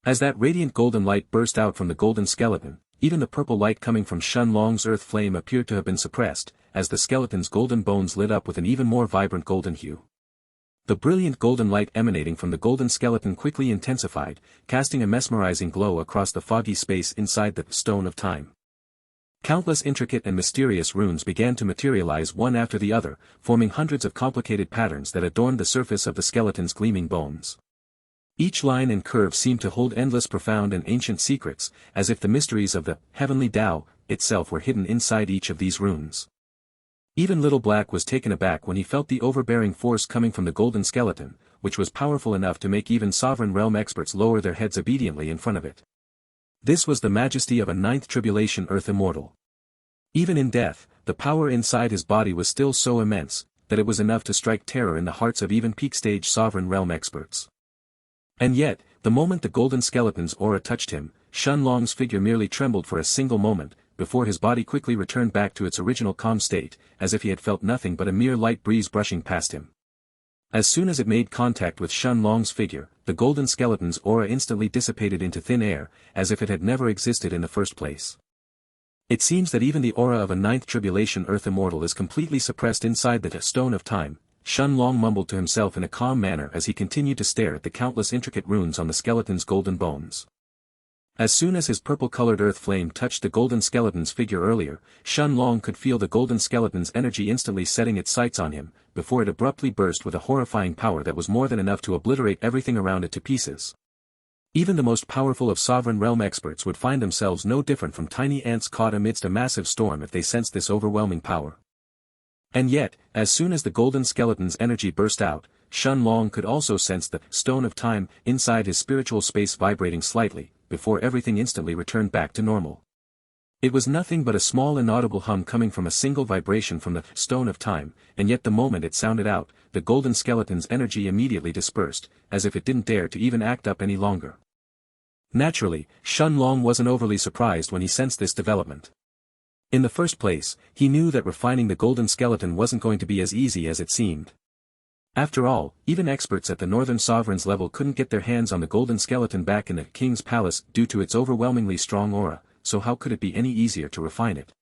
As that radiant golden light burst out from the golden skeleton, even the purple light coming from Shun Long's earth flame appeared to have been suppressed, as the skeleton's golden bones lit up with an even more vibrant golden hue. The brilliant golden light emanating from the golden skeleton quickly intensified, casting a mesmerizing glow across the foggy space inside the Stone of Time. Countless intricate and mysterious runes began to materialize one after the other, forming hundreds of complicated patterns that adorned the surface of the skeleton's gleaming bones. Each line and curve seemed to hold endless profound and ancient secrets, as if the mysteries of the heavenly Tao itself were hidden inside each of these runes. Even Little Black was taken aback when he felt the overbearing force coming from the golden skeleton, which was powerful enough to make even sovereign realm experts lower their heads obediently in front of it. This was the majesty of a ninth tribulation earth immortal. Even in death, the power inside his body was still so immense, that it was enough to strike terror in the hearts of even peak-stage sovereign realm experts. And yet, the moment the golden skeleton's aura touched him, Shun Long's figure merely trembled for a single moment, before his body quickly returned back to its original calm state, as if he had felt nothing but a mere light breeze brushing past him. As soon as it made contact with Shun Long's figure, the golden skeleton's aura instantly dissipated into thin air, as if it had never existed in the first place. It seems that even the aura of a ninth tribulation earth immortal is completely suppressed inside the Stone of Time, Shun Long mumbled to himself in a calm manner as he continued to stare at the countless intricate runes on the skeleton's golden bones. As soon as his purple-colored earth flame touched the golden skeleton's figure earlier, Shun Long could feel the golden skeleton's energy instantly setting its sights on him, before it abruptly burst with a horrifying power that was more than enough to obliterate everything around it to pieces. Even the most powerful of sovereign realm experts would find themselves no different from tiny ants caught amidst a massive storm if they sensed this overwhelming power. And yet, as soon as the golden skeleton's energy burst out, Shun Long could also sense the Stone of Time inside his spiritual space vibrating slightly, before everything instantly returned back to normal. It was nothing but a small inaudible hum coming from a single vibration from the Stone of Time, and yet the moment it sounded out, the golden skeleton's energy immediately dispersed, as if it didn't dare to even act up any longer. Naturally, Shun Long wasn't overly surprised when he sensed this development. In the first place, he knew that refining the golden skeleton wasn't going to be as easy as it seemed. After all, even experts at the Northern Sovereign's level couldn't get their hands on the golden skeleton back in the King's Palace due to its overwhelmingly strong aura, so how could it be any easier to refine it?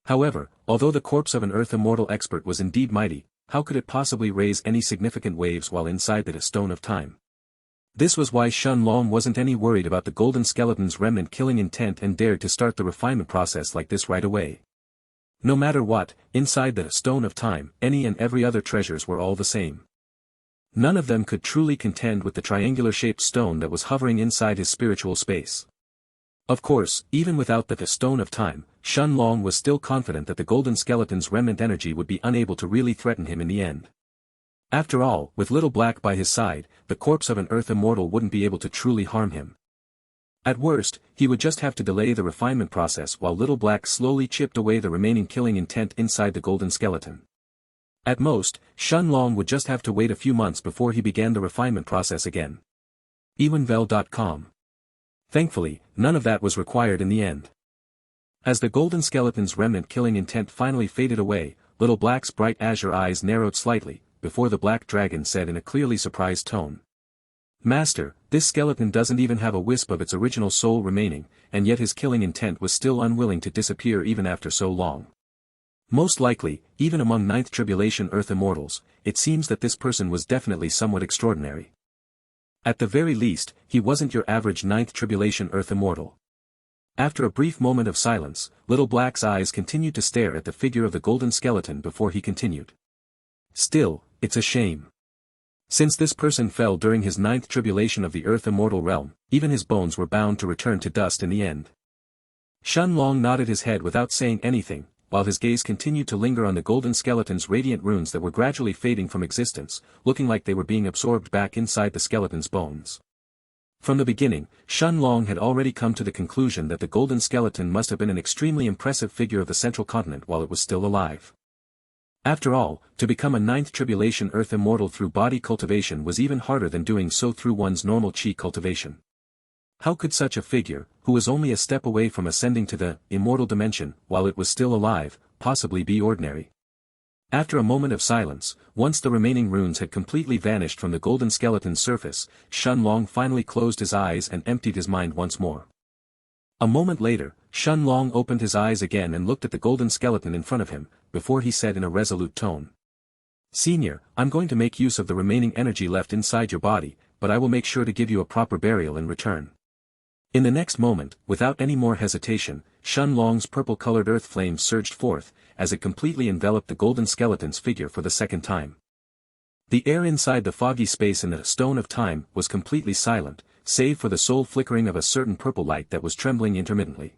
However, although the corpse of an Earth Immortal expert was indeed mighty, how could it possibly raise any significant waves while inside the Stone of Time? This was why Shun Long wasn't any worried about the golden skeleton's remnant killing intent and dared to start the refinement process like this right away. No matter what, inside the Stone of Time, any and every other treasures were all the same. None of them could truly contend with the triangular-shaped stone that was hovering inside his spiritual space. Of course, even without the Stone of Time, Shun Long was still confident that the golden skeleton's remnant energy would be unable to really threaten him in the end. After all, with Little Black by his side, the corpse of an Earth Immortal wouldn't be able to truly harm him. At worst, he would just have to delay the refinement process while Little Black slowly chipped away the remaining killing intent inside the golden skeleton. At most, Shun Long would just have to wait a few months before he began the refinement process again. Ewenvel.com. Thankfully, none of that was required in the end. As the golden skeleton's remnant killing intent finally faded away, Little Black's bright azure eyes narrowed slightly, before the black dragon said in a clearly surprised tone. Master, this skeleton doesn't even have a wisp of its original soul remaining, and yet his killing intent was still unwilling to disappear even after so long. Most likely, even among Ninth Tribulation Earth Immortals, it seems that this person was definitely somewhat extraordinary. At the very least, he wasn't your average Ninth Tribulation Earth Immortal. After a brief moment of silence, Little Black's eyes continued to stare at the figure of the golden skeleton before he continued. Still, it's a shame. Since this person fell during his ninth tribulation of the Earth Immortal realm, even his bones were bound to return to dust in the end. Shun Long nodded his head without saying anything, while his gaze continued to linger on the golden skeleton's radiant runes that were gradually fading from existence, looking like they were being absorbed back inside the skeleton's bones. From the beginning, Shun Long had already come to the conclusion that the golden skeleton must have been an extremely impressive figure of the central continent while it was still alive. After all, to become a ninth tribulation Earth Immortal through body cultivation was even harder than doing so through one's normal chi cultivation. How could such a figure, who was only a step away from ascending to the immortal dimension while it was still alive, possibly be ordinary? After a moment of silence, once the remaining runes had completely vanished from the golden skeleton's surface, Shen Long finally closed his eyes and emptied his mind once more. A moment later, Shen Long opened his eyes again and looked at the golden skeleton in front of him, before he said in a resolute tone. "Senior, I'm going to make use of the remaining energy left inside your body, but I will make sure to give you a proper burial in return." In the next moment, without any more hesitation, Shen Long's purple-colored earth flame surged forth, as it completely enveloped the golden skeleton's figure for the second time. The air inside the foggy space in the Stone of Time was completely silent, save for the sole flickering of a certain purple light that was trembling intermittently.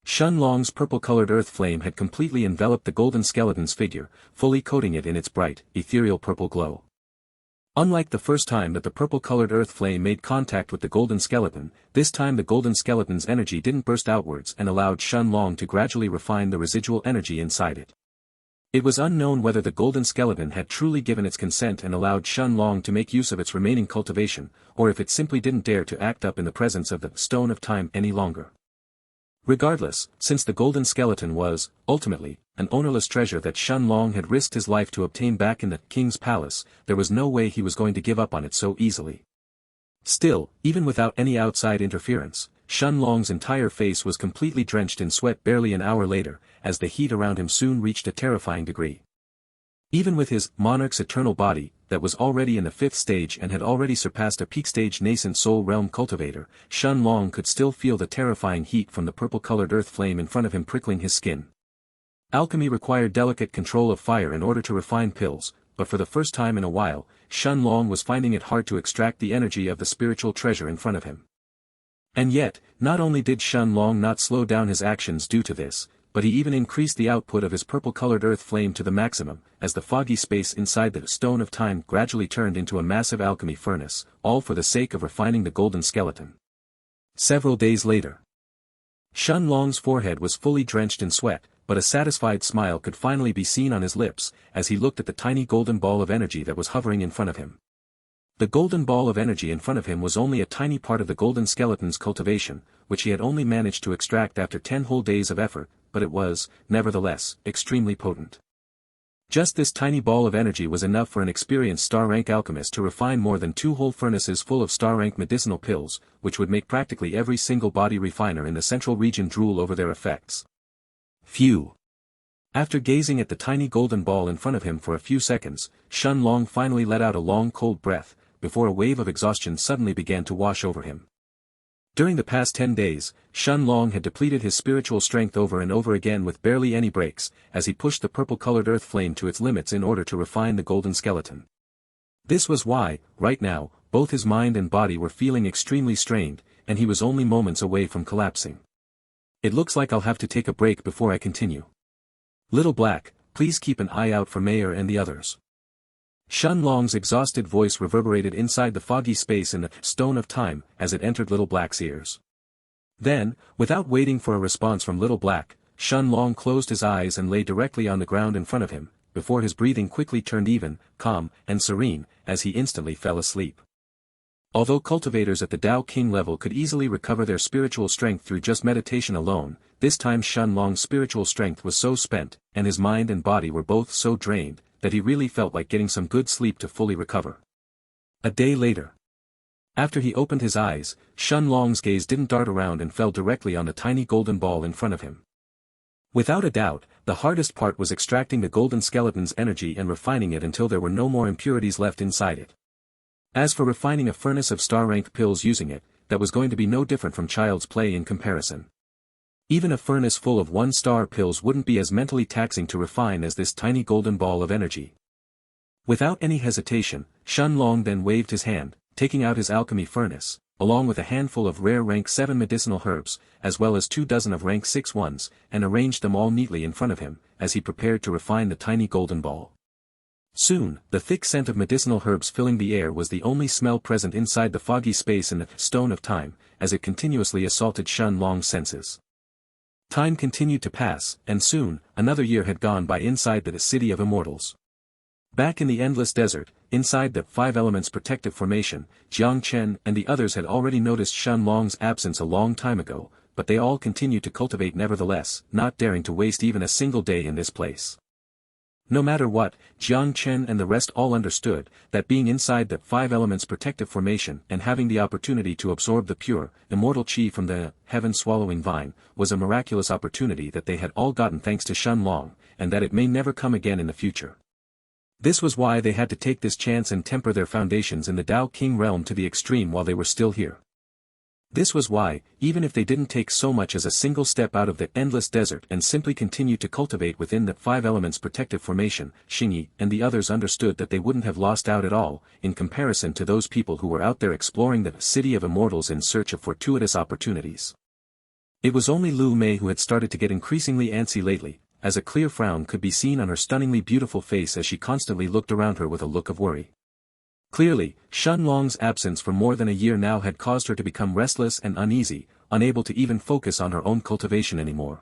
Shen Long's purple-colored earth flame had completely enveloped the golden skeleton's figure, fully coating it in its bright, ethereal purple glow. Unlike the first time that the purple-colored earth flame made contact with the golden skeleton, this time the golden skeleton's energy didn't burst outwards and allowed Shen Long to gradually refine the residual energy inside it. It was unknown whether the golden skeleton had truly given its consent and allowed Shen Long to make use of its remaining cultivation, or if it simply didn't dare to act up in the presence of the Stone of Time any longer. Regardless, since the golden skeleton was, ultimately, an ownerless treasure that Shen Long had risked his life to obtain back in the king's palace, there was no way he was going to give up on it so easily. Still, even without any outside interference, Shen Long's entire face was completely drenched in sweat barely an hour later, as the heat around him soon reached a terrifying degree. Even with his Monarch's eternal body, that was already in the 5th stage and had already surpassed a peak stage nascent soul realm cultivator, Shen Long could still feel the terrifying heat from the purple-colored earth flame in front of him prickling his skin. Alchemy required delicate control of fire in order to refine pills, but for the first time in a while, Shen Long was finding it hard to extract the energy of the spiritual treasure in front of him. And yet, not only did Shen Long not slow down his actions due to this, but he even increased the output of his purple-colored earth flame to the maximum, as the foggy space inside the Stone of Time gradually turned into a massive alchemy furnace, all for the sake of refining the golden skeleton. Several days later, Shen Long's forehead was fully drenched in sweat, but a satisfied smile could finally be seen on his lips, as he looked at the tiny golden ball of energy that was hovering in front of him. The golden ball of energy in front of him was only a tiny part of the golden skeleton's cultivation, which he had only managed to extract after 10 whole days of effort, but it was, nevertheless, extremely potent. Just this tiny ball of energy was enough for an experienced star-rank alchemist to refine more than 2 whole furnaces full of star-rank medicinal pills, which would make practically every single body refiner in the central region drool over their effects. Phew! After gazing at the tiny golden ball in front of him for a few seconds, Shen Long finally let out a long cold breath, before a wave of exhaustion suddenly began to wash over him. During the past 10 days, Shen Long had depleted his spiritual strength over and over again with barely any breaks, as he pushed the purple-colored earth flame to its limits in order to refine the golden skeleton. This was why, right now, both his mind and body were feeling extremely strained, and he was only moments away from collapsing. "It looks like I'll have to take a break before I continue. Little Black, please keep an eye out for Mayor and the others." Shen Long's exhausted voice reverberated inside the foggy space in the Stone of Time as it entered Little Black's ears. Then, without waiting for a response from Little Black, Shen Long closed his eyes and lay directly on the ground in front of him, before his breathing quickly turned even, calm, and serene, as he instantly fell asleep. Although cultivators at the Tao King level could easily recover their spiritual strength through just meditation alone, this time Shen Long's spiritual strength was so spent, and his mind and body were both so drained, that he really felt like getting some good sleep to fully recover. A day later, after he opened his eyes, Shen Long's gaze didn't dart around and fell directly on the tiny golden ball in front of him. Without a doubt, the hardest part was extracting the golden skeleton's energy and refining it until there were no more impurities left inside it. As for refining a furnace of star-rank pills using it, that was going to be no different from child's play in comparison. Even a furnace full of 1-star pills wouldn't be as mentally taxing to refine as this tiny golden ball of energy. Without any hesitation, Shen Long then waved his hand, taking out his alchemy furnace, along with a handful of rare rank 7 medicinal herbs, as well as 24 of rank 6 ones, and arranged them all neatly in front of him, as he prepared to refine the tiny golden ball. Soon, the thick scent of medicinal herbs filling the air was the only smell present inside the foggy space in the Stone of Time, as it continuously assaulted Shen Long's senses. Time continued to pass, and soon, another year had gone by inside the City of Immortals. Back in the Endless Desert, inside the 5 Elements Protective Formation, Jiang Chen and the others had already noticed Shen Long's absence a long time ago, but they all continued to cultivate nevertheless, not daring to waste even a single day in this place. No matter what, Jiang Chen and the rest all understood that being inside the five elements protective formation and having the opportunity to absorb the pure, immortal qi from the heaven-swallowing vine was a miraculous opportunity that they had all gotten thanks to Shen Long, and that it may never come again in the future. This was why they had to take this chance and temper their foundations in the Dao King realm to the extreme while they were still here. This was why, even if they didn't take so much as a single step out of the endless desert and simply continue to cultivate within the five elements protective formation, Xingyi and the others understood that they wouldn't have lost out at all, in comparison to those people who were out there exploring the city of immortals in search of fortuitous opportunities. It was only Lu Mei who had started to get increasingly antsy lately, as a clear frown could be seen on her stunningly beautiful face as she constantly looked around her with a look of worry. Clearly, Shen Long's absence for more than a year now had caused her to become restless and uneasy, unable to even focus on her own cultivation anymore.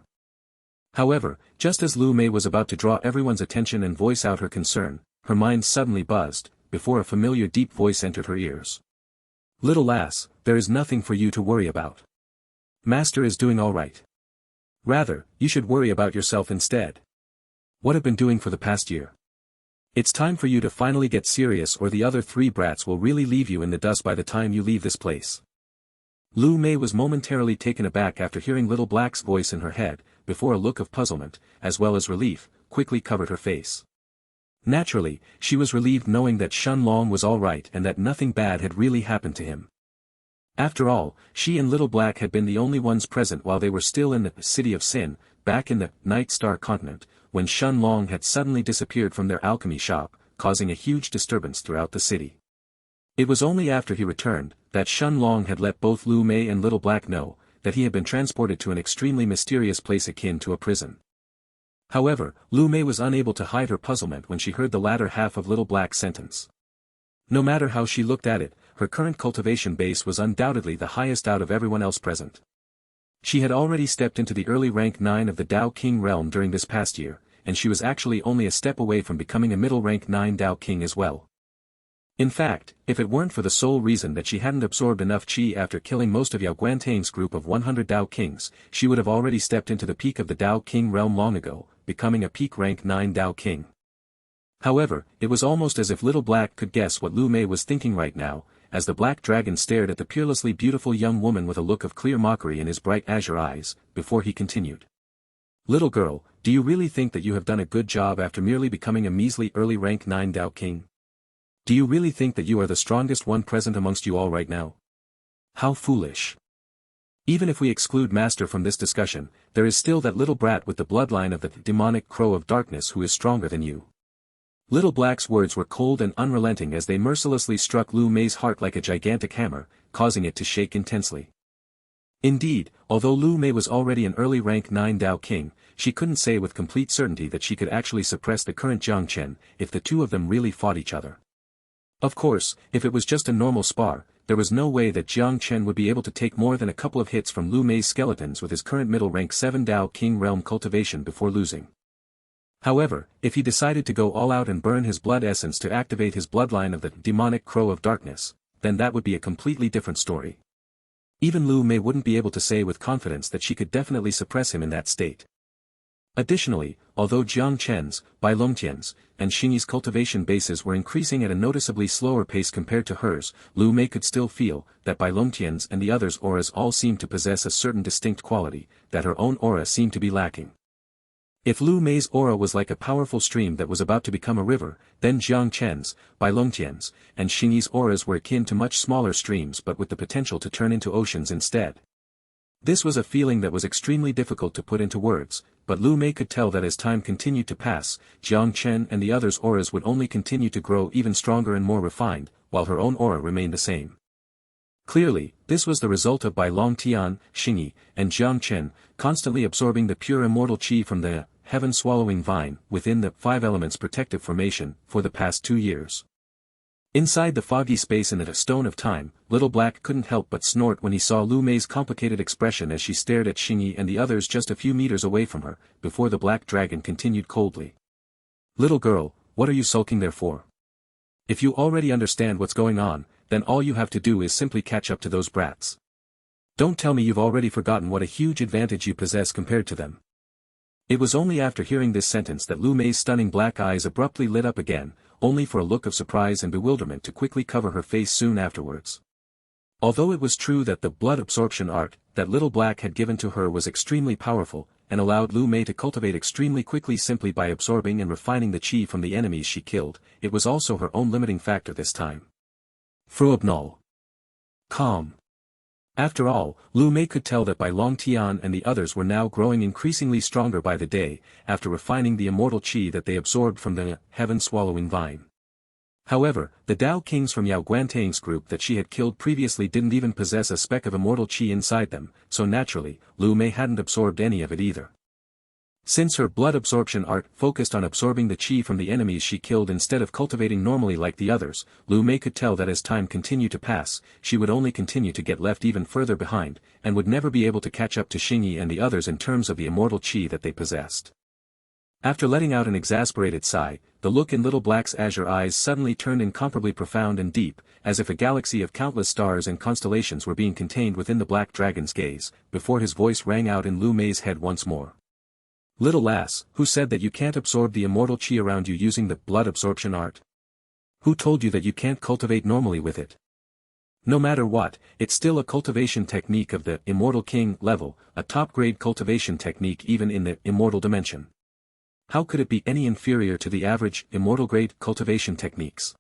However, just as Lu Mei was about to draw everyone's attention and voice out her concern, her mind suddenly buzzed, before a familiar deep voice entered her ears. "Little lass, there is nothing for you to worry about. Master is doing all right. Rather, you should worry about yourself instead. What have been doing for the past year? It's time for you to finally get serious or the other three brats will really leave you in the dust by the time you leave this place." Lu Mei was momentarily taken aback after hearing Little Black's voice in her head, before a look of puzzlement, as well as relief, quickly covered her face. Naturally, she was relieved knowing that Shen Long was all right and that nothing bad had really happened to him. After all, she and Little Black had been the only ones present while they were still in the City of Sin, back in the Night Star continent, when Shen Long had suddenly disappeared from their alchemy shop, causing a huge disturbance throughout the city. It was only after he returned, that Shen Long had let both Lu Mei and Little Black know, that he had been transported to an extremely mysterious place akin to a prison. However, Lu Mei was unable to hide her puzzlement when she heard the latter half of Little Black's sentence. No matter how she looked at it, her current cultivation base was undoubtedly the highest out of everyone else present. She had already stepped into the early rank 9 of the Dao King realm during this past year, and she was actually only a step away from becoming a middle rank 9 Dao King as well. In fact, if it weren't for the sole reason that she hadn't absorbed enough qi after killing most of Yao Guantang's group of 100 Dao Kings, she would have already stepped into the peak of the Dao King realm long ago, becoming a peak rank 9 Dao King. However, it was almost as if Little Black could guess what Lu Mei was thinking right now, as the black dragon stared at the peerlessly beautiful young woman with a look of clear mockery in his bright azure eyes, before he continued. "Little girl, do you really think that you have done a good job after merely becoming a measly early rank 9 Dao King? Do you really think that you are the strongest one present amongst you all right now? How foolish. Even if we exclude Master from this discussion, there is still that little brat with the bloodline of the demonic crow of darkness who is stronger than you." Little Black's words were cold and unrelenting as they mercilessly struck Lu Mei's heart like a gigantic hammer, causing it to shake intensely. Indeed, although Lu Mei was already an early rank 9 Dao King, she couldn't say with complete certainty that she could actually suppress the current Jiang Chen, if the two of them really fought each other. Of course, if it was just a normal spar, there was no way that Jiang Chen would be able to take more than a couple of hits from Lu Mei's skeletons with his current middle rank 7 Dao King realm cultivation before losing. However, if he decided to go all out and burn his blood essence to activate his bloodline of the demonic crow of darkness, then that would be a completely different story. Even Lu Mei wouldn't be able to say with confidence that she could definitely suppress him in that state. Additionally, although Jiang Chen's, Bai Longtian's, and Xingyi's cultivation bases were increasing at a noticeably slower pace compared to hers, Lu Mei could still feel that Bai Longtian's and the others' auras all seemed to possess a certain distinct quality, that her own aura seemed to be lacking. If Lu Mei's aura was like a powerful stream that was about to become a river, then Jiang Chen's, Bai Longtian's, and Xingyi's auras were akin to much smaller streams but with the potential to turn into oceans instead. This was a feeling that was extremely difficult to put into words, but Lu Mei could tell that as time continued to pass, Jiang Chen and the others' auras would only continue to grow even stronger and more refined, while her own aura remained the same. Clearly, this was the result of Bai Longtian, Xingyi, and Jiang Chen, constantly absorbing the pure immortal qi from the heaven-swallowing vine within the five elements protective formation for the past 2 years. Inside the foggy space in the stone of time, Little Black couldn't help but snort when he saw Lu Mei's complicated expression as she stared at Xingyi and the others just a few meters away from her, before the black dragon continued coldly. "Little girl, what are you sulking there for? If you already understand what's going on, then all you have to do is simply catch up to those brats. Don't tell me you've already forgotten what a huge advantage you possess compared to them." It was only after hearing this sentence that Lu Mei's stunning black eyes abruptly lit up again, only for a look of surprise and bewilderment to quickly cover her face soon afterwards. Although it was true that the blood absorption art that Little Black had given to her was extremely powerful, and allowed Lu Mei to cultivate extremely quickly simply by absorbing and refining the qi from the enemies she killed, it was also her own limiting factor this time. Fruobnol. Calm. After all, Lu Mei could tell that Bai Longtian and the others were now growing increasingly stronger by the day, after refining the immortal qi that they absorbed from the heaven-swallowing vine. However, the Dao Kings from Yao Guantang's group that she had killed previously didn't even possess a speck of immortal qi inside them, so naturally, Lu Mei hadn't absorbed any of it either. Since her blood absorption art focused on absorbing the qi from the enemies she killed instead of cultivating normally like the others, Lu Mei could tell that as time continued to pass, she would only continue to get left even further behind, and would never be able to catch up to Xingyi and the others in terms of the immortal qi that they possessed. After letting out an exasperated sigh, the look in Little Black's azure eyes suddenly turned incomparably profound and deep, as if a galaxy of countless stars and constellations were being contained within the black dragon's gaze, before his voice rang out in Lu Mei's head once more. Little lass, who said that you can't absorb the immortal qi around you using the blood absorption art? Who told you that you can't cultivate normally with it? No matter what, it's still a cultivation technique of the Immortal King level, a top-grade cultivation technique even in the immortal dimension. How could it be any inferior to the average, immortal-grade cultivation techniques?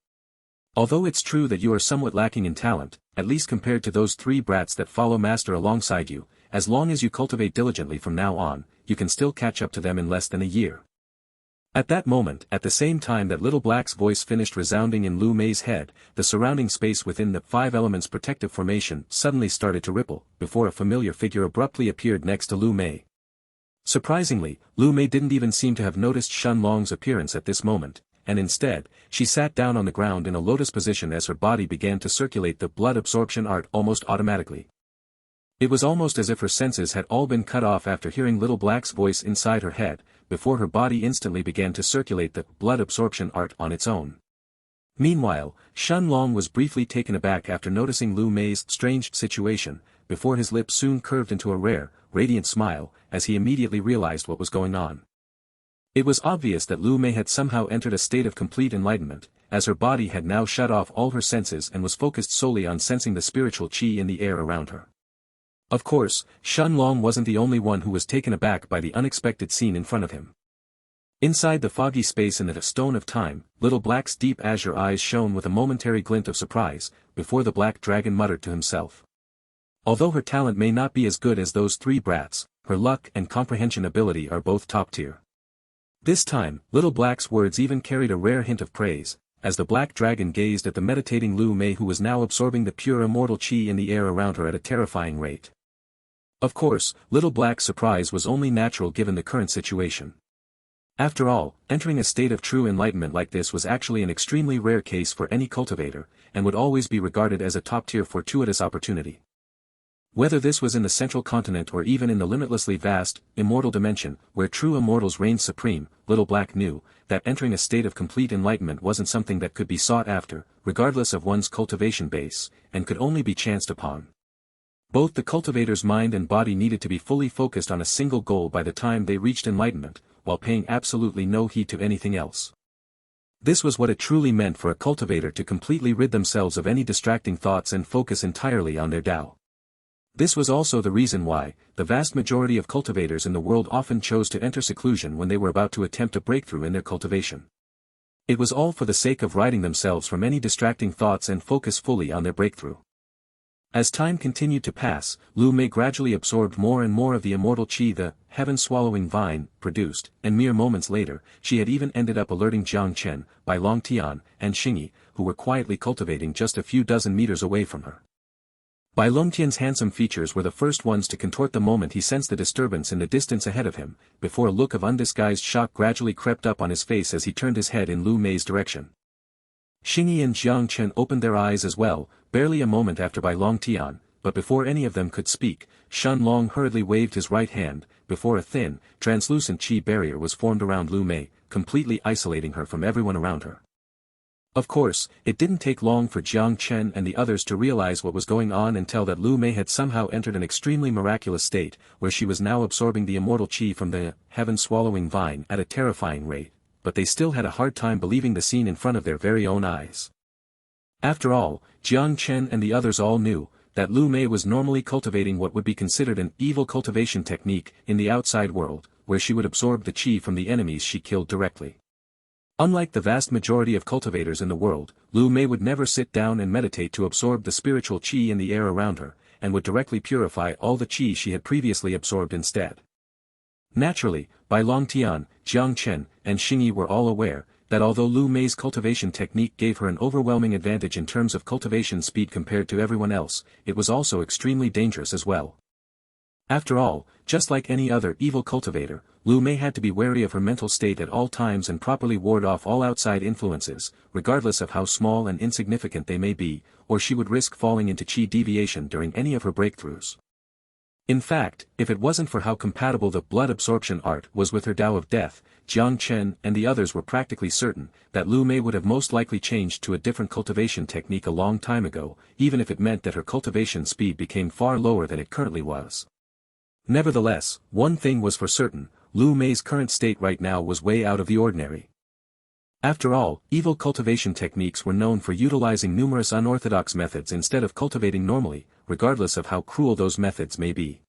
Although it's true that you are somewhat lacking in talent, at least compared to those three brats that follow master alongside you, as long as you cultivate diligently from now on, you can still catch up to them in less than a year. At that moment, at the same time that Little Black's voice finished resounding in Lu Mei's head, the surrounding space within the Five Elements protective formation suddenly started to ripple, before a familiar figure abruptly appeared next to Lu Mei. Surprisingly, Lu Mei didn't even seem to have noticed Shen Long's appearance at this moment, and instead, she sat down on the ground in a lotus position as her body began to circulate the blood absorption art almost automatically. It was almost as if her senses had all been cut off after hearing Little Black's voice inside her head, before her body instantly began to circulate the blood absorption art on its own. Meanwhile, Shen Long was briefly taken aback after noticing Lu Mei's strange situation, before his lips soon curved into a rare, radiant smile, as he immediately realized what was going on. It was obvious that Lu Mei had somehow entered a state of complete enlightenment, as her body had now shut off all her senses and was focused solely on sensing the spiritual qi in the air around her. Of course, Shen Long wasn't the only one who was taken aback by the unexpected scene in front of him. Inside the foggy space in the stone of time, Little Black's deep azure eyes shone with a momentary glint of surprise, before the black dragon muttered to himself. Although her talent may not be as good as those three brats, her luck and comprehension ability are both top tier. This time, Little Black's words even carried a rare hint of praise, as the black dragon gazed at the meditating Lu Mei who was now absorbing the pure immortal qi in the air around her at a terrifying rate. Of course, Little Black's surprise was only natural given the current situation. After all, entering a state of true enlightenment like this was actually an extremely rare case for any cultivator, and would always be regarded as a top-tier fortuitous opportunity. Whether this was in the central continent or even in the limitlessly vast, immortal dimension, where true immortals reigned supreme, Little Black knew that entering a state of complete enlightenment wasn't something that could be sought after, regardless of one's cultivation base, and could only be chanced upon. Both the cultivator's mind and body needed to be fully focused on a single goal by the time they reached enlightenment, while paying absolutely no heed to anything else. This was what it truly meant for a cultivator to completely rid themselves of any distracting thoughts and focus entirely on their Dao. This was also the reason why, the vast majority of cultivators in the world often chose to enter seclusion when they were about to attempt a breakthrough in their cultivation. It was all for the sake of ridding themselves from any distracting thoughts and focus fully on their breakthrough. As time continued to pass, Lu Mei gradually absorbed more and more of the immortal qi the heaven-swallowing vine produced, and mere moments later, she had even ended up alerting Jiang Chen, Bai Longtian, and Xingyi, who were quietly cultivating just a few dozen meters away from her. Bai Longtian's handsome features were the first ones to contort the moment he sensed the disturbance in the distance ahead of him, before a look of undisguised shock gradually crept up on his face as he turned his head in Lu Mei's direction. Xingyi and Jiang Chen opened their eyes as well, barely a moment after Bai Longtian, but before any of them could speak, Shen Long hurriedly waved his right hand, before a thin, translucent qi barrier was formed around Lu Mei, completely isolating her from everyone around her. Of course, it didn't take long for Jiang Chen and the others to realize what was going on and tell that Lu Mei had somehow entered an extremely miraculous state, where she was now absorbing the immortal qi from the heaven-swallowing vine at a terrifying rate, but they still had a hard time believing the scene in front of their very own eyes. After all, Jiang Chen and the others all knew that Lu Mei was normally cultivating what would be considered an evil cultivation technique in the outside world, where she would absorb the qi from the enemies she killed directly. Unlike the vast majority of cultivators in the world, Lu Mei would never sit down and meditate to absorb the spiritual qi in the air around her, and would directly purify all the qi she had previously absorbed instead. Naturally, Bai Longtian, Jiang Chen, and Xingyi were all aware that although Lu Mei's cultivation technique gave her an overwhelming advantage in terms of cultivation speed compared to everyone else, it was also extremely dangerous as well. After all, just like any other evil cultivator, Lu Mei had to be wary of her mental state at all times and properly ward off all outside influences, regardless of how small and insignificant they may be, or she would risk falling into qi deviation during any of her breakthroughs. In fact, if it wasn't for how compatible the blood absorption art was with her Tao of Death, Jiang Chen and the others were practically certain that Lu Mei would have most likely changed to a different cultivation technique a long time ago, even if it meant that her cultivation speed became far lower than it currently was. Nevertheless, one thing was for certain: Lu Mei's current state right now was way out of the ordinary. After all, evil cultivation techniques were known for utilizing numerous unorthodox methods instead of cultivating normally, regardless of how cruel those methods may be.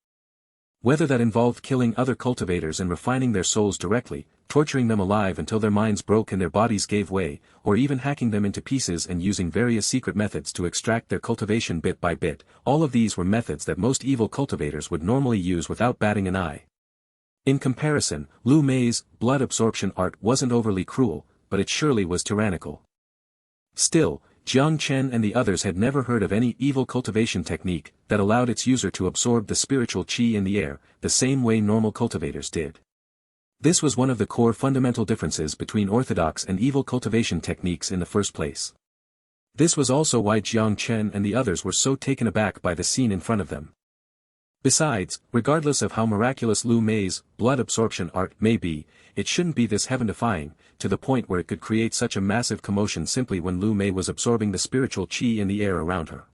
Whether that involved killing other cultivators and refining their souls directly, torturing them alive until their minds broke and their bodies gave way, or even hacking them into pieces and using various secret methods to extract their cultivation bit by bit, all of these were methods that most evil cultivators would normally use without batting an eye. In comparison, Lu Mei's blood absorption art wasn't overly cruel, but it surely was tyrannical. Still, Jiang Chen and the others had never heard of any evil cultivation technique that allowed its user to absorb the spiritual qi in the air, the same way normal cultivators did. This was one of the core fundamental differences between orthodox and evil cultivation techniques in the first place. This was also why Jiang Chen and the others were so taken aback by the scene in front of them. Besides, regardless of how miraculous Lu Mei's blood absorption art may be, it shouldn't be this heaven-defying, to the point where it could create such a massive commotion simply when Lu Mei was absorbing the spiritual qi in the air around her.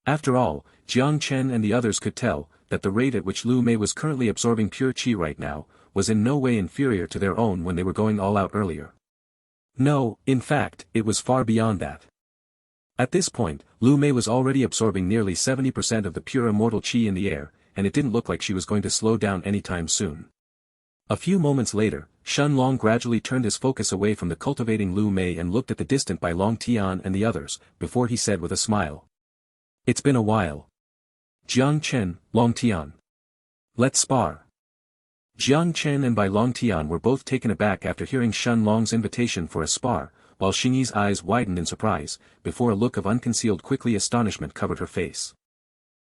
After all, Jiang Chen and the others could tell that the rate at which Lu Mei was currently absorbing pure qi right now was in no way inferior to their own when they were going all out earlier. No, in fact, it was far beyond that. At this point, Lu Mei was already absorbing nearly 70% of the pure immortal qi in the air, and it didn't look like she was going to slow down anytime soon. A few moments later, Shen Long gradually turned his focus away from the cultivating Lu Mei and looked at the distant Bai Long Tian and the others, before he said with a smile. "It's been a while. Jiang Chen, Long Tian. Let's spar." Jiang Chen and Bai Long Tian were both taken aback after hearing Shen Long's invitation for a spar, while Xingyi's eyes widened in surprise, before a look of unconcealed quickly astonishment covered her face.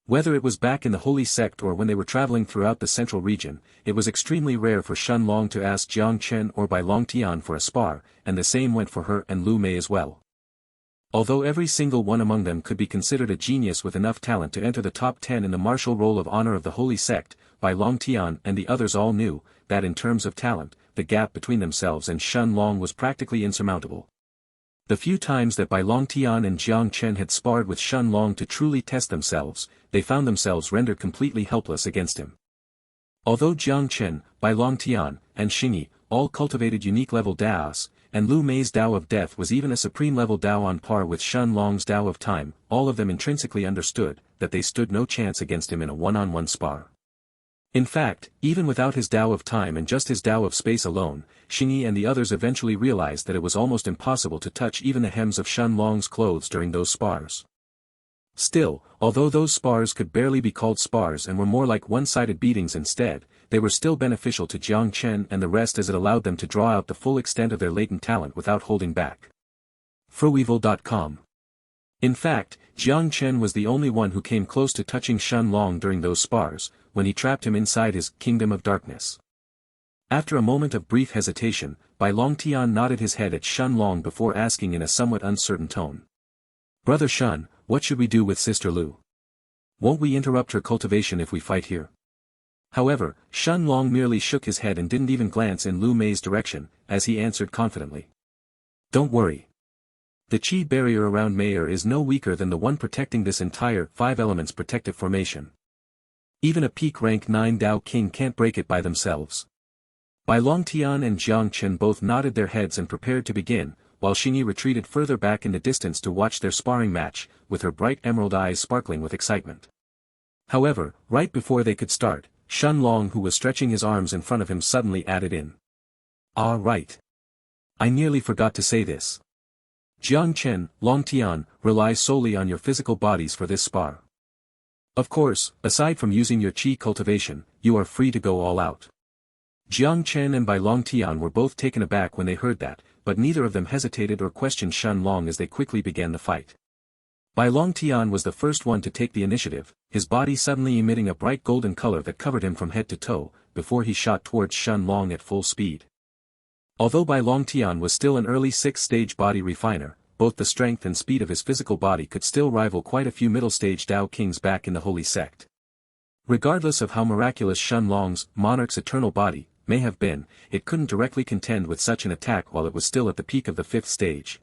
Whether it was back in the holy sect or when they were traveling throughout the central region, it was extremely rare for Shen Long to ask Jiang Chen or Bai Long Tian for a spar, and the same went for her and Lu Mei as well. Although every single one among them could be considered a genius with enough talent to enter the top 10 in the martial roll of honor of the holy sect, Bai Long Tian and the others all knew that in terms of talent, the gap between themselves and Shen Long was practically insurmountable. The few times that Bai Long Tian and Jiang Chen had sparred with Shen Long to truly test themselves, they found themselves rendered completely helpless against him. Although Jiang Chen, Bai Long Tian, and Xingyi all cultivated unique level Daos, and Lu Mei's Tao of Death was even a supreme level Tao on par with Shen Long's Tao of Time, all of them intrinsically understood that they stood no chance against him in a one-on-one spar. In fact, even without his Tao of Time and just his Tao of Space alone, Xingyi and the others eventually realized that it was almost impossible to touch even the hems of Shen Long's clothes during those spars. Still, although those spars could barely be called spars and were more like one-sided beatings instead, they were still beneficial to Jiang Chen and the rest as it allowed them to draw out the full extent of their latent talent without holding back. Fruevil.com. In fact, Jiang Chen was the only one who came close to touching Shen Long during those spars, when he trapped him inside his Kingdom of Darkness. After a moment of brief hesitation, Bai Long Tian nodded his head at Shen Long before asking in a somewhat uncertain tone. "Brother Shen, what should we do with Sister Lu? Won't we interrupt her cultivation if we fight here?" However, Shen Long merely shook his head and didn't even glance in Lu Mei's direction, as he answered confidently. "Don't worry. The chi barrier around Mayer is no weaker than the one protecting this entire 5 elements protective formation. Even a peak rank 9 Dao King can't break it by themselves. Bai Longtian and Jiang Chen both nodded their heads and prepared to begin, while Xingyi retreated further back in the distance to watch their sparring match, with her bright emerald eyes sparkling with excitement. However, right before they could start, Shen Long, who was stretching his arms in front of him, suddenly added in. "Ah, right. I nearly forgot to say this. Jiang Chen, Longtian, rely solely on your physical bodies for this spar. Of course, aside from using your chi cultivation, you are free to go all out." Jiang Chen and Bai Longtian were both taken aback when they heard that, but neither of them hesitated or questioned Shen Long as they quickly began the fight. Bai Longtian was the first one to take the initiative, his body suddenly emitting a bright golden color that covered him from head to toe, before he shot towards Shen Long at full speed. Although Bai Longtian was still an early 6th-stage body refiner, both the strength and speed of his physical body could still rival quite a few middle-stage Dao Kings back in the Holy Sect. Regardless of how miraculous Shen Long's, Monarch's eternal body, may have been, it couldn't directly contend with such an attack while it was still at the peak of the 5th stage.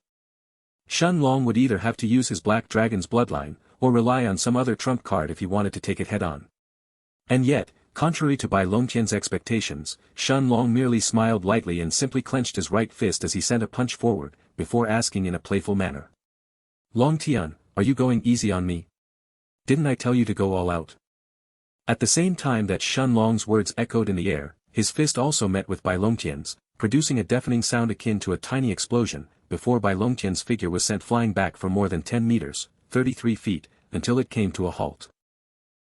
Shen Long would either have to use his Black Dragon's bloodline, or rely on some other trump card if he wanted to take it head-on. And yet, contrary to Bai Longtian's expectations, Shen Long merely smiled lightly and simply clenched his right fist as he sent a punch forward, before asking in a playful manner. "Longtian, are you going easy on me? Didn't I tell you to go all out?" At the same time that Shen Long's words echoed in the air, his fist also met with Bai Longtian's, producing a deafening sound akin to a tiny explosion, before Bai Longtian's figure was sent flying back for more than 10 meters, 33 feet, until it came to a halt.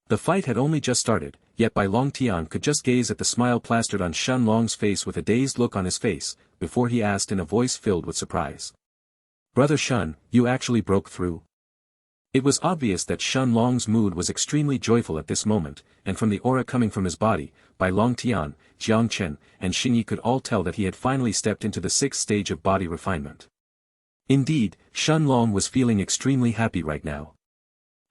The fight had only just started, yet Bai Longtian could just gaze at the smile plastered on Shen Long's face with a dazed look on his face, before he asked in a voice filled with surprise. "Brother Shen, you actually broke through?" It was obvious that Shen Long's mood was extremely joyful at this moment, and from the aura coming from his body, Bai Longtian, Jiang Chen, and Xingyi could all tell that he had finally stepped into the 6th stage of body refinement. Indeed, Shen Long was feeling extremely happy right now.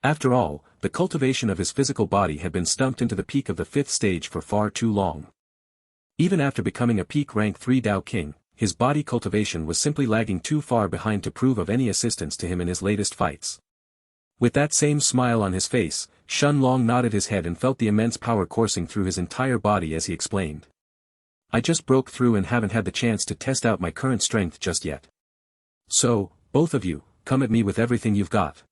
After all, the cultivation of his physical body had been stumped into the peak of the 5th stage for far too long. Even after becoming a peak rank 3 Dao King, his body cultivation was simply lagging too far behind to prove of any assistance to him in his latest fights. With that same smile on his face, Shen Long nodded his head and felt the immense power coursing through his entire body as he explained. "I just broke through and haven't had the chance to test out my current strength just yet. So, both of you, come at me with everything you've got."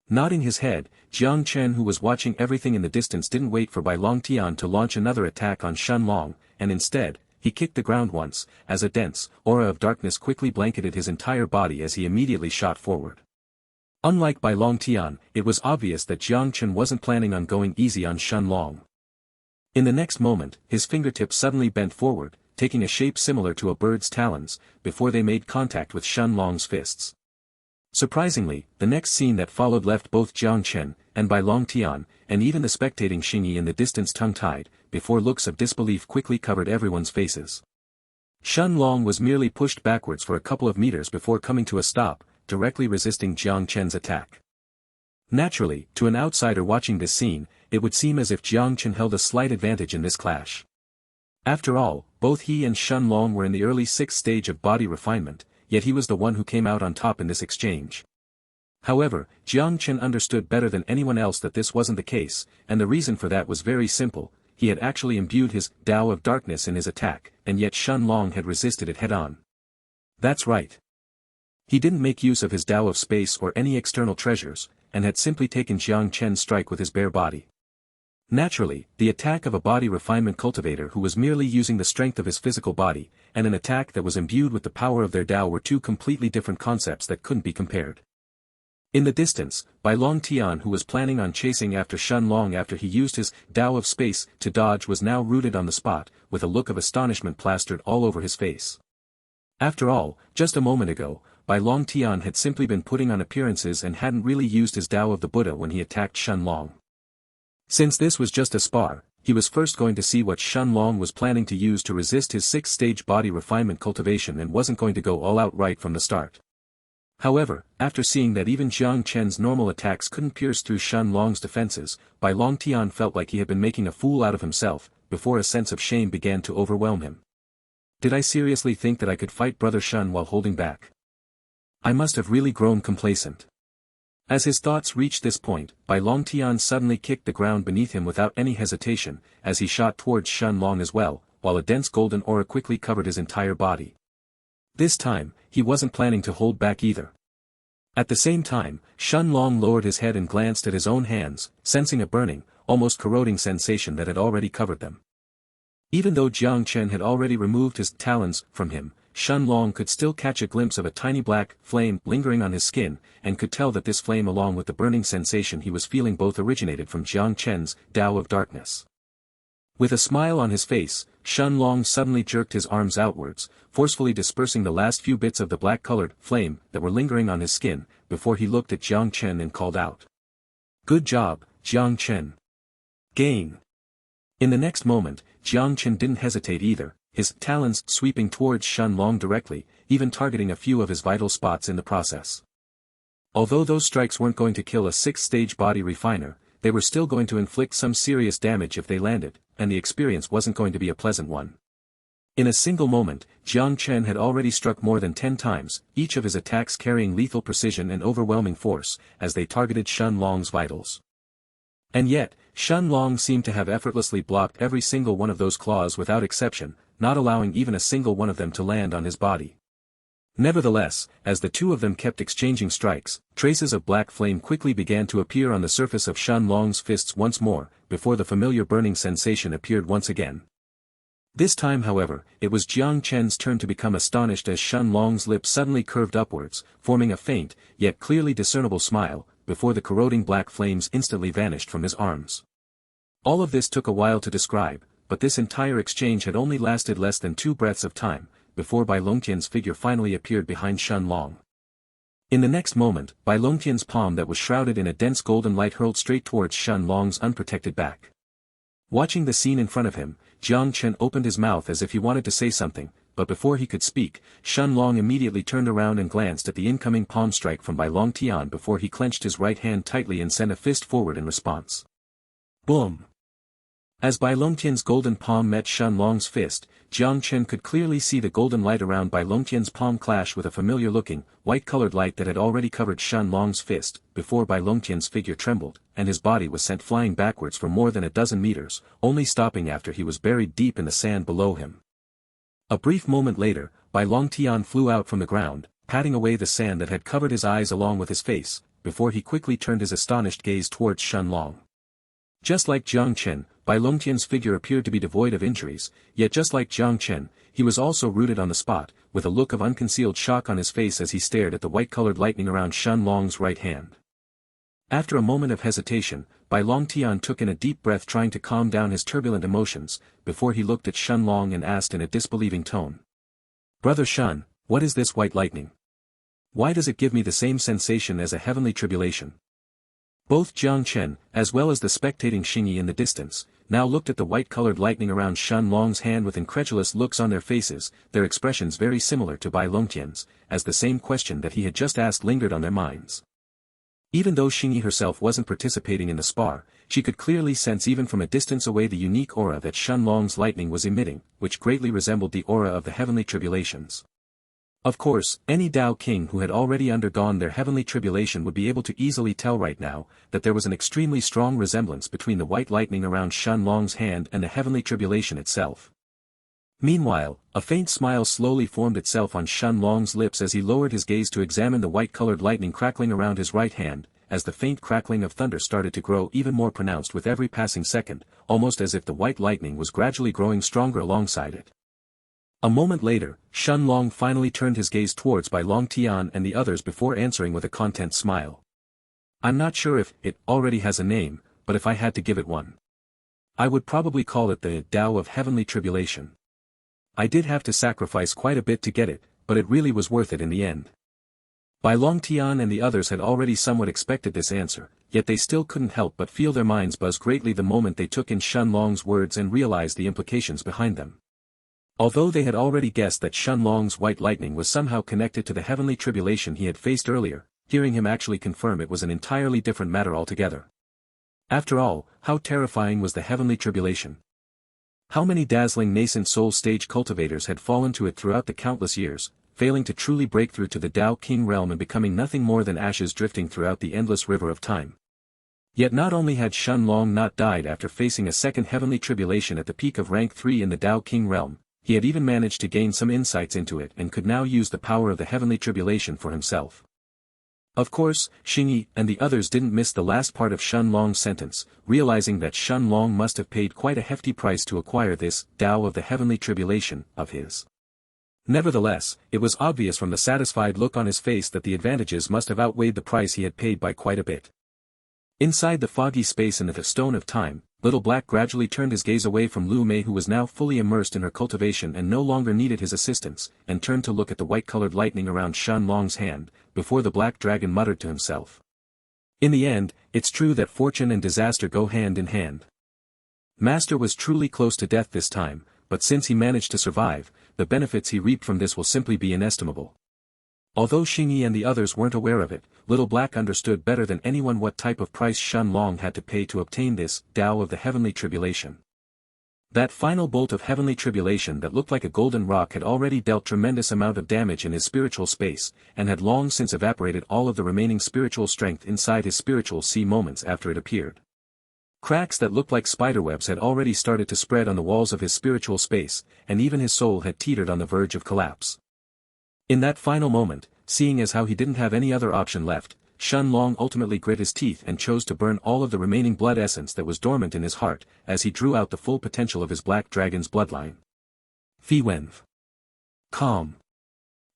Nodding his head, Jiang Chen, who was watching everything in the distance, didn't wait for Bai Longtian to launch another attack on Shen Long, and instead, he kicked the ground once, as a dense aura of darkness quickly blanketed his entire body as he immediately shot forward. Unlike Bai Longtian, it was obvious that Jiang Chen wasn't planning on going easy on Shen Long. In the next moment, his fingertips suddenly bent forward, taking a shape similar to a bird's talons, before they made contact with Shen Long's fists. Surprisingly, the next scene that followed left both Jiang Chen and Bai Longtian, and even the spectating Xingyi in the distance tongue-tied, before looks of disbelief quickly covered everyone's faces. Shen Long was merely pushed backwards for a couple of meters before coming to a stop, directly resisting Jiang Chen's attack. Naturally, to an outsider watching this scene, it would seem as if Jiang Chen held a slight advantage in this clash. After all, both he and Shen Long were in the early 6th stage of body refinement, yet he was the one who came out on top in this exchange. However, Jiang Chen understood better than anyone else that this wasn't the case, and the reason for that was very simple: he had actually imbued his Dao of darkness in his attack, and yet Shen Long had resisted it head-on. That's right. He didn't make use of his Dao of space or any external treasures, and had simply taken Jiang Chen's strike with his bare body. Naturally, the attack of a body refinement cultivator who was merely using the strength of his physical body, and an attack that was imbued with the power of their Dao were two completely different concepts that couldn't be compared. In the distance, Bai Longtian, who was planning on chasing after Shen Long after he used his Dao of space to dodge, was now rooted on the spot, with a look of astonishment plastered all over his face. After all, just a moment ago, Bai Longtian had simply been putting on appearances and hadn't really used his Dao of the Buddha when he attacked Shen Long. Since this was just a spar, he was first going to see what Shen Long was planning to use to resist his 6th stage body refinement cultivation and wasn't going to go all out right from the start. However, after seeing that even Jiang Chen's normal attacks couldn't pierce through Shen Long's defenses, Bai Longtian felt like he had been making a fool out of himself, before a sense of shame began to overwhelm him. Did I seriously think that I could fight Brother Shen while holding back? I must have really grown complacent. As his thoughts reached this point, Bai Longtian suddenly kicked the ground beneath him without any hesitation, as he shot towards Shen Long as well, while a dense golden aura quickly covered his entire body. This time, he wasn't planning to hold back either. At the same time, Shen Long lowered his head and glanced at his own hands, sensing a burning, almost corroding sensation that had already covered them. Even though Jiang Chen had already removed his talons from him, Shen Long could still catch a glimpse of a tiny black flame lingering on his skin, and could tell that this flame along with the burning sensation he was feeling both originated from Jiang Chen's Dao of Darkness. With a smile on his face, Shen Long suddenly jerked his arms outwards, forcefully dispersing the last few bits of the black-colored flame that were lingering on his skin, before he looked at Jiang Chen and called out. "Good job, Jiang Chen. Gain." In the next moment, Jiang Chen didn't hesitate either, his talons sweeping towards Shen Long directly, even targeting a few of his vital spots in the process. Although those strikes weren't going to kill a 6th-stage body refiner, they were still going to inflict some serious damage if they landed, and the experience wasn't going to be a pleasant one. In a single moment, Jiang Chen had already struck more than 10 times, each of his attacks carrying lethal precision and overwhelming force, as they targeted Shen Long's vitals. And yet, Shen Long seemed to have effortlessly blocked every single one of those claws without exception, not allowing even a single one of them to land on his body. Nevertheless, as the two of them kept exchanging strikes, traces of black flame quickly began to appear on the surface of Shen Long's fists once more, before the familiar burning sensation appeared once again. This time however, it was Jiang Chen's turn to become astonished as Shen Long's lips suddenly curved upwards, forming a faint, yet clearly discernible smile, before the corroding black flames instantly vanished from his arms. All of this took a while to describe, but this entire exchange had only lasted less than 2 breaths of time, before Bai Longtian's figure finally appeared behind Shen Long. In the next moment, Bai Longtian's palm that was shrouded in a dense golden light hurled straight towards Shen Long's unprotected back. Watching the scene in front of him, Jiang Chen opened his mouth as if he wanted to say something, but before he could speak, Shen Long immediately turned around and glanced at the incoming palm strike from Bai Longtian before he clenched his right hand tightly and sent a fist forward in response. Boom! As Bai Longtian's golden palm met Shen Long's fist, Jiang Chen could clearly see the golden light around Bai Longtian's palm clash with a familiar-looking, white-colored light that had already covered Shen Long's fist, before Bai Longtian's figure trembled, and his body was sent flying backwards for more than a dozen meters, only stopping after he was buried deep in the sand below him. A brief moment later, Bai Longtian flew out from the ground, patting away the sand that had covered his eyes along with his face, before he quickly turned his astonished gaze towards Shen Long. Just like Jiang Chen, Bai Longtian's figure appeared to be devoid of injuries, yet just like Jiang Chen, he was also rooted on the spot, with a look of unconcealed shock on his face as he stared at the white-colored lightning around Shen Long's right hand. After a moment of hesitation, Bai Longtian took in a deep breath trying to calm down his turbulent emotions, before he looked at Shen Long and asked in a disbelieving tone. "Brother Shen, what is this white lightning? Why does it give me the same sensation as a heavenly tribulation?" Both Jiang Chen, as well as the spectating Xingyi in the distance, now looked at the white-colored lightning around Shen Long's hand with incredulous looks on their faces, their expressions very similar to Bai Longtian's, as the same question that he had just asked lingered on their minds. Even though Xingyi herself wasn't participating in the spar, she could clearly sense even from a distance away the unique aura that Shen Long's lightning was emitting, which greatly resembled the aura of the heavenly tribulations. Of course, any Dao king who had already undergone their heavenly tribulation would be able to easily tell right now, that there was an extremely strong resemblance between the white lightning around Shen Long's hand and the heavenly tribulation itself. Meanwhile, a faint smile slowly formed itself on Shen Long's lips as he lowered his gaze to examine the white-colored lightning crackling around his right hand, as the faint crackling of thunder started to grow even more pronounced with every passing second, almost as if the white lightning was gradually growing stronger alongside it. A moment later, Shen Long finally turned his gaze towards Bai Longtian and the others before answering with a content smile. "I'm not sure if it already has a name, but if I had to give it one, I would probably call it the Dao of Heavenly Tribulation. I did have to sacrifice quite a bit to get it, but it really was worth it in the end." Bai Longtian and the others had already somewhat expected this answer, yet they still couldn't help but feel their minds buzz greatly the moment they took in Shen Long's words and realized the implications behind them. Although they had already guessed that Shen Long's white lightning was somehow connected to the heavenly tribulation he had faced earlier, hearing him actually confirm it was an entirely different matter altogether. After all, how terrifying was the heavenly tribulation? How many dazzling nascent soul stage cultivators had fallen to it throughout the countless years, failing to truly break through to the Tao King realm and becoming nothing more than ashes drifting throughout the endless river of time. Yet not only had Shen Long not died after facing a second heavenly tribulation at the peak of rank 3 in the Tao King realm, he had even managed to gain some insights into it and could now use the power of the heavenly tribulation for himself. Of course, Xingyi and the others didn't miss the last part of Shen Long's sentence, realizing that Shen Long must have paid quite a hefty price to acquire this Tao of the heavenly tribulation of his. Nevertheless, it was obvious from the satisfied look on his face that the advantages must have outweighed the price he had paid by quite a bit. Inside the foggy space in the stone of time, Little Black gradually turned his gaze away from Lu Mei, who was now fully immersed in her cultivation and no longer needed his assistance, and turned to look at the white-colored lightning around Shen Long's hand, before the black dragon muttered to himself. In the end, it's true that fortune and disaster go hand in hand. Master was truly close to death this time, but since he managed to survive, the benefits he reaped from this will simply be inestimable. Although Xingyi and the others weren't aware of it, Little Black understood better than anyone what type of price Shen Long had to pay to obtain this Tao of the heavenly tribulation. That final bolt of heavenly tribulation that looked like a golden rock had already dealt tremendous amount of damage in his spiritual space, and had long since evaporated all of the remaining spiritual strength inside his spiritual sea moments after it appeared. Cracks that looked like spiderwebs had already started to spread on the walls of his spiritual space, and even his soul had teetered on the verge of collapse. In that final moment, seeing as how he didn't have any other option left, Shen Long ultimately grit his teeth and chose to burn all of the remaining blood essence that was dormant in his heart, as he drew out the full potential of his black dragon's bloodline. Fi Wenf. Calm.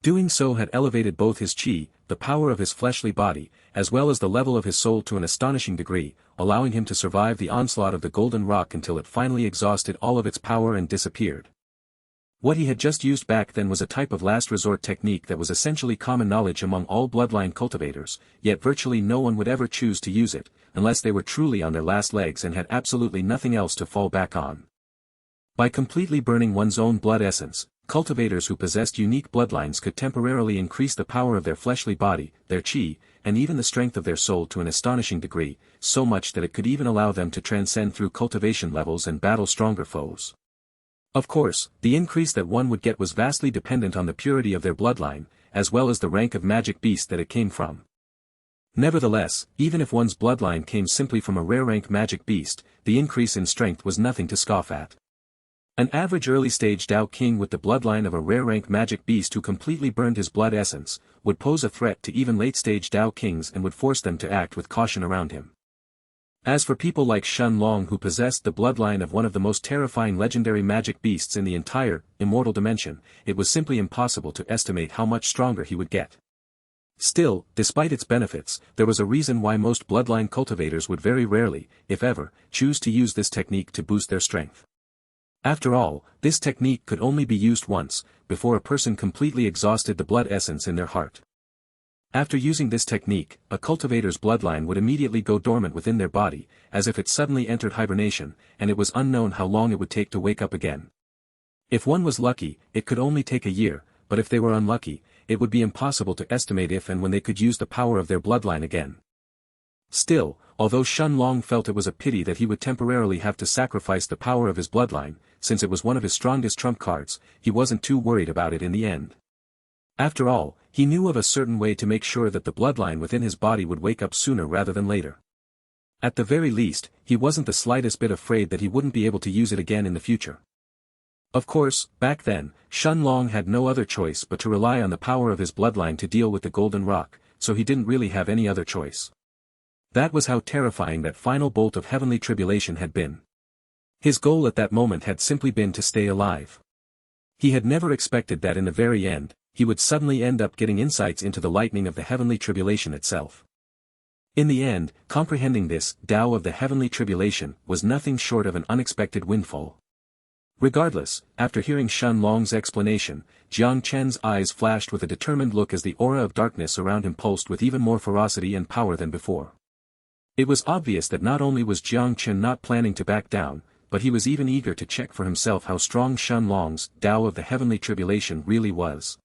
Doing so had elevated both his qi, the power of his fleshly body, as well as the level of his soul to an astonishing degree, allowing him to survive the onslaught of the golden rock until it finally exhausted all of its power and disappeared. What he had just used back then was a type of last resort technique that was essentially common knowledge among all bloodline cultivators, yet virtually no one would ever choose to use it, unless they were truly on their last legs and had absolutely nothing else to fall back on. By completely burning one's own blood essence, cultivators who possessed unique bloodlines could temporarily increase the power of their fleshly body, their qi, and even the strength of their soul to an astonishing degree, so much that it could even allow them to transcend through cultivation levels and battle stronger foes. Of course, the increase that one would get was vastly dependent on the purity of their bloodline, as well as the rank of magic beast that it came from. Nevertheless, even if one's bloodline came simply from a rare rank magic beast, the increase in strength was nothing to scoff at. An average early-stage Tao King with the bloodline of a rare rank magic beast who completely burned his blood essence, would pose a threat to even late-stage Tao Kings and would force them to act with caution around him. As for people like Shen Long who possessed the bloodline of one of the most terrifying legendary magic beasts in the entire, immortal dimension, it was simply impossible to estimate how much stronger he would get. Still, despite its benefits, there was a reason why most bloodline cultivators would very rarely, if ever, choose to use this technique to boost their strength. After all, this technique could only be used once, before a person completely exhausted the blood essence in their heart. After using this technique, a cultivator's bloodline would immediately go dormant within their body, as if it suddenly entered hibernation, and it was unknown how long it would take to wake up again. If one was lucky, it could only take a year, but if they were unlucky, it would be impossible to estimate if and when they could use the power of their bloodline again. Still, although Shen Long felt it was a pity that he would temporarily have to sacrifice the power of his bloodline, since it was one of his strongest trump cards, he wasn't too worried about it in the end. After all, he knew of a certain way to make sure that the bloodline within his body would wake up sooner rather than later. At the very least, he wasn't the slightest bit afraid that he wouldn't be able to use it again in the future. Of course, back then, Shen Long had no other choice but to rely on the power of his bloodline to deal with the golden rock, so he didn't really have any other choice. That was how terrifying that final bolt of heavenly tribulation had been. His goal at that moment had simply been to stay alive. He had never expected that in the very end, he would suddenly end up getting insights into the lightning of the heavenly tribulation itself. In the end, comprehending this Tao of the heavenly tribulation was nothing short of an unexpected windfall. Regardless, after hearing Shen Long's explanation, Jiang Chen's eyes flashed with a determined look as the aura of darkness around him pulsed with even more ferocity and power than before. It was obvious that not only was Jiang Chen not planning to back down, but he was even eager to check for himself how strong Shen Long's Tao of the heavenly tribulation really was.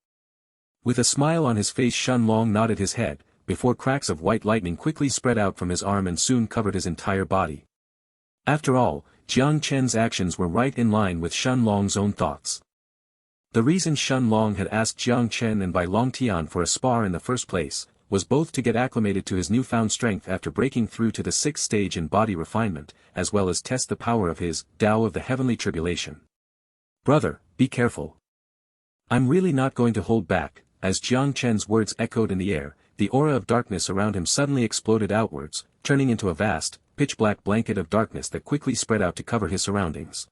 With a smile on his face, Shen Long nodded his head, before cracks of white lightning quickly spread out from his arm and soon covered his entire body. After all, Jiang Chen's actions were right in line with Shen Long's own thoughts. The reason Shen Long had asked Jiang Chen and Bai Longtian for a spar in the first place, was both to get acclimated to his newfound strength after breaking through to the 6th stage in body refinement, as well as test the power of his Dao of the Heavenly Tribulation. "Brother, be careful. I'm really not going to hold back." As Jiang Chen's words echoed in the air, the aura of darkness around him suddenly exploded outwards, turning into a vast, pitch-black blanket of darkness that quickly spread out to cover his surroundings.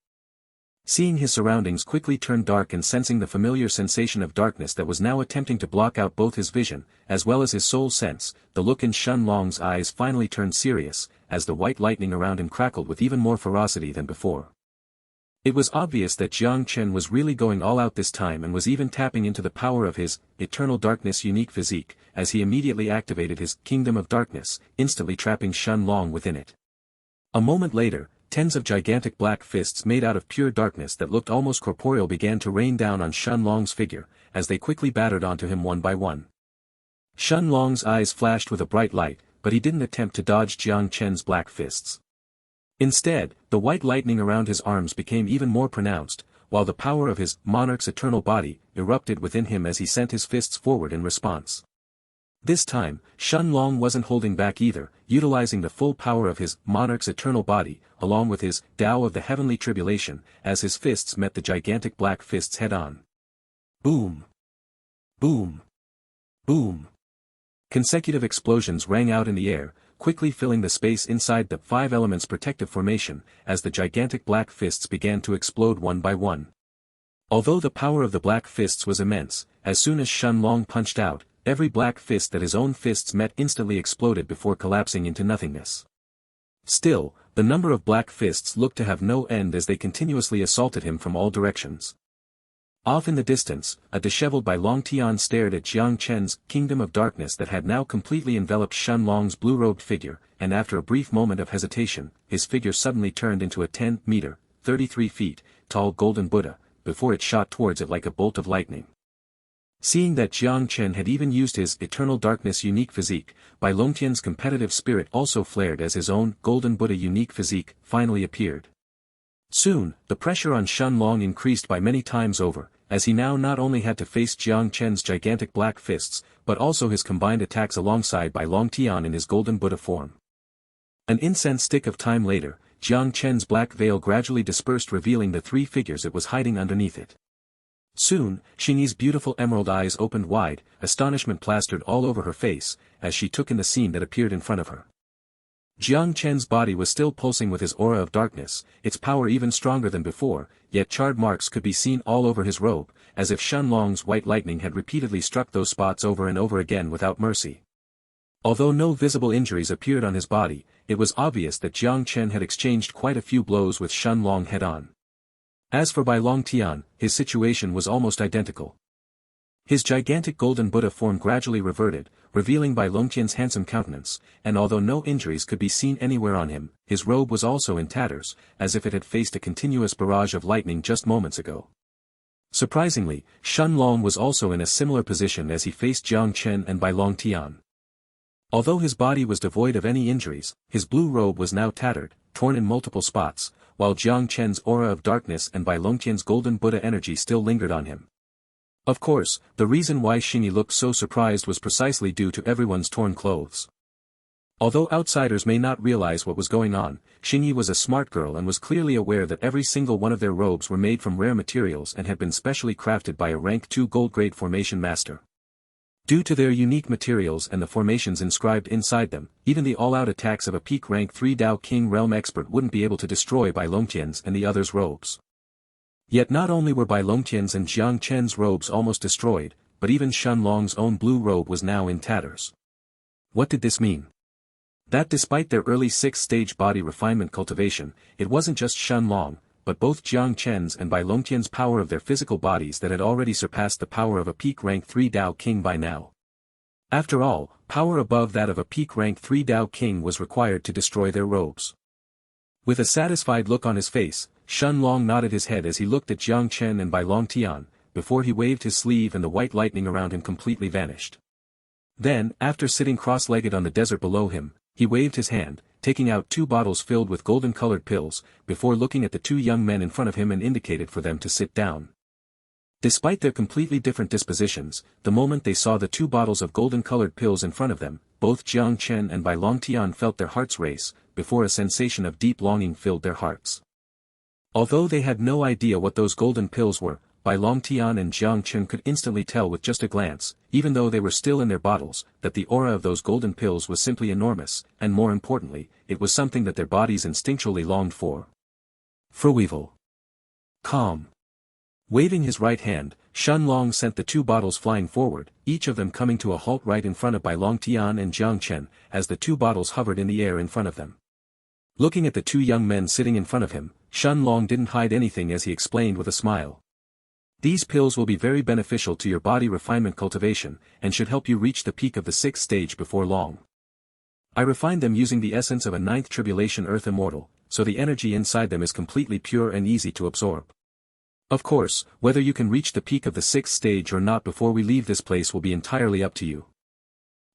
Seeing his surroundings quickly turn dark and sensing the familiar sensation of darkness that was now attempting to block out both his vision, as well as his soul sense, the look in Shen Long's eyes finally turned serious, as the white lightning around him crackled with even more ferocity than before. It was obvious that Jiang Chen was really going all out this time and was even tapping into the power of his Eternal Darkness unique physique, as he immediately activated his Kingdom of Darkness, instantly trapping Shen Long within it. A moment later, tens of gigantic black fists made out of pure darkness that looked almost corporeal began to rain down on Shen Long's figure, as they quickly battered onto him one by one. Shen Long's eyes flashed with a bright light, but he didn't attempt to dodge Jiang Chen's black fists. Instead, the white lightning around his arms became even more pronounced, while the power of his Monarch's eternal body erupted within him as he sent his fists forward in response. This time, Shen Long wasn't holding back either, utilizing the full power of his Monarch's eternal body, along with his Dao of the Heavenly Tribulation, as his fists met the gigantic black fists head-on. Boom! Boom! Boom! Consecutive explosions rang out in the air, quickly filling the space inside the 5 elements protective formation, as the gigantic black fists began to explode one by one. Although the power of the black fists was immense, as soon as Shen Long punched out, every black fist that his own fists met instantly exploded before collapsing into nothingness. Still, the number of black fists looked to have no end as they continuously assaulted him from all directions. Off in the distance, a disheveled Bai Longtian stared at Jiang Chen's Kingdom of Darkness that had now completely enveloped Shen Long's blue-robed figure, and after a brief moment of hesitation, his figure suddenly turned into a 10-meter, 33 feet, tall golden Buddha, before it shot towards it like a bolt of lightning. Seeing that Jiang Chen had even used his Eternal Darkness unique physique, Bai Longtian's competitive spirit also flared as his own Golden Buddha unique physique finally appeared. Soon, the pressure on Shen Long increased by many times over, as he now not only had to face Jiang Chen's gigantic black fists, but also his combined attacks alongside Bai Longtian in his Golden Buddha form. An incense stick of time later, Jiang Chen's black veil gradually dispersed, revealing the 3 figures it was hiding underneath it. Soon, Xingyi's beautiful emerald eyes opened wide, astonishment plastered all over her face, as she took in the scene that appeared in front of her. Jiang Chen's body was still pulsing with his aura of darkness, its power even stronger than before, yet charred marks could be seen all over his robe, as if Shen Long's white lightning had repeatedly struck those spots over and over again without mercy. Although no visible injuries appeared on his body, it was obvious that Jiang Chen had exchanged quite a few blows with Shen Long head-on. As for Bai Longtian, his situation was almost identical. His gigantic golden Buddha form gradually reverted, revealing Bai Longtian's handsome countenance, and although no injuries could be seen anywhere on him, his robe was also in tatters, as if it had faced a continuous barrage of lightning just moments ago. Surprisingly, Shen Long was also in a similar position as he faced Jiang Chen and Bai Longtian. Although his body was devoid of any injuries, his blue robe was now tattered, torn in multiple spots, while Jiang Chen's aura of darkness and Bai Longtian's golden Buddha energy still lingered on him. Of course, the reason why Xingyi looked so surprised was precisely due to everyone's torn clothes. Although outsiders may not realize what was going on, Xingyi was a smart girl and was clearly aware that every single one of their robes were made from rare materials and had been specially crafted by a rank 2 gold-grade formation master. Due to their unique materials and the formations inscribed inside them, even the all-out attacks of a peak rank 3 Dao King realm expert wouldn't be able to destroy Bai Longtian's and the others' robes. Yet not only were Bai Longtian's and Jiang Chen's robes almost destroyed, but even Shen Long's own blue robe was now in tatters. What did this mean? That despite their early 6th stage body refinement cultivation, it wasn't just Shen Long, but both Jiang Chen's and Bai Longtian's power of their physical bodies that had already surpassed the power of a peak rank 3 Dao King by now. After all, power above that of a peak rank 3 Dao King was required to destroy their robes. With a satisfied look on his face, Shen Long nodded his head as he looked at Jiang Chen and Bai Longtian, before he waved his sleeve and the white lightning around him completely vanished. Then, after sitting cross-legged on the desert below him, he waved his hand, taking out 2 bottles filled with golden-colored pills, before looking at the 2 young men in front of him and indicated for them to sit down. Despite their completely different dispositions, the moment they saw the two bottles of golden-colored pills in front of them, both Jiang Chen and Bai Longtian felt their hearts race, before a sensation of deep longing filled their hearts. Although they had no idea what those golden pills were, Bai Longtian and Jiang Chen could instantly tell with just a glance, even though they were still in their bottles, that the aura of those golden pills was simply enormous, and more importantly, it was something that their bodies instinctually longed for. Fruival. Calm. Waving his right hand, Shen Long sent the two bottles flying forward, each of them coming to a halt right in front of Bai Longtian and Jiang Chen, as the two bottles hovered in the air in front of them. Looking at the two young men sitting in front of him, Shen Long didn't hide anything as he explained with a smile. These pills will be very beneficial to your body refinement cultivation, and should help you reach the peak of the 6th stage before long. I refined them using the essence of a 9th tribulation earth immortal, so the energy inside them is completely pure and easy to absorb. Of course, whether you can reach the peak of the 6th stage or not before we leave this place will be entirely up to you.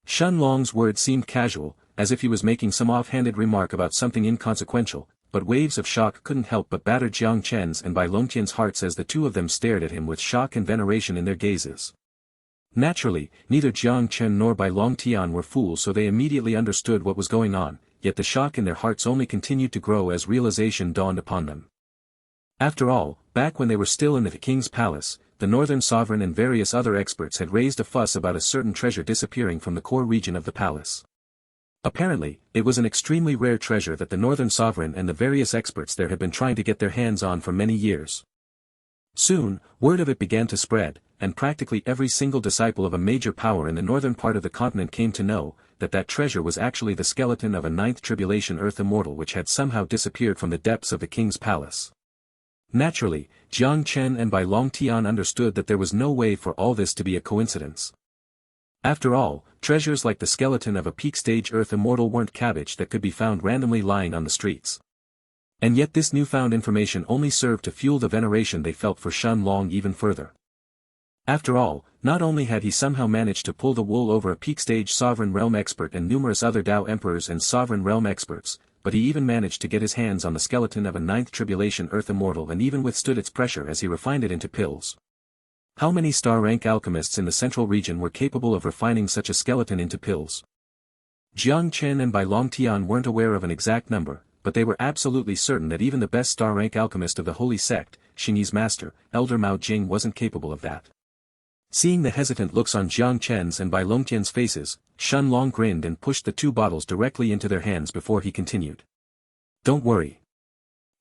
Shen Long's words seemed casual, as if he was making some offhanded remark about something inconsequential, but waves of shock couldn't help but batter Jiang Chen's and Bai Longtian's hearts as the two of them stared at him with shock and veneration in their gazes. Naturally, neither Jiang Chen nor Bai Longtian were fools, so they immediately understood what was going on, yet the shock in their hearts only continued to grow as realization dawned upon them. After all, back when they were still in the king's palace, the northern sovereign and various other experts had raised a fuss about a certain treasure disappearing from the core region of the palace. Apparently, it was an extremely rare treasure that the northern sovereign and the various experts there had been trying to get their hands on for many years. Soon, word of it began to spread, and practically every single disciple of a major power in the northern part of the continent came to know that that treasure was actually the skeleton of a 9th tribulation earth immortal which had somehow disappeared from the depths of the king's palace. Naturally, Jiang Chen and Bai Longtian understood that there was no way for all this to be a coincidence. After all, treasures like the skeleton of a peak-stage earth immortal weren't cabbage that could be found randomly lying on the streets. And yet this newfound information only served to fuel the veneration they felt for Shen Long even further. After all, not only had he somehow managed to pull the wool over a peak-stage sovereign realm expert and numerous other Dao emperors and sovereign realm experts, but he even managed to get his hands on the skeleton of a 9th tribulation earth immortal and even withstood its pressure as he refined it into pills. How many star-rank alchemists in the central region were capable of refining such a skeleton into pills? Jiang Chen and Bai Longtian weren't aware of an exact number, but they were absolutely certain that even the best star-rank alchemist of the holy sect, Xingyi's master, Elder Mao Jing, wasn't capable of that. Seeing the hesitant looks on Jiang Chen's and Bai Longtian's faces, Shen Long grinned and pushed the two bottles directly into their hands before he continued. Don't worry.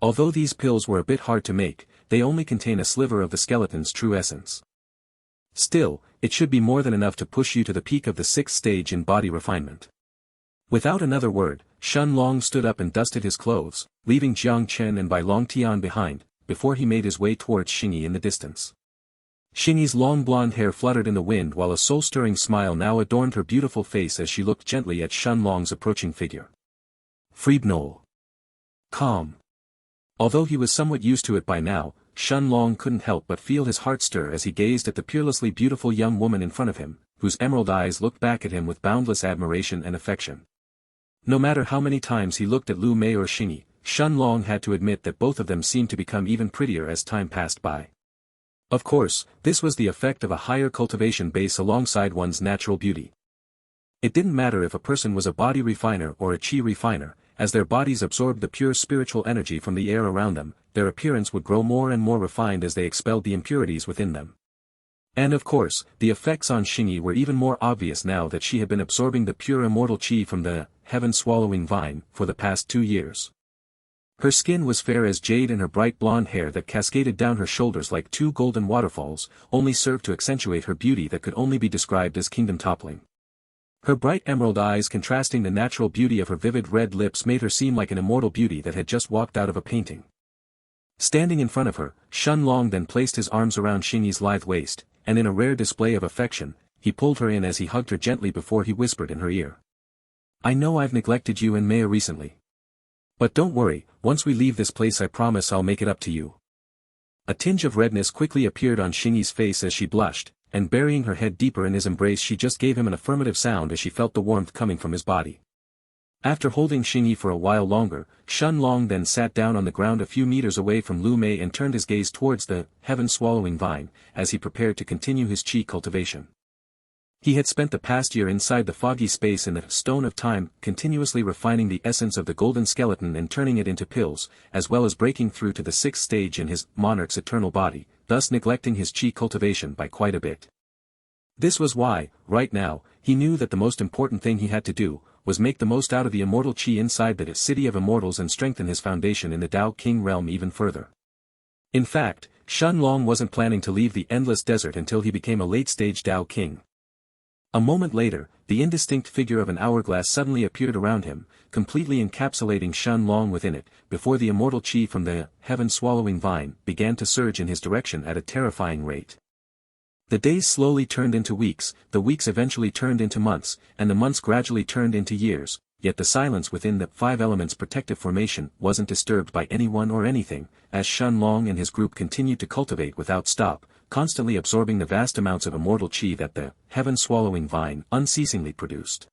Although these pills were a bit hard to make, they only contain a sliver of the skeleton's true essence. Still, it should be more than enough to push you to the peak of the 6th stage in body refinement. Without another word, Shen Long stood up and dusted his clothes, leaving Jiang Chen and Bai Longtian behind, before he made his way towards Xingyi in the distance. Xingyi's long blonde hair fluttered in the wind while a soul-stirring smile now adorned her beautiful face as she looked gently at Shen Long's approaching figure. Freebnol. Calm. Although he was somewhat used to it by now, Shen Long couldn't help but feel his heart stir as he gazed at the peerlessly beautiful young woman in front of him, whose emerald eyes looked back at him with boundless admiration and affection. No matter how many times he looked at Lu Mei or Xingyi, Shen Long had to admit that both of them seemed to become even prettier as time passed by. Of course, this was the effect of a higher cultivation base alongside one's natural beauty. It didn't matter if a person was a body refiner or a chi refiner, as their bodies absorbed the pure spiritual energy from the air around them, their appearance would grow more and more refined as they expelled the impurities within them. And of course, the effects on Xingyi were even more obvious now that she had been absorbing the pure immortal chi from the heaven-swallowing vine for the past 2 years. Her skin was fair as jade and her bright blonde hair that cascaded down her shoulders like 2 golden waterfalls, only served to accentuate her beauty that could only be described as kingdom-toppling. Her bright emerald eyes contrasting the natural beauty of her vivid red lips made her seem like an immortal beauty that had just walked out of a painting. Standing in front of her, Shen Long then placed his arms around Xingyi's lithe waist, and in a rare display of affection, he pulled her in as he hugged her gently before he whispered in her ear. I know I've neglected you and Maya recently. But don't worry, once we leave this place I promise I'll make it up to you. A tinge of redness quickly appeared on Xingyi's face as she blushed, and burying her head deeper in his embrace she just gave him an affirmative sound as she felt the warmth coming from his body. After holding Xingyi for a while longer, Shen Long then sat down on the ground a few meters away from Lu Mei and turned his gaze towards the heaven-swallowing vine, as he prepared to continue his qi cultivation. He had spent the past year inside the foggy space in the stone of time, continuously refining the essence of the golden skeleton and turning it into pills, as well as breaking through to the 6th stage in his monarch's eternal body, thus neglecting his qi cultivation by quite a bit. This was why, right now, he knew that the most important thing he had to do was make the most out of the immortal qi inside the city of immortals and strengthen his foundation in the Dao King realm even further. In fact, Shen Long wasn't planning to leave the endless desert until he became a late-stage Dao King. A moment later, the indistinct figure of an hourglass suddenly appeared around him, completely encapsulating Shen Long within it, before the immortal qi from the heaven-swallowing vine began to surge in his direction at a terrifying rate. The days slowly turned into weeks, the weeks eventually turned into months, and the months gradually turned into years, yet the silence within the 5 elements protective formation wasn't disturbed by anyone or anything, as Shen Long and his group continued to cultivate without stop, constantly absorbing the vast amounts of immortal qi that the heaven-swallowing vine unceasingly produced.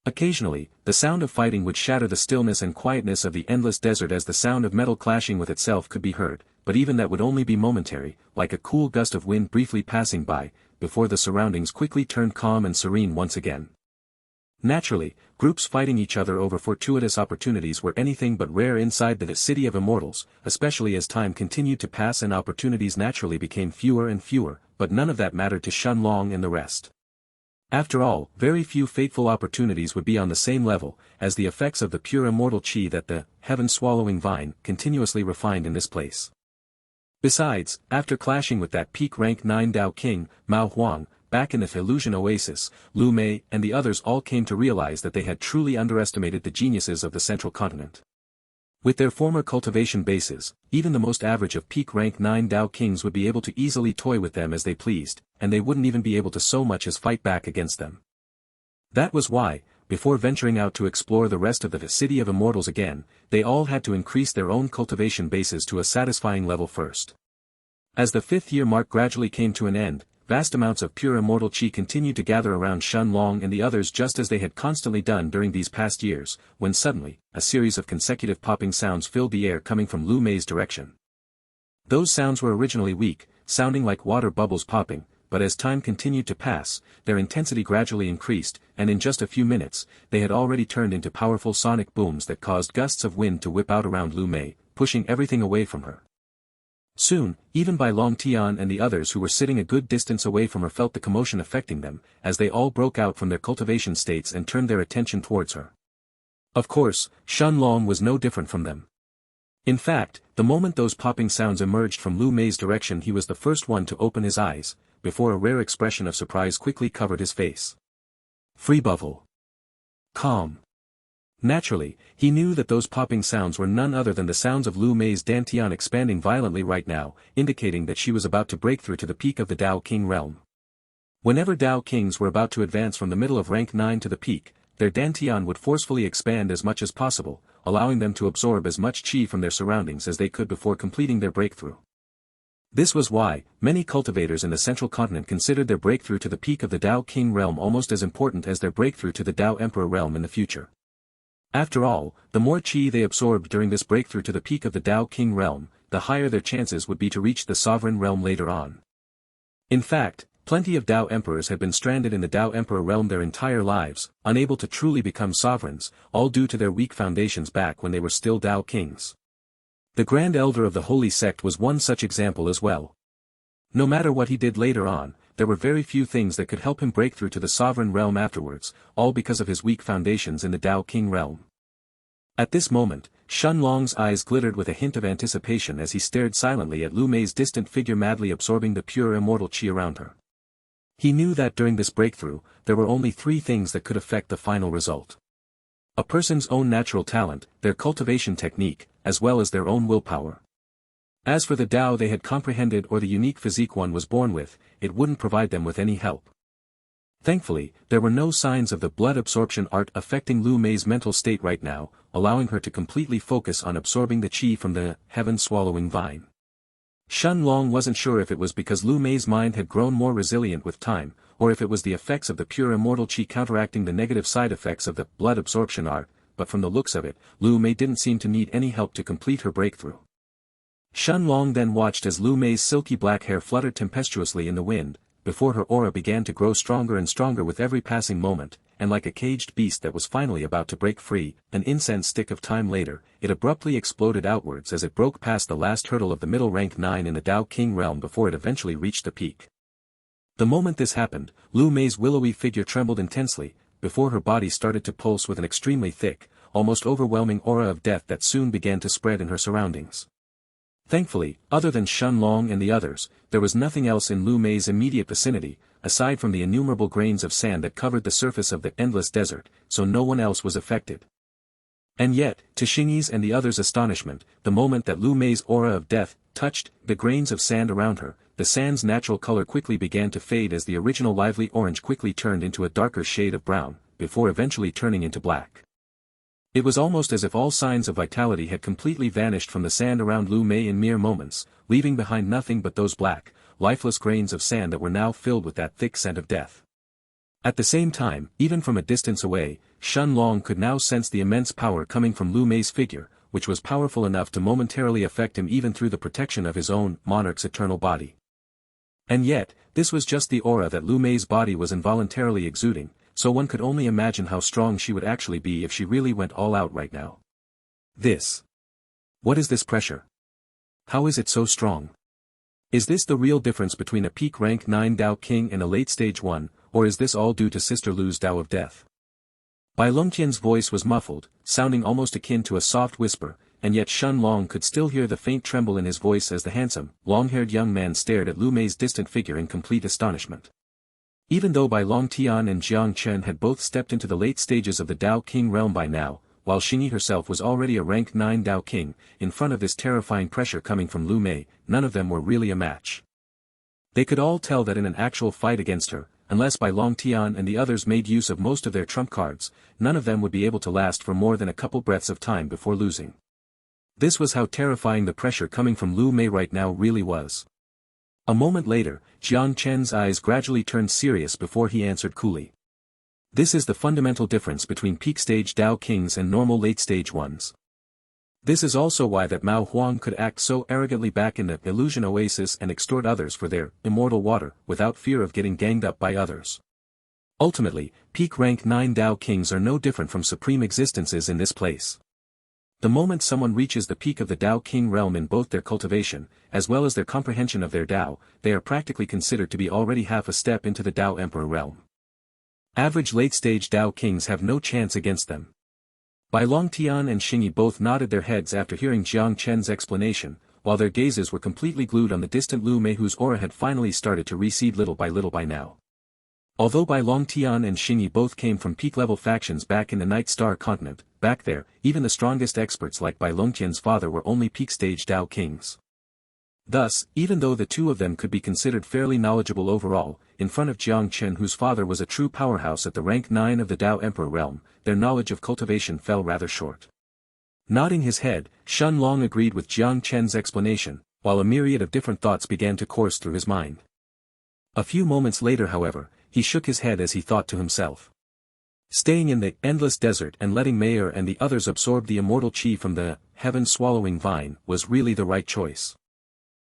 Occasionally, the sound of fighting would shatter the stillness and quietness of the endless desert as the sound of metal clashing with itself could be heard, but even that would only be momentary, like a cool gust of wind briefly passing by, before the surroundings quickly turned calm and serene once again. Naturally, groups fighting each other over fortuitous opportunities were anything but rare inside the city of immortals, especially as time continued to pass and opportunities naturally became fewer and fewer, but none of that mattered to Shen Long and the rest. After all, very few fateful opportunities would be on the same level as the effects of the pure immortal qi that the heaven-swallowing vine continuously refined in this place. Besides, after clashing with that peak rank 9 Dao King, Mao Huang, back in the Illusion Oasis, Lu Mei and the others all came to realize that they had truly underestimated the geniuses of the Central Continent. With their former cultivation bases, even the most average of peak rank 9 Dao Kings would be able to easily toy with them as they pleased, and they wouldn't even be able to so much as fight back against them. That was why, before venturing out to explore the rest of the city of immortals again, they all had to increase their own cultivation bases to a satisfying level first. As the 5th year mark gradually came to an end, vast amounts of pure immortal qi continued to gather around Shen Long and the others just as they had constantly done during these past years, when suddenly, a series of consecutive popping sounds filled the air coming from Lu Mei's direction. Those sounds were originally weak, sounding like water bubbles popping, but as time continued to pass, their intensity gradually increased, and in just a few minutes, they had already turned into powerful sonic booms that caused gusts of wind to whip out around Lu Mei, pushing everything away from her. Soon, even Bai Long Tian and the others who were sitting a good distance away from her felt the commotion affecting them, as they all broke out from their cultivation states and turned their attention towards her. Of course, Shen Long was no different from them. In fact, the moment those popping sounds emerged from Lu Mei's direction he was the first one to open his eyes, before a rare expression of surprise quickly covered his face. Free Buffle. Calm. Naturally, he knew that those popping sounds were none other than the sounds of Lu Mei's dantian expanding violently right now, indicating that she was about to break through to the peak of the Dao King realm. Whenever Dao Kings were about to advance from the middle of rank 9 to the peak, their dantian would forcefully expand as much as possible, allowing them to absorb as much qi from their surroundings as they could before completing their breakthrough. This was why, many cultivators in the Central Continent considered their breakthrough to the peak of the Dao King realm almost as important as their breakthrough to the Dao Emperor realm in the future. After all, the more qi they absorbed during this breakthrough to the peak of the Dao King realm, the higher their chances would be to reach the sovereign realm later on. In fact, plenty of Dao Emperors had been stranded in the Dao Emperor realm their entire lives, unable to truly become sovereigns, all due to their weak foundations back when they were still Dao Kings. The Grand Elder of the Holy Sect was one such example as well. No matter what he did later on, there were very few things that could help him break through to the sovereign realm afterwards, all because of his weak foundations in the Dao King realm. At this moment, Shen Long's eyes glittered with a hint of anticipation as he stared silently at Lu Mei's distant figure madly absorbing the pure immortal qi around her. He knew that during this breakthrough, there were only 3 things that could affect the final result. A person's own natural talent, their cultivation technique, as well as their own willpower. As for the Dao they had comprehended or the unique physique one was born with, it wouldn't provide them with any help. Thankfully, there were no signs of the blood absorption art affecting Lu Mei's mental state right now, allowing her to completely focus on absorbing the qi from the heaven-swallowing vine. Shen Long wasn't sure if it was because Lu Mei's mind had grown more resilient with time, or if it was the effects of the pure immortal qi counteracting the negative side effects of the blood absorption art, but from the looks of it, Lu Mei didn't seem to need any help to complete her breakthrough. Shen Long then watched as Lu Mei's silky black hair fluttered tempestuously in the wind, before her aura began to grow stronger and stronger with every passing moment, and like a caged beast that was finally about to break free, an incense stick of time later, it abruptly exploded outwards as it broke past the last hurdle of the middle rank 9 in the Dao King realm before it eventually reached the peak. The moment this happened, Lu Mei's willowy figure trembled intensely, before her body started to pulse with an extremely thick, almost overwhelming aura of death that soon began to spread in her surroundings. Thankfully, other than Shen Long and the others, there was nothing else in Lu Mei's immediate vicinity, aside from the innumerable grains of sand that covered the surface of the endless desert, so no one else was affected. And yet, to Xingyi's and the others' astonishment, the moment that Lu Mei's aura of death touched the grains of sand around her, the sand's natural color quickly began to fade as the original lively orange quickly turned into a darker shade of brown, before eventually turning into black. It was almost as if all signs of vitality had completely vanished from the sand around Lu Mei in mere moments, leaving behind nothing but those black, lifeless grains of sand that were now filled with that thick scent of death. At the same time, even from a distance away, Shen Long could now sense the immense power coming from Lu Mei's figure, which was powerful enough to momentarily affect him even through the protection of his own Monarch's eternal body. And yet, this was just the aura that Lu Mei's body was involuntarily exuding, so one could only imagine how strong she would actually be if she really went all out right now. What is this pressure? How is it so strong? Is this the real difference between a peak rank 9 Dao King and a late stage 1, or is this all due to Sister Lu's Dao of Death? Bai Longqian's voice was muffled, sounding almost akin to a soft whisper, and yet Shen Long could still hear the faint tremble in his voice as the handsome, long-haired young man stared at Lu Mei's distant figure in complete astonishment. Even though Bai Longtian and Jiang Chen had both stepped into the late stages of the Dao King realm by now, while Xingyi herself was already a rank 9 Dao King, in front of this terrifying pressure coming from Lu Mei, none of them were really a match. They could all tell that in an actual fight against her, unless Bai Longtian and the others made use of most of their trump cards, none of them would be able to last for more than a couple breaths of time before losing. This was how terrifying the pressure coming from Lu Mei right now really was. A moment later, Jiang Chen's eyes gradually turned serious before he answered coolly. This is the fundamental difference between peak stage Dao Kings and normal late stage ones. This is also why that Mao Huang could act so arrogantly back in the illusion oasis and extort others for their immortal water without fear of getting ganged up by others. Ultimately, peak rank 9 Dao Kings are no different from supreme existences in this place. The moment someone reaches the peak of the Dao King realm in both their cultivation, as well as their comprehension of their Dao, they are practically considered to be already half a step into the Dao Emperor realm. Average late-stage Dao Kings have no chance against them. Bai Longtian and Xingyi both nodded their heads after hearing Jiang Chen's explanation, while their gazes were completely glued on the distant Lu Mei whose aura had finally started to recede little by now. Although Bai Longtian and Xingyi both came from peak-level factions back in the Night Star continent, back there, even the strongest experts like Bai Longtian's father were only peak-stage Dao Kings. Thus, even though the two of them could be considered fairly knowledgeable overall, in front of Jiang Chen whose father was a true powerhouse at the rank 9 of the Dao Emperor realm, their knowledge of cultivation fell rather short. Nodding his head, Shen Long agreed with Jiang Chen's explanation, while a myriad of different thoughts began to course through his mind. A few moments later however, he shook his head as he thought to himself. Staying in the endless desert and letting Mayer and the others absorb the immortal chi from the heaven-swallowing vine was really the right choice.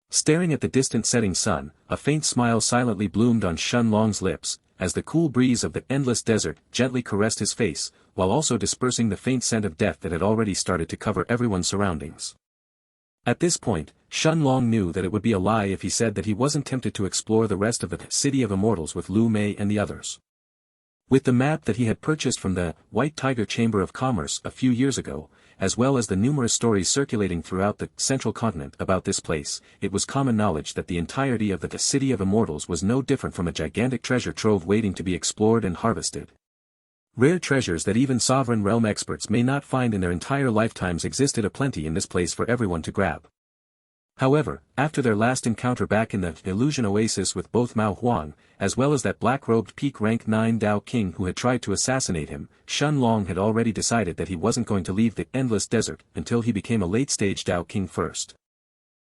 Staring at the distant setting sun, a faint smile silently bloomed on Shen Long's lips, as the cool breeze of the endless desert gently caressed his face, while also dispersing the faint scent of death that had already started to cover everyone's surroundings. At this point, Shen Long knew that it would be a lie if he said that he wasn't tempted to explore the rest of the City of Immortals with Lu Mei and the others. With the map that he had purchased from the White Tiger Chamber of Commerce a few years ago, as well as the numerous stories circulating throughout the central continent about this place, it was common knowledge that the entirety of the City of Immortals was no different from a gigantic treasure trove waiting to be explored and harvested. Rare treasures that even sovereign realm experts may not find in their entire lifetimes existed aplenty in this place for everyone to grab. However, after their last encounter back in the illusion oasis with both Mao Huang, as well as that black-robed peak rank 9 Dao King who had tried to assassinate him, Shen Long had already decided that he wasn't going to leave the endless desert until he became a late-stage Dao King first.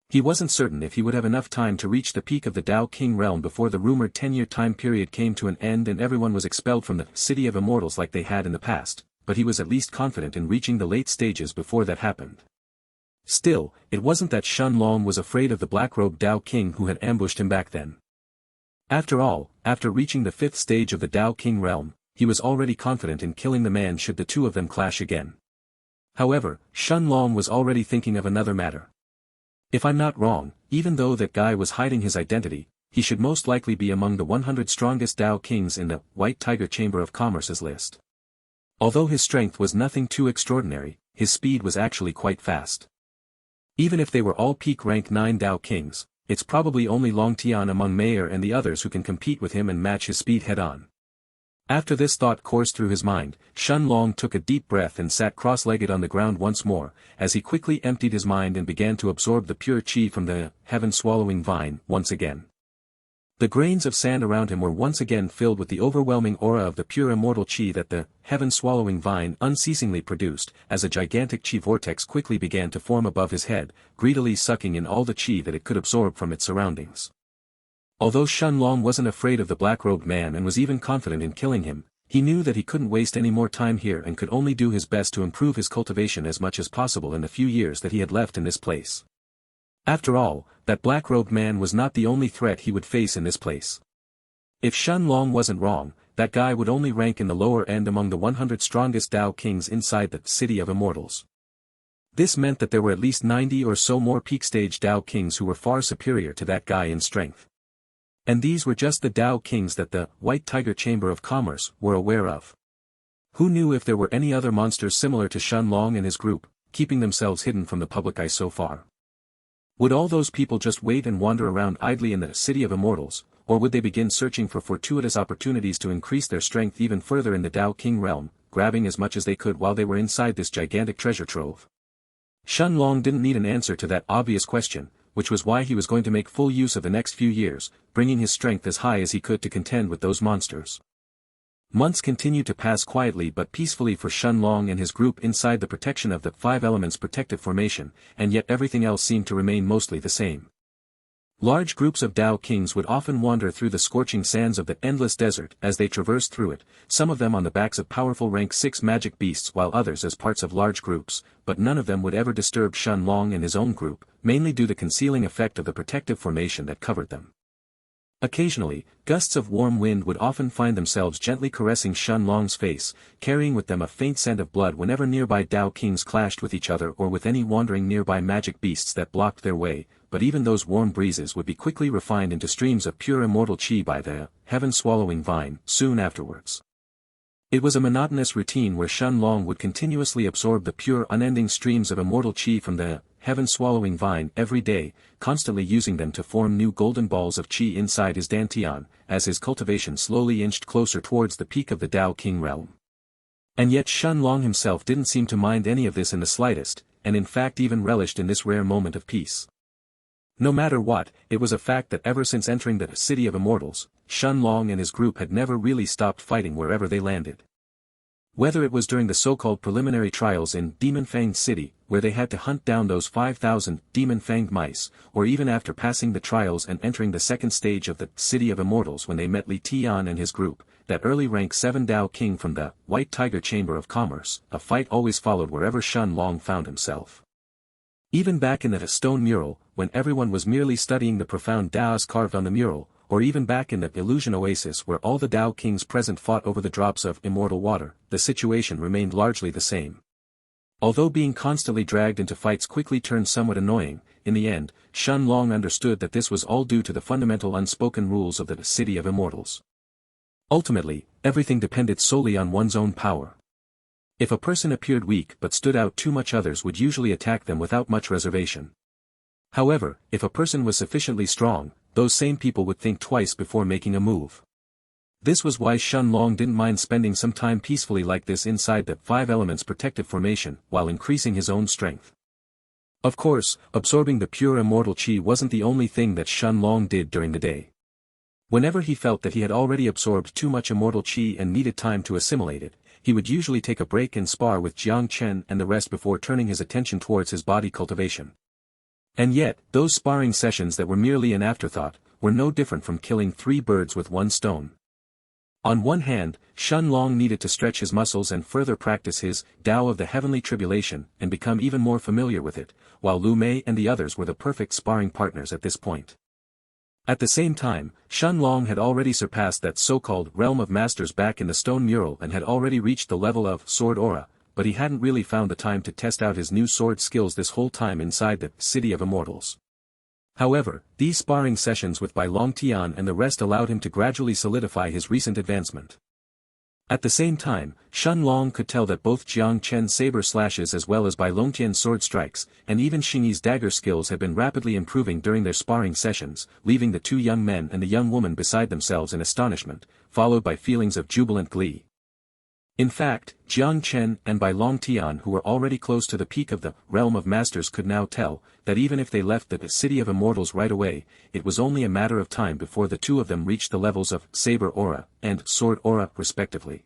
He wasn't certain if he would have enough time to reach the peak of the Dao King realm before the rumored 10-year time period came to an end and everyone was expelled from the City of Immortals like they had in the past, but he was at least confident in reaching the late stages before that happened. Still, it wasn't that Shen Long was afraid of the black-robed Dao King who had ambushed him back then. After all, after reaching the 5th stage of the Dao King realm, he was already confident in killing the man should the two of them clash again. However, Shen Long was already thinking of another matter. If I'm not wrong, even though that guy was hiding his identity, he should most likely be among the 100 strongest Dao Kings in the White Tiger Chamber of Commerce's list. Although his strength was nothing too extraordinary, his speed was actually quite fast. Even if they were all peak rank 9 Dao Kings, it's probably only Long Tian among Mayer and the others who can compete with him and match his speed head-on. After this thought coursed through his mind, Shen Long took a deep breath and sat cross-legged on the ground once more, as he quickly emptied his mind and began to absorb the pure qi from the heaven-swallowing vine once again. The grains of sand around him were once again filled with the overwhelming aura of the pure immortal qi that the heaven-swallowing vine unceasingly produced, as a gigantic qi vortex quickly began to form above his head, greedily sucking in all the qi that it could absorb from its surroundings. Although Shen Long wasn't afraid of the black-robed man and was even confident in killing him, he knew that he couldn't waste any more time here and could only do his best to improve his cultivation as much as possible in the few years that he had left in this place. After all, that black-robed man was not the only threat he would face in this place. If Shen Long wasn't wrong, that guy would only rank in the lower end among the 100 strongest Dao Kings inside the City of Immortals. This meant that there were at least 90 or so more peak-stage Dao Kings who were far superior to that guy in strength. And these were just the Dao Kings that the White Tiger Chamber of Commerce were aware of. Who knew if there were any other monsters similar to Shen Long and his group, keeping themselves hidden from the public eye so far? Would all those people just wait and wander around idly in the City of Immortals, or would they begin searching for fortuitous opportunities to increase their strength even further in the Dao King realm, grabbing as much as they could while they were inside this gigantic treasure trove? Shen Long didn't need an answer to that obvious question, which was why he was going to make full use of the next few years, bringing his strength as high as he could to contend with those monsters. Months continued to pass quietly but peacefully for Shen Long and his group inside the protection of the 5 Elements Protective Formation, and yet everything else seemed to remain mostly the same. Large groups of Dao Kings would often wander through the scorching sands of the endless desert as they traversed through it, some of them on the backs of powerful rank 6 magic beasts while others as parts of large groups, but none of them would ever disturb Shen Long and his own group, mainly due to the concealing effect of the protective formation that covered them. Occasionally, gusts of warm wind would often find themselves gently caressing Shen Long's face, carrying with them a faint scent of blood whenever nearby Dao Kings clashed with each other or with any wandering nearby magic beasts that blocked their way, but even those warm breezes would be quickly refined into streams of pure immortal qi by the heaven-swallowing vine soon afterwards. It was a monotonous routine where Shen Long would continuously absorb the pure unending streams of immortal qi from the heaven-swallowing vine every day, constantly using them to form new golden balls of qi inside his dantian, as his cultivation slowly inched closer towards the peak of the Dao King realm. And yet Shen Long himself didn't seem to mind any of this in the slightest, and in fact even relished in this rare moment of peace. No matter what, it was a fact that ever since entering the City of Immortals, Shen Long and his group had never really stopped fighting wherever they landed. Whether it was during the so-called preliminary trials in Demon Fanged City, where they had to hunt down those 5,000 demon-fanged mice, or even after passing the trials and entering the second stage of the City of Immortals when they met Li Tian and his group, that early rank 7 Dao King from the White Tiger Chamber of Commerce, a fight always followed wherever Shen Long found himself. Even back in the stone mural, when everyone was merely studying the profound Daos carved on the mural, or even back in the illusion oasis where all the Dao Kings present fought over the drops of immortal water, the situation remained largely the same. Although being constantly dragged into fights quickly turned somewhat annoying, in the end, Shen Long understood that this was all due to the fundamental unspoken rules of the City of Immortals. Ultimately, everything depended solely on one's own power. If a person appeared weak but stood out too much, others would usually attack them without much reservation. However, if a person was sufficiently strong, those same people would think twice before making a move. This was why Shen Long didn't mind spending some time peacefully like this inside the 5 Elements Protective Formation while increasing his own strength. Of course, absorbing the pure immortal qi wasn't the only thing that Shen Long did during the day. Whenever he felt that he had already absorbed too much immortal qi and needed time to assimilate it, he would usually take a break and spar with Jiang Chen and the rest before turning his attention towards his body cultivation. And yet, those sparring sessions that were merely an afterthought, were no different from killing 3 birds with 1 stone. On one hand, Shun Long needed to stretch his muscles and further practice his Tao of the Heavenly Tribulation and become even more familiar with it, while Lu Mei and the others were the perfect sparring partners at this point. At the same time, Shun Long had already surpassed that so-called Realm of Masters back in the stone mural and had already reached the level of Sword Aura, but he hadn't really found the time to test out his new sword skills this whole time inside the City of Immortals. However, these sparring sessions with Bai Long Tian and the rest allowed him to gradually solidify his recent advancement. At the same time, Shun Long could tell that both Jiang Chen's saber slashes as well as Bai Longtian's sword strikes, and even Xingyi's dagger skills had been rapidly improving during their sparring sessions, leaving the two young men and the young woman beside themselves in astonishment, followed by feelings of jubilant glee. In fact, Jiang Chen and Bai Long Tian, who were already close to the peak of the Realm of Masters, could now tell that even if they left the City of Immortals right away, it was only a matter of time before the two of them reached the levels of Saber Aura and Sword Aura respectively.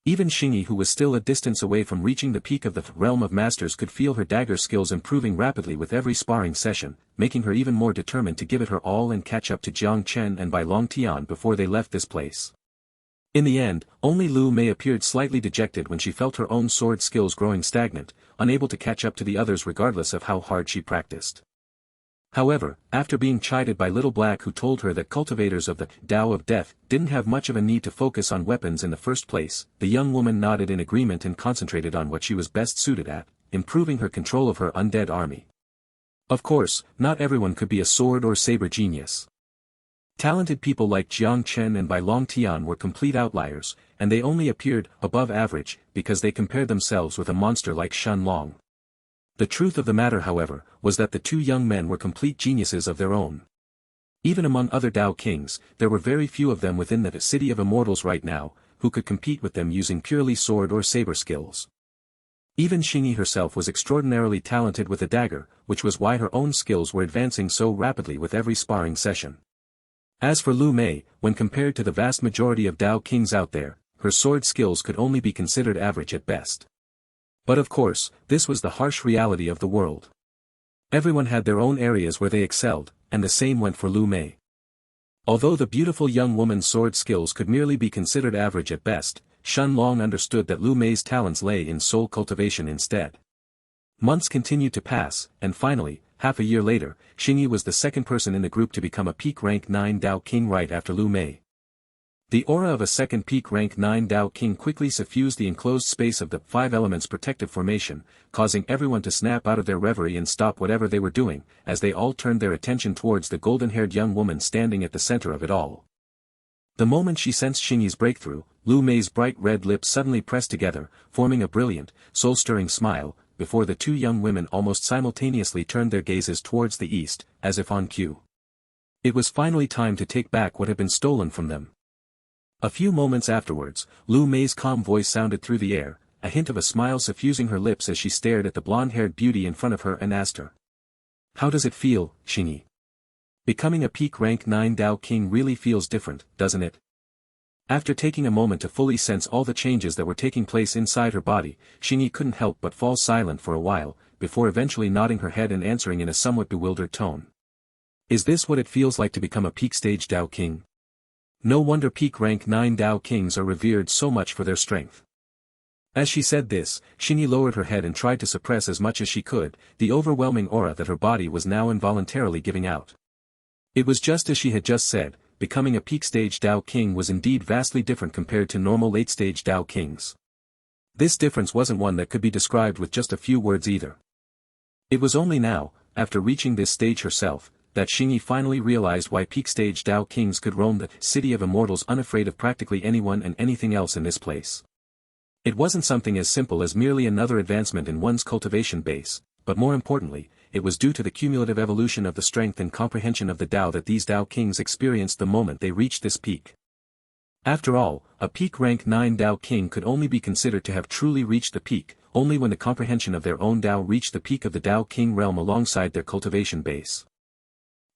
Even Xingyi, who was still a distance away from reaching the peak of the Realm of Masters, could feel her dagger skills improving rapidly with every sparring session, making her even more determined to give it her all and catch up to Jiang Chen and Bai Long Tian before they left this place. In the end, only Lu Mei appeared slightly dejected when she felt her own sword skills growing stagnant, unable to catch up to the others regardless of how hard she practiced. However, after being chided by Little Black, who told her that cultivators of the Tao of Death didn't have much of a need to focus on weapons in the first place, the young woman nodded in agreement and concentrated on what she was best suited at, improving her control of her undead army. Of course, not everyone could be a sword or saber genius. Talented people like Jiang Chen and Bai Long Tian were complete outliers, and they only appeared above average because they compared themselves with a monster like Shun Long. The truth of the matter, however, was that the two young men were complete geniuses of their own. Even among other Tao kings, there were very few of them within the City of Immortals right now, who could compete with them using purely sword or saber skills. Even Xingyi herself was extraordinarily talented with a dagger, which was why her own skills were advancing so rapidly with every sparring session. As for Lu Mei, when compared to the vast majority of Tao kings out there, her sword skills could only be considered average at best. But of course, this was the harsh reality of the world. Everyone had their own areas where they excelled, and the same went for Lu Mei. Although the beautiful young woman's sword skills could merely be considered average at best, Shun Long understood that Lu Mei's talents lay in soul cultivation instead. Months continued to pass, and finally, half a year later, Xingyi was the second person in the group to become a peak rank 9 Tao King right after Lu Mei. The aura of a second peak rank 9 Tao King quickly suffused the enclosed space of the Five Elements protective formation, causing everyone to snap out of their reverie and stop whatever they were doing, as they all turned their attention towards the golden-haired young woman standing at the center of it all. The moment she sensed Xingyi's breakthrough, Lu Mei's bright red lips suddenly pressed together, forming a brilliant, soul-stirring smile, before the two young women almost simultaneously turned their gazes towards the east, as if on cue. It was finally time to take back what had been stolen from them. A few moments afterwards, Lu Mei's calm voice sounded through the air, a hint of a smile suffusing her lips as she stared at the blonde-haired beauty in front of her and asked her. "How does it feel, Xingyi? Becoming a peak rank 9 Tao King really feels different, doesn't it?" After taking a moment to fully sense all the changes that were taking place inside her body, Xingyi couldn't help but fall silent for a while, before eventually nodding her head and answering in a somewhat bewildered tone. "Is this what it feels like to become a peak stage Tao King? No wonder peak rank 9 Tao Kings are revered so much for their strength." As she said this, Xingyi lowered her head and tried to suppress as much as she could the overwhelming aura that her body was now involuntarily giving out. It was just as she had just said. Becoming a peak stage Tao King was indeed vastly different compared to normal late stage Tao Kings. This difference wasn't one that could be described with just a few words either. It was only now, after reaching this stage herself, that Xingyi finally realized why peak stage Tao Kings could roam the City of Immortals unafraid of practically anyone and anything else in this place. It wasn't something as simple as merely another advancement in one's cultivation base, but more importantly, it was due to the cumulative evolution of the strength and comprehension of the Tao that these Tao Kings experienced the moment they reached this peak. After all, a peak rank 9 Tao King could only be considered to have truly reached the peak, only when the comprehension of their own Tao reached the peak of the Tao King realm alongside their cultivation base.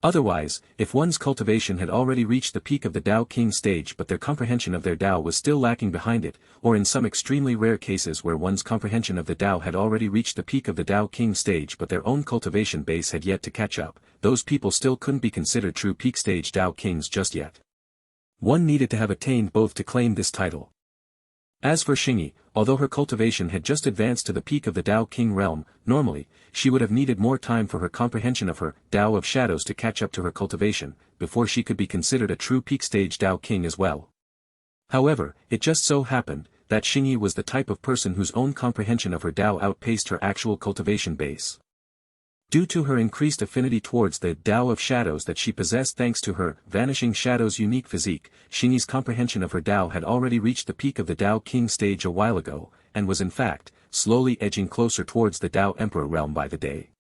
Otherwise, if one's cultivation had already reached the peak of the Tao King stage but their comprehension of their Tao was still lacking behind it, or in some extremely rare cases where one's comprehension of the Tao had already reached the peak of the Tao King stage but their own cultivation base had yet to catch up, those people still couldn't be considered true peak stage Tao Kings just yet. One needed to have attained both to claim this title. As for Xingyi, although her cultivation had just advanced to the peak of the Dao King realm, normally, she would have needed more time for her comprehension of her Dao of Shadows to catch up to her cultivation, before she could be considered a true peak stage Dao King as well. However, it just so happened that Xingyi was the type of person whose own comprehension of her Dao outpaced her actual cultivation base. Due to her increased affinity towards the Dao of Shadows that she possessed thanks to her Vanishing Shadow's unique physique, Xingyi's comprehension of her Dao had already reached the peak of the Dao King stage a while ago, and was in fact, slowly edging closer towards the Dao Emperor realm by the day.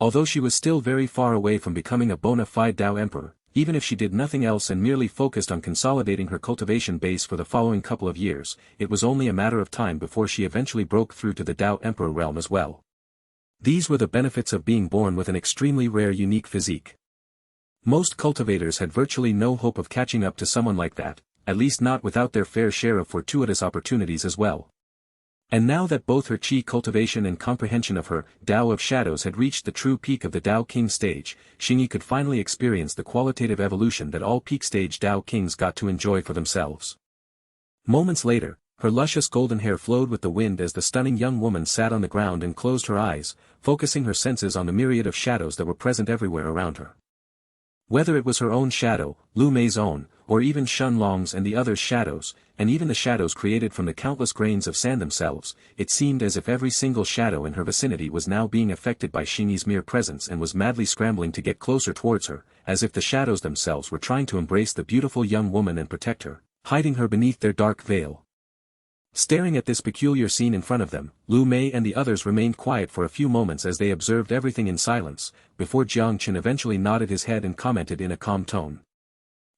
Although she was still very far away from becoming a bona fide Dao Emperor, even if she did nothing else and merely focused on consolidating her cultivation base for the following couple of years, it was only a matter of time before she eventually broke through to the Dao Emperor realm as well. These were the benefits of being born with an extremely rare unique physique. Most cultivators had virtually no hope of catching up to someone like that, at least not without their fair share of fortuitous opportunities as well. And now that both her Qi cultivation and comprehension of her Dao of Shadows had reached the true peak of the Dao King stage, Xingyi could finally experience the qualitative evolution that all peak stage Dao Kings got to enjoy for themselves. Moments later, her luscious golden hair flowed with the wind as the stunning young woman sat on the ground and closed her eyes, focusing her senses on the myriad of shadows that were present everywhere around her. Whether it was her own shadow, Lu Mei's own, or even Shen Long's and the others' shadows, and even the shadows created from the countless grains of sand themselves, it seemed as if every single shadow in her vicinity was now being affected by Xingyi's mere presence and was madly scrambling to get closer towards her, as if the shadows themselves were trying to embrace the beautiful young woman and protect her, hiding her beneath their dark veil. Staring at this peculiar scene in front of them, Lu Mei and the others remained quiet for a few moments as they observed everything in silence, before Jiang Chen eventually nodded his head and commented in a calm tone.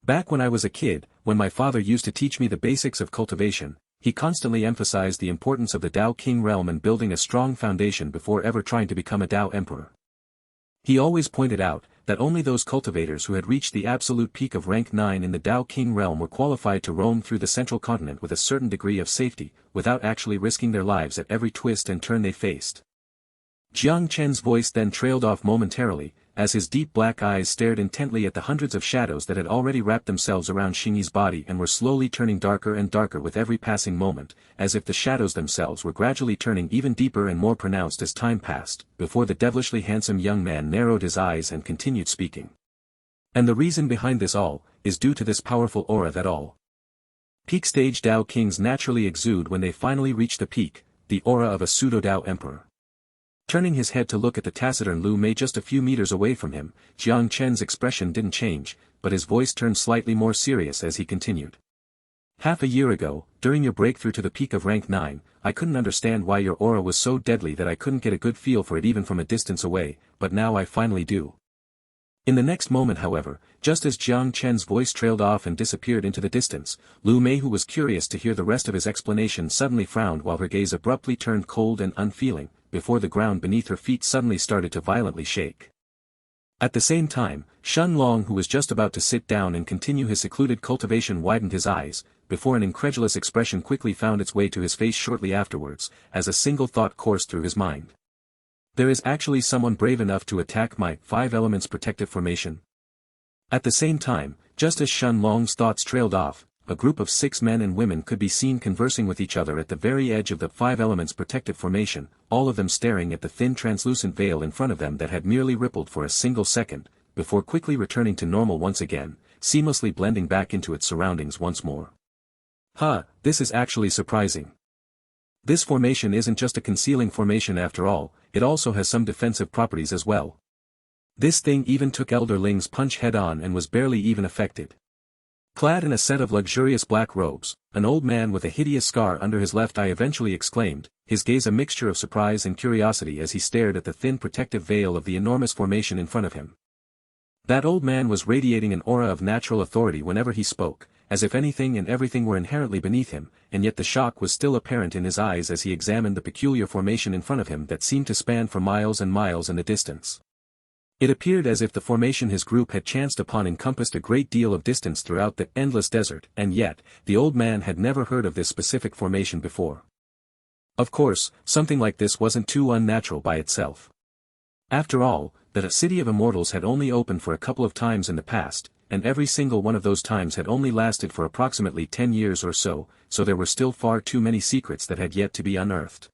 Back when I was a kid, when my father used to teach me the basics of cultivation, he constantly emphasized the importance of the Dao King realm and building a strong foundation before ever trying to become a Dao Emperor. He always pointed out that only those cultivators who had reached the absolute peak of rank 9 in the Dao King realm were qualified to roam through the central continent with a certain degree of safety, without actually risking their lives at every twist and turn they faced. Jiang Chen's voice then trailed off momentarily, as his deep black eyes stared intently at the hundreds of shadows that had already wrapped themselves around Xingyi's body and were slowly turning darker and darker with every passing moment, as if the shadows themselves were gradually turning even deeper and more pronounced as time passed, before the devilishly handsome young man narrowed his eyes and continued speaking. And the reason behind this all, is due to this powerful aura that all peak stage Dao Kings naturally exude when they finally reach the peak, the aura of a pseudo-Dao Emperor. Turning his head to look at the taciturn Lu Mei just a few meters away from him, Jiang Chen's expression didn't change, but his voice turned slightly more serious as he continued. Half a year ago, during your breakthrough to the peak of rank 9, I couldn't understand why your aura was so deadly that I couldn't get a good feel for it even from a distance away, but now I finally do. In the next moment however, just as Jiang Chen's voice trailed off and disappeared into the distance, Lu Mei, who was curious to hear the rest of his explanation, suddenly frowned while her gaze abruptly turned cold and unfeeling, before the ground beneath her feet suddenly started to violently shake. At the same time, Shen Long, who was just about to sit down and continue his secluded cultivation, widened his eyes, before an incredulous expression quickly found its way to his face shortly afterwards, as a single thought coursed through his mind. There is actually someone brave enough to attack my 5 elements protective formation? At the same time, just as Shen Long's thoughts trailed off, a group of 6 men and women could be seen conversing with each other at the very edge of the 5 elements protective formation, all of them staring at the thin translucent veil in front of them that had merely rippled for a single second, before quickly returning to normal once again, seamlessly blending back into its surroundings once more. This is actually surprising. This formation isn't just a concealing formation after all, it also has some defensive properties as well. This thing even took Elder Ling's punch head-on and was barely even affected. Clad in a set of luxurious black robes, an old man with a hideous scar under his left eye eventually exclaimed, his gaze a mixture of surprise and curiosity as he stared at the thin protective veil of the enormous formation in front of him. That old man was radiating an aura of natural authority whenever he spoke, as if anything and everything were inherently beneath him, and yet the shock was still apparent in his eyes as he examined the peculiar formation in front of him that seemed to span for miles and miles in the distance. It appeared as if the formation his group had chanced upon encompassed a great deal of distance throughout the endless desert, and yet, the old man had never heard of this specific formation before. Of course, something like this wasn't too unnatural by itself. After all, that a city of immortals had only opened for a couple of times in the past, and every single one of those times had only lasted for approximately 10 years or so, so there were still far too many secrets that had yet to be unearthed.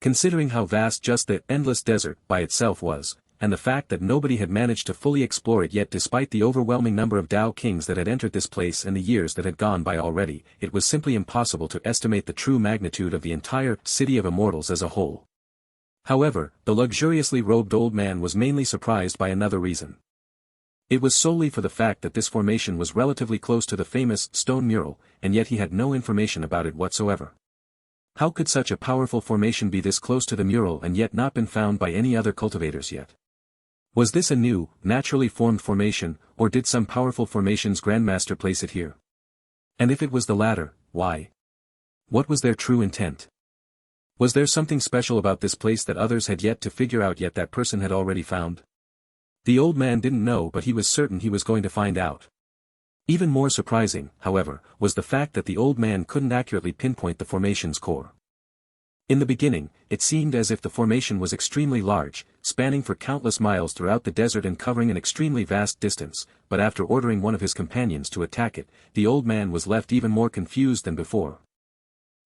Considering how vast just the endless desert by itself was, and the fact that nobody had managed to fully explore it yet despite the overwhelming number of Dao kings that had entered this place and the years that had gone by already, it was simply impossible to estimate the true magnitude of the entire city of immortals as a whole. However, the luxuriously robed old man was mainly surprised by another reason. It was solely for the fact that this formation was relatively close to the famous stone mural, and yet he had no information about it whatsoever. How could such a powerful formation be this close to the mural and yet not been found by any other cultivators yet? Was this a new, naturally formed formation, or did some powerful formation's grandmaster place it here? And if it was the latter, why? What was their true intent? Was there something special about this place that others had yet to figure out yet that person had already found? The old man didn't know, but he was certain he was going to find out. Even more surprising, however, was the fact that the old man couldn't accurately pinpoint the formation's core. In the beginning, it seemed as if the formation was extremely large, spanning for countless miles throughout the desert and covering an extremely vast distance, but after ordering one of his companions to attack it, the old man was left even more confused than before.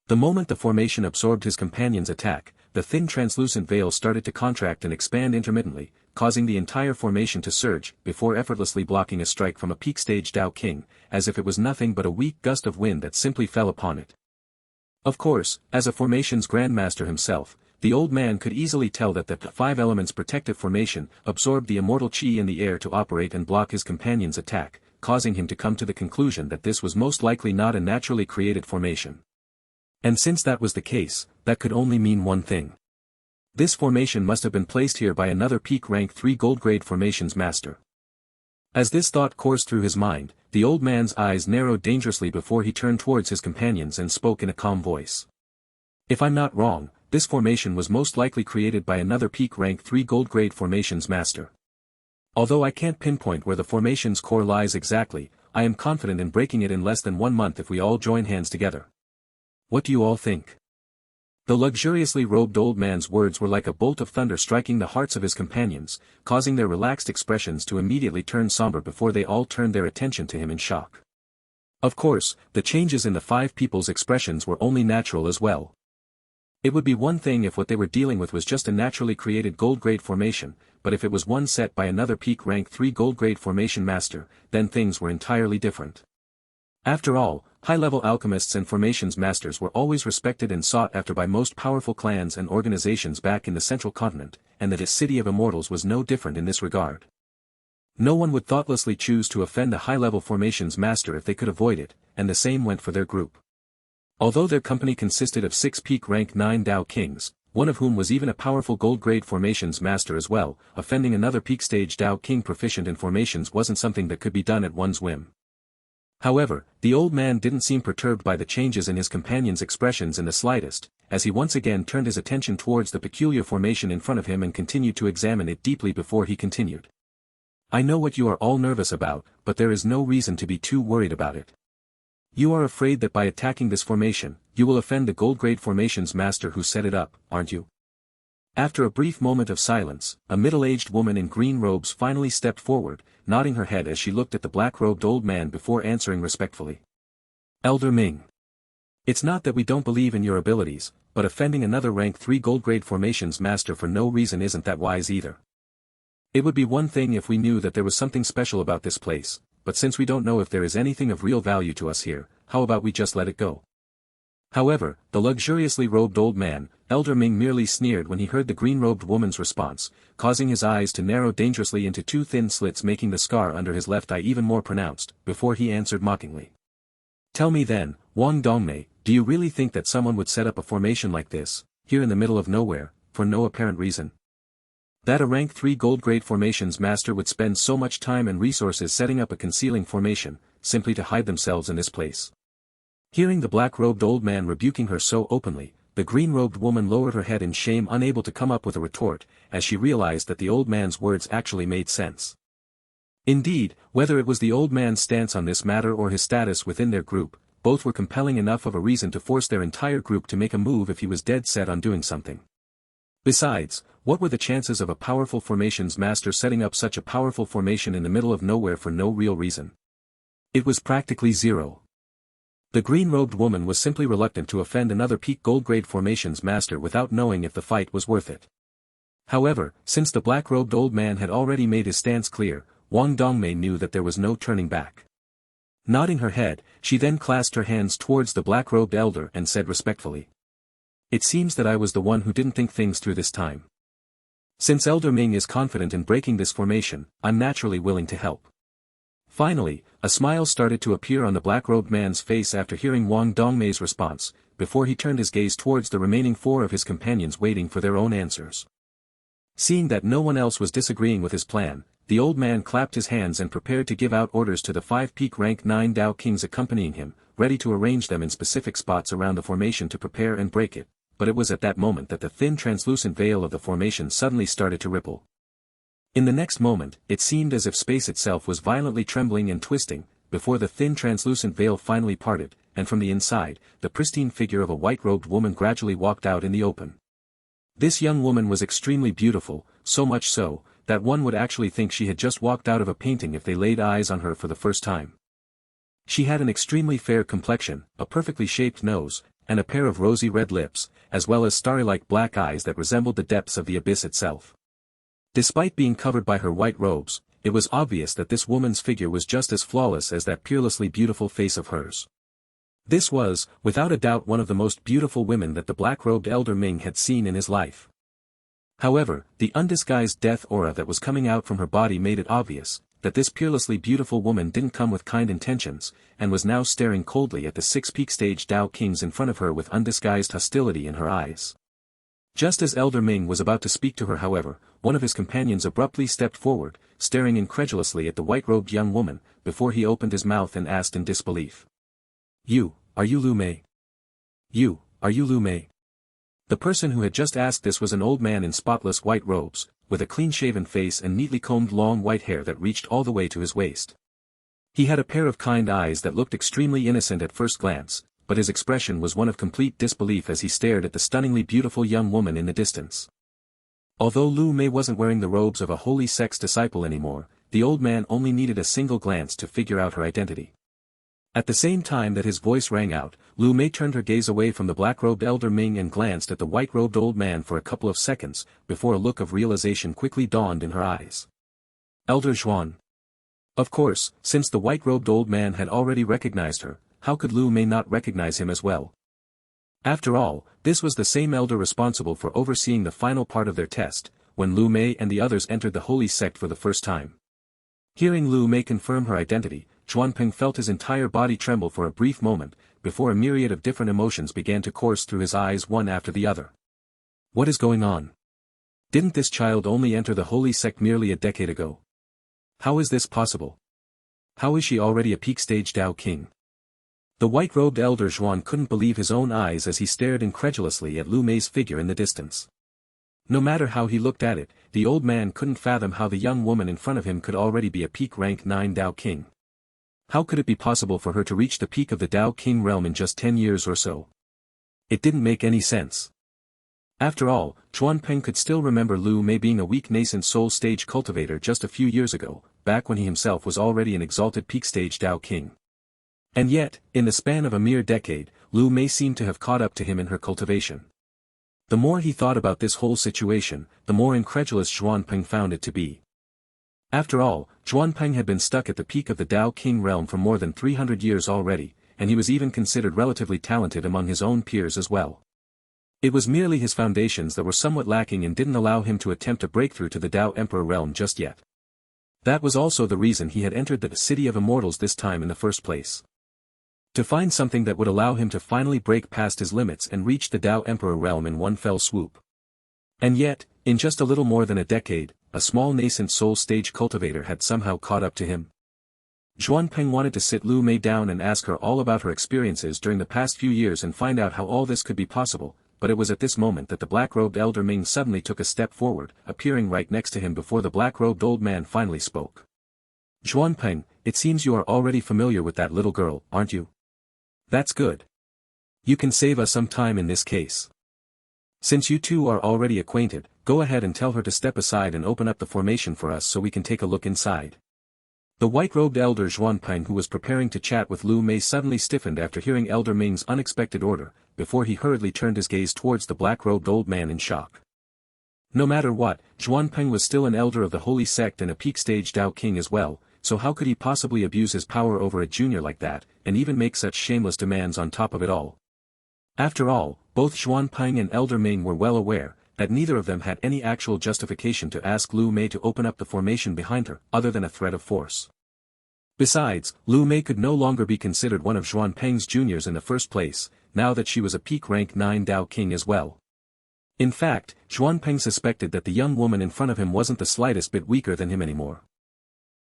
The moment the formation absorbed his companion's attack, the thin translucent veil started to contract and expand intermittently, causing the entire formation to surge, before effortlessly blocking a strike from a peak-stage Dao King, as if it was nothing but a weak gust of wind that simply fell upon it. Of course, as a formation's grandmaster himself, the old man could easily tell that the five elements protective formation absorbed the immortal chi in the air to operate and block his companion's attack, causing him to come to the conclusion that this was most likely not a naturally created formation. And since that was the case, that could only mean one thing. This formation must have been placed here by another peak rank 3 gold grade formation's master. As this thought coursed through his mind, the old man's eyes narrowed dangerously before he turned towards his companions and spoke in a calm voice. If I'm not wrong, this formation was most likely created by another peak rank 3 gold grade formation's master. Although I can't pinpoint where the formation's core lies exactly, I am confident in breaking it in less than 1 month if we all join hands together. What do you all think? The luxuriously robed old man's words were like a bolt of thunder striking the hearts of his companions, causing their relaxed expressions to immediately turn somber before they all turned their attention to him in shock. Of course, the changes in the 5 people's expressions were only natural as well. It would be one thing if what they were dealing with was just a naturally created gold-grade formation, but if it was one set by another peak rank 3 gold-grade formation master, then things were entirely different. After all, high-level alchemists and formations masters were always respected and sought after by most powerful clans and organizations back in the central continent, and the city of immortals was no different in this regard. No one would thoughtlessly choose to offend a high-level formations master if they could avoid it, and the same went for their group. Although their company consisted of 6 peak rank 9 Dao kings, one of whom was even a powerful gold-grade formations master as well, offending another peak-stage Dao king proficient in formations wasn't something that could be done at one's whim. However, the old man didn't seem perturbed by the changes in his companion's expressions in the slightest, as he once again turned his attention towards the peculiar formation in front of him and continued to examine it deeply before he continued. I know what you are all nervous about, but there is no reason to be too worried about it. You are afraid that by attacking this formation, you will offend the gold-grade formations master who set it up, aren't you? After a brief moment of silence, a middle-aged woman in green robes finally stepped forward, nodding her head as she looked at the black-robed old man before answering respectfully. Elder Ming. It's not that we don't believe in your abilities, but offending another rank 3 gold-grade formations master for no reason isn't that wise either. It would be one thing if we knew that there was something special about this place, but since we don't know if there is anything of real value to us here, how about we just let it go? However, the luxuriously robed old man, Elder Ming, merely sneered when he heard the green-robed woman's response, causing his eyes to narrow dangerously into 2 thin slits, making the scar under his left eye even more pronounced, before he answered mockingly. Tell me then, Wang Dongmei, do you really think that someone would set up a formation like this, here in the middle of nowhere, for no apparent reason? That a rank 3 gold-grade formations master would spend so much time and resources setting up a concealing formation, simply to hide themselves in this place? Hearing the black-robed old man rebuking her so openly, the green-robed woman lowered her head in shame, unable to come up with a retort, as she realized that the old man's words actually made sense. Indeed, whether it was the old man's stance on this matter or his status within their group, both were compelling enough of a reason to force their entire group to make a move if he was dead set on doing something. Besides, what were the chances of a powerful formations master setting up such a powerful formation in the middle of nowhere for no real reason? It was practically zero. The green-robed woman was simply reluctant to offend another peak gold-grade formations master without knowing if the fight was worth it. However, since the black-robed old man had already made his stance clear, Wang Dongmei knew that there was no turning back. Nodding her head, she then clasped her hands towards the black-robed elder and said respectfully, "It seems that I was the one who didn't think things through this time. Since Elder Ming is confident in breaking this formation, I'm naturally willing to help." Finally, a smile started to appear on the black-robed man's face after hearing Wang Dongmei's response, before he turned his gaze towards the remaining 4 of his companions waiting for their own answers. Seeing that no one else was disagreeing with his plan, the old man clapped his hands and prepared to give out orders to the 5 peak rank 9 Dao Kings accompanying him, ready to arrange them in specific spots around the formation to prepare and break it, but it was at that moment that the thin translucent veil of the formation suddenly started to ripple. In the next moment, it seemed as if space itself was violently trembling and twisting, before the thin translucent veil finally parted, and from the inside, the pristine figure of a white-robed woman gradually walked out in the open. This young woman was extremely beautiful, so much so, that one would actually think she had just walked out of a painting if they laid eyes on her for the first time. She had an extremely fair complexion, a perfectly shaped nose, and a pair of rosy red lips, as well as starry-like black eyes that resembled the depths of the abyss itself. Despite being covered by her white robes, it was obvious that this woman's figure was just as flawless as that peerlessly beautiful face of hers. This was, without a doubt, one of the most beautiful women that the black-robed Elder Ming had seen in his life. However, the undisguised death aura that was coming out from her body made it obvious that this peerlessly beautiful woman didn't come with kind intentions, and was now staring coldly at the 6 peak stage Dao Kings in front of her with undisguised hostility in her eyes. Just as Elder Ming was about to speak to her, however, one of his companions abruptly stepped forward, staring incredulously at the white-robed young woman, before he opened his mouth and asked in disbelief, Are you Lu Mei? Are you Lu Mei?" The person who had just asked this was an old man in spotless white robes, with a clean-shaven face and neatly combed long white hair that reached all the way to his waist. He had a pair of kind eyes that looked extremely innocent at first glance, but his expression was one of complete disbelief as he stared at the stunningly beautiful young woman in the distance. Although Lu Mei wasn't wearing the robes of a holy sect's disciple anymore, the old man only needed a single glance to figure out her identity. At the same time that his voice rang out, Lu Mei turned her gaze away from the black-robed Elder Ming and glanced at the white-robed old man for a couple of seconds, before a look of realization quickly dawned in her eyes. Elder Zhuan. Of course, since the white-robed old man had already recognized her, how could Lu Mei not recognize him as well? After all, this was the same elder responsible for overseeing the final part of their test, when Lu Mei and the others entered the holy sect for the first time. Hearing Lu Mei confirm her identity, Zhuanpeng felt his entire body tremble for a brief moment, before a myriad of different emotions began to course through his eyes one after the other. What is going on? Didn't this child only enter the holy sect merely a decade ago? How is this possible? How is she already a peak stage Dao King? The white-robed Elder Zhuan couldn't believe his own eyes as he stared incredulously at Lu Mei's figure in the distance. No matter how he looked at it, the old man couldn't fathom how the young woman in front of him could already be a peak rank 9 Dao King. How could it be possible for her to reach the peak of the Dao King realm in just 10 years or so? It didn't make any sense. After all, Zhuanpeng could still remember Lu Mei being a weak nascent soul stage cultivator just a few years ago, back when he himself was already an exalted peak stage Dao King. And yet, in the span of a mere decade, Lu Mei seemed to have caught up to him in her cultivation. The more he thought about this whole situation, the more incredulous Zhuanpeng found it to be. After all, Zhuanpeng had been stuck at the peak of the Dao King realm for more than 300 years already, and he was even considered relatively talented among his own peers as well. It was merely his foundations that were somewhat lacking and didn't allow him to attempt a breakthrough to the Dao Emperor realm just yet. That was also the reason he had entered the City of Immortals this time in the first place. To find something that would allow him to finally break past his limits and reach the Dao Emperor realm in one fell swoop. And yet, in just a little more than a decade, a small nascent soul stage cultivator had somehow caught up to him. Zhuanpeng wanted to sit Lu Mei down and ask her all about her experiences during the past few years and find out how all this could be possible, but it was at this moment that the black-robed Elder Ming suddenly took a step forward, appearing right next to him before the black-robed old man finally spoke. Zhuanpeng, it seems you are already familiar with that little girl, aren't you? That's good. You can save us some time in this case. Since you two are already acquainted, go ahead and tell her to step aside and open up the formation for us so we can take a look inside. The white-robed elder Xuanpeng, who was preparing to chat with Lu Mei, suddenly stiffened after hearing Elder Ming's unexpected order, before he hurriedly turned his gaze towards the black-robed old man in shock. No matter what, Xuanpeng was still an elder of the holy sect and a peak-stage Dao King as well, so how could he possibly abuse his power over a junior like that, and even make such shameless demands on top of it all? After all, both Xuanpeng and Elder Ming were well aware that neither of them had any actual justification to ask Lu Mei to open up the formation behind her, other than a threat of force. Besides, Lu Mei could no longer be considered one of Xuanpeng's juniors in the first place, now that she was a peak rank 9 Dao King as well. In fact, Xuanpeng suspected that the young woman in front of him wasn't the slightest bit weaker than him anymore.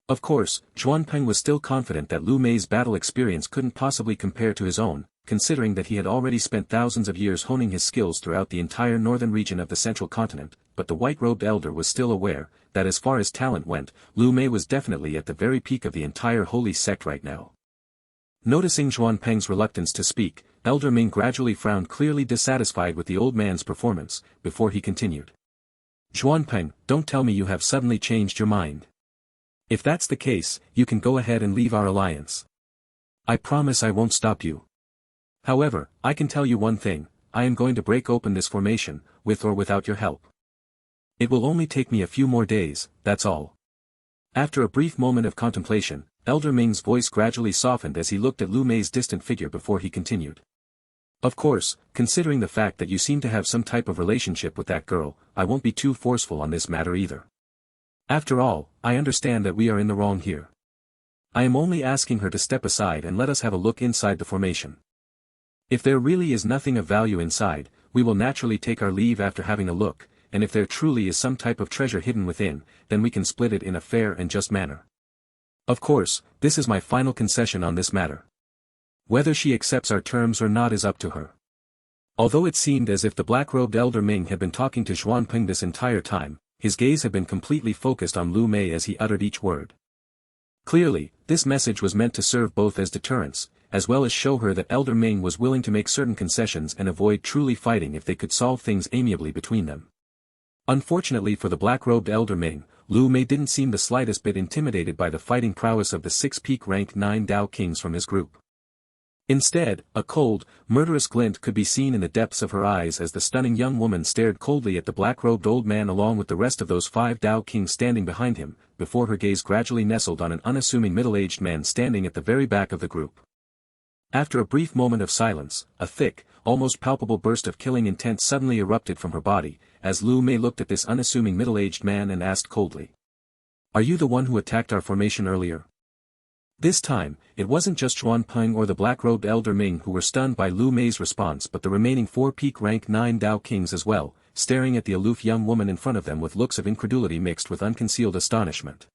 Of course, Xuanpeng was still confident that Lu Mei's battle experience couldn't possibly compare to his own, considering that he had already spent thousands of years honing his skills throughout the entire northern region of the central continent, but the white-robed elder was still aware that as far as talent went, Lu Mei was definitely at the very peak of the entire holy sect right now. Noticing Xuanpeng's reluctance to speak, Elder Ming gradually frowned, clearly dissatisfied with the old man's performance, before he continued. Xuanpeng, don't tell me you have suddenly changed your mind. If that's the case, you can go ahead and leave our alliance. I promise I won't stop you. However, I can tell you one thing, I am going to break open this formation, with or without your help. It will only take me a few more days, that's all. After a brief moment of contemplation, Elder Ming's voice gradually softened as he looked at Lu Mei's distant figure before he continued. Of course, considering the fact that you seem to have some type of relationship with that girl, I won't be too forceful on this matter either. After all, I understand that we are in the wrong here. I am only asking her to step aside and let us have a look inside the formation. If there really is nothing of value inside, we will naturally take our leave after having a look, and if there truly is some type of treasure hidden within, then we can split it in a fair and just manner. Of course, this is my final concession on this matter. Whether she accepts our terms or not is up to her. Although it seemed as if the black-robed Elder Ming had been talking to Xuanpeng this entire time, his gaze had been completely focused on Lu Mei as he uttered each word. Clearly, this message was meant to serve both as deterrence, as well as show her that Elder Ming was willing to make certain concessions and avoid truly fighting if they could solve things amiably between them. Unfortunately for the black-robed Elder Ming, Lu Mei didn't seem the slightest bit intimidated by the fighting prowess of the 6 peak rank 9 Dao Kings from his group. Instead, a cold, murderous glint could be seen in the depths of her eyes as the stunning young woman stared coldly at the black-robed old man along with the rest of those 5 Dao Kings standing behind him, before her gaze gradually nestled on an unassuming middle-aged man standing at the very back of the group. After a brief moment of silence, a thick, almost palpable burst of killing intent suddenly erupted from her body, as Lu Mei looked at this unassuming middle-aged man and asked coldly. Are you the one who attacked our formation earlier? This time, it wasn't just Xuanpeng or the black-robed Elder Ming who were stunned by Lu Mei's response but the remaining 4 peak rank 9 Dao Kings as well, staring at the aloof young woman in front of them with looks of incredulity mixed with unconcealed astonishment.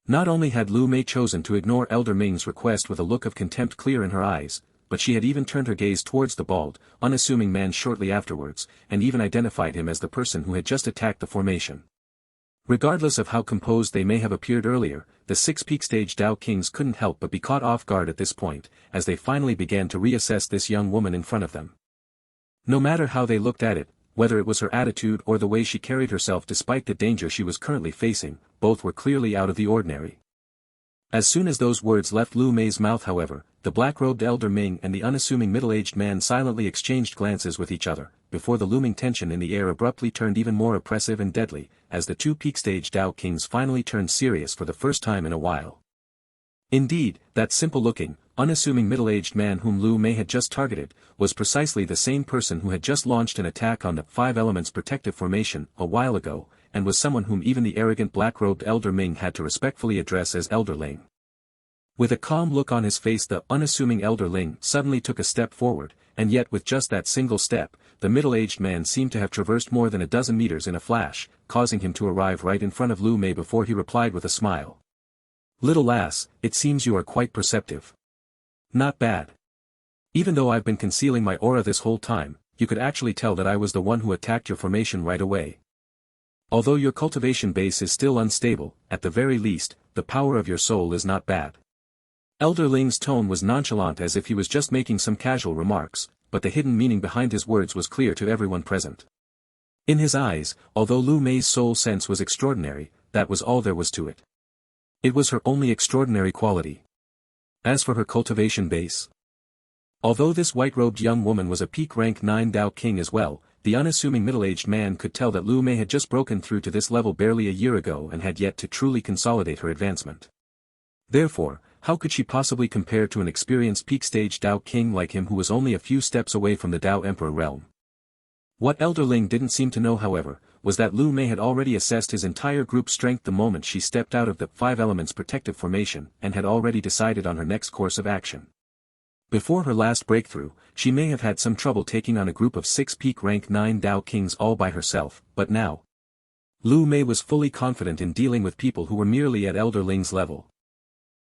Not only had Lu Mei chosen to ignore Elder Ming's request with a look of contempt clear in her eyes, but she had even turned her gaze towards the bald, unassuming man shortly afterwards, and even identified him as the person who had just attacked the formation. Regardless of how composed they may have appeared earlier, the 6 peak stage Dao Kings couldn't help but be caught off guard at this point, as they finally began to reassess this young woman in front of them. No matter how they looked at it, whether it was her attitude or the way she carried herself despite the danger she was currently facing, both were clearly out of the ordinary. As soon as those words left Lu Mei's mouth, however, the black-robed Elder Ming and the unassuming middle-aged man silently exchanged glances with each other, before the looming tension in the air abruptly turned even more oppressive and deadly, as the 2 peak stage Dao Kings finally turned serious for the first time in a while. Indeed, that simple-looking, unassuming middle-aged man whom Lu Mei had just targeted, was precisely the same person who had just launched an attack on the 5 Elements Protective Formation a while ago, and was someone whom even the arrogant black-robed Elder Ming had to respectfully address as Elder Ling. With a calm look on his face, the unassuming Elder Ling suddenly took a step forward, and yet with just that single step, the middle-aged man seemed to have traversed more than a dozen meters in a flash, causing him to arrive right in front of Lu Mei before he replied with a smile. Little lass, it seems you are quite perceptive. Not bad. Even though I've been concealing my aura this whole time, you could actually tell that I was the one who attacked your formation right away. Although your cultivation base is still unstable, at the very least, the power of your soul is not bad. Elder Ling's tone was nonchalant as if he was just making some casual remarks, but the hidden meaning behind his words was clear to everyone present. In his eyes, although Lu Mei's soul sense was extraordinary, that was all there was to it. It was her only extraordinary quality. As for her cultivation base, although this white-robed young woman was a peak rank 9 Dao King as well, the unassuming middle-aged man could tell that Lu Mei had just broken through to this level barely a year ago and had yet to truly consolidate her advancement. Therefore, how could she possibly compare to an experienced peak-stage Dao King like him who was only a few steps away from the Dao Emperor realm? What Elderling didn't seem to know however, was that Lu Mei had already assessed his entire group's strength the moment she stepped out of the 5 Elements protective formation and had already decided on her next course of action. Before her last breakthrough, she may have had some trouble taking on a group of 6 peak rank 9 Dao Kings all by herself, but now, Lu Mei was fully confident in dealing with people who were merely at Elderling's level.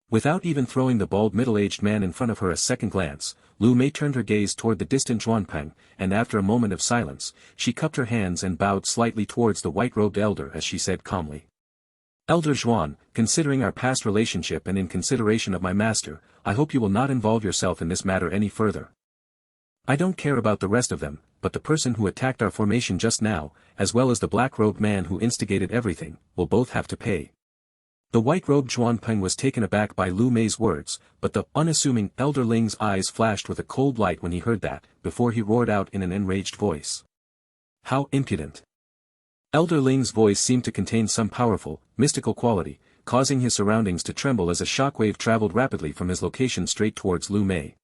Without even throwing the bald middle-aged man in front of her a second glance, Lu Mei turned her gaze toward the distant Zhuanpeng, and after a moment of silence, she cupped her hands and bowed slightly towards the white-robed elder as she said calmly. Elder Zhuan, considering our past relationship and in consideration of my master, I hope you will not involve yourself in this matter any further. I don't care about the rest of them, but the person who attacked our formation just now, as well as the black-robed man who instigated everything, will both have to pay. The white-robed Zhuanpeng was taken aback by Lu Mei's words, but the unassuming Elderling's eyes flashed with a cold light when he heard that, before he roared out in an enraged voice. How impudent! Elderling's voice seemed to contain some powerful, mystical quality, causing his surroundings to tremble as a shockwave traveled rapidly from his location straight towards Lu Mei.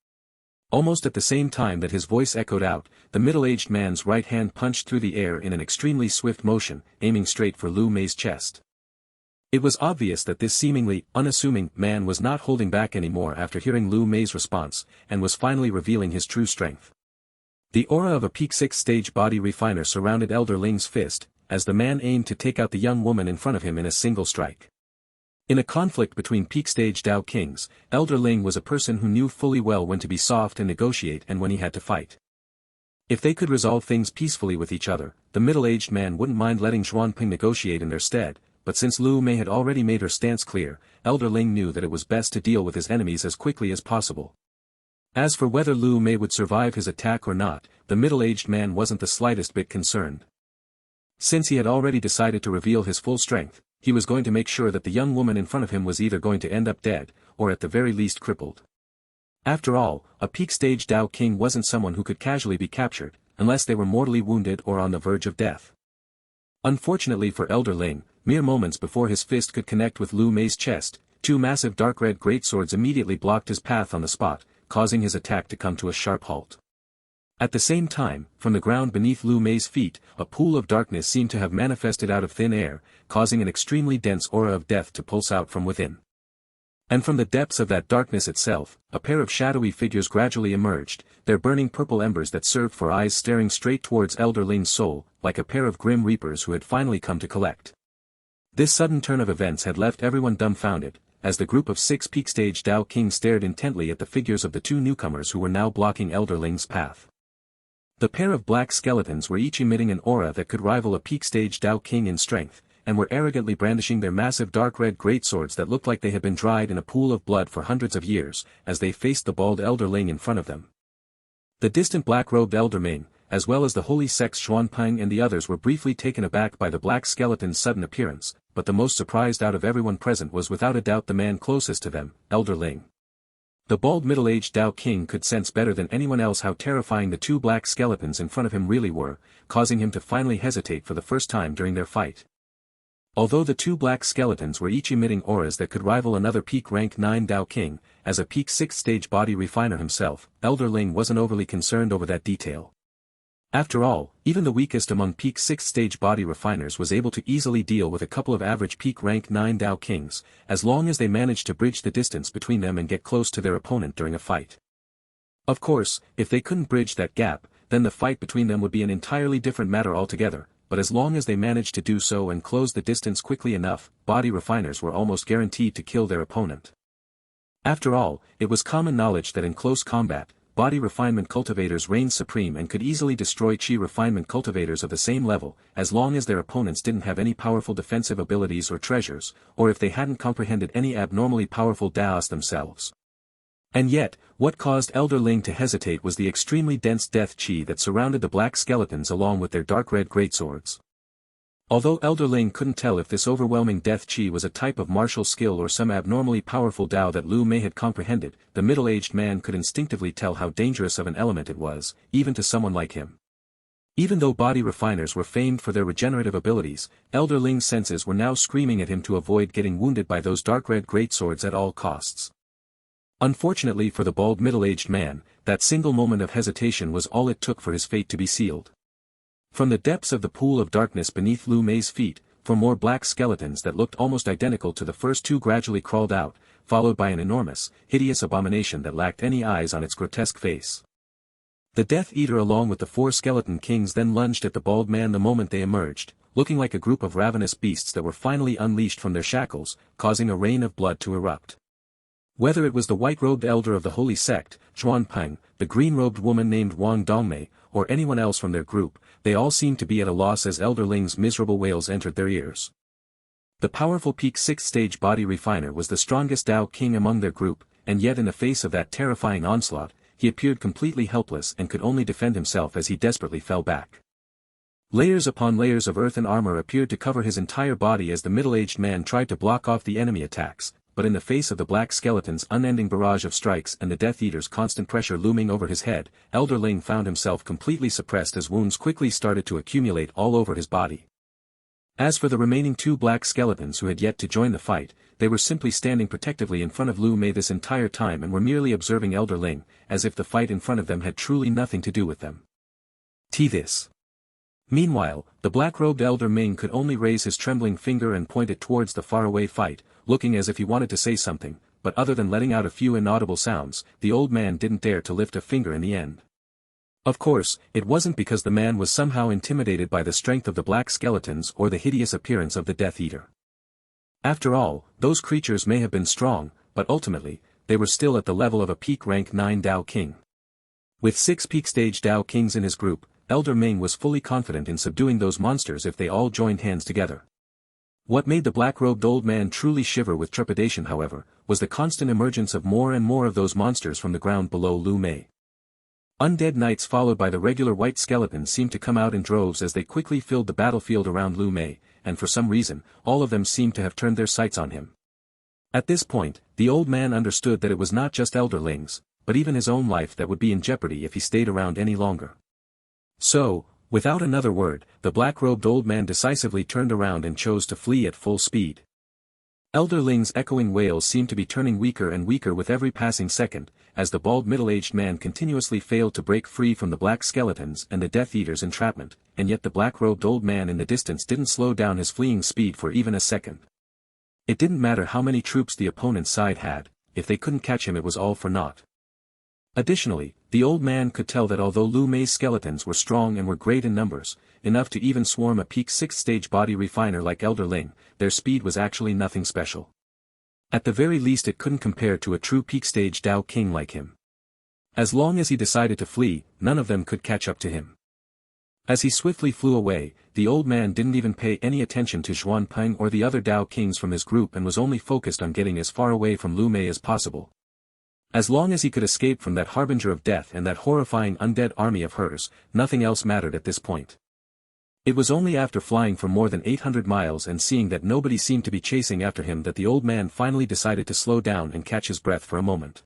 Almost at the same time that his voice echoed out, the middle-aged man's right hand punched through the air in an extremely swift motion, aiming straight for Lu Mei's chest. It was obvious that this seemingly unassuming man was not holding back anymore after hearing Lu Mei's response, and was finally revealing his true strength. The aura of a peak 6 stage body refiner surrounded Elderling's fist, as the man aimed to take out the young woman in front of him in a single strike. In a conflict between peak stage Dao Kings, Elderling was a person who knew fully well when to be soft and negotiate and when he had to fight. If they could resolve things peacefully with each other, the middle-aged man wouldn't mind letting Zhuanping negotiate in their stead, but since Lu Mei had already made her stance clear, Elderling knew that it was best to deal with his enemies as quickly as possible. As for whether Lu Mei would survive his attack or not, the middle-aged man wasn't the slightest bit concerned. Since he had already decided to reveal his full strength, he was going to make sure that the young woman in front of him was either going to end up dead, or at the very least crippled. After all, a peak-stage Dao King wasn't someone who could casually be captured, unless they were mortally wounded or on the verge of death. Unfortunately for Elderling, mere moments before his fist could connect with Lu Mei's chest, 2 massive dark red greatswords immediately blocked his path on the spot, causing his attack to come to a sharp halt. At the same time, from the ground beneath Lu Mei's feet, a pool of darkness seemed to have manifested out of thin air, causing an extremely dense aura of death to pulse out from within. And from the depths of that darkness itself, a pair of shadowy figures gradually emerged, their burning purple embers that served for eyes staring straight towards Elderling's soul, like a pair of grim reapers who had finally come to collect. This sudden turn of events had left everyone dumbfounded, as the group of 6 peak-stage Dao Kings stared intently at the figures of the 2 newcomers who were now blocking Elderling's path. The pair of black skeletons were each emitting an aura that could rival a peak-stage Dao King in strength, and were arrogantly brandishing their massive dark red greatswords that looked like they had been dried in a pool of blood for hundreds of years, as they faced the bald Elderling in front of them. The distant black-robed Elderling, as well as the holy sects Zhuanping and the others were briefly taken aback by the black skeleton's sudden appearance, but the most surprised out of everyone present was without a doubt the man closest to them, Elderling. The bald middle-aged Dao King could sense better than anyone else how terrifying the 2 black skeletons in front of him really were, causing him to finally hesitate for the first time during their fight. Although the 2 black skeletons were each emitting auras that could rival another peak rank 9 Dao King, as a peak 6 stage body refiner himself, Elderling wasn't overly concerned over that detail. After all, even the weakest among peak 6 stage body refiners was able to easily deal with a couple of average peak rank 9 Dao Kings, as long as they managed to bridge the distance between them and get close to their opponent during a fight. Of course, if they couldn't bridge that gap, then the fight between them would be an entirely different matter altogether, but as long as they managed to do so and close the distance quickly enough, body refiners were almost guaranteed to kill their opponent. After all, it was common knowledge that in close combat, body refinement cultivators reigned supreme and could easily destroy chi refinement cultivators of the same level, as long as their opponents didn't have any powerful defensive abilities or treasures, or if they hadn't comprehended any abnormally powerful Daos themselves. And yet, what caused Elder Ling to hesitate was the extremely dense death chi that surrounded the black skeletons along with their dark red greatswords. Although Elder Ling couldn't tell if this overwhelming death chi was a type of martial skill or some abnormally powerful Dao that Lu Mei had comprehended, the middle-aged man could instinctively tell how dangerous of an element it was, even to someone like him. Even though body refiners were famed for their regenerative abilities, Elder Ling's senses were now screaming at him to avoid getting wounded by those dark red greatswords at all costs. Unfortunately for the bald middle-aged man, that single moment of hesitation was all it took for his fate to be sealed. From the depths of the pool of darkness beneath Lu Mei's feet, 4 more black skeletons that looked almost identical to the first 2 gradually crawled out, followed by an enormous, hideous abomination that lacked any eyes on its grotesque face. The Death Eater along with the 4 skeleton kings then lunged at the bald man the moment they emerged, looking like a group of ravenous beasts that were finally unleashed from their shackles, causing a rain of blood to erupt. Whether it was the white-robed elder of the holy sect, Zhuanpeng, the green-robed woman named Wang Dongmei, or anyone else from their group, they all seemed to be at a loss as Elder Ling's miserable wails entered their ears. The powerful peak 6th stage body refiner was the strongest Dao King among their group, and yet in the face of that terrifying onslaught, he appeared completely helpless and could only defend himself as he desperately fell back. Layers upon layers of earth and armor appeared to cover his entire body as the middle-aged man tried to block off the enemy attacks, but in the face of the black skeleton's unending barrage of strikes and the Death Eater's constant pressure looming over his head, Elder Ling found himself completely suppressed as wounds quickly started to accumulate all over his body. As for the remaining 2 black skeletons who had yet to join the fight, they were simply standing protectively in front of Lu Mei this entire time and were merely observing Elder Ling, as if the fight in front of them had truly nothing to do with them. This. Meanwhile, the black-robed Elder Ming could only raise his trembling finger and point it towards the faraway fight, looking as if he wanted to say something, but other than letting out a few inaudible sounds, the old man didn't dare to lift a finger in the end. Of course, it wasn't because the man was somehow intimidated by the strength of the black skeletons or the hideous appearance of the Death Eater. After all, those creatures may have been strong, but ultimately, they were still at the level of a peak rank 9 Dao King. With 6 peak stage Dao Kings in his group, Elder Ming was fully confident in subduing those monsters if they all joined hands together. What made the black-robed old man truly shiver with trepidation however, was the constant emergence of more and more of those monsters from the ground below Lu Mei. Undead knights followed by the regular white skeletons seemed to come out in droves as they quickly filled the battlefield around Lu Mei, and for some reason, all of them seemed to have turned their sights on him. At this point, the old man understood that it was not just Elder Ling's, but even his own life that would be in jeopardy if he stayed around any longer. So, without another word, the black-robed old man decisively turned around and chose to flee at full speed. Elder Ling's echoing wails seemed to be turning weaker and weaker with every passing second, as the bald middle-aged man continuously failed to break free from the black skeletons and the Death Eater's entrapment, and yet the black-robed old man in the distance didn't slow down his fleeing speed for even a second. It didn't matter how many troops the opponent's side had, if they couldn't catch him it was all for naught. Additionally, the old man could tell that although Lu Mei's skeletons were strong and were great in numbers, enough to even swarm a peak 6th stage body refiner like Elder Ling, their speed was actually nothing special. At the very least it couldn't compare to a true peak stage Dao King like him. As long as he decided to flee, none of them could catch up to him. As he swiftly flew away, the old man didn't even pay any attention to Zhuanpeng or the other Dao Kings from his group and was only focused on getting as far away from Lu Mei as possible. As long as he could escape from that harbinger of death and that horrifying undead army of hers, nothing else mattered at this point. It was only after flying for more than 800 miles and seeing that nobody seemed to be chasing after him that the old man finally decided to slow down and catch his breath for a moment.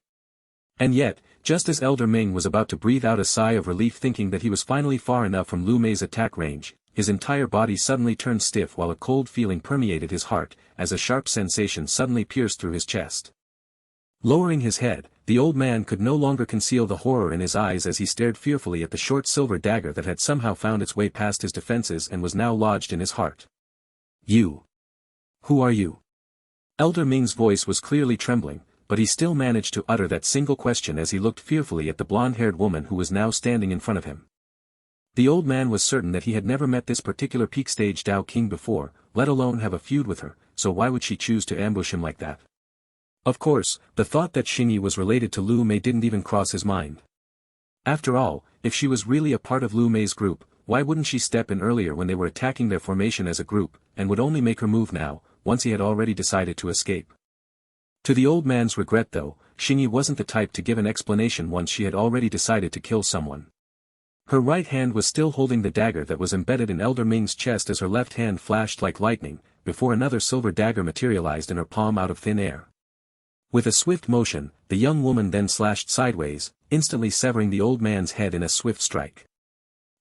And yet, just as Elder Ming was about to breathe out a sigh of relief thinking that he was finally far enough from Lu Mei's attack range, his entire body suddenly turned stiff while a cold feeling permeated his heart, as a sharp sensation suddenly pierced through his chest. Lowering his head, the old man could no longer conceal the horror in his eyes as he stared fearfully at the short silver dagger that had somehow found its way past his defenses and was now lodged in his heart. You. Who are you? Elder Ming's voice was clearly trembling, but he still managed to utter that single question as he looked fearfully at the blonde-haired woman who was now standing in front of him. The old man was certain that he had never met this particular peak stage Dao King before, let alone have a feud with her, so why would she choose to ambush him like that? Of course, the thought that Xingyi was related to Lu Mei didn't even cross his mind. After all, if she was really a part of Lu Mei's group, why wouldn't she step in earlier when they were attacking their formation as a group, and would only make her move now, once he had already decided to escape? To the old man's regret though, Xingyi wasn't the type to give an explanation once she had already decided to kill someone. Her right hand was still holding the dagger that was embedded in Elder Ming's chest as her left hand flashed like lightning, before another silver dagger materialized in her palm out of thin air. With a swift motion, the young woman then slashed sideways, instantly severing the old man's head in a swift strike.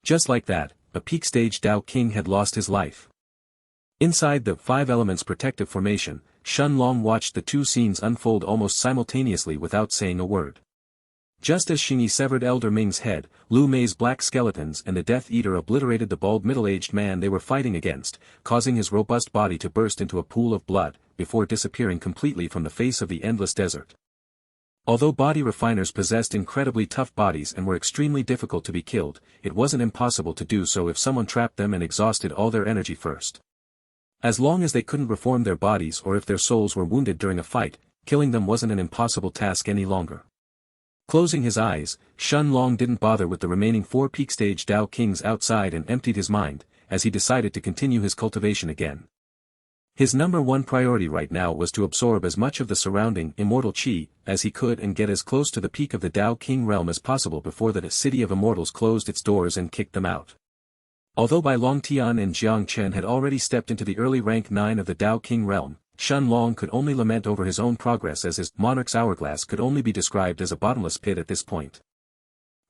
Just like that, a peak stage Dao King had lost his life. Inside the Five Elements protective formation, Shen Long watched the two scenes unfold almost simultaneously without saying a word. Just as Xingyi severed Elder Ming's head, Lu Mei's black skeletons and the Death Eater obliterated the bald middle-aged man they were fighting against, causing his robust body to burst into a pool of blood, before disappearing completely from the face of the endless desert. Although body refiners possessed incredibly tough bodies and were extremely difficult to be killed, it wasn't impossible to do so if someone trapped them and exhausted all their energy first. As long as they couldn't reform their bodies or if their souls were wounded during a fight, killing them wasn't an impossible task any longer. Closing his eyes, Shen Long didn't bother with the remaining 4 peak stage Dao Kings outside and emptied his mind, as he decided to continue his cultivation again. His number one priority right now was to absorb as much of the surrounding immortal qi as he could and get as close to the peak of the Dao King realm as possible before the City of Immortals closed its doors and kicked them out. Although Bai Longtian and Jiang Chen had already stepped into the early rank 9 of the Dao King realm, Shen Long could only lament over his own progress as his Monarch's hourglass could only be described as a bottomless pit at this point.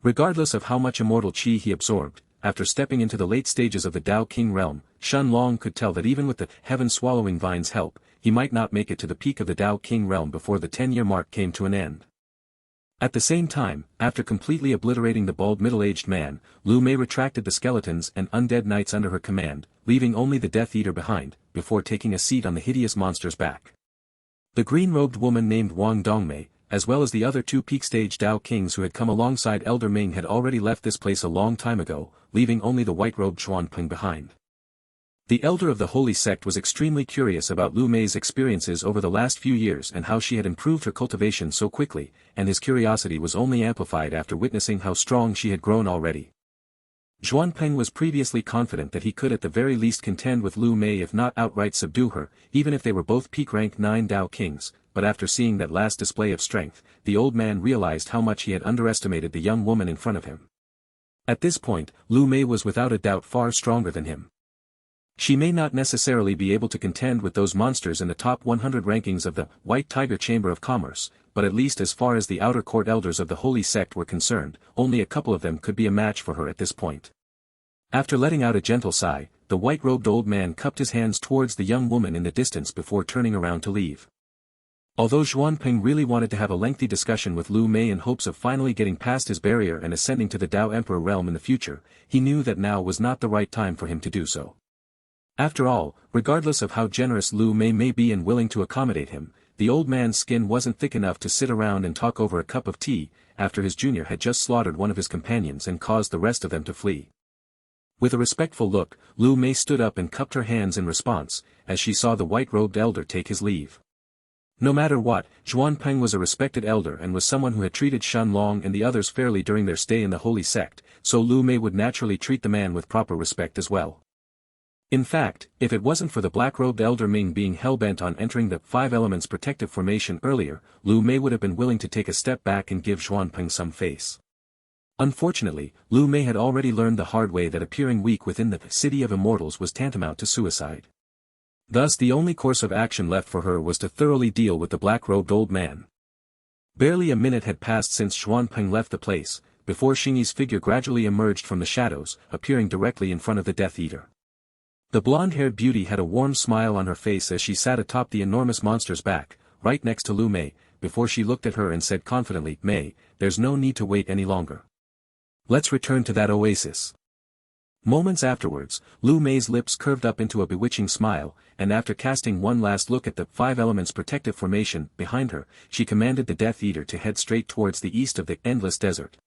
Regardless of how much immortal qi he absorbed, after stepping into the late stages of the Dao King realm, Shen Long could tell that even with the heaven-swallowing vine's help, he might not make it to the peak of the Dao King realm before the 10-year mark came to an end. At the same time, after completely obliterating the bald middle-aged man, Lu Mei retracted the skeletons and undead knights under her command, leaving only the Death Eater behind, before taking a seat on the hideous monster's back. The green-robed woman named Wang Dongmei, as well as the other 2 peak-stage Dao Kings who had come alongside Elder Ming had already left this place a long time ago, leaving only the white-robed Xuanpeng behind. The elder of the holy sect was extremely curious about Lu Mei's experiences over the last few years and how she had improved her cultivation so quickly, and his curiosity was only amplified after witnessing how strong she had grown already. Xuanpeng was previously confident that he could at the very least contend with Lu Mei if not outright subdue her, even if they were both peak rank 9 Dao Kings, but after seeing that last display of strength, the old man realized how much he had underestimated the young woman in front of him. At this point, Lu Mei was without a doubt far stronger than him. She may not necessarily be able to contend with those monsters in the top 100 rankings of the White Tiger Chamber of Commerce, but at least as far as the outer court elders of the holy sect were concerned, only a couple of them could be a match for her at this point. After letting out a gentle sigh, the white-robed old man cupped his hands towards the young woman in the distance before turning around to leave. Although Xuanpeng really wanted to have a lengthy discussion with Lu Mei in hopes of finally getting past his barrier and ascending to the Dao Emperor realm in the future, he knew that now was not the right time for him to do so. After all, regardless of how generous Lu Mei may be and willing to accommodate him, the old man's skin wasn't thick enough to sit around and talk over a cup of tea, after his junior had just slaughtered one of his companions and caused the rest of them to flee. With a respectful look, Lu Mei stood up and cupped her hands in response, as she saw the white-robed elder take his leave. No matter what, Xuanpeng was a respected elder and was someone who had treated Shen Long and the others fairly during their stay in the holy sect, so Lu Mei would naturally treat the man with proper respect as well. In fact, if it wasn't for the black-robed Elder Ming being hell-bent on entering the Five Elements protective formation earlier, Lu Mei would have been willing to take a step back and give Xuanpeng some face. Unfortunately, Lu Mei had already learned the hard way that appearing weak within the City of Immortals was tantamount to suicide. Thus the only course of action left for her was to thoroughly deal with the black-robed old man. Barely a minute had passed since Xuanpeng left the place, before Xingyi's figure gradually emerged from the shadows, appearing directly in front of the Death Eater. The blonde-haired beauty had a warm smile on her face as she sat atop the enormous monster's back, right next to Lu Mei, before she looked at her and said confidently, "Mei, there's no need to wait any longer. Let's return to that oasis." Moments afterwards, Lu Mei's lips curved up into a bewitching smile, and after casting one last look at the Five Elements protective formation behind her, she commanded the Death Eater to head straight towards the east of the endless desert.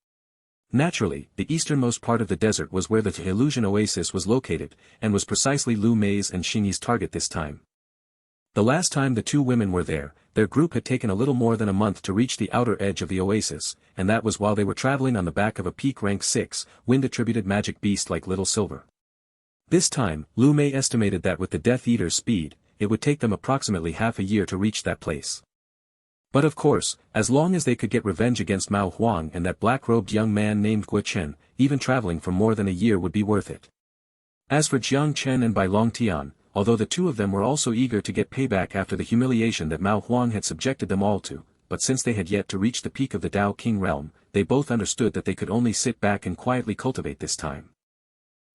Naturally, the easternmost part of the desert was where the illusion oasis was located, and was precisely Lu Mei's and Xingyi's target this time. The last time the two women were there, their group had taken a little more than a month to reach the outer edge of the oasis, and that was while they were traveling on the back of a peak rank 6, wind-attributed magic beast like Little Silver. This time, Lu Mei estimated that with the Death Eater's speed, it would take them approximately half a year to reach that place. But of course, as long as they could get revenge against Mao Huang and that black-robed young man named Guo Chen, even traveling for more than a year would be worth it. As for Jiang Chen and Bai Long Tian, although the two of them were also eager to get payback after the humiliation that Mao Huang had subjected them all to, but since they had yet to reach the peak of the Dao King realm, they both understood that they could only sit back and quietly cultivate this time.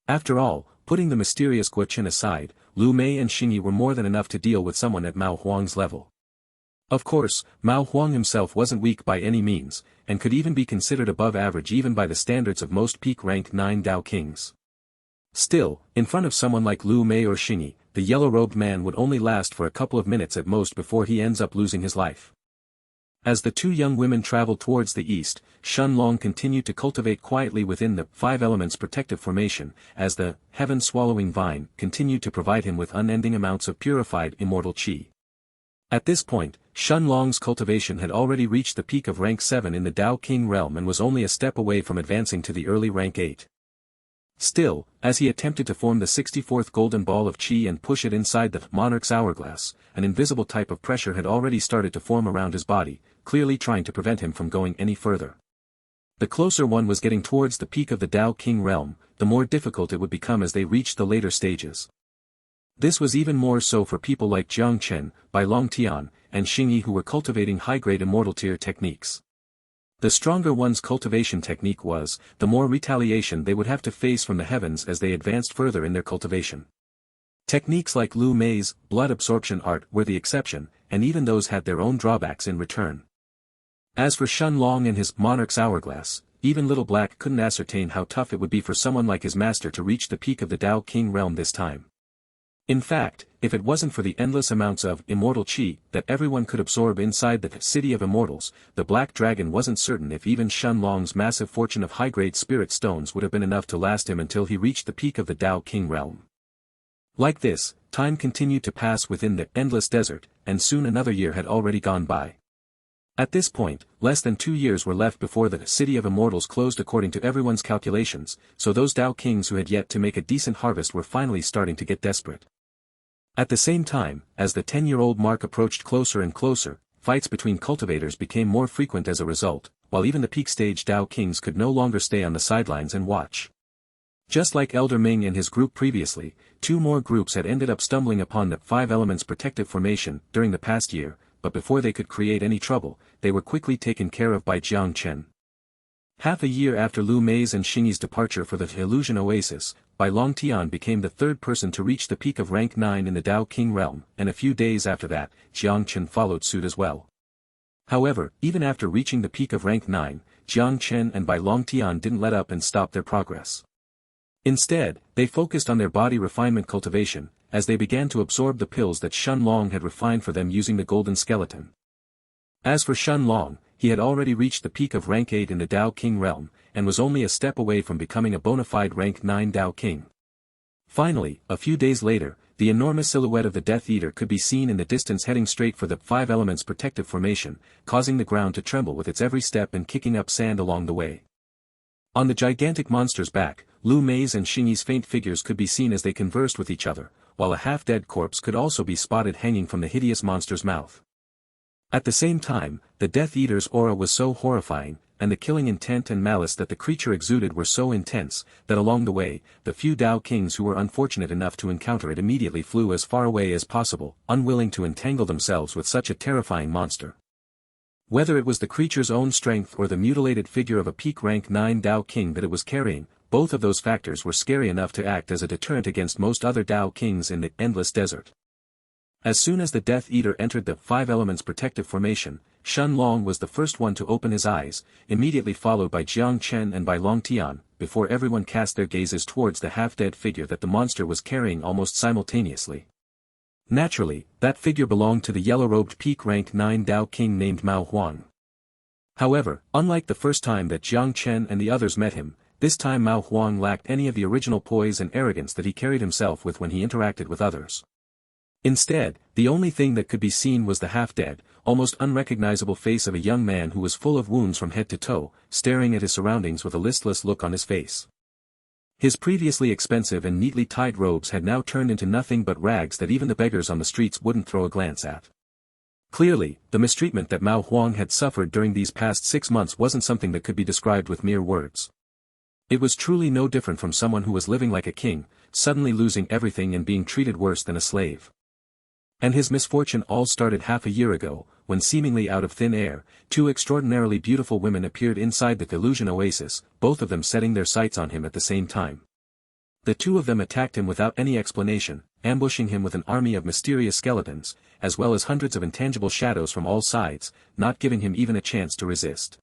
After all, putting the mysterious Guo Chen aside, Lu Mei and Xingyi were more than enough to deal with someone at Mao Huang's level. Of course, Mao Huang himself wasn't weak by any means, and could even be considered above average even by the standards of most peak rank 9 Dao Kings. Still, in front of someone like Lu Mei or Xingyi, the yellow-robed man would only last for a couple of minutes at most before he ends up losing his life. As the two young women traveled towards the east, Shen Long continued to cultivate quietly within the Five Elements protective formation, as the heaven-swallowing vine continued to provide him with unending amounts of purified immortal qi. At this point, Shen Long's cultivation had already reached the peak of rank 7 in the Dao King realm and was only a step away from advancing to the early rank 8. Still, as he attempted to form the 64th golden ball of qi and push it inside the Monarch's hourglass, an invisible type of pressure had already started to form around his body, clearly trying to prevent him from going any further. The closer one was getting towards the peak of the Dao King realm, the more difficult it would become as they reached the later stages. This was even more so for people like Jiang Chen, Bai Long Tian, and Xingyi who were cultivating high-grade immortal tier techniques. The stronger one's cultivation technique was, the more retaliation they would have to face from the heavens as they advanced further in their cultivation. Techniques like Lu Mei's blood absorption art were the exception, and even those had their own drawbacks in return. As for Shen Long and his Monarch's hourglass, even Little Black couldn't ascertain how tough it would be for someone like his master to reach the peak of the Dao King realm this time. In fact, if it wasn't for the endless amounts of immortal qi that everyone could absorb inside the City of Immortals, the Black Dragon wasn't certain if even Shen Long's massive fortune of high-grade spirit stones would have been enough to last him until he reached the peak of the Dao King realm. Like this, time continued to pass within the endless desert, and soon another year had already gone by. At this point, less than 2 years were left before the City of Immortals closed according to everyone's calculations, so those Dao Kings who had yet to make a decent harvest were finally starting to get desperate. At the same time, as the 10-year-old mark approached closer and closer, fights between cultivators became more frequent as a result, while even the peak stage Dao Kings could no longer stay on the sidelines and watch. Just like Elder Ming and his group previously, 2 more groups had ended up stumbling upon the Five Elements protective formation during the past year, but before they could create any trouble, they were quickly taken care of by Jiang Chen. Half a year after Lu Mei's and Xingyi's departure for the Illusion Oasis, Bai Long Tian became the 3rd person to reach the peak of rank 9 in the Dao King realm, and a few days after that, Jiang Chen followed suit as well. However, even after reaching the peak of rank 9, Jiang Chen and Bai Long Tian didn't let up and stop their progress. Instead, they focused on their body refinement cultivation, as they began to absorb the pills that Shen Long had refined for them using the golden skeleton. As for Shen Long, he had already reached the peak of rank 8 in the Dao King realm, and was only a step away from becoming a bona fide rank 9 Dao King. Finally, a few days later, the enormous silhouette of the Death Eater could be seen in the distance heading straight for the Five Elements protective formation, causing the ground to tremble with its every step and kicking up sand along the way. On the gigantic monster's back, Lu Mei's and Xingyi's faint figures could be seen as they conversed with each other, while a half-dead corpse could also be spotted hanging from the hideous monster's mouth. At the same time, the Death Eater's aura was so horrifying, and the killing intent and malice that the creature exuded were so intense, that along the way, the few Dao Kings who were unfortunate enough to encounter it immediately flew as far away as possible, unwilling to entangle themselves with such a terrifying monster. Whether it was the creature's own strength or the mutilated figure of a peak rank 9 Dao King that it was carrying, both of those factors were scary enough to act as a deterrent against most other Dao Kings in the endless desert. As soon as the Death Eater entered the Five Elements protective formation, Shen Long was the first one to open his eyes, immediately followed by Jiang Chen and Bai Long Tian, before everyone cast their gazes towards the half-dead figure that the monster was carrying almost simultaneously. Naturally, that figure belonged to the yellow-robed peak rank 9 Dao King named Mao Huang. However, unlike the first time that Jiang Chen and the others met him, this time Mao Huang lacked any of the original poise and arrogance that he carried himself with when he interacted with others. Instead, the only thing that could be seen was the half-dead, almost unrecognizable face of a young man who was full of wounds from head to toe, staring at his surroundings with a listless look on his face. His previously expensive and neatly tied robes had now turned into nothing but rags that even the beggars on the streets wouldn't throw a glance at. Clearly, the mistreatment that Mao Huang had suffered during these past 6 months wasn't something that could be described with mere words. It was truly no different from someone who was living like a king, suddenly losing everything and being treated worse than a slave. And his misfortune all started half a year ago, when seemingly out of thin air, two extraordinarily beautiful women appeared inside the illusion oasis, both of them setting their sights on him at the same time. The two of them attacked him without any explanation, ambushing him with an army of mysterious skeletons, as well as hundreds of intangible shadows from all sides, not giving him even a chance to resist.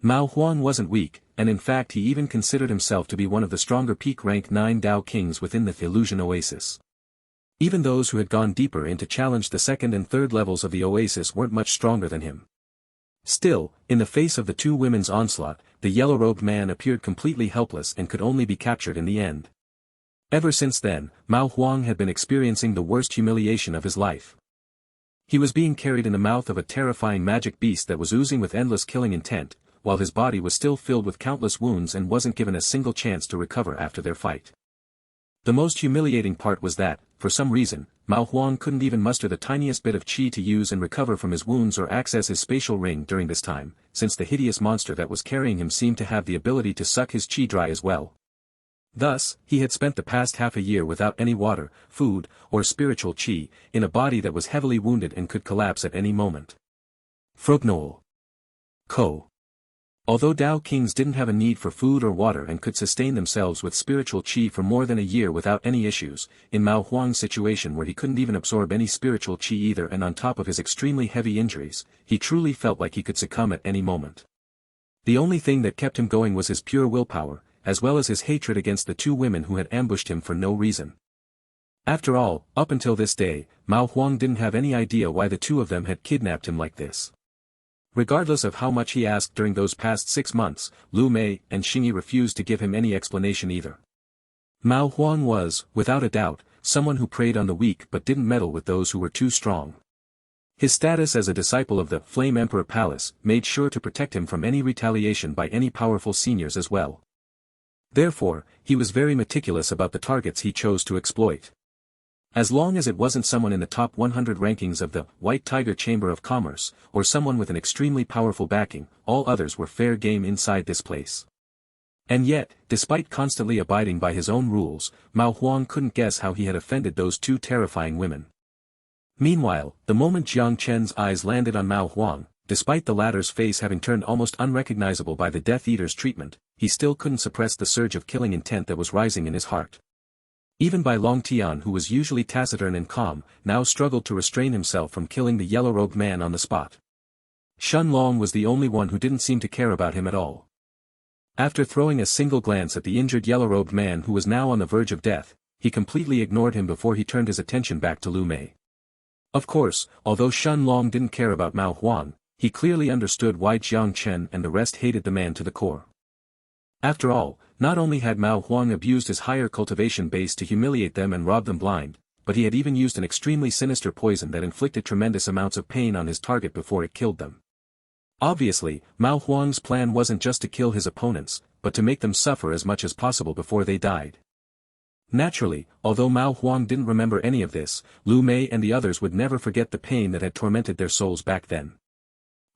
Mao Huang wasn't weak, and in fact he even considered himself to be one of the stronger peak rank 9 Dao kings within the illusion oasis. Even those who had gone deeper in to challenge the second and third levels of the oasis weren't much stronger than him. Still, in the face of the two women's onslaught, the yellow-robed man appeared completely helpless and could only be captured in the end. Ever since then, Mao Huang had been experiencing the worst humiliation of his life. He was being carried in the mouth of a terrifying magic beast that was oozing with endless killing intent, while his body was still filled with countless wounds and wasn't given a single chance to recover after their fight. The most humiliating part was that, for some reason, Mao Huang couldn't even muster the tiniest bit of qi to use and recover from his wounds or access his spatial ring during this time, since the hideous monster that was carrying him seemed to have the ability to suck his qi dry as well. Thus, he had spent the past half a year without any water, food, or spiritual qi, in a body that was heavily wounded and could collapse at any moment. Frognoel. Ko. Although Dao kings didn't have a need for food or water and could sustain themselves with spiritual qi for more than a year without any issues, in Mao Huang's situation where he couldn't even absorb any spiritual qi either and on top of his extremely heavy injuries, he truly felt like he could succumb at any moment. The only thing that kept him going was his pure willpower, as well as his hatred against the two women who had ambushed him for no reason. After all, up until this day, Mao Huang didn't have any idea why the two of them had kidnapped him like this. Regardless of how much he asked during those past 6 months, Lu Mei and Xingyi refused to give him any explanation either. Mao Huang was, without a doubt, someone who preyed on the weak but didn't meddle with those who were too strong. His status as a disciple of the Flame Emperor Palace made sure to protect him from any retaliation by any powerful seniors as well. Therefore, he was very meticulous about the targets he chose to exploit. As long as it wasn't someone in the top 100 rankings of the White Tiger Chamber of Commerce, or someone with an extremely powerful backing, all others were fair game inside this place. And yet, despite constantly abiding by his own rules, Mao Huang couldn't guess how he had offended those two terrifying women. Meanwhile, the moment Jiang Chen's eyes landed on Mao Huang, despite the latter's face having turned almost unrecognizable by the Death Eater's treatment, he still couldn't suppress the surge of killing intent that was rising in his heart. Even Bai Long Tian, who was usually taciturn and calm, now struggled to restrain himself from killing the yellow-robed man on the spot. Shen Long was the only one who didn't seem to care about him at all. After throwing a single glance at the injured yellow-robed man who was now on the verge of death, he completely ignored him before he turned his attention back to Lu Mei. Of course, although Shen Long didn't care about Mao Huang, he clearly understood why Jiang Chen and the rest hated the man to the core. After all, not only had Mao Huang abused his higher cultivation base to humiliate them and rob them blind, but he had even used an extremely sinister poison that inflicted tremendous amounts of pain on his target before it killed them. Obviously, Mao Huang's plan wasn't just to kill his opponents, but to make them suffer as much as possible before they died. Naturally, although Mao Huang didn't remember any of this, Lu Mei and the others would never forget the pain that had tormented their souls back then.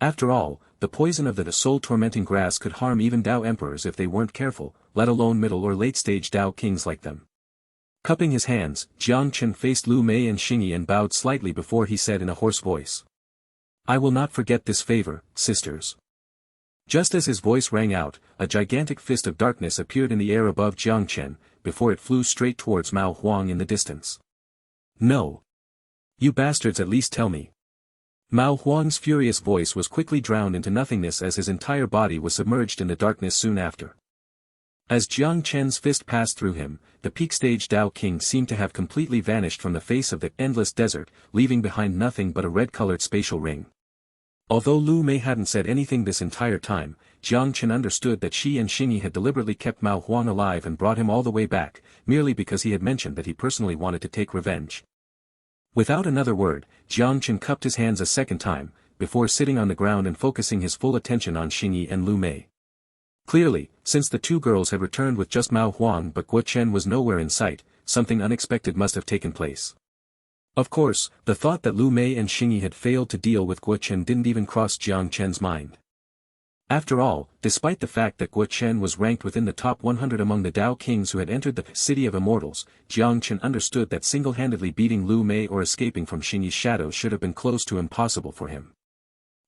After all, the poison of the soul-tormenting grass could harm even Dao emperors if they weren't careful, let alone middle or late-stage Dao kings like them. Cupping his hands, Jiang Chen faced Lu Mei and Xingyi and bowed slightly before he said in a hoarse voice, "I will not forget this favor, sisters." Just as his voice rang out, a gigantic fist of darkness appeared in the air above Jiang Chen, before it flew straight towards Mao Huang in the distance. "No. You bastards, at least tell me." Mao Huang's furious voice was quickly drowned into nothingness as his entire body was submerged in the darkness soon after. As Jiang Chen's fist passed through him, the peak-stage Dao King seemed to have completely vanished from the face of the endless desert, leaving behind nothing but a red-colored spatial ring. Although Lu Mei hadn't said anything this entire time, Jiang Chen understood that she and Xingyi had deliberately kept Mao Huang alive and brought him all the way back, merely because he had mentioned that he personally wanted to take revenge. Without another word, Jiang Chen cupped his hands a second time, before sitting on the ground and focusing his full attention on Xingyi and Lu Mei. Clearly, since the two girls had returned with just Mao Huang but Guo Chen was nowhere in sight, something unexpected must have taken place. Of course, the thought that Lu Mei and Xingyi had failed to deal with Guo Chen didn't even cross Jiang Chen's mind. After all, despite the fact that Guo Chen was ranked within the top 100 among the Dao kings who had entered the City of Immortals, Jiang Chen understood that single-handedly beating Lu Mei or escaping from Xingyi's shadow should have been close to impossible for him.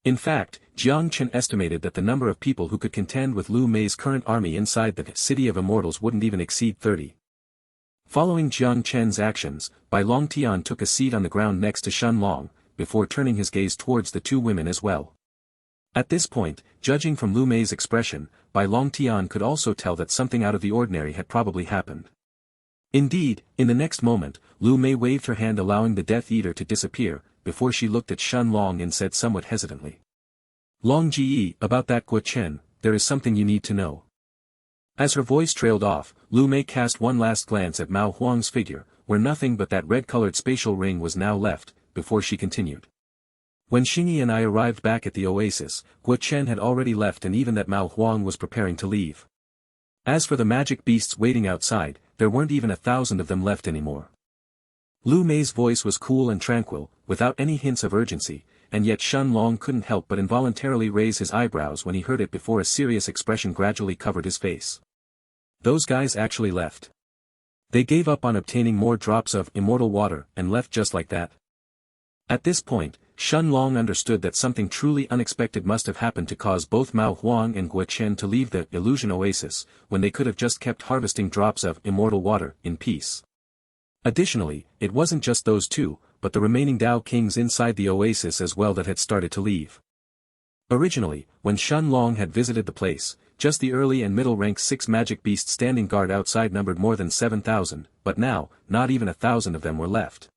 In fact, Jiang Chen estimated that the number of people who could contend with Lu Mei's current army inside the City of Immortals wouldn't even exceed 30. Following Jiang Chen's actions, Bai Longtian took a seat on the ground next to Shen Long, before turning his gaze towards the two women as well. At this point, judging from Lu Mei's expression, Bai Longtian could also tell that something out of the ordinary had probably happened. Indeed, in the next moment, Lu Mei waved her hand allowing the Death Eater to disappear, before she looked at Shen Long and said somewhat hesitantly. Long Ji, about that Guo Chen, there is something you need to know. As her voice trailed off, Lu Mei cast one last glance at Mao Huang's figure, where nothing but that red-colored spatial ring was now left, before she continued. When Xingyi and I arrived back at the oasis, Guo Chen had already left and even that Mao Huang was preparing to leave. As for the magic beasts waiting outside, there weren't even 1,000 of them left anymore. Lu Mei's voice was cool and tranquil, without any hints of urgency, and yet Shen Long couldn't help but involuntarily raise his eyebrows when he heard it before a serious expression gradually covered his face. Those guys actually left. They gave up on obtaining more drops of immortal water and left just like that. At this point, Shen Long understood that something truly unexpected must have happened to cause both Mao Huang and Guo Chen to leave the illusion oasis, when they could have just kept harvesting drops of immortal water in peace. Additionally, it wasn't just those two, but the remaining Dao kings inside the oasis as well that had started to leave. Originally, when Shen Long had visited the place, just the early and middle rank 6 magic beasts standing guard outside numbered more than 7,000, but now, not even 1,000 of them were left.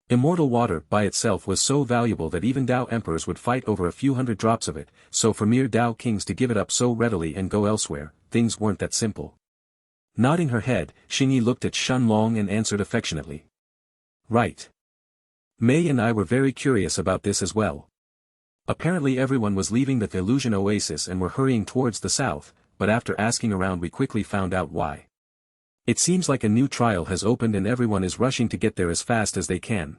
Immortal water by itself was so valuable that even Dao emperors would fight over a few hundred drops of it, so for mere Dao kings to give it up so readily and go elsewhere, things weren't that simple. Nodding her head, Xingyi looked at Shen Long and answered affectionately. Right. Mei and I were very curious about this as well. Apparently everyone was leaving the illusion oasis and were hurrying towards the south, but after asking around we quickly found out why. It seems like a new trial has opened and everyone is rushing to get there as fast as they can.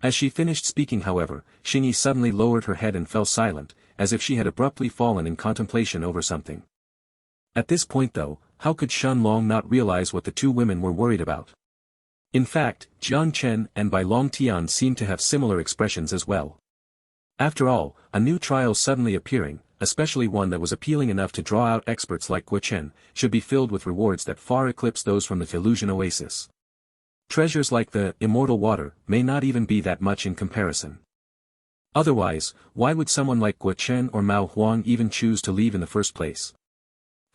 As she finished speaking however, Xingyi suddenly lowered her head and fell silent, as if she had abruptly fallen in contemplation over something. At this point though, how could Shen Long not realize what the two women were worried about? In fact, Jiang Chen and Bai Longtian seemed to have similar expressions as well. After all, a new trial suddenly appearing, especially one that was appealing enough to draw out experts like Guo Chen, should be filled with rewards that far eclipse those from the illusion oasis. Treasures like the immortal water may not even be that much in comparison. Otherwise, why would someone like Guo Chen or Mao Huang even choose to leave in the first place?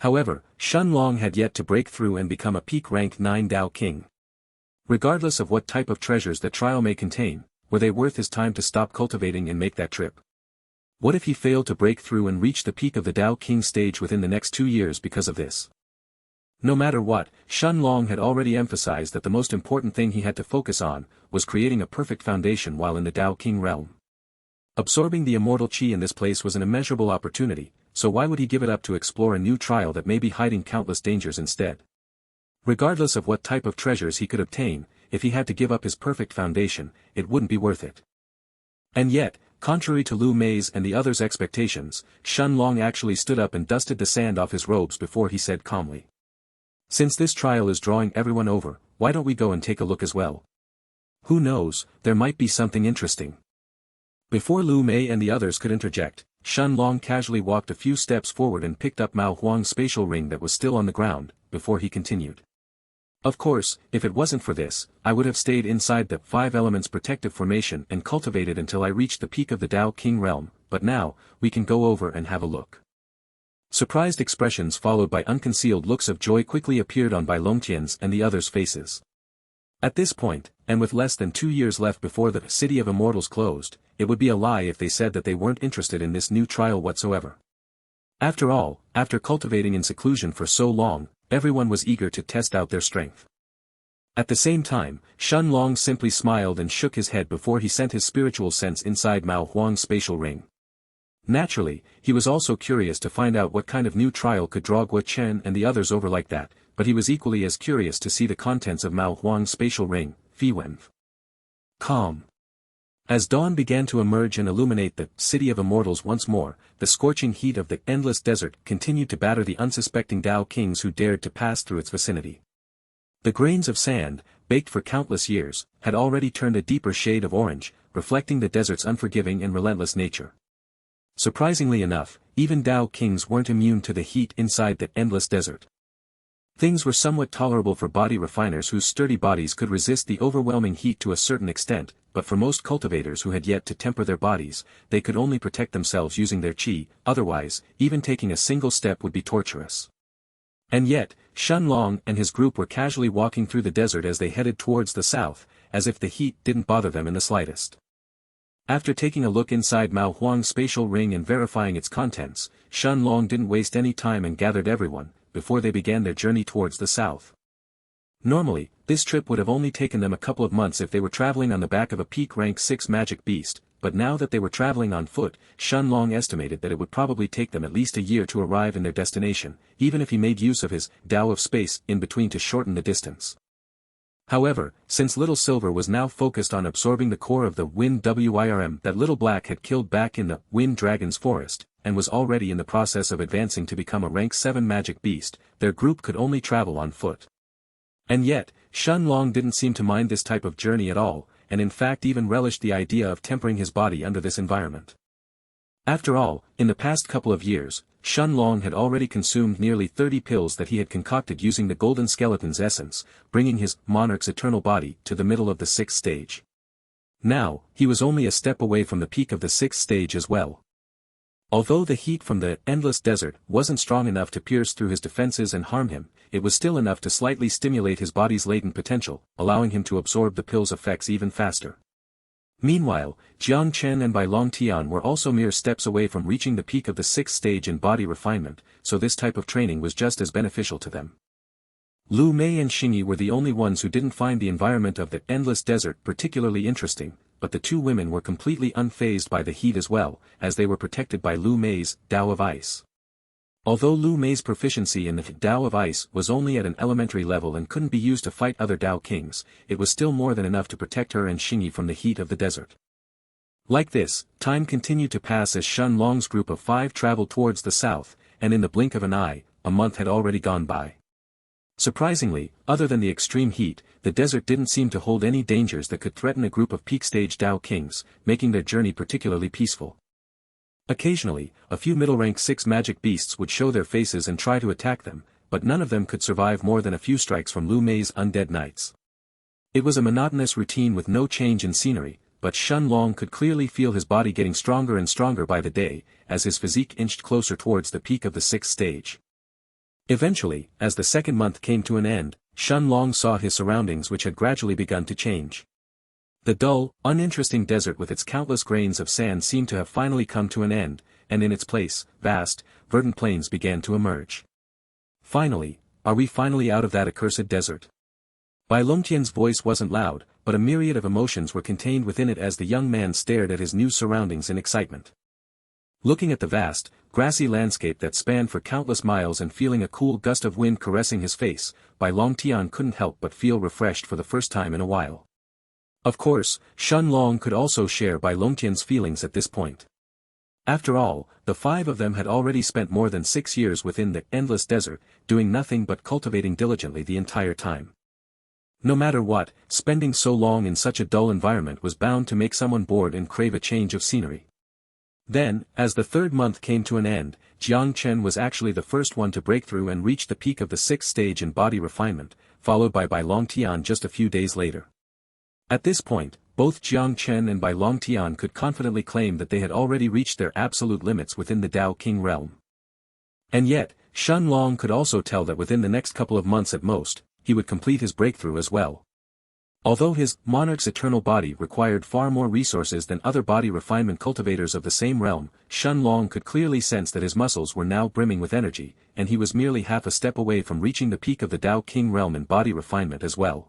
However, Shen Long had yet to break through and become a peak rank 9 Dao king. Regardless of what type of treasures the trial may contain, were they worth his time to stop cultivating and make that trip? What if he failed to break through and reach the peak of the Dao King stage within the next 2 years because of this? No matter what, Shen Long had already emphasized that the most important thing he had to focus on was creating a perfect foundation while in the Dao King realm. Absorbing the immortal chi in this place was an immeasurable opportunity, so why would he give it up to explore a new trial that may be hiding countless dangers instead? Regardless of what type of treasures he could obtain, if he had to give up his perfect foundation, it wouldn't be worth it. And yet, contrary to Lu Mei's and the others' expectations, Shen Long actually stood up and dusted the sand off his robes before he said calmly. Since this trial is drawing everyone over, why don't we go and take a look as well? Who knows, there might be something interesting. Before Lu Mei and the others could interject, Shen Long casually walked a few steps forward and picked up Mao Huang's spatial ring that was still on the ground, before he continued. Of course, if it wasn't for this, I would have stayed inside the 5 elements protective formation and cultivated until I reached the peak of the Dao King realm, but now, we can go over and have a look. Surprised expressions followed by unconcealed looks of joy quickly appeared on Bai Longtian's and the others' faces. At this point, and with less than 2 years left before the City of Immortals closed, it would be a lie if they said that they weren't interested in this new trial whatsoever. After all, after cultivating in seclusion for so long, everyone was eager to test out their strength. At the same time, Shen Long simply smiled and shook his head before he sent his spiritual sense inside Mao Huang's spatial ring. Naturally, he was also curious to find out what kind of new trial could draw Guo Chen and the others over like that, but he was equally as curious to see the contents of Mao Huang's spatial ring, Fiwenf. calm. As dawn began to emerge and illuminate the city of immortals once more, the scorching heat of the endless desert continued to batter the unsuspecting Dao kings who dared to pass through its vicinity. The grains of sand, baked for countless years, had already turned a deeper shade of orange, reflecting the desert's unforgiving and relentless nature. Surprisingly enough, even Dao kings weren't immune to the heat inside the endless desert. Things were somewhat tolerable for body refiners whose sturdy bodies could resist the overwhelming heat to a certain extent, but for most cultivators who had yet to temper their bodies, they could only protect themselves using their qi, otherwise, even taking a single step would be torturous. And yet, Shen Long and his group were casually walking through the desert as they headed towards the south, as if the heat didn't bother them in the slightest. After taking a look inside Mao Huang's spatial ring and verifying its contents, Shen Long didn't waste any time and gathered everyone, before they began their journey towards the south. Normally, this trip would have only taken them a couple of months if they were traveling on the back of a peak rank 6 magic beast, but now that they were traveling on foot, Shen Long estimated that it would probably take them at least a year to arrive in their destination, even if he made use of his Dao of space in between to shorten the distance. However, since Little Silver was now focused on absorbing the core of the Wind Wyrm that Little Black had killed back in the Wind Dragon's forest, and was already in the process of advancing to become a rank 7 magic beast, their group could only travel on foot. And yet, Shen Long didn't seem to mind this type of journey at all, and in fact even relished the idea of tempering his body under this environment. After all, in the past couple of years, Shen Long had already consumed nearly 30 pills that he had concocted using the golden skeleton's essence, bringing his Monarch's eternal body to the middle of the 6th stage. Now, he was only a step away from the peak of the 6th stage as well. Although the heat from the endless desert wasn't strong enough to pierce through his defenses and harm him, it was still enough to slightly stimulate his body's latent potential, allowing him to absorb the pill's effects even faster. Meanwhile, Jiang Chen and Bai Long Tian were also mere steps away from reaching the peak of the 6th stage in body refinement, so this type of training was just as beneficial to them. Lu Mei and Xingyi were the only ones who didn't find the environment of the endless desert particularly interesting, but the two women were completely unfazed by the heat as well, as they were protected by Lu Mei's Dao of Ice. Although Lu Mei's proficiency in the Dao of Ice was only at an elementary level and couldn't be used to fight other Dao kings, it was still more than enough to protect her and Xingyi from the heat of the desert. Like this, time continued to pass as Shen Long's group of 5 traveled towards the south, and in the blink of an eye, a month had already gone by. Surprisingly, other than the extreme heat, the desert didn't seem to hold any dangers that could threaten a group of peak-stage Dao kings, making their journey particularly peaceful. Occasionally, a few middle-rank 6 magic beasts would show their faces and try to attack them, but none of them could survive more than a few strikes from Lu Mei's undead knights. It was a monotonous routine with no change in scenery, but Shen Long could clearly feel his body getting stronger and stronger by the day, as his physique inched closer towards the peak of the 6th stage. Eventually, as the 2nd month came to an end, Shen Long saw his surroundings which had gradually begun to change. The dull, uninteresting desert with its countless grains of sand seemed to have finally come to an end, and in its place, vast, verdant plains began to emerge. Finally, are we finally out of that accursed desert? Bai Longtian's voice wasn't loud, but a myriad of emotions were contained within it as the young man stared at his new surroundings in excitement. Looking at the vast, grassy landscape that spanned for countless miles and feeling a cool gust of wind caressing his face, Bai Longtian couldn't help but feel refreshed for the first time in a while. Of course, Shen Long could also share Bai Longtian's feelings at this point. After all, the 5 of them had already spent more than 6 years within the endless desert, doing nothing but cultivating diligently the entire time. No matter what, spending so long in such a dull environment was bound to make someone bored and crave a change of scenery. Then, as the 3rd month came to an end, Jiang Chen was actually the first one to break through and reach the peak of the 6th stage in body refinement, followed by Bai Longtian just a few days later. At this point, both Jiang Chen and Bai Longtian could confidently claim that they had already reached their absolute limits within the Dao King realm. And yet, Shen Long could also tell that within the next couple of months at most, he would complete his breakthrough as well. Although his Monarch's eternal body required far more resources than other body refinement cultivators of the same realm, Shen Long could clearly sense that his muscles were now brimming with energy, and he was merely half a step away from reaching the peak of the Dao King realm in body refinement as well.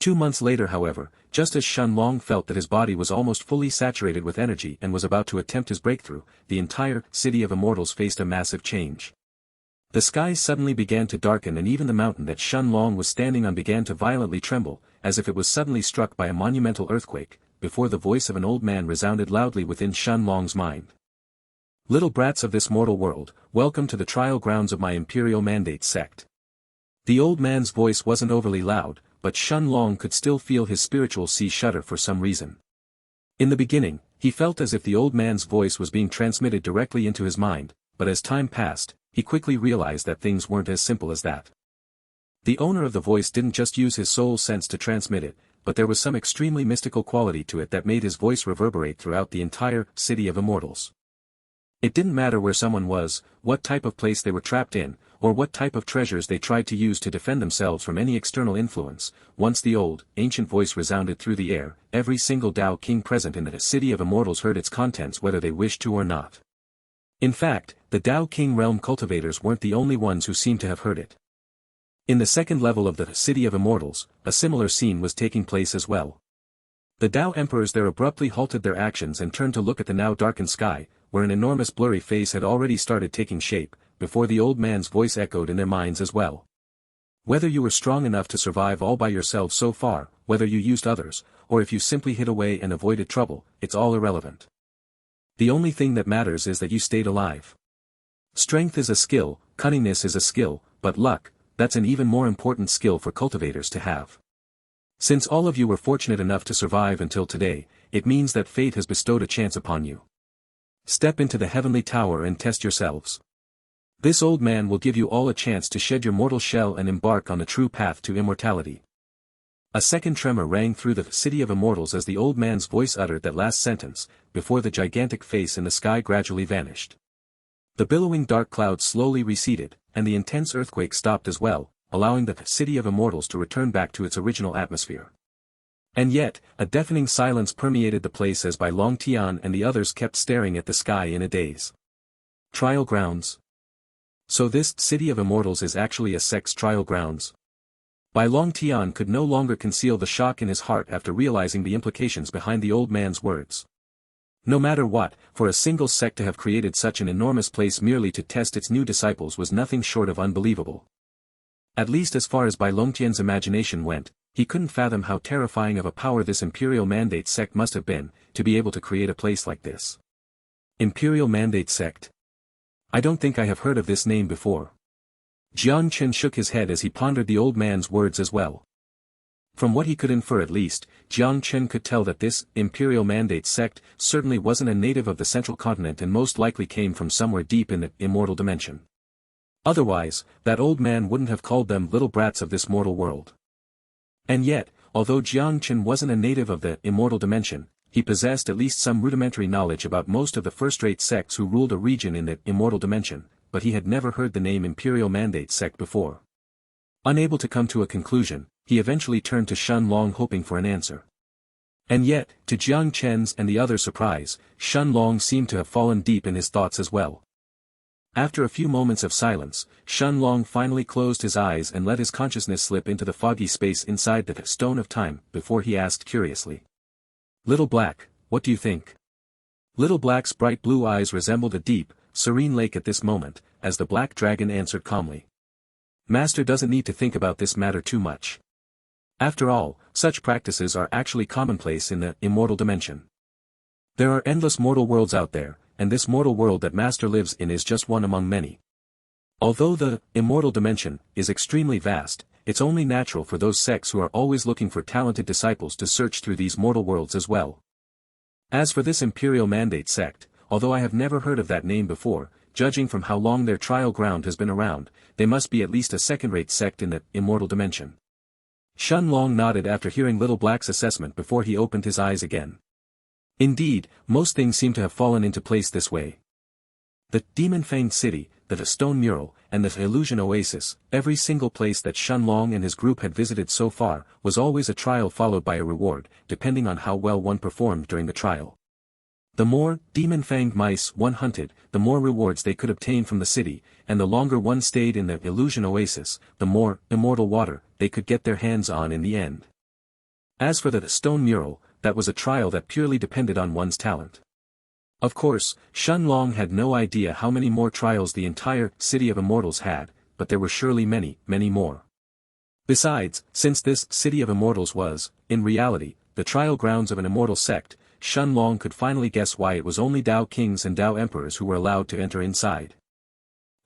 2 months later, however, just as Shen Long felt that his body was almost fully saturated with energy and was about to attempt his breakthrough, the entire city of immortals faced a massive change. The sky suddenly began to darken and even the mountain that Shun Long was standing on began to violently tremble, as if it was suddenly struck by a monumental earthquake, before the voice of an old man resounded loudly within Shun Long's mind. Little brats of this mortal world, welcome to the trial grounds of my imperial mandate sect. The old man's voice wasn't overly loud, but Shun Long could still feel his spiritual sea shudder for some reason. In the beginning, he felt as if the old man's voice was being transmitted directly into his mind, but as time passed, he quickly realized that things weren't as simple as that. The owner of the voice didn't just use his soul sense to transmit it, but there was some extremely mystical quality to it that made his voice reverberate throughout the entire city of immortals. It didn't matter where someone was, what type of place they were trapped in, or what type of treasures they tried to use to defend themselves from any external influence. Once the old, ancient voice resounded through the air, every single Dao King present in the city of immortals heard its contents whether they wished to or not. In fact, the Dao King realm cultivators weren't the only ones who seemed to have heard it. In the second level of the city of immortals, a similar scene was taking place as well. The Dao emperors there abruptly halted their actions and turned to look at the now darkened sky, where an enormous blurry face had already started taking shape, before the old man's voice echoed in their minds as well. Whether you were strong enough to survive all by yourself so far, whether you used others, or if you simply hid away and avoided trouble, it's all irrelevant. The only thing that matters is that you stayed alive. Strength is a skill, cunningness is a skill, but luck, that's an even more important skill for cultivators to have. Since all of you were fortunate enough to survive until today, it means that fate has bestowed a chance upon you. Step into the heavenly tower and test yourselves. This old man will give you all a chance to shed your mortal shell and embark on the true path to immortality. A second tremor rang through the city of immortals as the old man's voice uttered that last sentence, before the gigantic face in the sky gradually vanished. The billowing dark clouds slowly receded, and the intense earthquake stopped as well, allowing the city of immortals to return back to its original atmosphere. And yet, a deafening silence permeated the place as Bai Long Tian and the others kept staring at the sky in a daze. Trial grounds. So this city of immortals is actually a sect's trial grounds. Bai Long Tian could no longer conceal the shock in his heart after realizing the implications behind the old man's words. No matter what, for a single sect to have created such an enormous place merely to test its new disciples was nothing short of unbelievable. At least as far as Bai Long Tian's imagination went, he couldn't fathom how terrifying of a power this Imperial Mandate sect must have been, to be able to create a place like this. Imperial Mandate sect. I don't think I have heard of this name before. Jiang Chen shook his head as he pondered the old man's words as well. From what he could infer at least, Jiang Chen could tell that this Imperial Mandate sect certainly wasn't a native of the central continent and most likely came from somewhere deep in the immortal dimension. Otherwise, that old man wouldn't have called them little brats of this mortal world. And yet, although Jiang Chen wasn't a native of the immortal dimension, he possessed at least some rudimentary knowledge about most of the first-rate sects who ruled a region in the immortal dimension, but he had never heard the name Imperial Mandate sect before. Unable to come to a conclusion, he eventually turned to Shun Long hoping for an answer. And yet, to Jiang Chen's and the others' surprise, Shun Long seemed to have fallen deep in his thoughts as well. After a few moments of silence, Shun Long finally closed his eyes and let his consciousness slip into the foggy space inside the stone of time, before he asked curiously. Little Black, what do you think? Little Black's bright blue eyes resembled a deep, serene lake at this moment, as the black dragon answered calmly. Master doesn't need to think about this matter too much. After all, such practices are actually commonplace in the immortal dimension. There are endless mortal worlds out there, and this mortal world that Master lives in is just one among many. Although the immortal dimension is extremely vast, it's only natural for those sects who are always looking for talented disciples to search through these mortal worlds as well. As for this Imperial Mandate sect, although I have never heard of that name before, judging from how long their trial ground has been around, they must be at least a second-rate sect in the immortal dimension. Shun Long nodded after hearing Little Black's assessment before he opened his eyes again. Indeed, most things seem to have fallen into place this way. The Demon-Fanged City, the Stone Mural, and the Illusion Oasis, every single place that Shun Long and his group had visited so far, was always a trial followed by a reward, depending on how well one performed during the trial. The more demon-fanged mice one hunted, the more rewards they could obtain from the city, and the longer one stayed in the Illusion Oasis, the more immortal water they could get their hands on in the end. As for the Stone Mural, that was a trial that purely depended on one's talent. Of course, Shun Long had no idea how many more trials the entire City of Immortals had, but there were surely many, many more. Besides, since this City of Immortals was, in reality, the trial grounds of an immortal sect, Shun Long could finally guess why it was only Dao Kings and Dao Emperors who were allowed to enter inside.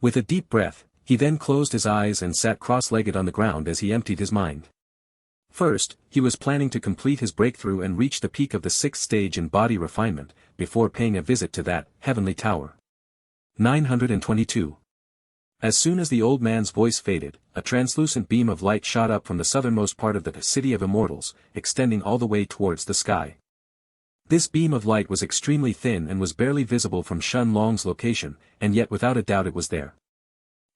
With a deep breath, he then closed his eyes and sat cross-legged on the ground as he emptied his mind. First, he was planning to complete his breakthrough and reach the peak of the 6th stage in body refinement, before paying a visit to that heavenly tower. 922. As soon as the old man's voice faded, a translucent beam of light shot up from the southernmost part of the City of Immortals, extending all the way towards the sky. This beam of light was extremely thin and was barely visible from Shun Long's location, and yet without a doubt it was there.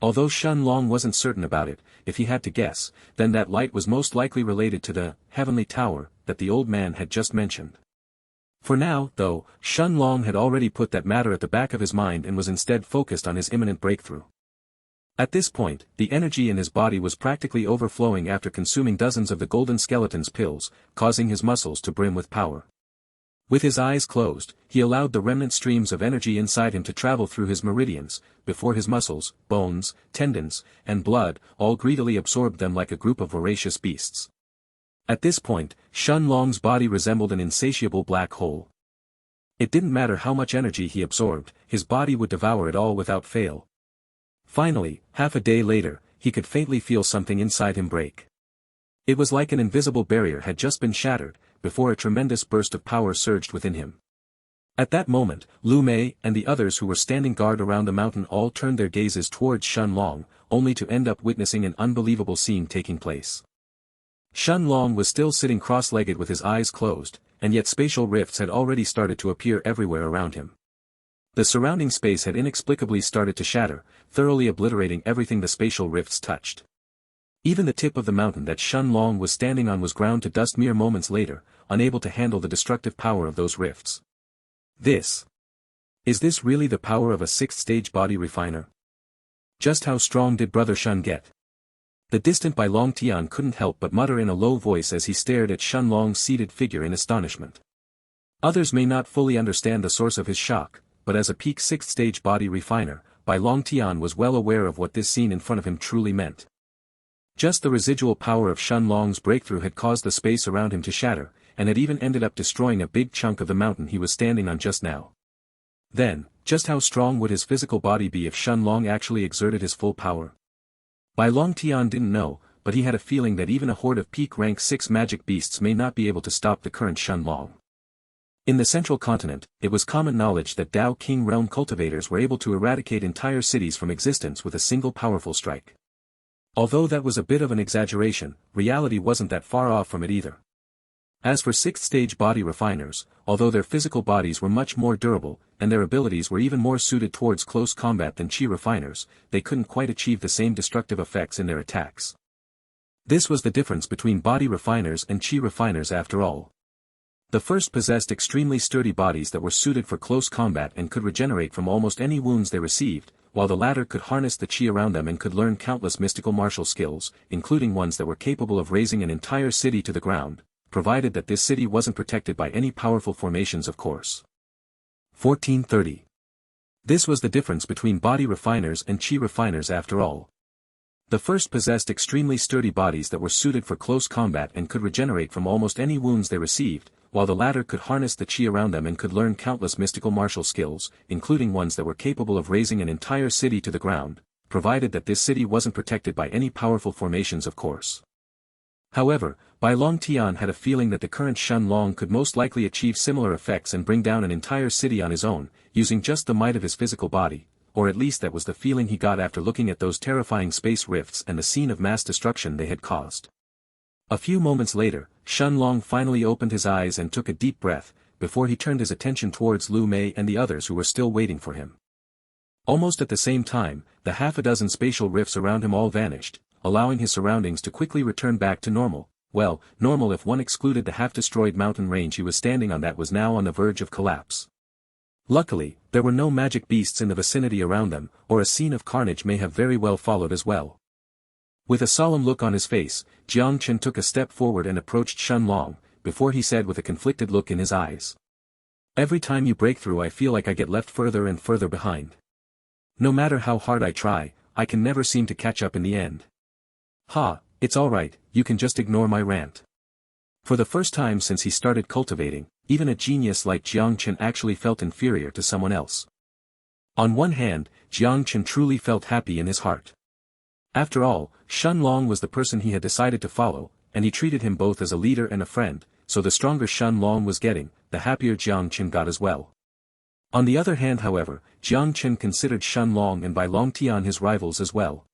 Although Shun Long wasn't certain about it, if he had to guess, then that light was most likely related to the heavenly tower that the old man had just mentioned. For now, though, Shun Long had already put that matter at the back of his mind and was instead focused on his imminent breakthrough. At this point, the energy in his body was practically overflowing after consuming dozens of the golden skeleton's pills, causing his muscles to brim with power. With his eyes closed, he allowed the remnant streams of energy inside him to travel through his meridians, before his muscles, bones, tendons, and blood all greedily absorbed them like a group of voracious beasts. At this point, Shun Long's body resembled an insatiable black hole. It didn't matter how much energy he absorbed, his body would devour it all without fail. Finally, half a day later, he could faintly feel something inside him break. It was like an invisible barrier had just been shattered, before a tremendous burst of power surged within him. At that moment, Lu Mei and the others who were standing guard around the mountain all turned their gazes towards Shun Long, only to end up witnessing an unbelievable scene taking place. Shun Long was still sitting cross-legged with his eyes closed, and yet spatial rifts had already started to appear everywhere around him. The surrounding space had inexplicably started to shatter, thoroughly obliterating everything the spatial rifts touched. Even the tip of the mountain that Shun Long was standing on was ground to dust mere moments later, unable to handle the destructive power of those rifts. Is this really the power of a 6th-stage body refiner? Just how strong did Brother Shun get? The distant Bai Long Tian couldn't help but mutter in a low voice as he stared at Shun Long's seated figure in astonishment. Others may not fully understand the source of his shock, but as a peak 6th-stage body refiner, Bai Long Tian was well aware of what this scene in front of him truly meant. Just the residual power of Shun Long's breakthrough had caused the space around him to shatter, and had even ended up destroying a big chunk of the mountain he was standing on just now. Then, just how strong would his physical body be if Shun Long actually exerted his full power? Bai Long Tian didn't know, but he had a feeling that even a horde of peak rank 6 magic beasts may not be able to stop the current Shun Long. In the central continent, it was common knowledge that Dao King realm cultivators were able to eradicate entire cities from existence with a single powerful strike. Although that was a bit of an exaggeration, reality wasn't that far off from it either. As for 6th-stage body refiners, although their physical bodies were much more durable, and their abilities were even more suited towards close combat than Qi refiners, they couldn't quite achieve the same destructive effects in their attacks. This was the difference between body refiners and Qi refiners after all. The first possessed extremely sturdy bodies that were suited for close combat and could regenerate from almost any wounds they received, while the latter could harness the Qi around them and could learn countless mystical martial skills, including ones that were capable of razing an entire city to the ground, provided that this city wasn't protected by any powerful formations of course. 1430. This was the difference between body refiners and Qi refiners after all. The first possessed extremely sturdy bodies that were suited for close combat and could regenerate from almost any wounds they received, while the latter could harness the Qi around them and could learn countless mystical martial skills, including ones that were capable of razing an entire city to the ground, provided that this city wasn't protected by any powerful formations of course. However, Bai Long Tian had a feeling that the current Shun Long could most likely achieve similar effects and bring down an entire city on his own, using just the might of his physical body, or at least that was the feeling he got after looking at those terrifying space rifts and the scene of mass destruction they had caused. A few moments later, Shun Long finally opened his eyes and took a deep breath, before he turned his attention towards Lu Mei and the others who were still waiting for him. Almost at the same time, the half a dozen spatial rifts around him all vanished, allowing his surroundings to quickly return back to normal. Well, normal if one excluded the half-destroyed mountain range he was standing on that was now on the verge of collapse. Luckily, there were no magic beasts in the vicinity around them, or a scene of carnage may have very well followed as well. With a solemn look on his face, Jiang Chen took a step forward and approached Shun Long, before he said with a conflicted look in his eyes. Every time you break through I feel like I get left further and further behind. No matter how hard I try, I can never seem to catch up in the end. Ha, it's alright, you can just ignore my rant. For the first time since he started cultivating, even a genius like Jiang Chen actually felt inferior to someone else. On one hand, Jiang Chen truly felt happy in his heart. After all, Shen Long was the person he had decided to follow, and he treated him both as a leader and a friend, so the stronger Shen Long was getting, the happier Jiang Chen got as well. On the other hand however, Jiang Chen considered Shen Long and Bai Longtian his rivals as well.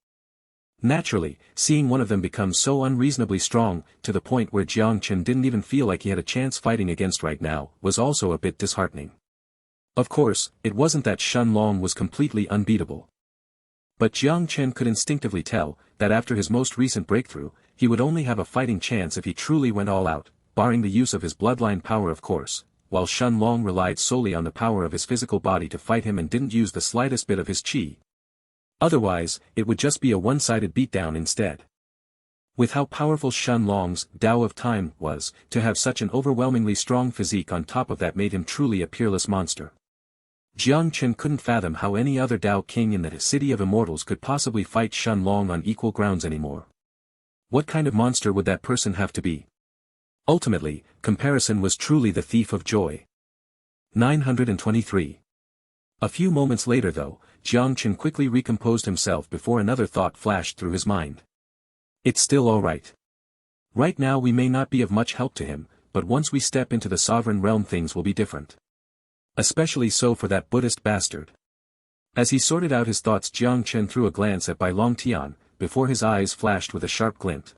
Naturally, seeing one of them become so unreasonably strong, to the point where Jiang Chen didn't even feel like he had a chance fighting against right now, was also a bit disheartening. Of course, it wasn't that Shen Long was completely unbeatable. But Jiang Chen could instinctively tell, that after his most recent breakthrough, he would only have a fighting chance if he truly went all out, barring the use of his bloodline power of course, while Shen Long relied solely on the power of his physical body to fight him and didn't use the slightest bit of his qi. Otherwise, it would just be a one-sided beatdown instead. With how powerful Shen Long's Dao of Time was, to have such an overwhelmingly strong physique on top of that made him truly a peerless monster. Jiang Chen couldn't fathom how any other Dao king in the City of Immortals could possibly fight Shen Long on equal grounds anymore. What kind of monster would that person have to be? Ultimately, comparison was truly the thief of joy. 923. A few moments later though, Jiang Chen quickly recomposed himself before another thought flashed through his mind. It's still alright. Right now we may not be of much help to him, but once we step into the sovereign realm things will be different. Especially so for that Buddhist bastard. As he sorted out his thoughts Jiang Chen threw a glance at Bai Longtian, before his eyes flashed with a sharp glint.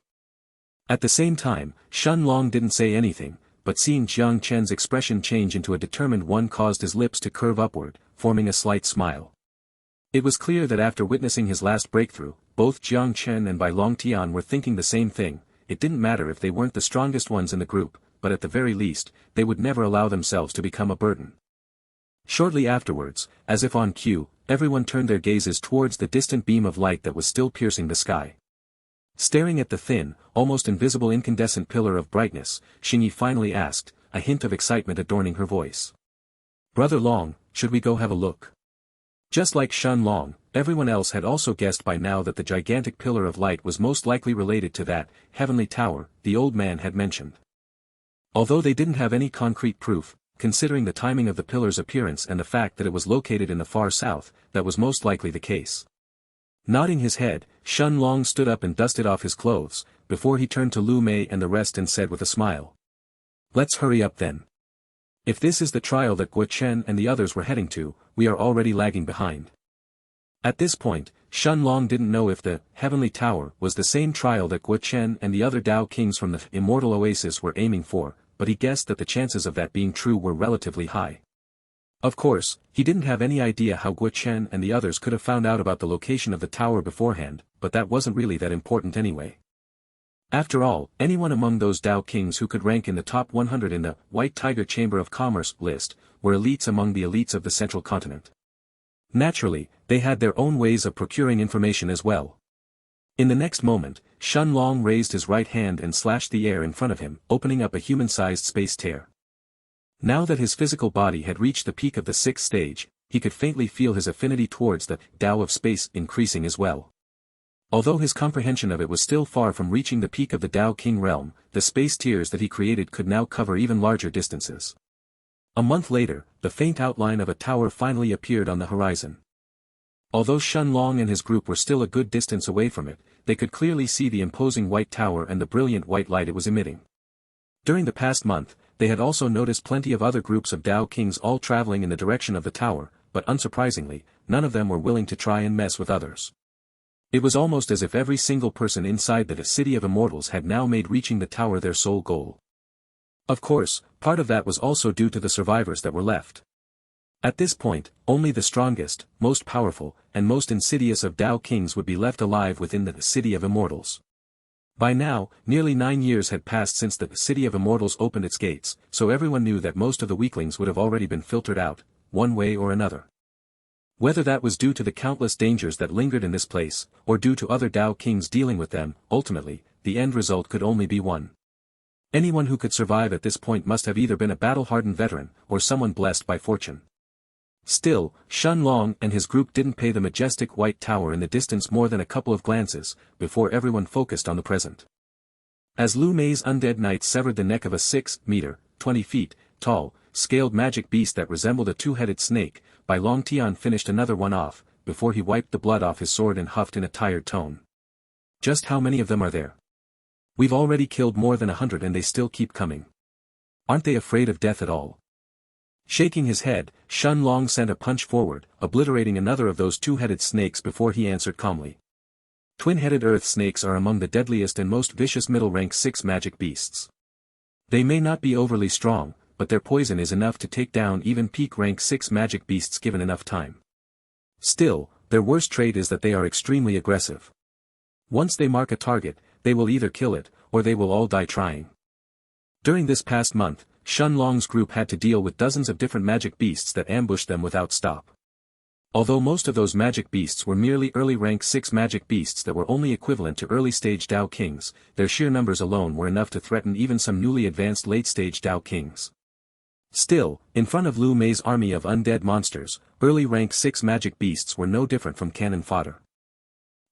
At the same time, Shen Long didn't say anything, but seeing Jiang Chen's expression change into a determined one caused his lips to curve upward, forming a slight smile. It was clear that after witnessing his last breakthrough, both Jiang Chen and Bai Longtian were thinking the same thing. It didn't matter if they weren't the strongest ones in the group, but at the very least, they would never allow themselves to become a burden. Shortly afterwards, as if on cue, everyone turned their gazes towards the distant beam of light that was still piercing the sky. Staring at the thin, almost invisible incandescent pillar of brightness, Xingyi finally asked, a hint of excitement adorning her voice. Brother Long, should we go have a look? Just like Shen Long, everyone else had also guessed by now that the gigantic pillar of light was most likely related to that heavenly tower the old man had mentioned. Although they didn't have any concrete proof, considering the timing of the pillar's appearance and the fact that it was located in the far south, that was most likely the case. Nodding his head, Shen Long stood up and dusted off his clothes, before he turned to Lu Mei and the rest and said with a smile. Let's hurry up then. If this is the trial that Guo Chen and the others were heading to, we are already lagging behind. At this point, Shen Long didn't know if the heavenly tower was the same trial that Guo Chen and the other Dao kings from the immortal oasis were aiming for, but he guessed that the chances of that being true were relatively high. Of course, he didn't have any idea how Guo Chen and the others could have found out about the location of the tower beforehand, but that wasn't really that important anyway. After all, anyone among those Dao kings who could rank in the top 100 in the White Tiger Chamber of Commerce list, were elites among the elites of the central continent. Naturally, they had their own ways of procuring information as well. In the next moment, Shen Long raised his right hand and slashed the air in front of him, opening up a human-sized space tear. Now that his physical body had reached the peak of the 6th stage, he could faintly feel his affinity towards the Dao of space increasing as well. Although his comprehension of it was still far from reaching the peak of the Dao King realm, the space tiers that he created could now cover even larger distances. A month later, the faint outline of a tower finally appeared on the horizon. Although Shen Long and his group were still a good distance away from it, they could clearly see the imposing white tower and the brilliant white light it was emitting. During the past month, they had also noticed plenty of other groups of Dao Kings all traveling in the direction of the tower, but unsurprisingly, none of them were willing to try and mess with others. It was almost as if every single person inside the City of Immortals had now made reaching the tower their sole goal. Of course, part of that was also due to the survivors that were left. At this point, only the strongest, most powerful, and most insidious of Dao Kings would be left alive within the City of Immortals. By now, nearly 9 years had passed since the City of Immortals opened its gates, so everyone knew that most of the weaklings would have already been filtered out, one way or another. Whether that was due to the countless dangers that lingered in this place, or due to other Dao Kings dealing with them, ultimately, the end result could only be one. Anyone who could survive at this point must have either been a battle-hardened veteran, or someone blessed by fortune. Still, Shen Long and his group didn't pay the majestic white tower in the distance more than a couple of glances, before everyone focused on the present. As Lu Mei's undead knight severed the neck of a 6-meter, 20 feet, tall, scaled magic beast that resembled a two-headed snake, Bai Long Tian finished another one off, before he wiped the blood off his sword and huffed in a tired tone. Just how many of them are there? We've already killed more than 100 and they still keep coming. Aren't they afraid of death at all? Shaking his head, Shen Long sent a punch forward, obliterating another of those two-headed snakes before he answered calmly. Twin-headed earth snakes are among the deadliest and most vicious middle-rank 6 magic beasts. They may not be overly strong, but their poison is enough to take down even peak-rank 6 magic beasts given enough time. Still, their worst trait is that they are extremely aggressive. Once they mark a target, they will either kill it, or they will all die trying. During this past month, Shen Long's group had to deal with dozens of different magic beasts that ambushed them without stop. Although most of those magic beasts were merely early rank 6 magic beasts that were only equivalent to early-stage Dao Kings, their sheer numbers alone were enough to threaten even some newly advanced late-stage Dao Kings. Still, in front of Lu Mei's army of undead monsters, early rank 6 magic beasts were no different from cannon fodder.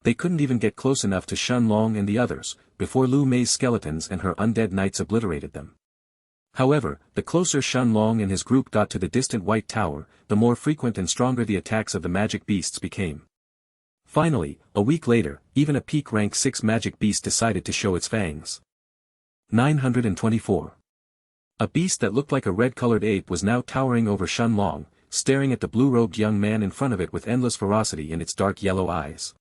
They couldn't even get close enough to Shen Long and the others, before Lu Mei's skeletons and her undead knights obliterated them. However, the closer Shen Long and his group got to the distant White Tower, the more frequent and stronger the attacks of the magic beasts became. Finally, a week later, even a peak rank 6 magic beast decided to show its fangs. 924. A beast that looked like a red-colored ape was now towering over Shen Long, staring at the blue-robed young man in front of it with endless ferocity in its dark yellow eyes.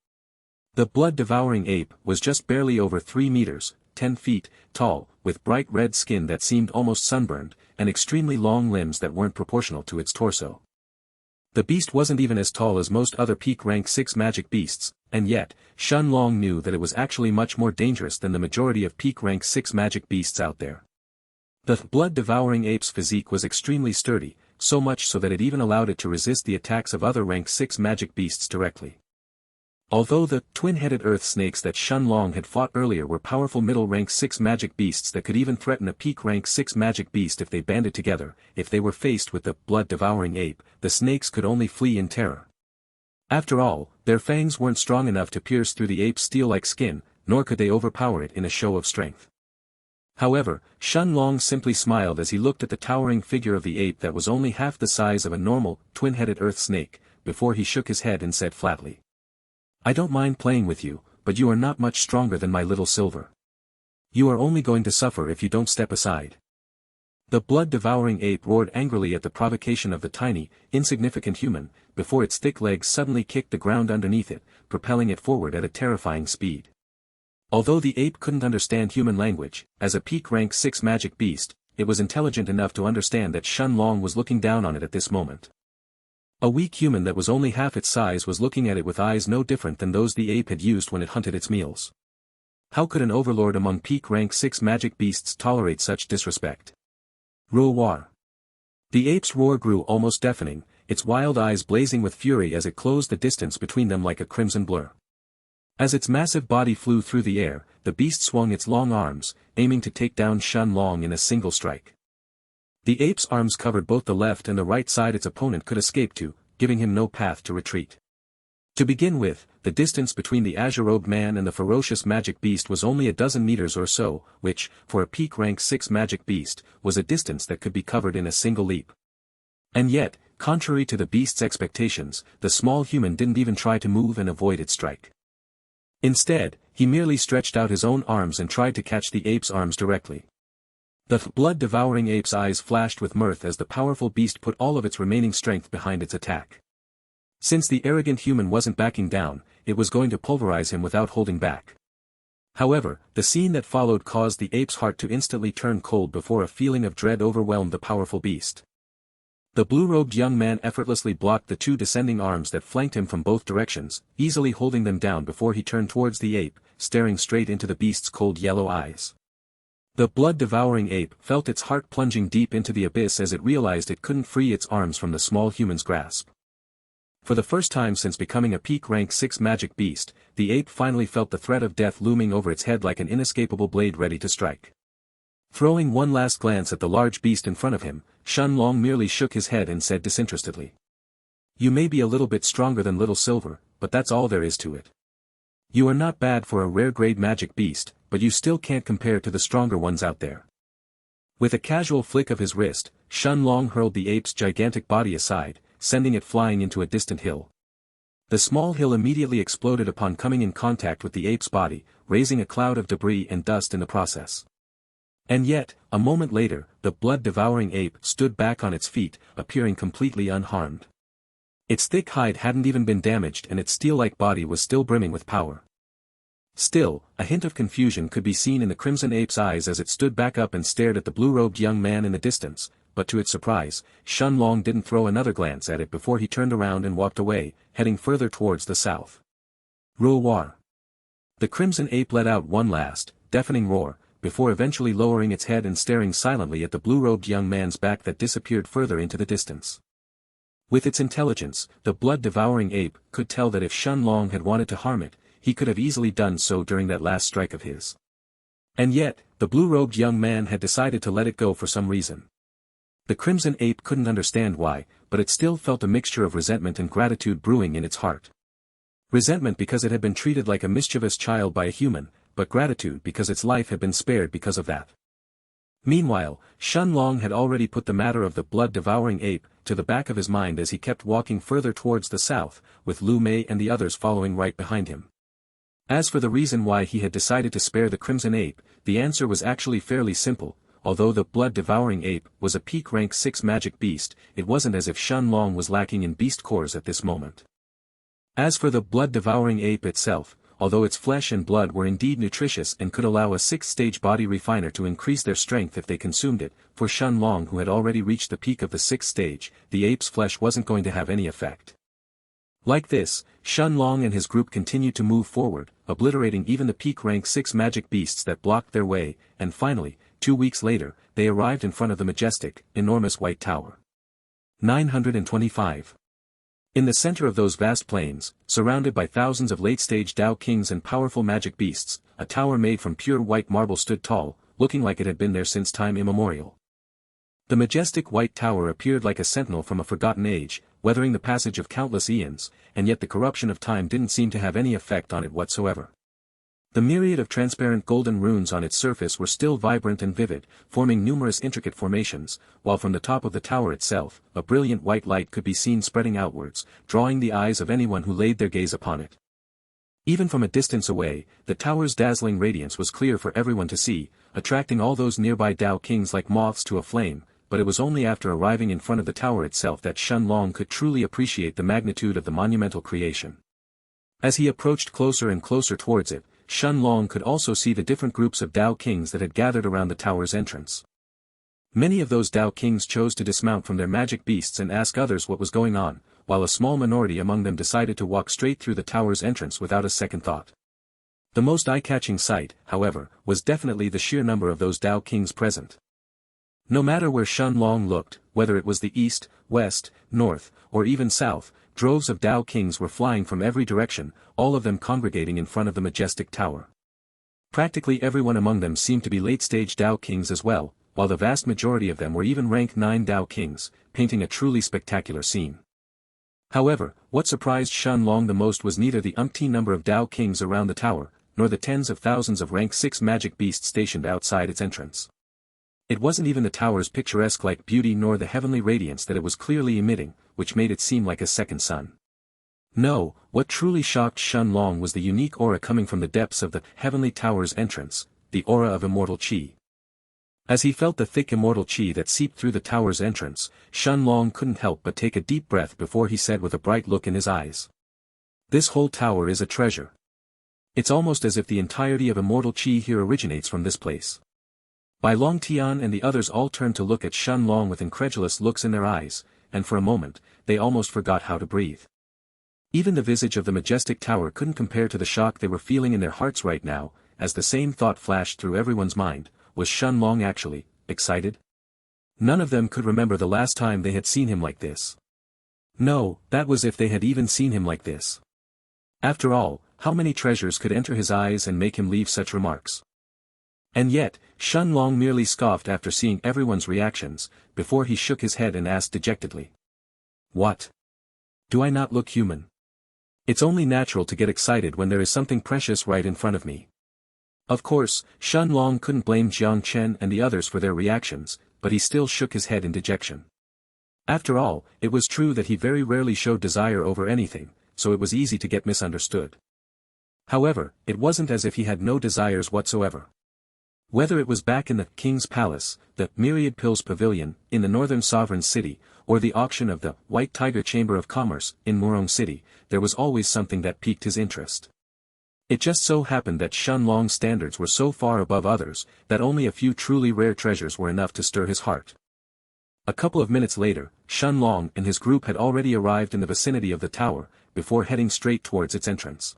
The blood-devouring ape was just barely over 3 meters, 10 feet, tall, with bright red skin that seemed almost sunburned, and extremely long limbs that weren't proportional to its torso. The beast wasn't even as tall as most other peak rank 6 magic beasts, and yet, Shen Long knew that it was actually much more dangerous than the majority of peak rank 6 magic beasts out there. The blood-devouring ape's physique was extremely sturdy, so much so that it even allowed it to resist the attacks of other rank 6 magic beasts directly. Although the twin-headed earth snakes that Shen Long had fought earlier were powerful middle-rank 6 magic beasts that could even threaten a peak-rank 6 magic beast if they banded together, if they were faced with the blood-devouring ape, the snakes could only flee in terror. After all, their fangs weren't strong enough to pierce through the ape's steel-like skin, nor could they overpower it in a show of strength. However, Shen Long simply smiled as he looked at the towering figure of the ape that was only half the size of a normal, twin-headed earth snake, before he shook his head and said flatly, "I don't mind playing with you, but you are not much stronger than my little Silver. You are only going to suffer if you don't step aside." The blood-devouring ape roared angrily at the provocation of the tiny, insignificant human, before its thick legs suddenly kicked the ground underneath it, propelling it forward at a terrifying speed. Although the ape couldn't understand human language, as a peak rank 6 magic beast, it was intelligent enough to understand that Shen Long was looking down on it at this moment. A weak human that was only half its size was looking at it with eyes no different than those the ape had used when it hunted its meals. How could an overlord among peak rank 6 magic beasts tolerate such disrespect? Roar. The ape's roar grew almost deafening, its wild eyes blazing with fury as it closed the distance between them like a crimson blur. As its massive body flew through the air, the beast swung its long arms, aiming to take down Shen Long in a single strike. The ape's arms covered both the left and the right side its opponent could escape to, giving him no path to retreat. To begin with, the distance between the azure-robed man and the ferocious magic beast was only a dozen meters or so, which, for a peak rank 6 magic beast, was a distance that could be covered in a single leap. And yet, contrary to the beast's expectations, the small human didn't even try to move and avoid its strike. Instead, he merely stretched out his own arms and tried to catch the ape's arms directly. The blood-devouring ape's eyes flashed with mirth as the powerful beast put all of its remaining strength behind its attack. Since the arrogant human wasn't backing down, it was going to pulverize him without holding back. However, the scene that followed caused the ape's heart to instantly turn cold before a feeling of dread overwhelmed the powerful beast. The blue-robed young man effortlessly blocked the 2 descending arms that flanked him from both directions, easily holding them down before he turned towards the ape, staring straight into the beast's cold yellow eyes. The blood-devouring ape felt its heart plunging deep into the abyss as it realized it couldn't free its arms from the small human's grasp. For the first time since becoming a peak rank 6 magic beast, the ape finally felt the threat of death looming over its head like an inescapable blade ready to strike. Throwing one last glance at the large beast in front of him, Shen Long merely shook his head and said disinterestedly. You may be a little bit stronger than Little Silver, but that's all there is to it. You are not bad for a rare-grade magic beast, but you still can't compare to the stronger ones out there. With a casual flick of his wrist, Shen Long hurled the ape's gigantic body aside, sending it flying into a distant hill. The small hill immediately exploded upon coming in contact with the ape's body, raising a cloud of debris and dust in the process. And yet, a moment later, the blood-devouring ape stood back on its feet, appearing completely unharmed. Its thick hide hadn't even been damaged and its steel-like body was still brimming with power. Still, a hint of confusion could be seen in the crimson ape's eyes as it stood back up and stared at the blue-robed young man in the distance, but to its surprise, Shen Long didn't throw another glance at it before he turned around and walked away, heading further towards the south. Roar! The crimson ape let out one last, deafening roar, before eventually lowering its head and staring silently at the blue-robed young man's back that disappeared further into the distance. With its intelligence, the blood-devouring ape could tell that if Shen Long had wanted to harm it, he could have easily done so during that last strike of his. And yet, the blue-robed young man had decided to let it go for some reason. The crimson ape couldn't understand why, but it still felt a mixture of resentment and gratitude brewing in its heart. Resentment because it had been treated like a mischievous child by a human, but gratitude because its life had been spared because of that. Meanwhile, Shen Long had already put the matter of the blood-devouring ape to the back of his mind as he kept walking further towards the south, with Lu Mei and the others following right behind him. As for the reason why he had decided to spare the crimson ape, the answer was actually fairly simple. Although the blood-devouring ape was a peak rank 6 magic beast, it wasn't as if Shen Long was lacking in beast cores at this moment. As for the blood-devouring ape itself, although its flesh and blood were indeed nutritious and could allow a 6th-stage body refiner to increase their strength if they consumed it, for Shen Long who had already reached the peak of the 6th stage, the ape's flesh wasn't going to have any effect. Like this, Shen Long and his group continued to move forward, obliterating even the peak rank 6 magic beasts that blocked their way, and finally, 2 weeks later, they arrived in front of the majestic, enormous white tower. 925. In the center of those vast plains, surrounded by thousands of late-stage Dao kings and powerful magic beasts, a tower made from pure white marble stood tall, looking like it had been there since time immemorial. The majestic white tower appeared like a sentinel from a forgotten age, weathering the passage of countless eons, and yet the corruption of time didn't seem to have any effect on it whatsoever. The myriad of transparent golden runes on its surface were still vibrant and vivid, forming numerous intricate formations, while from the top of the tower itself, a brilliant white light could be seen spreading outwards, drawing the eyes of anyone who laid their gaze upon it. Even from a distance away, the tower's dazzling radiance was clear for everyone to see, attracting all those nearby Dao kings like moths to a flame, but it was only after arriving in front of the tower itself that Shen Long could truly appreciate the magnitude of the monumental creation. As he approached closer and closer towards it, Shen Long could also see the different groups of Dao kings that had gathered around the tower's entrance. Many of those Dao kings chose to dismount from their magic beasts and ask others what was going on, while a small minority among them decided to walk straight through the tower's entrance without a second thought. The most eye-catching sight, however, was definitely the sheer number of those Dao kings present. No matter where Shen Long looked, whether it was the east, west, north, or even south, droves of Dao kings were flying from every direction, all of them congregating in front of the majestic tower. Practically everyone among them seemed to be late-stage Dao kings as well, while the vast majority of them were even rank 9 Dao kings, painting a truly spectacular scene. However, what surprised Shen Long the most was neither the umpteen number of Dao kings around the tower, nor the tens of thousands of rank 6 magic beasts stationed outside its entrance. It wasn't even the tower's picturesque-like beauty nor the heavenly radiance that it was clearly emitting, which made it seem like a second sun. No, what truly shocked Shen Long was the unique aura coming from the depths of the heavenly tower's entrance, the aura of immortal qi. As he felt the thick immortal qi that seeped through the tower's entrance, Shen Long couldn't help but take a deep breath before he said with a bright look in his eyes. This whole tower is a treasure. It's almost as if the entirety of immortal qi here originates from this place. Bai Long Tian and the others all turned to look at Shen Long with incredulous looks in their eyes, and for a moment, they almost forgot how to breathe. Even the visage of the majestic tower couldn't compare to the shock they were feeling in their hearts right now, as the same thought flashed through everyone's mind, was Shen Long actually excited? None of them could remember the last time they had seen him like this. No, that was if they had even seen him like this. After all, how many treasures could enter his eyes and make him leave such remarks? And yet, Shun Long merely scoffed after seeing everyone's reactions, before he shook his head and asked dejectedly. What? Do I not look human? It's only natural to get excited when there is something precious right in front of me. Of course, Shun Long couldn't blame Jiang Chen and the others for their reactions, but he still shook his head in dejection. After all, it was true that he very rarely showed desire over anything, so it was easy to get misunderstood. However, it wasn't as if he had no desires whatsoever. Whether it was back in the King's Palace, the Myriad Pills Pavilion, in the Northern Sovereign City, or the auction of the White Tiger Chamber of Commerce, in Murong City, there was always something that piqued his interest. It just so happened that Shun Long's standards were so far above others, that only a few truly rare treasures were enough to stir his heart. A couple of minutes later, Shun Long and his group had already arrived in the vicinity of the tower, before heading straight towards its entrance.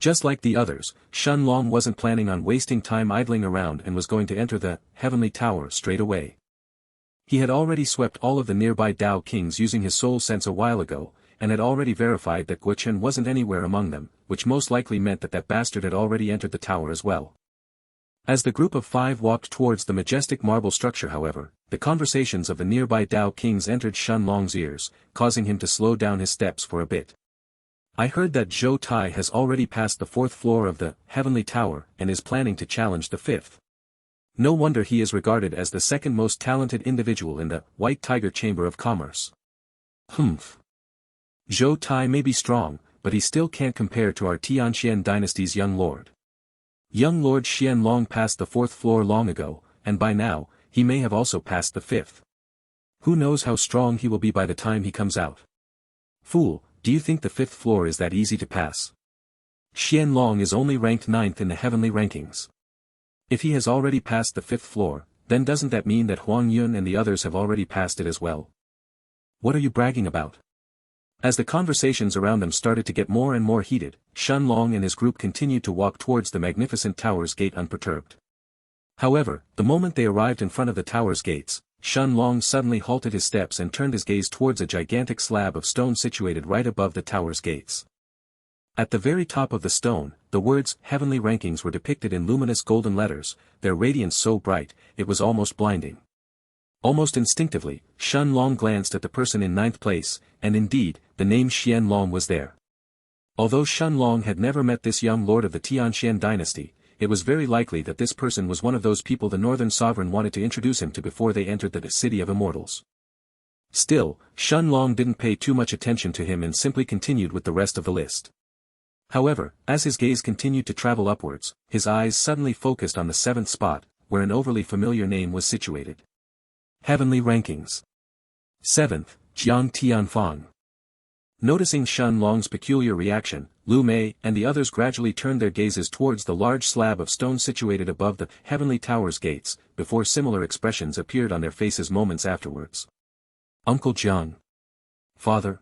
Just like the others, Shun Long wasn't planning on wasting time idling around and was going to enter the Heavenly Tower straight away. He had already swept all of the nearby Dao Kings using his soul sense a while ago, and had already verified that Guo Chen wasn't anywhere among them, which most likely meant that that bastard had already entered the tower as well. As the group of 5 walked towards the majestic marble structure however, the conversations of the nearby Dao Kings entered Shun Long's ears, causing him to slow down his steps for a bit. I heard that Zhou Tai has already passed the 4th floor of the Heavenly Tower and is planning to challenge the 5th. No wonder he is regarded as the 2nd most talented individual in the White Tiger Chamber of Commerce. Humph. Zhou Tai may be strong, but he still can't compare to our Tianxian dynasty's young lord. Young Lord Xian Long passed the 4th floor long ago, and by now, he may have also passed the 5th. Who knows how strong he will be by the time he comes out. Fool, do you think the 5th floor is that easy to pass? Xian Long is only ranked 9th in the heavenly rankings. If he has already passed the 5th floor, then doesn't that mean that Huang Yun and the others have already passed it as well? What are you bragging about? As the conversations around them started to get more and more heated, Shun Long and his group continued to walk towards the magnificent tower's gate unperturbed. However, the moment they arrived in front of the tower's gates, Shun Long suddenly halted his steps and turned his gaze towards a gigantic slab of stone situated right above the tower's gates. At the very top of the stone, the words Heavenly Rankings were depicted in luminous golden letters, their radiance so bright, it was almost blinding. Almost instinctively, Shun Long glanced at the person in 9th place, and indeed, the name Xian Long was there. Although Shun Long had never met this young lord of the Tianxian dynasty, it was very likely that this person was one of those people the Northern Sovereign wanted to introduce him to before they entered the City of Immortals. Still, Shun Long didn't pay too much attention to him and simply continued with the rest of the list. However, as his gaze continued to travel upwards, his eyes suddenly focused on the 7th spot, where an overly familiar name was situated. Heavenly Rankings. 7th, Jiang Tianfang. Noticing Shun Long's peculiar reaction, Lu Mei and the others gradually turned their gazes towards the large slab of stone situated above the Heavenly Tower's gates, before similar expressions appeared on their faces moments afterwards. Uncle Jiang. Father.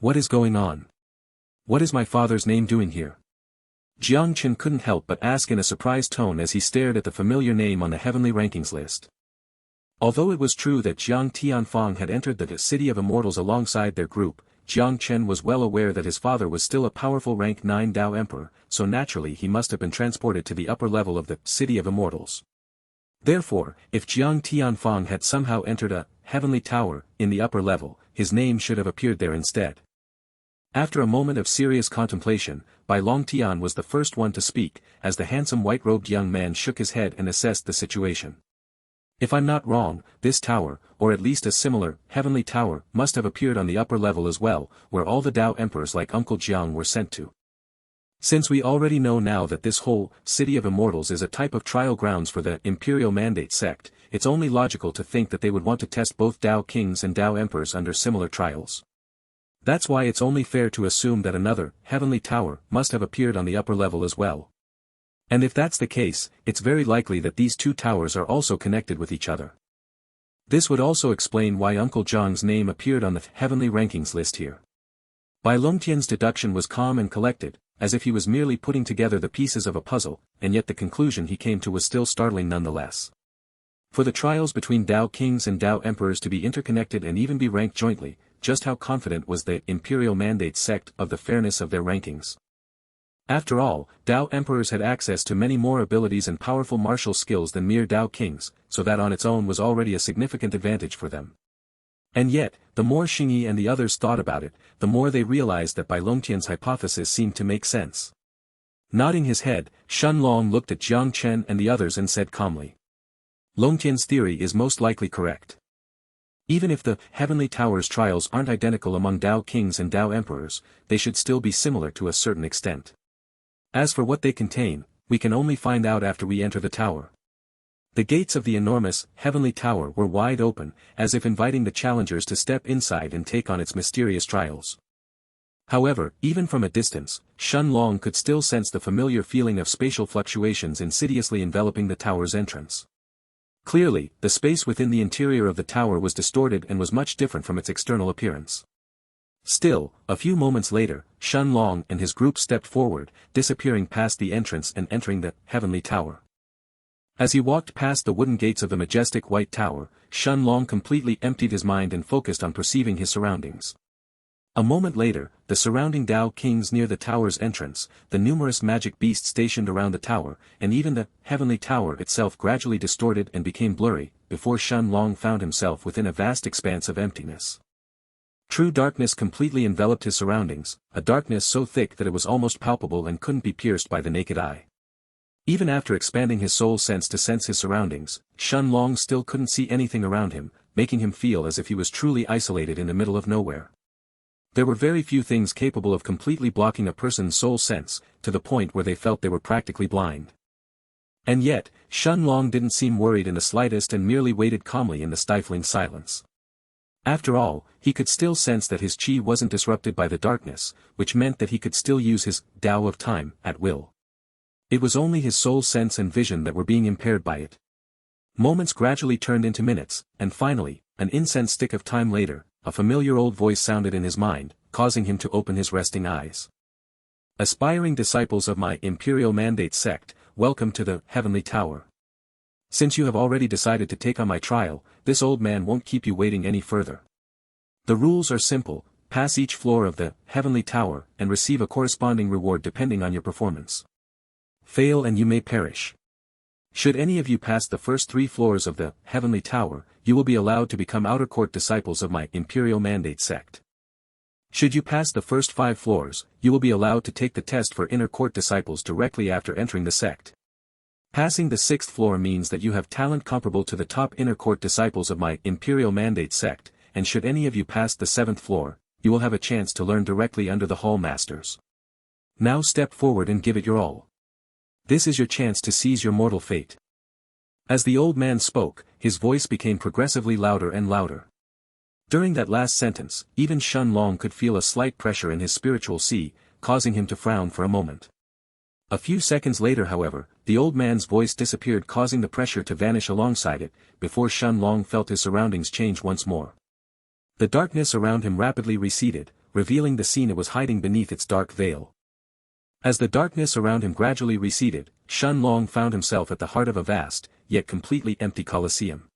What is going on? What is my father's name doing here? Jiang Chen couldn't help but ask in a surprised tone as he stared at the familiar name on the Heavenly Rankings list. Although it was true that Jiang Tianfang had entered the City of Immortals alongside their group, Jiang Chen was well aware that his father was still a powerful rank 9 Dao Emperor, so naturally he must have been transported to the upper level of the City of Immortals. Therefore, if Jiang Tianfang had somehow entered a Heavenly Tower in the upper level, his name should have appeared there instead. After a moment of serious contemplation, Bai Long Tian was the first one to speak, as the handsome white-robed young man shook his head and assessed the situation. If I'm not wrong, this tower, or at least a similar, heavenly tower, must have appeared on the upper level as well, where all the Dao emperors like Uncle Jiang were sent to. Since we already know now that this whole City of Immortals is a type of trial grounds for the Imperial Mandate sect, it's only logical to think that they would want to test both Dao kings and Dao emperors under similar trials. That's why it's only fair to assume that another, heavenly tower, must have appeared on the upper level as well. And if that's the case, it's very likely that these two towers are also connected with each other. This would also explain why Uncle Jiang's name appeared on the Heavenly Rankings list here. Bai Longtian's deduction was calm and collected, as if he was merely putting together the pieces of a puzzle, and yet the conclusion he came to was still startling nonetheless. For the trials between Dao kings and Dao emperors to be interconnected and even be ranked jointly, just how confident was the Imperial Mandate sect of the fairness of their rankings? After all, Dao emperors had access to many more abilities and powerful martial skills than mere Dao kings, so that on its own was already a significant advantage for them. And yet, the more Xingyi and the others thought about it, the more they realized that Bai Longtian's hypothesis seemed to make sense. Nodding his head, Shen Long looked at Jiang Chen and the others and said calmly. Longtian's theory is most likely correct. Even if the Heavenly Tower's trials aren't identical among Dao kings and Dao emperors, they should still be similar to a certain extent. As for what they contain, we can only find out after we enter the tower. The gates of the enormous, Heavenly Tower were wide open, as if inviting the challengers to step inside and take on its mysterious trials. However, even from a distance, Shen Long could still sense the familiar feeling of spatial fluctuations insidiously enveloping the tower's entrance. Clearly, the space within the interior of the tower was distorted and was much different from its external appearance. Still, a few moments later, Shen Long and his group stepped forward, disappearing past the entrance and entering the Heavenly Tower. As he walked past the wooden gates of the majestic white tower, Shen Long completely emptied his mind and focused on perceiving his surroundings. A moment later, the surrounding Dao kings near the tower's entrance, the numerous magic beasts stationed around the tower, and even the Heavenly Tower itself gradually distorted and became blurry, before Shen Long found himself within a vast expanse of emptiness. True darkness completely enveloped his surroundings, a darkness so thick that it was almost palpable and couldn't be pierced by the naked eye. Even after expanding his soul sense to sense his surroundings, Shen Long still couldn't see anything around him, making him feel as if he was truly isolated in the middle of nowhere. There were very few things capable of completely blocking a person's soul sense, to the point where they felt they were practically blind. And yet, Shen Long didn't seem worried in the slightest and merely waited calmly in the stifling silence. After all, he could still sense that his qi wasn't disrupted by the darkness, which meant that he could still use his Dao of time at will. It was only his soul sense and vision that were being impaired by it. Moments gradually turned into minutes, and finally, an incense stick of time later, a familiar old voice sounded in his mind, causing him to open his resting eyes. Aspiring disciples of my Imperial Mandate sect, welcome to the Heavenly Tower. Since you have already decided to take on my trial, this old man won't keep you waiting any further. The rules are simple: pass each floor of the Heavenly Tower and receive a corresponding reward depending on your performance. Fail and you may perish. Should any of you pass the first 3 floors of the Heavenly Tower, you will be allowed to become outer court disciples of my Imperial Mandate sect. Should you pass the first 5 floors, you will be allowed to take the test for inner court disciples directly after entering the sect. Passing the 6th floor means that you have talent comparable to the top inner court disciples of my Imperial Mandate sect, and should any of you pass the 7th floor, you will have a chance to learn directly under the Hall Masters. Now step forward and give it your all. This is your chance to seize your mortal fate. As the old man spoke, his voice became progressively louder and louder. During that last sentence, even Shen Long could feel a slight pressure in his spiritual sea, causing him to frown for a moment. A few seconds later, however, the old man's voice disappeared, causing the pressure to vanish alongside it, before Shen Long felt his surroundings change once more. The darkness around him rapidly receded, revealing the scene it was hiding beneath its dark veil. As the darkness around him gradually receded, Shen Long found himself at the heart of a vast, yet completely empty Colosseum.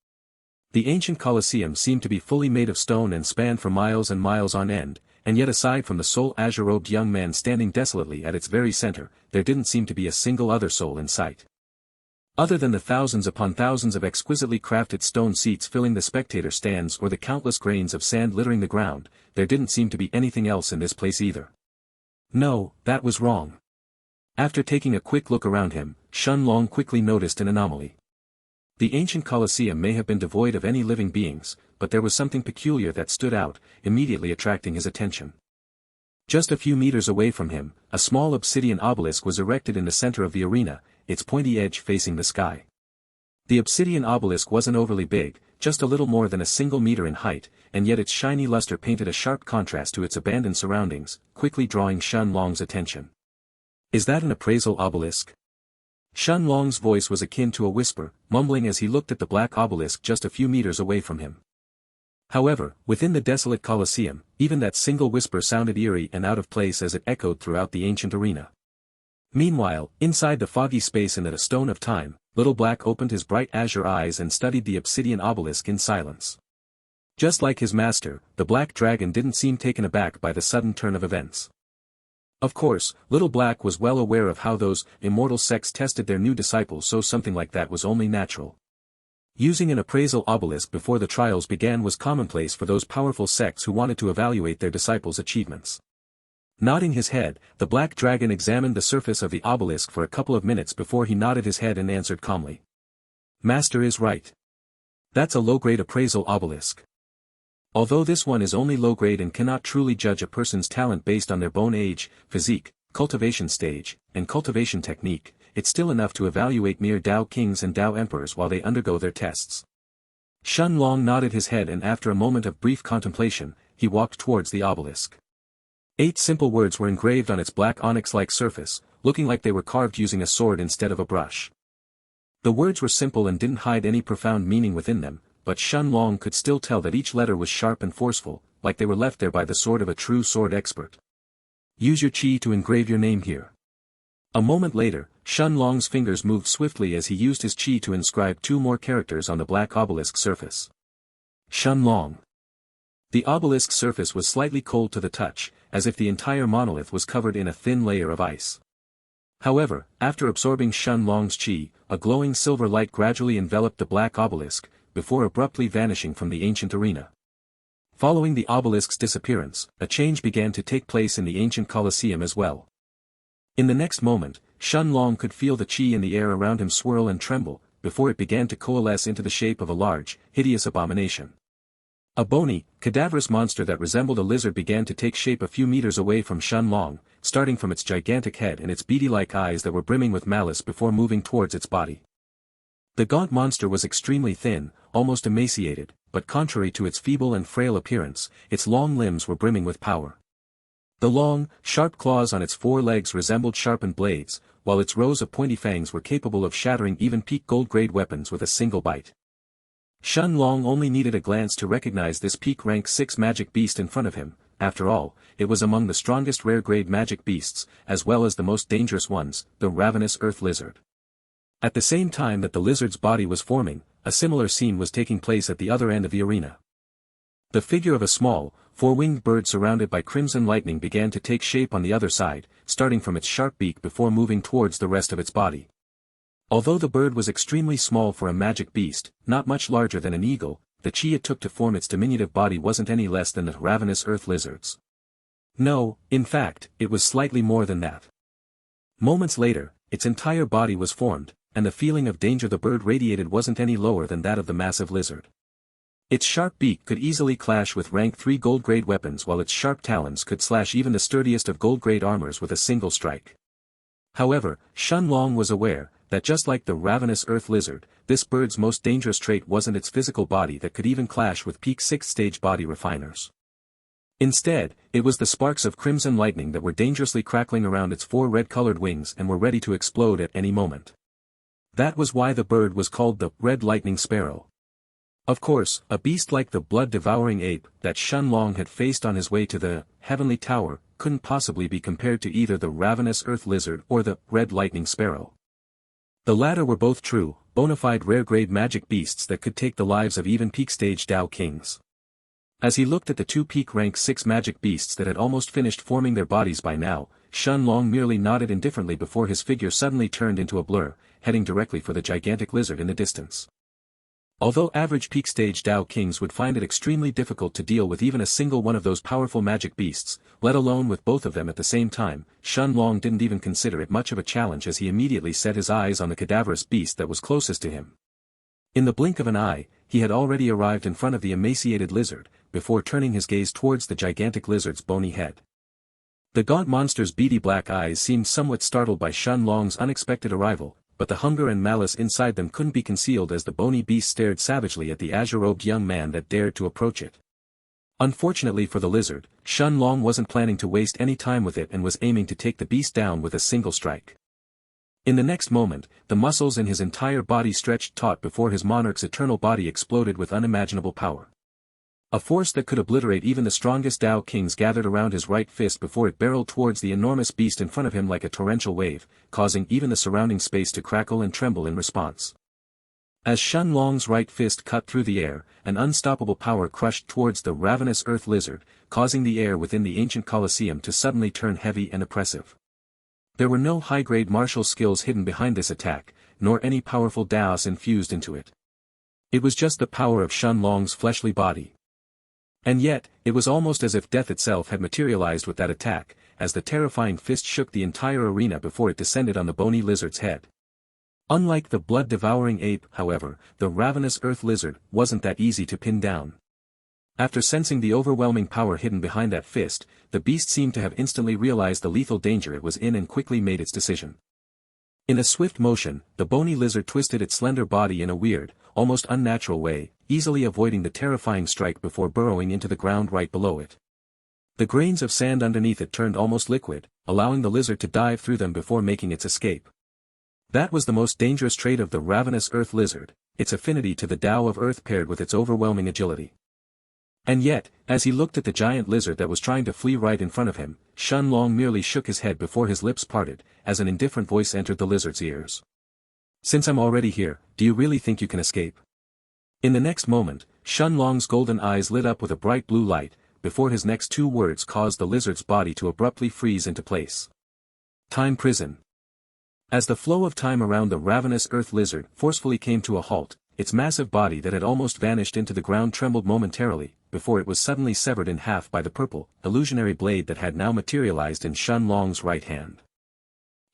The ancient Colosseum seemed to be fully made of stone and spanned for miles and miles on end, and yet aside from the sole azure-robed young man standing desolately at its very center, there didn't seem to be a single other soul in sight. Other than the thousands upon thousands of exquisitely crafted stone seats filling the spectator stands or the countless grains of sand littering the ground, there didn't seem to be anything else in this place either. No, that was wrong. After taking a quick look around him, Shen Long quickly noticed an anomaly. The ancient Colosseum may have been devoid of any living beings, but there was something peculiar that stood out, immediately attracting his attention. Just a few meters away from him, a small obsidian obelisk was erected in the center of the arena, its pointy edge facing the sky. The obsidian obelisk wasn't overly big, just a little more than a single meter in height, and yet its shiny luster painted a sharp contrast to its abandoned surroundings, quickly drawing Shen Long's attention. Is that an appraisal obelisk? Shen Long's voice was akin to a whisper, mumbling as he looked at the black obelisk just a few meters away from him. However, within the desolate Colosseum, even that single whisper sounded eerie and out of place as it echoed throughout the ancient arena. Meanwhile, inside the foggy space in the Stone of Time, Little Black opened his bright azure eyes and studied the obsidian obelisk in silence. Just like his master, the Black Dragon didn't seem taken aback by the sudden turn of events. Of course, Little Black was well aware of how those immortal sects tested their new disciples, so something like that was only natural. Using an appraisal obelisk before the trials began was commonplace for those powerful sects who wanted to evaluate their disciples' achievements. Nodding his head, the black dragon examined the surface of the obelisk for a couple of minutes before he nodded his head and answered calmly. Master is right. That's a low-grade appraisal obelisk. Although this one is only low-grade and cannot truly judge a person's talent based on their bone age, physique, cultivation stage, and cultivation technique, it's still enough to evaluate mere Dao kings and Dao emperors while they undergo their tests. Shun Long nodded his head, and after a moment of brief contemplation, he walked towards the obelisk. 8 simple words were engraved on its black onyx-like surface, looking like they were carved using a sword instead of a brush. The words were simple and didn't hide any profound meaning within them, but Shun Long could still tell that each letter was sharp and forceful, like they were left there by the sword of a true sword expert. Use your chi to engrave your name here. A moment later, Shun Long's fingers moved swiftly as he used his chi to inscribe 2 more characters on the black obelisk surface. Shun Long. The obelisk surface was slightly cold to the touch, as if the entire monolith was covered in a thin layer of ice. However, after absorbing Shun Long's chi, a glowing silver light gradually enveloped the black obelisk, before abruptly vanishing from the ancient arena. Following the obelisk's disappearance, a change began to take place in the ancient Colosseum as well. In the next moment, Shun Long could feel the chi in the air around him swirl and tremble, before it began to coalesce into the shape of a large, hideous abomination. A bony, cadaverous monster that resembled a lizard began to take shape a few meters away from Shun Long, starting from its gigantic head and its beady-like eyes that were brimming with malice before moving towards its body. The gaunt monster was extremely thin, almost emaciated, but contrary to its feeble and frail appearance, its long limbs were brimming with power. The long, sharp claws on its 4 legs resembled sharpened blades, while its rows of pointy fangs were capable of shattering even peak gold-grade weapons with a single bite. Shun Long only needed a glance to recognize this peak rank 6 magic beast in front of him. After all, it was among the strongest rare-grade magic beasts, as well as the most dangerous ones, the ravenous earth lizard. At the same time that the lizard's body was forming, a similar scene was taking place at the other end of the arena. The figure of a small, 4-winged bird surrounded by crimson lightning began to take shape on the other side, starting from its sharp beak before moving towards the rest of its body. Although the bird was extremely small for a magic beast, not much larger than an eagle, the chi it took to form its diminutive body wasn't any less than the ravenous earth lizard's. No, in fact, it was slightly more than that. Moments later, its entire body was formed, and the feeling of danger the bird radiated wasn't any lower than that of the massive lizard. Its sharp beak could easily clash with rank 3 gold-grade weapons, while its sharp talons could slash even the sturdiest of gold-grade armors with a single strike. However, Shun Long was aware that just like the ravenous earth lizard, this bird's most dangerous trait wasn't its physical body that could even clash with peak 6th stage body refiners. Instead, it was the sparks of crimson lightning that were dangerously crackling around its 4 red-colored wings and were ready to explode at any moment. That was why the bird was called the Red Lightning Sparrow. Of course, a beast like the blood-devouring ape that Shun Long had faced on his way to the Heavenly Tower couldn't possibly be compared to either the ravenous earth lizard or the Red Lightning Sparrow. The latter were both true, bona fide rare-grade magic beasts that could take the lives of even peak-stage Dao kings. As he looked at the 2 peak rank 6 magic beasts that had almost finished forming their bodies by now, Shun Long merely nodded indifferently before his figure suddenly turned into a blur, heading directly for the gigantic lizard in the distance. Although average peak stage Dao kings would find it extremely difficult to deal with even a single one of those powerful magic beasts, let alone with both of them at the same time, Shun Long didn't even consider it much of a challenge as he immediately set his eyes on the cadaverous beast that was closest to him. In the blink of an eye, he had already arrived in front of the emaciated lizard, before turning his gaze towards the gigantic lizard's bony head. The gaunt monster's beady black eyes seemed somewhat startled by Shun Long's unexpected arrival, but the hunger and malice inside them couldn't be concealed as the bony beast stared savagely at the azure-robed young man that dared to approach it. Unfortunately for the lizard, Shun Long wasn't planning to waste any time with it and was aiming to take the beast down with a single strike. In the next moment, the muscles in his entire body stretched taut before his monarch's eternal body exploded with unimaginable power. A force that could obliterate even the strongest Dao kings gathered around his right fist before it barreled towards the enormous beast in front of him like a torrential wave, causing even the surrounding space to crackle and tremble in response. As Shun Long's right fist cut through the air, an unstoppable power crushed towards the ravenous earth lizard, causing the air within the ancient Colosseum to suddenly turn heavy and oppressive. There were no high-grade martial skills hidden behind this attack, nor any powerful Daos infused into it. It was just the power of Shen Long's fleshly body. And yet, it was almost as if death itself had materialized with that attack, as the terrifying fist shook the entire arena before it descended on the bony lizard's head. Unlike the blood-devouring ape, however, the ravenous earth lizard wasn't that easy to pin down. After sensing the overwhelming power hidden behind that fist, the beast seemed to have instantly realized the lethal danger it was in and quickly made its decision. In a swift motion, the bony lizard twisted its slender body in a weird, almost unnatural way, easily avoiding the terrifying strike before burrowing into the ground right below it. The grains of sand underneath it turned almost liquid, allowing the lizard to dive through them before making its escape. That was the most dangerous trait of the ravenous earth lizard, its affinity to the Tao of earth paired with its overwhelming agility. And yet, as he looked at the giant lizard that was trying to flee right in front of him, Shen Long merely shook his head before his lips parted, as an indifferent voice entered the lizard's ears. "Since I'm already here, do you really think you can escape?" In the next moment, Shen Long's golden eyes lit up with a bright blue light, before his next two words caused the lizard's body to abruptly freeze into place. Time prison. As the flow of time around the ravenous earth lizard forcefully came to a halt, its massive body that had almost vanished into the ground trembled momentarily, before it was suddenly severed in half by the purple, illusionary blade that had now materialized in Shen Long's right hand.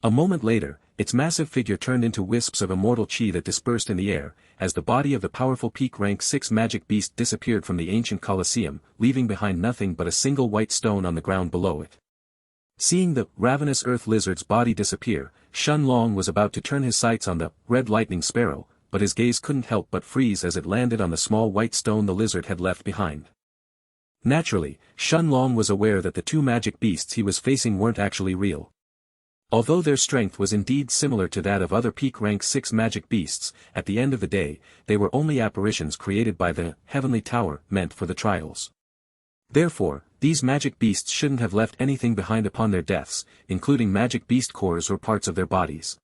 A moment later, its massive figure turned into wisps of immortal chi that dispersed in the air, as the body of the powerful peak rank 6 magic beast disappeared from the ancient Colosseum, leaving behind nothing but a single white stone on the ground below it. Seeing the ravenous earth lizard's body disappear, Shen Long was about to turn his sights on the red lightning sparrow, but his gaze couldn't help but freeze as it landed on the small white stone the lizard had left behind. Naturally, Shen Long was aware that the two magic beasts he was facing weren't actually real. Although their strength was indeed similar to that of other peak rank 6 magic beasts, at the end of the day, they were only apparitions created by the heavenly tower meant for the trials. Therefore, these magic beasts shouldn't have left anything behind upon their deaths, including magic beast cores or parts of their bodies.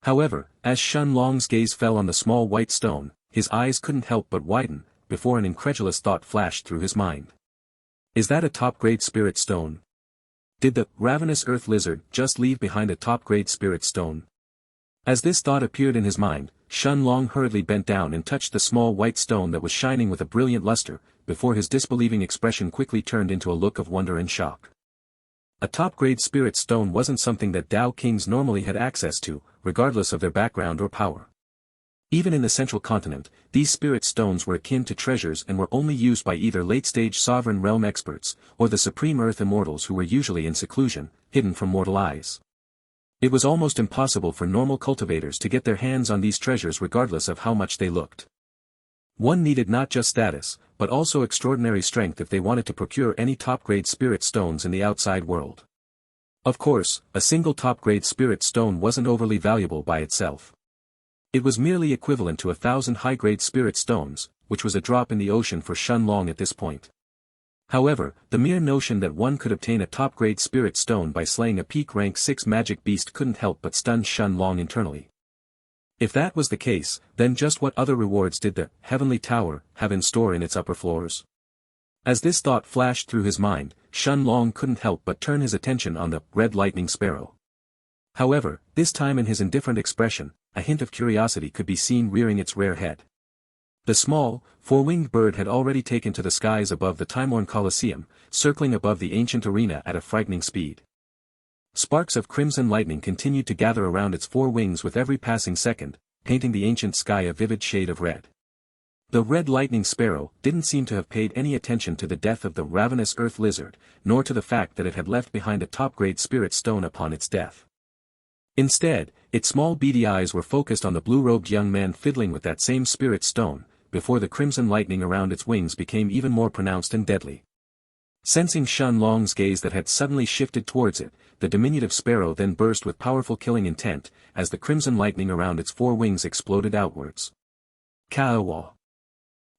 However, as Shen Long's gaze fell on the small white stone, his eyes couldn't help but widen, before an incredulous thought flashed through his mind. Is that a top-grade spirit stone? Did the ravenous earth lizard just leave behind a top-grade spirit stone? As this thought appeared in his mind, Shen Long hurriedly bent down and touched the small white stone that was shining with a brilliant luster, before his disbelieving expression quickly turned into a look of wonder and shock. A top-grade spirit stone wasn't something that Tao Kings normally had access to, regardless of their background or power. Even in the central continent, these spirit stones were akin to treasures and were only used by either late-stage sovereign realm experts, or the supreme earth immortals who were usually in seclusion, hidden from mortal eyes. It was almost impossible for normal cultivators to get their hands on these treasures regardless of how much they looked. One needed not just status, but also extraordinary strength if they wanted to procure any top-grade spirit stones in the outside world. Of course, a single top-grade spirit stone wasn't overly valuable by itself. It was merely equivalent to 1,000 high-grade spirit stones, which was a drop in the ocean for Shen Long at this point. However, the mere notion that one could obtain a top-grade spirit stone by slaying a peak rank 6 magic beast couldn't help but stun Shen Long internally. If that was the case, then just what other rewards did the heavenly tower have in store in its upper floors? As this thought flashed through his mind, Shen Long couldn't help but turn his attention on the red lightning sparrow. However, this time in his indifferent expression, a hint of curiosity could be seen rearing its rear head. The small, four-winged bird had already taken to the skies above the time-worn Colosseum, circling above the ancient arena at a frightening speed. Sparks of crimson lightning continued to gather around its four wings with every passing second, painting the ancient sky a vivid shade of red. The red lightning sparrow didn't seem to have paid any attention to the death of the ravenous earth lizard, nor to the fact that it had left behind a top-grade spirit stone upon its death. Instead, its small beady eyes were focused on the blue-robed young man fiddling with that same spirit stone, before the crimson lightning around its wings became even more pronounced and deadly. Sensing Shen Long's gaze that had suddenly shifted towards it, the diminutive sparrow then burst with powerful killing intent, as the crimson lightning around its four wings exploded outwards. Ka-wa.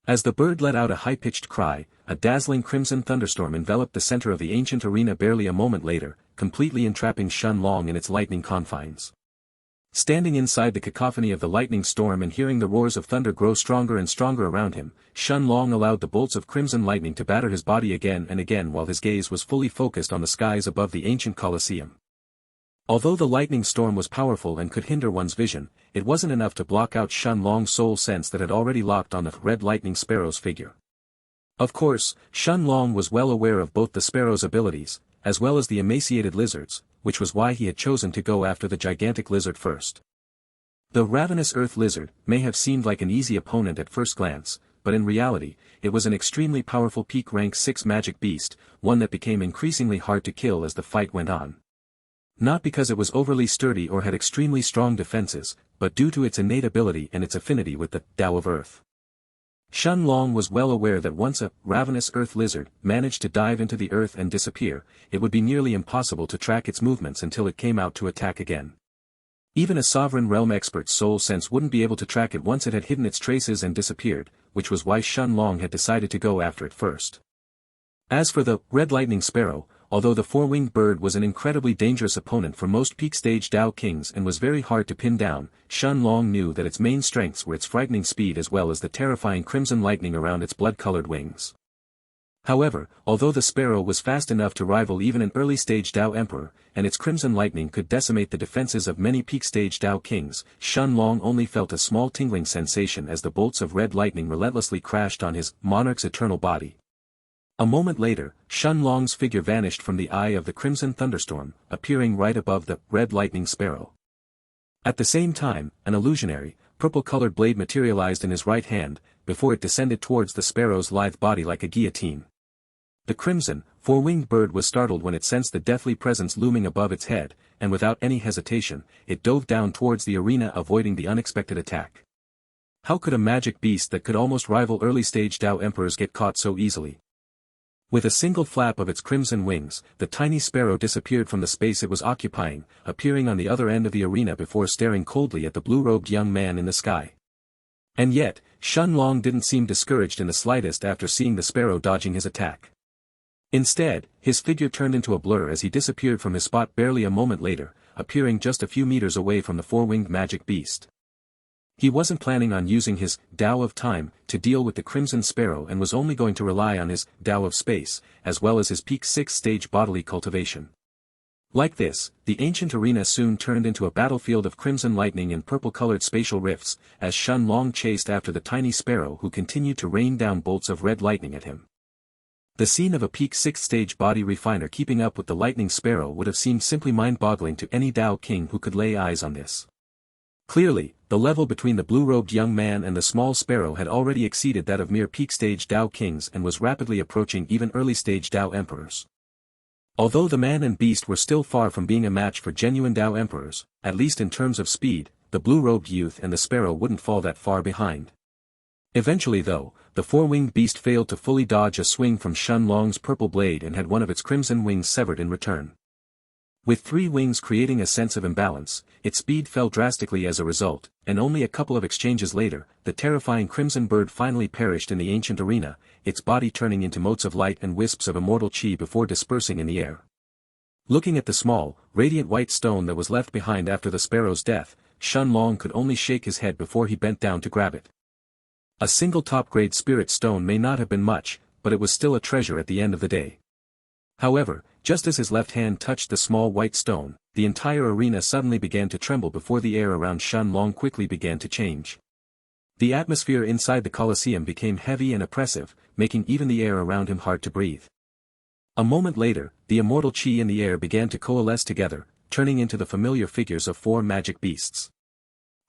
As the bird let out a high-pitched cry, a dazzling crimson thunderstorm enveloped the center of the ancient arena barely a moment later, completely entrapping Shen Long in its lightning confines. Standing inside the cacophony of the lightning storm and hearing the roars of thunder grow stronger and stronger around him, Shun Long allowed the bolts of crimson lightning to batter his body again and again while his gaze was fully focused on the skies above the ancient Colosseum. Although the lightning storm was powerful and could hinder one's vision, it wasn't enough to block out Shun Long's soul sense that had already locked on the red lightning sparrow's figure. Of course, Shun Long was well aware of both the sparrow's abilities, as well as the emaciated lizard's, which was why he had chosen to go after the gigantic lizard first. The ravenous earth lizard may have seemed like an easy opponent at first glance, but in reality, it was an extremely powerful peak rank 6 magic beast, one that became increasingly hard to kill as the fight went on. Not because it was overly sturdy or had extremely strong defenses, but due to its innate ability and its affinity with the Tao of Earth. Shun Long was well aware that once a ravenous earth lizard managed to dive into the earth and disappear, it would be nearly impossible to track its movements until it came out to attack again. Even a sovereign realm expert's soul sense wouldn't be able to track it once it had hidden its traces and disappeared, which was why Shun Long had decided to go after it first. As for the red lightning sparrow, although the four-winged bird was an incredibly dangerous opponent for most peak-stage Dao kings and was very hard to pin down, Shun Long knew that its main strengths were its frightening speed as well as the terrifying crimson lightning around its blood-colored wings. However, although the sparrow was fast enough to rival even an early-stage Dao emperor, and its crimson lightning could decimate the defenses of many peak-stage Dao kings, Shun Long only felt a small tingling sensation as the bolts of red lightning relentlessly crashed on his monarch's eternal body. A moment later, Shun Long's figure vanished from the eye of the crimson thunderstorm, appearing right above the red lightning sparrow. At the same time, an illusionary, purple-colored blade materialized in his right hand, before it descended towards the sparrow's lithe body like a guillotine. The crimson, four-winged bird was startled when it sensed the deathly presence looming above its head, and without any hesitation, it dove down towards the arena avoiding the unexpected attack. How could a magic beast that could almost rival early-stage Dao emperors get caught so easily? With a single flap of its crimson wings, the tiny sparrow disappeared from the space it was occupying, appearing on the other end of the arena before staring coldly at the blue-robed young man in the sky. And yet, Shun Long didn't seem discouraged in the slightest after seeing the sparrow dodging his attack. Instead, his figure turned into a blur as he disappeared from his spot barely a moment later, appearing just a few meters away from the four-winged magic beast. He wasn't planning on using his Tao of Time to deal with the Crimson Sparrow and was only going to rely on his Tao of Space, as well as his peak 6-stage bodily cultivation. Like this, the ancient arena soon turned into a battlefield of crimson lightning and purple-colored spatial rifts, as Shun Long chased after the tiny sparrow who continued to rain down bolts of red lightning at him. The scene of a peak 6th-stage body refiner keeping up with the lightning sparrow would have seemed simply mind-boggling to any Dao king who could lay eyes on this. Clearly, the level between the blue-robed young man and the small sparrow had already exceeded that of mere peak-stage Dao kings and was rapidly approaching even early-stage Dao emperors. Although the man and beast were still far from being a match for genuine Dao emperors, at least in terms of speed, the blue-robed youth and the sparrow wouldn't fall that far behind. Eventually though, the four-winged beast failed to fully dodge a swing from Shun Long's purple blade and had one of its crimson wings severed in return. With 3 wings creating a sense of imbalance, its speed fell drastically as a result, and only a couple of exchanges later, the terrifying crimson bird finally perished in the ancient arena, its body turning into motes of light and wisps of immortal chi before dispersing in the air. Looking at the small, radiant white stone that was left behind after the sparrow's death, Shun Long could only shake his head before he bent down to grab it. A single top-grade spirit stone may not have been much, but it was still a treasure at the end of the day. However, just as his left hand touched the small white stone, the entire arena suddenly began to tremble before the air around Shun Long quickly began to change. The atmosphere inside the Colosseum became heavy and oppressive, making even the air around him hard to breathe. A moment later, the immortal chi in the air began to coalesce together, turning into the familiar figures of 4 magic beasts.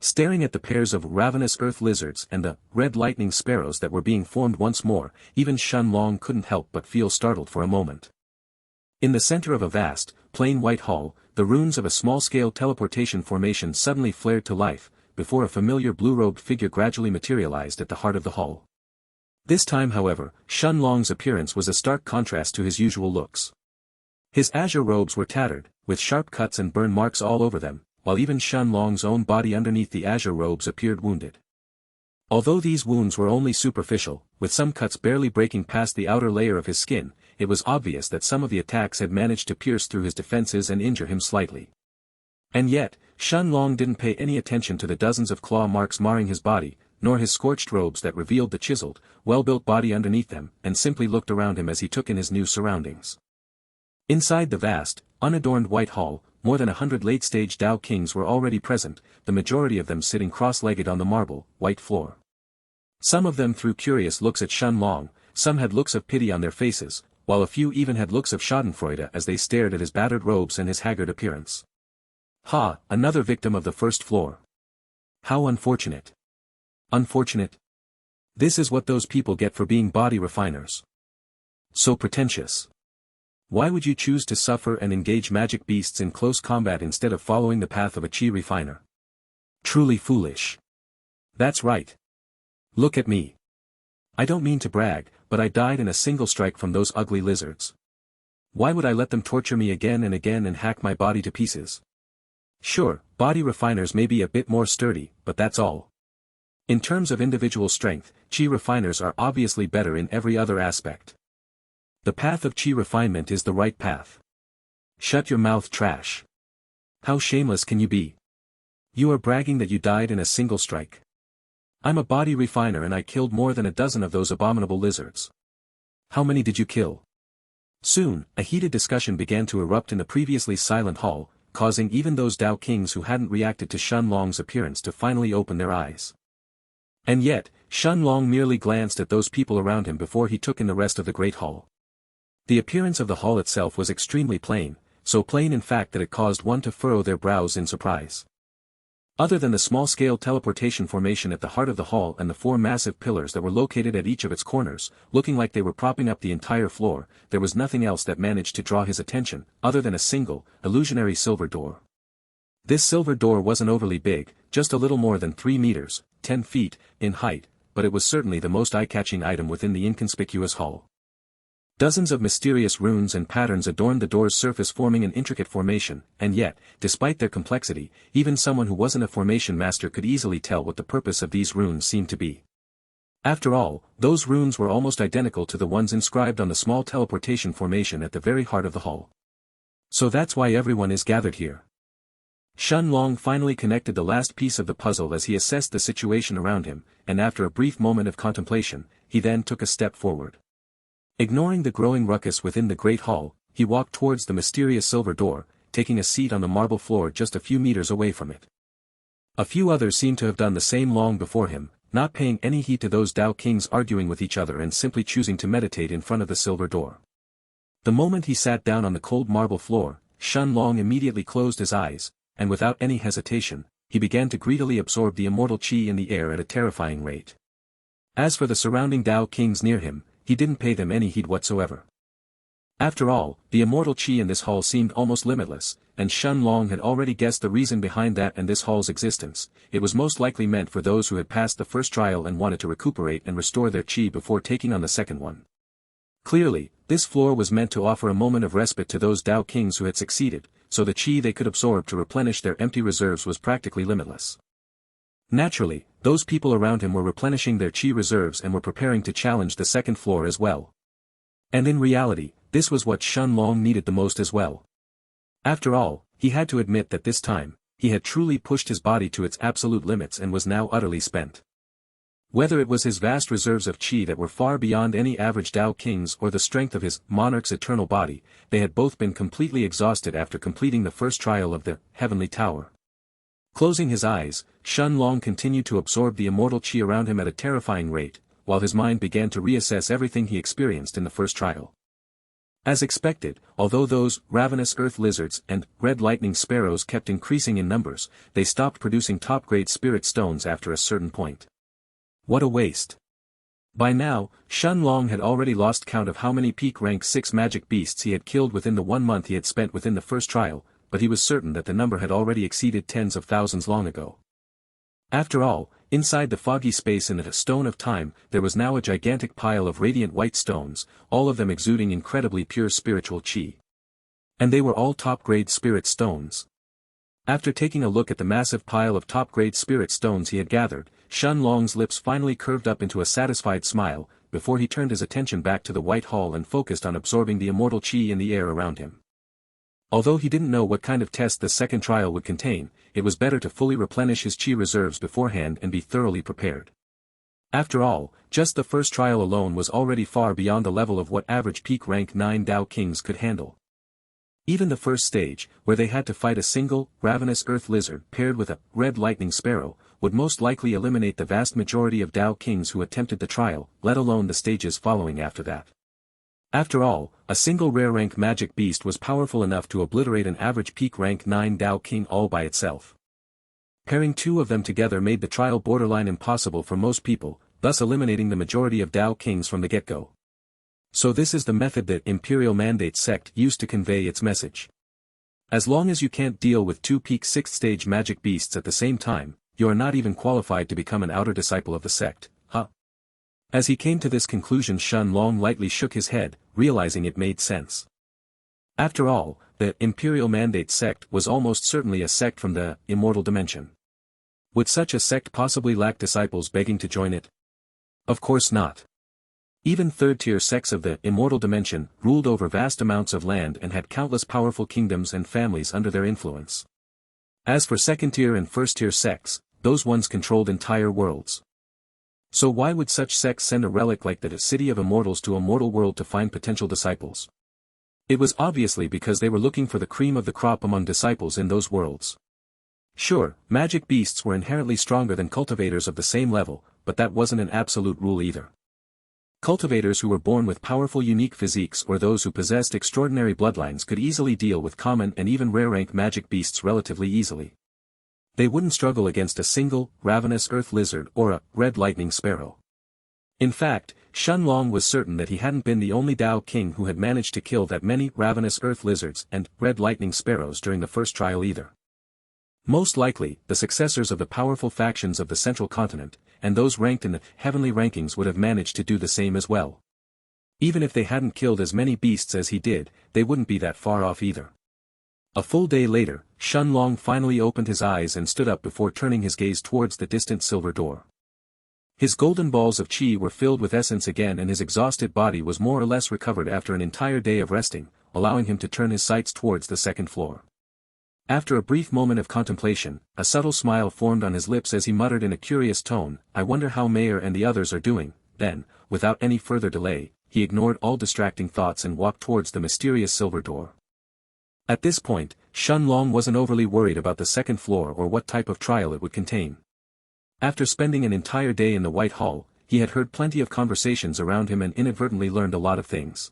Staring at the pairs of ravenous earth lizards and the red lightning sparrows that were being formed once more, even Shun Long couldn't help but feel startled for a moment. In the center of a vast, plain white hall, the ruins of a small-scale teleportation formation suddenly flared to life, before a familiar blue-robed figure gradually materialized at the heart of the hall. This time however, Shun Long's appearance was a stark contrast to his usual looks. His azure robes were tattered, with sharp cuts and burn marks all over them, while even Shun Long's own body underneath the azure robes appeared wounded. Although these wounds were only superficial, with some cuts barely breaking past the outer layer of his skin, it was obvious that some of the attacks had managed to pierce through his defenses and injure him slightly. And yet, Shen Long didn't pay any attention to the dozens of claw marks marring his body, nor his scorched robes that revealed the chiseled, well-built body underneath them, and simply looked around him as he took in his new surroundings. Inside the vast, unadorned white hall, more than 100 late-stage Dao Kings were already present, the majority of them sitting cross-legged on the marble, white floor. Some of them threw curious looks at Shen Long, some had looks of pity on their faces, while a few even had looks of schadenfreude as they stared at his battered robes and his haggard appearance. Ha, another victim of the first floor. How unfortunate. Unfortunate. This is what those people get for being body refiners. So pretentious. Why would you choose to suffer and engage magic beasts in close combat instead of following the path of a chi refiner? Truly foolish. That's right. Look at me. I don't mean to brag, but I died in a single strike from those ugly lizards. Why would I let them torture me again and hack my body to pieces? Sure, body refiners may be a bit more sturdy, but that's all. In terms of individual strength, chi refiners are obviously better in every other aspect. The path of chi refinement is the right path. Shut your mouth, trash. How shameless can you be? You are bragging that you died in a single strike. I'm a body refiner and I killed more than a dozen of those abominable lizards. How many did you kill? Soon, a heated discussion began to erupt in the previously silent hall, causing even those Dao Kings who hadn't reacted to Shen Long's appearance to finally open their eyes. And yet, Shen Long merely glanced at those people around him before he took in the rest of the great hall. The appearance of the hall itself was extremely plain, so plain in fact that it caused one to furrow their brows in surprise. Other than the small-scale teleportation formation at the heart of the hall and the 4 massive pillars that were located at each of its corners, looking like they were propping up the entire floor, there was nothing else that managed to draw his attention, other than a single, illusionary silver door. This silver door wasn't overly big, just a little more than 3 meters, 10 feet, in height, but it was certainly the most eye-catching item within the inconspicuous hall. Dozens of mysterious runes and patterns adorned the door's surface, forming an intricate formation, and yet, despite their complexity, even someone who wasn't a formation master could easily tell what the purpose of these runes seemed to be. After all, those runes were almost identical to the ones inscribed on the small teleportation formation at the very heart of the hall. So that's why everyone is gathered here. Shen Long finally connected the last piece of the puzzle as he assessed the situation around him, and after a brief moment of contemplation, he then took a step forward. Ignoring the growing ruckus within the great hall, he walked towards the mysterious silver door, taking a seat on the marble floor just a few meters away from it. A few others seemed to have done the same long before him, not paying any heed to those Dao Kings arguing with each other and simply choosing to meditate in front of the silver door. The moment he sat down on the cold marble floor, Shen Long immediately closed his eyes, and without any hesitation, he began to greedily absorb the immortal chi in the air at a terrifying rate. As for the surrounding Dao Kings near him, he didn't pay them any heed whatsoever. After all, the immortal chi in this hall seemed almost limitless, and Shen Long had already guessed the reason behind that and this hall's existence. It was most likely meant for those who had passed the first trial and wanted to recuperate and restore their chi before taking on the second one. Clearly, this floor was meant to offer a moment of respite to those Dao Kings who had succeeded, so the chi they could absorb to replenish their empty reserves was practically limitless. Naturally, those people around him were replenishing their chi reserves and were preparing to challenge the second floor as well. And in reality, this was what Shen Long needed the most as well. After all, he had to admit that this time, he had truly pushed his body to its absolute limits and was now utterly spent. Whether it was his vast reserves of chi that were far beyond any average Dao King's or the strength of his Monarch's eternal body, they had both been completely exhausted after completing the first trial of the Heavenly Tower. Closing his eyes, Shen Long continued to absorb the immortal chi around him at a terrifying rate, while his mind began to reassess everything he experienced in the first trial. As expected, although those ravenous earth lizards and red lightning sparrows kept increasing in numbers, they stopped producing top-grade spirit stones after a certain point. What a waste. By now, Shen Long had already lost count of how many peak rank 6 magic beasts he had killed within the 1 month he had spent within the first trial, but he was certain that the number had already exceeded tens of thousands long ago. After all, inside the foggy space in the Stone of Time, there was now a gigantic pile of radiant white stones, all of them exuding incredibly pure spiritual chi. And they were all top-grade spirit stones. After taking a look at the massive pile of top-grade spirit stones he had gathered, Shen Long's lips finally curved up into a satisfied smile, before he turned his attention back to the White Hall and focused on absorbing the immortal chi in the air around him. Although he didn't know what kind of test the second trial would contain, it was better to fully replenish his chi reserves beforehand and be thoroughly prepared. After all, just the first trial alone was already far beyond the level of what average peak rank 9 Dao Kings could handle. Even the first stage, where they had to fight a single, ravenous earth lizard paired with a red lightning sparrow, would most likely eliminate the vast majority of Dao Kings who attempted the trial, let alone the stages following after that. After all, a single rare rank magic beast was powerful enough to obliterate an average peak rank 9 Dao King all by itself. Pairing two of them together made the trial borderline impossible for most people, thus eliminating the majority of Dao Kings from the get-go. So this is the method that Imperial Mandate sect used to convey its message. As long as you can't deal with two peak 6th stage magic beasts at the same time, you are not even qualified to become an outer disciple of the sect, huh? As he came to this conclusion, Shen Long lightly shook his head, realizing it made sense. After all, the Imperial Mandate sect was almost certainly a sect from the immortal dimension. Would such a sect possibly lack disciples begging to join it? Of course not. Even third-tier sects of the immortal dimension ruled over vast amounts of land and had countless powerful kingdoms and families under their influence. As for second-tier and first-tier sects, those ones controlled entire worlds. So why would such sects send a relic like the City of Immortals to a mortal world to find potential disciples? It was obviously because they were looking for the cream of the crop among disciples in those worlds. Sure, magic beasts were inherently stronger than cultivators of the same level, but that wasn't an absolute rule either. Cultivators who were born with powerful unique physiques or those who possessed extraordinary bloodlines could easily deal with common and even rare-rank magic beasts relatively easily. They wouldn't struggle against a single, ravenous earth lizard or a red lightning sparrow. In fact, Shen Long was certain that he hadn't been the only Dao King who had managed to kill that many ravenous earth lizards and red lightning sparrows during the first trial either. Most likely, the successors of the powerful factions of the central continent, and those ranked in the heavenly rankings would have managed to do the same as well. Even if they hadn't killed as many beasts as he did, they wouldn't be that far off either. A full day later, Shen Long finally opened his eyes and stood up before turning his gaze towards the distant silver door. His golden balls of chi were filled with essence again and his exhausted body was more or less recovered after an entire day of resting, allowing him to turn his sights towards the second floor. After a brief moment of contemplation, a subtle smile formed on his lips as he muttered in a curious tone, "I wonder how Mayor and the others are doing." Then, without any further delay, he ignored all distracting thoughts and walked towards the mysterious silver door. At this point, Shen Long wasn't overly worried about the second floor or what type of trial it would contain. After spending an entire day in the White Hall, he had heard plenty of conversations around him and inadvertently learned a lot of things.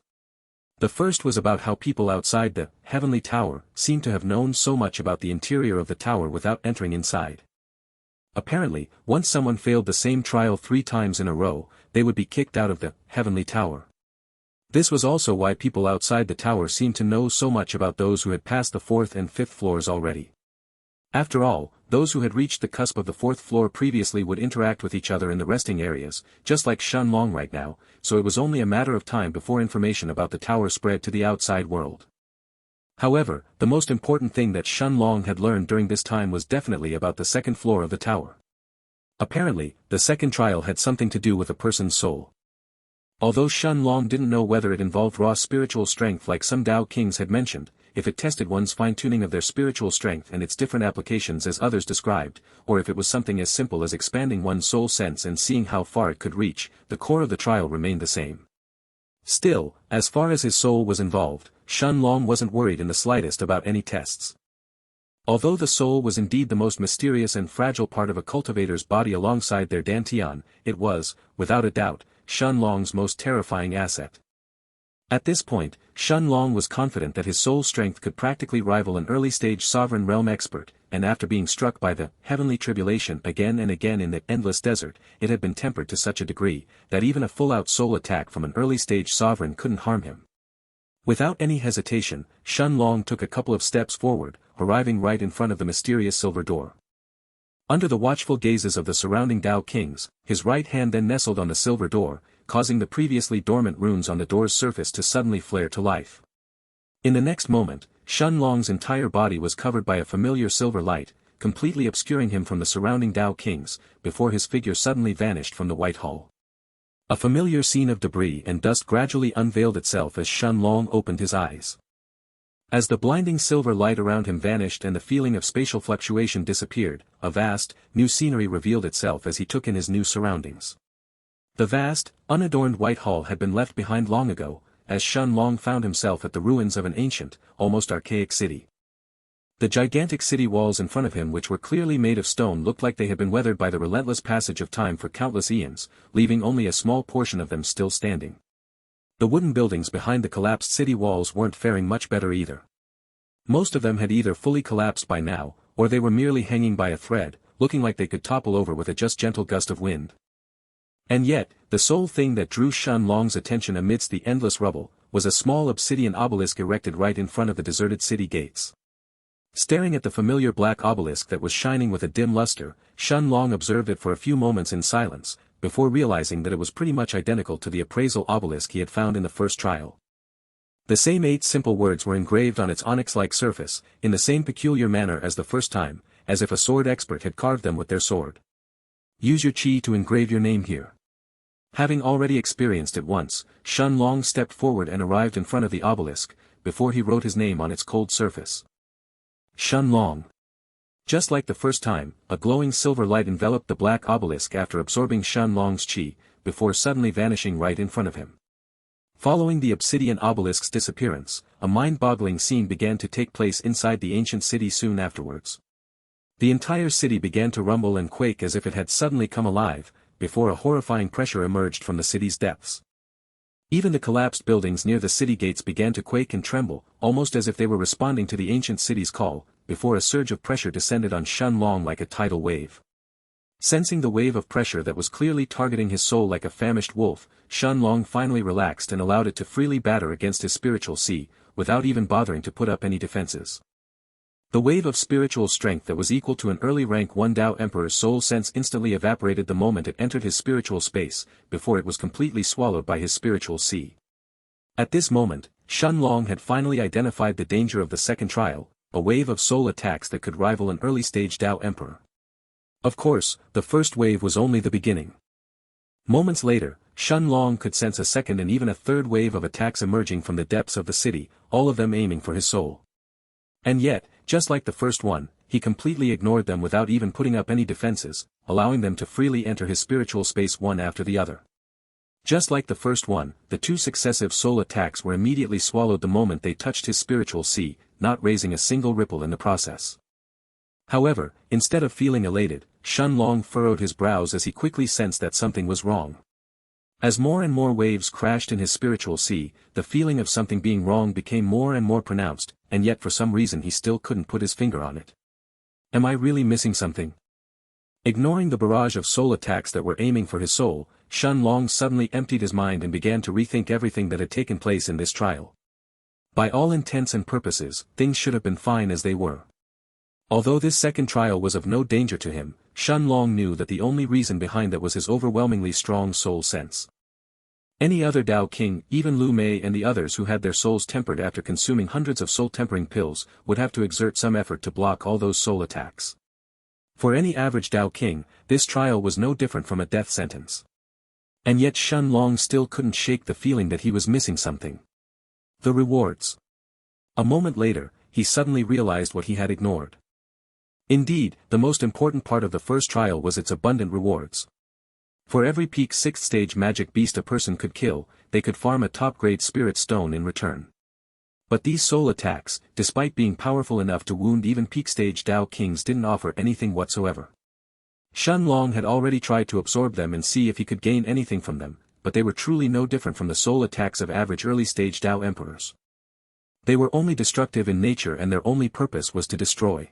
The first was about how people outside the Heavenly Tower seemed to have known so much about the interior of the tower without entering inside. Apparently, once someone failed the same trial 3 times in a row, they would be kicked out of the Heavenly Tower. This was also why people outside the tower seemed to know so much about those who had passed the 4th and 5th floors already. After all, those who had reached the cusp of the 4th floor previously would interact with each other in the resting areas, just like Shen Long right now, so it was only a matter of time before information about the tower spread to the outside world. However, the most important thing that Shen Long had learned during this time was definitely about the second floor of the tower. Apparently, the second trial had something to do with a person's soul. Although Shen Long didn't know whether it involved raw spiritual strength like some Dao Kings had mentioned, if it tested one's fine-tuning of their spiritual strength and its different applications as others described, or if it was something as simple as expanding one's soul sense and seeing how far it could reach, the core of the trial remained the same. Still, as far as his soul was involved, Shen Long wasn't worried in the slightest about any tests. Although the soul was indeed the most mysterious and fragile part of a cultivator's body alongside their dantian, it was, without a doubt, Shen Long's most terrifying asset. At this point, Shen Long was confident that his soul strength could practically rival an early-stage sovereign realm expert, and after being struck by the heavenly tribulation again and again in the endless desert, it had been tempered to such a degree, that even a full-out soul attack from an early-stage sovereign couldn't harm him. Without any hesitation, Shen Long took a couple of steps forward, arriving right in front of the mysterious silver door. Under the watchful gazes of the surrounding Dao Kings, his right hand then nestled on the silver door, causing the previously dormant runes on the door's surface to suddenly flare to life. In the next moment, Shen Long's entire body was covered by a familiar silver light, completely obscuring him from the surrounding Dao Kings, before his figure suddenly vanished from the White Hall. A familiar scene of debris and dust gradually unveiled itself as Shen Long opened his eyes. As the blinding silver light around him vanished and the feeling of spatial fluctuation disappeared, a vast, new scenery revealed itself as he took in his new surroundings. The vast, unadorned white hall had been left behind long ago, as Shun Long found himself at the ruins of an ancient, almost archaic city. The gigantic city walls in front of him, which were clearly made of stone, looked like they had been weathered by the relentless passage of time for countless eons, leaving only a small portion of them still standing. The wooden buildings behind the collapsed city walls weren't faring much better either. Most of them had either fully collapsed by now, or they were merely hanging by a thread, looking like they could topple over with a just gentle gust of wind. And yet, the sole thing that drew Shun Long's attention amidst the endless rubble, was a small obsidian obelisk erected right in front of the deserted city gates. Staring at the familiar black obelisk that was shining with a dim luster, Shun Long observed it for a few moments in silence, before realizing that it was pretty much identical to the Appraisal obelisk he had found in the first trial. The same 8 simple words were engraved on its onyx-like surface, in the same peculiar manner as the first time, as if a sword expert had carved them with their sword. Use your chi to engrave your name here. Having already experienced it once, Shun Long stepped forward and arrived in front of the obelisk, before he wrote his name on its cold surface. Shun Long. Just like the first time, a glowing silver light enveloped the black obelisk after absorbing Shun Long's chi, before suddenly vanishing right in front of him. Following the obsidian obelisk's disappearance, a mind-boggling scene began to take place inside the ancient city soon afterwards. The entire city began to rumble and quake as if it had suddenly come alive, before a horrifying pressure emerged from the city's depths. Even the collapsed buildings near the city gates began to quake and tremble, almost as if they were responding to the ancient city's call, before a surge of pressure descended on Shun Long like a tidal wave. Sensing the wave of pressure that was clearly targeting his soul like a famished wolf, Shun Long finally relaxed and allowed it to freely batter against his spiritual sea, without even bothering to put up any defenses. The wave of spiritual strength that was equal to an early rank 1 Dao Emperor's soul sense instantly evaporated the moment it entered his spiritual space, before it was completely swallowed by his spiritual sea. At this moment, Shun Long had finally identified the danger of the second trial, a wave of soul attacks that could rival an early-stage Dao Emperor. Of course, the first wave was only the beginning. Moments later, Shun Long could sense a second and even a third wave of attacks emerging from the depths of the city, all of them aiming for his soul. And yet, just like the first one, he completely ignored them without even putting up any defenses, allowing them to freely enter his spiritual space one after the other. Just like the first one, the 2 successive soul attacks were immediately swallowed the moment they touched his spiritual sea, not raising a single ripple in the process. However, instead of feeling elated, Shun Long furrowed his brows as he quickly sensed that something was wrong. As more and more waves crashed in his spiritual sea, the feeling of something being wrong became more and more pronounced, and yet for some reason he still couldn't put his finger on it. Am I really missing something? Ignoring the barrage of soul attacks that were aiming for his soul, Shun Long suddenly emptied his mind and began to rethink everything that had taken place in this trial. By all intents and purposes, things should have been fine as they were. Although this second trial was of no danger to him, Shun Long knew that the only reason behind that was his overwhelmingly strong soul sense. Any other Dao King, even Lu Mei and the others who had their souls tempered after consuming hundreds of soul-tempering pills, would have to exert some effort to block all those soul attacks. For any average Dao King, this trial was no different from a death sentence. And yet Shun Long still couldn't shake the feeling that he was missing something. The rewards. A moment later, he suddenly realized what he had ignored. Indeed, the most important part of the first trial was its abundant rewards. For every peak 6th stage magic beast a person could kill, they could farm a top-grade spirit stone in return. But these soul attacks, despite being powerful enough to wound even peak stage Dao Kings, didn't offer anything whatsoever. Shun Long had already tried to absorb them and see if he could gain anything from them, but they were truly no different from the soul attacks of average early-stage Dao Emperors. They were only destructive in nature and their only purpose was to destroy.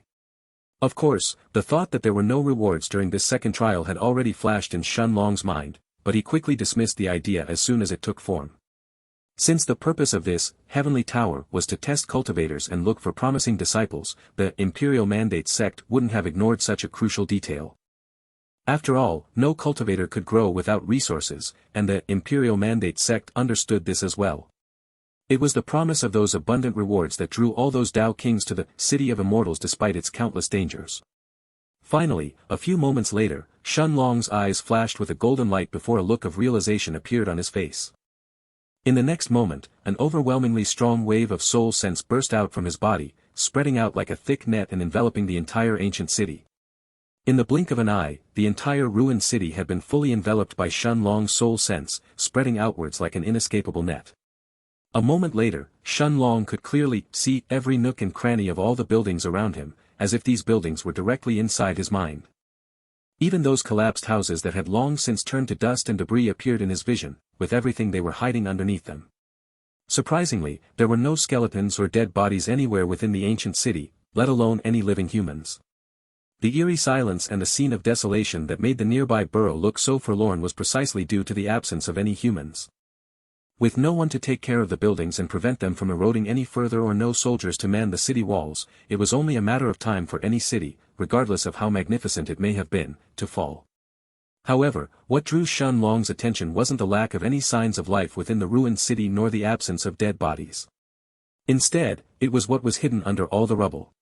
Of course, the thought that there were no rewards during this second trial had already flashed in Shun Long's mind, but he quickly dismissed the idea as soon as it took form. Since the purpose of this heavenly tower was to test cultivators and look for promising disciples, the Imperial Mandate sect wouldn't have ignored such a crucial detail. After all, no cultivator could grow without resources, and the Imperial Mandate sect understood this as well. It was the promise of those abundant rewards that drew all those Dao Kings to the City of Immortals despite its countless dangers. Finally, a few moments later, Shun Long's eyes flashed with a golden light before a look of realization appeared on his face. In the next moment, an overwhelmingly strong wave of soul sense burst out from his body, spreading out like a thick net and enveloping the entire ancient city. In the blink of an eye, the entire ruined city had been fully enveloped by Shen Long's soul sense, spreading outwards like an inescapable net. A moment later, Shen Long could clearly see every nook and cranny of all the buildings around him, as if these buildings were directly inside his mind. Even those collapsed houses that had long since turned to dust and debris appeared in his vision, with everything they were hiding underneath them. Surprisingly, there were no skeletons or dead bodies anywhere within the ancient city, let alone any living humans. The eerie silence and the scene of desolation that made the nearby borough look so forlorn was precisely due to the absence of any humans. With no one to take care of the buildings and prevent them from eroding any further or no soldiers to man the city walls, it was only a matter of time for any city, regardless of how magnificent it may have been, to fall. However, what drew Shen Long's attention wasn't the lack of any signs of life within the ruined city nor the absence of dead bodies. Instead, it was what was hidden under all the rubble.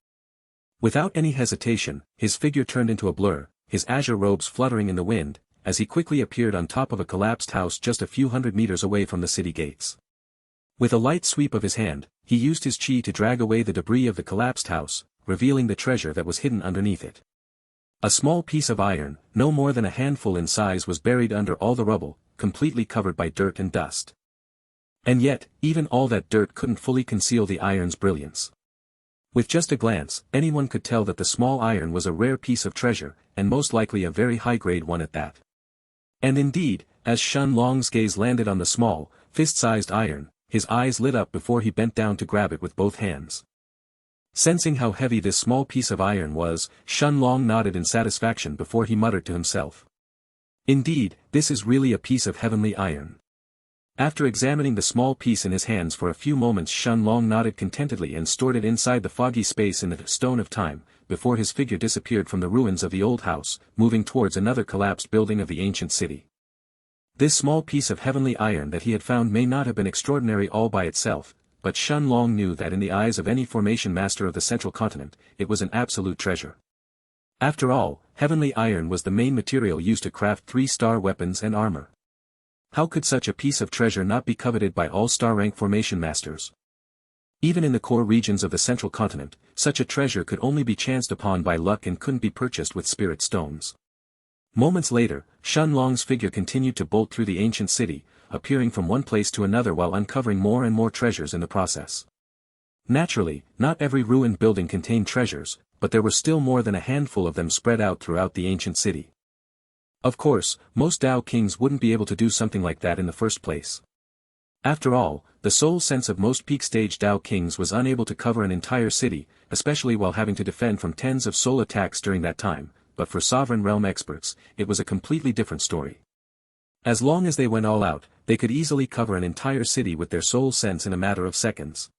Without any hesitation, his figure turned into a blur, his azure robes fluttering in the wind, as he quickly appeared on top of a collapsed house just a few hundred meters away from the city gates. With a light sweep of his hand, he used his chi to drag away the debris of the collapsed house, revealing the treasure that was hidden underneath it. A small piece of iron, no more than a handful in size, was buried under all the rubble, completely covered by dirt and dust. And yet, even all that dirt couldn't fully conceal the iron's brilliance. With just a glance, anyone could tell that the small iron was a rare piece of treasure, and most likely a very high-grade one at that. And indeed, as Shen Long's gaze landed on the small, fist-sized iron, his eyes lit up before he bent down to grab it with both hands. Sensing how heavy this small piece of iron was, Shen Long nodded in satisfaction before he muttered to himself. Indeed, this is really a piece of heavenly iron. After examining the small piece in his hands for a few moments, Shen Long nodded contentedly and stored it inside the foggy space in the stone of time, before his figure disappeared from the ruins of the old house, moving towards another collapsed building of the ancient city. This small piece of heavenly iron that he had found may not have been extraordinary all by itself, but Shen Long knew that in the eyes of any formation master of the central continent, it was an absolute treasure. After all, heavenly iron was the main material used to craft 3-star weapons and armor. How could such a piece of treasure not be coveted by all star-rank formation masters? Even in the core regions of the central continent, such a treasure could only be chanced upon by luck and couldn't be purchased with spirit stones. Moments later, Shen Long's figure continued to bolt through the ancient city, appearing from one place to another while uncovering more and more treasures in the process. Naturally, not every ruined building contained treasures, but there were still more than a handful of them spread out throughout the ancient city. Of course, most Dao kings wouldn't be able to do something like that in the first place. After all, the soul sense of most peak-stage Dao kings was unable to cover an entire city, especially while having to defend from tens of soul attacks during that time, but for sovereign realm experts, it was a completely different story. As long as they went all out, they could easily cover an entire city with their soul sense in a matter of seconds.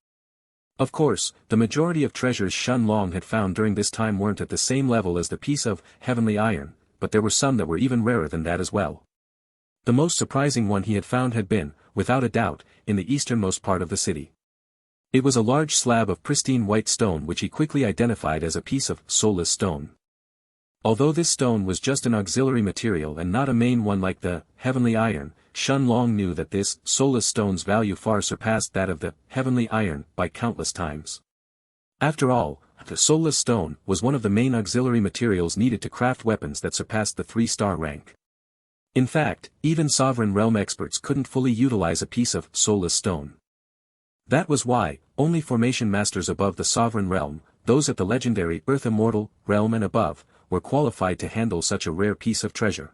Of course, the majority of treasures Shen Long had found during this time weren't at the same level as the piece of heavenly iron, but there were some that were even rarer than that as well. The most surprising one he had found had been, without a doubt, in the easternmost part of the city. It was a large slab of pristine white stone which he quickly identified as a piece of soulless stone. Although this stone was just an auxiliary material and not a main one like the heavenly iron, Shen Long knew that this soulless stone's value far surpassed that of the heavenly iron by countless times. After all, the soulless stone was one of the main auxiliary materials needed to craft weapons that surpassed the 3-star rank. In fact, even sovereign realm experts couldn't fully utilize a piece of soulless stone. That was why, only formation masters above the sovereign realm, those at the legendary Earth Immortal realm and above, were qualified to handle such a rare piece of treasure.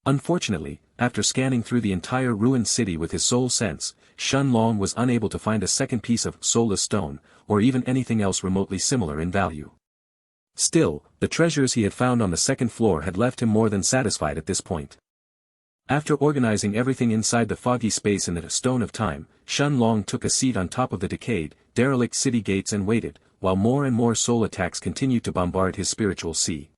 Unfortunately, after scanning through the entire ruined city with his soul sense, Shen Long was unable to find a second piece of soulless stone, or even anything else remotely similar in value. Still, the treasures he had found on the second floor had left him more than satisfied at this point. After organizing everything inside the foggy space in the stone of time, Shen Long took a seat on top of the decayed, derelict city gates and waited, while more and more soul attacks continued to bombard his spiritual sea.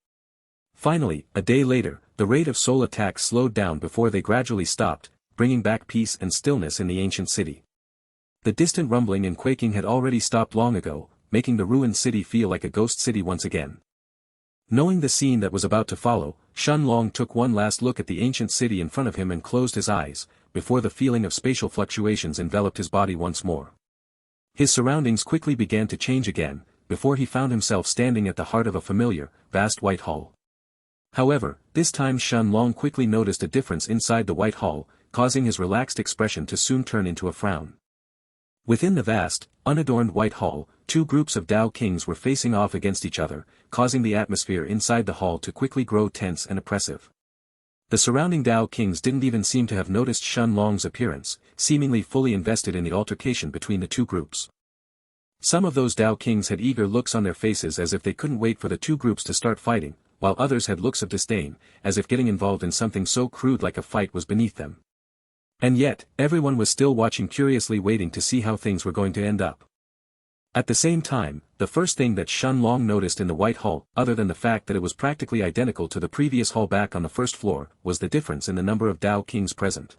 Finally, a day later, the rate of soul attacks slowed down before they gradually stopped, bringing back peace and stillness in the ancient city. The distant rumbling and quaking had already stopped long ago, making the ruined city feel like a ghost city once again. Knowing the scene that was about to follow, Shen Long took one last look at the ancient city in front of him and closed his eyes, before the feeling of spatial fluctuations enveloped his body once more. His surroundings quickly began to change again, before he found himself standing at the heart of a familiar, vast white hall. However, this time Shen Long quickly noticed a difference inside the white hall, causing his relaxed expression to soon turn into a frown. Within the vast, unadorned white hall, two groups of Dao kings were facing off against each other, causing the atmosphere inside the hall to quickly grow tense and oppressive. The surrounding Dao kings didn't even seem to have noticed Shen Long's appearance, seemingly fully invested in the altercation between the two groups. Some of those Dao kings had eager looks on their faces as if they couldn't wait for the two groups to start fighting, while others had looks of disdain, as if getting involved in something so crude like a fight was beneath them. And yet, everyone was still watching, curiously waiting to see how things were going to end up. At the same time, the first thing that Shen Long noticed in the White Hall, other than the fact that it was practically identical to the previous hall back on the first floor, was the difference in the number of Dao kings present.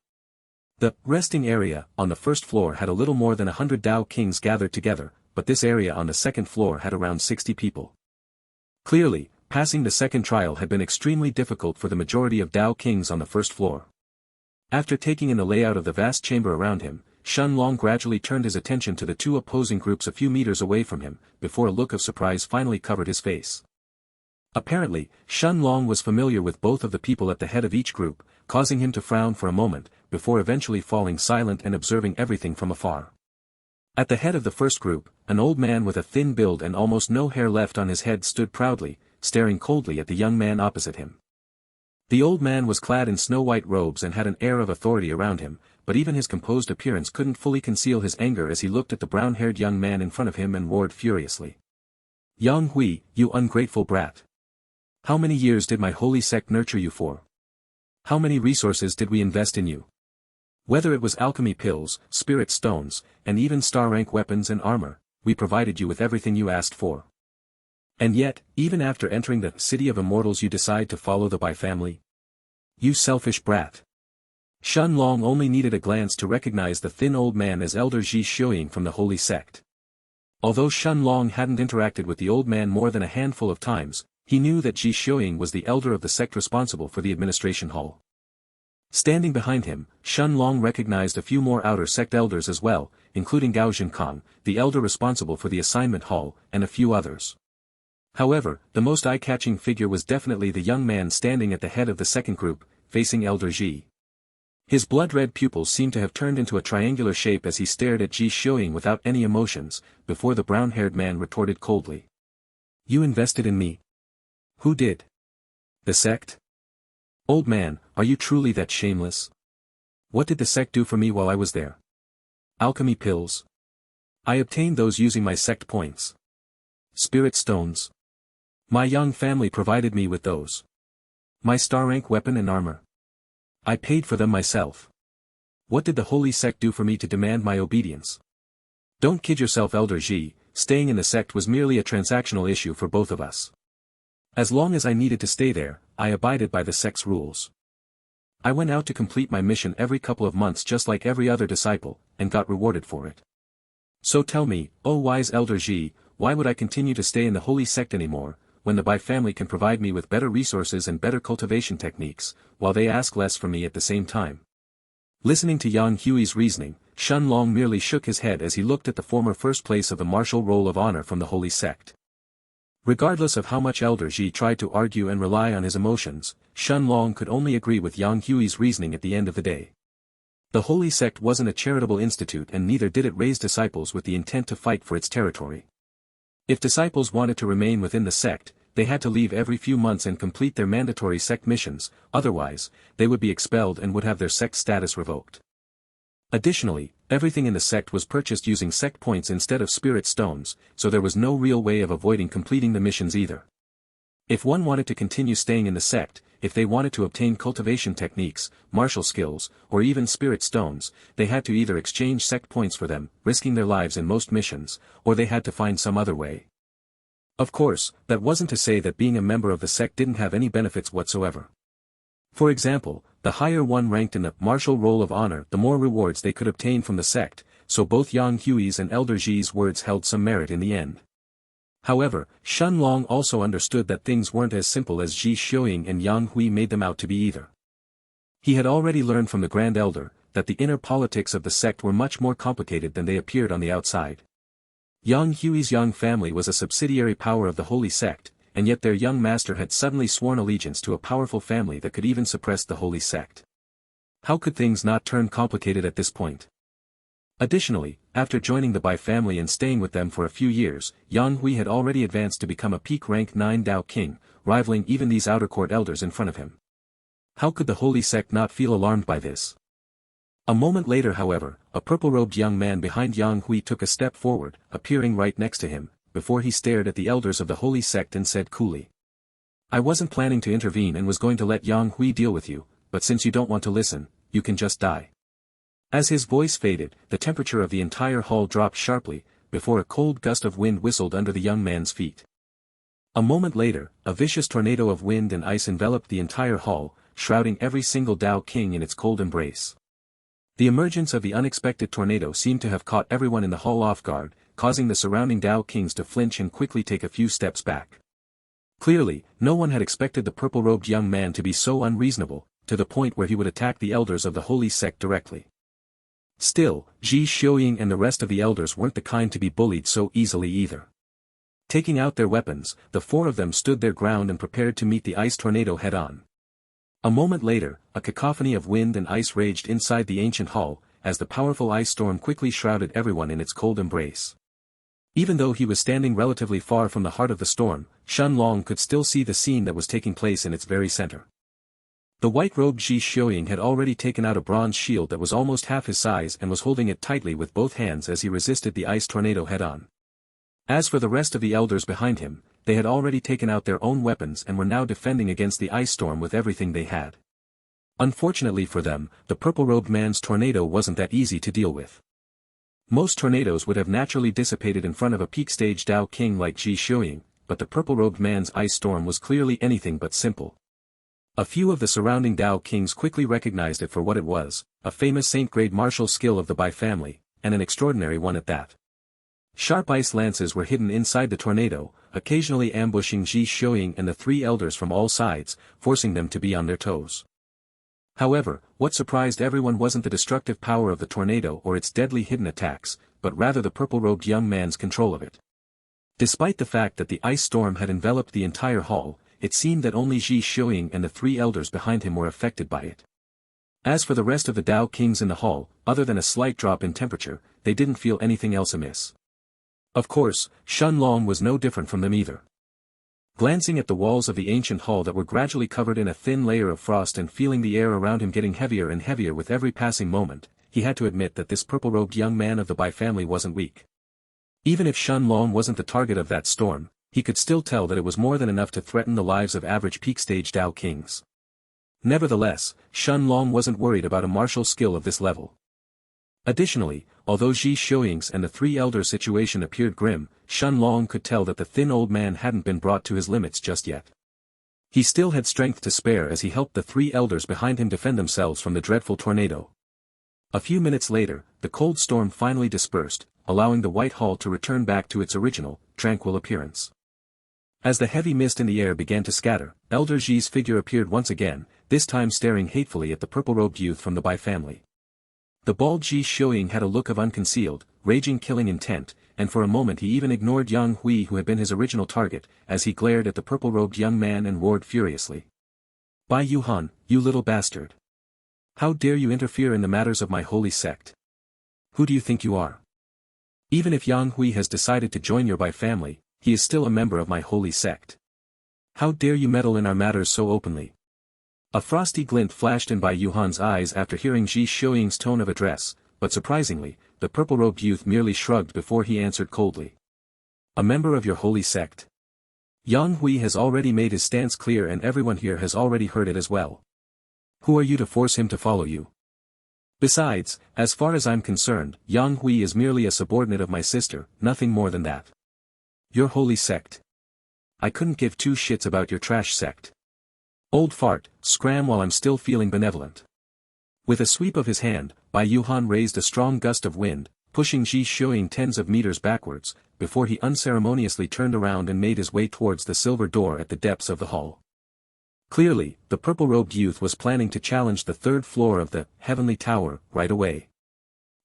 The resting area on the first floor had a little more than 100 Dao kings gathered together, but this area on the second floor had around 60 people. Clearly, passing the second trial had been extremely difficult for the majority of Dao kings on the first floor. After taking in the layout of the vast chamber around him, Shen Long gradually turned his attention to the two opposing groups a few meters away from him, before a look of surprise finally covered his face. Apparently, Shen Long was familiar with both of the people at the head of each group, causing him to frown for a moment, before eventually falling silent and observing everything from afar. At the head of the first group, an old man with a thin build and almost no hair left on his head stood proudly, staring coldly at the young man opposite him. The old man was clad in snow-white robes and had an air of authority around him, but even his composed appearance couldn't fully conceal his anger as he looked at the brown-haired young man in front of him and roared furiously. "Yang Hui, you ungrateful brat! How many years did my holy sect nurture you for? How many resources did we invest in you? Whether it was alchemy pills, spirit stones, and even star-rank weapons and armor, we provided you with everything you asked for. And yet, even after entering the city of immortals you decide to follow the Bai family? You selfish brat!" Shen Long only needed a glance to recognize the thin old man as Elder Ji Xiaoying from the holy sect. Although Shen Long hadn't interacted with the old man more than a handful of times, he knew that Ji Xiaoying was the elder of the sect responsible for the administration hall. Standing behind him, Shen Long recognized a few more outer sect elders as well, including Gao Zhenkong, the elder responsible for the assignment hall, and a few others. However, the most eye-catching figure was definitely the young man standing at the head of the second group, facing Elder Ji. His blood-red pupils seemed to have turned into a triangular shape as he stared at Ji Xiaoying without any emotions, before the brown-haired man retorted coldly. "You invested in me? Who did? The sect? Old man, are you truly that shameless? What did the sect do for me while I was there? Alchemy pills? I obtained those using my sect points. Spirit stones? My young family provided me with those. My star-rank weapon and armor? I paid for them myself. What did the holy sect do for me to demand my obedience? Don't kid yourself, Elder Ji, staying in the sect was merely a transactional issue for both of us. As long as I needed to stay there, I abided by the sect's rules. I went out to complete my mission every couple of months just like every other disciple, and got rewarded for it. So tell me, oh wise Elder Ji, why would I continue to stay in the holy sect anymore, when the Bai family can provide me with better resources and better cultivation techniques, while they ask less from me at the same time?" Listening to Yang Hui's reasoning, Shen Long merely shook his head as he looked at the former first place of the martial roll of honor from the holy sect. Regardless of how much Elder Ji tried to argue and rely on his emotions, Shen Long could only agree with Yang Hui's reasoning at the end of the day. The holy sect wasn't a charitable institute, and neither did it raise disciples with the intent to fight for its territory. If disciples wanted to remain within the sect, they had to leave every few months and complete their mandatory sect missions, otherwise, they would be expelled and would have their sect status revoked. Additionally, everything in the sect was purchased using sect points instead of spirit stones, so there was no real way of avoiding completing the missions either. If one wanted to continue staying in the sect, if they wanted to obtain cultivation techniques, martial skills, or even spirit stones, they had to either exchange sect points for them, risking their lives in most missions, or they had to find some other way. Of course, that wasn't to say that being a member of the sect didn't have any benefits whatsoever. For example, the higher one ranked in the martial roll of honor, the more rewards they could obtain from the sect, so both Yang Hui's and Elder Ji's words held some merit in the end. However, Shen Long also understood that things weren't as simple as Ji Xiaoying and Yang Hui made them out to be either. He had already learned from the Grand Elder that the inner politics of the sect were much more complicated than they appeared on the outside. Yang Hui's Yang family was a subsidiary power of the Holy Sect, and yet their young master had suddenly sworn allegiance to a powerful family that could even suppress the Holy Sect. How could things not turn complicated at this point? Additionally, after joining the Bai family and staying with them for a few years, Yang Hui had already advanced to become a peak rank 9 Dao King, rivaling even these outer court elders in front of him. How could the Holy Sect not feel alarmed by this? A moment later, however, a purple-robed young man behind Yang Hui took a step forward, appearing right next to him, before he stared at the elders of the Holy Sect and said coolly, "I wasn't planning to intervene and was going to let Yang Hui deal with you, but since you don't want to listen, you can just die." As his voice faded, the temperature of the entire hall dropped sharply, before a cold gust of wind whistled under the young man's feet. A moment later, a vicious tornado of wind and ice enveloped the entire hall, shrouding every single Dao King in its cold embrace. The emergence of the unexpected tornado seemed to have caught everyone in the hall off guard, causing the surrounding Dao Kings to flinch and quickly take a few steps back. Clearly, no one had expected the purple-robed young man to be so unreasonable, to the point where he would attack the elders of the Holy Sect directly. Still, Ji Xiuying and the rest of the elders weren't the kind to be bullied so easily either. Taking out their weapons, the 4 of them stood their ground and prepared to meet the ice tornado head-on. A moment later, a cacophony of wind and ice raged inside the ancient hall, as the powerful ice storm quickly shrouded everyone in its cold embrace. Even though he was standing relatively far from the heart of the storm, Shen Long could still see the scene that was taking place in its very center. The white-robed Ji Xiuying had already taken out a bronze shield that was almost half his size and was holding it tightly with both hands as he resisted the ice tornado head-on. As for the rest of the elders behind him, they had already taken out their own weapons and were now defending against the ice storm with everything they had. Unfortunately for them, the purple-robed man's tornado wasn't that easy to deal with. Most tornadoes would have naturally dissipated in front of a peak-stage Dao King like Ji Xiuying, but the purple-robed man's ice storm was clearly anything but simple. A few of the surrounding Dao Kings quickly recognized it for what it was, a famous saint-grade martial skill of the Bai family, and an extraordinary one at that. Sharp ice lances were hidden inside the tornado, occasionally ambushing Ji Xiuying and the 3 elders from all sides, forcing them to be on their toes. However, what surprised everyone wasn't the destructive power of the tornado or its deadly hidden attacks, but rather the purple-robed young man's control of it. Despite the fact that the ice storm had enveloped the entire hall, it seemed that only Ji Xiuying and the 3 elders behind him were affected by it. As for the rest of the Dao Kings in the hall, other than a slight drop in temperature, they didn't feel anything else amiss. Of course, Shen Long was no different from them either. Glancing at the walls of the ancient hall that were gradually covered in a thin layer of frost and feeling the air around him getting heavier and heavier with every passing moment, he had to admit that this purple-robed young man of the Bai family wasn't weak. Even if Shen Long wasn't the target of that storm, he could still tell that it was more than enough to threaten the lives of average peak-stage Dao Kings. Nevertheless, Shen Long wasn't worried about a martial skill of this level. Additionally, although Ji Xiuying's and the 3 elders' situation appeared grim, Shen Long could tell that the thin old man hadn't been brought to his limits just yet. He still had strength to spare as he helped the 3 elders behind him defend themselves from the dreadful tornado. A few minutes later, the cold storm finally dispersed, allowing the White Hall to return back to its original, tranquil appearance. As the heavy mist in the air began to scatter, Elder Ji's figure appeared once again, this time staring hatefully at the purple-robed youth from the Bai family. The bald Ji Xiuying had a look of unconcealed, raging killing intent, and for a moment he even ignored Yang Hui who had been his original target, as he glared at the purple-robed young man and roared furiously. "Bai Yuhan, you little bastard! How dare you interfere in the matters of my holy sect? Who do you think you are? Even if Yang Hui has decided to join your Bai family, he is still a member of my holy sect. How dare you meddle in our matters so openly?" A frosty glint flashed in Bai Yuhan's eyes after hearing Ji Xiuying's tone of address, but surprisingly, the purple-robed youth merely shrugged before he answered coldly. "A member of your holy sect? Yang Hui has already made his stance clear and everyone here has already heard it as well. Who are you to force him to follow you? Besides, as far as I'm concerned, Yang Hui is merely a subordinate of my sister, nothing more than that. Your holy sect? I couldn't give 2 shits about your trash sect. Old fart, scram while I'm still feeling benevolent." With a sweep of his hand, Bai Yuhan raised a strong gust of wind, pushing Ji Xiuying tens of meters backwards, before he unceremoniously turned around and made his way towards the silver door at the depths of the hall. Clearly, the purple-robed youth was planning to challenge the third floor of the heavenly tower right away.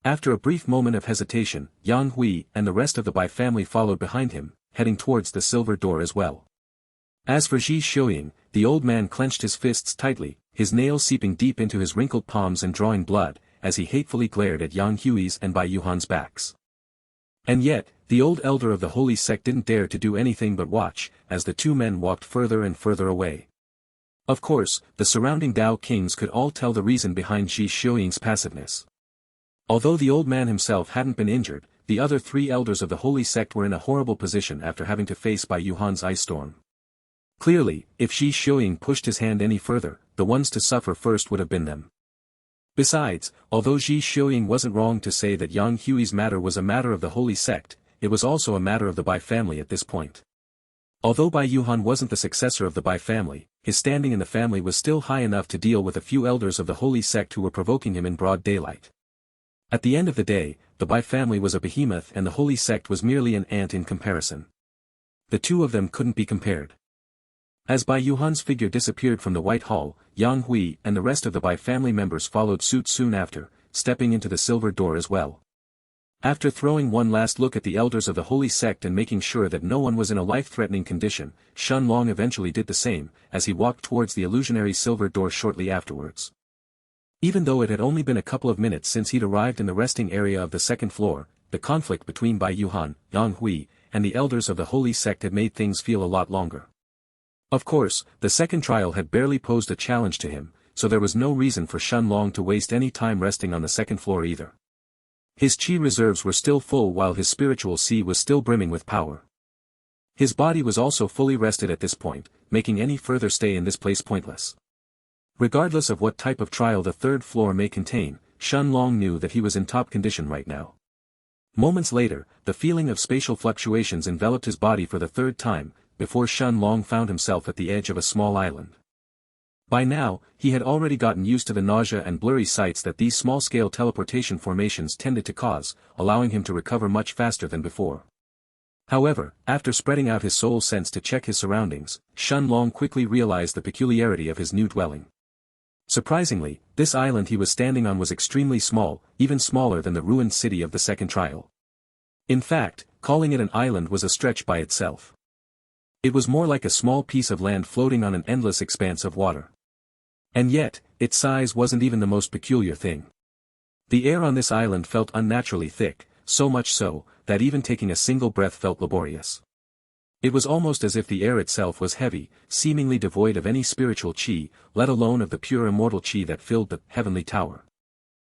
After a brief moment of hesitation, Yang Hui and the rest of the Bai family followed behind him, heading towards the silver door as well. As for Ji Xiuying, the old man clenched his fists tightly, his nails seeping deep into his wrinkled palms and drawing blood, as he hatefully glared at Yang Hui's and Bai Yuhan's backs. And yet, the old elder of the holy sect didn't dare to do anything but watch, as the two men walked further and further away. Of course, the surrounding Dao kings could all tell the reason behind Ji Xiuying's passiveness. Although the old man himself hadn't been injured, the other three elders of the holy sect were in a horrible position after having to face Bai Yuhan's ice storm. Clearly, if Ji Xiuying pushed his hand any further, the ones to suffer first would have been them. Besides, although Ji Xiuying wasn't wrong to say that Yang Hui's matter was a matter of the holy sect, it was also a matter of the Bai family at this point. Although Bai Yuhan wasn't the successor of the Bai family, his standing in the family was still high enough to deal with a few elders of the holy sect who were provoking him in broad daylight. At the end of the day, the Bai family was a behemoth and the holy sect was merely an ant in comparison. The two of them couldn't be compared. As Bai Yuhan's figure disappeared from the White Hall, Yang Hui and the rest of the Bai family members followed suit soon after, stepping into the silver door as well. After throwing one last look at the elders of the holy sect and making sure that no one was in a life-threatening condition, Shen Long eventually did the same, as he walked towards the illusionary silver door shortly afterwards. Even though it had only been a couple of minutes since he'd arrived in the resting area of the second floor, the conflict between Bai Yuhan, Yang Hui, and the elders of the holy sect had made things feel a lot longer. Of course, the second trial had barely posed a challenge to him, so there was no reason for Shen Long to waste any time resting on the second floor either. His qi reserves were still full while his spiritual sea was still brimming with power. His body was also fully rested at this point, making any further stay in this place pointless. Regardless of what type of trial the third floor may contain, Shen Long knew that he was in top condition right now. Moments later, the feeling of spatial fluctuations enveloped his body for the third time, before Shen Long found himself at the edge of a small island. By now, he had already gotten used to the nausea and blurry sights that these small-scale teleportation formations tended to cause, allowing him to recover much faster than before. However, after spreading out his soul sense to check his surroundings, Shen Long quickly realized the peculiarity of his new dwelling. Surprisingly, this island he was standing on was extremely small, even smaller than the ruined city of the second trial. In fact, calling it an island was a stretch by itself. It was more like a small piece of land floating on an endless expanse of water. And yet, its size wasn't even the most peculiar thing. The air on this island felt unnaturally thick, so much so, that even taking a single breath felt laborious. It was almost as if the air itself was heavy, seemingly devoid of any spiritual qi, let alone of the pure immortal qi that filled the heavenly tower.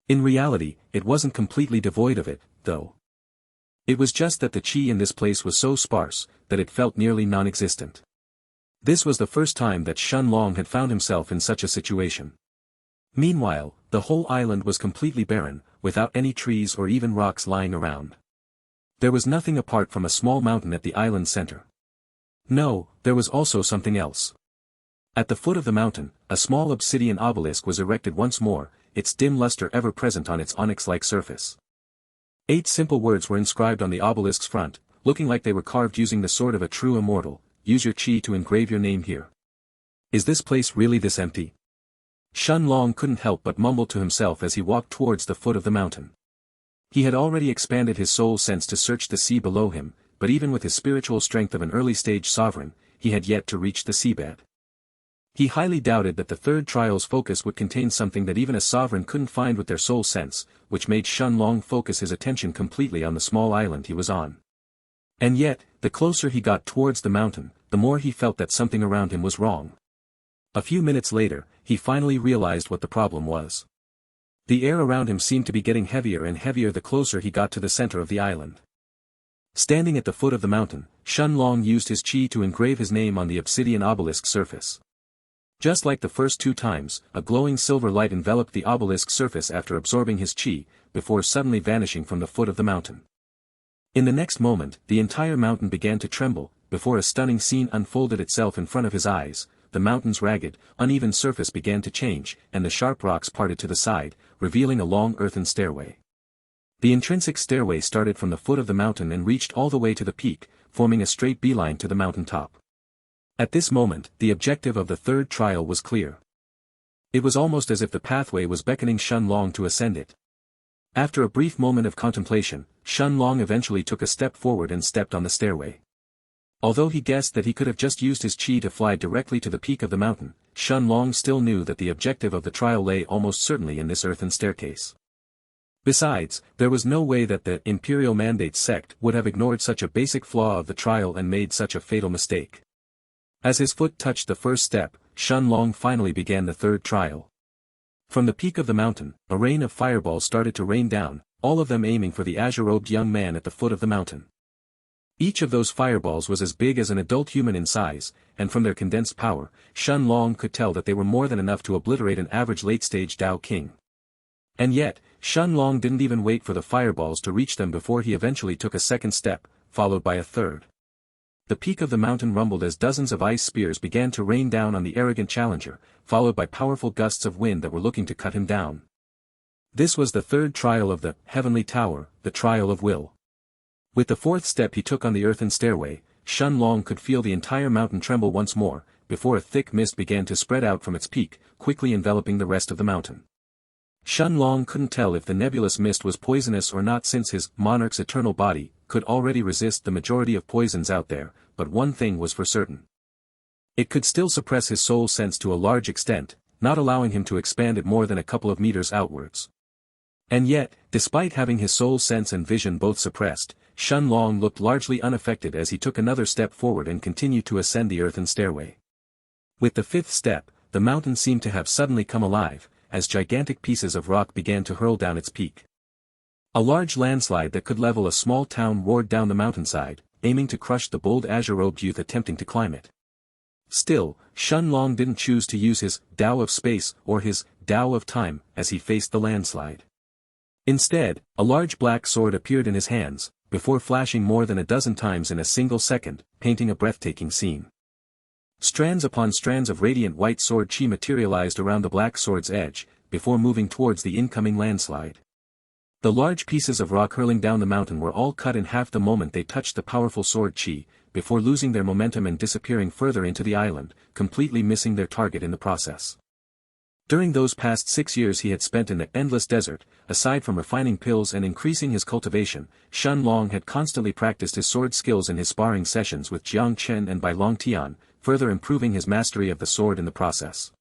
In reality, it wasn't completely devoid of it, though. It was just that the qi in this place was so sparse, that it felt nearly non-existent. This was the first time that Shen Long had found himself in such a situation. Meanwhile, the whole island was completely barren, without any trees or even rocks lying around. There was nothing apart from a small mountain at the island's center. No, there was also something else. At the foot of the mountain, a small obsidian obelisk was erected once more, its dim luster ever present on its onyx-like surface. 8 simple words were inscribed on the obelisk's front, looking like they were carved using the sword of a true immortal. Use your qi to engrave your name here. Is this place really this empty? Shen Long couldn't help but mumble to himself as he walked towards the foot of the mountain. He had already expanded his soul sense to search the sea below him, but even with his spiritual strength of an early-stage sovereign, he had yet to reach the seabed. He highly doubted that the third trial's focus would contain something that even a sovereign couldn't find with their soul sense, which made Shen Long focus his attention completely on the small island he was on. And yet, the closer he got towards the mountain, the more he felt that something around him was wrong. A few minutes later, he finally realized what the problem was. The air around him seemed to be getting heavier and heavier the closer he got to the center of the island. Standing at the foot of the mountain, Shen Long used his qi to engrave his name on the obsidian obelisk surface. Just like the first 2 times, a glowing silver light enveloped the obelisk surface after absorbing his qi, before suddenly vanishing from the foot of the mountain. In the next moment, the entire mountain began to tremble, before a stunning scene unfolded itself in front of his eyes. The mountain's ragged, uneven surface began to change, and the sharp rocks parted to the side, revealing a long earthen stairway. The intrinsic stairway started from the foot of the mountain and reached all the way to the peak, forming a straight beeline to the mountain top. At this moment, the objective of the third trial was clear. It was almost as if the pathway was beckoning Shen Long to ascend it. After a brief moment of contemplation, Shen Long eventually took a step forward and stepped on the stairway. Although he guessed that he could have just used his chi to fly directly to the peak of the mountain, Shen Long still knew that the objective of the trial lay almost certainly in this earthen staircase. Besides, there was no way that the Imperial Mandate sect would have ignored such a basic flaw of the trial and made such a fatal mistake. As his foot touched the first step, Shen Long finally began the third trial. From the peak of the mountain, a rain of fireballs started to rain down, all of them aiming for the azure-robed young man at the foot of the mountain. Each of those fireballs was as big as an adult human in size, and from their condensed power, Shen Long could tell that they were more than enough to obliterate an average late-stage Dao King. And yet, Shen Long didn't even wait for the fireballs to reach them before he eventually took a second step, followed by a third. The peak of the mountain rumbled as dozens of ice spears began to rain down on the arrogant challenger, followed by powerful gusts of wind that were looking to cut him down. This was the third trial of the Heavenly Tower, the trial of will. With the fourth step he took on the earthen stairway, Shen Long could feel the entire mountain tremble once more, before a thick mist began to spread out from its peak, quickly enveloping the rest of the mountain. Shen Long couldn't tell if the nebulous mist was poisonous or not since his Monarch's eternal body could already resist the majority of poisons out there, but one thing was for certain. It could still suppress his soul sense to a large extent, not allowing him to expand it more than a couple of meters outwards. And yet, despite having his soul sense and vision both suppressed, Shen Long looked largely unaffected as he took another step forward and continued to ascend the earthen stairway. With the fifth step, the mountain seemed to have suddenly come alive, as gigantic pieces of rock began to hurl down its peak. A large landslide that could level a small town roared down the mountainside, aiming to crush the bold azure-robed youth attempting to climb it. Still, Shen Long didn't choose to use his Dao of Space or his Dao of Time as he faced the landslide. Instead, a large black sword appeared in his hands, before flashing more than a dozen times in a single second, painting a breathtaking scene. Strands upon strands of radiant white sword chi materialized around the black sword's edge, before moving towards the incoming landslide. The large pieces of rock hurling down the mountain were all cut in half the moment they touched the powerful sword chi, before losing their momentum and disappearing further into the island, completely missing their target in the process. During those past 6 years he had spent in the endless desert, aside from refining pills and increasing his cultivation, Shen Long had constantly practiced his sword skills in his sparring sessions with Xianxia and Bai Longtian, further improving his mastery of the sword in the process.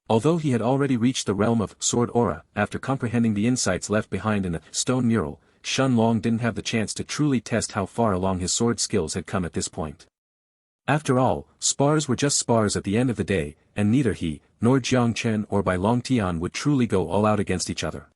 Although he had already reached the realm of sword aura, after comprehending the insights left behind in the stone mural, Shen Long didn't have the chance to truly test how far along his sword skills had come at this point. After all, spars were just spars at the end of the day, and neither he, nor Jiangchen or Bai Longtian would truly go all out against each other.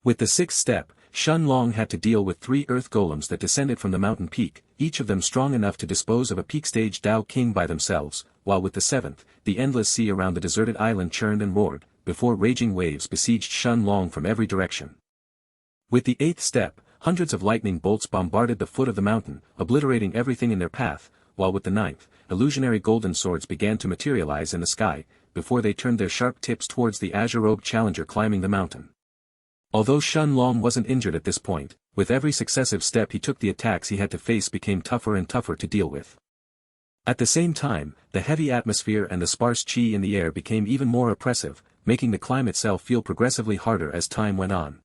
With the sixth step, Shen Long had to deal with 3 earth golems that descended from the mountain peak, each of them strong enough to dispose of a peak-stage Dao King by themselves, while with the 7th, the endless sea around the deserted island churned and roared, before raging waves besieged Shen Long from every direction. With the 8th step, hundreds of lightning bolts bombarded the foot of the mountain, obliterating everything in their path, while with the 9th, illusionary golden swords began to materialize in the sky, before they turned their sharp tips towards the azure-robed challenger climbing the mountain. Although Shen Long wasn't injured at this point, with every successive step he took the attacks he had to face became tougher and tougher to deal with. At the same time, the heavy atmosphere and the sparse chi in the air became even more oppressive, making the climb itself feel progressively harder as time went on.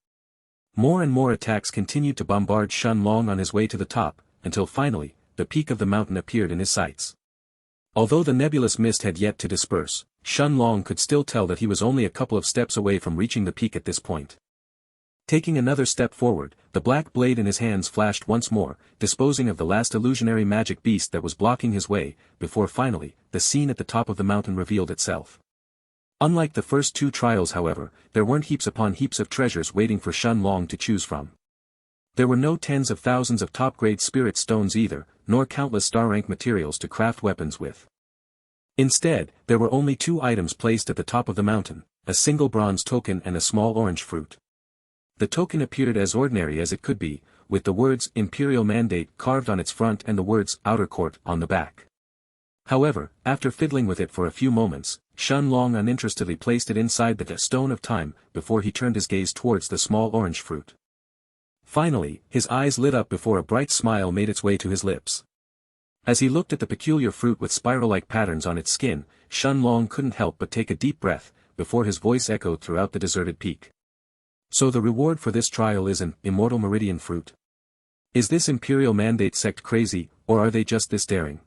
More and more attacks continued to bombard Shen Long on his way to the top, until finally, the peak of the mountain appeared in his sights. Although the nebulous mist had yet to disperse, Shen Long could still tell that he was only a couple of steps away from reaching the peak at this point. Taking another step forward, the black blade in his hands flashed once more, disposing of the last illusionary magic beast that was blocking his way, before finally, the scene at the top of the mountain revealed itself. Unlike the first 2 trials however, there weren't heaps upon heaps of treasures waiting for Shen Long to choose from. There were no tens of thousands of top-grade spirit stones either, nor countless star-rank materials to craft weapons with. Instead, there were only 2 items placed at the top of the mountain, a single bronze token and a small orange fruit. The token appeared as ordinary as it could be, with the words Imperial Mandate carved on its front and the words Outer Court on the back. However, after fiddling with it for a few moments, Shen Long uninterestedly placed it inside the stone of time, before he turned his gaze towards the small orange fruit. Finally, his eyes lit up before a bright smile made its way to his lips. As he looked at the peculiar fruit with spiral-like patterns on its skin, Shenlong couldn't help but take a deep breath, before his voice echoed throughout the deserted peak. So the reward for this trial is an immortal meridian fruit. Is this Imperial Mandate sect crazy, or are they just this daring?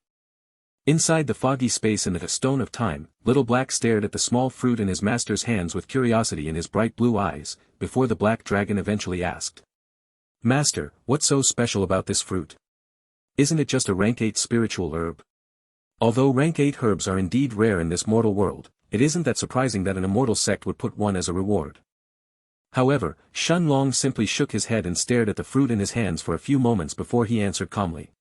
Inside the foggy space in the Stone of Time, Little Black stared at the small fruit in his master's hands with curiosity in his bright blue eyes, before the black dragon eventually asked. Master, what's so special about this fruit? Isn't it just a rank 8 spiritual herb? Although rank 8 herbs are indeed rare in this mortal world, it isn't that surprising that an immortal sect would put one as a reward. However, Shenlong simply shook his head and stared at the fruit in his hands for a few moments before he answered calmly.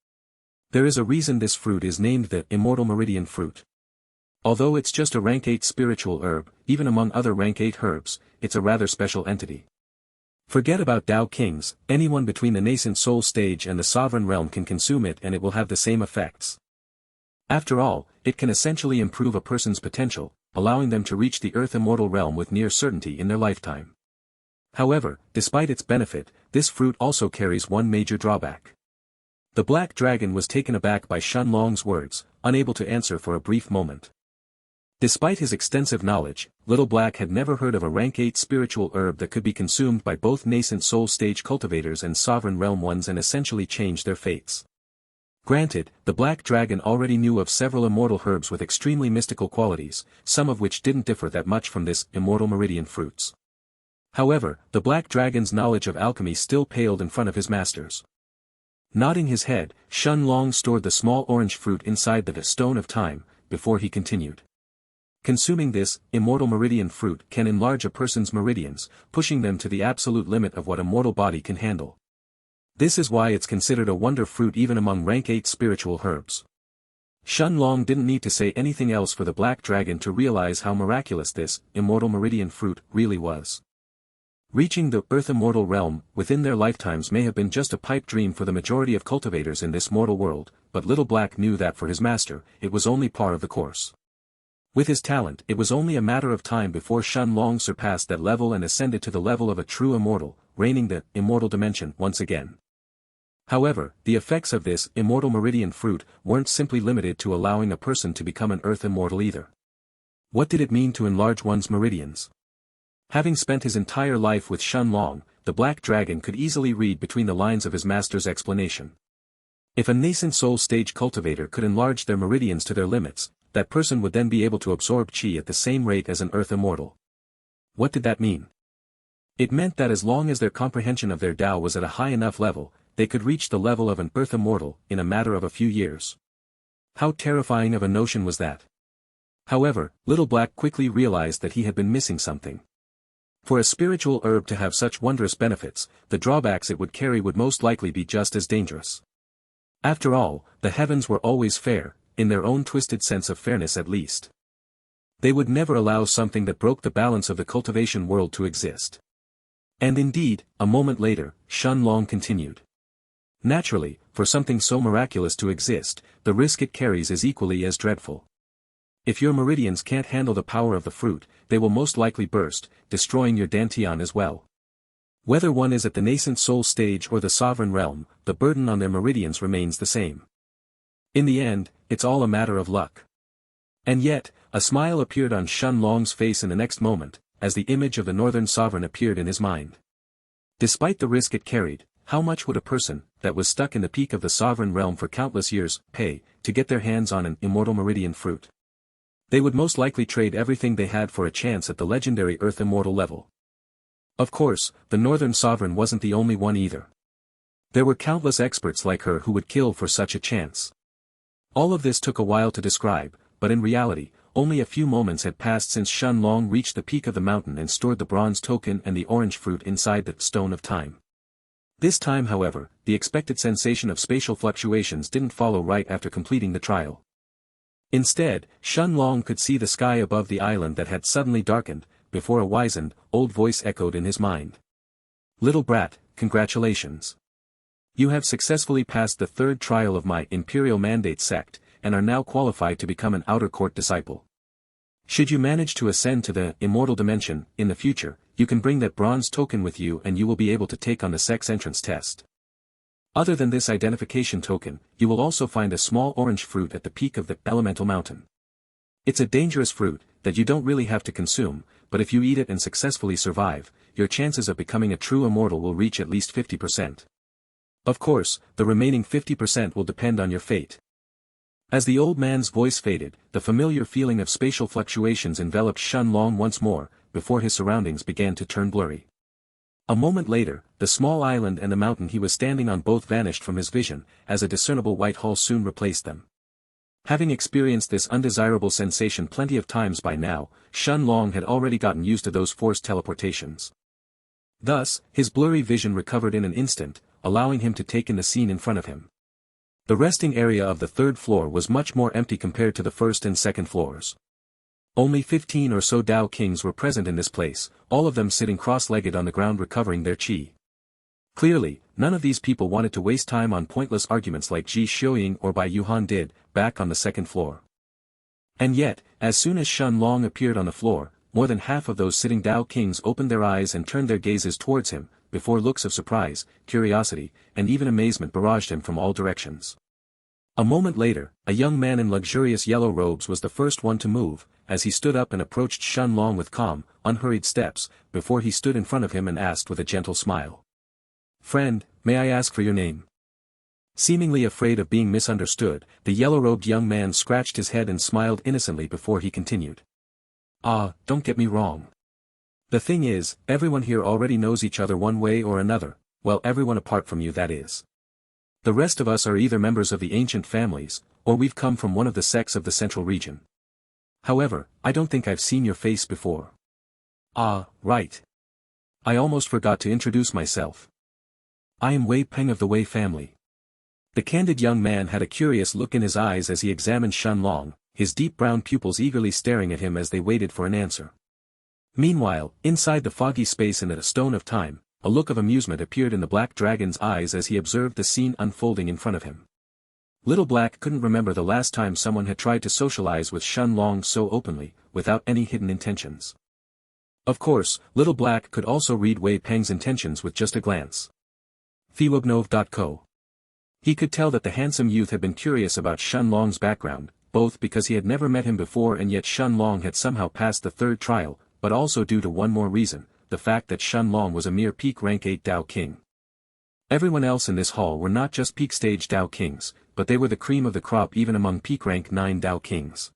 There is a reason this fruit is named the Immortal Meridian Fruit. Although it's just a rank 8 spiritual herb, even among other rank 8 herbs, it's a rather special entity. Forget about Tao Kings, anyone between the nascent soul stage and the sovereign realm can consume it and it will have the same effects. After all, it can essentially improve a person's potential, allowing them to reach the earth immortal realm with near certainty in their lifetime. However, despite its benefit, this fruit also carries one major drawback. The black dragon was taken aback by Shenlong's words, unable to answer for a brief moment. Despite his extensive knowledge, Little Black had never heard of a rank 8 spiritual herb that could be consumed by both nascent soul stage cultivators and sovereign realm ones and essentially change their fates. Granted, the black dragon already knew of several immortal herbs with extremely mystical qualities, some of which didn't differ that much from this immortal meridian fruits. However, the black dragon's knowledge of alchemy still paled in front of his master's. Nodding his head, Shenlong stored the small orange fruit inside the Stone of Time, before he continued. Consuming this immortal meridian fruit can enlarge a person's meridians, pushing them to the absolute limit of what a mortal body can handle. This is why it's considered a wonder fruit even among rank 8 spiritual herbs. Shenlong didn't need to say anything else for the black dragon to realize how miraculous this immortal meridian fruit really was. Reaching the earth immortal realm within their lifetimes may have been just a pipe dream for the majority of cultivators in this mortal world, but Little Black knew that for his master, it was only par of the course. With his talent, it was only a matter of time before Shenlong surpassed that level and ascended to the level of a true immortal, reigning the immortal dimension once again. However, the effects of this immortal meridian fruit weren't simply limited to allowing a person to become an earth immortal either. What did it mean to enlarge one's meridians? Having spent his entire life with Shenlong, the black dragon could easily read between the lines of his master's explanation. If a nascent soul stage cultivator could enlarge their meridians to their limits, that person would then be able to absorb qi at the same rate as an earth immortal. What did that mean? It meant that as long as their comprehension of their Tao was at a high enough level, they could reach the level of an earth immortal in a matter of a few years. How terrifying of a notion was that? However, Little Black quickly realized that he had been missing something. For a spiritual herb to have such wondrous benefits, the drawbacks it would carry would most likely be just as dangerous. After all, the heavens were always fair, in their own twisted sense of fairness at least. They would never allow something that broke the balance of the cultivation world to exist. And indeed, a moment later, Shenlong continued. Naturally, for something so miraculous to exist, the risk it carries is equally as dreadful. If your meridians can't handle the power of the fruit, they will most likely burst, destroying your dantian as well. Whether one is at the nascent soul stage or the sovereign realm, the burden on their meridians remains the same. In the end, it's all a matter of luck. And yet, a smile appeared on Shenlong's face in the next moment, as the image of the northern sovereign appeared in his mind. Despite the risk it carried, how much would a person, that was stuck in the peak of the sovereign realm for countless years, pay, to get their hands on an immortal meridian fruit? They would most likely trade everything they had for a chance at the legendary earth immortal level. Of course, the northern sovereign wasn't the only one either. There were countless experts like her who would kill for such a chance. All of this took a while to describe, but in reality, only a few moments had passed since Shenlong reached the peak of the mountain and stored the bronze token and the orange fruit inside the Stone of Time. This time however, the expected sensation of spatial fluctuations didn't follow right after completing the trial. Instead, Shenlong could see the sky above the island that had suddenly darkened, before a wizened, old voice echoed in his mind. Little brat, congratulations. You have successfully passed the third trial of my Imperial Mandate sect, and are now qualified to become an outer court disciple. Should you manage to ascend to the immortal dimension, in the future, you can bring that bronze token with you and you will be able to take on the sex entrance test. Other than this identification token, you will also find a small orange fruit at the peak of the elemental mountain. It's a dangerous fruit that you don't really have to consume, but if you eat it and successfully survive, your chances of becoming a true immortal will reach at least 50%. Of course, the remaining 50% will depend on your fate. As the old man's voice faded, the familiar feeling of spatial fluctuations enveloped Xianxia once more, before his surroundings began to turn blurry. A moment later, the small island and the mountain he was standing on both vanished from his vision, as a discernible white hull soon replaced them. Having experienced this undesirable sensation plenty of times by now, Xianxia had already gotten used to those forced teleportations. Thus, his blurry vision recovered in an instant, allowing him to take in the scene in front of him. The resting area of the third floor was much more empty compared to the first and second floors. Only 15 or so Dao Kings were present in this place, all of them sitting cross-legged on the ground recovering their qi. Clearly, none of these people wanted to waste time on pointless arguments like Ji Xiuying or Bai Yuhan did, back on the second floor. And yet, as soon as Xianxia appeared on the floor, more than half of those sitting Dao Kings opened their eyes and turned their gazes towards him, before looks of surprise, curiosity, and even amazement barraged him from all directions. A moment later, a young man in luxurious yellow robes was the first one to move, as he stood up and approached Xianxia with calm, unhurried steps, before he stood in front of him and asked with a gentle smile. "Friend, may I ask for your name?" Seemingly afraid of being misunderstood, the yellow-robed young man scratched his head and smiled innocently before he continued. Don't get me wrong. The thing is, everyone here already knows each other one way or another, well, everyone apart from you, that is. The rest of us are either members of the ancient families, or we've come from one of the sects of the central region. However, I don't think I've seen your face before. Right. I almost forgot to introduce myself. I am Wei Peng of the Wei family. The candid young man had a curious look in his eyes as he examined Xianxia, his deep brown pupils eagerly staring at him as they waited for an answer. Meanwhile, inside the foggy space in the stone of time, a look of amusement appeared in the Black Dragon's eyes as he observed the scene unfolding in front of him. Little Black couldn't remember the last time someone had tried to socialize with Xianxia so openly, without any hidden intentions. Of course, Little Black could also read Wei Peng's intentions with just a glance. Fiwobnov.co. He could tell that the handsome youth had been curious about Xianxia's background, both because he had never met him before and yet Xianxia had somehow passed the third trial, but also due to one more reason, the fact that Xianxia was a mere peak rank 8 Dao King. Everyone else in this hall were not just peak stage Dao Kings, but they were the cream of the crop even among peak rank 9 Dao Kings.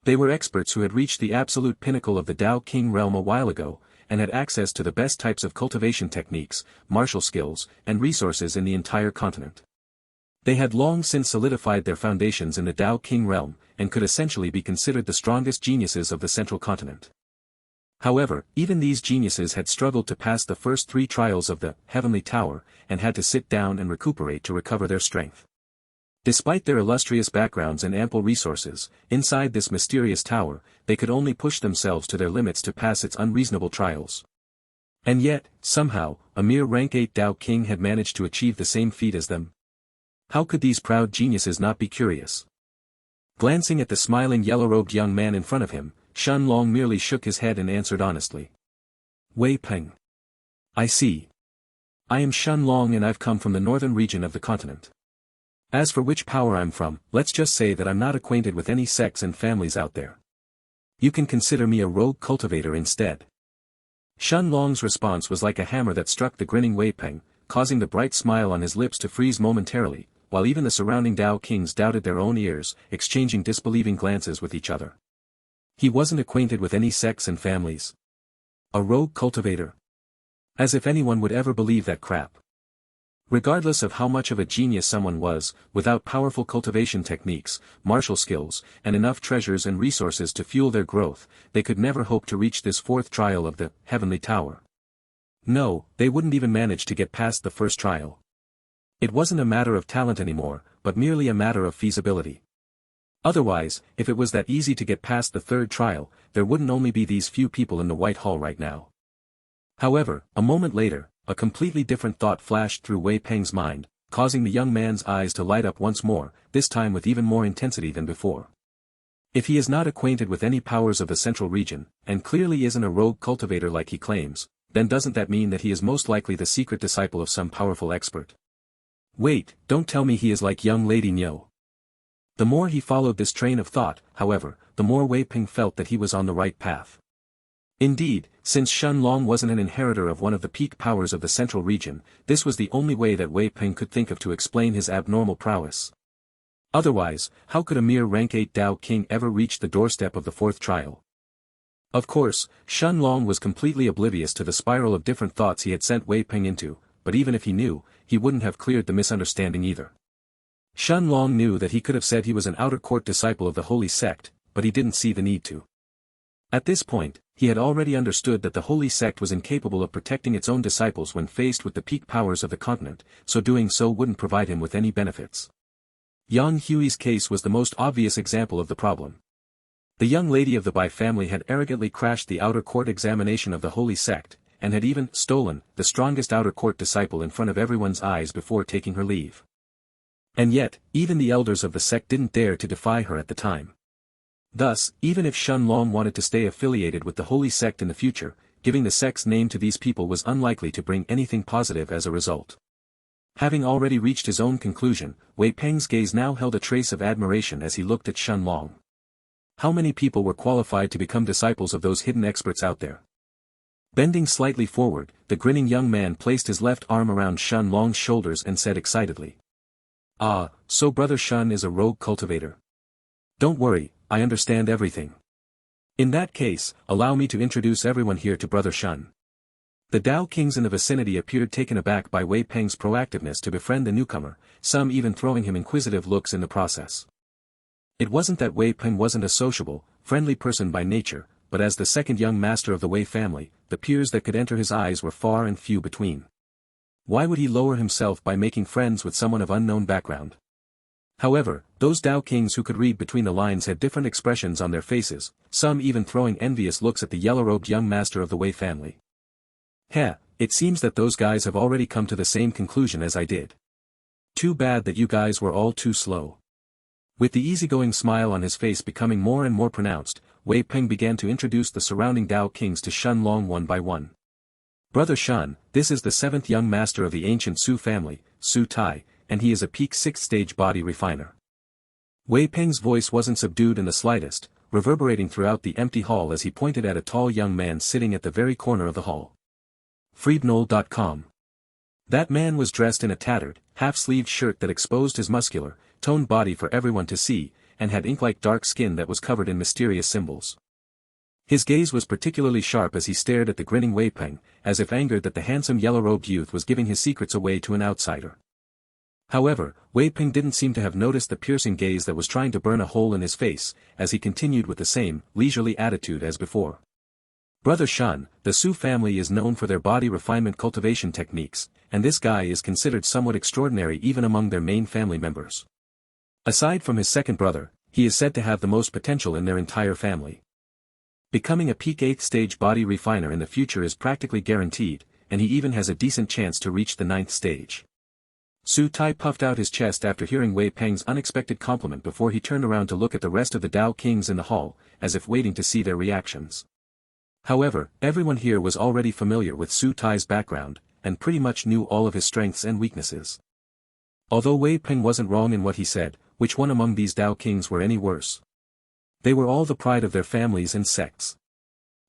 They were experts who had reached the absolute pinnacle of the Dao King realm a while ago, and had access to the best types of cultivation techniques, martial skills, and resources in the entire continent. They had long since solidified their foundations in the Dao King realm, and could essentially be considered the strongest geniuses of the central continent. However, even these geniuses had struggled to pass the first 3 trials of the Heavenly Tower, and had to sit down and recuperate to recover their strength. Despite their illustrious backgrounds and ample resources, inside this mysterious tower, they could only push themselves to their limits to pass its unreasonable trials. And yet, somehow, a mere rank 8 Dao King had managed to achieve the same feat as them. How could these proud geniuses not be curious? Glancing at the smiling yellow-robed young man in front of him, Xianxia merely shook his head and answered honestly. Wei Peng. I see. I am Xianxia and I've come from the northern region of the continent. As for which power I'm from, let's just say that I'm not acquainted with any sects and families out there. You can consider me a rogue cultivator instead. Xianxia's response was like a hammer that struck the grinning Wei Peng, causing the bright smile on his lips to freeze momentarily, while even the surrounding Dao Kings doubted their own ears, exchanging disbelieving glances with each other. He wasn't acquainted with any sects and families. A rogue cultivator? As if anyone would ever believe that crap. Regardless of how much of a genius someone was, without powerful cultivation techniques, martial skills, and enough treasures and resources to fuel their growth, they could never hope to reach this 4th trial of the Heavenly Tower. No, they wouldn't even manage to get past the first trial. It wasn't a matter of talent anymore, but merely a matter of feasibility. Otherwise, if it was that easy to get past the 3rd trial, there wouldn't only be these few people in the White Hall right now. However, a moment later, a completely different thought flashed through Wei Peng's mind, causing the young man's eyes to light up once more, this time with even more intensity than before. If he is not acquainted with any powers of the central region, and clearly isn't a rogue cultivator like he claims, then doesn't that mean that he is most likely the secret disciple of some powerful expert? Wait, don't tell me he is like young Lady Nyo. The more he followed this train of thought, however, the more Wei Ping felt that he was on the right path. Indeed, since Shen Long wasn't an inheritor of one of the peak powers of the central region, this was the only way that Wei Ping could think of to explain his abnormal prowess. Otherwise, how could a mere rank 8 Dao King ever reach the doorstep of the fourth trial? Of course, Shen Long was completely oblivious to the spiral of different thoughts he had sent Wei Ping into, but even if he knew, he wouldn't have cleared the misunderstanding either. Shen Long knew that he could have said he was an outer court disciple of the holy sect, but he didn't see the need to. At this point, he had already understood that the holy sect was incapable of protecting its own disciples when faced with the peak powers of the continent, so doing so wouldn't provide him with any benefits. Yang Hui's case was the most obvious example of the problem. The young lady of the Bai family had arrogantly crashed the outer court examination of the holy sect, and had even stolen the strongest outer court disciple in front of everyone's eyes before taking her leave. And yet, even the elders of the sect didn't dare to defy her at the time. Thus, even if Shen Long wanted to stay affiliated with the holy sect in the future, giving the sect's name to these people was unlikely to bring anything positive as a result. Having already reached his own conclusion, Wei Peng's gaze now held a trace of admiration as he looked at Shen Long. How many people were qualified to become disciples of those hidden experts out there? Bending slightly forward, the grinning young man placed his left arm around Shen Long's shoulders and said excitedly. Ah, so Brother Shen is a rogue cultivator. Don't worry, I understand everything. In that case, allow me to introduce everyone here to Brother Shen. The Dao Kings in the vicinity appeared taken aback by Wei Peng's proactiveness to befriend the newcomer, some even throwing him inquisitive looks in the process. It wasn't that Wei Peng wasn't a sociable, friendly person by nature, but as the second young master of the Wei family, the peers that could enter his eyes were far and few between. Why would he lower himself by making friends with someone of unknown background? However, those Dao Kings who could read between the lines had different expressions on their faces, some even throwing envious looks at the yellow-robed young master of the Wei family. Heh, it seems that those guys have already come to the same conclusion as I did. Too bad that you guys were all too slow. With the easygoing smile on his face becoming more and more pronounced, Wei Peng began to introduce the surrounding Dao Kings to Shen Long one by one. Brother Shen, this is the seventh young master of the ancient Su family, Su Tai, and he is a peak 6th stage body refiner. Wei Peng's voice wasn't subdued in the slightest, reverberating throughout the empty hall as he pointed at a tall young man sitting at the very corner of the hall. Freednoll.com. That man was dressed in a tattered, half-sleeved shirt that exposed his muscular, toned body for everyone to see, and had ink-like dark skin that was covered in mysterious symbols. His gaze was particularly sharp as he stared at the grinning Wei Peng, as if angered that the handsome yellow-robed youth was giving his secrets away to an outsider. However, Wei Peng didn't seem to have noticed the piercing gaze that was trying to burn a hole in his face, as he continued with the same, leisurely attitude as before. Brother Shen, the Su family is known for their body refinement cultivation techniques, and this guy is considered somewhat extraordinary even among their main family members. Aside from his second brother, he is said to have the most potential in their entire family. Becoming a peak 8th stage body refiner in the future is practically guaranteed, and he even has a decent chance to reach the 9th stage. Su Tai puffed out his chest after hearing Wei Peng's unexpected compliment before he turned around to look at the rest of the Dao Kings in the hall, as if waiting to see their reactions. However, everyone here was already familiar with Su Tai's background, and pretty much knew all of his strengths and weaknesses. Although Wei Peng wasn't wrong in what he said, which one among these Dao Kings were any worse? They were all the pride of their families and sects.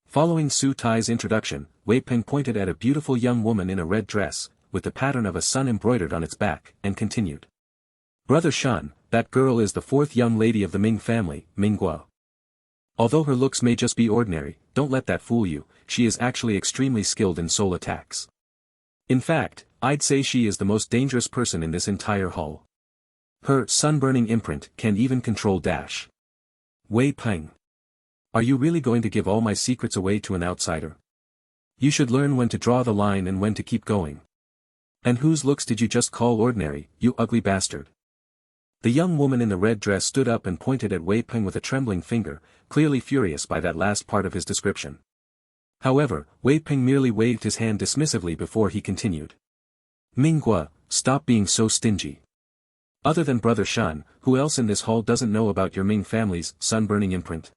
Following Su Tai's introduction, Wei Peng pointed at a beautiful young woman in a red dress, with the pattern of a sun embroidered on its back, and continued. Brother Shen, that girl is the fourth young lady of the Ming family, Minghua. Although her looks may just be ordinary, don't let that fool you, she is actually extremely skilled in soul attacks. In fact, I'd say she is the most dangerous person in this entire hall. Her sun-burning imprint can even control Dash. Wei Peng. Are you really going to give all my secrets away to an outsider? You should learn when to draw the line and when to keep going. And whose looks did you just call ordinary, you ugly bastard? The young woman in the red dress stood up and pointed at Wei Peng with a trembling finger, clearly furious by that last part of his description. However, Wei Peng merely waved his hand dismissively before he continued. Minghua, stop being so stingy. Other than Brother Shen, who else in this hall doesn't know about your Ming family's sun-burning imprint?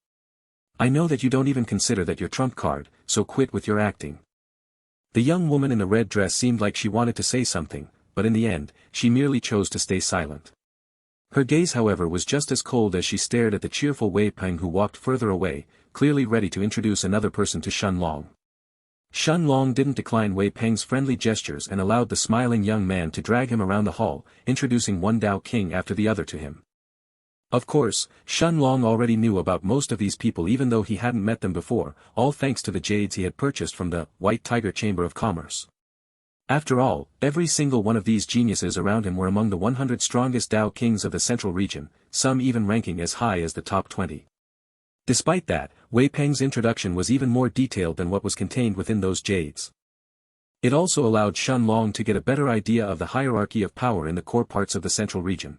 I know that you don't even consider that your trump card, so quit with your acting. The young woman in the red dress seemed like she wanted to say something, but in the end, she merely chose to stay silent. Her gaze however was just as cold as she stared at the cheerful Wei Peng who walked further away, clearly ready to introduce another person to Shen Long. Shen Long didn't decline Wei Peng's friendly gestures and allowed the smiling young man to drag him around the hall, introducing one Dao King after the other to him. Of course, Shen Long already knew about most of these people even though he hadn't met them before, all thanks to the jades he had purchased from the White Tiger Chamber of Commerce. After all, every single one of these geniuses around him were among the 100 strongest Dao Kings of the Central Region, some even ranking as high as the top 20. Despite that, Wei Peng's introduction was even more detailed than what was contained within those jades. It also allowed Shen Long to get a better idea of the hierarchy of power in the core parts of the Central Region.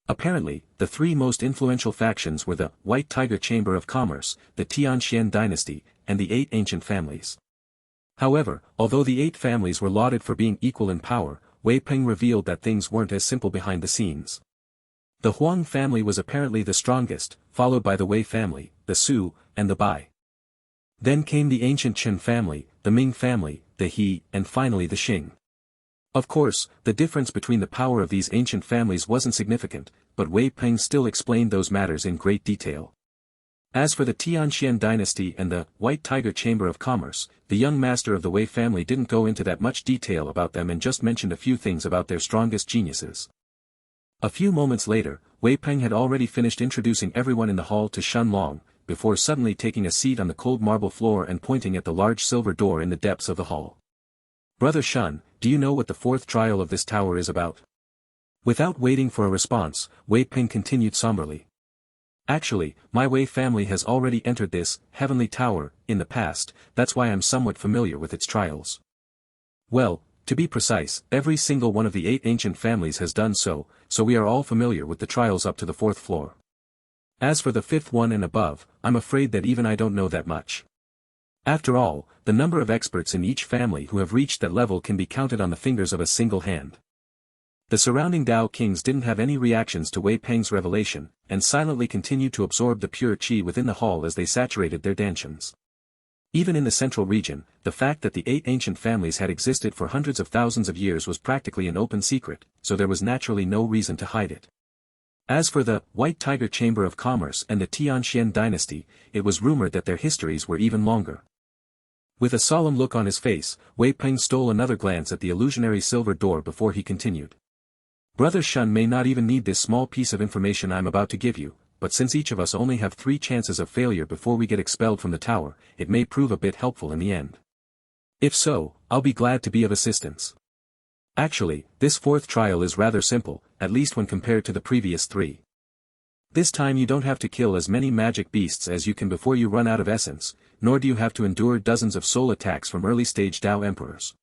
Apparently, the three most influential factions were the White Tiger Chamber of Commerce, the Tianxian dynasty, and the 8 ancient families. However, although the 8 families were lauded for being equal in power, Wei Peng revealed that things weren't as simple behind the scenes. The Huang family was apparently the strongest, followed by the Wei family, the Su, and the Bai. Then came the ancient Chen family, the Ming family, the He, and finally the Xing. Of course, the difference between the power of these ancient families wasn't significant, but Wei Peng still explained those matters in great detail. As for the Tianxian dynasty and the White Tiger Chamber of Commerce, the young master of the Wei family didn't go into that much detail about them and just mentioned a few things about their strongest geniuses. A few moments later, Wei Peng had already finished introducing everyone in the hall to Shen Long, before suddenly taking a seat on the cold marble floor and pointing at the large silver door in the depths of the hall. "Brother Shen, do you know what the 4th trial of this tower is about?" Without waiting for a response, Wei Peng continued somberly. "Actually, my Wei family has already entered this heavenly tower in the past, that's why I'm somewhat familiar with its trials." "Well, to be precise, every single one of the 8 ancient families has done so, so we are all familiar with the trials up to the 4th floor. As for the 5th one and above, I'm afraid that even I don't know that much. After all, the number of experts in each family who have reached that level can be counted on the fingers of a single hand." The surrounding Dao Kings didn't have any reactions to Wei Peng's revelation, and silently continued to absorb the pure qi within the hall as they saturated their dantians. Even in the Central Region, the fact that the 8 ancient families had existed for hundreds of thousands of years was practically an open secret, so there was naturally no reason to hide it. As for the White Tiger Chamber of Commerce and the Tianxian dynasty, it was rumored that their histories were even longer. With a solemn look on his face, Wei Peng stole another glance at the illusionary silver door before he continued. "Brother Shen may not even need this small piece of information I'm about to give you, but since each of us only have 3 chances of failure before we get expelled from the tower, it may prove a bit helpful in the end. If so, I'll be glad to be of assistance. Actually, this 4th trial is rather simple, at least when compared to the previous 3. This time you don't have to kill as many magic beasts as you can before you run out of essence, nor do you have to endure dozens of soul attacks from early-stage Dao Emperors.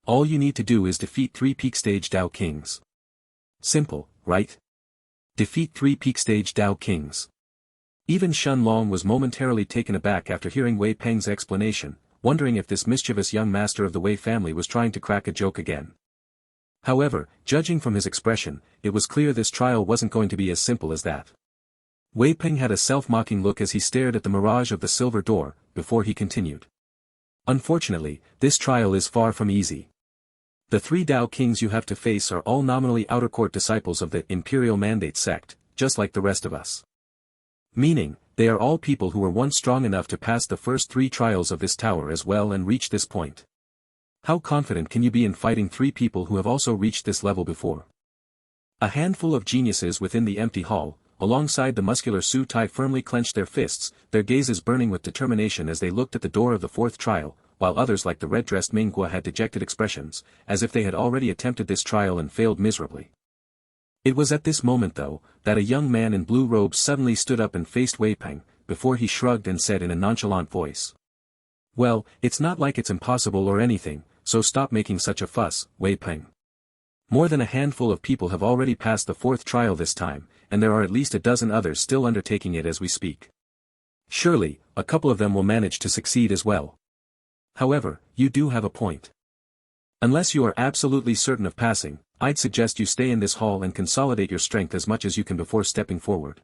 All you need to do is defeat 3 peak-stage Dao Kings. Simple, right? Defeat 3 peak-stage Dao Kings." Even Shen Long was momentarily taken aback after hearing Wei Peng's explanation, wondering if this mischievous young master of the Wei family was trying to crack a joke again. However, judging from his expression, it was clear this trial wasn't going to be as simple as that. Wei Peng had a self-mocking look as he stared at the mirage of the silver door, before he continued. "Unfortunately, this trial is far from easy. The 3 Dao Kings you have to face are all nominally outer court disciples of the Imperial Mandate sect, just like the rest of us. Meaning, they are all people who were once strong enough to pass the first 3 trials of this tower as well and reach this point. How confident can you be in fighting 3 people who have also reached this level before?" A handful of geniuses within the empty hall, alongside the muscular Su Tai firmly clenched their fists, their gazes burning with determination as they looked at the door of the 4th trial, while others like the red-dressed Manhwa had dejected expressions, as if they had already attempted this trial and failed miserably. It was at this moment though, that a young man in blue robes suddenly stood up and faced Wei Peng, before he shrugged and said in a nonchalant voice. "Well, it's not like it's impossible or anything, so stop making such a fuss, Wei Peng. More than a handful of people have already passed the 4th trial this time, and there are at least a dozen others still undertaking it as we speak. Surely, a couple of them will manage to succeed as well. However, you do have a point. Unless you are absolutely certain of passing, I'd suggest you stay in this hall and consolidate your strength as much as you can before stepping forward."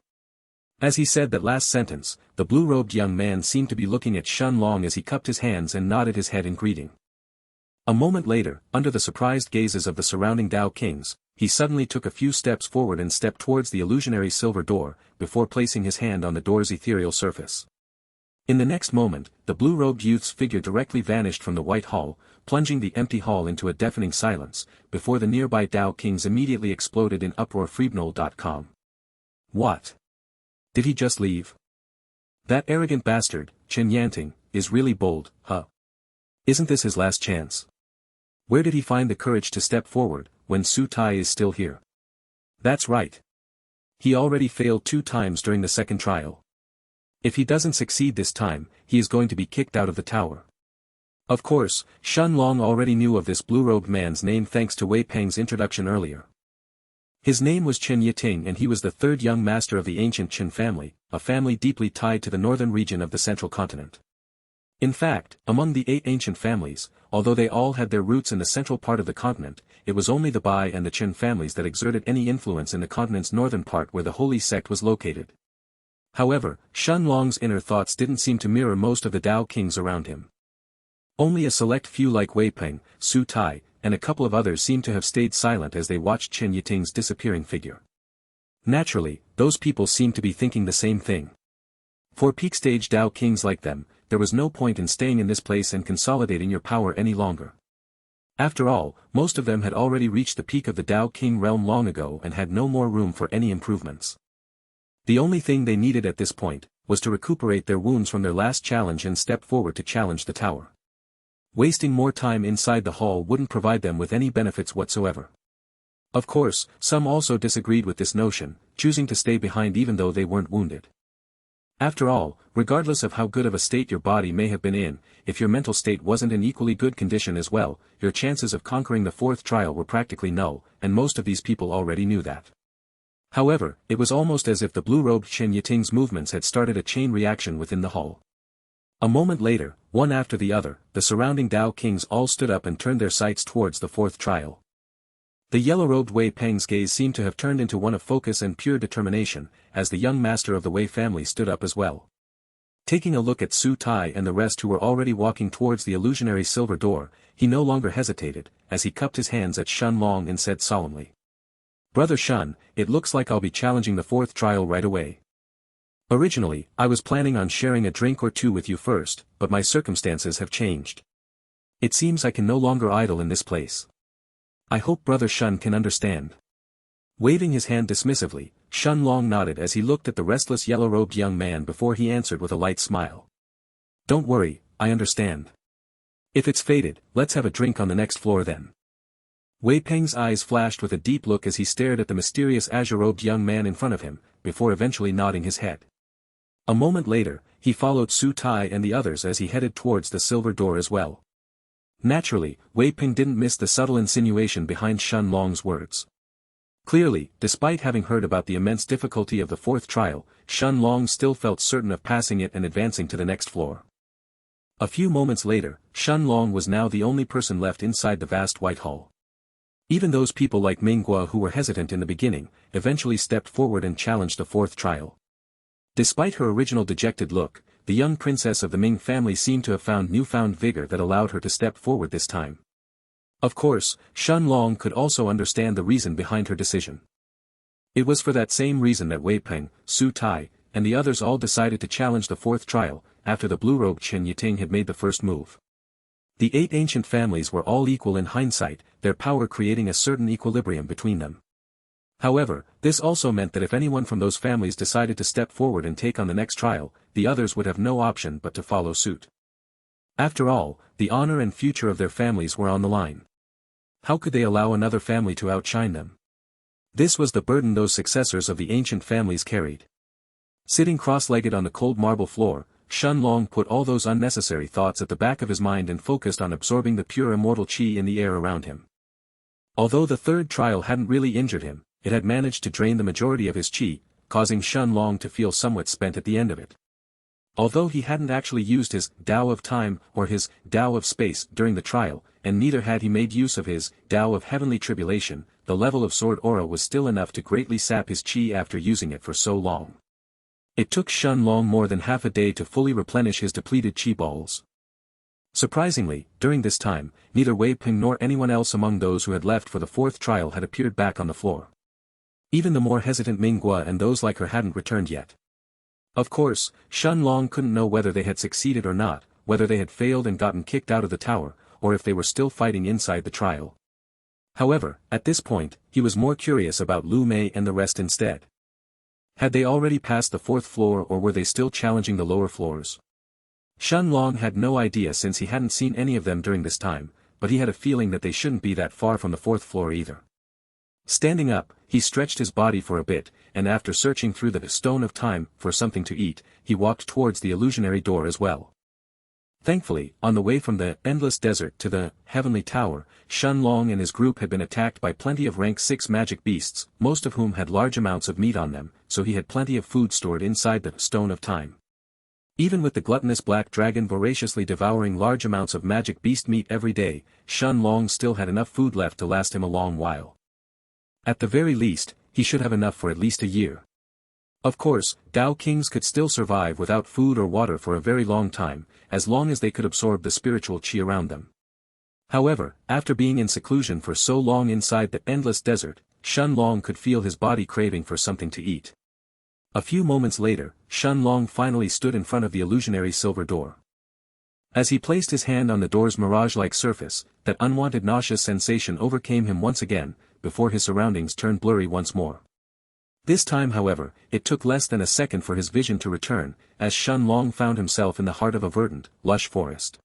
As he said that last sentence, the blue-robed young man seemed to be looking at Shen Long as he cupped his hands and nodded his head in greeting. A moment later, under the surprised gazes of the surrounding Dao kings, he suddenly took a few steps forward and stepped towards the illusionary silver door, before placing his hand on the door's ethereal surface. In the next moment, the blue-robed youth's figure directly vanished from the white hall, plunging the empty hall into a deafening silence, before the nearby Dao kings immediately exploded in uproar. Freebnol.com. What? Did he just leave? That arrogant bastard, Chen Yanting, is really bold, huh? Isn't this his last chance? Where did he find the courage to step forward, when Su Tai is still here? That's right. He already failed 2 times during the second trial. If he doesn't succeed this time, he is going to be kicked out of the tower. Of course, Shen Long already knew of this blue-robed man's name thanks to Wei Peng's introduction earlier. His name was Chen Yiting and he was the 3rd young master of the ancient Chen family, a family deeply tied to the northern region of the central continent. In fact, among the 8 ancient families, although they all had their roots in the central part of the continent, it was only the Bai and the Chen families that exerted any influence in the continent's northern part where the holy sect was located. However, Shen Long's inner thoughts didn't seem to mirror most of the Dao kings around him. Only a select few like Wei Peng, Su Tai, and a couple of others seemed to have stayed silent as they watched Chen Yiting's disappearing figure. Naturally, those people seemed to be thinking the same thing. For peak-stage Dao kings like them, there was no point in staying in this place and consolidating your power any longer. After all, most of them had already reached the peak of the Dao King realm long ago and had no more room for any improvements. The only thing they needed at this point, was to recuperate their wounds from their last challenge and step forward to challenge the tower. Wasting more time inside the hall wouldn't provide them with any benefits whatsoever. Of course, some also disagreed with this notion, choosing to stay behind even though they weren't wounded. After all, regardless of how good of a state your body may have been in, if your mental state wasn't in equally good condition as well, your chances of conquering the 4th trial were practically null, and most of these people already knew that. However, it was almost as if the blue-robed Chen Yiting's movements had started a chain reaction within the hall. A moment later, one after the other, the surrounding Dao kings all stood up and turned their sights towards the 4th trial. The yellow-robed Wei Peng's gaze seemed to have turned into one of focus and pure determination, as the young master of the Wei family stood up as well. Taking a look at Su Tai and the rest who were already walking towards the illusionary silver door, he no longer hesitated, as he cupped his hands at Shen Long and said solemnly. Brother Shen, it looks like I'll be challenging the 4th trial right away. Originally, I was planning on sharing a drink or 2 with you first, but my circumstances have changed. It seems I can no longer idle in this place. I hope Brother Shen can understand. Waving his hand dismissively, Shen Long nodded as he looked at the restless yellow-robed young man before he answered with a light smile. Don't worry, I understand. If it's fated, let's have a drink on the next floor then. Wei Peng's eyes flashed with a deep look as he stared at the mysterious azure-robed young man in front of him, before eventually nodding his head. A moment later, he followed Su Tai and the others as he headed towards the silver door as well. Naturally, Wei Peng didn't miss the subtle insinuation behind Shen Long's words. Clearly, despite having heard about the immense difficulty of the 4th trial, Shen Long still felt certain of passing it and advancing to the next floor. A few moments later, Shen Long was now the only person left inside the vast white hall. Even those people like Minghua who were hesitant in the beginning, eventually stepped forward and challenged the 4th trial. Despite her original dejected look, the young princess of the Ming family seemed to have found newfound vigor that allowed her to step forward this time. Of course, Shen Long could also understand the reason behind her decision. It was for that same reason that Wei Peng, Su Tai, and the others all decided to challenge the 4th trial, after the blue-robed Chen Yiting had made the first move. The 8 ancient families were all equal in hindsight, their power creating a certain equilibrium between them. However, this also meant that if anyone from those families decided to step forward and take on the next trial, the others would have no option but to follow suit. After all, the honor and future of their families were on the line. How could they allow another family to outshine them? This was the burden those successors of the ancient families carried. Sitting cross-legged on the cold marble floor, Shen Long put all those unnecessary thoughts at the back of his mind and focused on absorbing the pure immortal qi in the air around him. Although the 3rd trial hadn't really injured him, it had managed to drain the majority of his qi, causing Shen Long to feel somewhat spent at the end of it. Although he hadn't actually used his Dao of Time or his Dao of Space during the trial, and neither had he made use of his Dao of Heavenly Tribulation, the level of sword aura was still enough to greatly sap his qi after using it for so long. It took Shen Long more than half a day to fully replenish his depleted qi balls. Surprisingly, during this time, neither Wei Ping nor anyone else among those who had left for the fourth trial had appeared back on the floor. Even the more hesitant Minghua and those like her hadn't returned yet. Of course, Shen Long couldn't know whether they had succeeded or not, whether they had failed and gotten kicked out of the tower, or if they were still fighting inside the trial. However, at this point, he was more curious about Lu Mei and the rest instead. Had they already passed the fourth floor or were they still challenging the lower floors? Shen Long had no idea since he hadn't seen any of them during this time, but he had a feeling that they shouldn't be that far from the fourth floor either. Standing up, he stretched his body for a bit, and after searching through the stone of time for something to eat, he walked towards the illusionary door as well. Thankfully, on the way from the endless desert to the heavenly tower, Shen Long and his group had been attacked by plenty of rank 6 magic beasts, most of whom had large amounts of meat on them, so he had plenty of food stored inside the stone of time. Even with the gluttonous black dragon voraciously devouring large amounts of magic beast meat every day, Shen Long still had enough food left to last him a long while. At the very least, he should have enough for at least a year. Of course, Dao Kings could still survive without food or water for a very long time, as long as they could absorb the spiritual qi around them. However, after being in seclusion for so long inside the endless desert, Shen Long could feel his body craving for something to eat. A few moments later, Shen Long finally stood in front of the illusionary silver door. As he placed his hand on the door's mirage-like surface, that unwanted nauseous sensation overcame him once again, before his surroundings turned blurry once more. This time however, it took less than a second for his vision to return, as Shen Long found himself in the heart of a verdant, lush forest.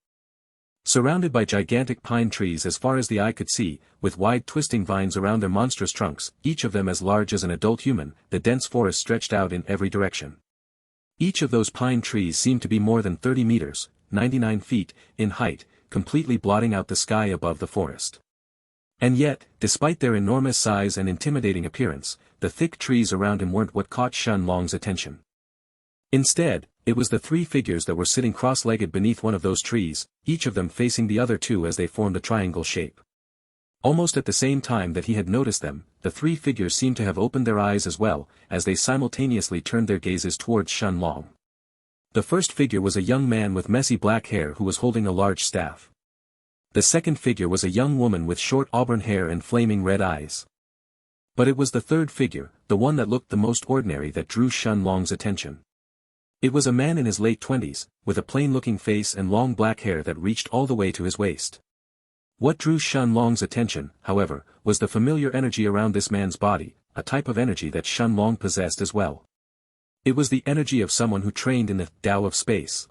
Surrounded by gigantic pine trees as far as the eye could see, with wide twisting vines around their monstrous trunks, each of them as large as an adult human, the dense forest stretched out in every direction. Each of those pine trees seemed to be more than 30 meters, 99 feet, in height, completely blotting out the sky above the forest. And yet, despite their enormous size and intimidating appearance, the thick trees around him weren't what caught Shen Long's attention. Instead, it was the 3 figures that were sitting cross-legged beneath one of those trees, each of them facing the other 2 as they formed a triangle shape. Almost at the same time that he had noticed them, the 3 figures seemed to have opened their eyes as well, as they simultaneously turned their gazes towards Shen Long. The first figure was a young man with messy black hair who was holding a large staff. The second figure was a young woman with short auburn hair and flaming red eyes. But it was the third figure, the one that looked the most ordinary, that drew Shen Long's attention. It was a man in his late 20s, with a plain-looking face and long black hair that reached all the way to his waist. What drew Shen Long's attention, however, was the familiar energy around this man's body, a type of energy that Shen Long possessed as well. It was the energy of someone who trained in the Tao of space.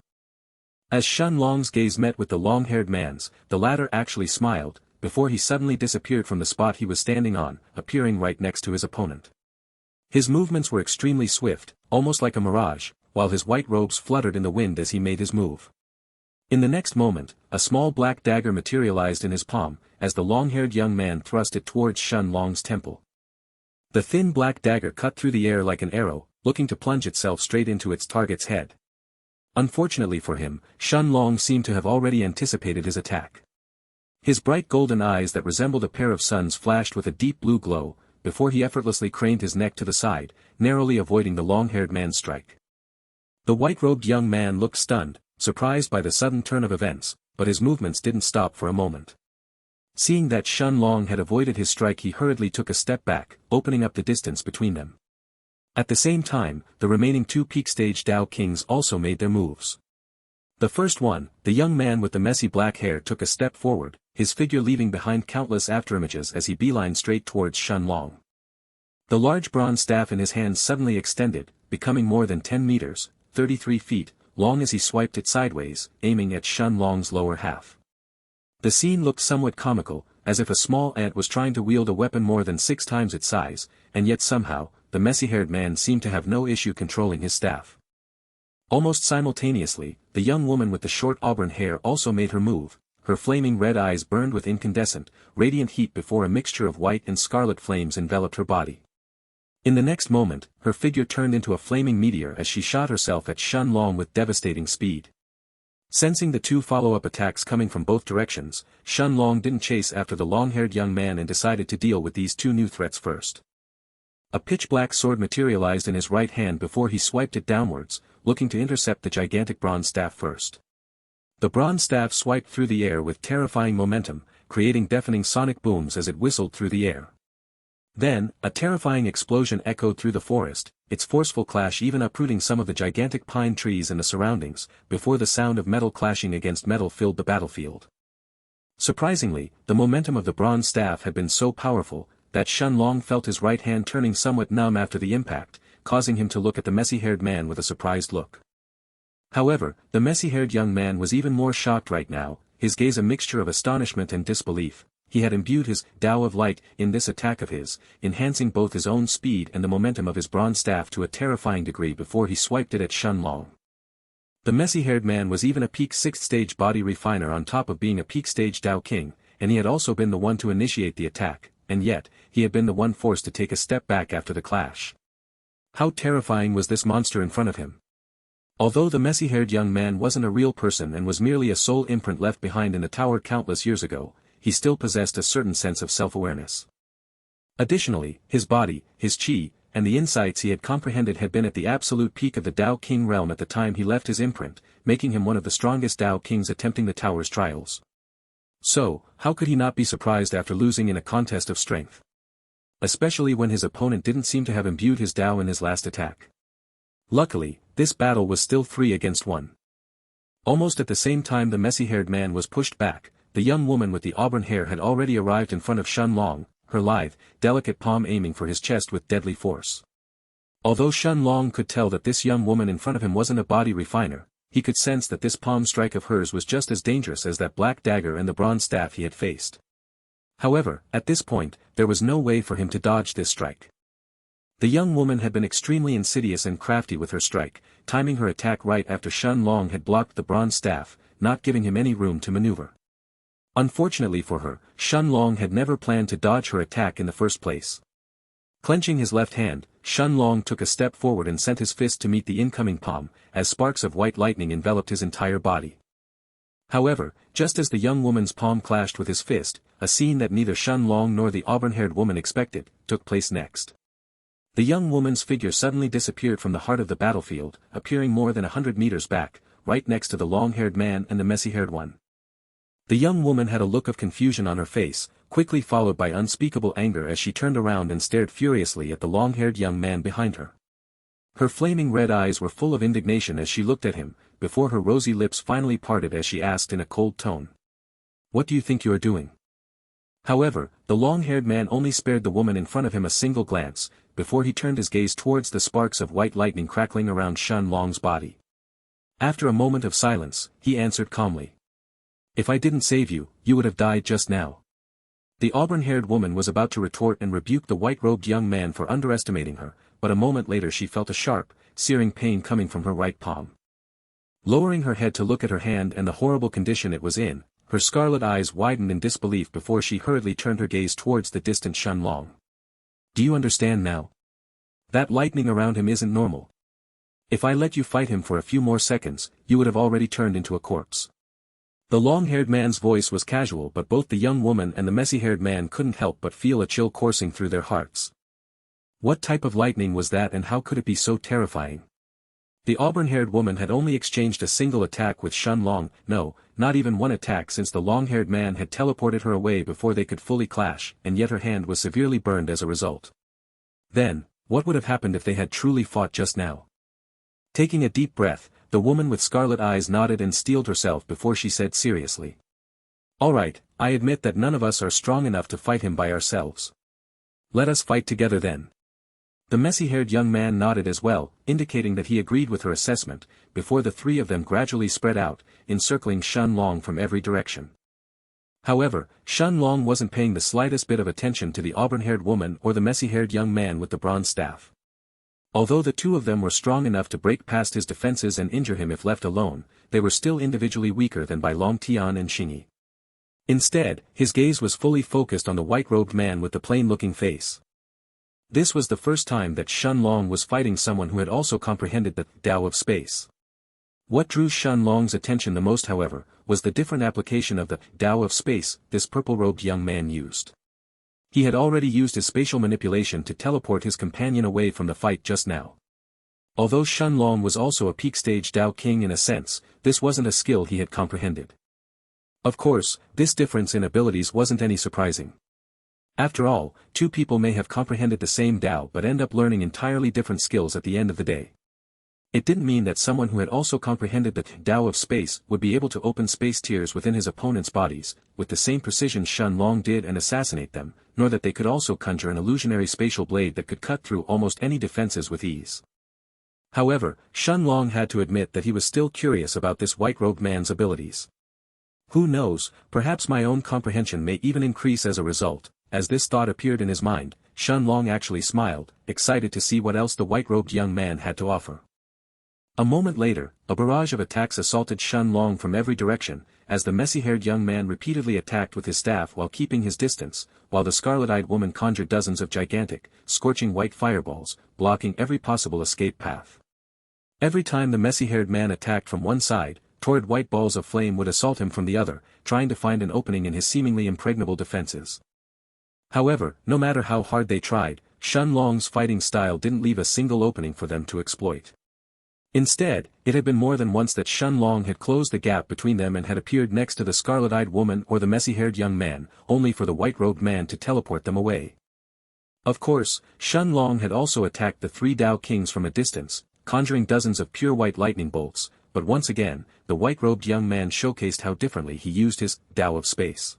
As Shen Long's gaze met with the long-haired man's, the latter actually smiled, before he suddenly disappeared from the spot he was standing on, appearing right next to his opponent. His movements were extremely swift, almost like a mirage, while his white robes fluttered in the wind as he made his move. In the next moment, a small black dagger materialized in his palm, as the long-haired young man thrust it towards Shen Long's temple. The thin black dagger cut through the air like an arrow, looking to plunge itself straight into its target's head. Unfortunately for him, Shen Long seemed to have already anticipated his attack. His bright golden eyes that resembled a pair of suns flashed with a deep blue glow, before he effortlessly craned his neck to the side, narrowly avoiding the long-haired man's strike. The white-robed young man looked stunned, surprised by the sudden turn of events, but his movements didn't stop for a moment. Seeing that Shen Long had avoided his strike, he hurriedly took a step back, opening up the distance between them. At the same time, the remaining 2 peak stage Dao Kings also made their moves. The first one, the young man with the messy black hair, took a step forward, his figure leaving behind countless afterimages as he beelined straight towards Shen Long. The large bronze staff in his hands suddenly extended, becoming more than 10 meters, 33 feet, long as he swiped it sideways, aiming at Shen Long's lower half. The scene looked somewhat comical, as if a small ant was trying to wield a weapon more than 6 times its size, and yet somehow, the messy-haired man seemed to have no issue controlling his staff. Almost simultaneously, the young woman with the short auburn hair also made her move. Her flaming red eyes burned with incandescent, radiant heat before a mixture of white and scarlet flames enveloped her body. In the next moment, her figure turned into a flaming meteor as she shot herself at Shen Long with devastating speed. Sensing the 2 follow-up attacks coming from both directions, Shen Long didn't chase after the long-haired young man and decided to deal with these 2 new threats first. A pitch-black sword materialized in his right hand before he swiped it downwards, looking to intercept the gigantic bronze staff first. The bronze staff swiped through the air with terrifying momentum, creating deafening sonic booms as it whistled through the air. Then, a terrifying explosion echoed through the forest, its forceful clash even uprooting some of the gigantic pine trees in the surroundings, before the sound of metal clashing against metal filled the battlefield. Surprisingly, the momentum of the bronze staff had been so powerful, that Xianlong felt his right hand turning somewhat numb after the impact, causing him to look at the messy-haired man with a surprised look. However, the messy-haired young man was even more shocked right now, his gaze a mixture of astonishment and disbelief. He had imbued his Dao of Light in this attack of his, enhancing both his own speed and the momentum of his bronze staff to a terrifying degree before he swiped it at Xianlong. The messy-haired man was even a peak 6th stage body refiner on top of being a peak stage Dao King, and he had also been the one to initiate the attack, and yet, he had been the one forced to take a step back after the clash. How terrifying was this monster in front of him? Although the messy-haired young man wasn't a real person and was merely a soul imprint left behind in the tower countless years ago, he still possessed a certain sense of self-awareness. Additionally, his body, his chi, and the insights he had comprehended had been at the absolute peak of the Dao King realm at the time he left his imprint, making him one of the strongest Dao Kings attempting the tower's trials. So, how could he not be surprised after losing in a contest of strength? Especially when his opponent didn't seem to have imbued his Dao in his last attack. Luckily, this battle was still 3 against 1. Almost at the same time the messy-haired man was pushed back, the young woman with the auburn hair had already arrived in front of Xianlong, her lithe, delicate palm aiming for his chest with deadly force. Although Xianlong could tell that this young woman in front of him wasn't a body refiner, he could sense that this palm strike of hers was just as dangerous as that black dagger and the bronze staff he had faced. However, at this point, there was no way for him to dodge this strike. The young woman had been extremely insidious and crafty with her strike, timing her attack right after Xianlong had blocked the bronze staff, not giving him any room to maneuver. Unfortunately for her, Xianlong had never planned to dodge her attack in the first place. Clenching his left hand, Xianlong took a step forward and sent his fist to meet the incoming palm, as sparks of white lightning enveloped his entire body. However, just as the young woman's palm clashed with his fist, a scene that neither Xianlong nor the auburn-haired woman expected, took place next. The young woman's figure suddenly disappeared from the heart of the battlefield, appearing more than 100 meters back, right next to the long-haired man and the messy-haired one. The young woman had a look of confusion on her face, quickly followed by unspeakable anger as she turned around and stared furiously at the long-haired young man behind her. Her flaming red eyes were full of indignation as she looked at him, before her rosy lips finally parted as she asked in a cold tone. "What do you think you are doing?" However, the long-haired man only spared the woman in front of him a single glance, before he turned his gaze towards the sparks of white lightning crackling around Xianlong's body. After a moment of silence, he answered calmly. "If I didn't save you, you would have died just now." The auburn-haired woman was about to retort and rebuke the white-robed young man for underestimating her, but a moment later she felt a sharp, searing pain coming from her right palm. Lowering her head to look at her hand and the horrible condition it was in, her scarlet eyes widened in disbelief before she hurriedly turned her gaze towards the distant Xianlong. "Do you understand now? That lightning around him isn't normal. If I let you fight him for a few more seconds, you would have already turned into a corpse." The long-haired man's voice was casual, but both the young woman and the messy-haired man couldn't help but feel a chill coursing through their hearts. What type of lightning was that and how could it be so terrifying? The auburn-haired woman had only exchanged a single attack with Xianlong, no, not even one attack since the long-haired man had teleported her away before they could fully clash, and yet her hand was severely burned as a result. Then, what would have happened if they had truly fought just now? Taking a deep breath, the woman with scarlet eyes nodded and steeled herself before she said seriously. "All right, I admit that none of us are strong enough to fight him by ourselves. Let us fight together then." The messy-haired young man nodded as well, indicating that he agreed with her assessment, before the three of them gradually spread out, encircling Xianlong from every direction. However, Xianlong wasn't paying the slightest bit of attention to the auburn-haired woman or the messy-haired young man with the bronze staff. Although the two of them were strong enough to break past his defenses and injure him if left alone, they were still individually weaker than by Long Tian and Xingyi. Instead, his gaze was fully focused on the white-robed man with the plain-looking face. This was the first time that Xianlong was fighting someone who had also comprehended the Dao of space. What drew Xianlong's attention the most, however, was the different application of the Dao of space this purple-robed young man used. He had already used his spatial manipulation to teleport his companion away from the fight just now. Although Shenlong was also a peak-stage Dao King in a sense, this wasn't a skill he had comprehended. Of course, this difference in abilities wasn't any surprising. After all, two people may have comprehended the same Dao but end up learning entirely different skills at the end of the day. It didn't mean that someone who had also comprehended the Dao of space would be able to open space tiers within his opponent's bodies, with the same precision Shenlong did and assassinate them, nor that they could also conjure an illusionary spatial blade that could cut through almost any defenses with ease. However, Shenlong had to admit that he was still curious about this white-robed man's abilities. Who knows, perhaps my own comprehension may even increase as a result. As this thought appeared in his mind, Shenlong actually smiled, excited to see what else the white-robed young man had to offer. A moment later, a barrage of attacks assaulted Shenlong from every direction, as the messy-haired young man repeatedly attacked with his staff while keeping his distance, while the scarlet-eyed woman conjured dozens of gigantic, scorching white fireballs, blocking every possible escape path. Every time the messy-haired man attacked from one side, torrid white balls of flame would assault him from the other, trying to find an opening in his seemingly impregnable defenses. However, no matter how hard they tried, Shenlong's fighting style didn't leave a single opening for them to exploit. Instead, it had been more than once that Shenlong had closed the gap between them and had appeared next to the scarlet-eyed woman or the messy-haired young man, only for the white-robed man to teleport them away. Of course, Shenlong had also attacked the three Dao Kings from a distance, conjuring dozens of pure white lightning bolts, but once again, the white-robed young man showcased how differently he used his Dao of space.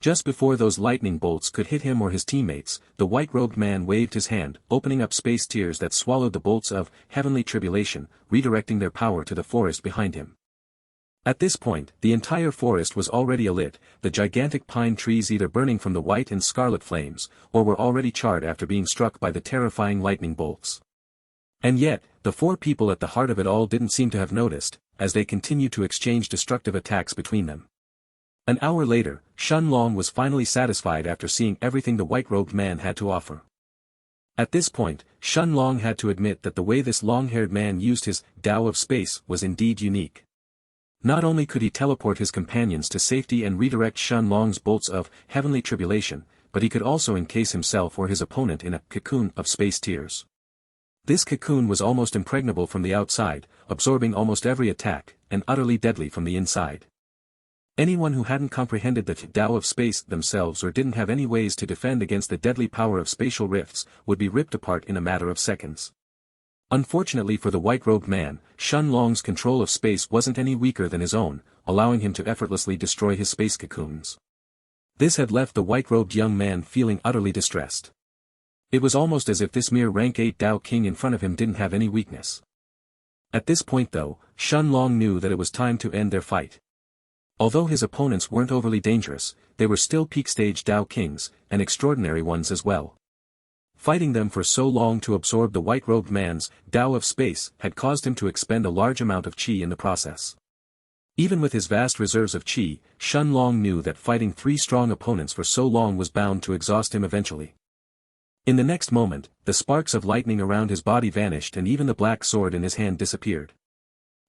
Just before those lightning bolts could hit him or his teammates, the white-robed man waved his hand, opening up space tiers that swallowed the bolts of heavenly tribulation, redirecting their power to the forest behind him. At this point, the entire forest was already alit, the gigantic pine trees either burning from the white and scarlet flames, or were already charred after being struck by the terrifying lightning bolts. And yet, the four people at the heart of it all didn't seem to have noticed, as they continued to exchange destructive attacks between them. An hour later, Shenlong was finally satisfied after seeing everything the white-robed man had to offer. At this point, Shenlong had to admit that the way this long-haired man used his Dao of space was indeed unique. Not only could he teleport his companions to safety and redirect Shenlong's bolts of heavenly tribulation, but he could also encase himself or his opponent in a cocoon of space tiers. This cocoon was almost impregnable from the outside, absorbing almost every attack, and utterly deadly from the inside. Anyone who hadn't comprehended the Dao of space themselves or didn't have any ways to defend against the deadly power of spatial rifts would be ripped apart in a matter of seconds. Unfortunately for the white-robed man, Shenlong's control of space wasn't any weaker than his own, allowing him to effortlessly destroy his space cocoons. This had left the white-robed young man feeling utterly distressed. It was almost as if this mere rank 8 Dao King in front of him didn't have any weakness. At this point though, Shenlong knew that it was time to end their fight. Although his opponents weren't overly dangerous, they were still peak-stage Dao Kings, and extraordinary ones as well. Fighting them for so long to absorb the white-robed man's Dao of space had caused him to expend a large amount of qi in the process. Even with his vast reserves of qi, Shenlong knew that fighting three strong opponents for so long was bound to exhaust him eventually. In the next moment, the sparks of lightning around his body vanished and even the black sword in his hand disappeared.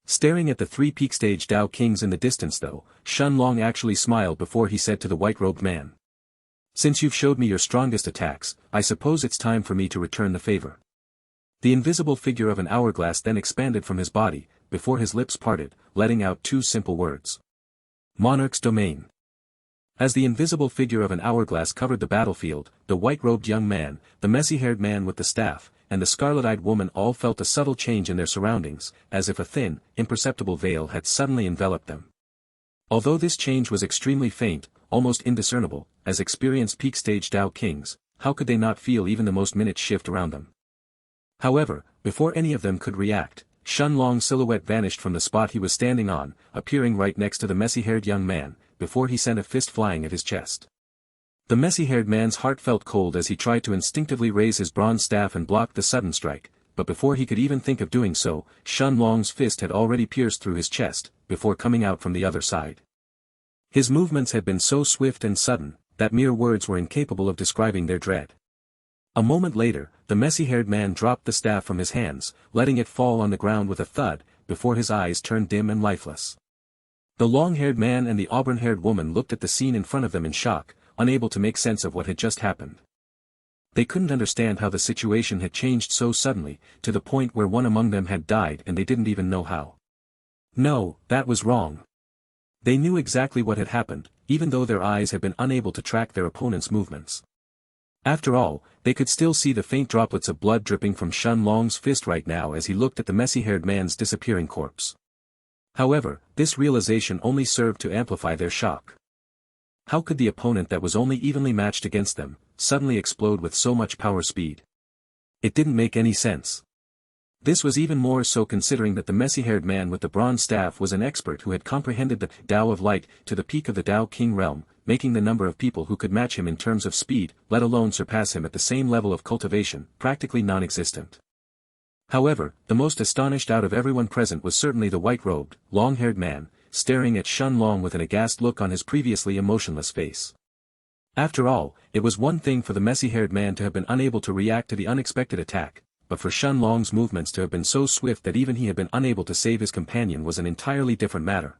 Staring at the three peak-stage Dao Kings in the distance though, Shenlong actually smiled before he said to the white-robed man. "Since you've showed me your strongest attacks, I suppose it's time for me to return the favor." The invisible figure of an hourglass then expanded from his body, before his lips parted, letting out two simple words. "Monarch's domain." As the invisible figure of an hourglass covered the battlefield, the white-robed young man, the messy-haired man with the staff, and the scarlet-eyed woman all felt a subtle change in their surroundings, as if a thin, imperceptible veil had suddenly enveloped them. Although this change was extremely faint, almost indiscernible, as experienced peak-stage Dao Kings, how could they not feel even the most minute shift around them? However, before any of them could react, Shenlong's silhouette vanished from the spot he was standing on, appearing right next to the messy-haired young man, before he sent a fist flying at his chest. The messy-haired man's heart felt cold as he tried to instinctively raise his bronze staff and block the sudden strike, but before he could even think of doing so, Shenlong's fist had already pierced through his chest, before coming out from the other side. His movements had been so swift and sudden, that mere words were incapable of describing their dread. A moment later, the messy-haired man dropped the staff from his hands, letting it fall on the ground with a thud, before his eyes turned dim and lifeless. The long-haired man and the auburn-haired woman looked at the scene in front of them in shock, unable to make sense of what had just happened. They couldn't understand how the situation had changed so suddenly, to the point where one among them had died and they didn't even know how. No, that was wrong. They knew exactly what had happened, even though their eyes had been unable to track their opponent's movements. After all, they could still see the faint droplets of blood dripping from Shen Long's fist right now as he looked at the messy-haired man's disappearing corpse. However, this realization only served to amplify their shock. How could the opponent that was only evenly matched against them, suddenly explode with so much power speed? It didn't make any sense. This was even more so considering that the messy-haired man with the bronze staff was an expert who had comprehended the Dao of Light to the peak of the Dao King realm, making the number of people who could match him in terms of speed, let alone surpass him at the same level of cultivation, practically non-existent. However, the most astonished out of everyone present was certainly the white-robed, long-haired man, staring at Shen Long with an aghast look on his previously emotionless face. After all, it was one thing for the messy-haired man to have been unable to react to the unexpected attack, but for Shen Long's movements to have been so swift that even he had been unable to save his companion was an entirely different matter.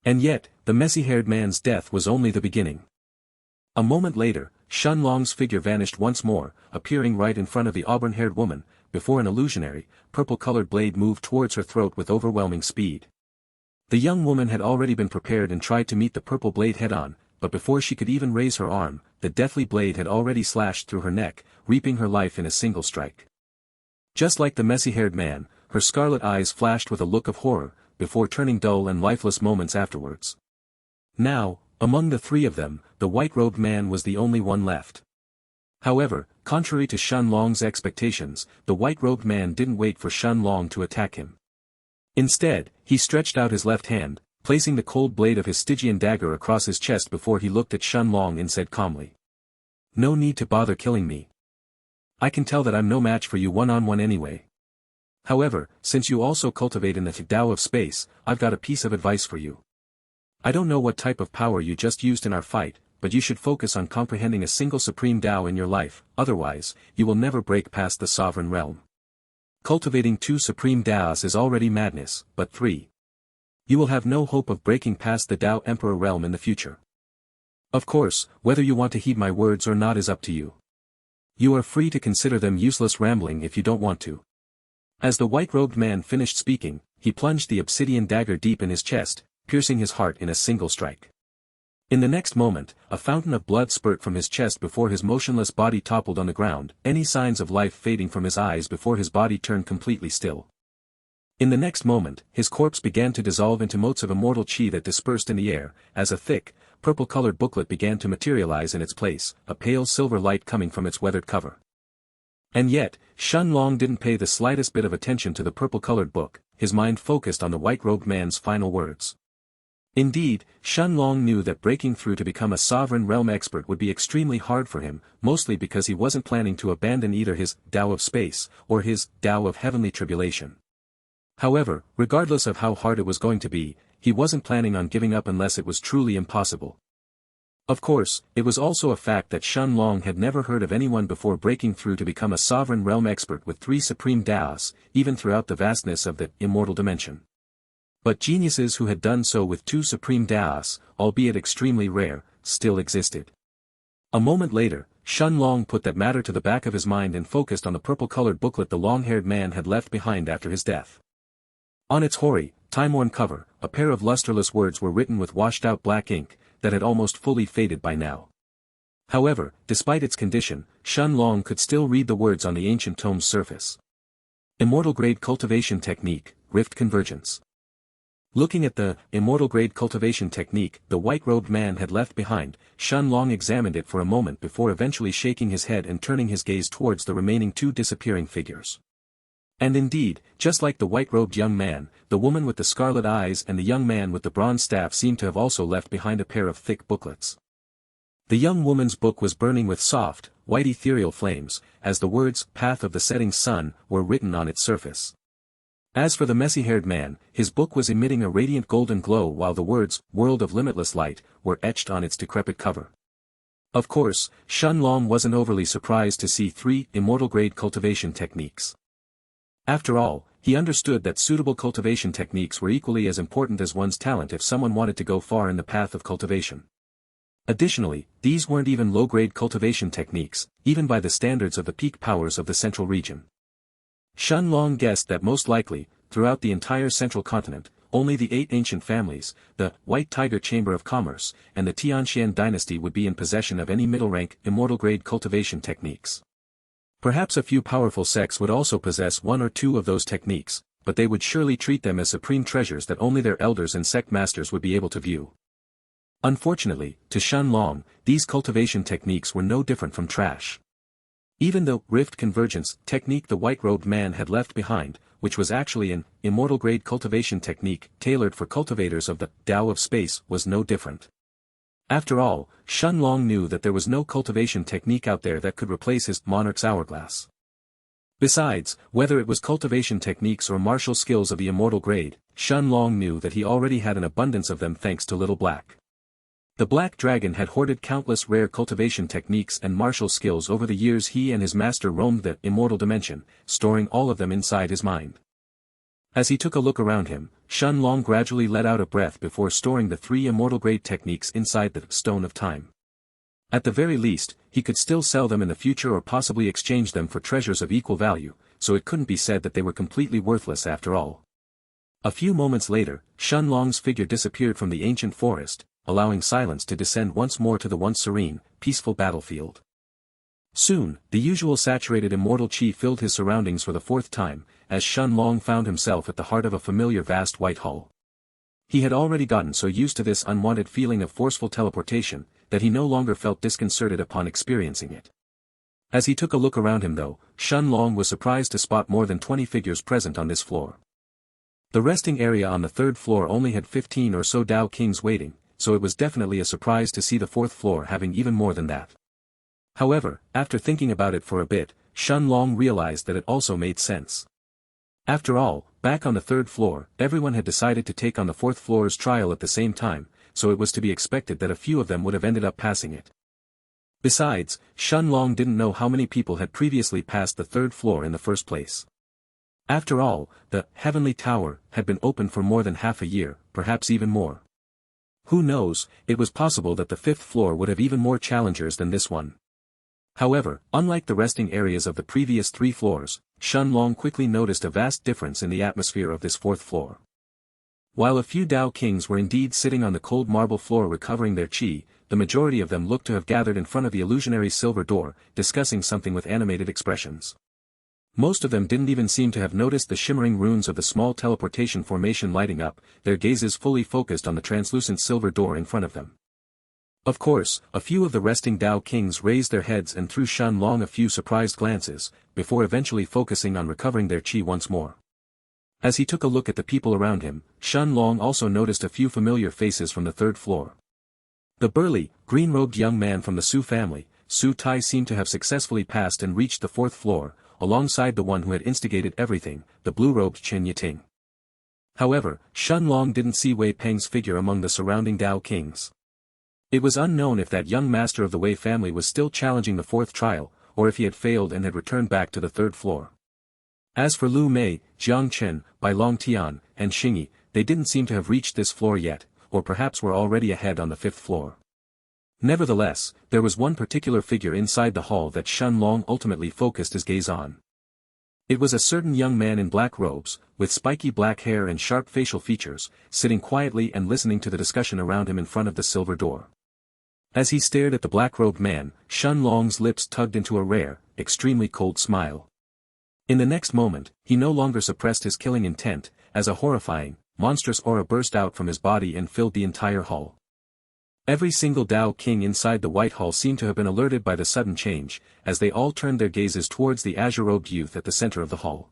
And yet, the messy-haired man's death was only the beginning. A moment later, Shen Long's figure vanished once more, appearing right in front of the auburn-haired woman, before an illusionary, purple-colored blade moved towards her throat with overwhelming speed. The young woman had already been prepared and tried to meet the purple blade head-on, but before she could even raise her arm, the deathly blade had already slashed through her neck, reaping her life in a single strike. Just like the messy-haired man, her scarlet eyes flashed with a look of horror, before turning dull and lifeless moments afterwards. Now, among the three of them, the white-robed man was the only one left. However, contrary to Shen Long's expectations, the white-robed man didn't wait for Shen Long to attack him. Instead, he stretched out his left hand, placing the cold blade of his Stygian dagger across his chest before he looked at Shen Long and said calmly, "No need to bother killing me. I can tell that I'm no match for you one-on-one anyway. However, since you also cultivate in the Dao of space, I've got a piece of advice for you. I don't know what type of power you just used in our fight, but you should focus on comprehending a single supreme Dao in your life, otherwise, you will never break past the sovereign realm. Cultivating 2 supreme Daos is already madness, but 3. You will have no hope of breaking past the Dao Emperor realm in the future. Of course, whether you want to heed my words or not is up to you. You are free to consider them useless rambling if you don't want to." As the white-robed man finished speaking, he plunged the obsidian dagger deep in his chest, piercing his heart in a single strike. In the next moment, a fountain of blood spurted from his chest before his motionless body toppled on the ground, any signs of life fading from his eyes before his body turned completely still. In the next moment, his corpse began to dissolve into motes of immortal chi that dispersed in the air, as a thick, purple-colored booklet began to materialize in its place, a pale silver light coming from its weathered cover. And yet, Shen Long didn't pay the slightest bit of attention to the purple-colored book, his mind focused on the white-robed man's final words. Indeed, Shen Long knew that breaking through to become a sovereign realm expert would be extremely hard for him, mostly because he wasn't planning to abandon either his Dao of space, or his Dao of heavenly tribulation. However, regardless of how hard it was going to be, he wasn't planning on giving up unless it was truly impossible. Of course, it was also a fact that Shen Long had never heard of anyone before breaking through to become a sovereign realm expert with 3 supreme Daos, even throughout the vastness of the immortal dimension. But geniuses who had done so with 2 supreme Daos, albeit extremely rare, still existed. A moment later, Shen Long put that matter to the back of his mind and focused on the purple-colored booklet the long-haired man had left behind after his death. On its hoary, time-worn cover, a pair of lusterless words were written with washed-out black ink, that had almost fully faded by now. However, despite its condition, Shen Long could still read the words on the ancient tome's surface. Immortal-grade cultivation technique, rift convergence. Looking at the immortal-grade cultivation technique the white-robed man had left behind, Shen Long examined it for a moment before eventually shaking his head and turning his gaze towards the remaining 2 disappearing figures. And indeed, just like the white-robed young man, the woman with the scarlet eyes and the young man with the bronze staff seemed to have also left behind a pair of thick booklets. The young woman's book was burning with soft, white ethereal flames, as the words, "Path of the Setting Sun," were written on its surface. As for the messy-haired man, his book was emitting a radiant golden glow while the words, "World of Limitless Light," were etched on its decrepit cover. Of course, Shen Long wasn't overly surprised to see 3 immortal-grade cultivation techniques. After all, he understood that suitable cultivation techniques were equally as important as one's talent if someone wanted to go far in the path of cultivation. Additionally, these weren't even low-grade cultivation techniques, even by the standards of the peak powers of the central region. Shen Long guessed that most likely, throughout the entire central continent, only the 8 ancient families, the White Tiger Chamber of Commerce, and the Xianxia dynasty would be in possession of any middle-rank, immortal-grade cultivation techniques. Perhaps a few powerful sects would also possess one or two of those techniques, but they would surely treat them as supreme treasures that only their elders and sect masters would be able to view. Unfortunately, to Shen Long, these cultivation techniques were no different from trash. Even the rift convergence technique the white-robed man had left behind, which was actually an immortal-grade cultivation technique tailored for cultivators of the Dao of space, was no different. After all, Shen Long knew that there was no cultivation technique out there that could replace his Monarch's hourglass. Besides, whether it was cultivation techniques or martial skills of the immortal grade, Shen Long knew that he already had an abundance of them thanks to Little Black. The Black Dragon had hoarded countless rare cultivation techniques and martial skills over the years he and his master roamed the immortal dimension, storing all of them inside his mind. As he took a look around him, Shen Long gradually let out a breath before storing the 3 immortal-grade techniques inside the Stone of Time. At the very least, he could still sell them in the future or possibly exchange them for treasures of equal value, so it couldn't be said that they were completely worthless after all. A few moments later, Shen Long's figure disappeared from the ancient forest, allowing silence to descend once more to the once serene, peaceful battlefield. Soon, the usual saturated immortal chi filled his surroundings for the 4th time, as Shen Long found himself at the heart of a familiar vast white hall. He had already gotten so used to this unwanted feeling of forceful teleportation, that he no longer felt disconcerted upon experiencing it. As he took a look around him though, Shen Long was surprised to spot more than 20 figures present on this floor. The resting area on the 3rd floor only had 15 or so Dao Kings waiting, so it was definitely a surprise to see the 4th floor having even more than that. However, after thinking about it for a bit, Shen Long realized that it also made sense. After all, back on the 3rd floor, everyone had decided to take on the 4th floor's trial at the same time, so it was to be expected that a few of them would have ended up passing it. Besides, Shen Long didn't know how many people had previously passed the 3rd floor in the first place. After all, the Heavenly Tower had been open for more than half a year, perhaps even more. Who knows, it was possible that the 5th floor would have even more challengers than this one. However, unlike the resting areas of the previous 3 floors, Shen Long quickly noticed a vast difference in the atmosphere of this 4th floor. While a few Dao Kings were indeed sitting on the cold marble floor recovering their chi, the majority of them looked to have gathered in front of the illusionary silver door, discussing something with animated expressions. Most of them didn't even seem to have noticed the shimmering runes of the small teleportation formation lighting up, their gazes fully focused on the translucent silver door in front of them. Of course, a few of the resting Dao Kings raised their heads and threw Shen Long a few surprised glances, before eventually focusing on recovering their chi once more. As he took a look at the people around him, Shen Long also noticed a few familiar faces from the 3rd floor. The burly, green-robed young man from the Su family, Su Tai, seemed to have successfully passed and reached the 4th floor, alongside the one who had instigated everything, the blue-robed Chen Yiting. However, Shen Long didn't see Wei Peng's figure among the surrounding Dao Kings. It was unknown if that young master of the Wei family was still challenging the 4th trial, or if he had failed and had returned back to the 3rd floor. As for Lu Mei, Jiang Chen, Bai Long Tian, and Xingyi, they didn't seem to have reached this floor yet, or perhaps were already ahead on the 5th floor. Nevertheless, there was one particular figure inside the hall that Shen Long ultimately focused his gaze on. It was a certain young man in black robes, with spiky black hair and sharp facial features, sitting quietly and listening to the discussion around him in front of the silver door. As he stared at the black-robed man, Shen Long's lips tugged into a rare, extremely cold smile. In the next moment, he no longer suppressed his killing intent, as a horrifying, monstrous aura burst out from his body and filled the entire hall. Every single Dao King inside the White Hall seemed to have been alerted by the sudden change, as they all turned their gazes towards the azure-robed youth at the center of the hall.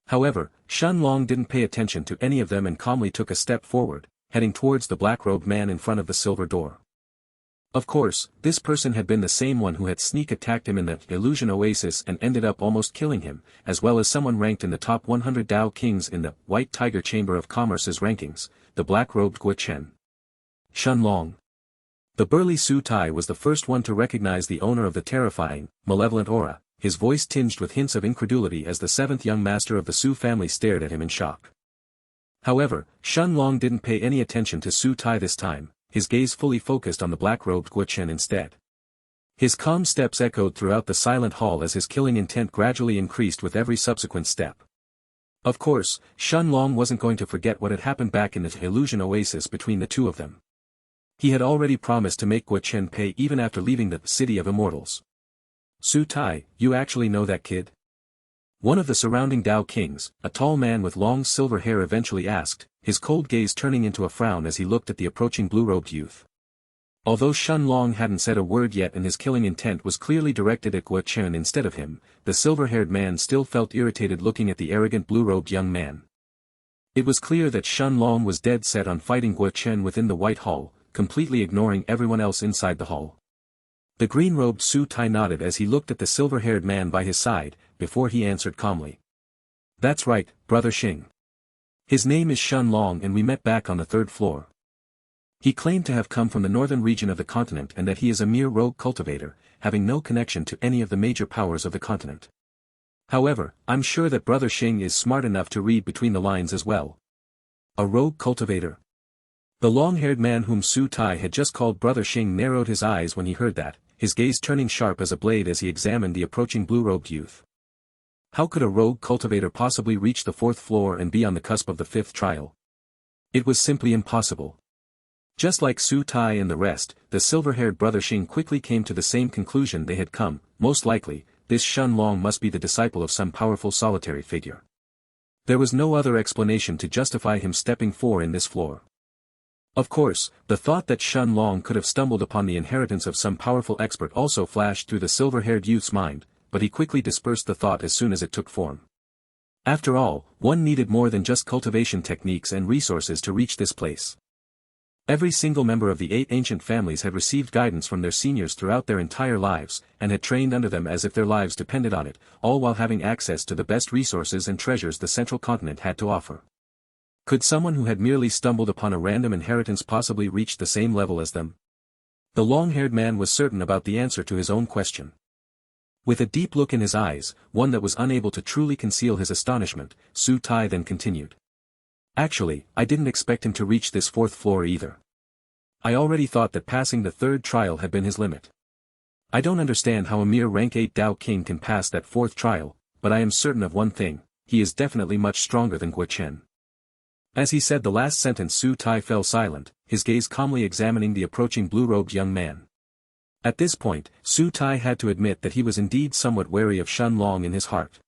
However, Shen Long didn't pay attention to any of them and calmly took a step forward, heading towards the black-robed man in front of the silver door. Of course, this person had been the same one who had sneak attacked him in the Illusion Oasis and ended up almost killing him, as well as someone ranked in the top 100 Dao Kings in the White Tiger Chamber of Commerce's rankings, the black-robed Guo Chen. Shen Long. The burly Su Tai was the first one to recognize the owner of the terrifying, malevolent aura, his voice tinged with hints of incredulity as the 7th young master of the Su family stared at him in shock. However, Shen Long didn't pay any attention to Su Tai this time, his gaze fully focused on the black-robed Guochen instead. His calm steps echoed throughout the silent hall as his killing intent gradually increased with every subsequent step. Of course, Shen Long wasn't going to forget what had happened back in the illusion oasis between the two of them. He had already promised to make Guochen pay even after leaving the City of Immortals. Su Tai, you actually know that kid? One of the surrounding Dao kings, a tall man with long silver hair eventually asked, his cold gaze turning into a frown as he looked at the approaching blue-robed youth. Although Shen Long hadn't said a word yet and his killing intent was clearly directed at Guochen instead of him, the silver-haired man still felt irritated looking at the arrogant blue-robed young man. It was clear that Shen Long was dead set on fighting Guochen within the White Hall, completely ignoring everyone else inside the hall. The green-robed Su Tai nodded as he looked at the silver-haired man by his side, before he answered calmly. That's right, Brother Xing. His name is Shen Long and we met back on the 3rd floor. He claimed to have come from the northern region of the continent and that he is a mere rogue cultivator, having no connection to any of the major powers of the continent. However, I'm sure that Brother Xing is smart enough to read between the lines as well. A rogue cultivator? The long-haired man whom Su Tai had just called Brother Xing narrowed his eyes when he heard that, his gaze turning sharp as a blade as he examined the approaching blue-robed youth. How could a rogue cultivator possibly reach the 4th floor and be on the cusp of the 5th trial? It was simply impossible. Just like Su Tai and the rest, the silver-haired Brother Xing quickly came to the same conclusion they had come. Most likely, this Shen Long must be the disciple of some powerful solitary figure. There was no other explanation to justify him stepping forward in this floor. Of course, the thought that Shen Long could have stumbled upon the inheritance of some powerful expert also flashed through the silver-haired youth's mind, but he quickly dispersed the thought as soon as it took form. After all, one needed more than just cultivation techniques and resources to reach this place. Every single member of the 8 ancient families had received guidance from their seniors throughout their entire lives, and had trained under them as if their lives depended on it, all while having access to the best resources and treasures the central continent had to offer. Could someone who had merely stumbled upon a random inheritance possibly reach the same level as them? The long-haired man was certain about the answer to his own question. With a deep look in his eyes, one that was unable to truly conceal his astonishment, Su Tai then continued. Actually, I didn't expect him to reach this 4th floor either. I already thought that passing the 3rd trial had been his limit. I don't understand how a mere rank 8 Dao King can pass that 4th trial, but I am certain of one thing, he is definitely much stronger than Guochen. As he said the last sentence, Su Tai fell silent, his gaze calmly examining the approaching blue-robed young man. At this point, Su Tai had to admit that he was indeed somewhat wary of Shen Long in his heart.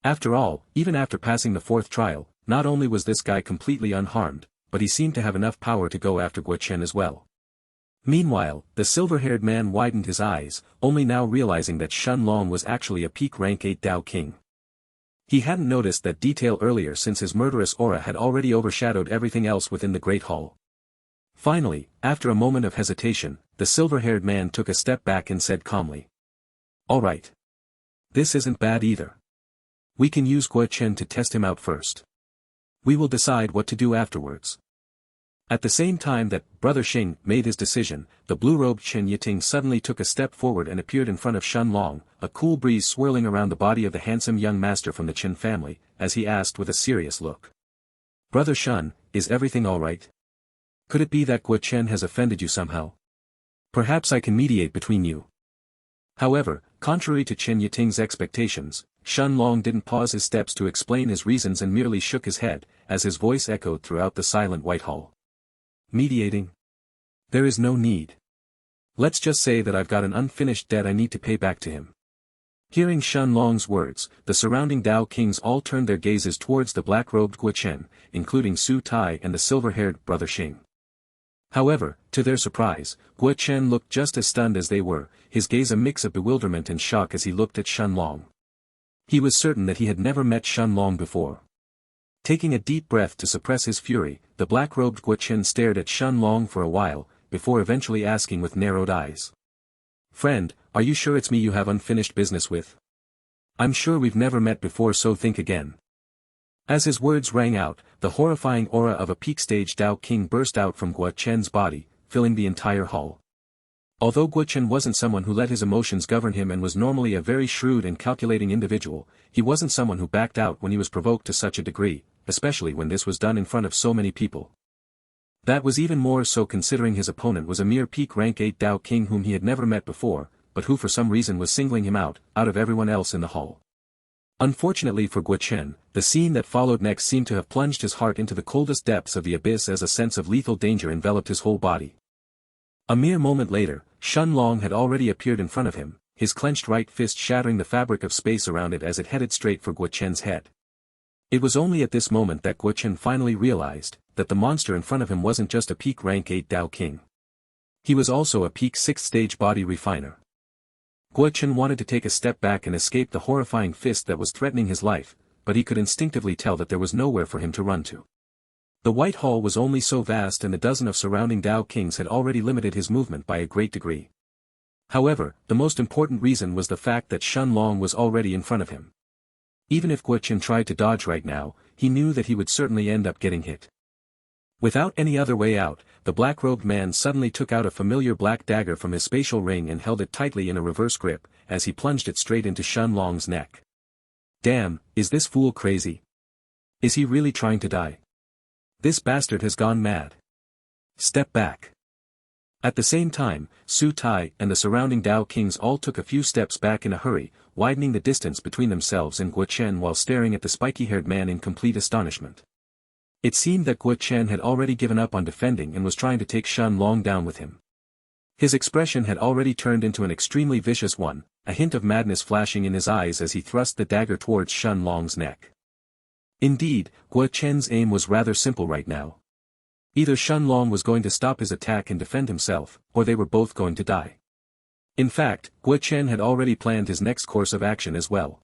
After all, even after passing the 4th trial, not only was this guy completely unharmed, but he seemed to have enough power to go after Guochen as well. Meanwhile, the silver-haired man widened his eyes, only now realizing that Shen Long was actually a peak rank 8 Dao King. He hadn't noticed that detail earlier since his murderous aura had already overshadowed everything else within the Great Hall. Finally, after a moment of hesitation, the silver-haired man took a step back and said calmly. All right. This isn't bad either. We can use Guochen to test him out first. We will decide what to do afterwards. At the same time that Brother Xing made his decision, the blue-robed Chen Yiting suddenly took a step forward and appeared in front of Shen Long, a cool breeze swirling around the body of the handsome young master from the Chen family, as he asked with a serious look. Brother Shen, is everything all right? Could it be that Guochen has offended you somehow? Perhaps I can mediate between you. However, contrary to Chen Yiting's expectations, Shen Long didn't pause his steps to explain his reasons and merely shook his head, as his voice echoed throughout the silent White Hall. Mediating? There is no need. Let's just say that I've got an unfinished debt I need to pay back to him. Hearing Shen Long's words, the surrounding Dao kings all turned their gazes towards the black-robed Guochen, including Su Tai and the silver-haired Brother Xing. However, to their surprise, Guochen looked just as stunned as they were, his gaze a mix of bewilderment and shock as he looked at Shen Long. He was certain that he had never met Shen Long before. Taking a deep breath to suppress his fury, the black-robed Guochen stared at Shen Long for a while, before eventually asking with narrowed eyes. Friend, are you sure it's me you have unfinished business with? I'm sure we've never met before, so think again. As his words rang out, the horrifying aura of a peak-stage Dao King burst out from Guochen's body, filling the entire hall. Although Guochen wasn't someone who let his emotions govern him and was normally a very shrewd and calculating individual, he wasn't someone who backed out when he was provoked to such a degree, especially when this was done in front of so many people. That was even more so considering his opponent was a mere peak rank 8 Dao King whom he had never met before, but who for some reason was singling him out of everyone else in the hall. Unfortunately for Guo Chen, the scene that followed next seemed to have plunged his heart into the coldest depths of the abyss as a sense of lethal danger enveloped his whole body. A mere moment later, Shen Long had already appeared in front of him, his clenched right fist shattering the fabric of space around it as it headed straight for Guo Chen's head. It was only at this moment that Guo Chen finally realized that the monster in front of him wasn't just a peak rank 8 Dao King. He was also a peak 6th stage body refiner. Guo Chen wanted to take a step back and escape the horrifying fist that was threatening his life, but he could instinctively tell that there was nowhere for him to run to. The White Hall was only so vast and the dozen of surrounding Dao Kings had already limited his movement by a great degree. However, the most important reason was the fact that Shen Long was already in front of him. Even if Guo Chen tried to dodge right now, he knew that he would certainly end up getting hit. Without any other way out, the black-robed man suddenly took out a familiar black dagger from his spatial ring and held it tightly in a reverse grip, as he plunged it straight into Shen Long's neck. Damn, is this fool crazy? Is he really trying to die? This bastard has gone mad. Step back. At the same time, Su Tai and the surrounding Dao Kings all took a few steps back in a hurry, widening the distance between themselves and Guo Chen while staring at the spiky-haired man in complete astonishment. It seemed that Guo Chen had already given up on defending and was trying to take Shen Long down with him. His expression had already turned into an extremely vicious one, a hint of madness flashing in his eyes as he thrust the dagger towards Shen Long's neck. Indeed, Guo Chen's aim was rather simple right now. Either Shen Long was going to stop his attack and defend himself, or they were both going to die. In fact, Guo Chen had already planned his next course of action as well.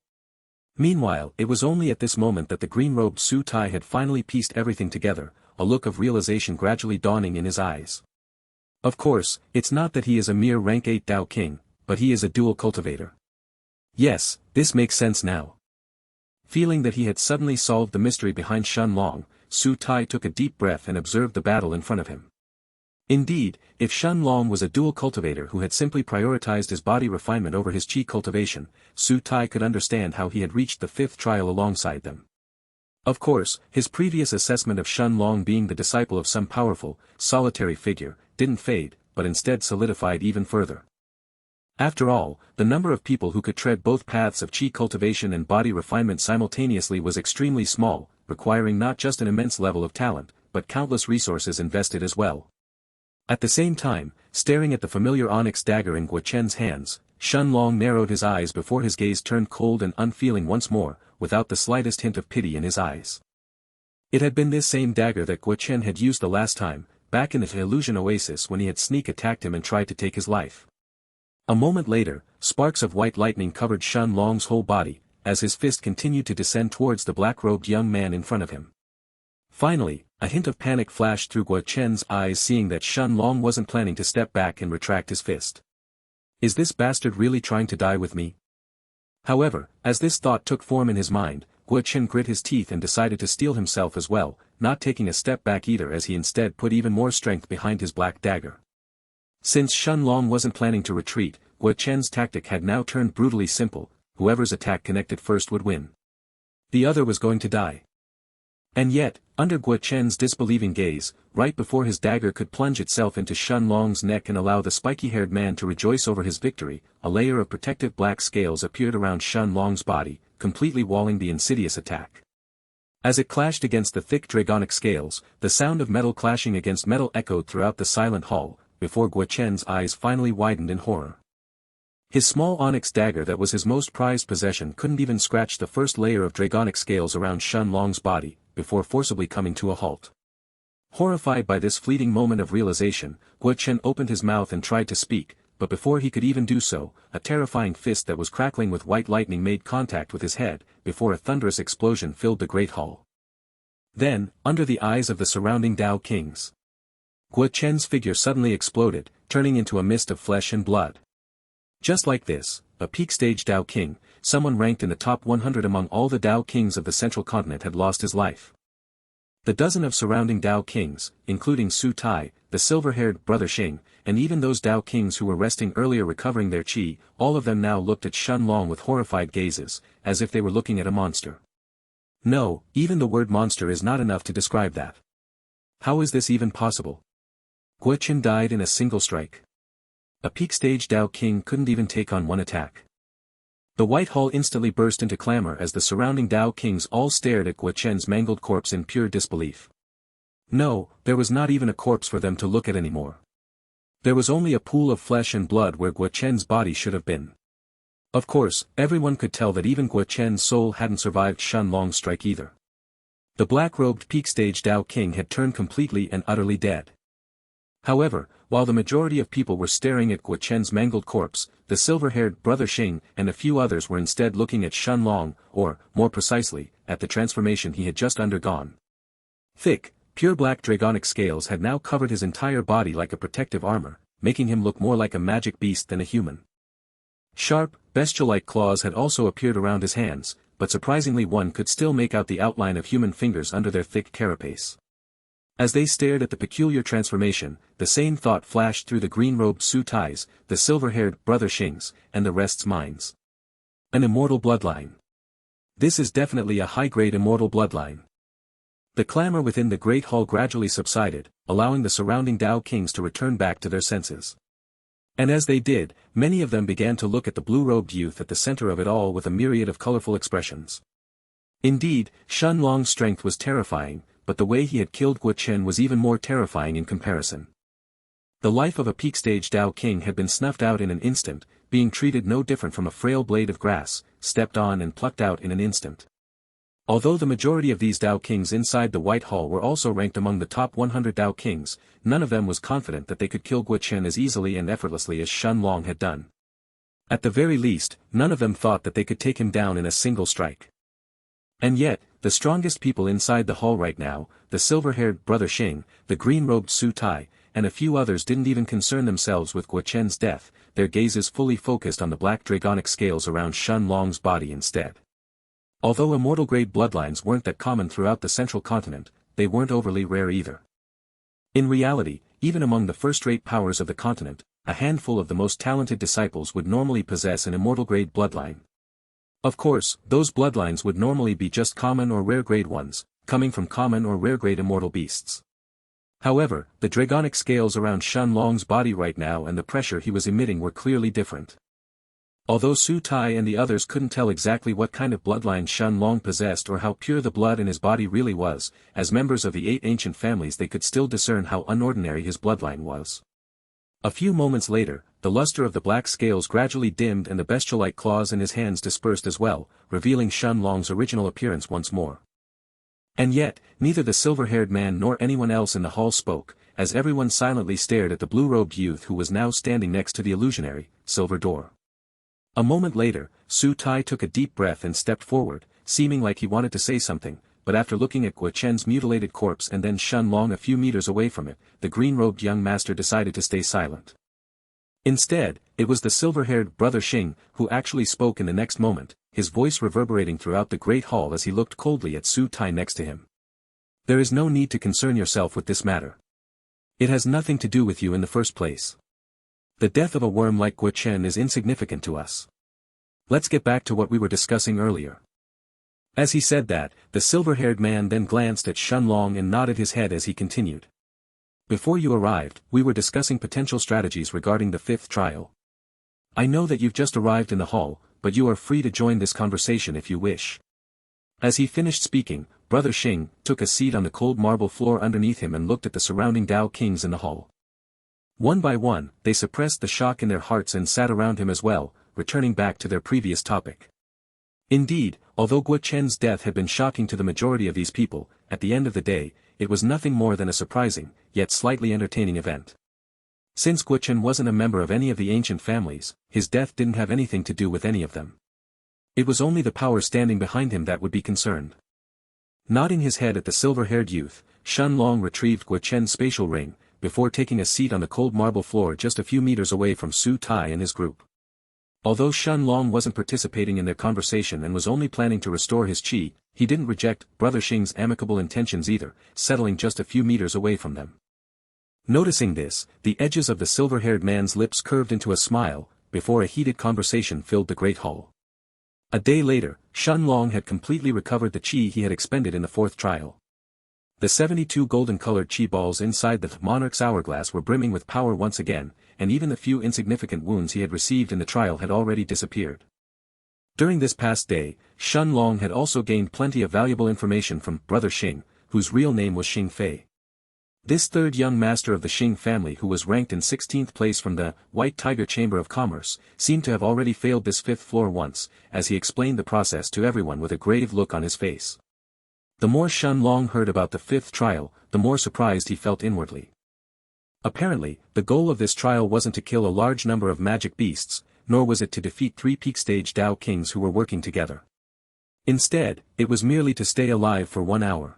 Meanwhile, it was only at this moment that the green-robed Su Tai had finally pieced everything together, a look of realization gradually dawning in his eyes. Of course, it's not that he is a mere rank 8 Dao King, but he is a dual cultivator. Yes, this makes sense now. Feeling that he had suddenly solved the mystery behind Shen Long, Su Tai took a deep breath and observed the battle in front of him. Indeed, if Shen Long was a dual cultivator who had simply prioritized his body refinement over his chi cultivation, Su Tai could understand how he had reached the 5th trial alongside them. Of course, his previous assessment of Shen Long being the disciple of some powerful, solitary figure, didn't fade, but instead solidified even further. After all, the number of people who could tread both paths of chi cultivation and body refinement simultaneously was extremely small, requiring not just an immense level of talent, but countless resources invested as well. At the same time, staring at the familiar onyx dagger in Guo Chen's hands, Shen Long narrowed his eyes before his gaze turned cold and unfeeling once more, without the slightest hint of pity in his eyes. It had been this same dagger that Guo Chen had used the last time, back in the illusion oasis when he had sneak attacked him and tried to take his life. A moment later, sparks of white lightning covered Shen Long's whole body, as his fist continued to descend towards the black-robed young man in front of him. Finally, a hint of panic flashed through Guo Chen's eyes seeing that Shen Long wasn't planning to step back and retract his fist. Is this bastard really trying to die with me? However, as this thought took form in his mind, Guo Chen grit his teeth and decided to steel himself as well, not taking a step back either as he instead put even more strength behind his black dagger. Since Shen Long wasn't planning to retreat, Guo Chen's tactic had now turned brutally simple, whoever's attack connected first would win. The other was going to die. And yet, under Guo Chen's disbelieving gaze, right before his dagger could plunge itself into Shen Long's neck and allow the spiky-haired man to rejoice over his victory, a layer of protective black scales appeared around Shen Long's body, completely walling the insidious attack. As it clashed against the thick dragonic scales, the sound of metal clashing against metal echoed throughout the silent hall, before Guo Chen's eyes finally widened in horror. His small onyx dagger that was his most prized possession couldn't even scratch the first layer of dragonic scales around Shen Long's body, before forcibly coming to a halt. Horrified by this fleeting moment of realization, Guo Chen opened his mouth and tried to speak, but before he could even do so, a terrifying fist that was crackling with white lightning made contact with his head, before a thunderous explosion filled the great hall. Then, under the eyes of the surrounding Dao Kings, Guo Chen's figure suddenly exploded, turning into a mist of flesh and blood. Just like this, a peak stage Dao King, someone ranked in the top 100 among all the Dao Kings of the central continent had lost his life. The dozen of surrounding Dao Kings, including Su Tai, the silver-haired brother Xing, and even those Dao Kings who were resting earlier recovering their chi, all of them now looked at Shen Long with horrified gazes, as if they were looking at a monster. No, even the word monster is not enough to describe that. How is this even possible? Guo Chen died in a single strike. A peak stage Dao King couldn't even take on one attack. The White Hall instantly burst into clamor as the surrounding Dao Kings all stared at Guo Chen's mangled corpse in pure disbelief. No, there was not even a corpse for them to look at anymore. There was only a pool of flesh and blood where Guo Chen's body should have been. Of course, everyone could tell that even Guo Chen's soul hadn't survived Shen Long's strike either. The black-robed peak stage Dao King had turned completely and utterly dead. However, while the majority of people were staring at Guo Chen's mangled corpse, the silver-haired brother Xing and a few others were instead looking at Shen Long, or, more precisely, at the transformation he had just undergone. Thick, pure black dragonic scales had now covered his entire body like a protective armor, making him look more like a magic beast than a human. Sharp, bestial-like claws had also appeared around his hands, but surprisingly one could still make out the outline of human fingers under their thick carapace. As they stared at the peculiar transformation, the same thought flashed through the green-robed Su Tai's, the silver-haired brother Xing's, and the rest's minds. An immortal bloodline. This is definitely a high-grade immortal bloodline. The clamor within the Great Hall gradually subsided, allowing the surrounding Dao Kings to return back to their senses. And as they did, many of them began to look at the blue-robed youth at the center of it all with a myriad of colorful expressions. Indeed, Shen Long's strength was terrifying, but the way he had killed Guo Chen was even more terrifying in comparison. The life of a peak-stage Dao King had been snuffed out in an instant, being treated no different from a frail blade of grass, stepped on and plucked out in an instant. Although the majority of these Dao Kings inside the White Hall were also ranked among the top 100 Dao Kings, none of them was confident that they could kill Guo Chen as easily and effortlessly as Shen Long had done. At the very least, none of them thought that they could take him down in a single strike. And yet, the strongest people inside the hall right now, the silver-haired brother Xing, the green-robed Su Tai, and a few others didn't even concern themselves with Guo Chen's death, their gazes fully focused on the black dragonic scales around Shen Long's body instead. Although immortal-grade bloodlines weren't that common throughout the central continent, they weren't overly rare either. In reality, even among the first-rate powers of the continent, a handful of the most talented disciples would normally possess an immortal-grade bloodline. Of course, those bloodlines would normally be just common or rare-grade ones, coming from common or rare-grade immortal beasts. However, the dragonic scales around Shen Long's body right now and the pressure he was emitting were clearly different. Although Su Tai and the others couldn't tell exactly what kind of bloodline Shen Long possessed or how pure the blood in his body really was, as members of the 8 ancient families they could still discern how unordinary his bloodline was. A few moments later, the luster of the black scales gradually dimmed and the bestial-like claws in his hands dispersed as well, revealing Shen Long's original appearance once more. And yet, neither the silver-haired man nor anyone else in the hall spoke, as everyone silently stared at the blue-robed youth who was now standing next to the illusionary, silver door. A moment later, Su Tai took a deep breath and stepped forward, seeming like he wanted to say something, but after looking at Guo Chen's mutilated corpse and then Shen Long a few meters away from it, the green-robed young master decided to stay silent. Instead, it was the silver-haired brother Xing who actually spoke in the next moment, his voice reverberating throughout the great hall as he looked coldly at Su Tai next to him. There is no need to concern yourself with this matter. It has nothing to do with you in the first place. The death of a worm like Guo Chen is insignificant to us. Let's get back to what we were discussing earlier. As he said that, the silver-haired man then glanced at Shen Long and nodded his head as he continued. Before you arrived, we were discussing potential strategies regarding the 5th trial. I know that you've just arrived in the hall, but you are free to join this conversation if you wish. As he finished speaking, Brother Xing took a seat on the cold marble floor underneath him and looked at the surrounding Dao Kings in the hall. One by one, they suppressed the shock in their hearts and sat around him as well, returning back to their previous topic. Indeed, although Guo Chen's death had been shocking to the majority of these people, at the end of the day, it was nothing more than a surprising, yet slightly entertaining event. Since Guo Chen wasn't a member of any of the ancient families, his death didn't have anything to do with any of them. It was only the power standing behind him that would be concerned. Nodding his head at the silver-haired youth, Shen Long retrieved Guo Chen's spatial ring, before taking a seat on the cold marble floor just a few meters away from Su Tai and his group. Although Shen Long wasn't participating in their conversation and was only planning to restore his qi, he didn't reject Brother Xing's amicable intentions either, settling just a few meters away from them. Noticing this, the edges of the silver-haired man's lips curved into a smile, before a heated conversation filled the great hall. A day later, Shen Long had completely recovered the qi he had expended in the 4th trial. The 72 golden-colored chi balls inside the Monarch's hourglass were brimming with power once again, and even the few insignificant wounds he had received in the trial had already disappeared. During this past day, Shen Long had also gained plenty of valuable information from Brother Xing, whose real name was Xing Fei. This third young master of the Xing family, who was ranked in 16th place from the White Tiger Chamber of Commerce, seemed to have already failed this 5th floor once, as he explained the process to everyone with a grave look on his face. The more Shen Long heard about the 5th trial, the more surprised he felt inwardly. Apparently, the goal of this trial wasn't to kill a large number of magic beasts, nor was it to defeat 3 peak stage Dao kings who were working together. Instead, it was merely to stay alive for 1 hour.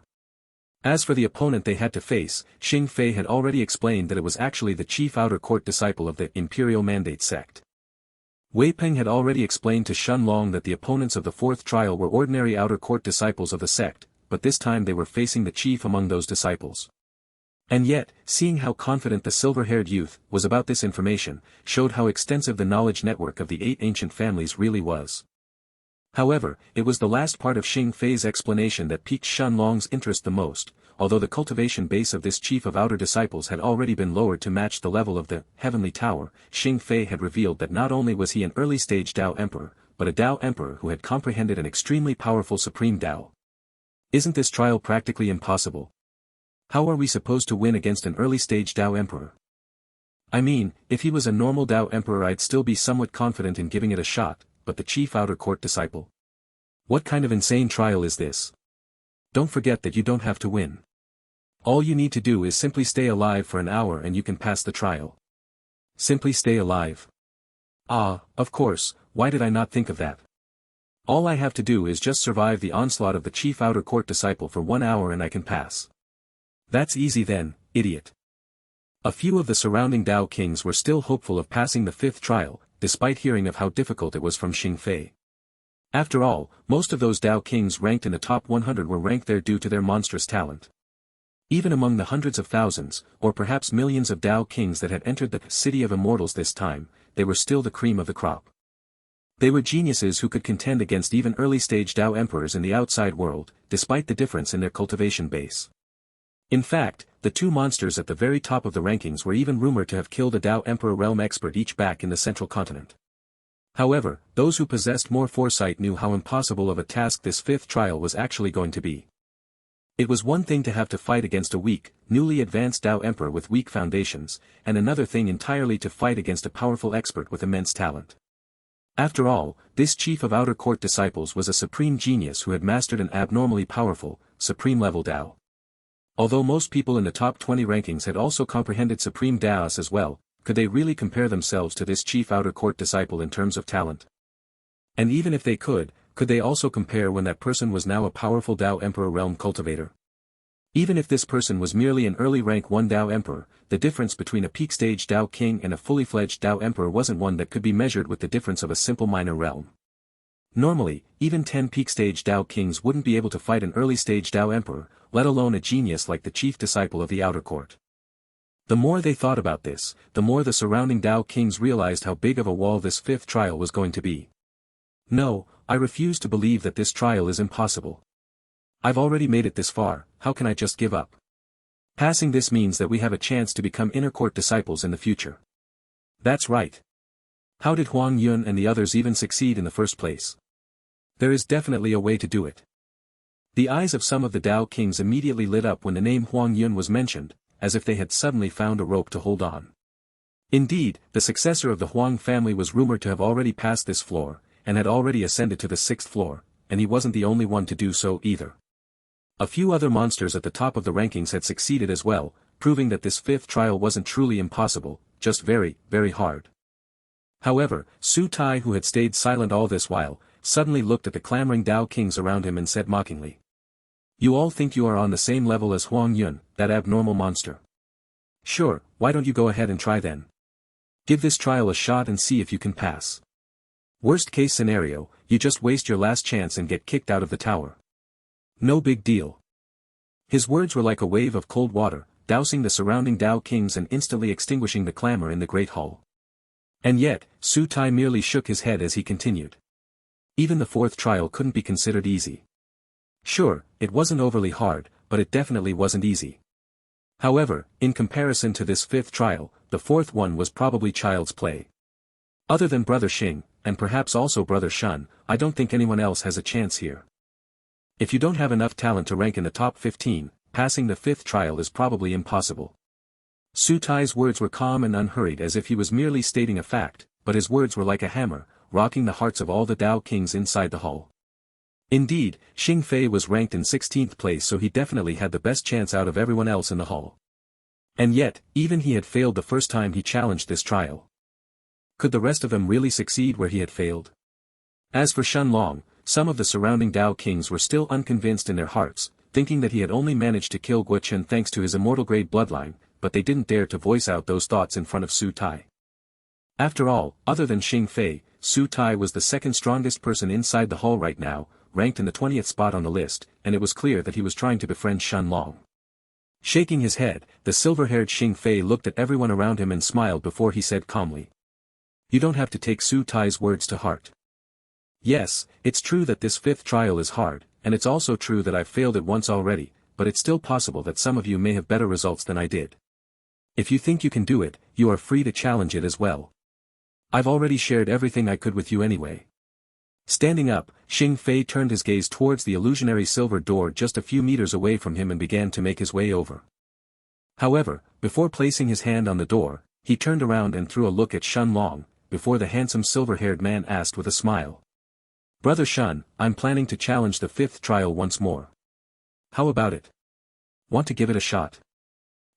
As for the opponent they had to face, Xing Fei had already explained that it was actually the chief outer court disciple of the Imperial Mandate sect. Wei Peng had already explained to Shen Long that the opponents of the 4th trial were ordinary outer court disciples of the sect, but this time they were facing the chief among those disciples. And yet, seeing how confident the silver-haired youth was about this information, showed how extensive the knowledge network of the 8 ancient families really was. However, it was the last part of Xing Fei's explanation that piqued Shen Long's interest the most. Although the cultivation base of this chief of outer disciples had already been lowered to match the level of the Heavenly Tower, Xing Fei had revealed that not only was he an early-stage Dao Emperor, but a Dao Emperor who had comprehended an extremely powerful Supreme Dao. Isn't this trial practically impossible? How are we supposed to win against an early-stage Dao Emperor? I mean, if he was a normal Dao Emperor I'd still be somewhat confident in giving it a shot, but the chief outer court disciple? What kind of insane trial is this? Don't forget that you don't have to win. All you need to do is simply stay alive for an hour and you can pass the trial. Simply stay alive. Ah, of course, why did I not think of that? All I have to do is just survive the onslaught of the chief outer court disciple for 1 hour and I can pass. That's easy then, idiot. A few of the surrounding Dao kings were still hopeful of passing the 5th trial, despite hearing of how difficult it was from Xing Fei. After all, most of those Dao kings ranked in the top 100 were ranked there due to their monstrous talent. Even among the hundreds of thousands, or perhaps millions of Dao kings that had entered the City of Immortals this time, they were still the cream of the crop. They were geniuses who could contend against even early-stage Dao emperors in the outside world, despite the difference in their cultivation base. In fact, the 2 monsters at the very top of the rankings were even rumored to have killed a Dao Emperor realm expert each back in the central continent. However, those who possessed more foresight knew how impossible of a task this 5th trial was actually going to be. It was one thing to have to fight against a weak, newly advanced Dao Emperor with weak foundations, and another thing entirely to fight against a powerful expert with immense talent. After all, this chief of outer court disciples was a supreme genius who had mastered an abnormally powerful, supreme-level Dao. Although most people in the top 20 rankings had also comprehended supreme Daos as well, could they really compare themselves to this chief outer court disciple in terms of talent? And even if they could they also compare when that person was now a powerful Dao Emperor realm cultivator? Even if this person was merely an early rank 1 Dao Emperor, the difference between a peak stage Dao King and a fully fledged Dao Emperor wasn't one that could be measured with the difference of a simple minor realm. Normally, even 10 peak stage Dao Kings wouldn't be able to fight an early stage Dao Emperor, let alone a genius like the chief disciple of the outer court. The more they thought about this, the more the surrounding Dao Kings realized how big of a wall this 5th trial was going to be. No, I refuse to believe that this trial is impossible. I've already made it this far, how can I just give up? Passing this means that we have a chance to become inner court disciples in the future. That's right. How did Huang Yun and the others even succeed in the first place? There is definitely a way to do it. The eyes of some of the Dao Kings immediately lit up when the name Huang Yun was mentioned, as if they had suddenly found a rope to hold on. Indeed, the successor of the Huang family was rumored to have already passed this floor, and had already ascended to the 6th floor, and he wasn't the only one to do so either. A few other monsters at the top of the rankings had succeeded as well, proving that this 5th trial wasn't truly impossible, just very, very hard. However, Su Tai, who had stayed silent all this while, suddenly looked at the clamoring Dao Kings around him and said mockingly, "You all think you are on the same level as Huang Yun, that abnormal monster. Sure, why don't you go ahead and try then? Give this trial a shot and see if you can pass. Worst case scenario, you just waste your last chance and get kicked out of the tower. No big deal." His words were like a wave of cold water, dousing the surrounding Dao Kings and instantly extinguishing the clamor in the Great Hall. And yet, Su Tai merely shook his head as he continued. Even the 4th trial couldn't be considered easy. Sure, it wasn't overly hard, but it definitely wasn't easy. However, in comparison to this fifth trial, the fourth one was probably child's play. Other than Brother Xing, and perhaps also Brother Shun, I don't think anyone else has a chance here. If you don't have enough talent to rank in the top 15, passing the fifth trial is probably impossible. Su Tai's words were calm and unhurried as if he was merely stating a fact, but his words were like a hammer, rocking the hearts of all the Dao kings inside the hall. Indeed, Xing Fei was ranked in 16th place, so he definitely had the best chance out of everyone else in the hall. And yet, even he had failed the first time he challenged this trial. Could the rest of them really succeed where he had failed? As for Shun Long, some of the surrounding Dao kings were still unconvinced in their hearts, thinking that he had only managed to kill Guo Chen thanks to his immortal grade bloodline, but they didn't dare to voice out those thoughts in front of Su Tai. After all, other than Xing Fei, Su Tai was the second strongest person inside the hall right now, ranked in the 20th spot on the list, and it was clear that he was trying to befriend Shun Long. Shaking his head, the silver-haired Xing Fei looked at everyone around him and smiled before he said calmly. You don't have to take Su Tai's words to heart. Yes, it's true that this fifth trial is hard, and it's also true that I've failed it once already, but it's still possible that some of you may have better results than I did. If you think you can do it, you are free to challenge it as well. I've already shared everything I could with you anyway. Standing up, Xing Fei turned his gaze towards the illusionary silver door just a few meters away from him and began to make his way over. However, before placing his hand on the door, he turned around and threw a look at Shun Long, before the handsome silver-haired man asked with a smile. Brother Shun, I'm planning to challenge the fifth trial once more. How about it? Want to give it a shot?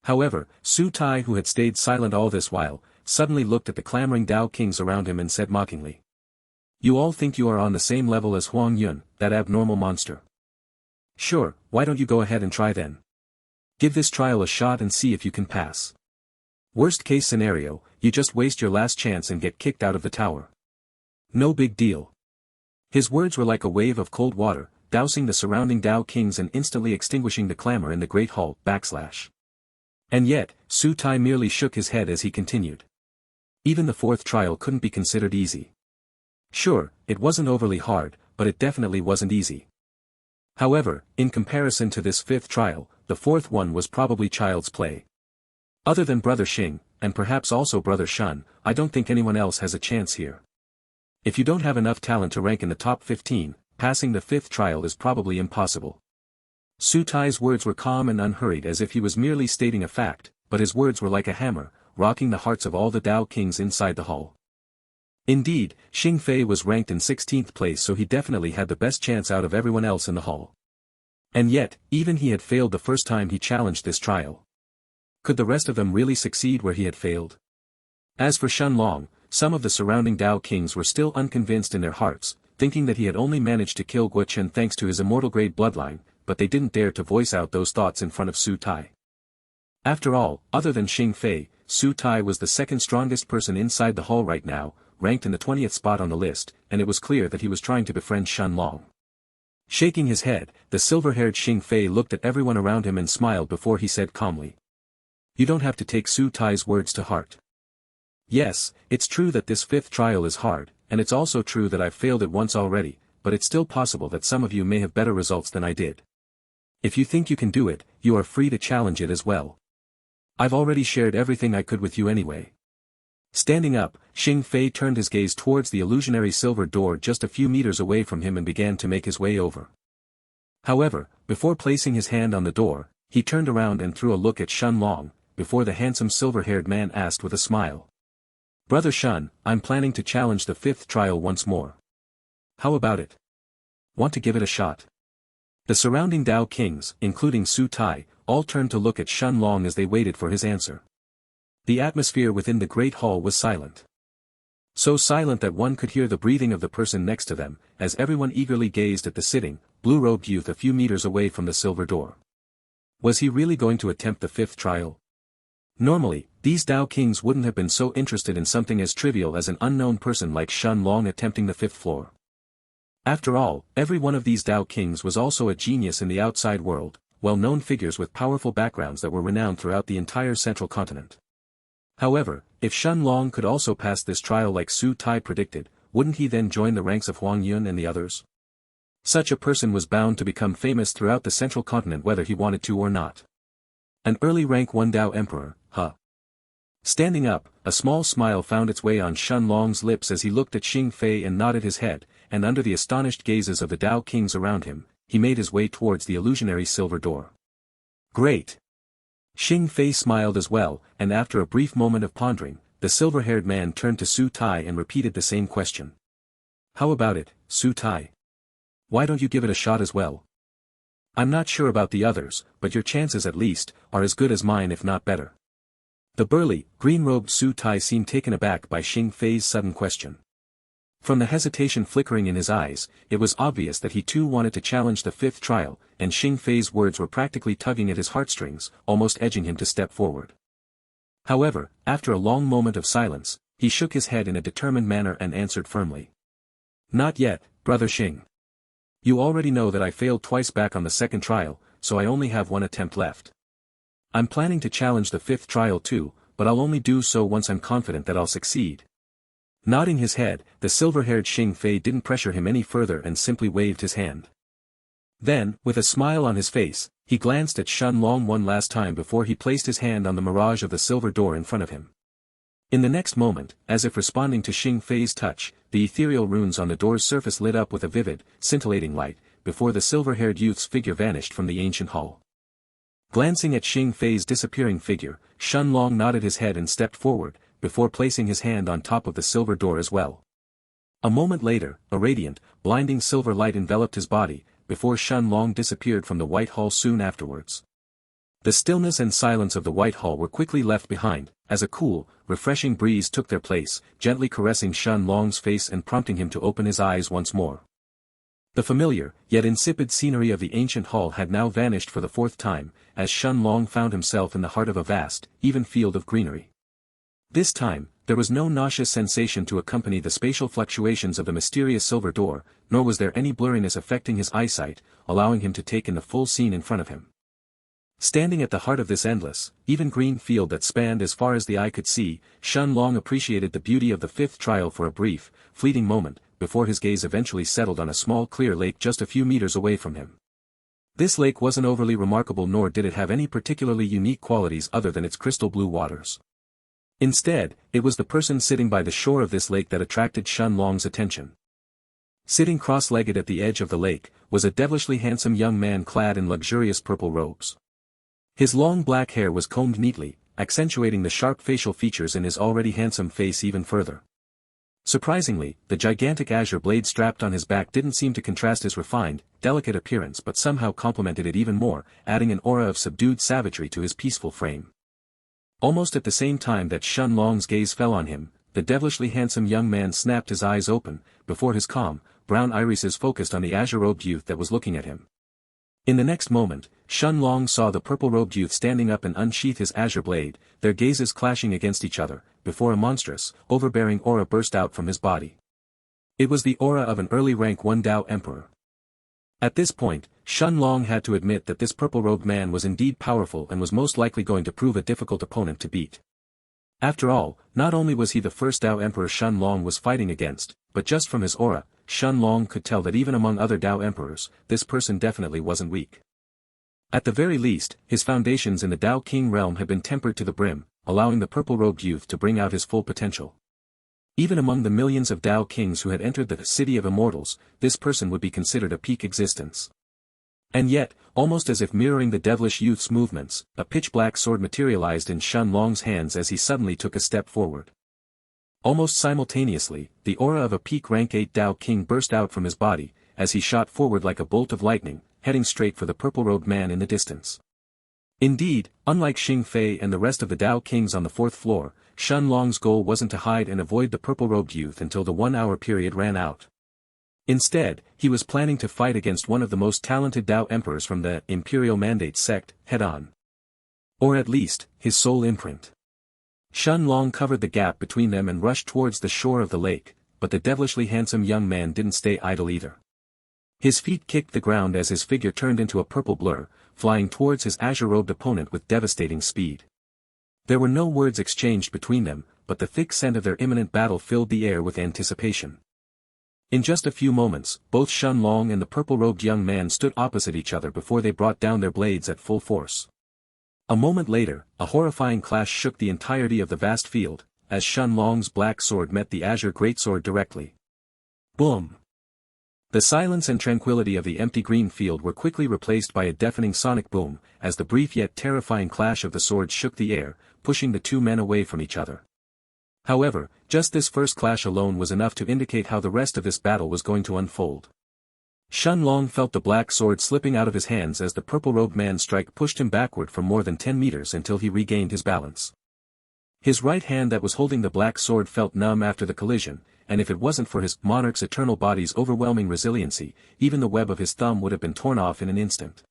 However, Su Tai, who had stayed silent all this while, suddenly looked at the clamoring Dao kings around him and said mockingly. You all think you are on the same level as Huang Yun, that abnormal monster. Sure, why don't you go ahead and try then? Give this trial a shot and see if you can pass. Worst case scenario, you just waste your last chance and get kicked out of the tower. No big deal. His words were like a wave of cold water, dousing the surrounding Dao kings and instantly extinguishing the clamor in the great hall. And yet, Su Tai merely shook his head as he continued. Even the fourth trial couldn't be considered easy. Sure, it wasn't overly hard, but it definitely wasn't easy. However, in comparison to this fifth trial, the fourth one was probably child's play. Other than Brother Xing, and perhaps also Brother Shun, I don't think anyone else has a chance here. If you don't have enough talent to rank in the top 15, passing the fifth trial is probably impossible. Su Tai's words were calm and unhurried as if he was merely stating a fact, but his words were like a hammer, rocking the hearts of all the Dao kings inside the hall. Indeed, Xing Fei was ranked in 16th place, so he definitely had the best chance out of everyone else in the hall. And yet, even he had failed the first time he challenged this trial. Could the rest of them really succeed where he had failed? As for Shun Long, some of the surrounding Dao kings were still unconvinced in their hearts, thinking that he had only managed to kill Guo Chen thanks to his immortal grade bloodline, but they didn't dare to voice out those thoughts in front of Su Tai. After all, other than Xing Fei, Su Tai was the second strongest person inside the hall right now, ranked in the 20th spot on the list, and it was clear that he was trying to befriend Shun Long. Shaking his head, the silver-haired Xing Fei looked at everyone around him and smiled before he said calmly. You don't have to take Su Tai's words to heart. Yes, it's true that this fifth trial is hard, and it's also true that I've failed it once already, but it's still possible that some of you may have better results than I did. If you think you can do it, you are free to challenge it as well. I've already shared everything I could with you anyway. Standing up, Xing Fei turned his gaze towards the illusionary silver door just a few meters away from him and began to make his way over. However, before placing his hand on the door, he turned around and threw a look at Shun Long, before the handsome silver-haired man asked with a smile. Brother Shun, I'm planning to challenge the fifth trial once more. How about it? Want to give it a shot? The surrounding Dao kings, including Su Tai, all turned to look at Shun Long as they waited for his answer. The atmosphere within the great hall was silent. So silent that one could hear the breathing of the person next to them, as everyone eagerly gazed at the sitting, blue-robed youth a few meters away from the silver door. Was he really going to attempt the fifth trial? Normally, these Dao kings wouldn't have been so interested in something as trivial as an unknown person like Shun Long attempting the fifth floor. After all, every one of these Dao kings was also a genius in the outside world, well-known figures with powerful backgrounds that were renowned throughout the entire central continent. However, if Shun Long could also pass this trial like Su Tai predicted, wouldn't he then join the ranks of Huang Yun and the others? Such a person was bound to become famous throughout the central continent whether he wanted to or not. An early rank 1 Dao Emperor, huh? Standing up, a small smile found its way on Shun Long's lips as he looked at Xing Fei and nodded his head, and under the astonished gazes of the Dao kings around him, he made his way towards the illusionary silver door. Great! Xing Fei smiled as well, and after a brief moment of pondering, the silver-haired man turned to Su Tai and repeated the same question. How about it, Su Tai? Why don't you give it a shot as well? I'm not sure about the others, but your chances at least, are as good as mine if not better. The burly, green-robed Su Tai seemed taken aback by Xing Fei's sudden question. From the hesitation flickering in his eyes, it was obvious that he too wanted to challenge the fifth trial, and Xing Fei's words were practically tugging at his heartstrings, almost edging him to step forward. However, after a long moment of silence, he shook his head in a determined manner and answered firmly. Not yet, Brother Xing. You already know that I failed twice back on the second trial, so I only have one attempt left. I'm planning to challenge the fifth trial too, but I'll only do so once I'm confident that I'll succeed. Nodding his head, the silver-haired Xing Fei didn't pressure him any further and simply waved his hand. Then, with a smile on his face, he glanced at Shun Long one last time before he placed his hand on the mirage of the silver door in front of him. In the next moment, as if responding to Xing Fei's touch, the ethereal runes on the door's surface lit up with a vivid, scintillating light, before the silver-haired youth's figure vanished from the ancient hall. Glancing at Xing Fei's disappearing figure, Shun Long nodded his head and stepped forward, before placing his hand on top of the silver door as well. A moment later, a radiant, blinding silver light enveloped his body, before Shun Long disappeared from the White Hall soon afterwards. The stillness and silence of the White Hall were quickly left behind, as a cool, refreshing breeze took their place, gently caressing Shun Long's face and prompting him to open his eyes once more. The familiar, yet insipid scenery of the ancient hall had now vanished for the fourth time, as Shun Long found himself in the heart of a vast, even field of greenery. This time, there was no nauseous sensation to accompany the spatial fluctuations of the mysterious silver door, nor was there any blurriness affecting his eyesight, allowing him to take in the full scene in front of him. Standing at the heart of this endless, even green field that spanned as far as the eye could see, Shun Long appreciated the beauty of the fifth trial for a brief, fleeting moment, before his gaze eventually settled on a small clear lake just a few meters away from him. This lake wasn't overly remarkable nor did it have any particularly unique qualities other than its crystal blue waters. Instead, it was the person sitting by the shore of this lake that attracted Shun Long's attention. Sitting cross-legged at the edge of the lake, was a devilishly handsome young man clad in luxurious purple robes. His long black hair was combed neatly, accentuating the sharp facial features in his already handsome face even further. Surprisingly, the gigantic azure blade strapped on his back didn't seem to contrast his refined, delicate appearance but somehow complemented it even more, adding an aura of subdued savagery to his peaceful frame. Almost at the same time that Shun Long's gaze fell on him, the devilishly handsome young man snapped his eyes open, before his calm, brown irises focused on the azure-robed youth that was looking at him. In the next moment, Shun Long saw the purple-robed youth standing up and unsheath his azure blade, their gazes clashing against each other, before a monstrous, overbearing aura burst out from his body. It was the aura of an early rank 1 Dao Emperor. At this point, Shun Long had to admit that this purple-robed man was indeed powerful and was most likely going to prove a difficult opponent to beat. After all, not only was he the first Dao Emperor Shun Long was fighting against, but just from his aura, Shun Long could tell that even among other Dao Emperors, this person definitely wasn't weak. At the very least, his foundations in the Dao King realm had been tempered to the brim, allowing the purple-robed youth to bring out his full potential. Even among the millions of Dao Kings who had entered the City of Immortals, this person would be considered a peak existence. And yet, almost as if mirroring the devilish youth's movements, a pitch-black sword materialized in Shun Long's hands as he suddenly took a step forward. Almost simultaneously, the aura of a peak rank 8 Dao King burst out from his body, as he shot forward like a bolt of lightning, heading straight for the purple-robed man in the distance. Indeed, unlike Xing Fei and the rest of the Dao Kings on the fourth floor, Shun Long's goal wasn't to hide and avoid the purple-robed youth until the 1-hour period ran out. Instead, he was planning to fight against one of the most talented Dao Emperors from the Imperial Mandate sect, head-on. Or at least, his sole imprint. Shun Long covered the gap between them and rushed towards the shore of the lake, but the devilishly handsome young man didn't stay idle either. His feet kicked the ground as his figure turned into a purple blur, flying towards his azure-robed opponent with devastating speed. There were no words exchanged between them, but the thick scent of their imminent battle filled the air with anticipation. In just a few moments, both Shun Long and the purple-robed young man stood opposite each other before they brought down their blades at full force. A moment later, a horrifying clash shook the entirety of the vast field, as Shun Long's black sword met the azure greatsword directly. Boom! The silence and tranquility of the empty green field were quickly replaced by a deafening sonic boom, as the brief yet terrifying clash of the swords shook the air, pushing the two men away from each other. However, just this first clash alone was enough to indicate how the rest of this battle was going to unfold. Shun Long felt the black sword slipping out of his hands as the purple-robed man's strike pushed him backward for more than 10 meters until he regained his balance. His right hand that was holding the black sword felt numb after the collision, and if it wasn't for his monarch's eternal body's overwhelming resiliency, even the web of his thumb would have been torn off in an instant.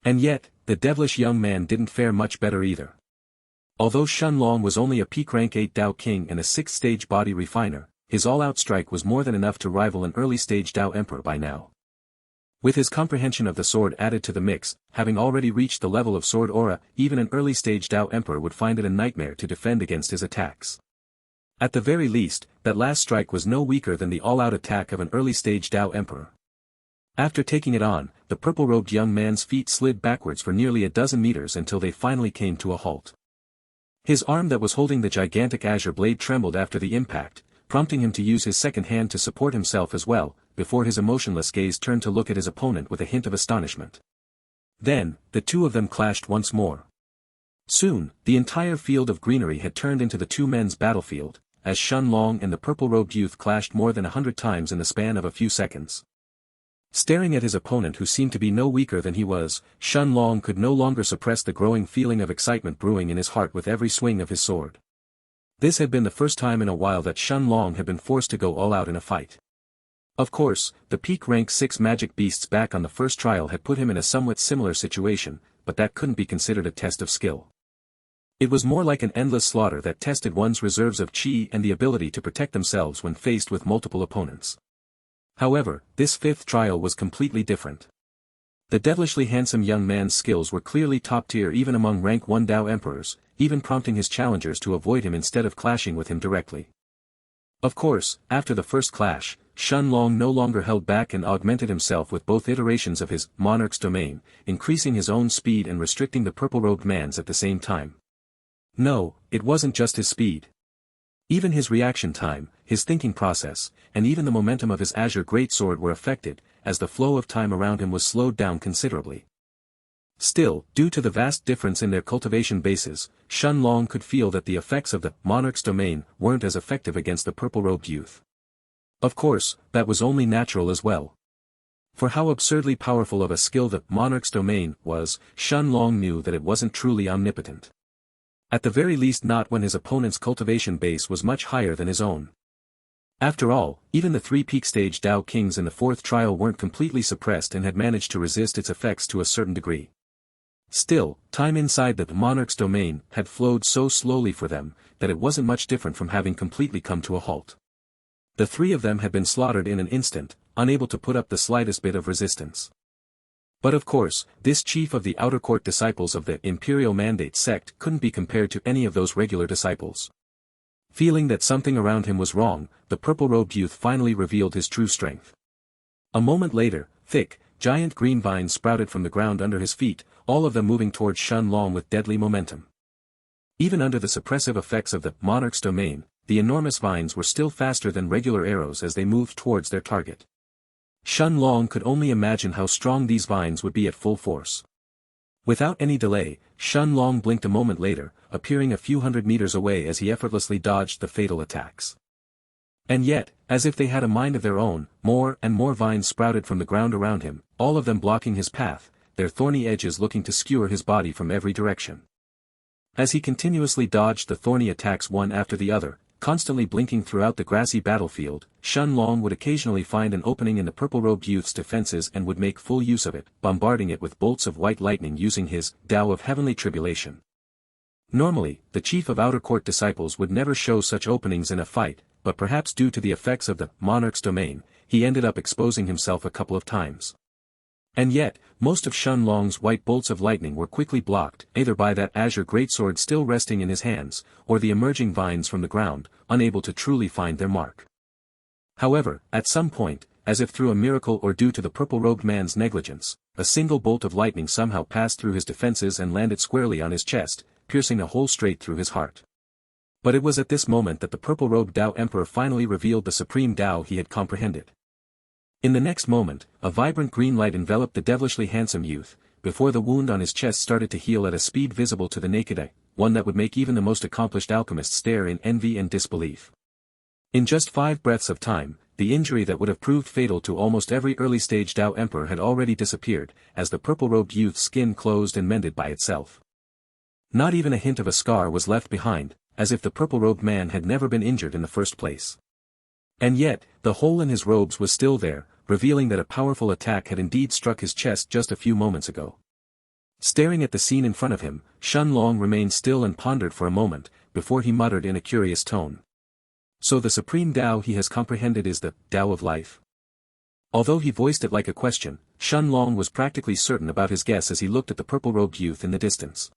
And yet, the devilish young man didn't fare much better either. Although Shun Long was only a peak rank 8 Dao King and a 6th stage body refiner, his all-out strike was more than enough to rival an early stage Dao Emperor by now. With his comprehension of the sword added to the mix, having already reached the level of sword aura, even an early stage Dao Emperor would find it a nightmare to defend against his attacks. At the very least, that last strike was no weaker than the all-out attack of an early stage Dao Emperor. After taking it on, the purple-robed young man's feet slid backwards for nearly a dozen meters until they finally came to a halt. His arm that was holding the gigantic azure blade trembled after the impact, prompting him to use his second hand to support himself as well, before his emotionless gaze turned to look at his opponent with a hint of astonishment. Then, the two of them clashed once more. Soon, the entire field of greenery had turned into the two men's battlefield, as Shun Long and the purple-robed youth clashed more than 100 times in the span of a few seconds. Staring at his opponent who seemed to be no weaker than he was, Shun Long could no longer suppress the growing feeling of excitement brewing in his heart with every swing of his sword. This had been the first time in a while that Shun Long had been forced to go all out in a fight. Of course, the peak rank 6 magic beasts back on the first trial had put him in a somewhat similar situation, but that couldn't be considered a test of skill. It was more like an endless slaughter that tested one's reserves of chi and the ability to protect themselves when faced with multiple opponents. However, this fifth trial was completely different. The devilishly handsome young man's skills were clearly top tier even among rank 1 Dao Emperors, even prompting his challengers to avoid him instead of clashing with him directly. Of course, after the first clash, Shun Long no longer held back and augmented himself with both iterations of his Monarch's domain, increasing his own speed and restricting the purple-robed man's at the same time. No, it wasn't just his speed. Even his reaction time, his thinking process, and even the momentum of his azure greatsword were affected, as the flow of time around him was slowed down considerably. Still, due to the vast difference in their cultivation bases, Shun Long could feel that the effects of the Monarch's domain weren't as effective against the purple-robed youth. Of course, that was only natural as well. For how absurdly powerful of a skill the Monarch's domain was, Shun Long knew that it wasn't truly omnipotent. At the very least not when his opponent's cultivation base was much higher than his own. After all, even the 3 peak stage Dao Kings in the fourth trial weren't completely suppressed and had managed to resist its effects to a certain degree. Still, time inside the Monarch's domain had flowed so slowly for them, that it wasn't much different from having completely come to a halt. The 3 of them had been slaughtered in an instant, unable to put up the slightest bit of resistance. But of course, this chief of the outer court disciples of the Imperial Mandate sect couldn't be compared to any of those regular disciples. Feeling that something around him was wrong, the purple-robed youth finally revealed his true strength. A moment later, thick, giant green vines sprouted from the ground under his feet, all of them moving towards Shun Long with deadly momentum. Even under the suppressive effects of the Monarch's domain, the enormous vines were still faster than regular arrows as they moved towards their target. Shun Long could only imagine how strong these vines would be at full force. Without any delay, Shun Long blinked a moment later, appearing a few hundred meters away as he effortlessly dodged the fatal attacks. And yet, as if they had a mind of their own, more and more vines sprouted from the ground around him, all of them blocking his path, their thorny edges looking to skewer his body from every direction. As he continuously dodged the thorny attacks one after the other, constantly blinking throughout the grassy battlefield, Shun Long would occasionally find an opening in the purple-robed youth's defenses and would make full use of it, bombarding it with bolts of white lightning using his Dao of Heavenly Tribulation. Normally, the chief of outer court disciples would never show such openings in a fight, but perhaps due to the effects of the Monarch's domain, he ended up exposing himself a couple of times. And yet, most of Shun Long's white bolts of lightning were quickly blocked, either by that azure greatsword still resting in his hands, or the emerging vines from the ground, unable to truly find their mark. However, at some point, as if through a miracle or due to the purple-robed man's negligence, a single bolt of lightning somehow passed through his defenses and landed squarely on his chest, piercing a hole straight through his heart. But it was at this moment that the purple-robed Dao Emperor finally revealed the supreme Dao he had comprehended. In the next moment, a vibrant green light enveloped the devilishly handsome youth, before the wound on his chest started to heal at a speed visible to the naked eye, one that would make even the most accomplished alchemist stare in envy and disbelief. In just 5 breaths of time, the injury that would have proved fatal to almost every early-stage Dao Emperor had already disappeared, as the purple-robed youth's skin closed and mended by itself. Not even a hint of a scar was left behind, as if the purple-robed man had never been injured in the first place. And yet, the hole in his robes was still there, revealing that a powerful attack had indeed struck his chest just a few moments ago. Staring at the scene in front of him, Xianxia remained still and pondered for a moment, before he muttered in a curious tone. So the supreme Dao he has comprehended is the Dao of life. Although he voiced it like a question, Xianxia was practically certain about his guess as he looked at the purple-robed youth in the distance.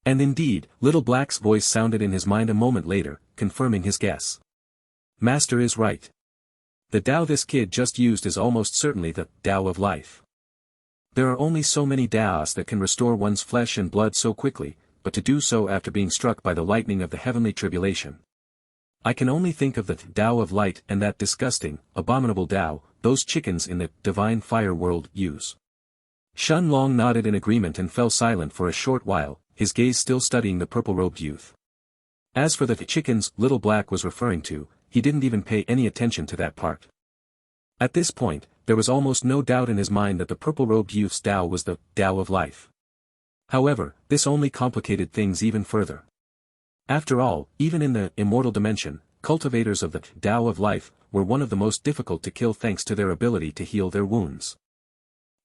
And indeed, Little Black's voice sounded in his mind a moment later, confirming his guess. Master is right. The Dao this kid just used is almost certainly the Dao of life. There are only so many Daos that can restore one's flesh and blood so quickly, but to do so after being struck by the lightning of the heavenly tribulation. I can only think of the Dao of light and that disgusting, abominable Dao, those chickens in the divine fire world use. Xianxia nodded in agreement and fell silent for a short while, his gaze still studying the purple-robed youth. As for the chickens Little Black was referring to, he didn't even pay any attention to that part. At this point, there was almost no doubt in his mind that the purple-robed youth's Dao was the Dao of life. However, this only complicated things even further. After all, even in the immortal dimension, cultivators of the Dao of life were one of the most difficult to kill thanks to their ability to heal their wounds.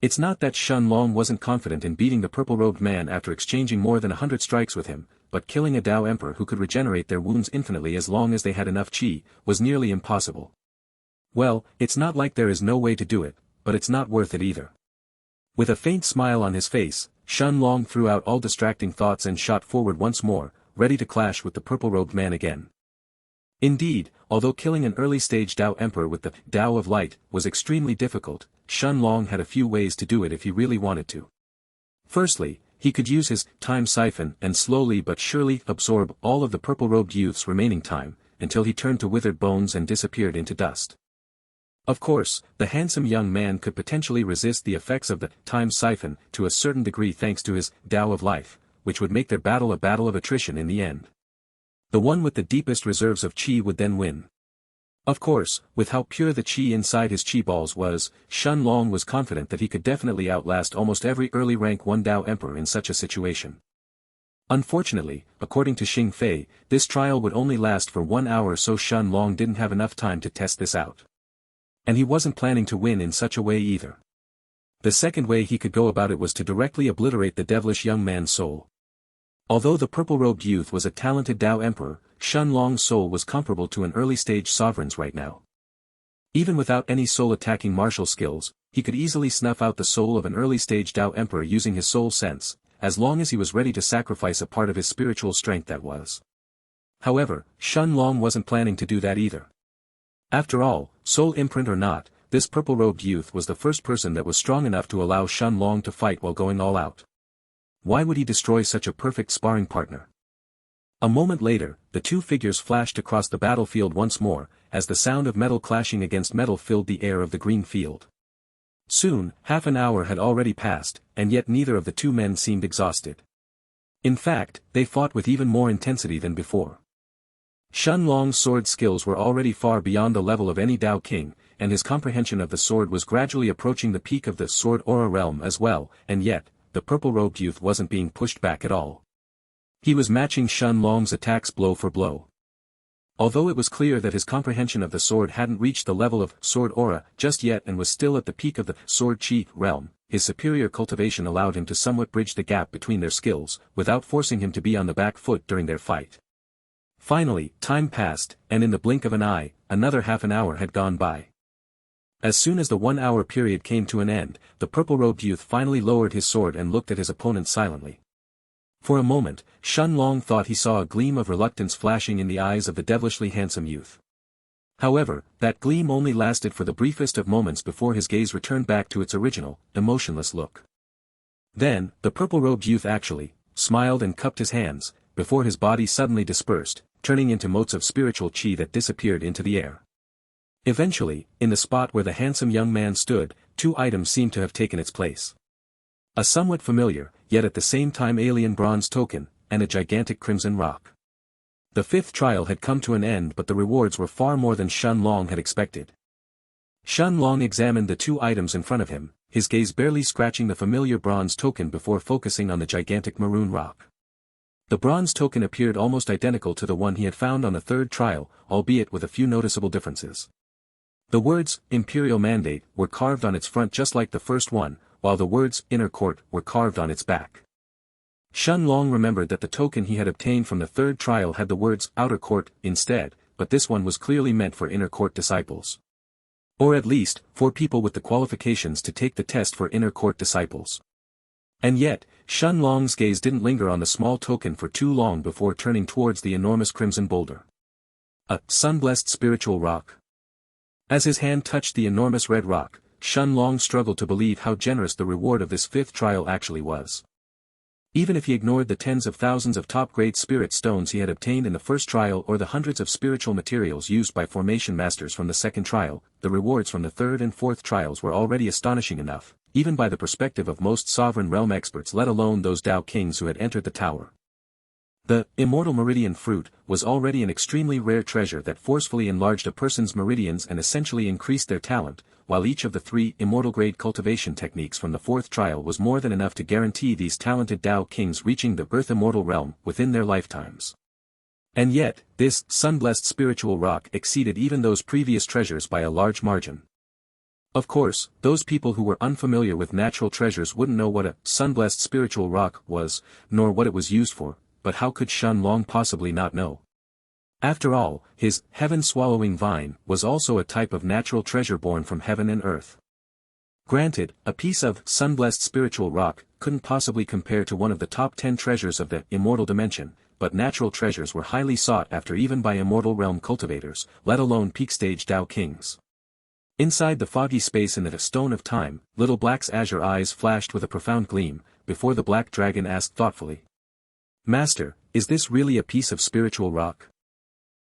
It's not that Xianxia wasn't confident in beating the purple-robed man after exchanging more than 100 strikes with him, but killing a Dao Emperor who could regenerate their wounds infinitely as long as they had enough qi, was nearly impossible. Well, it's not like there is no way to do it, but it's not worth it either. With a faint smile on his face, Xianxia threw out all distracting thoughts and shot forward once more, ready to clash with the purple-robed man again. Indeed, although killing an early-stage Dao Emperor with the Dao of light was extremely difficult, Xianxia had a few ways to do it if he really wanted to. Firstly, he could use his time siphon and slowly but surely absorb all of the purple-robed youth's remaining time, until he turned to withered bones and disappeared into dust. Of course, the handsome young man could potentially resist the effects of the time siphon to a certain degree thanks to his Dao of life, which would make their battle a battle of attrition in the end. The one with the deepest reserves of qi would then win. Of course, with how pure the qi inside his qi balls was, Xianxia was confident that he could definitely outlast almost every early rank 1 Dao Emperor in such a situation. Unfortunately, according to Xing Fei, this trial would only last for 1 hour, so Xianxia didn't have enough time to test this out. And he wasn't planning to win in such a way either. The second way he could go about it was to directly obliterate the devilish young man's soul. Although the purple-robed youth was a talented Dao Emperor, Xianxia's soul was comparable to an early-stage sovereign's right now. Even without any soul-attacking martial skills, he could easily snuff out the soul of an early-stage Dao Emperor using his soul sense, as long as he was ready to sacrifice a part of his spiritual strength that was. However, Xianxia wasn't planning to do that either. After all, soul imprint or not, this purple-robed youth was the first person that was strong enough to allow Xianxia to fight while going all out. Why would he destroy such a perfect sparring partner? A moment later, the two figures flashed across the battlefield once more, as the sound of metal clashing against metal filled the air of the green field. Soon, half an hour had already passed, and yet neither of the two men seemed exhausted. In fact, they fought with even more intensity than before. Xianxia's sword skills were already far beyond the level of any Dao King, and his comprehension of the sword was gradually approaching the peak of the sword aura realm as well, and yet, the purple-robed youth wasn't being pushed back at all. He was matching Xianxia's attacks blow for blow. Although it was clear that his comprehension of the sword hadn't reached the level of sword aura just yet and was still at the peak of the sword chi realm, his superior cultivation allowed him to somewhat bridge the gap between their skills, without forcing him to be on the back foot during their fight. Finally, time passed, and in the blink of an eye, another half an hour had gone by. As soon as the 1 hour period came to an end, the purple-robed youth finally lowered his sword and looked at his opponent silently. For a moment, Xianxia thought he saw a gleam of reluctance flashing in the eyes of the devilishly handsome youth. However, that gleam only lasted for the briefest of moments before his gaze returned back to its original, emotionless look. Then, the purple-robed youth actually smiled and cupped his hands, before his body suddenly dispersed, turning into motes of spiritual chi that disappeared into the air. Eventually, in the spot where the handsome young man stood, two items seemed to have taken its place. A somewhat familiar, yet at the same time alien bronze token, and a gigantic crimson rock. The fifth trial had come to an end, but the rewards were far more than Shun Long had expected. Shun Long examined the two items in front of him, his gaze barely scratching the familiar bronze token before focusing on the gigantic maroon rock. The bronze token appeared almost identical to the one he had found on the third trial, albeit with a few noticeable differences. The words, Imperial Mandate, were carved on its front just like the first one, while the words, Inner Court, were carved on its back. Shun Long remembered that the token he had obtained from the third trial had the words, Outer Court, instead, but this one was clearly meant for Inner Court disciples. Or at least, for people with the qualifications to take the test for Inner Court disciples. And yet, Shun Long's gaze didn't linger on the small token for too long before turning towards the enormous crimson boulder. A sun-blessed spiritual rock. As his hand touched the enormous red rock, Shun Long struggled to believe how generous the reward of this fifth trial actually was. Even if he ignored the tens of thousands of top-grade spirit stones he had obtained in the first trial or the hundreds of spiritual materials used by formation masters from the second trial, the rewards from the third and fourth trials were already astonishing enough, even by the perspective of most sovereign realm experts, let alone those Dao kings who had entered the tower. The immortal meridian fruit was already an extremely rare treasure that forcefully enlarged a person's meridians and essentially increased their talent, while each of the three immortal-grade cultivation techniques from the fourth trial was more than enough to guarantee these talented Dao kings reaching the earth-immortal realm within their lifetimes. And yet, this sun-blessed spiritual rock exceeded even those previous treasures by a large margin. Of course, those people who were unfamiliar with natural treasures wouldn't know what a sun-blessed spiritual rock was, nor what it was used for, but how could Shun Long possibly not know? After all, his heaven-swallowing vine was also a type of natural treasure born from heaven and earth. Granted, a piece of sun-blessed spiritual rock couldn't possibly compare to one of the top 10 treasures of the immortal dimension, but natural treasures were highly sought after even by immortal realm cultivators, let alone peak-stage Dao kings. Inside the foggy space in the Stone of Time, Little Black's azure eyes flashed with a profound gleam, before the black dragon asked thoughtfully. Master, is this really a piece of spiritual rock?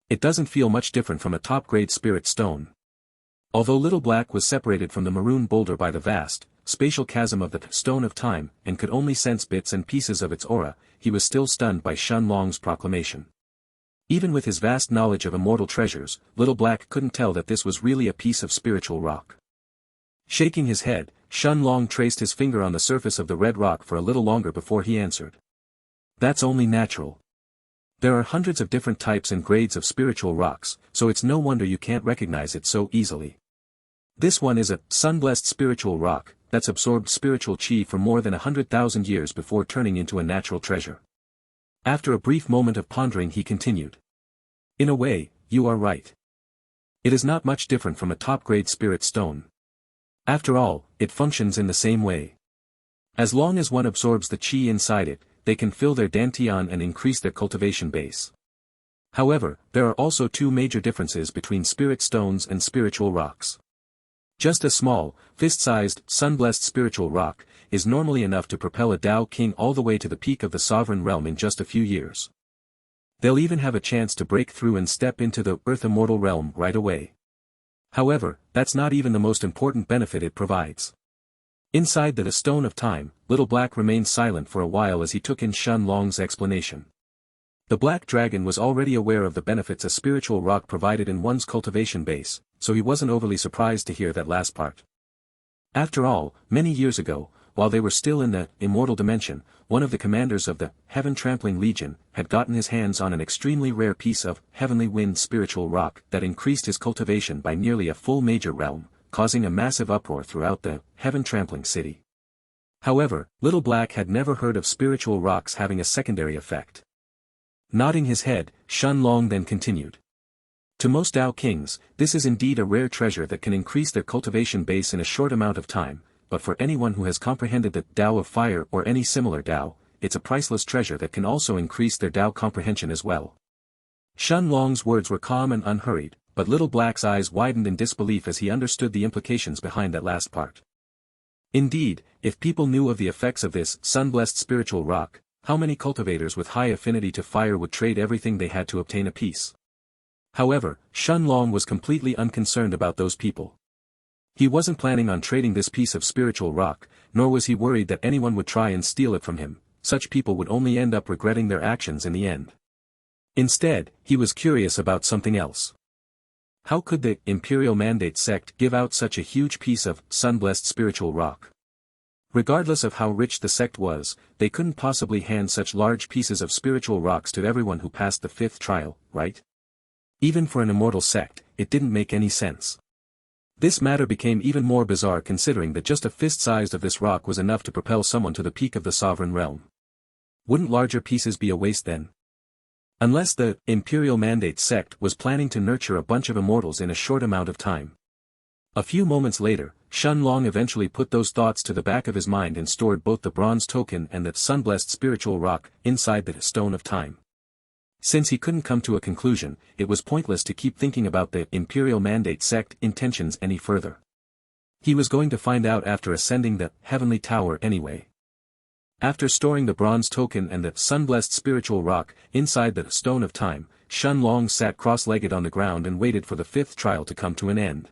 It doesn't feel much different from a top-grade spirit stone. Although Little Black was separated from the maroon boulder by the vast, spatial chasm of the Stone of Time and could only sense bits and pieces of its aura, he was still stunned by Shun Long's proclamation. Even with his vast knowledge of immortal treasures, Little Black couldn't tell that this was really a piece of spiritual rock. Shaking his head, Shun Long traced his finger on the surface of the red rock for a little longer before he answered. That's only natural. There are hundreds of different types and grades of spiritual rocks, so it's no wonder you can't recognize it so easily. This one is a sun-blessed spiritual rock that's absorbed spiritual chi for more than 100,000 years before turning into a natural treasure. After a brief moment of pondering he continued. In a way, you are right. It is not much different from a top-grade spirit stone. After all, it functions in the same way. As long as one absorbs the chi inside it, they can fill their dantian and increase their cultivation base. However, there are also two major differences between spirit stones and spiritual rocks. Just a small, fist-sized, sun-blessed spiritual rock is normally enough to propel a Dao king all the way to the peak of the sovereign realm in just a few years. They'll even have a chance to break through and step into the earth-immortal realm right away. However, that's not even the most important benefit it provides. Inside the Stone of Time, Little Black remained silent for a while as he took in Shun Long's explanation. The black dragon was already aware of the benefits a spiritual rock provided in one's cultivation base, so he wasn't overly surprised to hear that last part. After all, many years ago, while they were still in the immortal dimension, one of the commanders of the Heaven-Trampling Legion had gotten his hands on an extremely rare piece of heavenly wind spiritual rock that increased his cultivation by nearly a full major realm, causing a massive uproar throughout the Heaven-Trampling city. However, Little Black had never heard of spiritual rocks having a secondary effect. Nodding his head, Shun Long then continued. To most Dao kings, this is indeed a rare treasure that can increase their cultivation base in a short amount of time, but for anyone who has comprehended the Dao of Fire or any similar Dao, it's a priceless treasure that can also increase their Dao comprehension as well. Shun Long's words were calm and unhurried, but Little Black's eyes widened in disbelief as he understood the implications behind that last part. Indeed, if people knew of the effects of this sun-blessed spiritual rock, how many cultivators with high affinity to fire would trade everything they had to obtain a piece? However, Shen Long was completely unconcerned about those people. He wasn't planning on trading this piece of spiritual rock, nor was he worried that anyone would try and steal it from him. Such people would only end up regretting their actions in the end. Instead, he was curious about something else. How could the Imperial Mandate sect give out such a huge piece of sun-blessed spiritual rock? Regardless of how rich the sect was, they couldn't possibly hand such large pieces of spiritual rocks to everyone who passed the 5th trial, right? Even for an immortal sect, it didn't make any sense. This matter became even more bizarre considering that just a fist-sized of this rock was enough to propel someone to the peak of the sovereign realm. Wouldn't larger pieces be a waste then? Unless the Imperial Mandate sect was planning to nurture a bunch of immortals in a short amount of time. A few moments later, Shen Long eventually put those thoughts to the back of his mind and stored both the bronze token and the sun-blessed spiritual rock inside the stone of time. Since he couldn't come to a conclusion, it was pointless to keep thinking about the Imperial Mandate sect intentions any further. He was going to find out after ascending the Heavenly Tower anyway. After storing the bronze token and the sun-blessed spiritual rock inside the stone of time, Shen Long sat cross-legged on the ground and waited for the 5th trial to come to an end.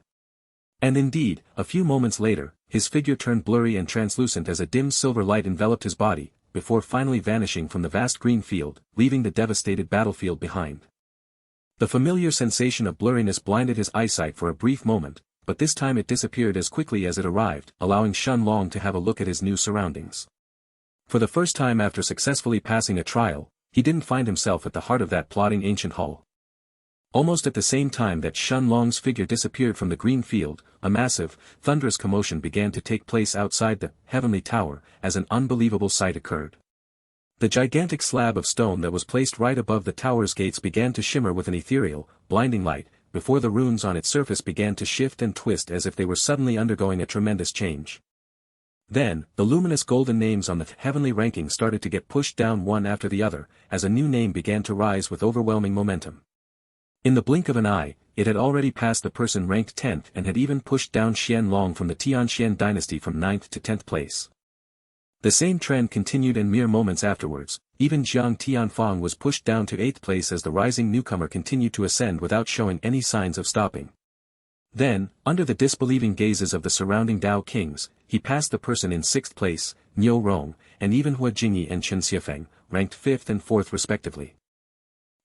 And indeed, a few moments later, his figure turned blurry and translucent as a dim silver light enveloped his body, before finally vanishing from the vast green field, leaving the devastated battlefield behind. The familiar sensation of blurriness blinded his eyesight for a brief moment, but this time it disappeared as quickly as it arrived, allowing Shen Long to have a look at his new surroundings. For the first time after successfully passing a trial, he didn't find himself at the heart of that plodding ancient hall. Almost at the same time that Shen Long's figure disappeared from the green field, a massive, thunderous commotion began to take place outside the Heavenly Tower, as an unbelievable sight occurred. The gigantic slab of stone that was placed right above the tower's gates began to shimmer with an ethereal, blinding light, before the runes on its surface began to shift and twist as if they were suddenly undergoing a tremendous change. Then, the luminous golden names on the heavenly ranking started to get pushed down one after the other, as a new name began to rise with overwhelming momentum. In the blink of an eye, it had already passed the person ranked 10th and had even pushed down Xian Long from the Tianxian dynasty from 9th to 10th place. The same trend continued and mere moments afterwards, even Jiang Tianfang was pushed down to 8th place as the rising newcomer continued to ascend without showing any signs of stopping. Then, under the disbelieving gazes of the surrounding Dao kings, he passed the person in 6th place, Niu Rong, and even Hua Jingyi and Xianxia, ranked 5th and 4th respectively.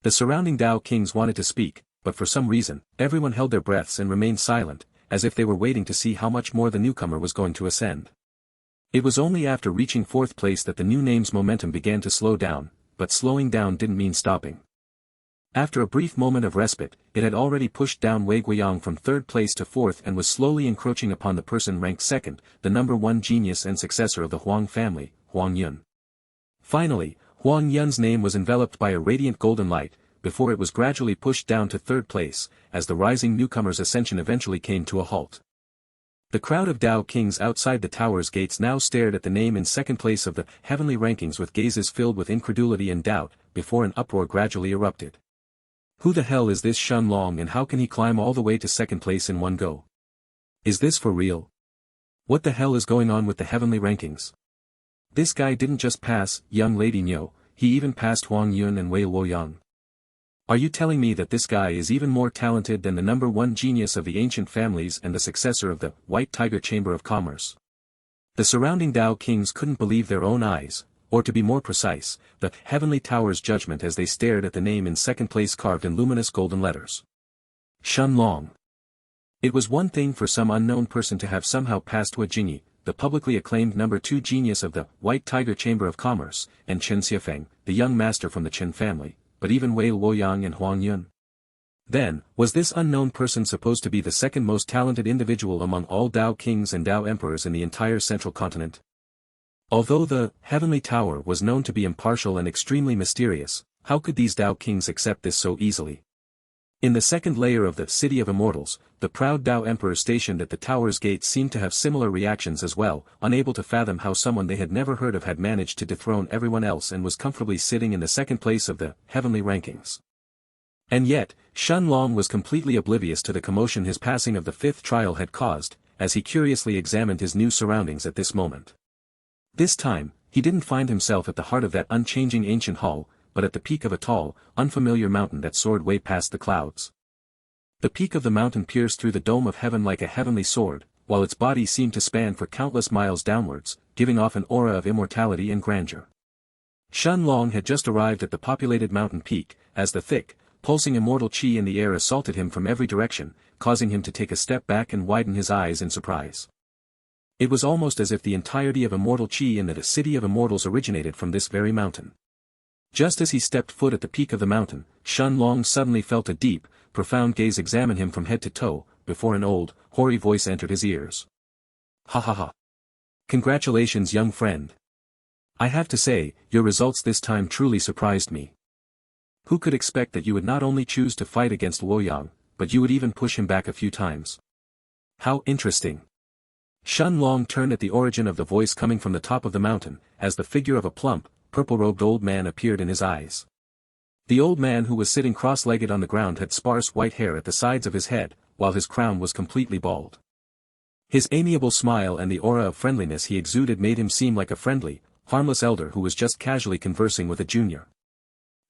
The surrounding Dao kings wanted to speak, but for some reason, everyone held their breaths and remained silent, as if they were waiting to see how much more the newcomer was going to ascend. It was only after reaching 4th place that the new name's momentum began to slow down, but slowing down didn't mean stopping. After a brief moment of respite, it had already pushed down Wei Guiyang from 3rd place to 4th and was slowly encroaching upon the person ranked 2nd, the number 1 genius and successor of the Huang family, Huang Yun. Finally, Huang Yun's name was enveloped by a radiant golden light, before it was gradually pushed down to 3rd place, as the rising newcomer's ascension eventually came to a halt. The crowd of Dao kings outside the tower's gates now stared at the name in 2nd place of the heavenly rankings with gazes filled with incredulity and doubt, before an uproar gradually erupted. Who the hell is this Shen Long and how can he climb all the way to 2nd place in one go? Is this for real? What the hell is going on with the heavenly rankings? This guy didn't just pass young lady Niu, he even passed Huang Yun and Wei Luoyang. Are you telling me that this guy is even more talented than the number 1 genius of the ancient families and the successor of the White Tiger Chamber of Commerce? The surrounding Dao kings couldn't believe their own eyes, or to be more precise, the Heavenly Tower's judgment as they stared at the name in 2nd place carved in luminous golden letters. Shen Long. It was one thing for some unknown person to have somehow passed Hua Jingyi, the publicly acclaimed number 2 genius of the White Tiger Chamber of Commerce, and Xianxia, the young master from the Qin family, but even Wei Luoyang and Huang Yun. Then, was this unknown person supposed to be the 2nd most talented individual among all Dao kings and Dao emperors in the entire central continent? Although the Heavenly Tower was known to be impartial and extremely mysterious, how could these Dao kings accept this so easily? In the 2nd layer of the City of Immortals, the proud Dao emperor stationed at the tower's gates seemed to have similar reactions as well, unable to fathom how someone they had never heard of had managed to dethrone everyone else and was comfortably sitting in the 2nd place of the heavenly rankings. And yet, Shun Long was completely oblivious to the commotion his passing of the fifth trial had caused, as he curiously examined his new surroundings at this moment. This time, he didn't find himself at the heart of that unchanging ancient hall, but at the peak of a tall, unfamiliar mountain that soared way past the clouds. The peak of the mountain pierced through the dome of heaven like a heavenly sword, while its body seemed to span for countless miles downwards, giving off an aura of immortality and grandeur. Shun Long had just arrived at the populated mountain peak, as the thick, pulsing immortal chi in the air assaulted him from every direction, causing him to take a step back and widen his eyes in surprise. It was almost as if the entirety of immortal chi in the city of immortals originated from this very mountain. Just as he stepped foot at the peak of the mountain, Shun Long suddenly felt a deep, profound gaze examine him from head to toe, before an old, hoary voice entered his ears. Ha ha ha. Congratulations, young friend. I have to say, your results this time truly surprised me. Who could expect that you would not only choose to fight against Luoyang, but you would even push him back a few times? How interesting. Shun Long turned at the origin of the voice coming from the top of the mountain, as the figure of a plump, purple-robed old man appeared in his eyes. The old man who was sitting cross-legged on the ground had sparse white hair at the sides of his head, while his crown was completely bald. His amiable smile and the aura of friendliness he exuded made him seem like a friendly, harmless elder who was just casually conversing with a junior.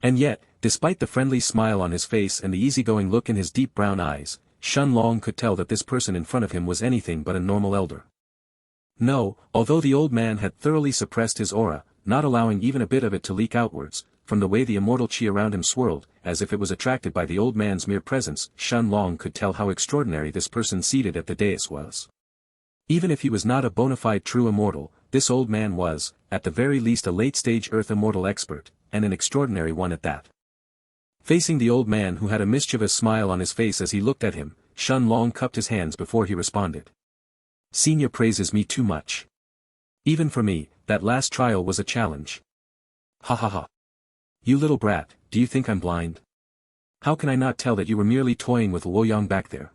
And yet, despite the friendly smile on his face and the easygoing look in his deep brown eyes, Shun Long could tell that this person in front of him was anything but a normal elder. No, although the old man had thoroughly suppressed his aura, not allowing even a bit of it to leak outwards, from the way the immortal chi around him swirled, as if it was attracted by the old man's mere presence, Shun Long could tell how extraordinary this person seated at the dais was. Even if he was not a bona fide true immortal, this old man was, at the very least, a late-stage earth immortal expert, and an extraordinary one at that. Facing the old man who had a mischievous smile on his face as he looked at him, Shun Long cupped his hands before he responded. Senior praises me too much. Even for me, that last trial was a challenge. Ha ha ha. You little brat, do you think I'm blind? How can I not tell that you were merely toying with Luoyang back there?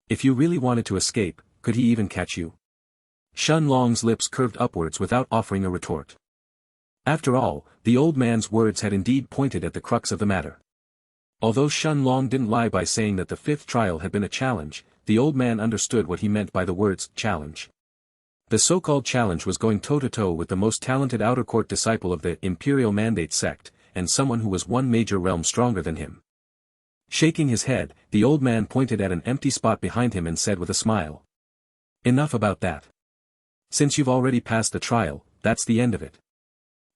If you really wanted to escape, could he even catch you? Shun Long's lips curved upwards without offering a retort. After all, the old man's words had indeed pointed at the crux of the matter. Although Shun Long didn't lie by saying that the fifth trial had been a challenge, the old man understood what he meant by the words challenge. The so-called challenge was going toe-to-toe with the most talented outer court disciple of the Imperial Mandate sect, and someone who was one major realm stronger than him. Shaking his head, the old man pointed at an empty spot behind him and said with a smile. Enough about that. Since you've already passed the trial, that's the end of it.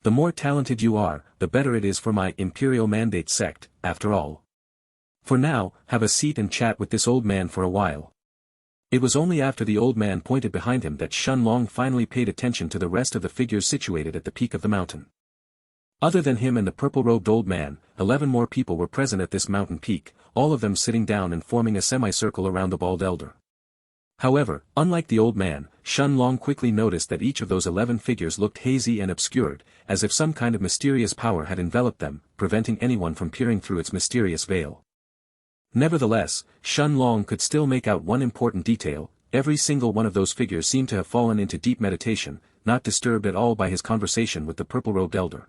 The more talented you are, the better it is for my Imperial Mandate sect, after all. For now, have a seat and chat with this old man for a while. It was only after the old man pointed behind him that Shun Long finally paid attention to the rest of the figures situated at the peak of the mountain. Other than him and the purple-robed old man, 11 more people were present at this mountain peak, all of them sitting down and forming a semicircle around the bald elder. However, unlike the old man, Shun Long quickly noticed that each of those 11 figures looked hazy and obscured, as if some kind of mysterious power had enveloped them, preventing anyone from peering through its mysterious veil. Nevertheless, Shun Long could still make out one important detail: every single one of those figures seemed to have fallen into deep meditation, not disturbed at all by his conversation with the purple-robed elder.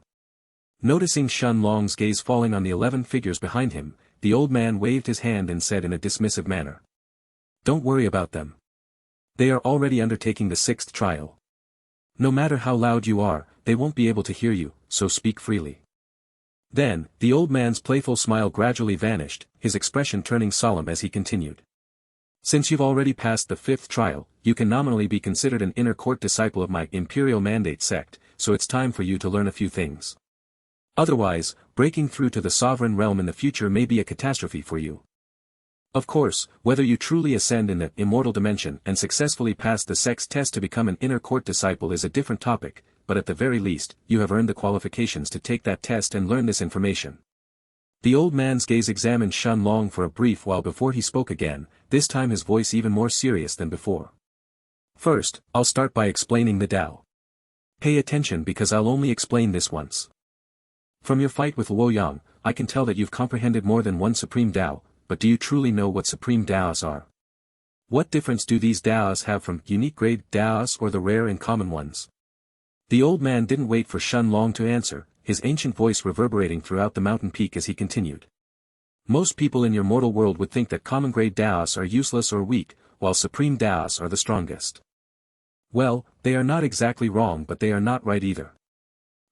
Noticing Shun Long's gaze falling on the 11 figures behind him, the old man waved his hand and said in a dismissive manner. Don't worry about them. They are already undertaking the 6th trial. No matter how loud you are, they won't be able to hear you, so speak freely. Then, the old man's playful smile gradually vanished, his expression turning solemn as he continued. Since you've already passed the 5th trial, you can nominally be considered an inner court disciple of my Imperial Mandate sect, so it's time for you to learn a few things. Otherwise, breaking through to the sovereign realm in the future may be a catastrophe for you. Of course, whether you truly ascend in the immortal dimension and successfully pass the sect's test to become an inner court disciple is a different topic, but at the very least, you have earned the qualifications to take that test and learn this information. The old man's gaze examined Shun Long for a brief while before he spoke again, this time his voice even more serious than before. First, I'll start by explaining the Tao. Pay attention because I'll only explain this once. From your fight with Luoyang, I can tell that you've comprehended more than one supreme Tao, but do you truly know what supreme Daos are? What difference do these Daos have from unique grade Daos or the rare and common ones? The old man didn't wait for Shun Long to answer, his ancient voice reverberating throughout the mountain peak as he continued. Most people in your mortal world would think that common grade Daos are useless or weak, while supreme Daos are the strongest. Well, they are not exactly wrong, but they are not right either.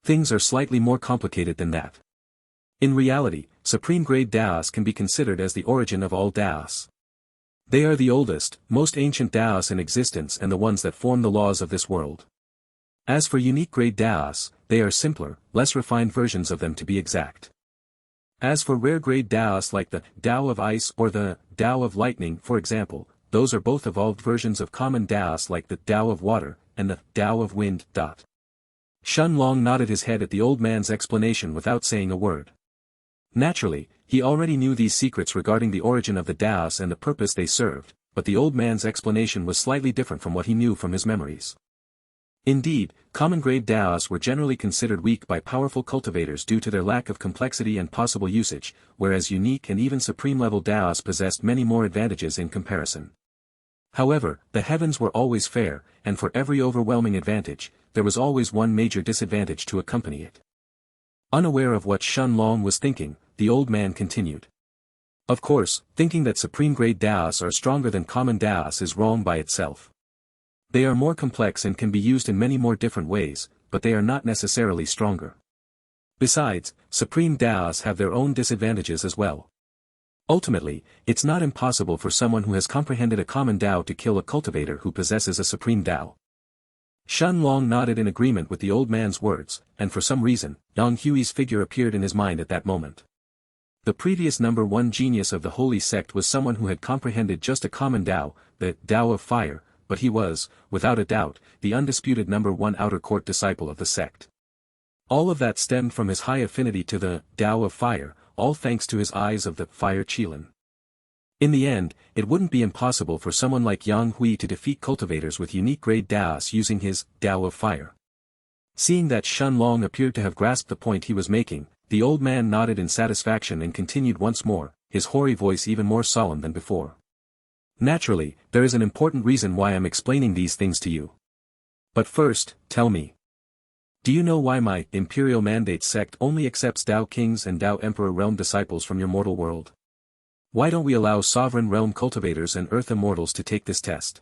Things are slightly more complicated than that. In reality, supreme grade Daos can be considered as the origin of all Daos. They are the oldest, most ancient Daos in existence and the ones that form the laws of this world. As for unique grade Daos, they are simpler, less refined versions of them to be exact. As for rare grade Daos like the Dao of Ice or the Dao of Lightning for example, those are both evolved versions of common Daos like the Dao of Water and the Dao of Wind. Shun Long nodded his head at the old man's explanation without saying a word. Naturally, he already knew these secrets regarding the origin of the Daos and the purpose they served, but the old man's explanation was slightly different from what he knew from his memories. Indeed, common-grade Daos were generally considered weak by powerful cultivators due to their lack of complexity and possible usage, whereas unique and even supreme-level Daos possessed many more advantages in comparison. However, the heavens were always fair, and for every overwhelming advantage, there was always one major disadvantage to accompany it. Unaware of what Shun Long was thinking, the old man continued. Of course, thinking that supreme-grade Daos are stronger than common Daos is wrong by itself. They are more complex and can be used in many more different ways, but they are not necessarily stronger. Besides, supreme Daos have their own disadvantages as well. Ultimately, it's not impossible for someone who has comprehended a common Dao to kill a cultivator who possesses a supreme Dao. Shun Long nodded in agreement with the old man's words, and for some reason, Yang Hui's figure appeared in his mind at that moment. The previous number one genius of the holy sect was someone who had comprehended just a common Dao, the Dao of Fire, but he was, without a doubt, the undisputed number one outer court disciple of the sect. All of that stemmed from his high affinity to the Dao of Fire, all thanks to his eyes of the Fire Qilin. In the end, it wouldn't be impossible for someone like Yang Hui to defeat cultivators with unique grade Daos using his Dao of Fire. Seeing that Shun Long appeared to have grasped the point he was making, the old man nodded in satisfaction and continued once more, his hoary voice even more solemn than before. Naturally, there is an important reason why I'm explaining these things to you. But first, tell me. Do you know why my Imperial Mandate sect only accepts Dao Kings and Dao Emperor Realm disciples from your mortal world? Why don't we allow Sovereign Realm cultivators and Earth Immortals to take this test?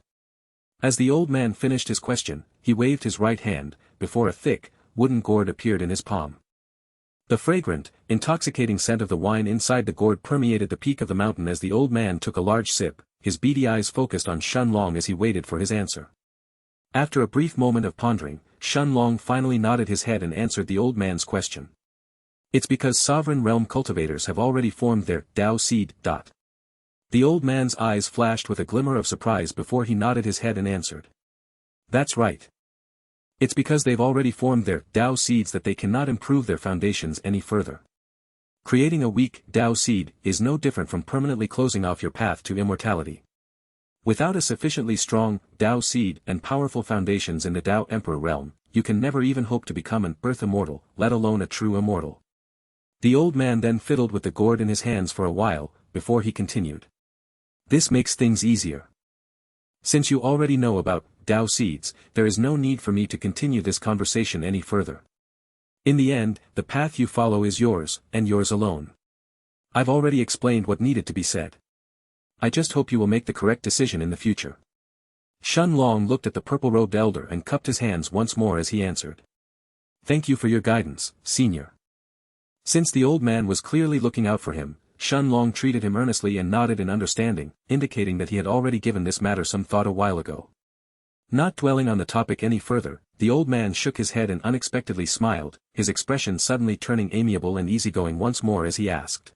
As the old man finished his question, he waved his right hand, before a thick, wooden gourd appeared in his palm. The fragrant, intoxicating scent of the wine inside the gourd permeated the peak of the mountain as the old man took a large sip, his beady eyes focused on Shun Long as he waited for his answer. After a brief moment of pondering, Shun Long finally nodded his head and answered the old man's question. It's because Sovereign Realm cultivators have already formed their Dao seed. The old man's eyes flashed with a glimmer of surprise before he nodded his head and answered. That's right. It's because they've already formed their Dao seeds that they cannot improve their foundations any further. Creating a weak Dao seed is no different from permanently closing off your path to immortality. Without a sufficiently strong Dao seed and powerful foundations in the Dao Emperor realm, you can never even hope to become an Earth Immortal, let alone a true immortal. The old man then fiddled with the gourd in his hands for a while, before he continued. This makes things easier. Since you already know about Dao seeds, there is no need for me to continue this conversation any further. In the end, the path you follow is yours, and yours alone. I've already explained what needed to be said. I just hope you will make the correct decision in the future. Shun Long looked at the purple-robed elder and cupped his hands once more as he answered. Thank you for your guidance, senior. Since the old man was clearly looking out for him, Shun Long treated him earnestly and nodded in understanding, indicating that he had already given this matter some thought a while ago. Not dwelling on the topic any further, the old man shook his head and unexpectedly smiled, his expression suddenly turning amiable and easygoing once more as he asked.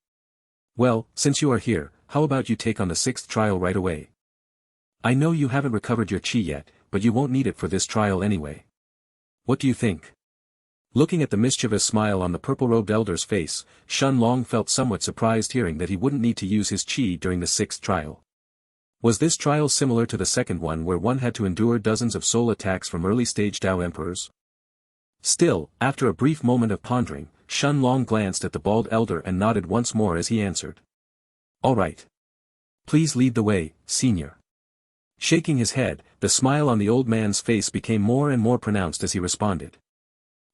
Well, since you are here, how about you take on the 6th trial right away? I know you haven't recovered your chi yet, but you won't need it for this trial anyway. What do you think? Looking at the mischievous smile on the purple-robed elder's face, Shun Long felt somewhat surprised hearing that he wouldn't need to use his chi during the 6th trial. Was this trial similar to the second one where one had to endure dozens of soul attacks from early-stage Dao Emperors? Still, after a brief moment of pondering, Shun Long glanced at the bald elder and nodded once more as he answered. All right. Please lead the way, senior. Shaking his head, the smile on the old man's face became more and more pronounced as he responded.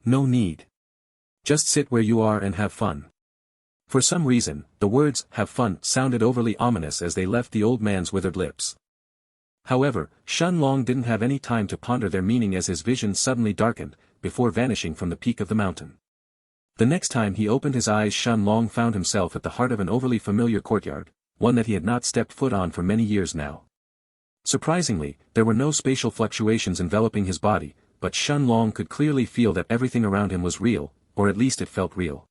No need. Just sit where you are and have fun. For some reason, the words, "have fun," sounded overly ominous as they left the old man's withered lips. However, Shen Long didn't have any time to ponder their meaning as his vision suddenly darkened, before vanishing from the peak of the mountain. The next time he opened his eyes, Shen Long found himself at the heart of an overly familiar courtyard, one that he had not stepped foot on for many years now. Surprisingly, there were no spatial fluctuations enveloping his body, but Shen Long could clearly feel that everything around him was real, or at least it felt real.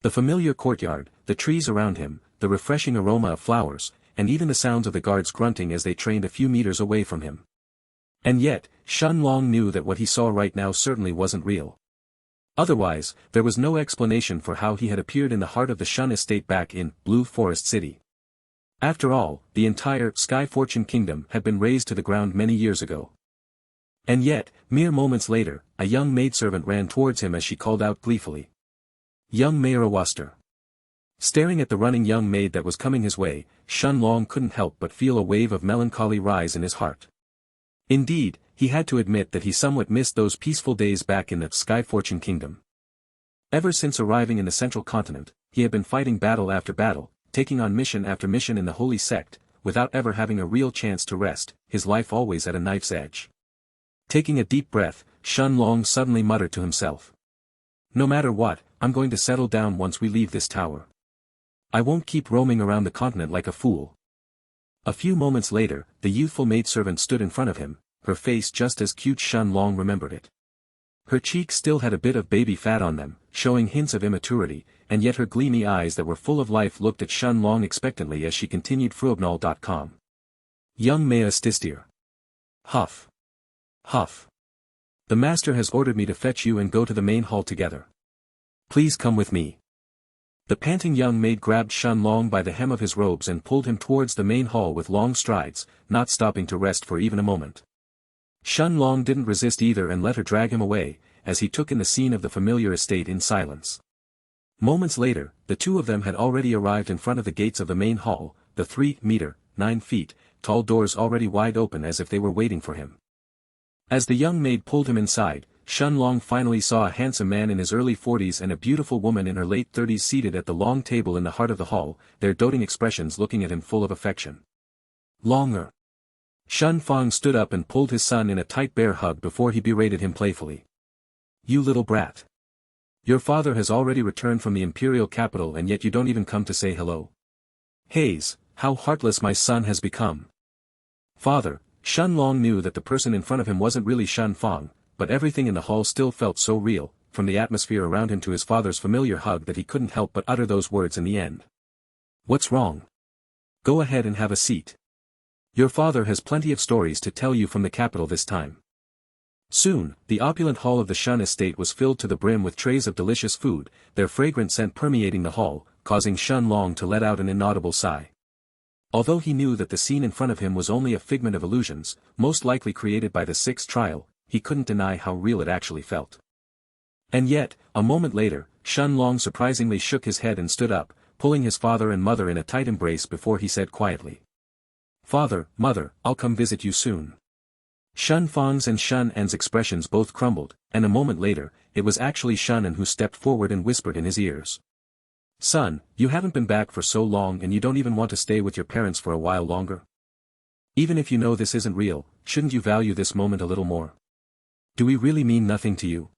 The familiar courtyard, the trees around him, the refreshing aroma of flowers, and even the sounds of the guards grunting as they trained a few meters away from him. And yet, Shen Long knew that what he saw right now certainly wasn't real. Otherwise, there was no explanation for how he had appeared in the heart of the Shun estate back in Blue Forest City. After all, the entire Sky Fortune Kingdom had been razed to the ground many years ago. And yet, mere moments later, a young maidservant ran towards him as she called out gleefully. "Young Mayarawaster." Staring at the running young maid that was coming his way, Shen Long couldn't help but feel a wave of melancholy rise in his heart. Indeed, he had to admit that he somewhat missed those peaceful days back in the Sky Fortune Kingdom. Ever since arriving in the Central Continent, he had been fighting battle after battle, taking on mission after mission in the Holy Sect, without ever having a real chance to rest, his life always at a knife's edge. Taking a deep breath, Shen Long suddenly muttered to himself. "No matter what, I'm going to settle down once we leave this tower. I won't keep roaming around the continent like a fool." A few moments later, the youthful maidservant stood in front of him, her face just as cute Shen Long remembered it. Her cheeks still had a bit of baby fat on them, showing hints of immaturity, and yet her gleamy eyes that were full of life looked at Shen Long expectantly as she continued Fruobnal.com. "Young Maya Stistier. Huff. Huff. The master has ordered me to fetch you and go to the main hall together. Please come with me." The panting young maid grabbed Shen Long by the hem of his robes and pulled him towards the main hall with long strides, not stopping to rest for even a moment. Shen Long didn't resist either and let her drag him away, as he took in the scene of the familiar estate in silence. Moments later, the two of them had already arrived in front of the gates of the main hall, the 3-meter, 9 feet, tall doors already wide open as if they were waiting for him. As the young maid pulled him inside, Shen Long finally saw a handsome man in his early 40s and a beautiful woman in her late 30s seated at the long table in the heart of the hall, their doting expressions looking at him full of affection. "Longer." Shen Fong stood up and pulled his son in a tight bear hug before he berated him playfully. "You little brat. Your father has already returned from the imperial capital and yet you don't even come to say hello. Haze, how heartless my son has become." "Father," Shen Long knew that the person in front of him wasn't really Shen Fong, but everything in the hall still felt so real, from the atmosphere around him to his father's familiar hug, that he couldn't help but utter those words in the end. "What's wrong? Go ahead and have a seat. Your father has plenty of stories to tell you from the capital this time." Soon, the opulent hall of the Shun estate was filled to the brim with trays of delicious food, their fragrant scent permeating the hall, causing Shen Long to let out an inaudible sigh. Although he knew that the scene in front of him was only a figment of illusions, most likely created by the sixth trial, he couldn't deny how real it actually felt. And yet, a moment later, Shen Long surprisingly shook his head and stood up, pulling his father and mother in a tight embrace before he said quietly. "Father, Mother, I'll come visit you soon." Shen Fong's and Shen En's expressions both crumbled, and a moment later, it was actually Shen En who stepped forward and whispered in his ears. "Son, you haven't been back for so long and you don't even want to stay with your parents for a while longer? Even if you know this isn't real, shouldn't you value this moment a little more? Do we really mean nothing to you?"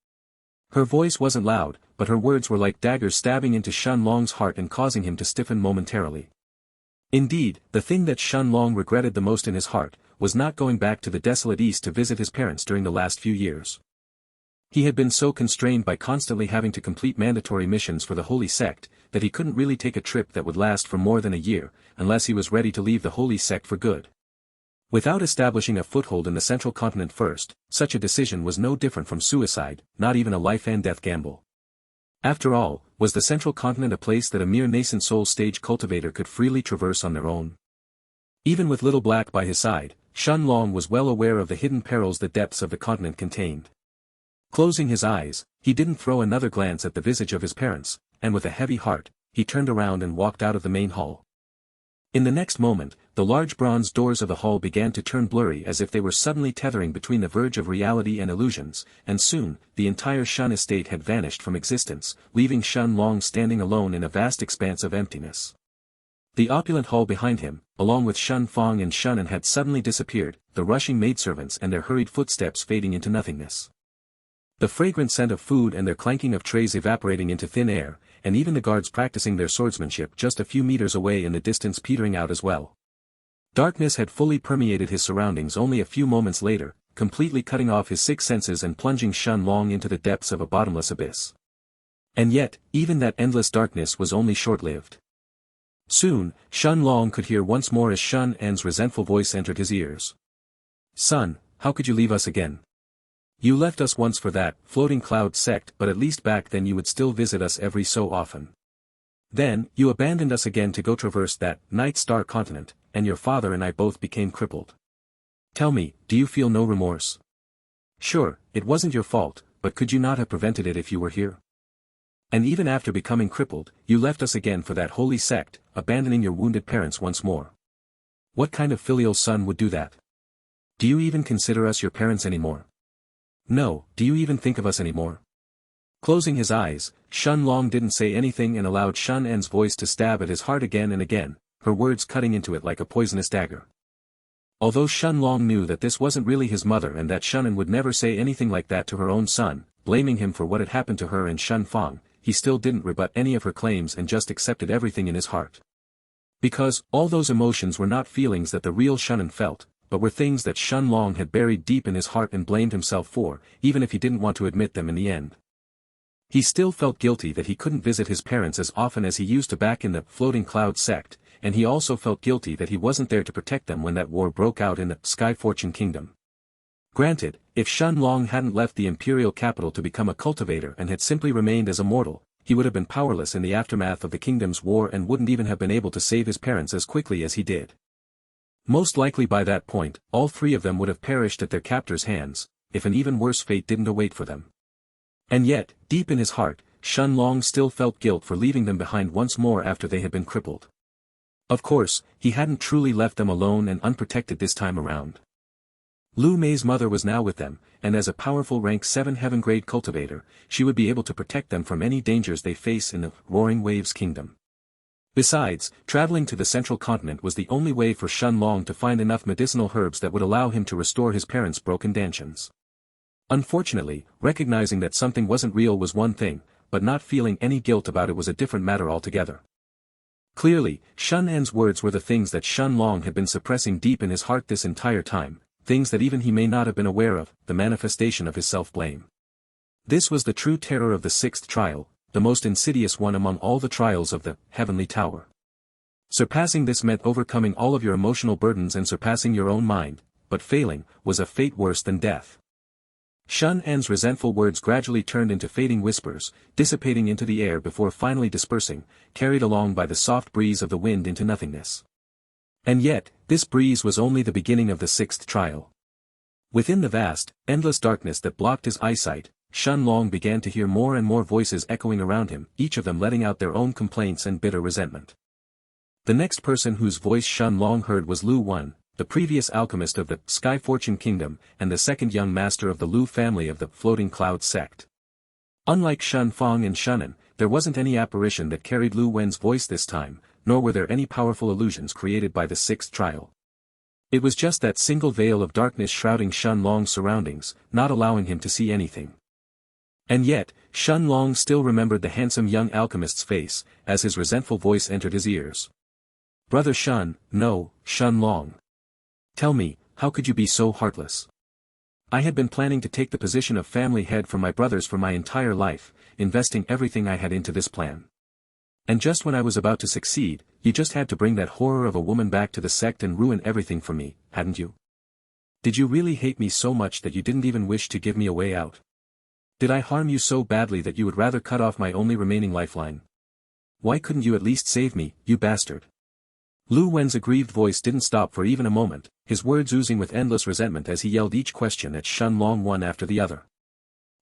Her voice wasn't loud, but her words were like daggers stabbing into Shen Long's heart and causing him to stiffen momentarily. Indeed, the thing that Shen Long regretted the most in his heart, was not going back to the desolate east to visit his parents during the last few years. He had been so constrained by constantly having to complete mandatory missions for the Holy Sect, that he couldn't really take a trip that would last for more than a year, unless he was ready to leave the Holy Sect for good. Without establishing a foothold in the Central Continent first, such a decision was no different from suicide, not even a life-and-death gamble. After all, was the Central Continent a place that a mere nascent soul stage cultivator could freely traverse on their own? Even with Little Black by his side, Shen Long was well aware of the hidden perils the depths of the continent contained. Closing his eyes, he didn't throw another glance at the visage of his parents, and with a heavy heart, he turned around and walked out of the main hall. In the next moment, the large bronze doors of the hall began to turn blurry as if they were suddenly tethering between the verge of reality and illusions, and soon, the entire Shun estate had vanished from existence, leaving Shun Long standing alone in a vast expanse of emptiness. The opulent hall behind him, along with Shun Fong and Shunan had suddenly disappeared, the rushing maidservants and their hurried footsteps fading into nothingness. The fragrant scent of food and their clanking of trays evaporating into thin air, and even the guards practicing their swordsmanship just a few meters away in the distance petering out as well. Darkness had fully permeated his surroundings only a few moments later, completely cutting off his six senses and plunging Shun Long into the depths of a bottomless abyss. And yet, even that endless darkness was only short-lived. Soon, Shun Long could hear once more as Shun En's resentful voice entered his ears. "Son, how could you leave us again? You left us once for that floating cloud sect, but at least back then you would still visit us every so often. Then, you abandoned us again to go traverse that Night Star continent, and your father and I both became crippled. Tell me, do you feel no remorse? Sure, it wasn't your fault, but could you not have prevented it if you were here? And even after becoming crippled, you left us again for that holy sect, abandoning your wounded parents once more. What kind of filial son would do that? Do you even consider us your parents anymore? No, do you even think of us anymore?" Closing his eyes, Shun Long didn't say anything and allowed Shun En's voice to stab at his heart again and again, her words cutting into it like a poisonous dagger. Although Shun Long knew that this wasn't really his mother and that Shunan would never say anything like that to her own son, blaming him for what had happened to her and Shun Fong, he still didn't rebut any of her claims and just accepted everything in his heart. Because, all those emotions were not feelings that the real Shunan felt, but were things that Shun Long had buried deep in his heart and blamed himself for, even if he didn't want to admit them in the end. He still felt guilty that he couldn't visit his parents as often as he used to back in the Floating Cloud sect, and he also felt guilty that he wasn't there to protect them when that war broke out in the Sky Fortune Kingdom. Granted, if Shun Long hadn't left the imperial capital to become a cultivator and had simply remained as a mortal, he would have been powerless in the aftermath of the kingdom's war and wouldn't even have been able to save his parents as quickly as he did. Most likely by that point, all three of them would have perished at their captors' hands, if an even worse fate didn't await for them. And yet, deep in his heart, Shun Long still felt guilt for leaving them behind once more after they had been crippled. Of course, he hadn't truly left them alone and unprotected this time around. Lu Mei's mother was now with them, and as a powerful rank 7 heaven-grade cultivator, she would be able to protect them from any dangers they face in the Roaring Waves Kingdom. Besides, traveling to the central continent was the only way for Shun Long to find enough medicinal herbs that would allow him to restore his parents' broken dantians. Unfortunately, recognizing that something wasn't real was one thing, but not feeling any guilt about it was a different matter altogether. Clearly, Shun En's words were the things that Shun Long had been suppressing deep in his heart this entire time, things that even he may not have been aware of, the manifestation of his self-blame. This was the true terror of the sixth trial, the most insidious one among all the trials of the Heavenly Tower. Surpassing this meant overcoming all of your emotional burdens and surpassing your own mind, but failing, was a fate worse than death. Shun En's resentful words gradually turned into fading whispers, dissipating into the air before finally dispersing, carried along by the soft breeze of the wind into nothingness. And yet, this breeze was only the beginning of the sixth trial. Within the vast, endless darkness that blocked his eyesight, Shun Long began to hear more and more voices echoing around him, each of them letting out their own complaints and bitter resentment. The next person whose voice Shun Long heard was Lu Wen, the previous alchemist of the Sky Fortune Kingdom and the second young master of the Lu family of the Floating Cloud sect. Unlike Shun Fong and Shunan, there wasn't any apparition that carried Lu Wen's voice this time, nor were there any powerful illusions created by the sixth trial. It was just that single veil of darkness shrouding Shun Long's surroundings, not allowing him to see anything. And yet, Shun Long still remembered the handsome young alchemist's face, as his resentful voice entered his ears. "Brother Shun, no, Shun Long. Tell me, how could you be so heartless? I had been planning to take the position of family head for my brothers for my entire life, investing everything I had into this plan. And just when I was about to succeed, you just had to bring that horror of a woman back to the sect and ruin everything for me, hadn't you? Did you really hate me so much that you didn't even wish to give me a way out? Did I harm you so badly that you would rather cut off my only remaining lifeline? Why couldn't you at least save me, you bastard?" Lu Wen's aggrieved voice didn't stop for even a moment, his words oozing with endless resentment as he yelled each question at Shun Long one after the other.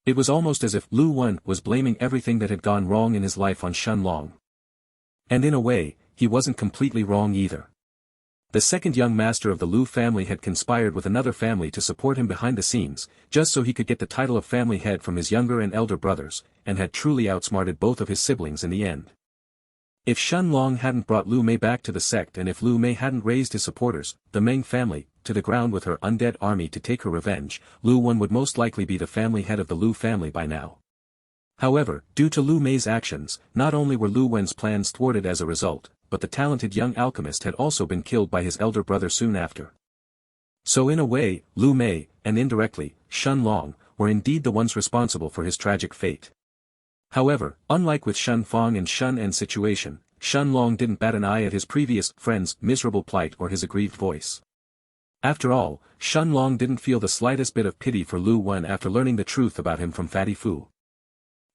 It was almost as if Lu Wen was blaming everything that had gone wrong in his life on Shun Long. And in a way, he wasn't completely wrong either. The second young master of the Lu family had conspired with another family to support him behind the scenes, just so he could get the title of family head from his younger and elder brothers, and had truly outsmarted both of his siblings in the end. If Shen Long hadn't brought Lu Mei back to the sect, and if Lu Mei hadn't raised his supporters, the Meng family, to the ground with her undead army to take her revenge, Lu Wen would most likely be the family head of the Lu family by now. However, due to Lu Mei's actions, not only were Lu Wen's plans thwarted as a result, but the talented young alchemist had also been killed by his elder brother soon after. So in a way, Lu Mei, and indirectly, Shen Long, were indeed the ones responsible for his tragic fate. However, unlike with Shen Fong and Shen En's situation, Shen Long didn't bat an eye at his previous friend's miserable plight or his aggrieved voice. After all, Shen Long didn't feel the slightest bit of pity for Lu Wen after learning the truth about him from Fatty Fu.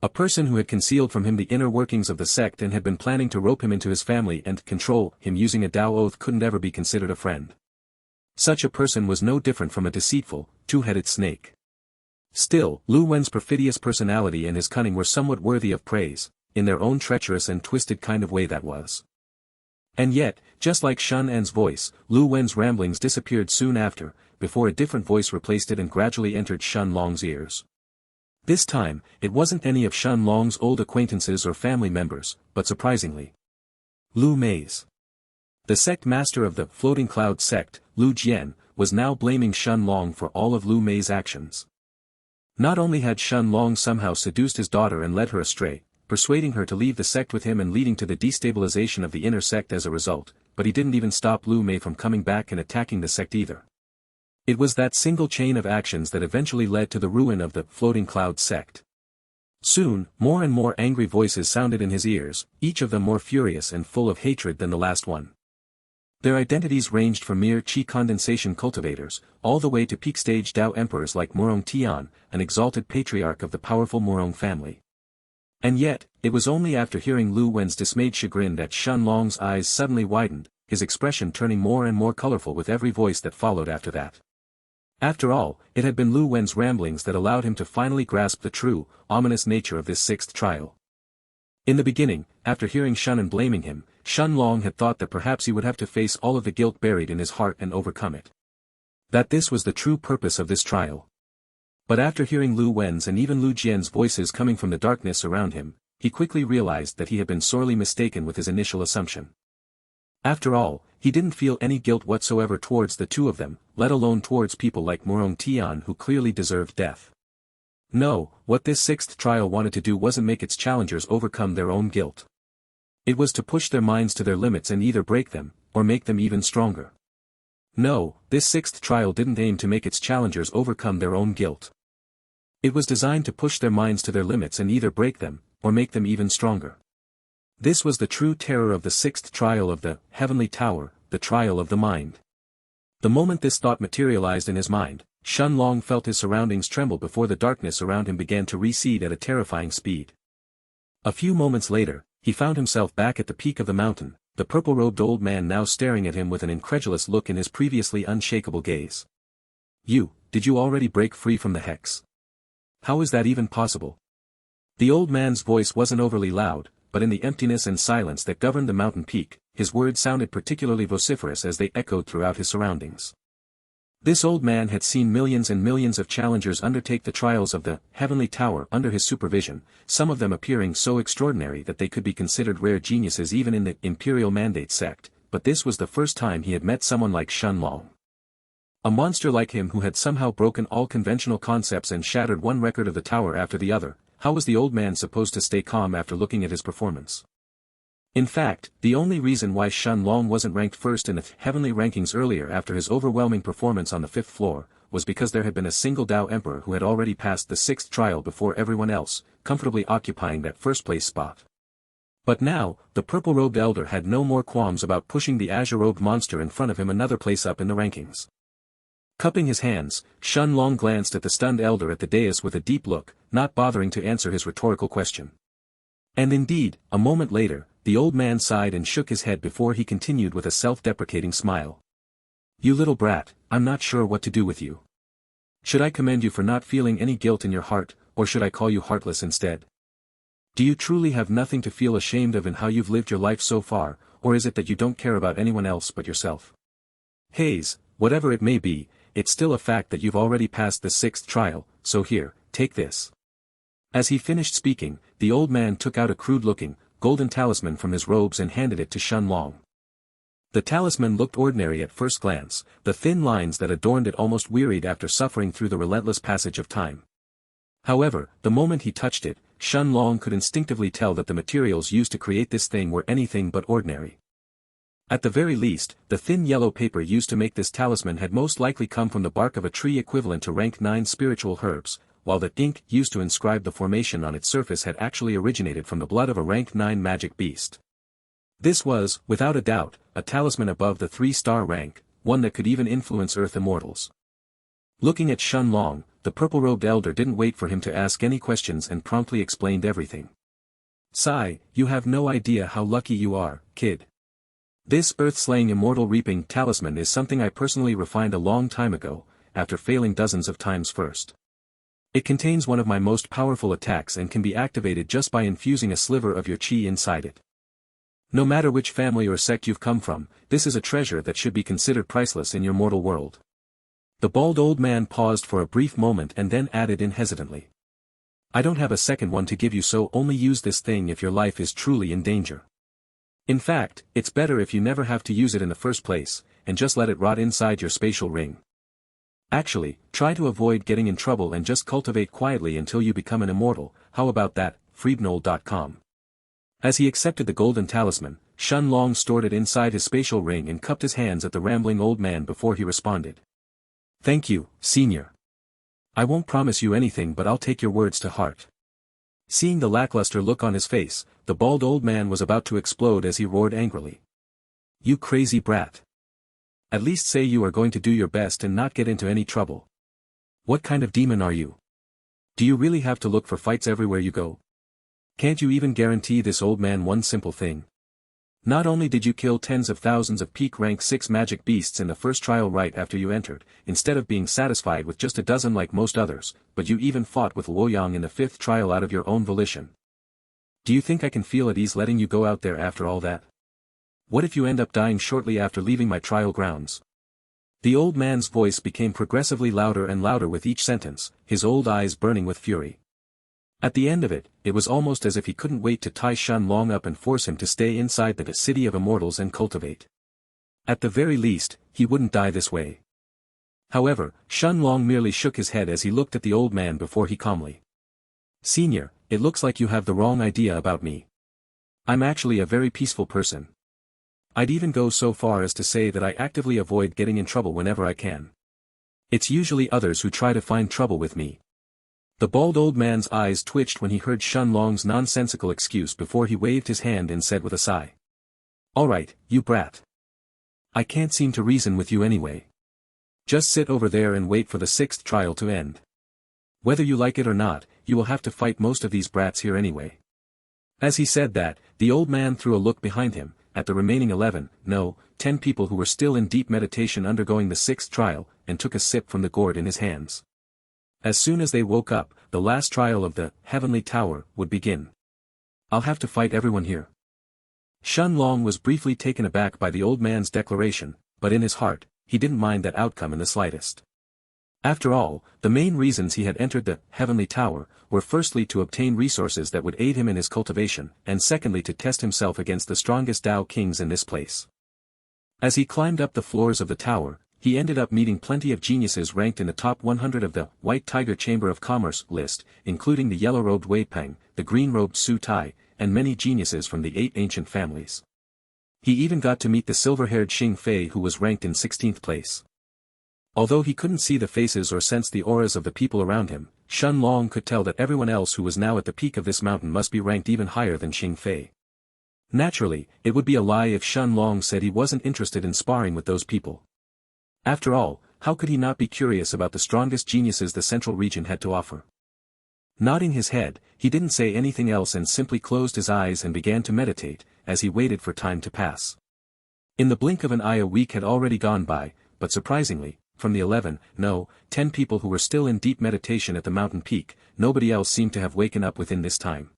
A person who had concealed from him the inner workings of the sect and had been planning to rope him into his family and control him using a Dao oath couldn't ever be considered a friend. Such a person was no different from a deceitful, two-headed snake. Still, Lu Wen's perfidious personality and his cunning were somewhat worthy of praise, in their own treacherous and twisted kind of way that was. And yet, just like Shen En's voice, Lu Wen's ramblings disappeared soon after, before a different voice replaced it and gradually entered Shen Long's ears. This time, it wasn't any of Shen Long's old acquaintances or family members, but surprisingly, Lu Mei's. The sect master of the Floating Cloud sect, Lu Jian, was now blaming Shen Long for all of Lu Mei's actions. Not only had Shen Long somehow seduced his daughter and led her astray, persuading her to leave the sect with him and leading to the destabilization of the inner sect as a result, but he didn't even stop Lu Mei from coming back and attacking the sect either. It was that single chain of actions that eventually led to the ruin of the Floating Cloud sect. Soon, more and more angry voices sounded in his ears, each of them more furious and full of hatred than the last one. Their identities ranged from mere qi condensation cultivators, all the way to peak-stage Dao emperors like Murong Tian, an exalted patriarch of the powerful Murong family. And yet, it was only after hearing Lu Wen's dismayed chagrin that Shen Long's eyes suddenly widened, his expression turning more and more colorful with every voice that followed after that. After all, it had been Lu Wen's ramblings that allowed him to finally grasp the true, ominous nature of this sixth trial. In the beginning, after hearing Shen and blaming him, Shen Long had thought that perhaps he would have to face all of the guilt buried in his heart and overcome it. That this was the true purpose of this trial. But after hearing Lu Wen's and even Lu Jian's voices coming from the darkness around him, he quickly realized that he had been sorely mistaken with his initial assumption. After all, he didn't feel any guilt whatsoever towards the two of them, let alone towards people like Murong Tian who clearly deserved death. No, what this sixth trial wanted to do wasn't make its challengers overcome their own guilt. It was to push their minds to their limits and either break them, or make them even stronger. No, this sixth trial didn't aim to make its challengers overcome their own guilt. It was designed to push their minds to their limits and either break them, or make them even stronger. This was the true terror of the sixth trial of the Heavenly Tower, the trial of the mind. The moment this thought materialized in his mind, Shen Long felt his surroundings tremble before the darkness around him began to recede at a terrifying speed. A few moments later, he found himself back at the peak of the mountain, the purple-robed old man now staring at him with an incredulous look in his previously unshakable gaze. Did you already break free from the hex? How is that even possible? The old man's voice wasn't overly loud, but in the emptiness and silence that governed the mountain peak, his words sounded particularly vociferous as they echoed throughout his surroundings. This old man had seen millions and millions of challengers undertake the trials of the Heavenly Tower under his supervision, some of them appearing so extraordinary that they could be considered rare geniuses even in the Imperial Mandate sect, but this was the first time he had met someone like Shen Long. A monster like him who had somehow broken all conventional concepts and shattered one record of the tower after the other. How was the old man supposed to stay calm after looking at his performance? In fact, the only reason why Shen Long wasn't ranked first in the heavenly rankings earlier after his overwhelming performance on the fifth floor, was because there had been a single Dao Emperor who had already passed the sixth trial before everyone else, comfortably occupying that first-place spot. But now, the purple-robed elder had no more qualms about pushing the azure-robed monster in front of him another place up in the rankings. Cupping his hands, Shen Long glanced at the stunned elder at the dais with a deep look, not bothering to answer his rhetorical question. And indeed, a moment later, the old man sighed and shook his head before he continued with a self-deprecating smile. You little brat, I'm not sure what to do with you. Should I commend you for not feeling any guilt in your heart, or should I call you heartless instead? Do you truly have nothing to feel ashamed of in how you've lived your life so far, or is it that you don't care about anyone else but yourself? Haze, whatever it may be, it's still a fact that you've already passed the 6th trial, so here, take this. As he finished speaking, the old man took out a crude-looking, golden talisman from his robes and handed it to Shen Long. The talisman looked ordinary at first glance, the thin lines that adorned it almost wearied after suffering through the relentless passage of time. However, the moment he touched it, Shen Long could instinctively tell that the materials used to create this thing were anything but ordinary. At the very least, the thin yellow paper used to make this talisman had most likely come from the bark of a tree equivalent to rank 9 spiritual herbs, while the ink used to inscribe the formation on its surface had actually originated from the blood of a rank 9 magic beast. This was, without a doubt, a talisman above the 3-star rank, one that could even influence Earth immortals. Looking at Shen Long, the purple-robed elder didn't wait for him to ask any questions and promptly explained everything. "Sigh, you have no idea how lucky you are, kid. This earth-slaying immortal reaping talisman is something I personally refined a long time ago, after failing dozens of times first. It contains one of my most powerful attacks and can be activated just by infusing a sliver of your chi inside it. No matter which family or sect you've come from, this is a treasure that should be considered priceless in your mortal world." The bald old man paused for a brief moment and then added in hesitantly. "I don't have a second one to give you, so only use this thing if your life is truly in danger. In fact, it's better if you never have to use it in the first place, and just let it rot inside your spatial ring. Actually, try to avoid getting in trouble and just cultivate quietly until you become an immortal. How about that, Freebnoll.com?" As he accepted the golden talisman, Shen Long stored it inside his spatial ring and cupped his hands at the rambling old man before he responded. "Thank you, senior. I won't promise you anything, but I'll take your words to heart." Seeing the lackluster look on his face, the bald old man was about to explode as he roared angrily. "You crazy brat. At least say you are going to do your best and not get into any trouble. What kind of demon are you? Do you really have to look for fights everywhere you go? Can't you even guarantee this old man one simple thing? Not only did you kill tens of thousands of peak rank 6 magic beasts in the first trial right after you entered, instead of being satisfied with just a dozen like most others, but you even fought with Luoyang in the 5th trial out of your own volition. Do you think I can feel at ease letting you go out there after all that? What if you end up dying shortly after leaving my trial grounds?" The old man's voice became progressively louder and louder with each sentence, his old eyes burning with fury. At the end of it, it was almost as if he couldn't wait to tie Shen Long up and force him to stay inside the city of immortals and cultivate. At the very least, he wouldn't die this way. However, Shen Long merely shook his head as he looked at the old man before he calmly. "Senior, it looks like you have the wrong idea about me. I'm actually a very peaceful person. I'd even go so far as to say that I actively avoid getting in trouble whenever I can. It's usually others who try to find trouble with me." The bald old man's eyes twitched when he heard Shen Long's nonsensical excuse before he waved his hand and said with a sigh. "All right, you brat. I can't seem to reason with you anyway. Just sit over there and wait for the 6th trial to end. Whether you like it or not, you will have to fight most of these brats here anyway." As he said that, the old man threw a look behind him, at the remaining 10 people who were still in deep meditation undergoing the 6th trial, and took a sip from the gourd in his hands. As soon as they woke up, the last trial of the Heavenly Tower would begin. "I'll have to fight everyone here." Shen Long was briefly taken aback by the old man's declaration, but in his heart, he didn't mind that outcome in the slightest. After all, the main reasons he had entered the Heavenly Tower were firstly to obtain resources that would aid him in his cultivation, and secondly to test himself against the strongest Dao kings in this place. As he climbed up the floors of the tower, he ended up meeting plenty of geniuses ranked in the top 100 of the White Tiger Chamber of Commerce list, including the yellow-robed Wei Peng, the green-robed Su Tai, and many geniuses from the 8 ancient families. He even got to meet the silver-haired Xing Fei, who was ranked in 16th place. Although he couldn't see the faces or sense the auras of the people around him, Shen Long could tell that everyone else who was now at the peak of this mountain must be ranked even higher than Xing Fei. Naturally, it would be a lie if Shen Long said he wasn't interested in sparring with those people. After all, how could he not be curious about the strongest geniuses the central region had to offer? Nodding his head, he didn't say anything else and simply closed his eyes and began to meditate, as he waited for time to pass. In the blink of an eye a week had already gone by, but surprisingly, from the 10 people who were still in deep meditation at the mountain peak, nobody else seemed to have waken up within this time.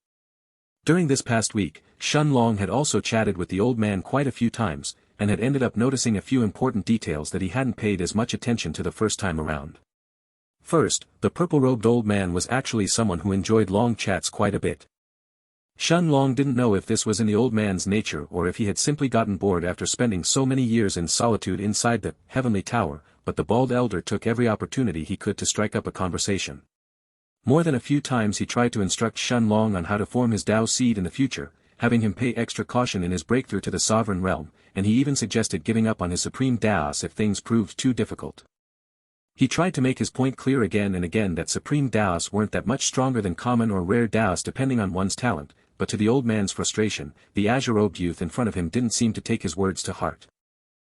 During this past week, Shen Long had also chatted with the old man quite a few times, and had ended up noticing a few important details that he hadn't paid as much attention to the first time around. First, the purple-robed old man was actually someone who enjoyed long chats quite a bit. Shen Long didn't know if this was in the old man's nature or if he had simply gotten bored after spending so many years in solitude inside the heavenly tower, but the bald elder took every opportunity he could to strike up a conversation. More than a few times he tried to instruct Shen Long on how to form his Dao seed in the future, having him pay extra caution in his breakthrough to the sovereign realm, and he even suggested giving up on his supreme Daos if things proved too difficult. He tried to make his point clear again and again that supreme Daos weren't that much stronger than common or rare Daos depending on one's talent, but to the old man's frustration, the azure-robed youth in front of him didn't seem to take his words to heart.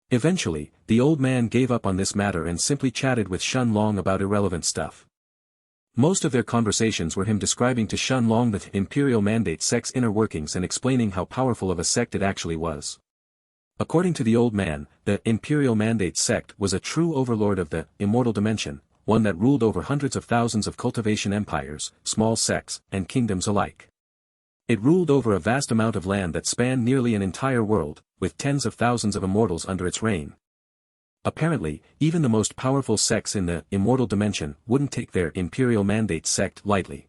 Eventually, the old man gave up on this matter and simply chatted with Shen Long about irrelevant stuff. Most of their conversations were him describing to Shen Long the Imperial Mandate sect's inner workings and explaining how powerful of a sect it actually was. According to the old man, the Imperial Mandate sect was a true overlord of the immortal dimension, one that ruled over hundreds of thousands of cultivation empires, small sects, and kingdoms alike. It ruled over a vast amount of land that spanned nearly an entire world, with tens of thousands of immortals under its reign. Apparently, even the most powerful sects in the immortal dimension wouldn't take their Imperial Mandate sect lightly.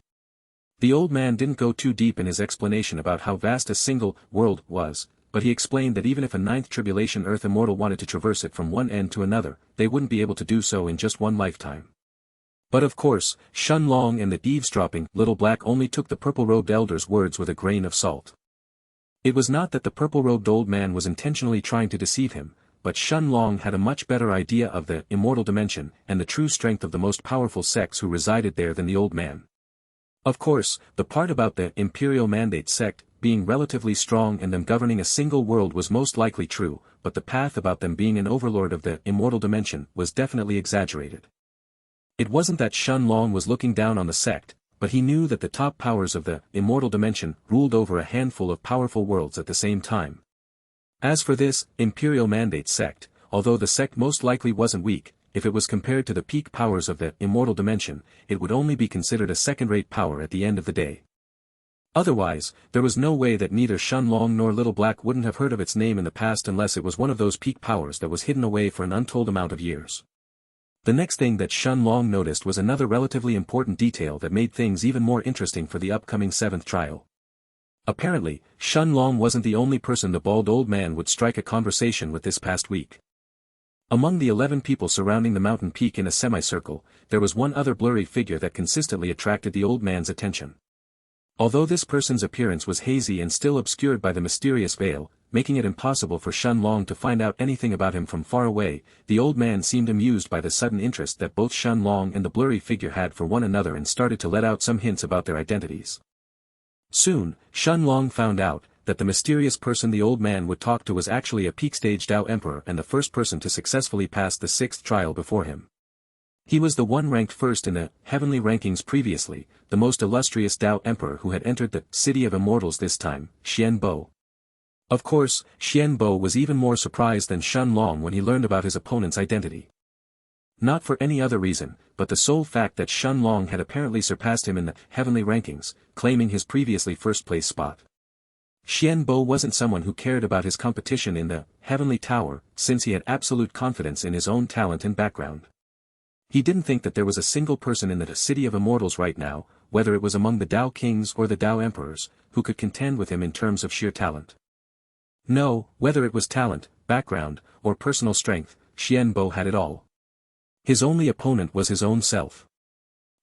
The old man didn't go too deep in his explanation about how vast a single world was, but he explained that even if a ninth tribulation Earth immortal wanted to traverse it from one end to another, they wouldn't be able to do so in just one lifetime. But of course, Shen Long and the eavesdropping little black only took the purple-robed elder's words with a grain of salt. It was not that the purple-robed old man was intentionally trying to deceive him, but Shen Long had a much better idea of the immortal dimension and the true strength of the most powerful sects who resided there than the old man. Of course, the part about the Imperial Mandate sect being relatively strong and them governing a single world was most likely true, but the path about them being an overlord of the immortal dimension was definitely exaggerated. It wasn't that Shen Long was looking down on the sect, but he knew that the top powers of the immortal dimension ruled over a handful of powerful worlds at the same time. As for this Imperial Mandate sect, although the sect most likely wasn't weak, if it was compared to the peak powers of the immortal dimension, it would only be considered a second-rate power at the end of the day. Otherwise, there was no way that neither Shen Long nor Little Black wouldn't have heard of its name in the past unless it was one of those peak powers that was hidden away for an untold amount of years. The next thing that Shen Long noticed was another relatively important detail that made things even more interesting for the upcoming 7th trial. Apparently, Shen Long wasn't the only person the bald old man would strike a conversation with this past week. Among the 11 people surrounding the mountain peak in a semicircle, there was one other blurry figure that consistently attracted the old man's attention. Although this person's appearance was hazy and still obscured by the mysterious veil, making it impossible for Shen Long to find out anything about him from far away, the old man seemed amused by the sudden interest that both Shen Long and the blurry figure had for one another and started to let out some hints about their identities. Soon, Shen Long found out that the mysterious person the old man would talk to was actually a peak-stage Dao Emperor and the first person to successfully pass the 6th trial before him. He was the one ranked first in the heavenly rankings previously, the most illustrious Dao Emperor who had entered the City of Immortals this time, Xian Bo. Of course, Xian Bo was even more surprised than Shen Long when he learned about his opponent's identity. Not for any other reason, but the sole fact that Shen Long had apparently surpassed him in the heavenly rankings, claiming his previously first-place spot. Xian Bo wasn't someone who cared about his competition in the heavenly tower, since he had absolute confidence in his own talent and background. He didn't think that there was a single person in the City of Immortals right now, whether it was among the Dao Kings or the Dao Emperors, who could contend with him in terms of sheer talent. No, whether it was talent, background, or personal strength, Xian Bo had it all. His only opponent was his own self.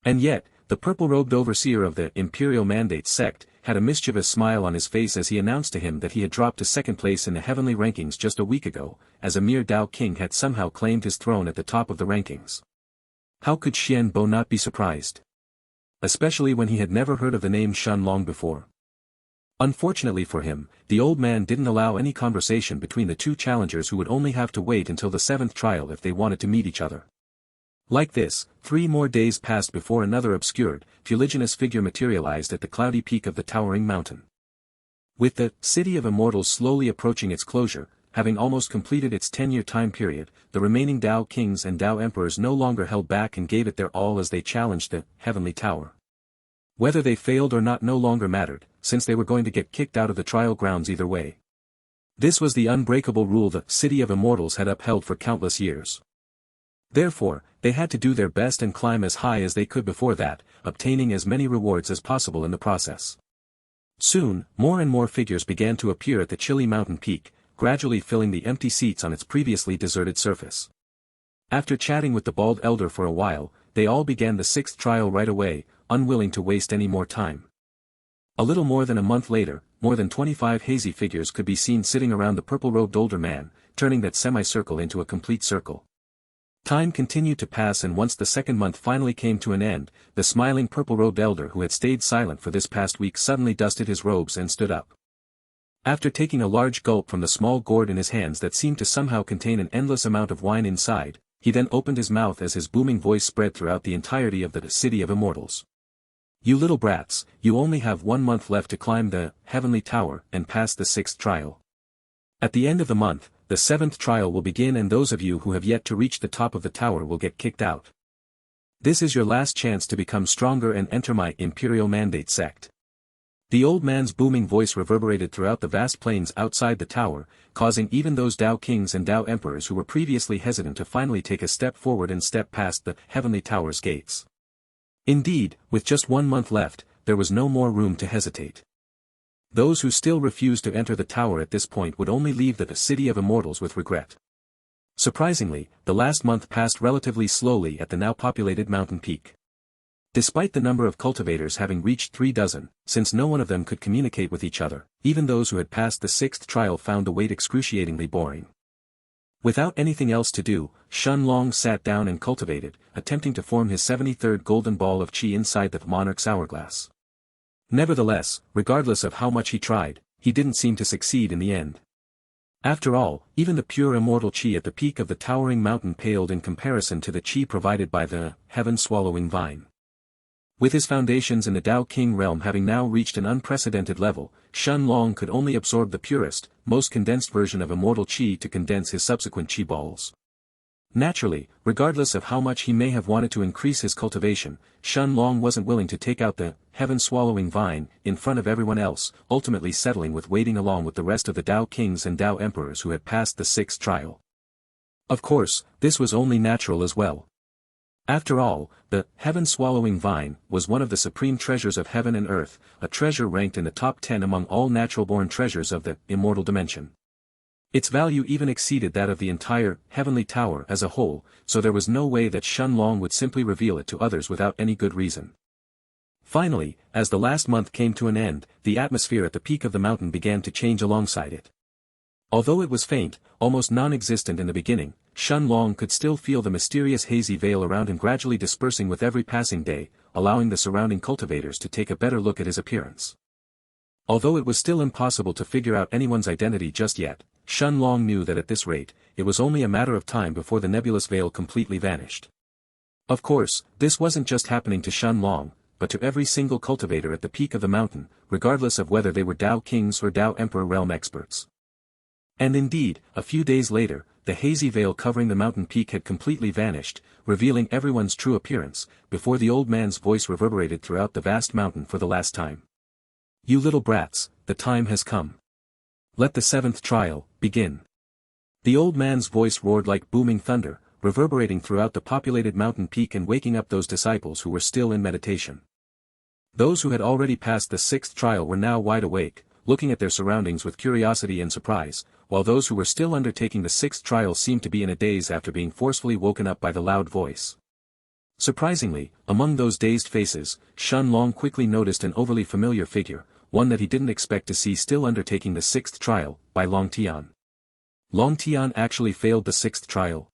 And yet, the purple-robed overseer of the Imperial Mandate sect had a mischievous smile on his face as he announced to him that he had dropped to second place in the heavenly rankings just a week ago, as a mere Dao King had somehow claimed his throne at the top of the rankings. How could Xian Bo not be surprised? Especially when he had never heard of the name Shen Long before. Unfortunately for him, the old man didn't allow any conversation between the two challengers who would only have to wait until the 7th trial if they wanted to meet each other. Like this, 3 more days passed before another obscured, fuliginous figure materialized at the cloudy peak of the towering mountain. With the City of Immortals slowly approaching its closure, having almost completed its 10-year time period, the remaining Dao Kings and Dao Emperors no longer held back and gave it their all as they challenged the heavenly tower. Whether they failed or not no longer mattered, since they were going to get kicked out of the trial grounds either way. This was the unbreakable rule the City of Immortals had upheld for countless years. Therefore, they had to do their best and climb as high as they could before that, obtaining as many rewards as possible in the process. Soon, more and more figures began to appear at the chilly mountain peak, gradually filling the empty seats on its previously deserted surface. After chatting with the bald elder for a while, they all began the sixth trial right away, unwilling to waste any more time. A little more than a month later, more than 25 hazy figures could be seen sitting around the purple-robed older man, turning that semicircle into a complete circle. Time continued to pass, and once the second month finally came to an end, the smiling purple-robed elder who had stayed silent for this past week suddenly dusted his robes and stood up. After taking a large gulp from the small gourd in his hands that seemed to somehow contain an endless amount of wine inside, he then opened his mouth as his booming voice spread throughout the entirety of the City of Immortals. "You little brats, you only have 1 month left to climb the Heavenly Tower and pass the 6th trial. At the end of the month, the 7th trial will begin, and those of you who have yet to reach the top of the tower will get kicked out. This is your last chance to become stronger and enter my Imperial Mandate sect." The old man's booming voice reverberated throughout the vast plains outside the tower, causing even those Dao kings and Dao emperors who were previously hesitant to finally take a step forward and step past the Heavenly Tower's gates. Indeed, with just 1 month left, there was no more room to hesitate. Those who still refused to enter the tower at this point would only leave the City of Immortals with regret. Surprisingly, the last month passed relatively slowly at the now populated mountain peak. Despite the number of cultivators having reached 36, since no one of them could communicate with each other, even those who had passed the 6th trial found the wait excruciatingly boring. Without anything else to do, Xianxia sat down and cultivated, attempting to form his 73rd golden ball of qi inside the Monarch's hourglass. Nevertheless, regardless of how much he tried, he didn't seem to succeed in the end. After all, even the pure immortal qi at the peak of the towering mountain paled in comparison to the qi provided by the heaven-swallowing vine. With his foundations in the Dao King realm having now reached an unprecedented level, Xianxia could only absorb the purest, most condensed version of immortal qi to condense his subsequent qi balls. Naturally, regardless of how much he may have wanted to increase his cultivation, Xianxia wasn't willing to take out the heaven-swallowing vine in front of everyone else, ultimately settling with waiting along with the rest of the Dao kings and Dao emperors who had passed the 6th trial. Of course, this was only natural as well. After all, the heaven-swallowing vine was one of the supreme treasures of heaven and earth, a treasure ranked in the top 10 among all natural-born treasures of the immortal dimension. Its value even exceeded that of the entire Heavenly Tower as a whole, so there was no way that Xianxia would simply reveal it to others without any good reason. Finally, as the last month came to an end, the atmosphere at the peak of the mountain began to change alongside it. Although it was faint, almost non-existent in the beginning, Xianxia could still feel the mysterious hazy veil around him gradually dispersing with every passing day, allowing the surrounding cultivators to take a better look at his appearance. Although it was still impossible to figure out anyone's identity just yet, Xianxia knew that at this rate, it was only a matter of time before the nebulous veil completely vanished. Of course, this wasn't just happening to Xianxia, but to every single cultivator at the peak of the mountain, regardless of whether they were Dao Kings or Dao Emperor realm experts. And indeed, a few days later, the hazy veil covering the mountain peak had completely vanished, revealing everyone's true appearance, before the old man's voice reverberated throughout the vast mountain for the last time. "You little brats, the time has come. Let the 7th trial begin." The old man's voice roared like booming thunder, reverberating throughout the populated mountain peak and waking up those disciples who were still in meditation. Those who had already passed the 6th trial were now wide awake, looking at their surroundings with curiosity and surprise, while those who were still undertaking the 6th trial seemed to be in a daze after being forcefully woken up by the loud voice. Surprisingly, among those dazed faces, Xianxia quickly noticed an overly familiar figure, one that he didn't expect to see still undertaking the 6th trial, by Long Tian. Long Tian actually failed the 6th trial.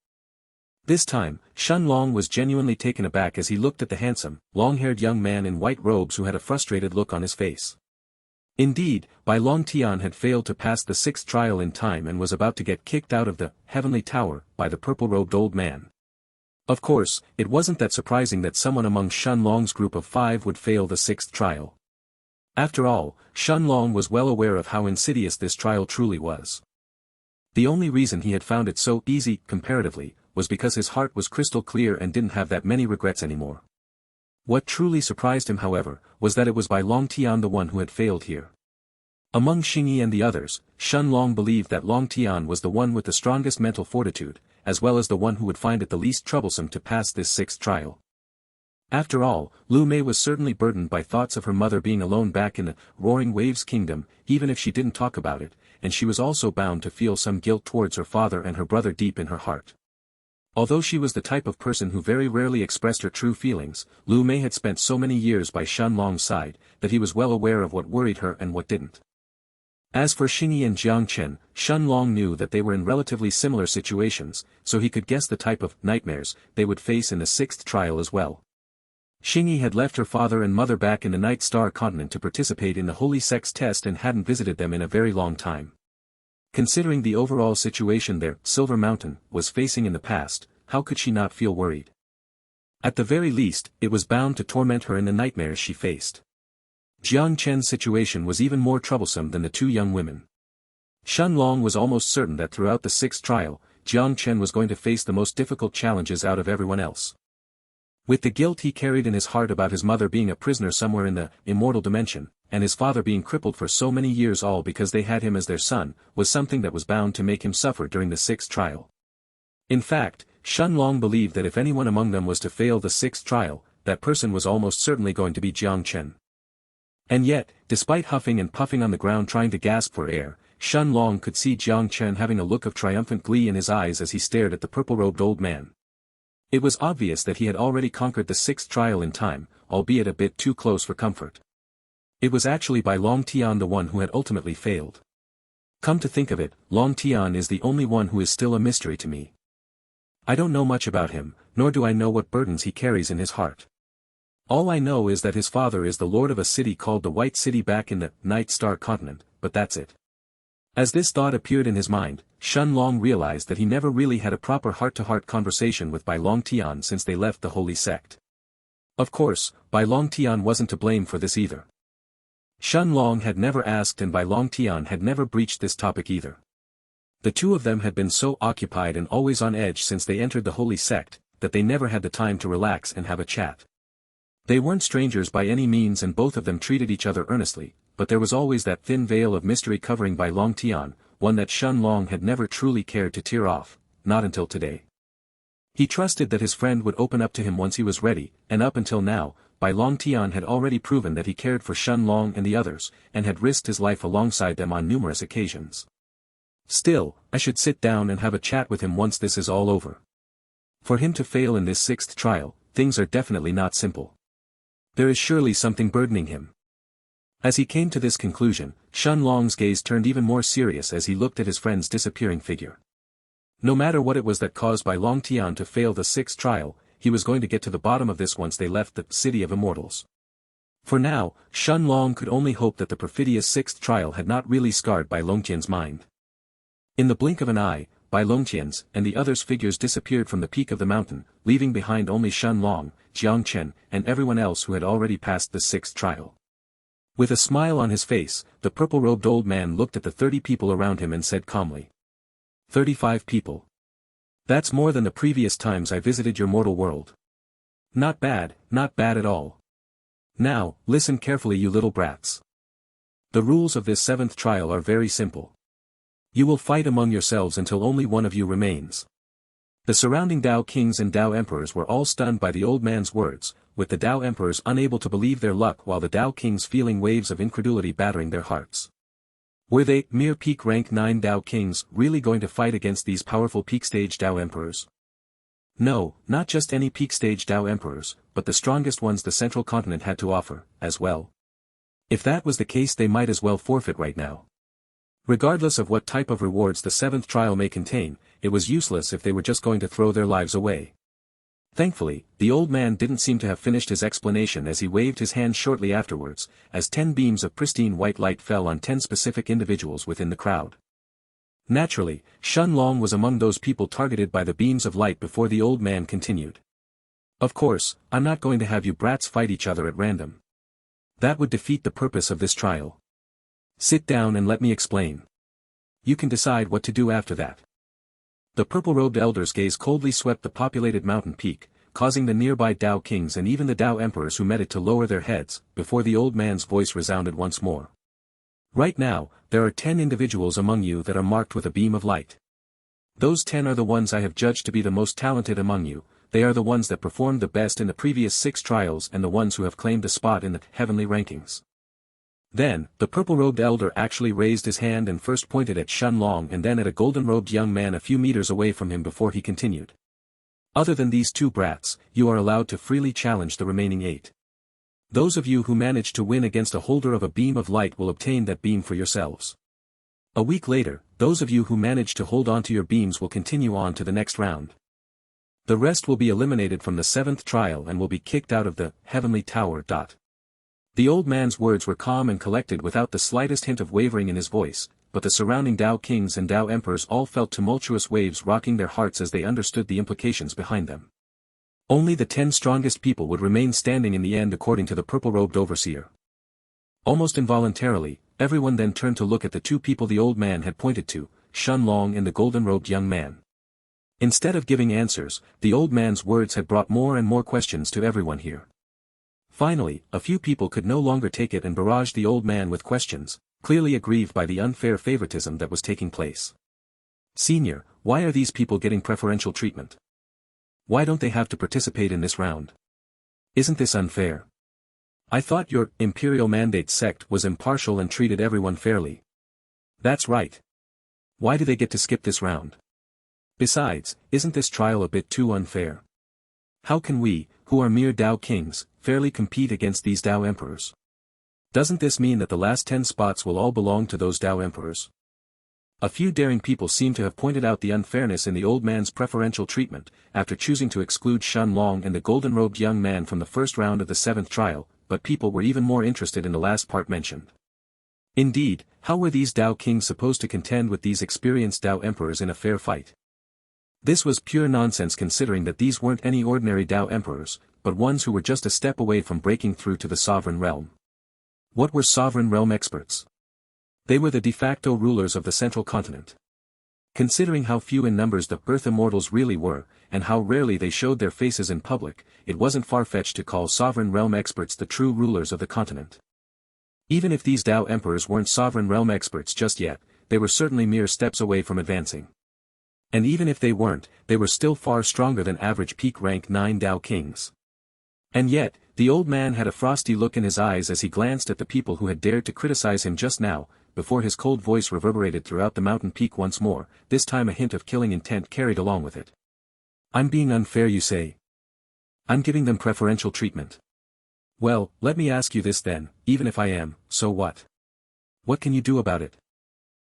This time, Xianxia was genuinely taken aback as he looked at the handsome, long-haired young man in white robes who had a frustrated look on his face. Indeed, Bai Long Tian had failed to pass the 6th trial in time and was about to get kicked out of the Heavenly Tower by the purple-robed old man. Of course, it wasn't that surprising that someone among Xianxia's group of 5 would fail the 6th trial. After all, Xianxia was well aware of how insidious this trial truly was. The only reason he had found it so easy, comparatively, was because his heart was crystal clear and didn't have that many regrets anymore. What truly surprised him, however, was that it was Bai Long Tian the one who had failed here. Among Xingyi and the others, Shen Long believed that Long Tian was the one with the strongest mental fortitude, as well as the one who would find it the least troublesome to pass this sixth trial. After all, Lu Mei was certainly burdened by thoughts of her mother being alone back in the Roaring Waves Kingdom, even if she didn't talk about it, and she was also bound to feel some guilt towards her father and her brother deep in her heart. Although she was the type of person who very rarely expressed her true feelings, Lu Mei had spent so many years by Shen Long's side, that he was well aware of what worried her and what didn't. As for Xingyi and Jiang Shen Long knew that they were in relatively similar situations, so he could guess the type of nightmares they would face in the sixth trial as well. Xingyi had left her father and mother back in the Night Star continent to participate in the Holy Sect's test and hadn't visited them in a very long time. Considering the overall situation their Silver Mountain was facing in the past, how could she not feel worried? At the very least, it was bound to torment her in the nightmares she faced. Jiang Chen's situation was even more troublesome than the two young women. Shen Long was almost certain that throughout the sixth trial, Jiang Chen was going to face the most difficult challenges out of everyone else. With the guilt he carried in his heart about his mother being a prisoner somewhere in the immortal dimension, and his father being crippled for so many years all because they had him as their son, was something that was bound to make him suffer during the sixth trial. In fact, Shen Long believed that if anyone among them was to fail the sixth trial, that person was almost certainly going to be Jiang Chen. And yet, despite huffing and puffing on the ground trying to gasp for air, Shen Long could see Jiang Chen having a look of triumphant glee in his eyes as he stared at the purple-robed old man. It was obvious that he had already conquered the sixth trial in time, albeit a bit too close for comfort. It was actually by Long Tian the one who had ultimately failed. Come to think of it, Long Tian is the only one who is still a mystery to me. I don't know much about him, nor do I know what burdens he carries in his heart. All I know is that his father is the lord of a city called the White City back in the Night Star continent, but that's it. As this thought appeared in his mind, Shen Long realized that he never really had a proper heart-to-heart conversation with Bai Long Tian since they left the Holy Sect. Of course, Bai Long Tian wasn't to blame for this either. Shen Long had never asked and Bai Long Tian had never breached this topic either. The two of them had been so occupied and always on edge since they entered the Holy Sect, that they never had the time to relax and have a chat. They weren't strangers by any means and both of them treated each other earnestly, but there was always that thin veil of mystery covering Bai Long Tian, one that Shen Long had never truly cared to tear off, not until today. He trusted that his friend would open up to him once he was ready, and up until now, Bai Long Tian had already proven that he cared for Shen Long and the others, and had risked his life alongside them on numerous occasions. Still, I should sit down and have a chat with him once this is all over. For him to fail in this sixth trial, things are definitely not simple. There is surely something burdening him. As he came to this conclusion, Shen Long's gaze turned even more serious as he looked at his friend's disappearing figure. No matter what it was that caused Bai Long Tian to fail the sixth trial, he was going to get to the bottom of this once they left the City of Immortals. For now, Shen Long could only hope that the perfidious sixth trial had not really scarred Bai Longtian's mind. In the blink of an eye, Bai Longtian's and the others' figures disappeared from the peak of the mountain, leaving behind only Shen Long, Jiang Chen, and everyone else who had already passed the sixth trial. With a smile on his face, the purple-robed old man looked at the 30 people around him and said calmly. 35 people. That's more than the previous times I visited your mortal world. Not bad at all. Now, listen carefully you little brats. The rules of this seventh trial are very simple. You will fight among yourselves until only one of you remains. The surrounding Dao kings and Dao emperors were all stunned by the old man's words, with the Dao emperors unable to believe their luck while the Dao kings feeling waves of incredulity battering their hearts. Were they, mere peak rank 9 Dao kings, really going to fight against these powerful peak stage Dao emperors? No, not just any peak stage Dao emperors, but the strongest ones the central continent had to offer, as well. If that was the case they might as well forfeit right now. Regardless of what type of rewards the seventh trial may contain, it was useless if they were just going to throw their lives away. Thankfully, the old man didn't seem to have finished his explanation as he waved his hand shortly afterwards, as 10 beams of pristine white light fell on 10 specific individuals within the crowd. Naturally, Shen Long was among those people targeted by the beams of light before the old man continued. Of course, I'm not going to have you brats fight each other at random. That would defeat the purpose of this trial. Sit down and let me explain. You can decide what to do after that. The purple-robed elder's gaze coldly swept the populated mountain peak, causing the nearby Dao kings and even the Dao emperors who met it to lower their heads, before the old man's voice resounded once more. Right now, there are 10 individuals among you that are marked with a beam of light. Those 10 are the ones I have judged to be the most talented among you. They are the ones that performed the best in the previous 6 trials and the ones who have claimed a spot in the heavenly rankings. Then, the purple-robed elder actually raised his hand and first pointed at Xianlong and then at a golden-robed young man a few meters away from him before he continued. Other than these 2 brats, you are allowed to freely challenge the remaining 8. Those of you who manage to win against a holder of a beam of light will obtain that beam for yourselves. A week later, those of you who manage to hold on to your beams will continue on to the next round. The rest will be eliminated from the 7th trial and will be kicked out of the heavenly tower. The old man's words were calm and collected without the slightest hint of wavering in his voice, but the surrounding Dao kings and Dao emperors all felt tumultuous waves rocking their hearts as they understood the implications behind them. Only the 10 strongest people would remain standing in the end according to the purple-robed overseer. Almost involuntarily, everyone then turned to look at the 2 people the old man had pointed to, Xianlong and the golden-robed young man. Instead of giving answers, the old man's words had brought more and more questions to everyone here. Finally, a few people could no longer take it and barraged the old man with questions, clearly aggrieved by the unfair favoritism that was taking place. Senior, why are these people getting preferential treatment? Why don't they have to participate in this round? Isn't this unfair? I thought your Imperial Mandate sect was impartial and treated everyone fairly. That's right. Why do they get to skip this round? Besides, isn't this trial a bit too unfair? How can we, who are mere Dao kings, fairly compete against these Dao emperors? Doesn't this mean that the last 10 spots will all belong to those Dao emperors? A few daring people seem to have pointed out the unfairness in the old man's preferential treatment, after choosing to exclude Xianlong and the golden-robed young man from the first round of the 7th trial, but people were even more interested in the last part mentioned. Indeed, how were these Dao kings supposed to contend with these experienced Dao emperors in a fair fight? This was pure nonsense considering that these weren't any ordinary Dao emperors, but ones who were just a step away from breaking through to the sovereign realm. What were sovereign realm experts? They were the de facto rulers of the central continent. Considering how few in numbers the Earth Immortals really were, and how rarely they showed their faces in public, it wasn't far-fetched to call sovereign realm experts the true rulers of the continent. Even if these Dao emperors weren't sovereign realm experts just yet, they were certainly mere steps away from advancing. And even if they weren't, they were still far stronger than average peak rank 9 Dao kings. And yet, the old man had a frosty look in his eyes as he glanced at the people who had dared to criticize him just now, before his cold voice reverberated throughout the mountain peak once more, this time a hint of killing intent carried along with it. I'm being unfair, you say? I'm giving them preferential treatment. Well, let me ask you this then, even if I am, so what? What can you do about it?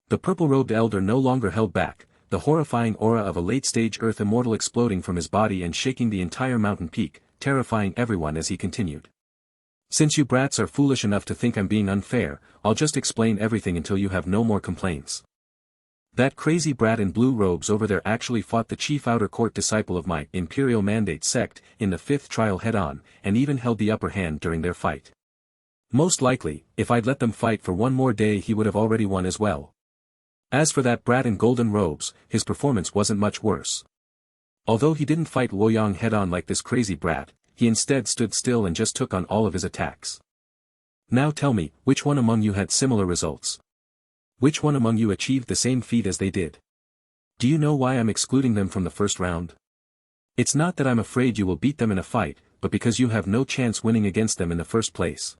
The purple-robed elder no longer held back, the horrifying aura of a late-stage Earth Immortal exploding from his body and shaking the entire mountain peak, terrifying everyone as he continued. Since you brats are foolish enough to think I'm being unfair, I'll just explain everything until you have no more complaints. That crazy brat in blue robes over there actually fought the chief outer court disciple of my Imperial Mandate sect in the 5th trial head-on, and even held the upper hand during their fight. Most likely, if I'd let them fight for one more day he would have already won as well. As for that brat in golden robes, his performance wasn't much worse. Although he didn't fight Luoyang head-on like this crazy brat, he instead stood still and just took on all of his attacks. Now tell me, which one among you had similar results? Which one among you achieved the same feat as they did? Do you know why I'm excluding them from the first round? It's not that I'm afraid you will beat them in a fight, but because you have no chance winning against them in the first place.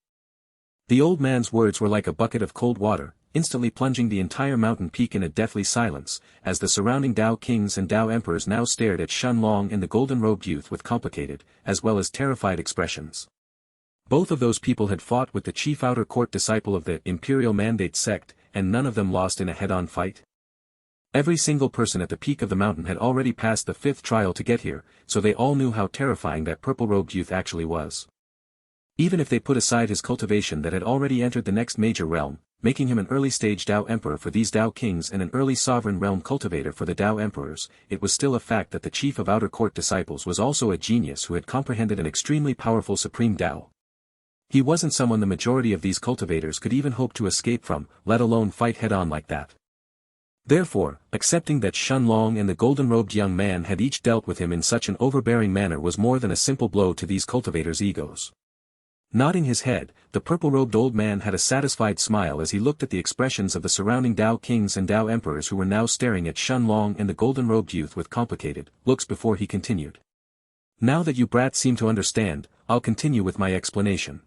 The old man's words were like a bucket of cold water, instantly plunging the entire mountain peak in a deathly silence, as the surrounding Dao kings and Dao emperors now stared at Xianlong and the golden-robed youth with complicated, as well as terrified expressions. Both of those people had fought with the chief outer court disciple of the Imperial Mandate sect, and none of them lost in a head-on fight. Every single person at the peak of the mountain had already passed the 5th trial to get here, so they all knew how terrifying that purple-robed youth actually was. Even if they put aside his cultivation that had already entered the next major realm, making him an early-stage Dao emperor for these Dao kings and an early sovereign realm cultivator for the Dao emperors, it was still a fact that the chief of outer court disciples was also a genius who had comprehended an extremely powerful supreme Dao. He wasn't someone the majority of these cultivators could even hope to escape from, let alone fight head-on like that. Therefore, accepting that Xianlong and the golden-robed young man had each dealt with him in such an overbearing manner was more than a simple blow to these cultivators' egos. Nodding his head, the purple-robed old man had a satisfied smile as he looked at the expressions of the surrounding Dao kings and Dao emperors who were now staring at Shen Long and the golden-robed youth with complicated looks before he continued. Now that you brats seem to understand, I'll continue with my explanation.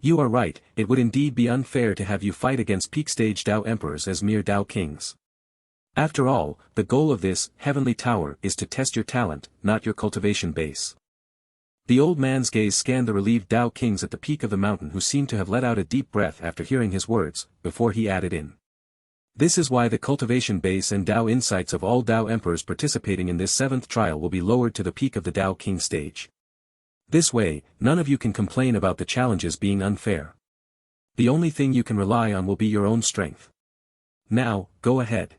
You are right, it would indeed be unfair to have you fight against peak-stage Dao emperors as mere Dao kings. After all, the goal of this heavenly tower is to test your talent, not your cultivation base. The old man's gaze scanned the relieved Dao kings at the peak of the mountain who seemed to have let out a deep breath after hearing his words, before he added in. This is why the cultivation base and Dao insights of all Dao emperors participating in this 7th trial will be lowered to the peak of the Dao king stage. This way, none of you can complain about the challenges being unfair. The only thing you can rely on will be your own strength. Now, go ahead.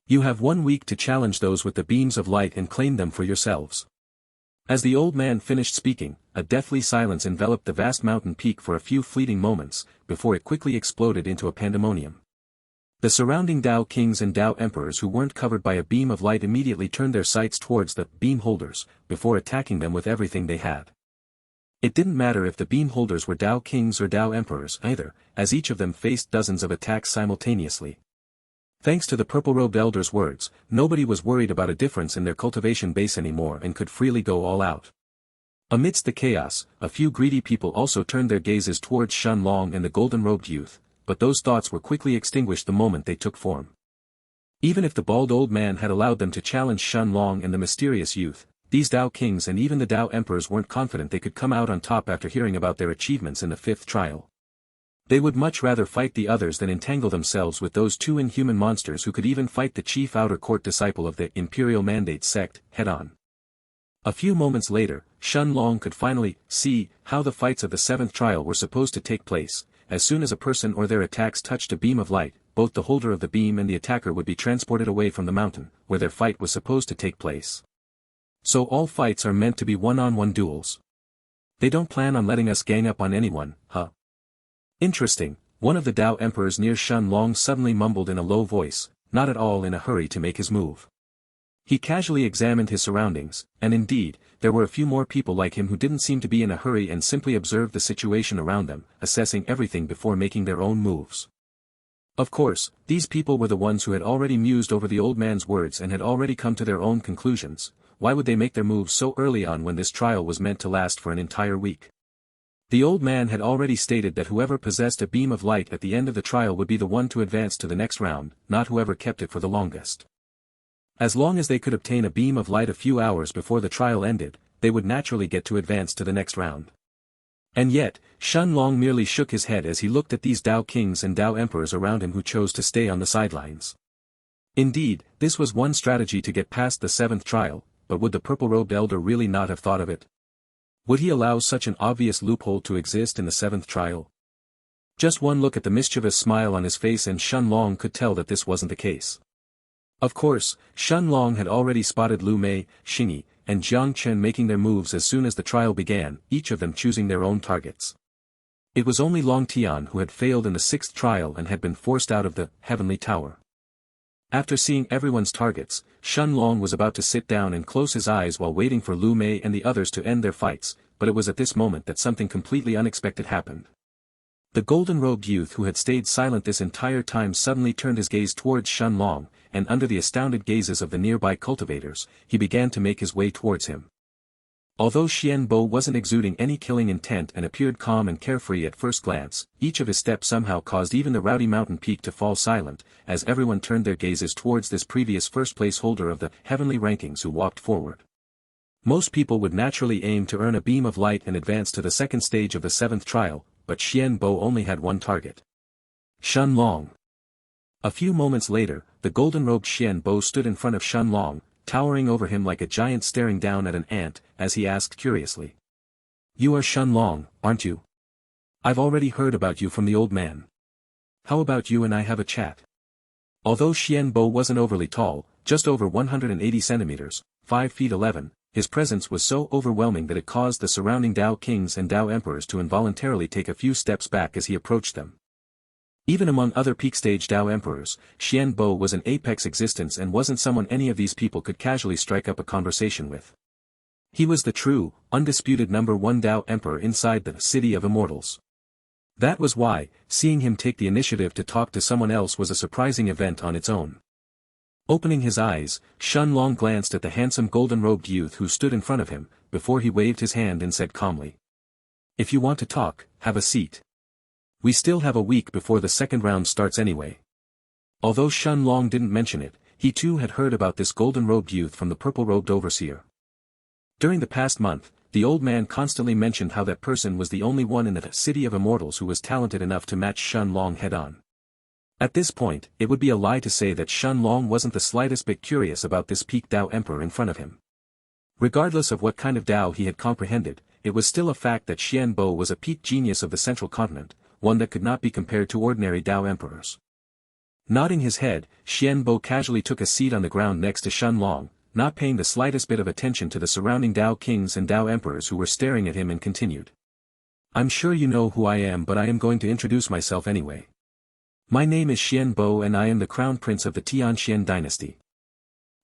You have 1 week to challenge those with the beams of light and claim them for yourselves. As the old man finished speaking, a deathly silence enveloped the vast mountain peak for a few fleeting moments, before it quickly exploded into a pandemonium. The surrounding Dao kings and Dao emperors who weren't covered by a beam of light immediately turned their sights towards the beam holders, before attacking them with everything they had. It didn't matter if the beam holders were Dao kings or Dao emperors either, as each of them faced dozens of attacks simultaneously. Thanks to the purple-robed elder's words, nobody was worried about a difference in their cultivation base anymore and could freely go all out. Amidst the chaos, a few greedy people also turned their gazes towards Shen Long and the golden-robed youth, but those thoughts were quickly extinguished the moment they took form. Even if the bald old man had allowed them to challenge Shen Long and the mysterious youth, these Dao kings and even the Dao emperors weren't confident they could come out on top after hearing about their achievements in the 5th trial. They would much rather fight the others than entangle themselves with those 2 inhuman monsters who could even fight the chief outer court disciple of the Imperial Mandate sect, head-on. A few moments later, Shen Long could finally see how the fights of the 7th trial were supposed to take place. As soon as a person or their attacks touched a beam of light, both the holder of the beam and the attacker would be transported away from the mountain, where their fight was supposed to take place. So all fights are meant to be one-on-one duels. They don't plan on letting us gang up on anyone, huh? Interesting, one of the Dao emperors near Shen Long suddenly mumbled in a low voice, not at all in a hurry to make his move. He casually examined his surroundings, and indeed, there were a few more people like him who didn't seem to be in a hurry and simply observed the situation around them, assessing everything before making their own moves. Of course, these people were the ones who had already mused over the old man's words and had already come to their own conclusions. Why would they make their moves so early on when this trial was meant to last for an entire week? The old man had already stated that whoever possessed a beam of light at the end of the trial would be the one to advance to the next round, not whoever kept it for the longest. As long as they could obtain a beam of light a few hours before the trial ended, they would naturally get to advance to the next round. And yet, Shen Long merely shook his head as he looked at these Dao kings and Dao emperors around him who chose to stay on the sidelines. Indeed, this was one strategy to get past the 7th trial, but would the purple-robed elder really not have thought of it? Would he allow such an obvious loophole to exist in the 7th trial? Just one look at the mischievous smile on his face and Shen Long could tell that this wasn't the case. Of course, Shen Long had already spotted Lu Mei, Xingyi, and Jiang Chen making their moves as soon as the trial began, each of them choosing their own targets. It was only Long Tian who had failed in the 6th trial and had been forced out of the Heavenly Tower. After seeing everyone's targets, Shen Long was about to sit down and close his eyes while waiting for Lu Mei and the others to end their fights, but it was at this moment that something completely unexpected happened. The golden-robed youth who had stayed silent this entire time suddenly turned his gaze towards Shen Long, and under the astounded gazes of the nearby cultivators, he began to make his way towards him. Although Xian Bo wasn't exuding any killing intent and appeared calm and carefree at first glance, each of his steps somehow caused even the rowdy mountain peak to fall silent, as everyone turned their gazes towards this previous first-place holder of the heavenly rankings who walked forward. Most people would naturally aim to earn a beam of light and advance to the 2nd stage of the 7th trial, but Xian Bo only had one target. Shen Long. A few moments later, the golden-robed Xian Bo stood in front of Shen Long, towering over him like a giant staring down at an ant, as he asked curiously. "You are Shen Long, aren't you? I've already heard about you from the old man. How about you and I have a chat?" Although Xian Bo wasn't overly tall, just over 180 centimeters, 5 feet 11, his presence was so overwhelming that it caused the surrounding Dao kings and Dao emperors to involuntarily take a few steps back as he approached them. Even among other peak-stage Dao emperors, Xian Bo was an apex existence and wasn't someone any of these people could casually strike up a conversation with. He was the true, undisputed number one Dao Emperor inside the City of Immortals. That was why, seeing him take the initiative to talk to someone else was a surprising event on its own. Opening his eyes, Shun Long glanced at the handsome golden-robed youth who stood in front of him, before he waved his hand and said calmly. If you want to talk, have a seat. We still have a week before the second round starts anyway. Although Shun Long didn't mention it, he too had heard about this golden-robed youth from the purple-robed overseer. During the past month, the old man constantly mentioned how that person was the only one in the City of Immortals who was talented enough to match Shun Long head-on. At this point, it would be a lie to say that Shun Long wasn't the slightest bit curious about this peak Dao Emperor in front of him. Regardless of what kind of Dao he had comprehended, it was still a fact that Xian Bo was a peak genius of the central continent, one that could not be compared to ordinary Dao Emperors. Nodding his head, Xian Bo casually took a seat on the ground next to Shun Long, not paying the slightest bit of attention to the surrounding Dao Kings and Dao Emperors who were staring at him, and continued. I'm sure you know who I am, but I am going to introduce myself anyway. My name is Xian Bo and I am the Crown Prince of the Tianxian dynasty.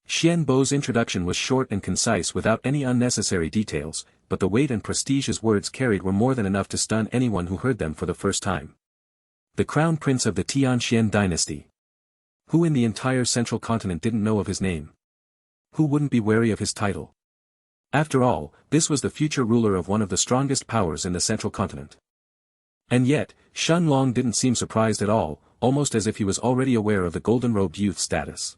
Xian Bo's introduction was short and concise without any unnecessary details, but the weight and prestige his words carried were more than enough to stun anyone who heard them for the first time. The Crown Prince of the Tianxian dynasty. Who in the entire central continent didn't know of his name? Who wouldn't be wary of his title? After all, this was the future ruler of one of the strongest powers in the central continent. And yet, Shun Long didn't seem surprised at all, almost as if he was already aware of the golden-robed youth's status.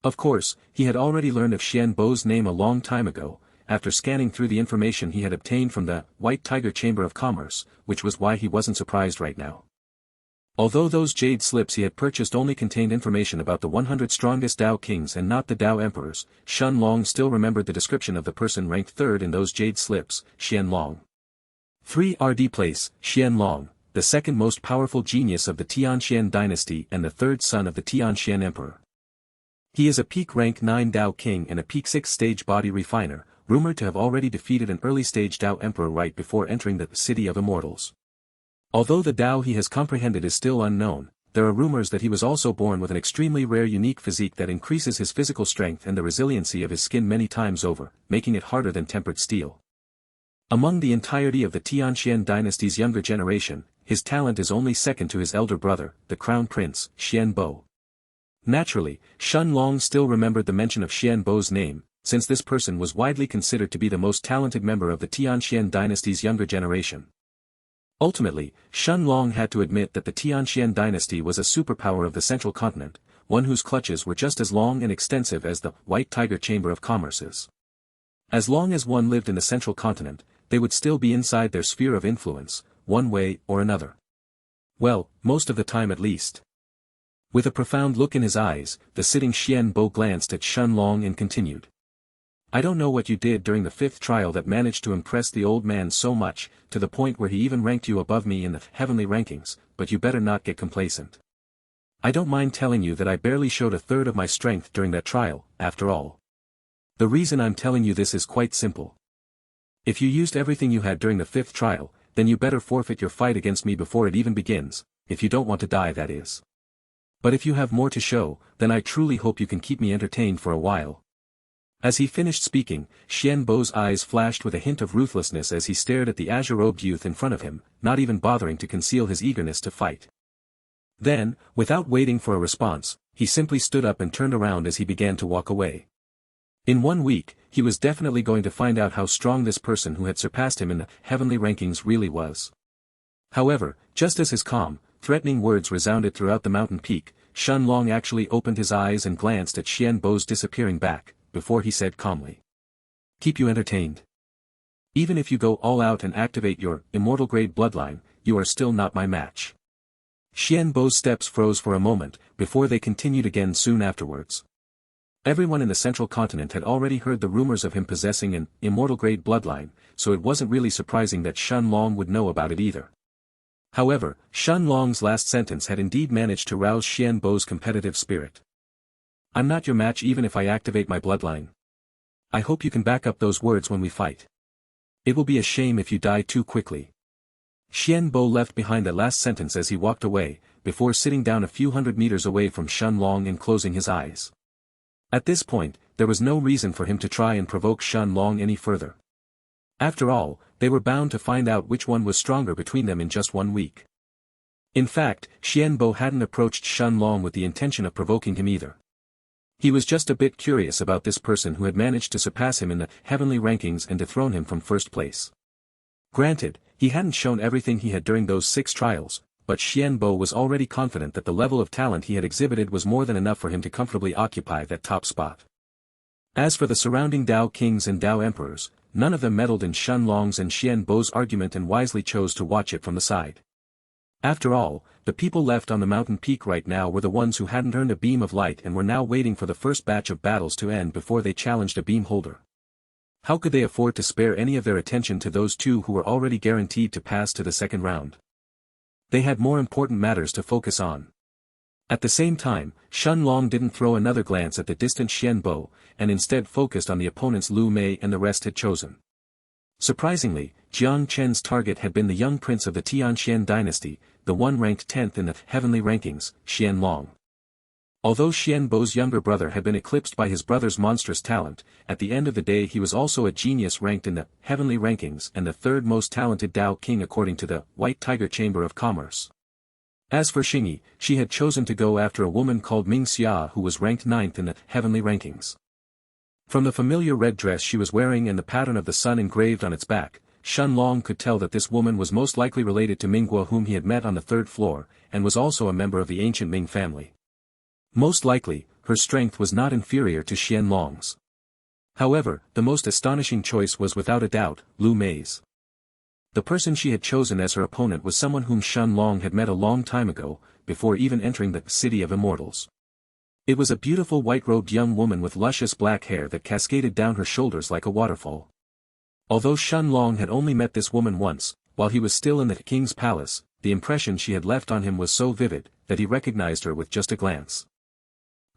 Of course, he had already learned of Xian Bo's name a long time ago, after scanning through the information he had obtained from the White Tiger Chamber of Commerce, which was why he wasn't surprised right now. Although those jade slips he had purchased only contained information about the 100 strongest Dao Kings and not the Dao Emperors, Shun Long still remembered the description of the person ranked third in those jade slips, Xian Long. 3 RD Place, Xian Long, the second most powerful genius of the Tianxian dynasty and the third son of the Tianxian Emperor. He is a peak rank 9 Dao King and a peak 6 stage body refiner, rumored to have already defeated an early stage Dao Emperor right before entering the City of Immortals. Although the Dao he has comprehended is still unknown, there are rumors that he was also born with an extremely rare unique physique that increases his physical strength and the resiliency of his skin many times over, making it harder than tempered steel. Among the entirety of the Tianxian dynasty's younger generation, his talent is only second to his elder brother, the Crown Prince, Xian Bo. Naturally, Shun Long still remembered the mention of Xian Bo's name, since this person was widely considered to be the most talented member of the Tianxian dynasty's younger generation. Ultimately, Shun Long had to admit that the Tianxian dynasty was a superpower of the central continent, one whose clutches were just as long and extensive as the White Tiger Chamber of Commerce's. As long as one lived in the central continent, they would still be inside their sphere of influence, one way or another. Well, most of the time at least. With a profound look in his eyes, the sitting Xian Bo glanced at Shun Long and continued. I don't know what you did during the 5th trial that managed to impress the old man so much, to the point where he even ranked you above me in the heavenly rankings, but you better not get complacent. I don't mind telling you that I barely showed a third of my strength during that trial, after all. The reason I'm telling you this is quite simple. If you used everything you had during the 5th trial, then you better forfeit your fight against me before it even begins, if you don't want to die, that is. But if you have more to show, then I truly hope you can keep me entertained for a while. As he finished speaking, Xian Bo's eyes flashed with a hint of ruthlessness as he stared at the azure-robed youth in front of him, not even bothering to conceal his eagerness to fight. Then, without waiting for a response, he simply stood up and turned around as he began to walk away. In 1 week, he was definitely going to find out how strong this person who had surpassed him in the heavenly rankings really was. However, just as his calm, threatening words resounded throughout the mountain peak, Shun Long actually opened his eyes and glanced at Xian Bo's disappearing back, before he said calmly. Keep you entertained. Even if you go all out and activate your immortal-grade bloodline, you are still not my match. Xian Bo's steps froze for a moment, before they continued again soon afterwards. Everyone in the central continent had already heard the rumors of him possessing an immortal-grade bloodline, so it wasn't really surprising that Shun Long would know about it either. However, Shun Long's last sentence had indeed managed to rouse Xian Bo's competitive spirit. I'm not your match even if I activate my bloodline. I hope you can back up those words when we fight. It will be a shame if you die too quickly. Xian Bo left behind that last sentence as he walked away, before sitting down a few hundred meters away from Shun Long and closing his eyes. At this point, there was no reason for him to try and provoke Shen Long any further. After all, they were bound to find out which one was stronger between them in just 1 week. In fact, Xianbo hadn't approached Shen Long with the intention of provoking him either. He was just a bit curious about this person who had managed to surpass him in the heavenly rankings and dethrone him from first place. Granted, he hadn't shown everything he had during those 6 trials, but Xianbo was already confident that the level of talent he had exhibited was more than enough for him to comfortably occupy that top spot. As for the surrounding Dao kings and Dao emperors, none of them meddled in Shen Long's and Xianbo's argument and wisely chose to watch it from the side. After all, the people left on the mountain peak right now were the ones who hadn't earned a beam of light and were now waiting for the first batch of battles to end before they challenged a beam holder. How could they afford to spare any of their attention to those 2 who were already guaranteed to pass to the second round? They had more important matters to focus on. At the same time, Shen Long didn't throw another glance at the distant Xianbo, and instead focused on the opponents Lu Mei and the rest had chosen. Surprisingly, Jiang Chen's target had been the young prince of the Tianxian dynasty, the one ranked 10th in the heavenly rankings, Xian Long. Although Xianbo's younger brother had been eclipsed by his brother's monstrous talent, at the end of the day he was also a genius ranked in the heavenly rankings and the 3rd most talented Dao king according to the White Tiger Chamber of Commerce. As for Xingyi, she had chosen to go after a woman called Mingxia who was ranked 9th in the heavenly rankings. From the familiar red dress she was wearing and the pattern of the sun engraved on its back, Shen Long could tell that this woman was most likely related to Minghua whom he had met on the 3rd floor, and was also a member of the ancient Ming family. Most likely, her strength was not inferior to Xian Long's. However, the most astonishing choice was without a doubt, Lu Mei's. The person she had chosen as her opponent was someone whom Shen Long had met a long time ago, before even entering the City of Immortals. It was a beautiful white-robed young woman with luscious black hair that cascaded down her shoulders like a waterfall. Although Shen Long had only met this woman once, while he was still in the king's palace, the impression she had left on him was so vivid, that he recognized her with just a glance.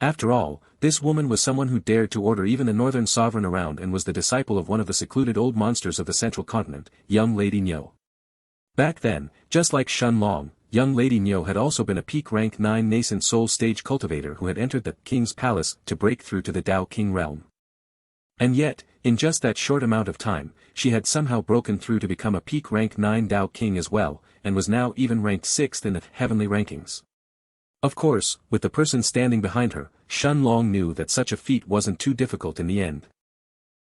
After all, this woman was someone who dared to order even the northern sovereign around and was the disciple of one of the secluded old monsters of the central continent, young Lady Niu. Back then, just like Shen Long, young Lady Niu had also been a peak rank 9 nascent soul stage cultivator who had entered the king's palace to break through to the Dao King realm. And yet, in just that short amount of time, she had somehow broken through to become a peak rank 9 Dao King as well, and was now even ranked 6th in the heavenly rankings. Of course, with the person standing behind her, Shen Long knew that such a feat wasn't too difficult in the end.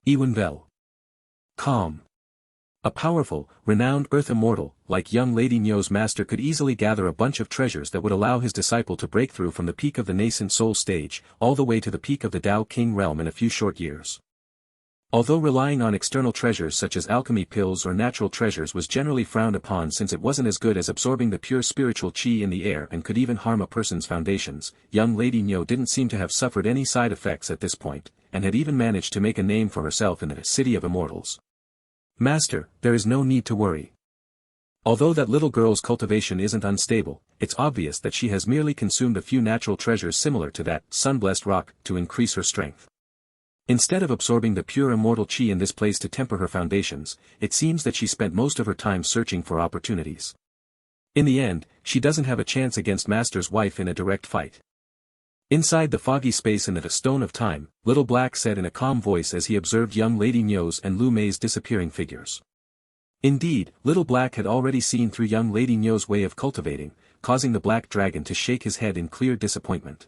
Ewenvel. Calm. A powerful, renowned Earth Immortal, like young Lady Niu's master could easily gather a bunch of treasures that would allow his disciple to break through from the peak of the nascent soul stage, all the way to the peak of the Dao King realm in a few short years. Although relying on external treasures such as alchemy pills or natural treasures was generally frowned upon since it wasn't as good as absorbing the pure spiritual qi in the air and could even harm a person's foundations, young Lady Niu didn't seem to have suffered any side effects at this point, and had even managed to make a name for herself in the City of Immortals. Master, there is no need to worry. Although that little girl's cultivation isn't unstable, it's obvious that she has merely consumed a few natural treasures similar to that sun-blessed rock to increase her strength. Instead of absorbing the pure immortal qi in this place to temper her foundations, it seems that she spent most of her time searching for opportunities. In the end, she doesn't have a chance against Master's wife in a direct fight. Inside the foggy space in the Stone of Time, Little Black said in a calm voice as he observed young Lady Niu's and Lu Mei's disappearing figures. Indeed, Little Black had already seen through young Lady Niu's way of cultivating, causing the black dragon to shake his head in clear disappointment.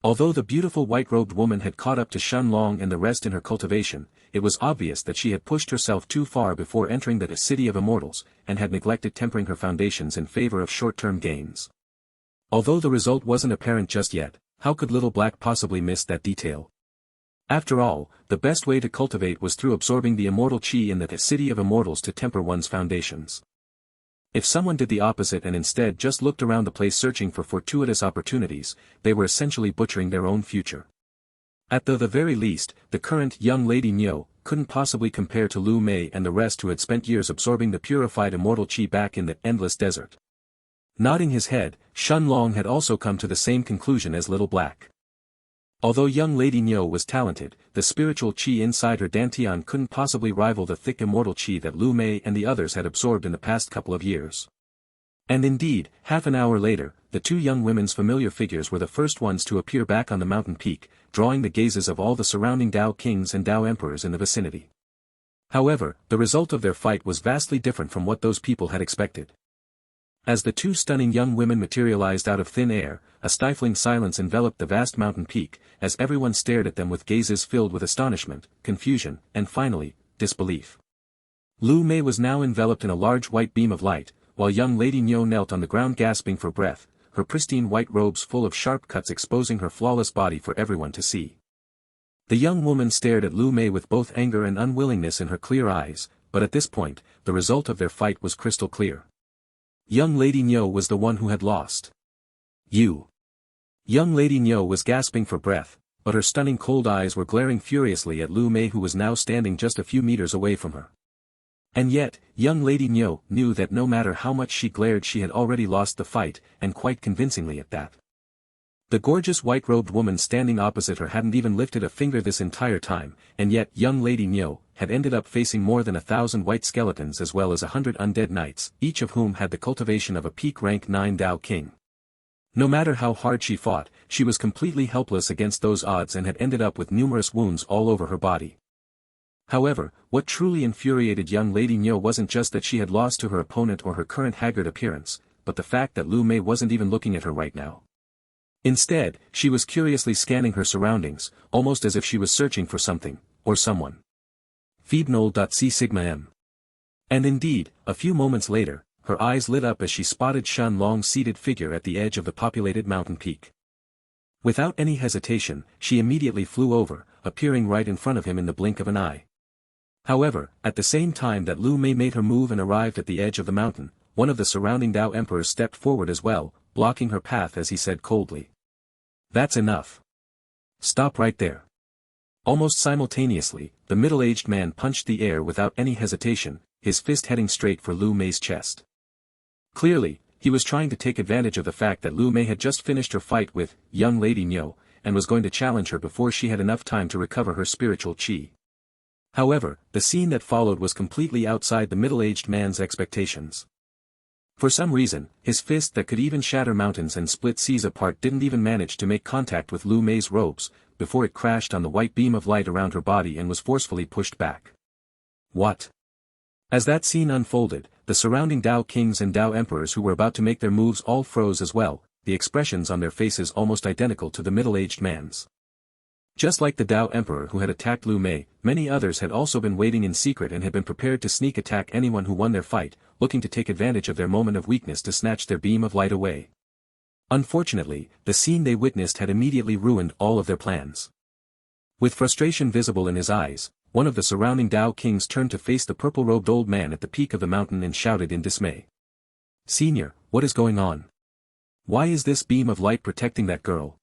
Although the beautiful white-robed woman had caught up to Shen Long and the rest in her cultivation, it was obvious that she had pushed herself too far before entering the City of Immortals, and had neglected tempering her foundations in favor of short-term gains. Although the result wasn't apparent just yet, how could Little Black possibly miss that detail? After all, the best way to cultivate was through absorbing the immortal qi in the City of Immortals to temper one's foundations. If someone did the opposite and instead just looked around the place searching for fortuitous opportunities, they were essentially butchering their own future. At the very least, the current young Lady Niu couldn't possibly compare to Lu Mei and the rest who had spent years absorbing the purified immortal qi back in the endless desert. Nodding his head, Shen Long had also come to the same conclusion as Little Black. Although young Lady Niu was talented, the spiritual qi inside her dantian couldn't possibly rival the thick immortal qi that Lu Mei and the others had absorbed in the past couple of years. And indeed, half an hour later, the two young women's familiar figures were the first ones to appear back on the mountain peak, drawing the gazes of all the surrounding Dao kings and Dao emperors in the vicinity. However, the result of their fight was vastly different from what those people had expected. As the two stunning young women materialized out of thin air, a stifling silence enveloped the vast mountain peak, as everyone stared at them with gazes filled with astonishment, confusion, and finally, disbelief. Lu Mei was now enveloped in a large white beam of light, while young Lady Niu knelt on the ground gasping for breath, her pristine white robes full of sharp cuts exposing her flawless body for everyone to see. The young woman stared at Lu Mei with both anger and unwillingness in her clear eyes, but at this point, the result of their fight was crystal clear. Young Lady Niu was the one who had lost. You. Young Lady Niu was gasping for breath, but her stunning cold eyes were glaring furiously at Lu Mei who was now standing just a few meters away from her. And yet, young Lady Niu knew that no matter how much she glared she had already lost the fight, and quite convincingly at that. The gorgeous white-robed woman standing opposite her hadn't even lifted a finger this entire time, and yet young Lady Niu had ended up facing more than 1,000 white skeletons as well as 100 undead knights, each of whom had the cultivation of a peak rank 9 Dao King. No matter how hard she fought, she was completely helpless against those odds and had ended up with numerous wounds all over her body. However, what truly infuriated young Lady Niu wasn't just that she had lost to her opponent or her current haggard appearance, but the fact that Lu Mei wasn't even looking at her right now. Instead, she was curiously scanning her surroundings, almost as if she was searching for something, or someone. Phoebe Sigma M. And indeed, a few moments later, her eyes lit up as she spotted Shen Long's seated figure at the edge of the populated mountain peak. Without any hesitation, she immediately flew over, appearing right in front of him in the blink of an eye. However, at the same time that Lu Mei made her move and arrived at the edge of the mountain, one of the surrounding Dao emperors stepped forward as well, blocking her path as he said coldly. That's enough. Stop right there. Almost simultaneously, the middle-aged man punched the air without any hesitation, his fist heading straight for Lu Mei's chest. Clearly, he was trying to take advantage of the fact that Lu Mei had just finished her fight with young Lady Niu, and was going to challenge her before she had enough time to recover her spiritual qi. However, the scene that followed was completely outside the middle-aged man's expectations. For some reason, his fist that could even shatter mountains and split seas apart didn't even manage to make contact with Lu Mei's robes, before it crashed on the white beam of light around her body and was forcefully pushed back. What? As that scene unfolded, the surrounding Dao kings and Dao emperors who were about to make their moves all froze as well, the expressions on their faces almost identical to the middle-aged man's. Just like the Dao emperor who had attacked Lu Mei, many others had also been waiting in secret and had been prepared to sneak attack anyone who won their fight, looking to take advantage of their moment of weakness to snatch their beam of light away. Unfortunately, the scene they witnessed had immediately ruined all of their plans. With frustration visible in his eyes, one of the surrounding Dao kings turned to face the purple-robed old man at the peak of the mountain and shouted in dismay. "Senior, what is going on? Why is this beam of light protecting that girl?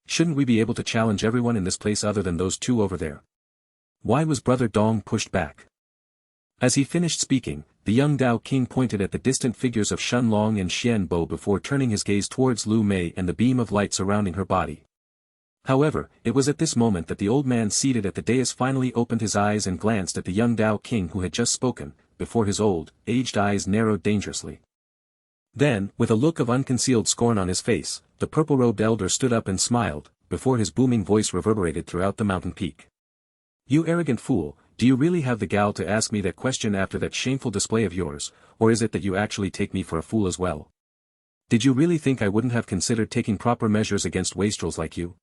Shouldn't we be able to challenge everyone in this place other than those two over there? Why was Brother Dong pushed back?" As he finished speaking, the young Dao King pointed at the distant figures of Shen Long and Xian Bo before turning his gaze towards Lu Mei and the beam of light surrounding her body. However, it was at this moment that the old man seated at the dais finally opened his eyes and glanced at the young Dao King who had just spoken, before his old, aged eyes narrowed dangerously. Then, with a look of unconcealed scorn on his face, the purple-robed elder stood up and smiled, before his booming voice reverberated throughout the mountain peak. "You arrogant fool, do you really have the gall to ask me that question after that shameful display of yours, or is it that you actually take me for a fool as well? Did you really think I wouldn't have considered taking proper measures against wastrels like you?"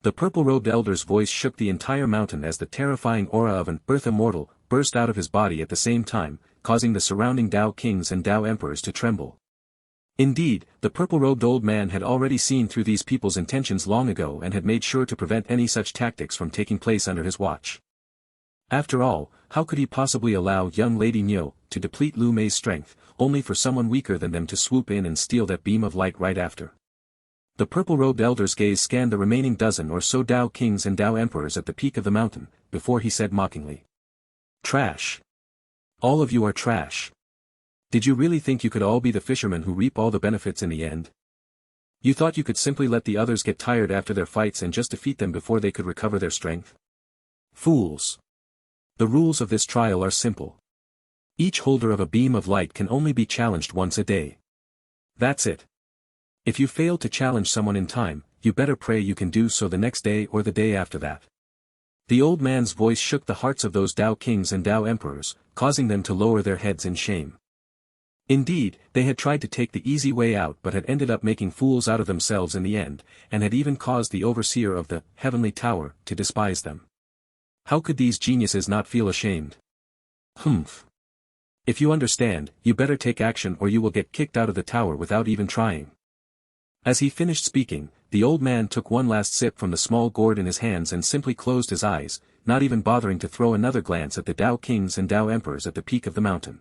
The purple-robed elder's voice shook the entire mountain as the terrifying aura of an Earth Immortal burst out of his body at the same time, causing the surrounding Dao kings and Dao emperors to tremble. Indeed, the purple-robed old man had already seen through these people's intentions long ago and had made sure to prevent any such tactics from taking place under his watch. After all, how could he possibly allow young Lady Niu to deplete Lu Mei's strength, only for someone weaker than them to swoop in and steal that beam of light right after? The purple-robed elder's gaze scanned the remaining dozen or so Dao kings and Dao emperors at the peak of the mountain, before he said mockingly. "Trash. All of you are trash. Did you really think you could all be the fishermen who reap all the benefits in the end? You thought you could simply let the others get tired after their fights and just defeat them before they could recover their strength? Fools. The rules of this trial are simple. Each holder of a beam of light can only be challenged once a day. That's it. If you fail to challenge someone in time, you better pray you can do so the next day or the day after that. The old man's voice shook the hearts of those Dao kings and Dao emperors, causing them to lower their heads in shame. Indeed, they had tried to take the easy way out but had ended up making fools out of themselves in the end, and had even caused the overseer of the heavenly tower to despise them. How could these geniuses not feel ashamed? Humph. If you understand, you better take action or you will get kicked out of the tower without even trying. As he finished speaking, the old man took one last sip from the small gourd in his hands and simply closed his eyes, not even bothering to throw another glance at the Dao kings and Dao emperors at the peak of the mountain.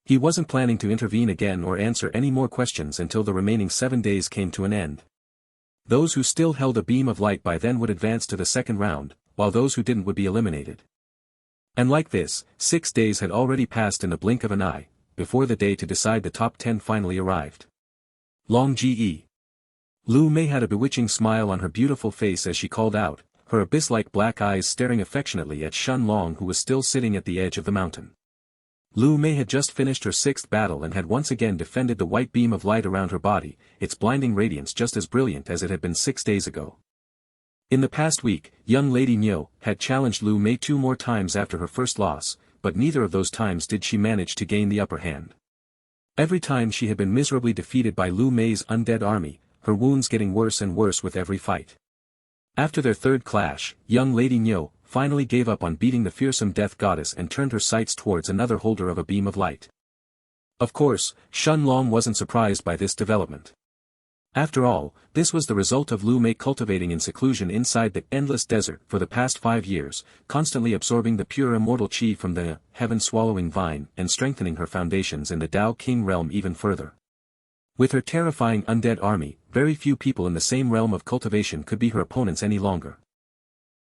He wasn't planning to intervene again or answer any more questions until the remaining 7 days came to an end. Those who still held a beam of light by then would advance to the second round, while those who didn't would be eliminated. And like this, 6 days had already passed in the blink of an eye, before the day to decide the top 10 finally arrived. Long Ge. Lu Mei had a bewitching smile on her beautiful face as she called out, her abyss-like black eyes staring affectionately at Shen Long who was still sitting at the edge of the mountain. Lu Mei had just finished her 6th battle and had once again defended the white beam of light around her body, its blinding radiance just as brilliant as it had been 6 days ago. In the past week, young Lady Niu had challenged Lu Mei 2 more times after her first loss, but neither of those times did she manage to gain the upper hand. Every time she had been miserably defeated by Lu Mei's undead army, her wounds getting worse and worse with every fight. After their 3rd clash, young Lady Niu finally gave up on beating the fearsome death goddess and turned her sights towards another holder of a beam of light. Of course, Shen Long wasn't surprised by this development. After all, this was the result of Lu Mei cultivating in seclusion inside the endless desert for the past 5 years, constantly absorbing the pure immortal qi from the heaven-swallowing vine and strengthening her foundations in the Dao King realm even further. With her terrifying undead army, very few people in the same realm of cultivation could be her opponents any longer.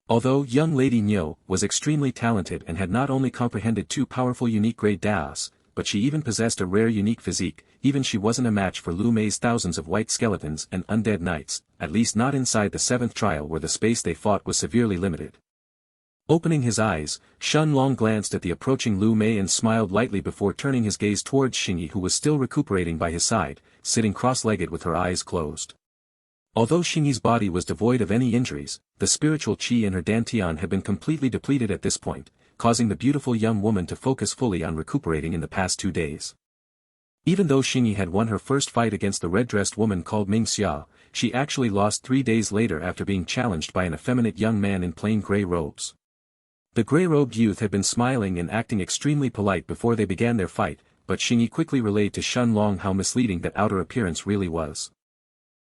Although young Lady Niu was extremely talented and had not only comprehended 2 powerful unique grade Daos, but she even possessed a rare unique physique, even she wasn't a match for Lu Mei's thousands of white skeletons and undead knights, at least not inside the 7th trial where the space they fought was severely limited. Opening his eyes, Shen Long glanced at the approaching Lu Mei and smiled lightly before turning his gaze towards Xingyi who was still recuperating by his side, sitting cross-legged with her eyes closed. Although Xingyi's body was devoid of any injuries, the spiritual qi in her dantian had been completely depleted at this point, causing the beautiful young woman to focus fully on recuperating in the past 2 days. Even though Xingyi had won her first fight against the red-dressed woman called Mingxia, she actually lost 3 days later after being challenged by an effeminate young man in plain grey robes. The grey-robed youth had been smiling and acting extremely polite before they began their fight, but Xingyi quickly relayed to Shen Long how misleading that outer appearance really was.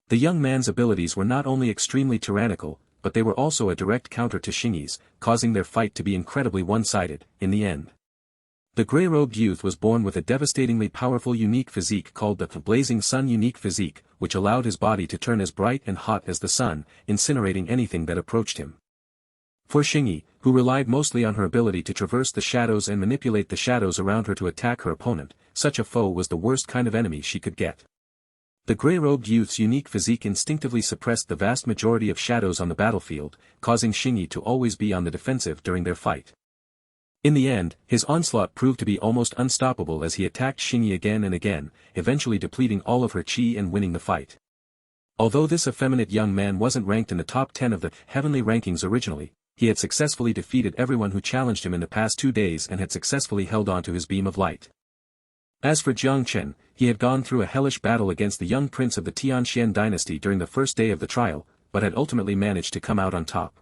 The young man's abilities were not only extremely tyrannical, but they were also a direct counter to Xingyi's, causing their fight to be incredibly one-sided, in the end. The grey-robed youth was born with a devastatingly powerful unique physique called the Blazing Sun unique physique, which allowed his body to turn as bright and hot as the sun, incinerating anything that approached him. For Xingyi, who relied mostly on her ability to traverse the shadows and manipulate the shadows around her to attack her opponent, such a foe was the worst kind of enemy she could get. The grey-robed youth's unique physique instinctively suppressed the vast majority of shadows on the battlefield, causing Xingyi to always be on the defensive during their fight. In the end, his onslaught proved to be almost unstoppable as he attacked Xingyi again and again, eventually depleting all of her qi and winning the fight. Although this effeminate young man wasn't ranked in the top 10 of the heavenly rankings originally, he had successfully defeated everyone who challenged him in the past 2 days and had successfully held on to his beam of light. As for Jiang Chen, he had gone through a hellish battle against the young prince of the Tianxian dynasty during the first day of the trial, but had ultimately managed to come out on top.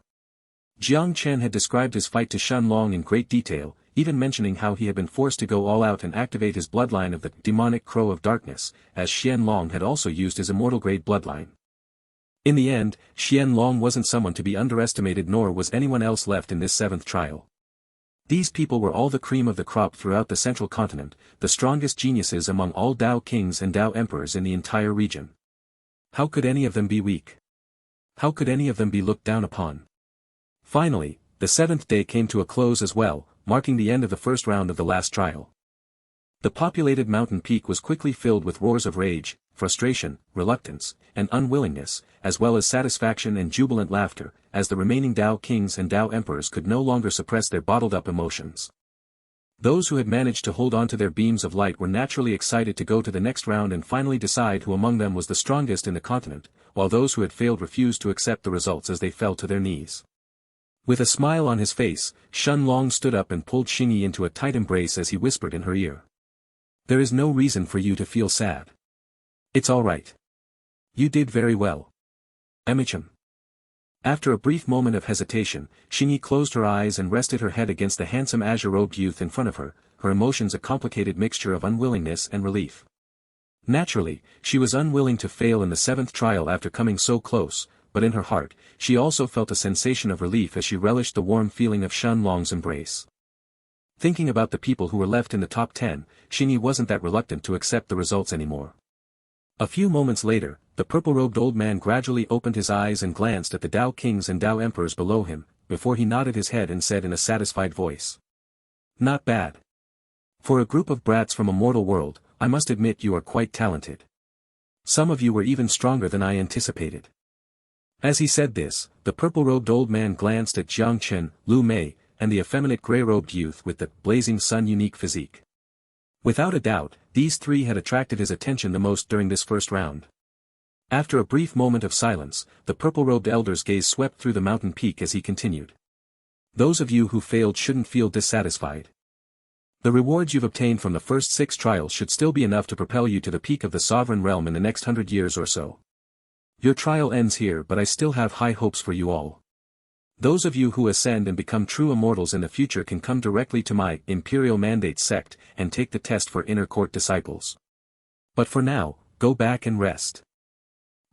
Jiang Chen had described his fight to Shen Long in great detail, even mentioning how he had been forced to go all out and activate his bloodline of the demonic crow of darkness, as Xian Long had also used his immortal grade bloodline. In the end, Xian Long wasn't someone to be underestimated nor was anyone else left in this 7th trial. These people were all the cream of the crop throughout the central continent, the strongest geniuses among all Dao kings and Dao emperors in the entire region. How could any of them be weak? How could any of them be looked down upon? Finally, the 7th day came to a close as well, marking the end of the first round of the last trial. The populated mountain peak was quickly filled with roars of rage, frustration, reluctance, and unwillingness, as well as satisfaction and jubilant laughter, as the remaining Dao kings and Dao emperors could no longer suppress their bottled-up emotions. Those who had managed to hold on to their beams of light were naturally excited to go to the next round and finally decide who among them was the strongest in the continent, while those who had failed refused to accept the results as they fell to their knees. With a smile on his face, Shen Long stood up and pulled Xingyi into a tight embrace as he whispered in her ear. "There is no reason for you to feel sad. It's all right. You did very well. Emicham." After a brief moment of hesitation, Xingyi closed her eyes and rested her head against the handsome azure-robed youth in front of her, her emotions a complicated mixture of unwillingness and relief. Naturally, she was unwilling to fail in the 7th trial after coming so close, but in her heart, she also felt a sensation of relief as she relished the warm feeling of Shen Long's embrace. Thinking about the people who were left in the top 10, Xingyi wasn't that reluctant to accept the results anymore. A few moments later, the purple-robed old man gradually opened his eyes and glanced at the Dao Kings and Dao Emperors below him, before he nodded his head and said in a satisfied voice. "Not bad. For a group of brats from a mortal world, I must admit you are quite talented. Some of you were even stronger than I anticipated." As he said this, the purple-robed old man glanced at Jiang Chen, Lu Mei, and the effeminate grey-robed youth with the blazing sun unique physique. Without a doubt, these three had attracted his attention the most during this first round. After a brief moment of silence, the purple-robed elder's gaze swept through the mountain peak as he continued. "Those of you who failed shouldn't feel dissatisfied. The rewards you've obtained from the first 6 trials should still be enough to propel you to the peak of the sovereign realm in the next 100 years or so. Your trial ends here, but I still have high hopes for you all. Those of you who ascend and become true immortals in the future can come directly to my Imperial Mandate sect and take the test for inner court disciples. But for now, go back and rest."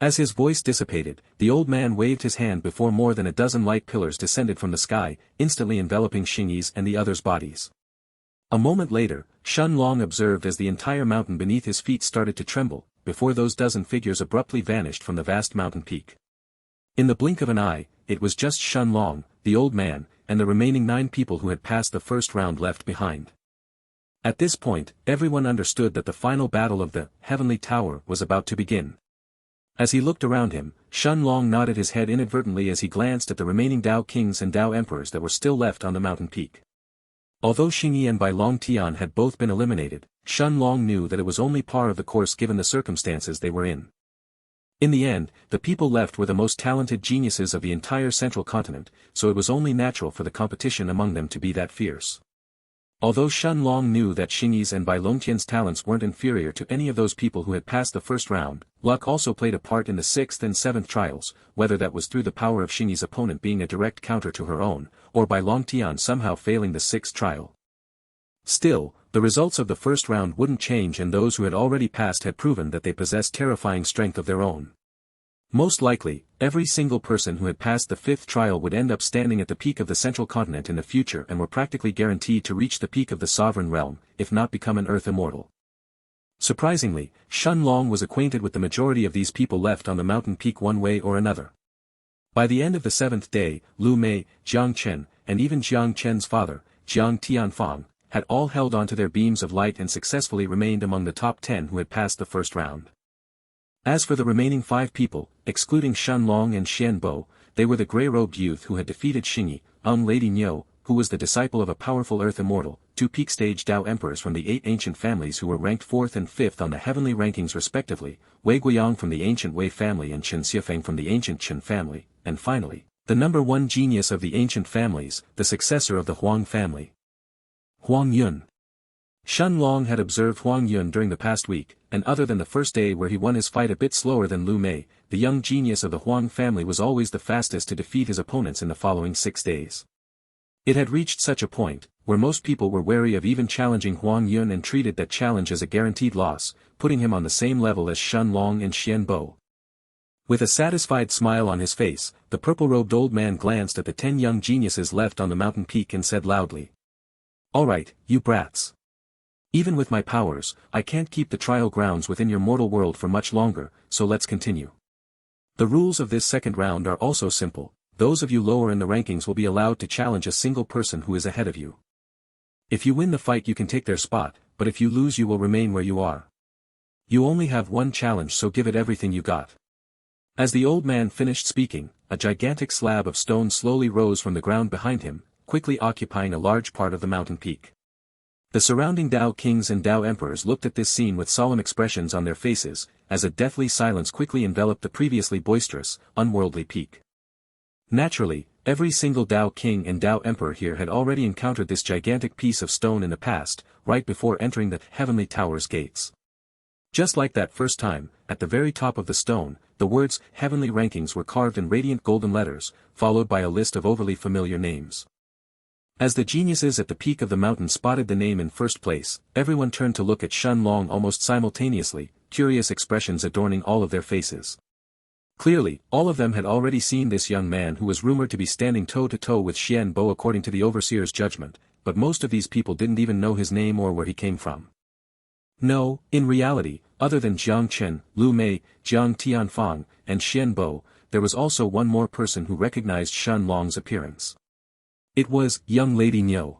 As his voice dissipated, the old man waved his hand before more than a dozen light pillars descended from the sky, instantly enveloping Xingyi's and the others' bodies. A moment later, Shen Long observed as the entire mountain beneath his feet started to tremble, before those dozen figures abruptly vanished from the vast mountain peak. In the blink of an eye, it was just Shen Long, the old man, and the remaining 9 people who had passed the first round left behind. At this point, everyone understood that the final battle of the Heavenly Tower was about to begin. As he looked around him, Shen Long nodded his head inadvertently as he glanced at the remaining Dao Kings and Dao Emperors that were still left on the mountain peak. Although Xingyi and Bai Long Tian had both been eliminated, Shen Long knew that it was only par of the course given the circumstances they were in. In the end, the people left were the most talented geniuses of the entire central continent, so it was only natural for the competition among them to be that fierce. Although Shen Long knew that Xingyi's and Bai Longtian's talents weren't inferior to any of those people who had passed the first round, luck also played a part in the 6th and 7th trials, whether that was through the power of Xingyi's opponent being a direct counter to her own, or Bai Longtian somehow failing the 6th trial. Still, the results of the first round wouldn't change, and those who had already passed had proven that they possessed terrifying strength of their own. Most likely, every single person who had passed the 5th trial would end up standing at the peak of the central continent in the future and were practically guaranteed to reach the peak of the sovereign realm, if not become an earth immortal. Surprisingly, Shen Long was acquainted with the majority of these people left on the mountain peak one way or another. By the end of the 7th day, Lu Mei, Jiang Chen, and even Jiang Chen's father, Jiang Tianfang, had all held onto their beams of light and successfully remained among the top 10 who had passed the first round. As for the remaining 5 people, excluding Shen Long and Xian Bo, they were the grey-robed youth who had defeated Xingyi, Lady Niu, who was the disciple of a powerful earth immortal, 2 peak-stage Dao emperors from the 8 ancient families who were ranked 4th and 5th on the heavenly rankings respectively, Wei Guiyang from the ancient Wei family and Chen Xiafeng from the ancient Chen family, and finally, the number 1 genius of the ancient families, the successor of the Huang family. Huang Yun. Shen Long had observed Huang Yun during the past week, and other than the first day where he won his fight a bit slower than Lu Mei, the young genius of the Huang family was always the fastest to defeat his opponents in the following 6 days. It had reached such a point, where most people were wary of even challenging Huang Yun and treated that challenge as a guaranteed loss, putting him on the same level as Shen Long and Xian Bo. With a satisfied smile on his face, the purple-robed old man glanced at the 10 young geniuses left on the mountain peak and said loudly, "All right, you brats. Even with my powers, I can't keep the trial grounds within your mortal world for much longer, so let's continue. The rules of this second round are also simple. Those of you lower in the rankings will be allowed to challenge a single person who is ahead of you. If you win the fight you can take their spot, but if you lose you will remain where you are. You only have one challenge, so give it everything you got." As the old man finished speaking, a gigantic slab of stone slowly rose from the ground behind him, quickly occupying a large part of the mountain peak. The surrounding Dao kings and Dao emperors looked at this scene with solemn expressions on their faces, as a deathly silence quickly enveloped the previously boisterous, unworldly peak. Naturally, every single Dao king and Dao emperor here had already encountered this gigantic piece of stone in the past, right before entering the heavenly tower's gates. Just like that first time, at the very top of the stone, the words Heavenly Rankings were carved in radiant golden letters, followed by a list of overly familiar names. As the geniuses at the peak of the mountain spotted the name in first place, everyone turned to look at Shen Long almost simultaneously, curious expressions adorning all of their faces. Clearly, all of them had already seen this young man who was rumored to be standing toe-to-toe with Xian Bo according to the overseer's judgment, but most of these people didn't even know his name or where he came from. No, in reality, other than Jiang Chen, Lu Mei, Jiang Tianfang, and Xian Bo, there was also one more person who recognized Shen Long's appearance. It was young Lady Niu.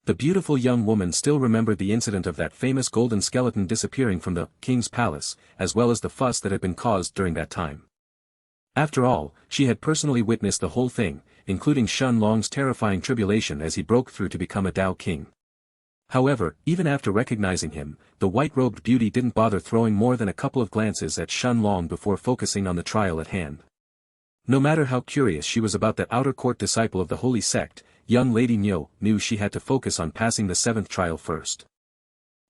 The beautiful young woman still remembered the incident of that famous golden skeleton disappearing from the king's palace, as well as the fuss that had been caused during that time. After all, she had personally witnessed the whole thing, including Shen Long's terrifying tribulation as he broke through to become a Dao king. However, even after recognizing him, the white-robed beauty didn't bother throwing more than a couple of glances at Shen Long before focusing on the trial at hand. No matter how curious she was about that outer court disciple of the holy sect, young Lady Niu knew she had to focus on passing the seventh trial first.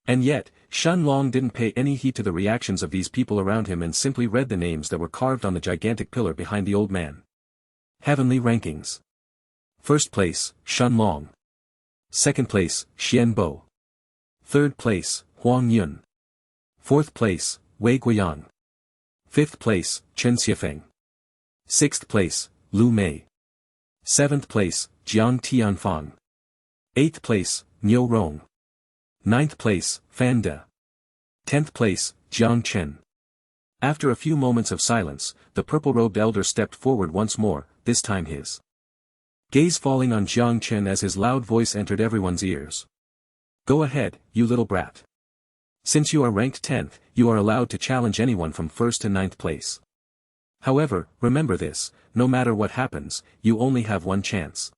And yet, Shen Long didn't pay any heed to the reactions of these people around him and simply read the names that were carved on the gigantic pillar behind the old man. Heavenly Rankings. First place, Shen Long. Second place, Xian Bo. Third place, Huang Yun. Fourth place, Wei Guiyang. Fifth place, Chen Xiafeng. Sixth place, Lu Mei. Seventh place, Jiang Tianfang. Eighth place, Niu Rong. Ninth place, Fan De. 10th place, Jiang Chen. After a few moments of silence, the purple-robed elder stepped forward once more, this time his gaze falling on Jiang Chen as his loud voice entered everyone's ears. Go ahead, you little brat. Since you are ranked 10th, you are allowed to challenge anyone from 1st to 9th place. However, remember this, no matter what happens, you only have one chance.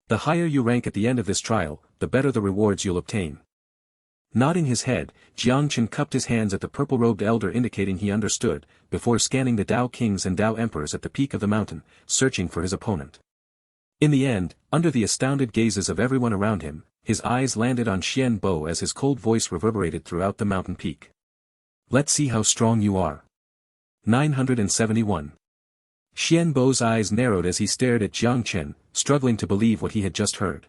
The higher you rank at the end of this trial, the better the rewards you'll obtain. Nodding his head, Jiang Chen cupped his hands at the purple-robed elder indicating he understood, before scanning the Dao kings and Dao emperors at the peak of the mountain, searching for his opponent. In the end, under the astounded gazes of everyone around him, his eyes landed on Xian Bo as his cold voice reverberated throughout the mountain peak. Let's see how strong you are. 971. Xian Bo's eyes narrowed as he stared at Jiang Chen, struggling to believe what he had just heard.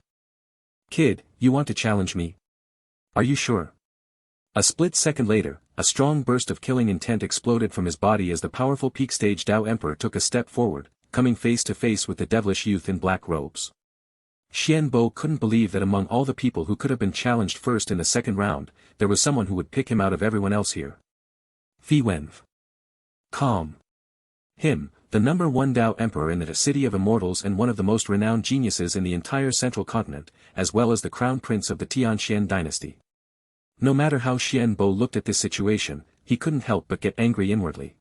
Kid, you want to challenge me? Are you sure? A split second later, a strong burst of killing intent exploded from his body as the powerful peak stage Dao Emperor took a step forward, coming face to face with the devilish youth in black robes. Xian Bo couldn't believe that among all the people who could have been challenged first in the second round, there was someone who would pick him out of everyone else here. Fi Wenf. Calm. Him, the number one Dao Emperor in the City of Immortals and one of the most renowned geniuses in the entire central continent, as well as the crown prince of the Tianxian dynasty. No matter how Xian Bo looked at this situation, he couldn't help but get angry inwardly.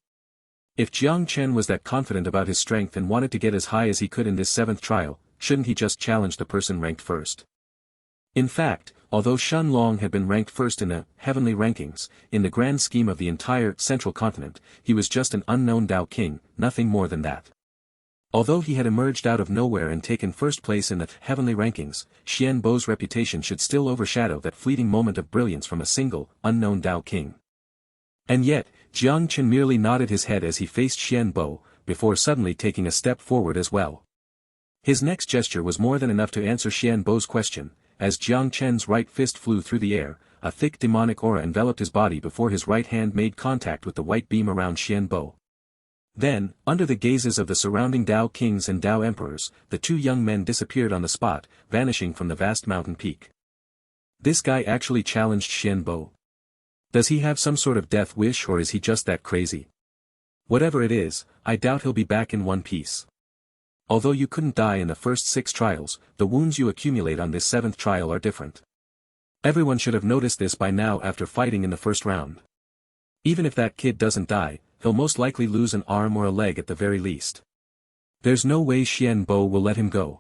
If Jiang Chen was that confident about his strength and wanted to get as high as he could in this seventh trial, shouldn't he just challenge the person ranked first? In fact, although Shen Long had been ranked first in the heavenly rankings, in the grand scheme of the entire central continent, he was just an unknown Dao king, nothing more than that. Although he had emerged out of nowhere and taken first place in the heavenly rankings, Xian Bo's reputation should still overshadow that fleeting moment of brilliance from a single, unknown Dao king. And yet, Jiang Chen merely nodded his head as he faced Xian Bo, before suddenly taking a step forward as well. His next gesture was more than enough to answer Xian Bo's question. As Jiang Chen's right fist flew through the air, a thick demonic aura enveloped his body before his right hand made contact with the white beam around Xian Bo. Then, under the gazes of the surrounding Dao kings and Dao emperors, the two young men disappeared on the spot, vanishing from the vast mountain peak. This guy actually challenged Xian Bo. Does he have some sort of death wish or is he just that crazy? Whatever it is, I doubt he'll be back in one piece. Although you couldn't die in the first 6 trials, the wounds you accumulate on this 7th trial are different. Everyone should have noticed this by now after fighting in the first round. Even if that kid doesn't die, he'll most likely lose an arm or a leg at the very least. There's no way Xian Bo will let him go.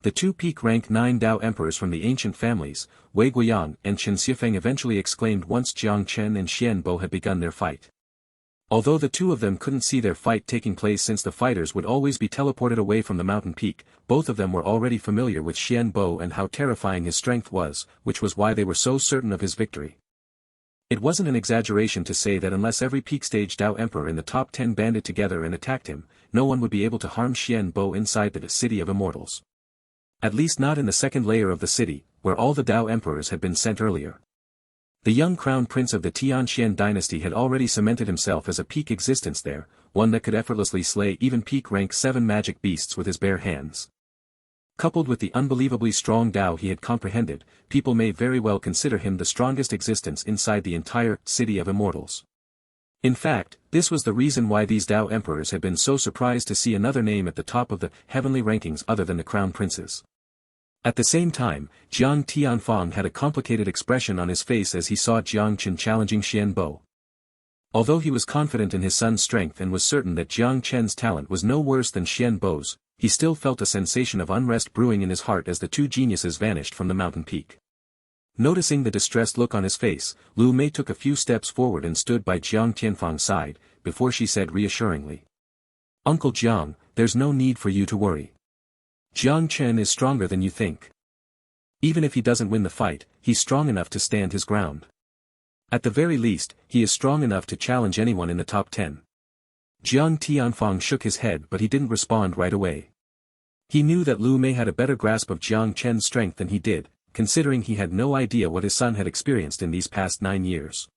The two peak rank 9 Dao emperors from the ancient families, Wei Guiyang and Xianxia eventually exclaimed once Jiang Chen and Xian Bo had begun their fight. Although the two of them couldn't see their fight taking place since the fighters would always be teleported away from the mountain peak, both of them were already familiar with Xian Bo and how terrifying his strength was, which was why they were so certain of his victory. It wasn't an exaggeration to say that unless every peak stage Dao emperor in the top 10 banded together and attacked him, no one would be able to harm Xian Bo inside the City of Immortals. At least not in the second layer of the city, where all the Dao emperors had been sent earlier. The young crown prince of the Tianxian dynasty had already cemented himself as a peak existence there, one that could effortlessly slay even peak rank 7 magic beasts with his bare hands. Coupled with the unbelievably strong Dao he had comprehended, people may very well consider him the strongest existence inside the entire City of Immortals. In fact, this was the reason why these Dao emperors had been so surprised to see another name at the top of the heavenly rankings other than the crown princes. At the same time, Jiang Tianfang had a complicated expression on his face as he saw Jiang Chen challenging Xian Bo. Although he was confident in his son's strength and was certain that Jiang Chen's talent was no worse than Xian Bo's, he still felt a sensation of unrest brewing in his heart as the two geniuses vanished from the mountain peak. Noticing the distressed look on his face, Lu Mei took a few steps forward and stood by Jiang Tianfang's side, before she said reassuringly. "Uncle Jiang, there's no need for you to worry. Jiang Chen is stronger than you think. Even if he doesn't win the fight, he's strong enough to stand his ground. At the very least, he is strong enough to challenge anyone in the top 10. Jiang Tianfang shook his head but he didn't respond right away. He knew that Lu Mei had a better grasp of Jiang Chen's strength than he did, considering he had no idea what his son had experienced in these past 9 years.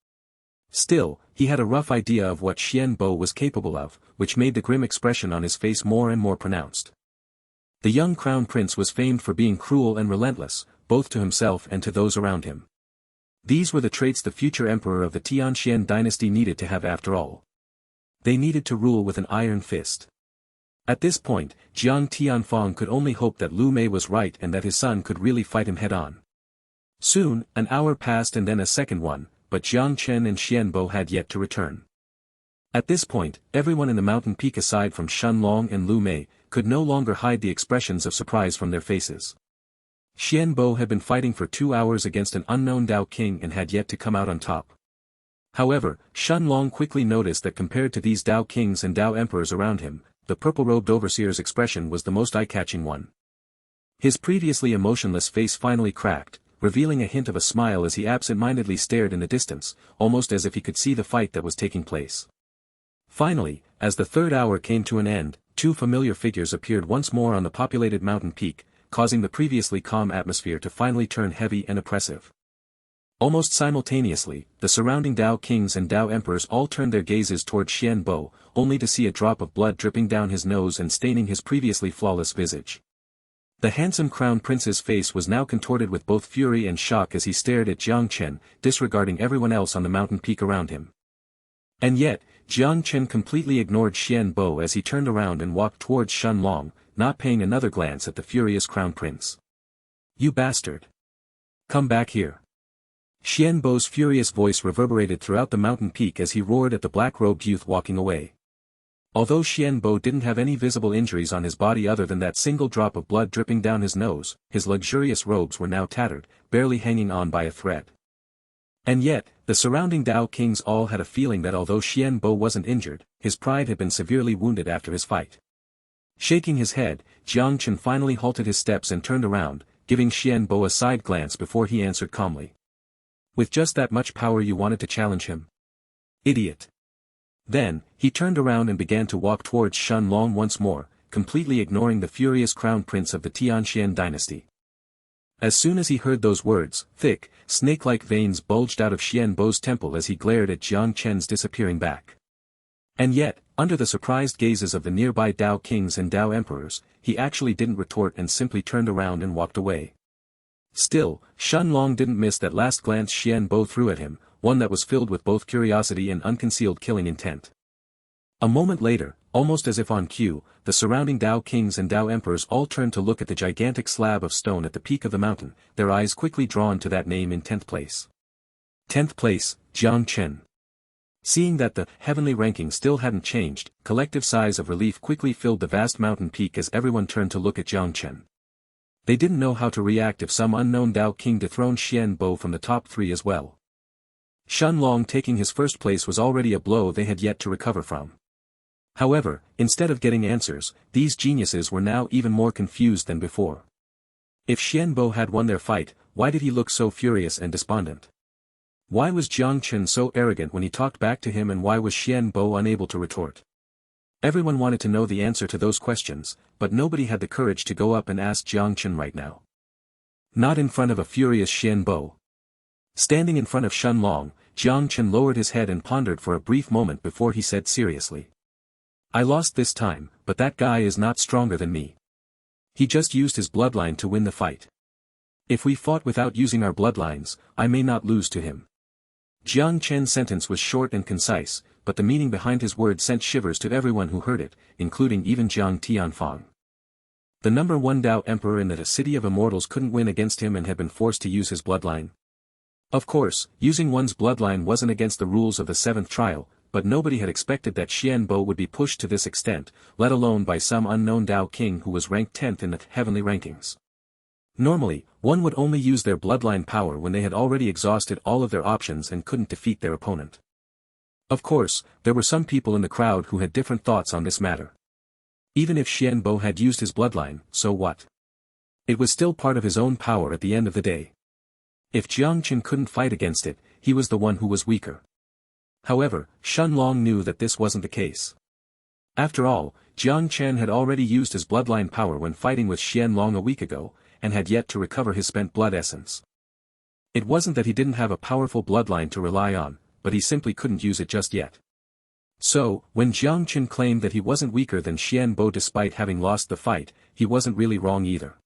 Still, he had a rough idea of what Xian Bo was capable of, which made the grim expression on his face more and more pronounced. The young crown prince was famed for being cruel and relentless, both to himself and to those around him. These were the traits the future emperor of the Tianxian dynasty needed to have after all. They needed to rule with an iron fist. At this point, Jiang Tianfang could only hope that Lu Mei was right and that his son could really fight him head-on. Soon, an hour passed and then a second one, but Jiang Chen and Xian Bo had yet to return. At this point, everyone in the mountain peak aside from Shen Long and Lu Mei, could no longer hide the expressions of surprise from their faces. Xian Bo had been fighting for 2 hours against an unknown Dao King and had yet to come out on top. However, Shen Long quickly noticed that compared to these Dao Kings and Dao Emperors around him, the purple-robed overseer's expression was the most eye-catching one. His previously emotionless face finally cracked, revealing a hint of a smile as he absent-mindedly stared in the distance, almost as if he could see the fight that was taking place. Finally, as the third hour came to an end, 2 familiar figures appeared once more on the populated mountain peak, causing the previously calm atmosphere to finally turn heavy and oppressive. Almost simultaneously, the surrounding Dao Kings and Dao Emperors all turned their gazes toward Xian Bo, only to see a drop of blood dripping down his nose and staining his previously flawless visage. The handsome crown prince's face was now contorted with both fury and shock as he stared at Jiang Chen, disregarding everyone else on the mountain peak around him. And yet, Jiang Chen completely ignored Xian Bo as he turned around and walked towards Shen Long, not paying another glance at the furious crown prince. "You bastard! Come back here!" Xian Bo's furious voice reverberated throughout the mountain peak as he roared at the black-robed youth walking away. Although Xian Bo didn't have any visible injuries on his body other than that single drop of blood dripping down his nose, his luxurious robes were now tattered, barely hanging on by a thread. And yet, the surrounding Dao Kings all had a feeling that although Xian Bo wasn't injured, his pride had been severely wounded after his fight. Shaking his head, Jiang Chen finally halted his steps and turned around, giving Xian Bo a side glance before he answered calmly. "With just that much power you wanted to challenge him? Idiot." Then, he turned around and began to walk towards Shen Long once more, completely ignoring the furious crown prince of the Tianxian dynasty. As soon as he heard those words, thick, snake-like veins bulged out of Xian Bo's temple as he glared at Jiang Chen's disappearing back. And yet, under the surprised gazes of the nearby Dao Kings and Dao Emperors, he actually didn't retort and simply turned around and walked away. Still, Shen Long didn't miss that last glance Xian Bo threw at him, one that was filled with both curiosity and unconcealed killing intent. A moment later, almost as if on cue, the surrounding Dao Kings and Dao Emperors all turned to look at the gigantic slab of stone at the peak of the mountain, their eyes quickly drawn to that name in 10th place. 10th place, Jiang Chen. Seeing that the heavenly ranking still hadn't changed, collective sighs of relief quickly filled the vast mountain peak as everyone turned to look at Jiang Chen. They didn't know how to react if some unknown Dao King dethroned Xianbo from the top 3 as well. Shen Long taking his first place was already a blow they had yet to recover from. However, instead of getting answers, these geniuses were now even more confused than before. If Xianbo had won their fight, why did he look so furious and despondent? Why was Jiang Chen so arrogant when he talked back to him, and why was Xianbo unable to retort? Everyone wanted to know the answer to those questions, but nobody had the courage to go up and ask Jiang Chen right now. Not in front of a furious Xianbo. Standing in front of Shen Long, Jiang Chen lowered his head and pondered for a brief moment before he said seriously. I lost this time, but that guy is not stronger than me. He just used his bloodline to win the fight. If we fought without using our bloodlines, I may not lose to him. Jiang Chen's sentence was short and concise, but the meaning behind his words sent shivers to everyone who heard it, including even Jiang Tianfang. The number 1 Dao Emperor in the City of Immortals couldn't win against him and had been forced to use his bloodline. Of course, using one's bloodline wasn't against the rules of the 7th trial, but nobody had expected that Xianbo would be pushed to this extent, let alone by some unknown Dao King who was ranked 10th in the heavenly rankings. Normally, one would only use their bloodline power when they had already exhausted all of their options and couldn't defeat their opponent. Of course, there were some people in the crowd who had different thoughts on this matter. Even if Xianbo had used his bloodline, so what? It was still part of his own power at the end of the day. If Jiang Chen couldn't fight against it, he was the one who was weaker. However, Shen Long knew that this wasn't the case. After all, Jiang Chen had already used his bloodline power when fighting with Xian Long a week ago, and had yet to recover his spent blood essence. It wasn't that he didn't have a powerful bloodline to rely on, but he simply couldn't use it just yet. So, when Jiang Chen claimed that he wasn't weaker than Xianbo despite having lost the fight, he wasn't really wrong either.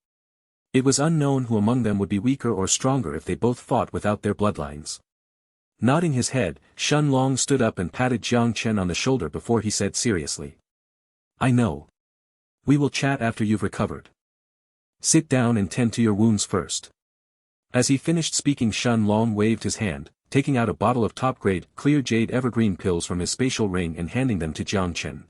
It was unknown who among them would be weaker or stronger if they both fought without their bloodlines. Nodding his head, Shen Long stood up and patted Jiang Chen on the shoulder before he said seriously. I know. We will chat after you've recovered. Sit down and tend to your wounds first. As he finished speaking, Shen Long waved his hand, taking out a bottle of top-grade, clear jade evergreen pills from his spatial ring and handing them to Jiang Chen.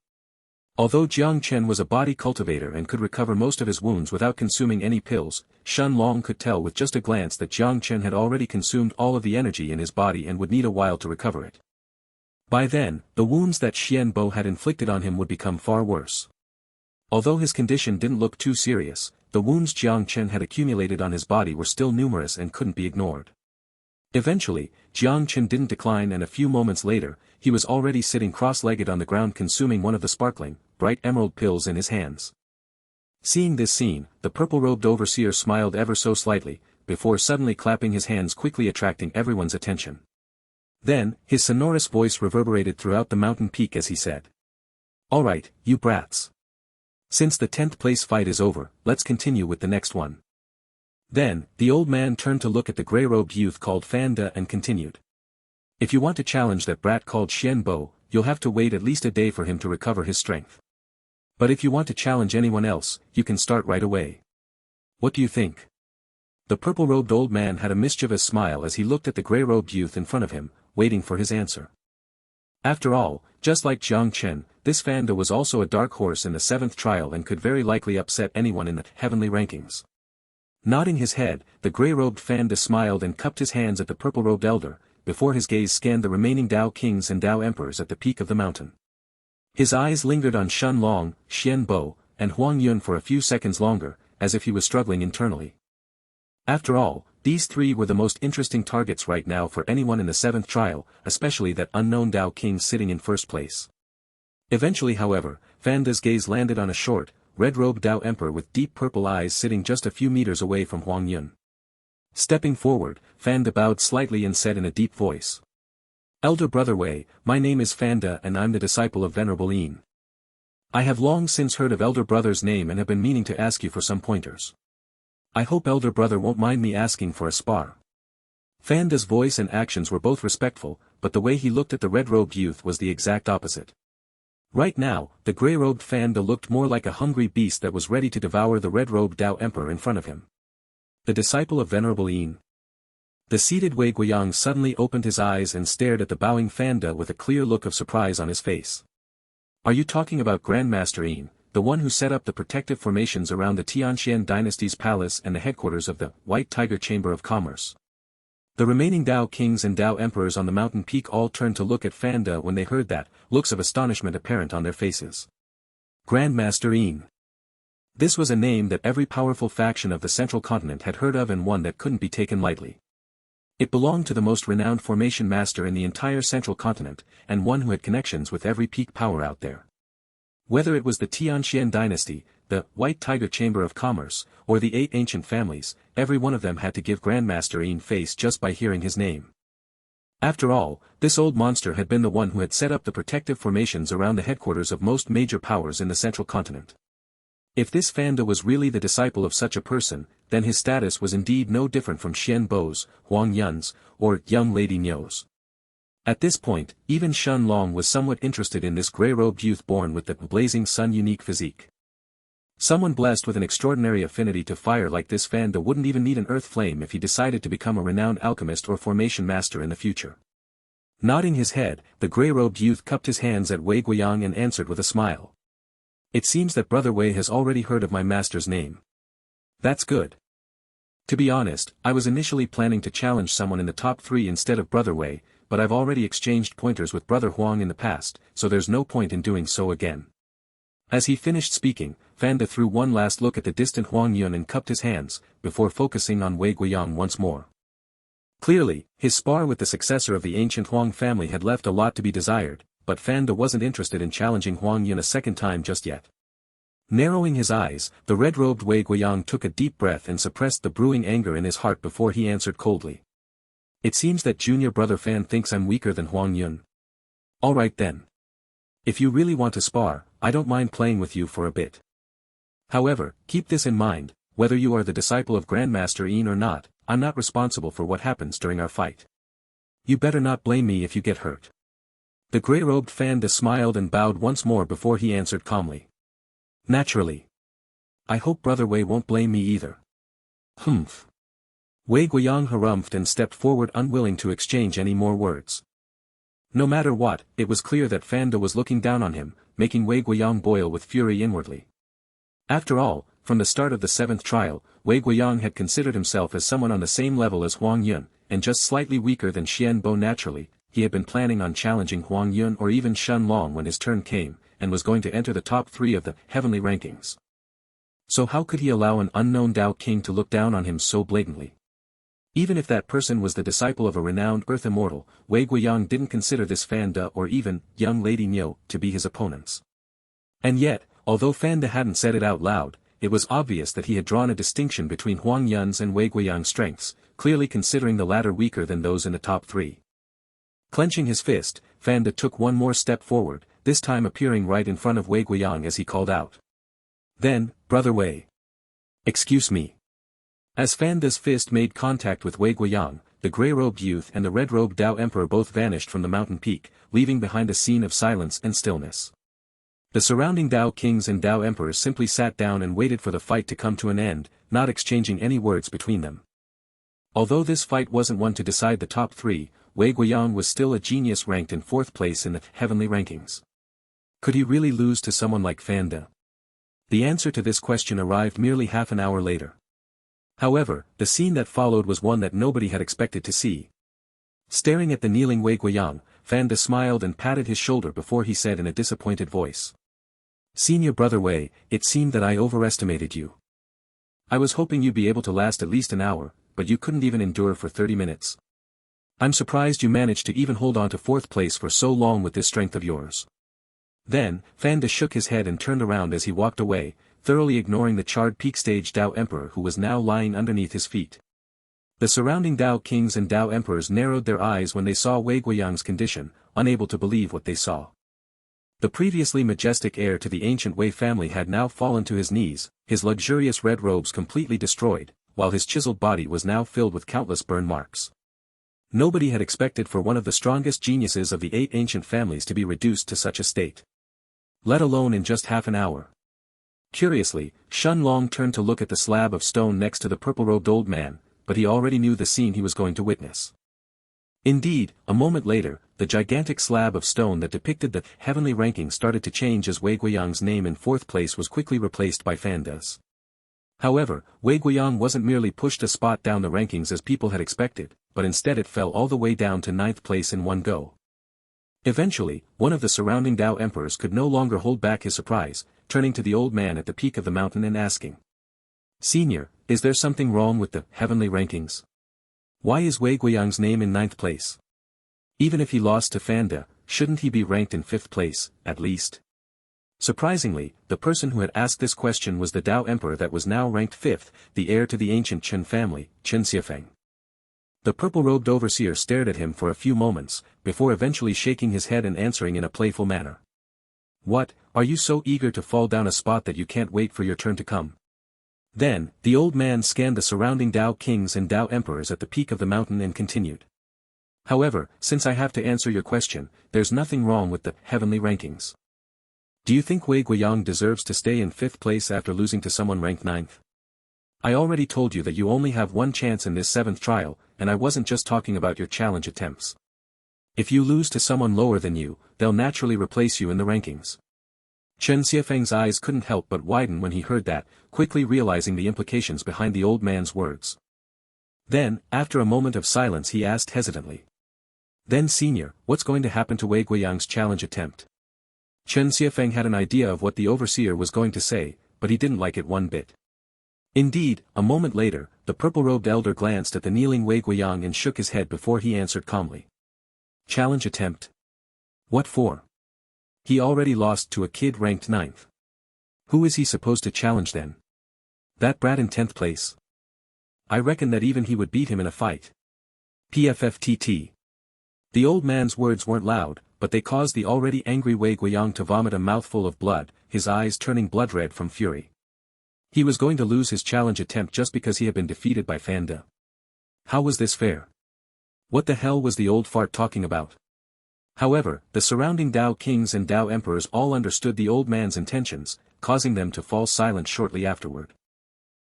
Although Jiang Chen was a body cultivator and could recover most of his wounds without consuming any pills, Shen Long could tell with just a glance that Jiang Chen had already consumed all of the energy in his body and would need a while to recover it. By then, the wounds that Xianbo had inflicted on him would become far worse. Although his condition didn't look too serious, the wounds Jiang Chen had accumulated on his body were still numerous and couldn't be ignored. Eventually, Jiang Chen didn't decline, and a few moments later, he was already sitting cross-legged on the ground consuming one of the sparkling, bright emerald pills in his hands. Seeing this scene, the purple-robed overseer smiled ever so slightly, before suddenly clapping his hands, quickly attracting everyone's attention. Then, his sonorous voice reverberated throughout the mountain peak as he said. All right, you brats. Since the 10th place fight is over, let's continue with the next one. Then, the old man turned to look at the grey-robed youth called Fanda and continued. If you want to challenge that brat called Xianbo, you'll have to wait at least a day for him to recover his strength. But if you want to challenge anyone else, you can start right away. What do you think? The purple-robed old man had a mischievous smile as he looked at the grey-robed youth in front of him, waiting for his answer. After all, just like Jiang Chen, this Fanda was also a dark horse in the 7th trial and could very likely upset anyone in the heavenly rankings. Nodding his head, the grey-robed Fanda smiled and cupped his hands at the purple-robed elder, before his gaze scanned the remaining Dao Kings and Dao Emperors at the peak of the mountain. His eyes lingered on Shen Long, Xianbo, and Huang Yun for a few seconds longer, as if he was struggling internally. After all, these three were the most interesting targets right now for anyone in the 7th trial, especially that unknown Dao King sitting in first place. Eventually, however, Fanda's gaze landed on a short, red-robed Dao Emperor with deep purple eyes sitting just a few meters away from Huang Yun. Stepping forward, Fanda bowed slightly and said in a deep voice. Elder Brother Wei, my name is Fanda and I'm the disciple of Venerable Yin. I have long since heard of Elder Brother's name and have been meaning to ask you for some pointers. I hope Elder Brother won't mind me asking for a spar. Fanda's voice and actions were both respectful, but the way he looked at the red-robed youth was the exact opposite. Right now, the grey-robed Fanda looked more like a hungry beast that was ready to devour the red-robed Dao Emperor in front of him. The disciple of Venerable Yin. The seated Wei Guiyang suddenly opened his eyes and stared at the bowing Fanda with a clear look of surprise on his face. Are you talking about Grandmaster Yin, the one who set up the protective formations around the Xianxia dynasty's palace and the headquarters of the White Tiger Chamber of Commerce. The remaining Dao kings and Dao emperors on the mountain peak all turned to look at Fanda when they heard that, looks of astonishment apparent on their faces. Grandmaster Yin. This was a name that every powerful faction of the central continent had heard of and one that couldn't be taken lightly. It belonged to the most renowned formation master in the entire central continent, and one who had connections with every peak power out there. Whether it was the Tianxian dynasty, the White Tiger Chamber of Commerce, or the 8 ancient families, every one of them had to give Grandmaster Yin face just by hearing his name. After all, this old monster had been the one who had set up the protective formations around the headquarters of most major powers in the central continent. If this Fanda was really the disciple of such a person, then his status was indeed no different from Xian Bo's, Huang Yun's, or young lady Niu's. At this point, even Shun Long was somewhat interested in this grey-robed youth born with the blazing sun unique physique. Someone blessed with an extraordinary affinity to fire like this Fanda wouldn't even need an earth flame if he decided to become a renowned alchemist or formation master in the future. Nodding his head, the grey-robed youth cupped his hands at Wei Guiyang and answered with a smile. It seems that Brother Wei has already heard of my master's name. That's good. To be honest, I was initially planning to challenge someone in the top 3 instead of Brother Wei, but I've already exchanged pointers with Brother Huang in the past, so there's no point in doing so again. As he finished speaking, Fanda threw one last look at the distant Huang Yun and cupped his hands, before focusing on Wei Guiyang once more. Clearly, his spar with the successor of the ancient Huang family had left a lot to be desired, but Fanda wasn't interested in challenging Huang Yun a second time just yet. Narrowing his eyes, the red-robed Wei Guiyang took a deep breath and suppressed the brewing anger in his heart before he answered coldly. It seems that junior brother Fan thinks I'm weaker than Huang Yun. Alright then. If you really want to spar, I don't mind playing with you for a bit. However, keep this in mind, whether you are the disciple of Grandmaster Yin or not, I'm not responsible for what happens during our fight. You better not blame me if you get hurt. The grey-robed Fanda smiled and bowed once more before he answered calmly. Naturally. I hope Brother Wei won't blame me either. Humph. Wei Guiyang harumphed and stepped forward unwilling to exchange any more words. No matter what, it was clear that Fanda was looking down on him, making Wei Guiyang boil with fury inwardly. After all, from the start of the 7th trial, Wei Guiyang had considered himself as someone on the same level as Huang Yun, and just slightly weaker than Xian Bo naturally. He had been planning on challenging Huang Yun or even Shun Long when his turn came, and was going to enter the top 3 of the heavenly rankings. So how could he allow an unknown Dao King to look down on him so blatantly? Even if that person was the disciple of a renowned Earth Immortal, Wei Guiyang didn't consider this Fanda or even young lady Niu to be his opponents. And yet, although Fanda hadn't said it out loud, it was obvious that he had drawn a distinction between Huang Yun's and Wei Guiyang's strengths, clearly considering the latter weaker than those in the top 3. Clenching his fist, Fanda took one more step forward, this time appearing right in front of Wei Guiyang as he called out. Then, Brother Wei. Excuse me. As Fanda's fist made contact with Wei Guiyang, the grey-robed youth and the red-robed Dao Emperor both vanished from the mountain peak, leaving behind a scene of silence and stillness. The surrounding Dao Kings and Dao Emperors simply sat down and waited for the fight to come to an end, not exchanging any words between them. Although this fight wasn't one to decide the top 3, Wei Guiyang was still a genius ranked in 4th place in the heavenly rankings. Could he really lose to someone like Fanda? The answer to this question arrived merely half an hour later. However, the scene that followed was one that nobody had expected to see. Staring at the kneeling Wei Guiyang, Fanda smiled and patted his shoulder before he said in a disappointed voice. Senior Brother Wei, it seemed that I overestimated you. I was hoping you'd be able to last at least an hour, but you couldn't even endure for 30 minutes. I'm surprised you managed to even hold on to 4th place for so long with this strength of yours. Then, Fanda shook his head and turned around as he walked away, thoroughly ignoring the charred peak stage Dao Emperor who was now lying underneath his feet. The surrounding Dao Kings and Dao Emperors narrowed their eyes when they saw Wei Guiyang's condition, unable to believe what they saw. The previously majestic heir to the ancient Wei family had now fallen to his knees, his luxurious red robes completely destroyed, while his chiseled body was now filled with countless burn marks. Nobody had expected for one of the strongest geniuses of the 8 ancient families to be reduced to such a state. Let alone in just half an hour. Curiously, Shun Long turned to look at the slab of stone next to the purple-robed old man, but he already knew the scene he was going to witness. Indeed, a moment later, the gigantic slab of stone that depicted the heavenly ranking started to change as Wei Guiyang's name in 4th place was quickly replaced by Fanda's. However, Wei Guiyang wasn't merely pushed a spot down the rankings as people had expected, but instead it fell all the way down to 9th place in one go. Eventually, one of the surrounding Dao emperors could no longer hold back his surprise, turning to the old man at the peak of the mountain and asking, "Senior, is there something wrong with the heavenly rankings? Why is Wei Guiyang's name in 9th place? Even if he lost to Fanda, shouldn't he be ranked in 5th place, at least?" Surprisingly, the person who had asked this question was the Dao Emperor that was now ranked 5th, the heir to the ancient Chen family, Xianxia. The purple-robed overseer stared at him for a few moments, before eventually shaking his head and answering in a playful manner. "What, are you so eager to fall down a spot that you can't wait for your turn to come?" Then, the old man scanned the surrounding Dao kings and Dao emperors at the peak of the mountain and continued. "However, since I have to answer your question, there's nothing wrong with the heavenly rankings. Do you think Wei Guiyang deserves to stay in 5th place after losing to someone ranked 9th? I already told you that you only have one chance in this 7th trial, and I wasn't just talking about your challenge attempts. If you lose to someone lower than you, they'll naturally replace you in the rankings." Chen Xiafeng's eyes couldn't help but widen when he heard that, quickly realizing the implications behind the old man's words. Then, after a moment of silence he asked hesitantly. "Then senior, what's going to happen to Wei Guiyang's challenge attempt?" Chen Xiafeng had an idea of what the overseer was going to say, but he didn't like it one bit. Indeed, a moment later, the purple-robed elder glanced at the kneeling Wei Guiyang and shook his head before he answered calmly. "Challenge attempt? What for? He already lost to a kid ranked 9th. Who is he supposed to challenge then? That brat in 10th place? I reckon that even he would beat him in a fight. PFFTT. The old man's words weren't loud, but they caused the already angry Wei Guiyang to vomit a mouthful of blood, his eyes turning blood-red from fury. He was going to lose his challenge attempt just because he had been defeated by Fanda. How was this fair? What the hell was the old fart talking about? However, the surrounding Dao kings and Dao emperors all understood the old man's intentions, causing them to fall silent shortly afterward.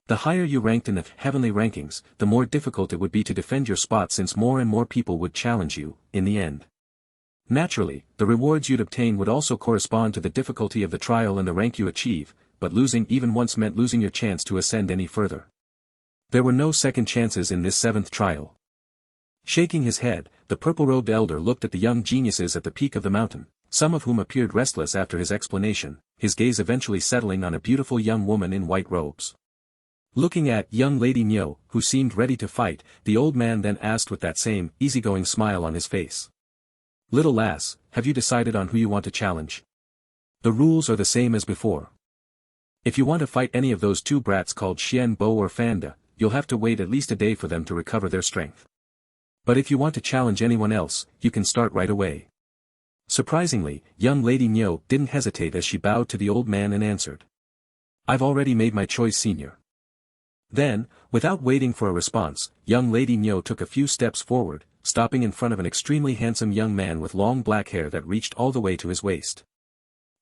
The higher you ranked in the heavenly rankings, the more difficult it would be to defend your spot since more and more people would challenge you, in the end. Naturally, the rewards you'd obtain would also correspond to the difficulty of the trial and the rank you achieve, but losing even once meant losing your chance to ascend any further. There were no second chances in this 7th trial. Shaking his head, the purple-robed elder looked at the young geniuses at the peak of the mountain, some of whom appeared restless after his explanation, his gaze eventually settling on a beautiful young woman in white robes. Looking at young Lady Niu, who seemed ready to fight, the old man then asked with that same easygoing smile on his face. "Little lass, have you decided on who you want to challenge? The rules are the same as before. If you want to fight any of those two brats called Xian Bo or Fanda, you'll have to wait at least a day for them to recover their strength. But if you want to challenge anyone else, you can start right away." Surprisingly, young Lady Niu didn't hesitate as she bowed to the old man and answered. "I've already made my choice, senior." Then, without waiting for a response, young Lady Niu took a few steps forward, stopping in front of an extremely handsome young man with long black hair that reached all the way to his waist.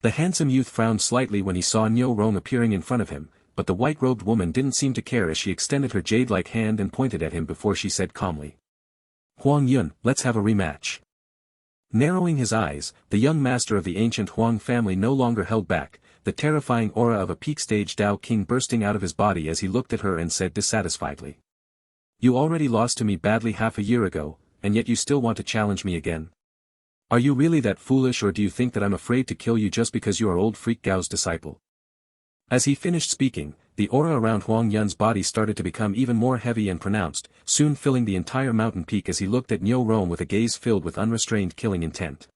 The handsome youth frowned slightly when he saw Niu Rong appearing in front of him, but the white-robed woman didn't seem to care as she extended her jade-like hand and pointed at him before she said calmly. "Huang Yun, let's have a rematch." Narrowing his eyes, the young master of the ancient Huang family no longer held back, the terrifying aura of a peak-stage Dao king bursting out of his body as he looked at her and said dissatisfiedly. "You already lost to me badly half a year ago, and yet you still want to challenge me again? Are you really that foolish, or do you think that I'm afraid to kill you just because you are old freak Gao's disciple?" As he finished speaking, the aura around Huang Yun's body started to become even more heavy and pronounced, soon filling the entire mountain peak as he looked at Niu Rong with a gaze filled with unrestrained killing intent.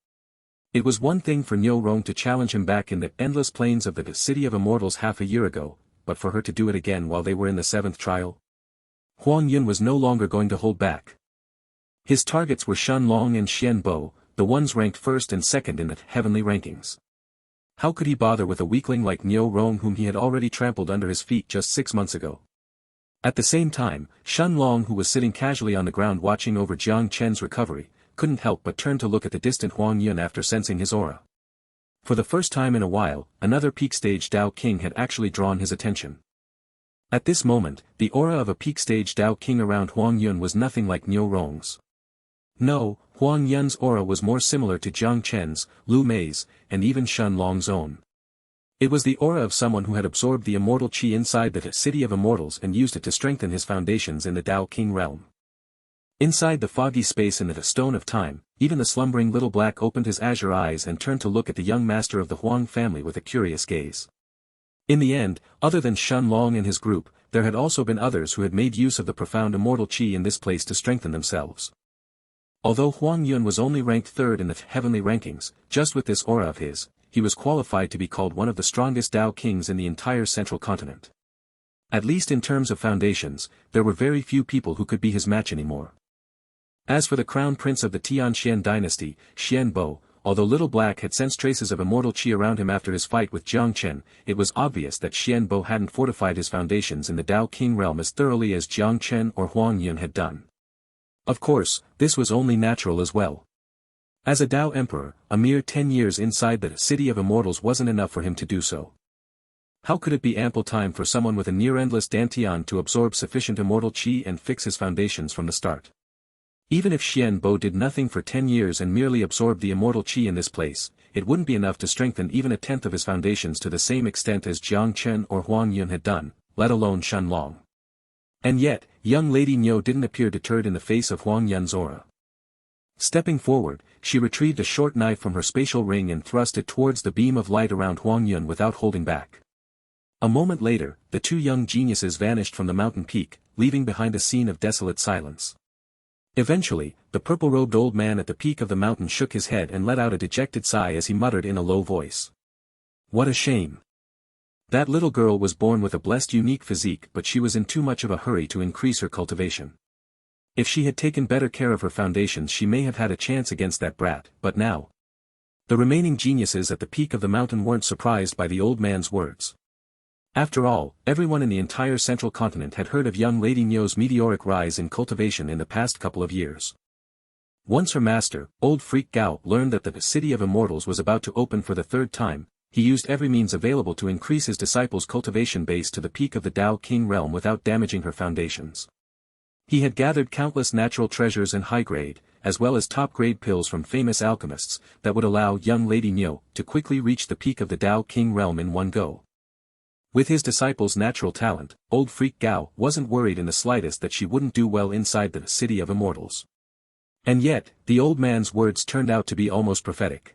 It was one thing for Niu Rong to challenge him back in the endless plains of the City of Immortals half a year ago, but for her to do it again while they were in the 7th trial? Huang Yun was no longer going to hold back. His targets were Shen Long and Xian Bo, the ones ranked 1st and 2nd in the heavenly rankings. How could he bother with a weakling like Niu Rong whom he had already trampled under his feet just 6 months ago? At the same time, Shen Long, who was sitting casually on the ground watching over Jiang Chen's recovery, couldn't help but turn to look at the distant Huang Yun after sensing his aura. For the first time in a while, another peak-stage Dao King had actually drawn his attention. At this moment, the aura of a peak-stage Dao King around Huang Yun was nothing like Niu Rong's. No, Huang Yun's aura was more similar to Jiang Chen's, Lu Mei's, and even Shen Long's own. It was the aura of someone who had absorbed the immortal qi inside the city of immortals and used it to strengthen his foundations in the Tao King realm. Inside the foggy space in the stone of time, even the slumbering little black opened his azure eyes and turned to look at the young master of the Huang family with a curious gaze. In the end, other than Shen Long and his group, there had also been others who had made use of the profound immortal qi in this place to strengthen themselves. Although Huang Yun was only ranked third in the heavenly rankings, just with this aura of his, he was qualified to be called one of the strongest Tao kings in the entire central continent. At least in terms of foundations, there were very few people who could be his match anymore. As for the crown prince of the Tianxian dynasty, Xian Bo, although Little Black had sensed traces of immortal qi around him after his fight with Jiang Chen, it was obvious that Xian Bo hadn't fortified his foundations in the Tao King realm as thoroughly as Jiang Chen or Huang Yun had done. Of course, this was only natural as well. As a Tao emperor, a mere 10 years inside the city of immortals wasn't enough for him to do so. How could it be ample time for someone with a near-endless dantian to absorb sufficient immortal qi and fix his foundations from the start? Even if Xian Bo did nothing for 10 years and merely absorbed the immortal qi in this place, it wouldn't be enough to strengthen even a tenth of his foundations to the same extent as Jiang Chen or Huang Yun had done, let alone Shen Long. And yet, young Lady Niu didn't appear deterred in the face of Huang Yun's aura. Stepping forward, she retrieved a short knife from her spatial ring and thrust it towards the beam of light around Huang Yun without holding back. A moment later, the two young geniuses vanished from the mountain peak, leaving behind a scene of desolate silence. Eventually, the purple-robed old man at the peak of the mountain shook his head and let out a dejected sigh as he muttered in a low voice. What a shame. That little girl was born with a blessed unique physique, but she was in too much of a hurry to increase her cultivation. If she had taken better care of her foundations she may have had a chance against that brat, but now. The remaining geniuses at the peak of the mountain weren't surprised by the old man's words. After all, everyone in the entire central continent had heard of young Lady Niu's meteoric rise in cultivation in the past couple of years. Once her master, old Freak Gao, learned that the city of immortals was about to open for the third time, he used every means available to increase his disciples' cultivation base to the peak of the Tao King realm without damaging her foundations. He had gathered countless natural treasures and high-grade, as well as top-grade pills from famous alchemists, that would allow young Lady Niu to quickly reach the peak of the Tao King realm in one go. With his disciples' natural talent, old Freak Gao wasn't worried in the slightest that she wouldn't do well inside the city of immortals. And yet, the old man's words turned out to be almost prophetic.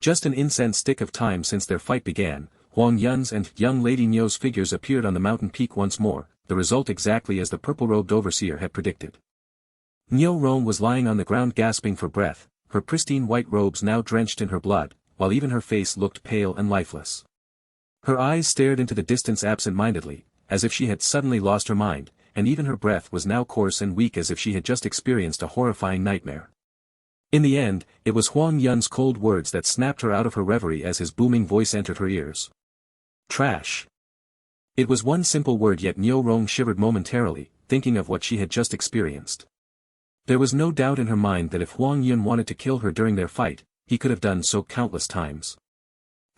Just an incense stick of time since their fight began, Huang Yun's and young Lady Niu's figures appeared on the mountain peak once more, the result exactly as the purple-robed overseer had predicted. Niu Rong was lying on the ground gasping for breath, her pristine white robes now drenched in her blood, while even her face looked pale and lifeless. Her eyes stared into the distance absent-mindedly, as if she had suddenly lost her mind, and even her breath was now coarse and weak as if she had just experienced a horrifying nightmare. In the end, it was Huang Yun's cold words that snapped her out of her reverie as his booming voice entered her ears. Trash. It was one simple word, yet Niu Rong shivered momentarily, thinking of what she had just experienced. There was no doubt in her mind that if Huang Yun wanted to kill her during their fight, he could have done so countless times.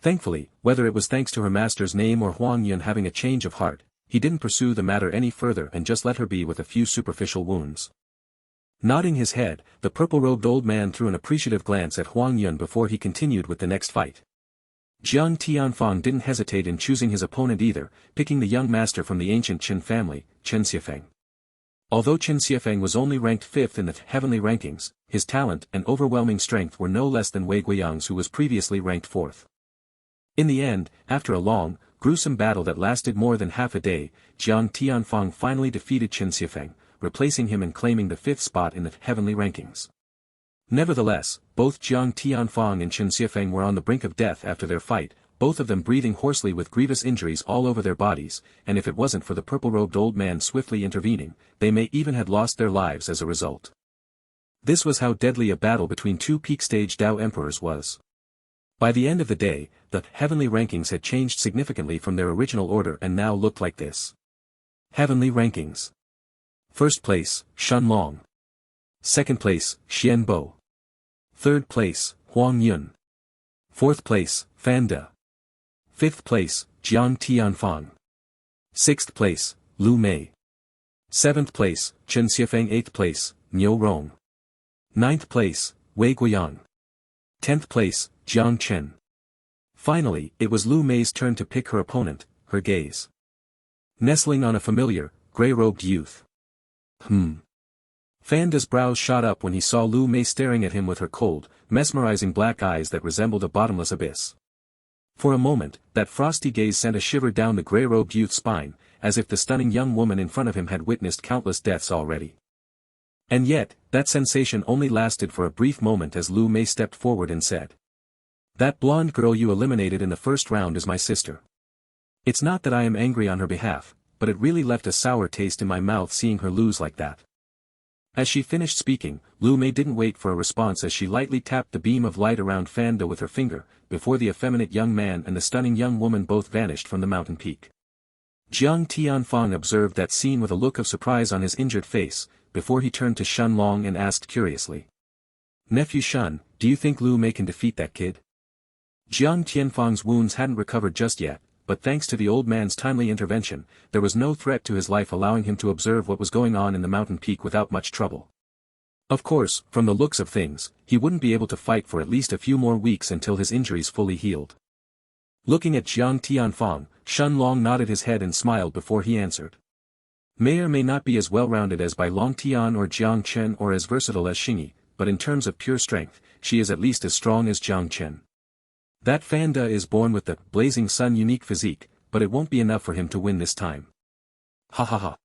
Thankfully, whether it was thanks to her master's name or Huang Yun having a change of heart, he didn't pursue the matter any further and just let her be with a few superficial wounds. Nodding his head, the purple-robed old man threw an appreciative glance at Huang Yun before he continued with the next fight. Jiang Tianfang didn't hesitate in choosing his opponent either, picking the young master from the ancient Qin family, Xianxia. Although Xianxia was only ranked 5th in the heavenly rankings, his talent and overwhelming strength were no less than Wei Guiyang's, who was previously ranked 4th. In the end, after a long, gruesome battle that lasted more than half a day, Jiang Tianfang finally defeated Xianxia, replacing him and claiming the 5th spot in the heavenly rankings. Nevertheless, both Jiang Tianfang and Xianxia were on the brink of death after their fight, both of them breathing hoarsely with grievous injuries all over their bodies, and if it wasn't for the purple-robed old man swiftly intervening, they may even have lost their lives as a result. This was how deadly a battle between two peak-stage Tao emperors was. By the end of the day, the heavenly rankings had changed significantly from their original order and now looked like this. Heavenly rankings. First place, Shen Long. Second place, Xian Bo. Third place, Huang Yun. Fourth place, Fan De. Fifth place, Jiang Tianfang. Sixth place, Lu Mei. Seventh place, Chen Xiefeng. Eighth place, Niu Rong. Ninth place, Wei Guiyang. 10th place, Jiang Chen. Finally, it was Lu Mei's turn to pick her opponent, her gaze nestling on a familiar, grey-robed youth. Fanda's brows shot up when he saw Lu Mei staring at him with her cold, mesmerizing black eyes that resembled a bottomless abyss. For a moment, that frosty gaze sent a shiver down the grey-robed youth's spine, as if the stunning young woman in front of him had witnessed countless deaths already. And yet, that sensation only lasted for a brief moment as Lu Mei stepped forward and said, "That blonde girl you eliminated in the first round is my sister. It's not that I am angry on her behalf, but it really left a sour taste in my mouth seeing her lose like that." As she finished speaking, Lu Mei didn't wait for a response as she lightly tapped the beam of light around Fanda with her finger, before the effeminate young man and the stunning young woman both vanished from the mountain peak. Jiang Tianfang observed that scene with a look of surprise on his injured face, before he turned to Shen Long and asked curiously, "Nephew Shen, do you think Lu Mei can defeat that kid?" Jiang Tianfang's wounds hadn't recovered just yet, but thanks to the old man's timely intervention, there was no threat to his life, allowing him to observe what was going on in the mountain peak without much trouble. Of course, from the looks of things, he wouldn't be able to fight for at least a few more weeks until his injuries fully healed. Looking at Jiang Tianfang, Shen Long nodded his head and smiled before he answered. "May or may not be as well-rounded as Bai Long Tian or Jiang Chen or as versatile as Xingyi, but in terms of pure strength, she is at least as strong as Jiang Chen. That Fanda is born with the blazing sun unique physique, but it won't be enough for him to win this time." "Ha ha ha.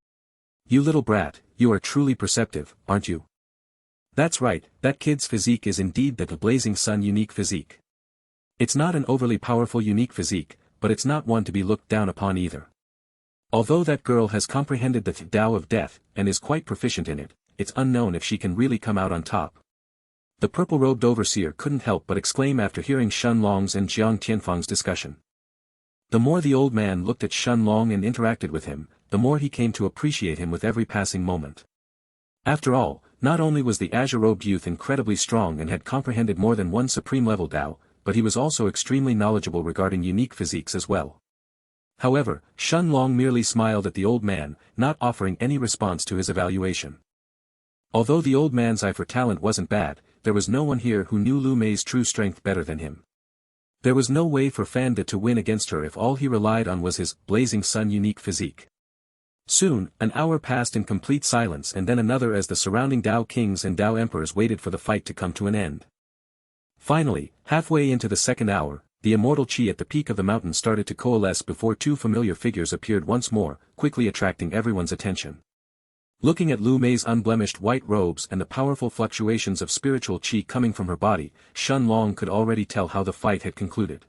You little brat, you are truly perceptive, aren't you?" "That's right, that kid's physique is indeed the blazing sun unique physique. It's not an overly powerful unique physique, but it's not one to be looked down upon either. Although that girl has comprehended the Tao of death, and is quite proficient in it, it's unknown if she can really come out on top." The purple-robed overseer couldn't help but exclaim after hearing Shen Long's and Jiang Tianfang's discussion. The more the old man looked at Shen Long and interacted with him, the more he came to appreciate him with every passing moment. After all, not only was the azure-robed youth incredibly strong and had comprehended more than one supreme-level Dao, but he was also extremely knowledgeable regarding unique physiques as well. However, Shen Long merely smiled at the old man, not offering any response to his evaluation. Although the old man's eye for talent wasn't bad, there was no one here who knew Lu Mei's true strength better than him. There was no way for Fanda to win against her if all he relied on was his blazing sun unique physique. Soon, an hour passed in complete silence and then another as the surrounding Dao kings and Dao emperors waited for the fight to come to an end. Finally, halfway into the second hour, the immortal chi at the peak of the mountain started to coalesce before two familiar figures appeared once more, quickly attracting everyone's attention. Looking at Lu Mei's unblemished white robes and the powerful fluctuations of spiritual chi coming from her body, Shen Long could already tell how the fight had concluded.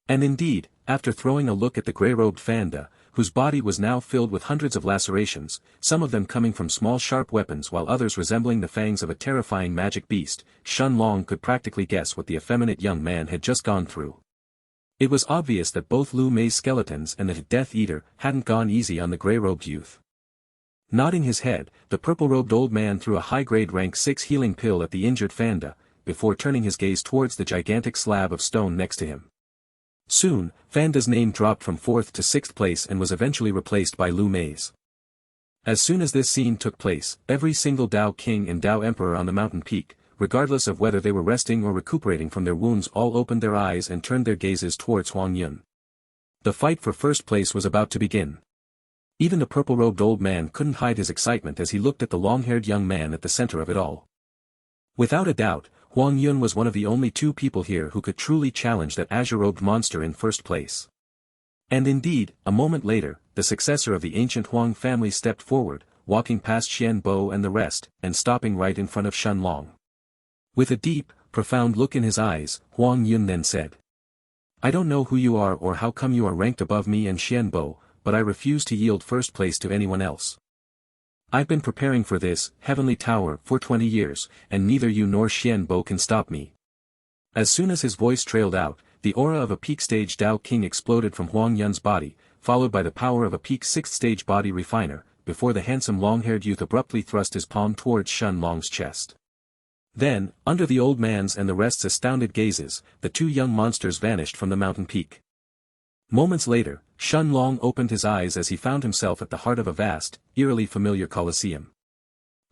And indeed, after throwing a look at the grey-robed Fanda, whose body was now filled with hundreds of lacerations, some of them coming from small sharp weapons while others resembling the fangs of a terrifying magic beast, Shen Long could practically guess what the effeminate young man had just gone through. It was obvious that both Lu Mei's skeletons and the Death Eater hadn't gone easy on the grey-robed youth. Nodding his head, the purple-robed old man threw a high-grade rank 6 healing pill at the injured Fanda, before turning his gaze towards the gigantic slab of stone next to him. Soon, Fanda's name dropped from 4th to 6th place and was eventually replaced by Lu Mei's. As soon as this scene took place, every single Dao King and Dao Emperor on the mountain peak, regardless of whether they were resting or recuperating from their wounds, all opened their eyes and turned their gazes towards Huang Yun. The fight for first place was about to begin. Even the purple-robed old man couldn't hide his excitement as he looked at the long-haired young man at the center of it all. Without a doubt, Huang Yun was one of the only two people here who could truly challenge that azure-robed monster in first place. And indeed, a moment later, the successor of the ancient Huang family stepped forward, walking past Xian Bo and the rest, and stopping right in front of Shen Long. With a deep, profound look in his eyes, Huang Yun then said, "I don't know who you are or how come you are ranked above me and Xian Bo, but I refuse to yield first place to anyone else. I've been preparing for this heavenly tower for 20 years, and neither you nor Xian Bo can stop me." As soon as his voice trailed out, the aura of a peak stage Dao King exploded from Huang Yun's body, followed by the power of a peak 6th stage body refiner, before the handsome long-haired youth abruptly thrust his palm towards Shen Long's chest. Then, under the old man's and the rest's astounded gazes, the two young monsters vanished from the mountain peak. Moments later, Shen Long opened his eyes as he found himself at the heart of a vast, eerily familiar coliseum.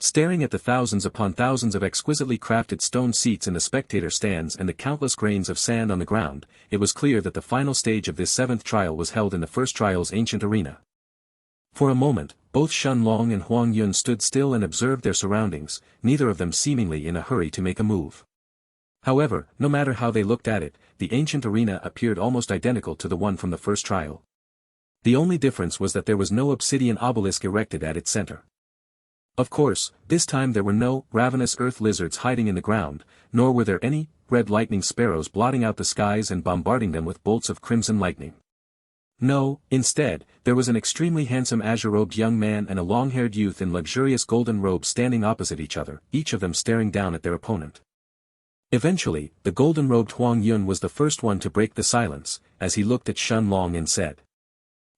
Staring at the thousands upon thousands of exquisitely crafted stone seats in the spectator stands and the countless grains of sand on the ground, it was clear that the final stage of this seventh trial was held in the first trial's ancient arena. For a moment, both Shen Long and Huang Yun stood still and observed their surroundings, neither of them seemingly in a hurry to make a move. However, no matter how they looked at it, the ancient arena appeared almost identical to the one from the first trial. The only difference was that there was no obsidian obelisk erected at its center. Of course, this time there were no ravenous earth lizards hiding in the ground, nor were there any red lightning sparrows blotting out the skies and bombarding them with bolts of crimson lightning. No, instead, there was an extremely handsome azure-robed young man and a long-haired youth in luxurious golden robes standing opposite each other, each of them staring down at their opponent. Eventually, the golden-robed Huang Yun was the first one to break the silence, as he looked at Shen Long and said,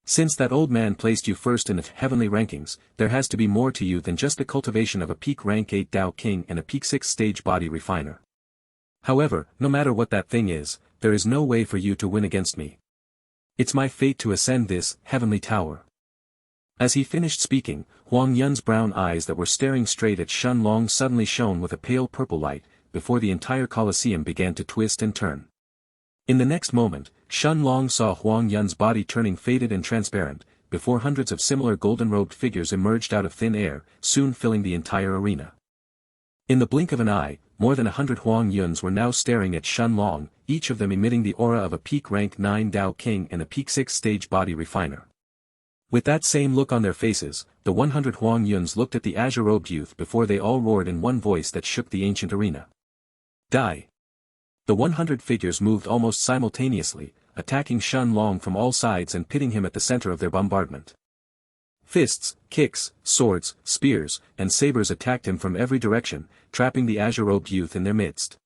"Since that old man placed you first in the heavenly rankings, there has to be more to you than just the cultivation of a peak rank 8 Dao King and a peak 6 stage body refiner. However, no matter what that thing is, there is no way for you to win against me. It's my fate to ascend this heavenly tower." As he finished speaking, Huang Yun's brown eyes that were staring straight at Shen Long suddenly shone with a pale purple light, before the entire Colosseum began to twist and turn. In the next moment, Shen Long saw Huang Yun's body turning faded and transparent, before hundreds of similar golden-robed figures emerged out of thin air, soon filling the entire arena. In the blink of an eye, more than 100 Huang Yuns were now staring at Shen Long, each of them emitting the aura of a peak rank 9 Dao King and a peak 6 stage body refiner. With that same look on their faces, the 100 Huang Yuns looked at the azure-robed youth before they all roared in one voice that shook the ancient arena. Die! The 100 figures moved almost simultaneously, attacking Shen Long from all sides and pitting him at the center of their bombardment. Fists, kicks, swords, spears, and sabers attacked him from every direction, trapping the azure-robed youth in their midst.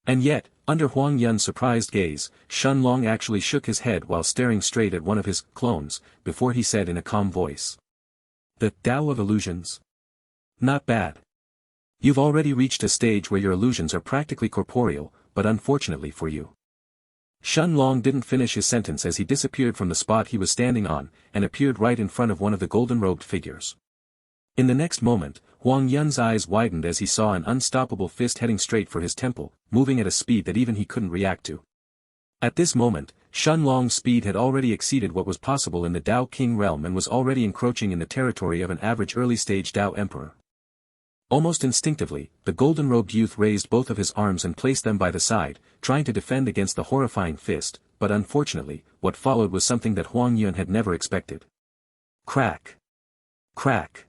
And yet, under Huang Yun's surprised gaze, Shen Long actually shook his head while staring straight at one of his clones, before he said in a calm voice, "The Tao of Illusions? Not bad. You've already reached a stage where your illusions are practically corporeal, but unfortunately for you." Shen Long didn't finish his sentence as he disappeared from the spot he was standing on, and appeared right in front of one of the golden-robed figures. In the next moment, Huang Yun's eyes widened as he saw an unstoppable fist heading straight for his temple, moving at a speed that even he couldn't react to. At this moment, Shen Long's speed had already exceeded what was possible in the Dao King realm and was already encroaching in the territory of an average early-stage Dao Emperor. Almost instinctively, the golden-robed youth raised both of his arms and placed them by the side, trying to defend against the horrifying fist, but unfortunately, what followed was something that Huang Yun had never expected. Crack! Crack!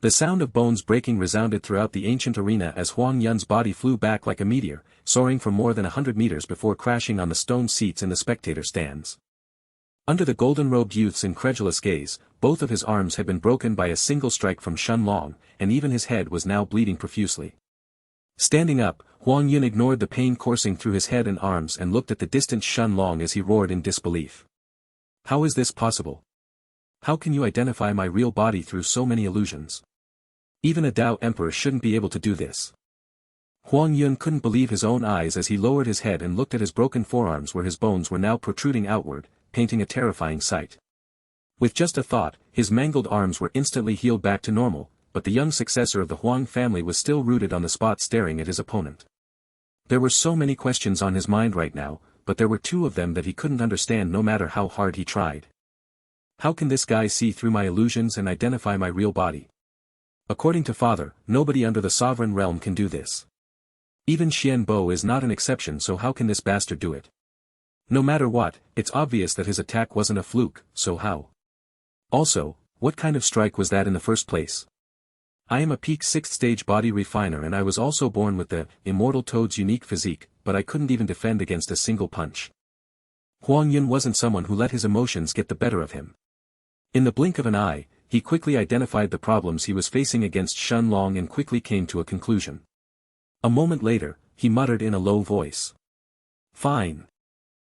The sound of bones breaking resounded throughout the ancient arena as Huang Yun's body flew back like a meteor, soaring for more than 100 meters before crashing on the stone seats in the spectator stands. Under the golden-robed youth's incredulous gaze, both of his arms had been broken by a single strike from Shen Long, and even his head was now bleeding profusely. Standing up, Huang Yun ignored the pain coursing through his head and arms and looked at the distant Shen Long as he roared in disbelief. "How is this possible? How can you identify my real body through so many illusions? Even a Dao Emperor shouldn't be able to do this." Huang Yun couldn't believe his own eyes as he lowered his head and looked at his broken forearms where his bones were now protruding outward, painting a terrifying sight. With just a thought, his mangled arms were instantly healed back to normal, but the young successor of the Huang family was still rooted on the spot staring at his opponent. There were so many questions on his mind right now, but there were two of them that he couldn't understand no matter how hard he tried. How can this guy see through my illusions and identify my real body? According to Father, nobody under the sovereign realm can do this. Even Xian Bo is not an exception, so how can this bastard do it? No matter what, it's obvious that his attack wasn't a fluke, so how? Also, what kind of strike was that in the first place? I am a peak 6th stage body refiner and I was also born with the immortal toad's unique physique, but I couldn't even defend against a single punch. Huang Yun wasn't someone who let his emotions get the better of him. In the blink of an eye, he quickly identified the problems he was facing against Shen Long and quickly came to a conclusion. A moment later, he muttered in a low voice. "Fine.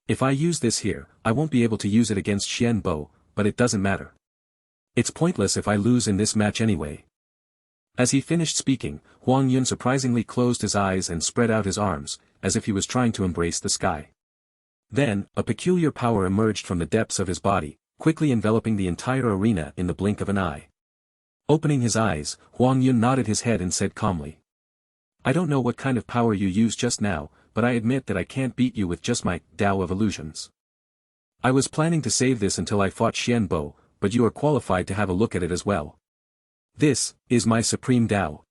If I use this here, I won't be able to use it against Xian Bo, but it doesn't matter. It's pointless if I lose in this match anyway." As he finished speaking, Huang Yun surprisingly closed his eyes and spread out his arms, as if he was trying to embrace the sky. Then, a peculiar power emerged from the depths of his body, quickly enveloping the entire arena in the blink of an eye. Opening his eyes, Huang Yun nodded his head and said calmly. I don't know what kind of power you used just now, but I admit that I can't beat you with just my Dao of illusions. I was planning to save this until I fought Xian Bo, but you are qualified to have a look at it as well. This is my supreme Dao.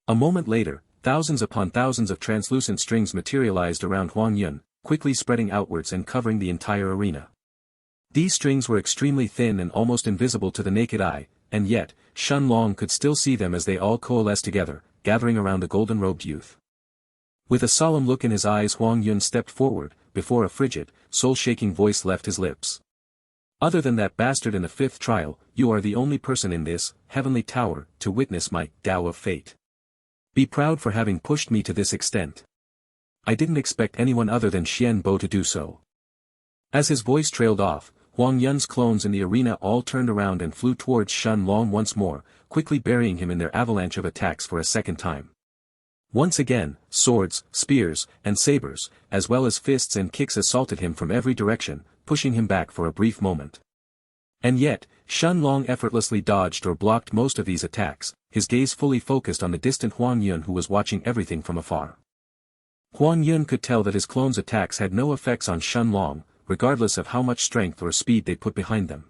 A moment later, thousands upon thousands of translucent strings materialized around Huang Yun, quickly spreading outwards and covering the entire arena. These strings were extremely thin and almost invisible to the naked eye, and yet, Shen Long could still see them as they all coalesced together, gathering around the golden-robed youth. With a solemn look in his eyes, Huang Yun stepped forward, before a frigid, soul-shaking voice left his lips. Other than that bastard in the fifth trial, you are the only person in this heavenly tower to witness my Dao of fate. Be proud for having pushed me to this extent. I didn't expect anyone other than Xian Bo to do so. As his voice trailed off, Huang Yun's clones in the arena all turned around and flew towards Shen Long once more, quickly burying him in their avalanche of attacks for a second time. Once again, swords, spears, and sabers, as well as fists and kicks assaulted him from every direction, pushing him back for a brief moment. And yet, Shen Long effortlessly dodged or blocked most of these attacks, his gaze fully focused on the distant Huang Yun who was watching everything from afar. Huang Yun could tell that his clones' attacks had no effects on Shen Long, regardless of how much strength or speed they put behind them.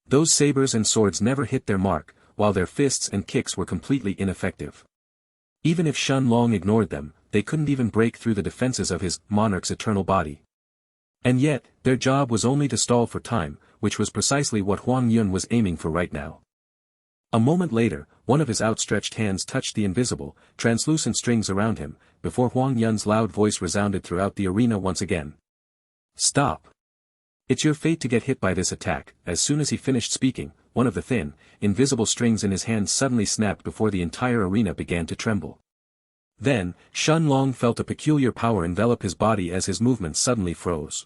Those sabers and swords never hit their mark, while their fists and kicks were completely ineffective. Even if Shen Long ignored them, they couldn't even break through the defenses of his Monarch's eternal body. And yet, their job was only to stall for time, which was precisely what Huang Yun was aiming for right now. A moment later, one of his outstretched hands touched the invisible, translucent strings around him, before Huang Yun's loud voice resounded throughout the arena once again. Stop! It's your fate to get hit by this attack. As soon as he finished speaking, one of the thin, invisible strings in his hand suddenly snapped before the entire arena began to tremble. Then, Shen Long felt a peculiar power envelop his body as his movements suddenly froze.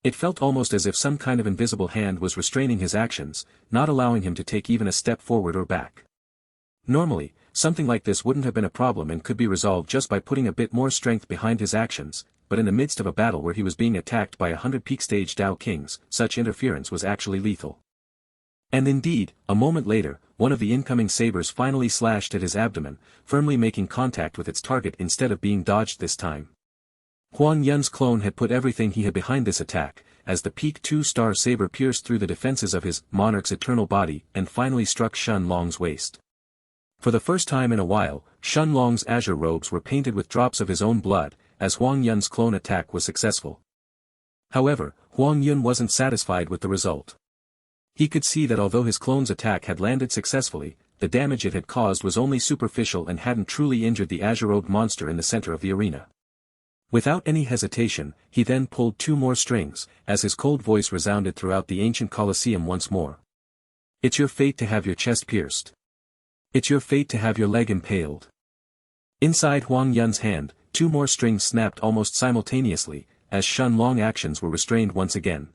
It felt almost as if some kind of invisible hand was restraining his actions, not allowing him to take even a step forward or back. Normally, something like this wouldn't have been a problem and could be resolved just by putting a bit more strength behind his actions, but in the midst of a battle where he was being attacked by 100 peak stage Dao Kings, such interference was actually lethal. And indeed, a moment later, one of the incoming sabers finally slashed at his abdomen, firmly making contact with its target instead of being dodged this time. Huang Yun's clone had put everything he had behind this attack, as the peak 2-star saber pierced through the defenses of his Monarch's eternal body and finally struck Shen Long's waist. For the first time in a while, Shen Long's azure robes were painted with drops of his own blood, as Huang Yun's clone attack was successful. However, Huang Yun wasn't satisfied with the result. He could see that although his clone's attack had landed successfully, the damage it had caused was only superficial and hadn't truly injured the azure-robed monster in the center of the arena. Without any hesitation, he then pulled 2 more strings, as his cold voice resounded throughout the ancient Colosseum once more. It's your fate to have your chest pierced. It's your fate to have your leg impaled. Inside Huang Yun's hand, 2 more strings snapped almost simultaneously, as Shen Long actions were restrained once again.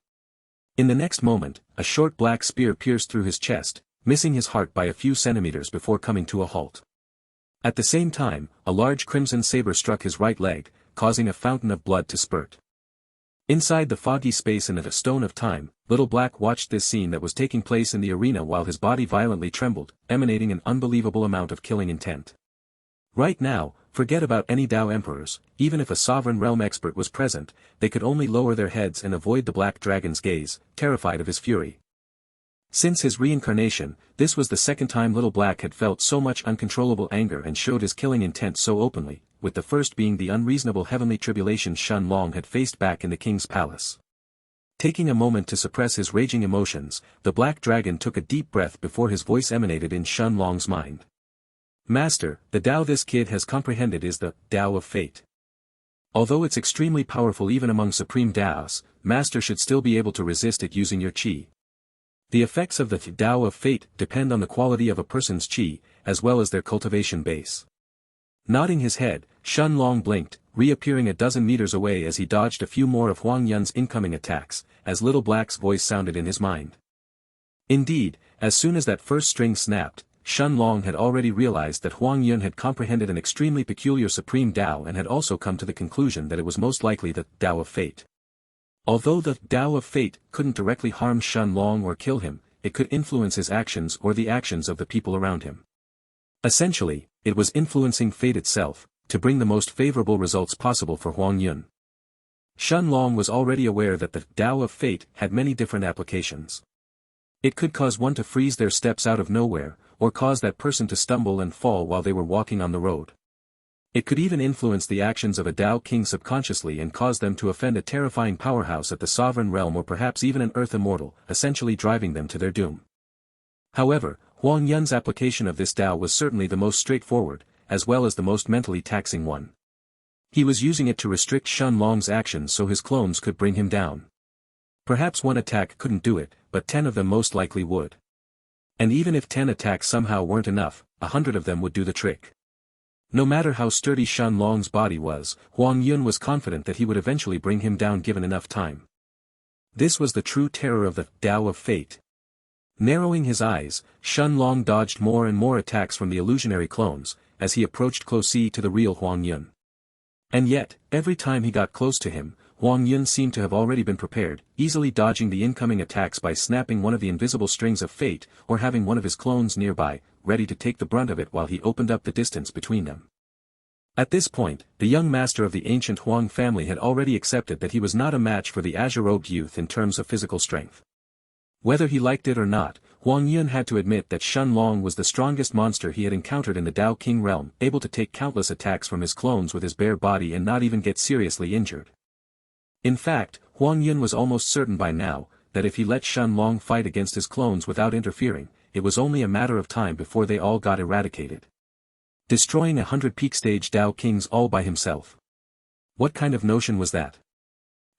In the next moment, a short black spear pierced through his chest, missing his heart by a few centimeters before coming to a halt. At the same time, a large crimson saber struck his right leg, causing a fountain of blood to spurt. Inside the foggy space and at a stone of time, Little Black watched this scene that was taking place in the arena while his body violently trembled, emanating an unbelievable amount of killing intent. Right now, forget about any Dao emperors, even if a sovereign realm expert was present, they could only lower their heads and avoid the black dragon's gaze, terrified of his fury. Since his reincarnation, this was the second time Little Black had felt so much uncontrollable anger and showed his killing intent so openly, with the first being the unreasonable heavenly tribulation Shen Long had faced back in the king's palace. Taking a moment to suppress his raging emotions, the black dragon took a deep breath before his voice emanated in Shen Long's mind. Master, the Dao this kid has comprehended is the Dao of fate. Although it's extremely powerful even among supreme Daos, Master should still be able to resist it using your qi. The effects of the Dao of fate depend on the quality of a person's qi, as well as their cultivation base. Nodding his head, Shen Long blinked, reappearing a dozen meters away as he dodged a few more of Huang Yun's incoming attacks, as Little Black's voice sounded in his mind. Indeed, as soon as that first string snapped, Shen Long had already realized that Huang Yun had comprehended an extremely peculiar supreme Dao and had also come to the conclusion that it was most likely the Dao of fate. Although the Dao of fate couldn't directly harm Shen Long or kill him, it could influence his actions or the actions of the people around him. Essentially, it was influencing fate itself, to bring the most favorable results possible for Huang Yun. Shen Long was already aware that the Tao of Fate had many different applications. It could cause one to freeze their steps out of nowhere, or cause that person to stumble and fall while they were walking on the road. It could even influence the actions of a Tao king subconsciously and cause them to offend a terrifying powerhouse at the sovereign realm or perhaps even an earth immortal, essentially driving them to their doom. However, Huang Yun's application of this Tao was certainly the most straightforward, as well as the most mentally taxing one. He was using it to restrict Shen Long's actions so his clones could bring him down. Perhaps one attack couldn't do it, but 10 of them most likely would. And even if 10 attacks somehow weren't enough, 100 of them would do the trick. No matter how sturdy Shen Long's body was, Huang Yun was confident that he would eventually bring him down given enough time. This was the true terror of the Tao of Fate. Narrowing his eyes, Shen Long dodged more and more attacks from the illusionary clones, as he approached closely to the real Huang Yun. And yet, every time he got close to him, Huang Yun seemed to have already been prepared, easily dodging the incoming attacks by snapping one of the invisible strings of fate, or having one of his clones nearby, ready to take the brunt of it while he opened up the distance between them. At this point, the young master of the ancient Huang family had already accepted that he was not a match for the azure-robed youth in terms of physical strength. Whether he liked it or not, Huang Yun had to admit that Shen Long was the strongest monster he had encountered in the Tao King realm, able to take countless attacks from his clones with his bare body and not even get seriously injured. In fact, Huang Yun was almost certain by now, that if he let Shen Long fight against his clones without interfering, it was only a matter of time before they all got eradicated. Destroying 100 peak-stage Tao Kings all by himself. What kind of notion was that?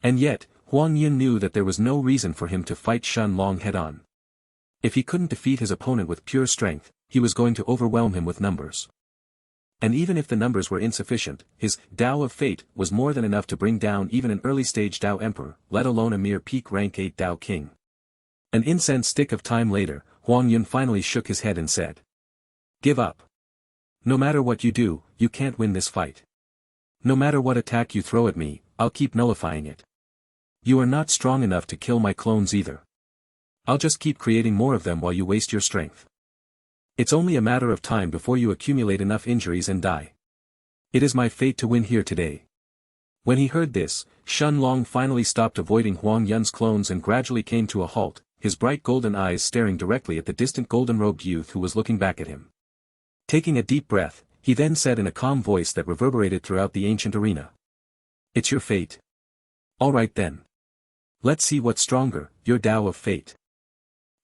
And yet, Huang Yun knew that there was no reason for him to fight Shen Long head-on. If he couldn't defeat his opponent with pure strength, he was going to overwhelm him with numbers. And even if the numbers were insufficient, his Tao of Fate was more than enough to bring down even an early-stage Tao Emperor, let alone a mere peak rank 8 Tao King. An incense stick of time later, Huang Yun finally shook his head and said, "Give up. No matter what you do, you can't win this fight. No matter what attack you throw at me, I'll keep nullifying it. You are not strong enough to kill my clones either. I'll just keep creating more of them while you waste your strength. It's only a matter of time before you accumulate enough injuries and die. It is my fate to win here today." When he heard this, Shen Long finally stopped avoiding Huang Yun's clones and gradually came to a halt, his bright golden eyes staring directly at the distant golden-robed youth who was looking back at him. Taking a deep breath, he then said in a calm voice that reverberated throughout the ancient arena. "It's your fate. All right then. Let's see what's stronger, your Tao of Fate.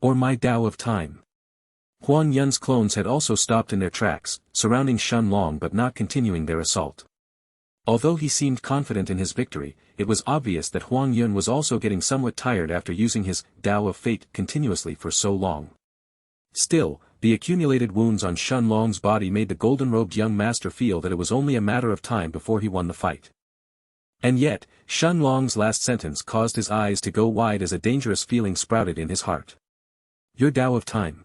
Or my Tao of Time." Huang Yun's clones had also stopped in their tracks, surrounding Shen Long but not continuing their assault. Although he seemed confident in his victory, it was obvious that Huang Yun was also getting somewhat tired after using his Tao of Fate continuously for so long. Still, the accumulated wounds on Shen Long's body made the golden-robed young master feel that it was only a matter of time before he won the fight. And yet, Shen Long's last sentence caused his eyes to go wide as a dangerous feeling sprouted in his heart. "Your Tao of Time."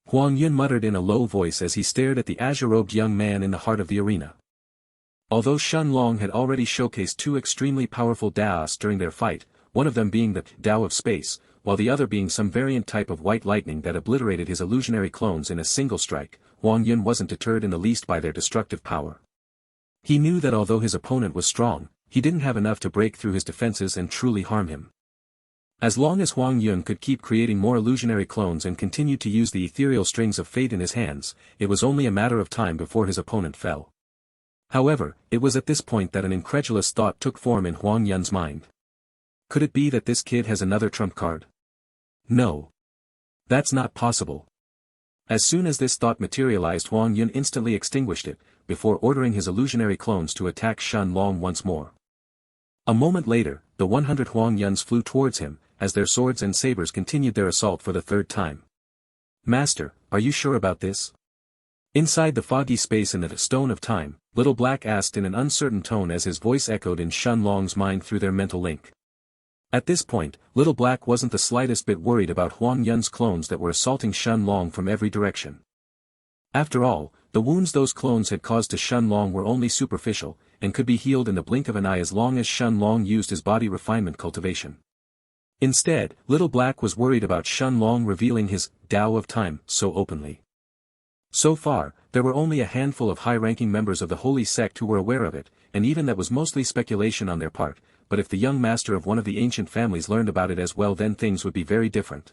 Huang Yun muttered in a low voice as he stared at the azure-robed young man in the heart of the arena. Although Shen Long had already showcased 2 extremely powerful Daos during their fight, one of them being the Tao of Space, while the other being some variant type of white lightning that obliterated his illusionary clones in a single strike, Huang Yun wasn't deterred in the least by their destructive power. He knew that although his opponent was strong, he didn't have enough to break through his defenses and truly harm him. As long as Huang Yun could keep creating more illusionary clones and continue to use the ethereal strings of fate in his hands, it was only a matter of time before his opponent fell. However, it was at this point that an incredulous thought took form in Huang Yun's mind. Could it be that this kid has another trump card? No. That's not possible. As soon as this thought materialized, Huang Yun instantly extinguished it, before ordering his illusionary clones to attack Shen Long once more. A moment later, the 100 Huang Yuns flew towards him, as their swords and sabers continued their assault for the 3rd time. "Master, are you sure about this?" Inside the foggy space in the Stone of Time, Little Black asked in an uncertain tone as his voice echoed in Shen Long's mind through their mental link. At this point, Little Black wasn't the slightest bit worried about Huang Yun's clones that were assaulting Shen Long from every direction. After all, the wounds those clones had caused to Shen Long were only superficial, and could be healed in the blink of an eye as long as Shen Long used his body refinement cultivation. Instead, Little Black was worried about Shun Long revealing his Tao of Time so openly. So far, there were only a handful of high-ranking members of the holy sect who were aware of it, and even that was mostly speculation on their part, but if the young master of one of the ancient families learned about it as well, then things would be very different.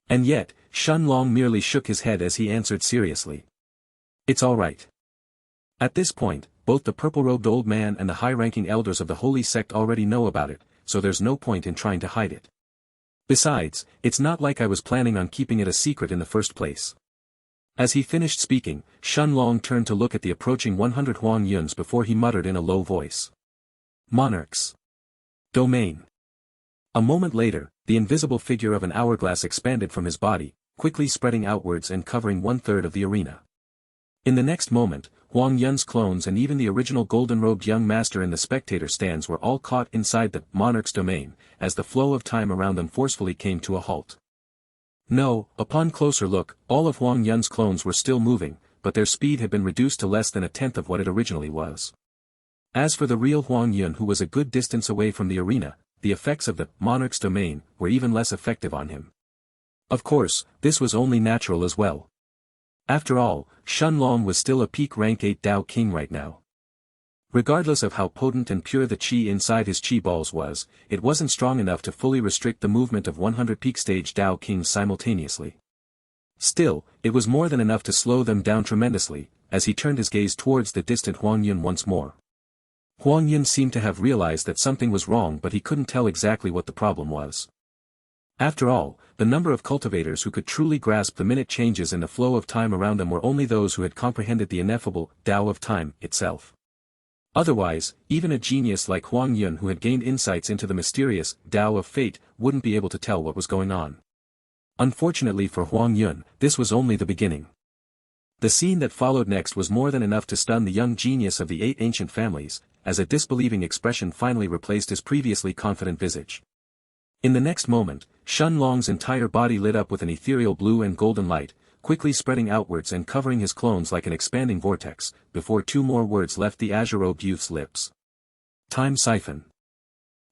And yet, Shun Long merely shook his head as he answered seriously. It's all right. At this point, both the purple-robed old man and the high-ranking elders of the holy sect already know about it, so there's no point in trying to hide it. Besides, it's not like I was planning on keeping it a secret in the first place. As he finished speaking, Shun Long turned to look at the approaching 100 Huang Yuns before he muttered in a low voice. Monarch's domain. A moment later, the invisible figure of an hourglass expanded from his body, quickly spreading outwards and covering 1/3 of the arena. In the next moment, Huang Yun's clones and even the original golden-robed young master in the spectator stands were all caught inside the Monarch's domain, as the flow of time around them forcefully came to a halt. No, upon closer look, all of Huang Yun's clones were still moving, but their speed had been reduced to less than a tenth of what it originally was. As for the real Huang Yun, who was a good distance away from the arena, the effects of the Monarch's domain were even less effective on him. Of course, this was only natural as well. After all, Shun Long was still a peak rank 8 Dao King right now. Regardless of how potent and pure the chi inside his chi balls was, it wasn't strong enough to fully restrict the movement of 100 peak stage Dao Kings simultaneously. Still, it was more than enough to slow them down tremendously, as he turned his gaze towards the distant Huang Yun once more. Huang Yun seemed to have realized that something was wrong, but he couldn't tell exactly what the problem was. After all, the number of cultivators who could truly grasp the minute changes in the flow of time around them were only those who had comprehended the ineffable Tao of time itself. Otherwise, even a genius like Huang Yun who had gained insights into the mysterious Tao of fate wouldn't be able to tell what was going on. Unfortunately for Huang Yun, this was only the beginning. The scene that followed next was more than enough to stun the young genius of the 8 ancient families, as a disbelieving expression finally replaced his previously confident visage. In the next moment, Shun Long's entire body lit up with an ethereal blue and golden light, quickly spreading outwards and covering his clones like an expanding vortex, before 2 more words left the azure-robed youth's lips. Time siphon.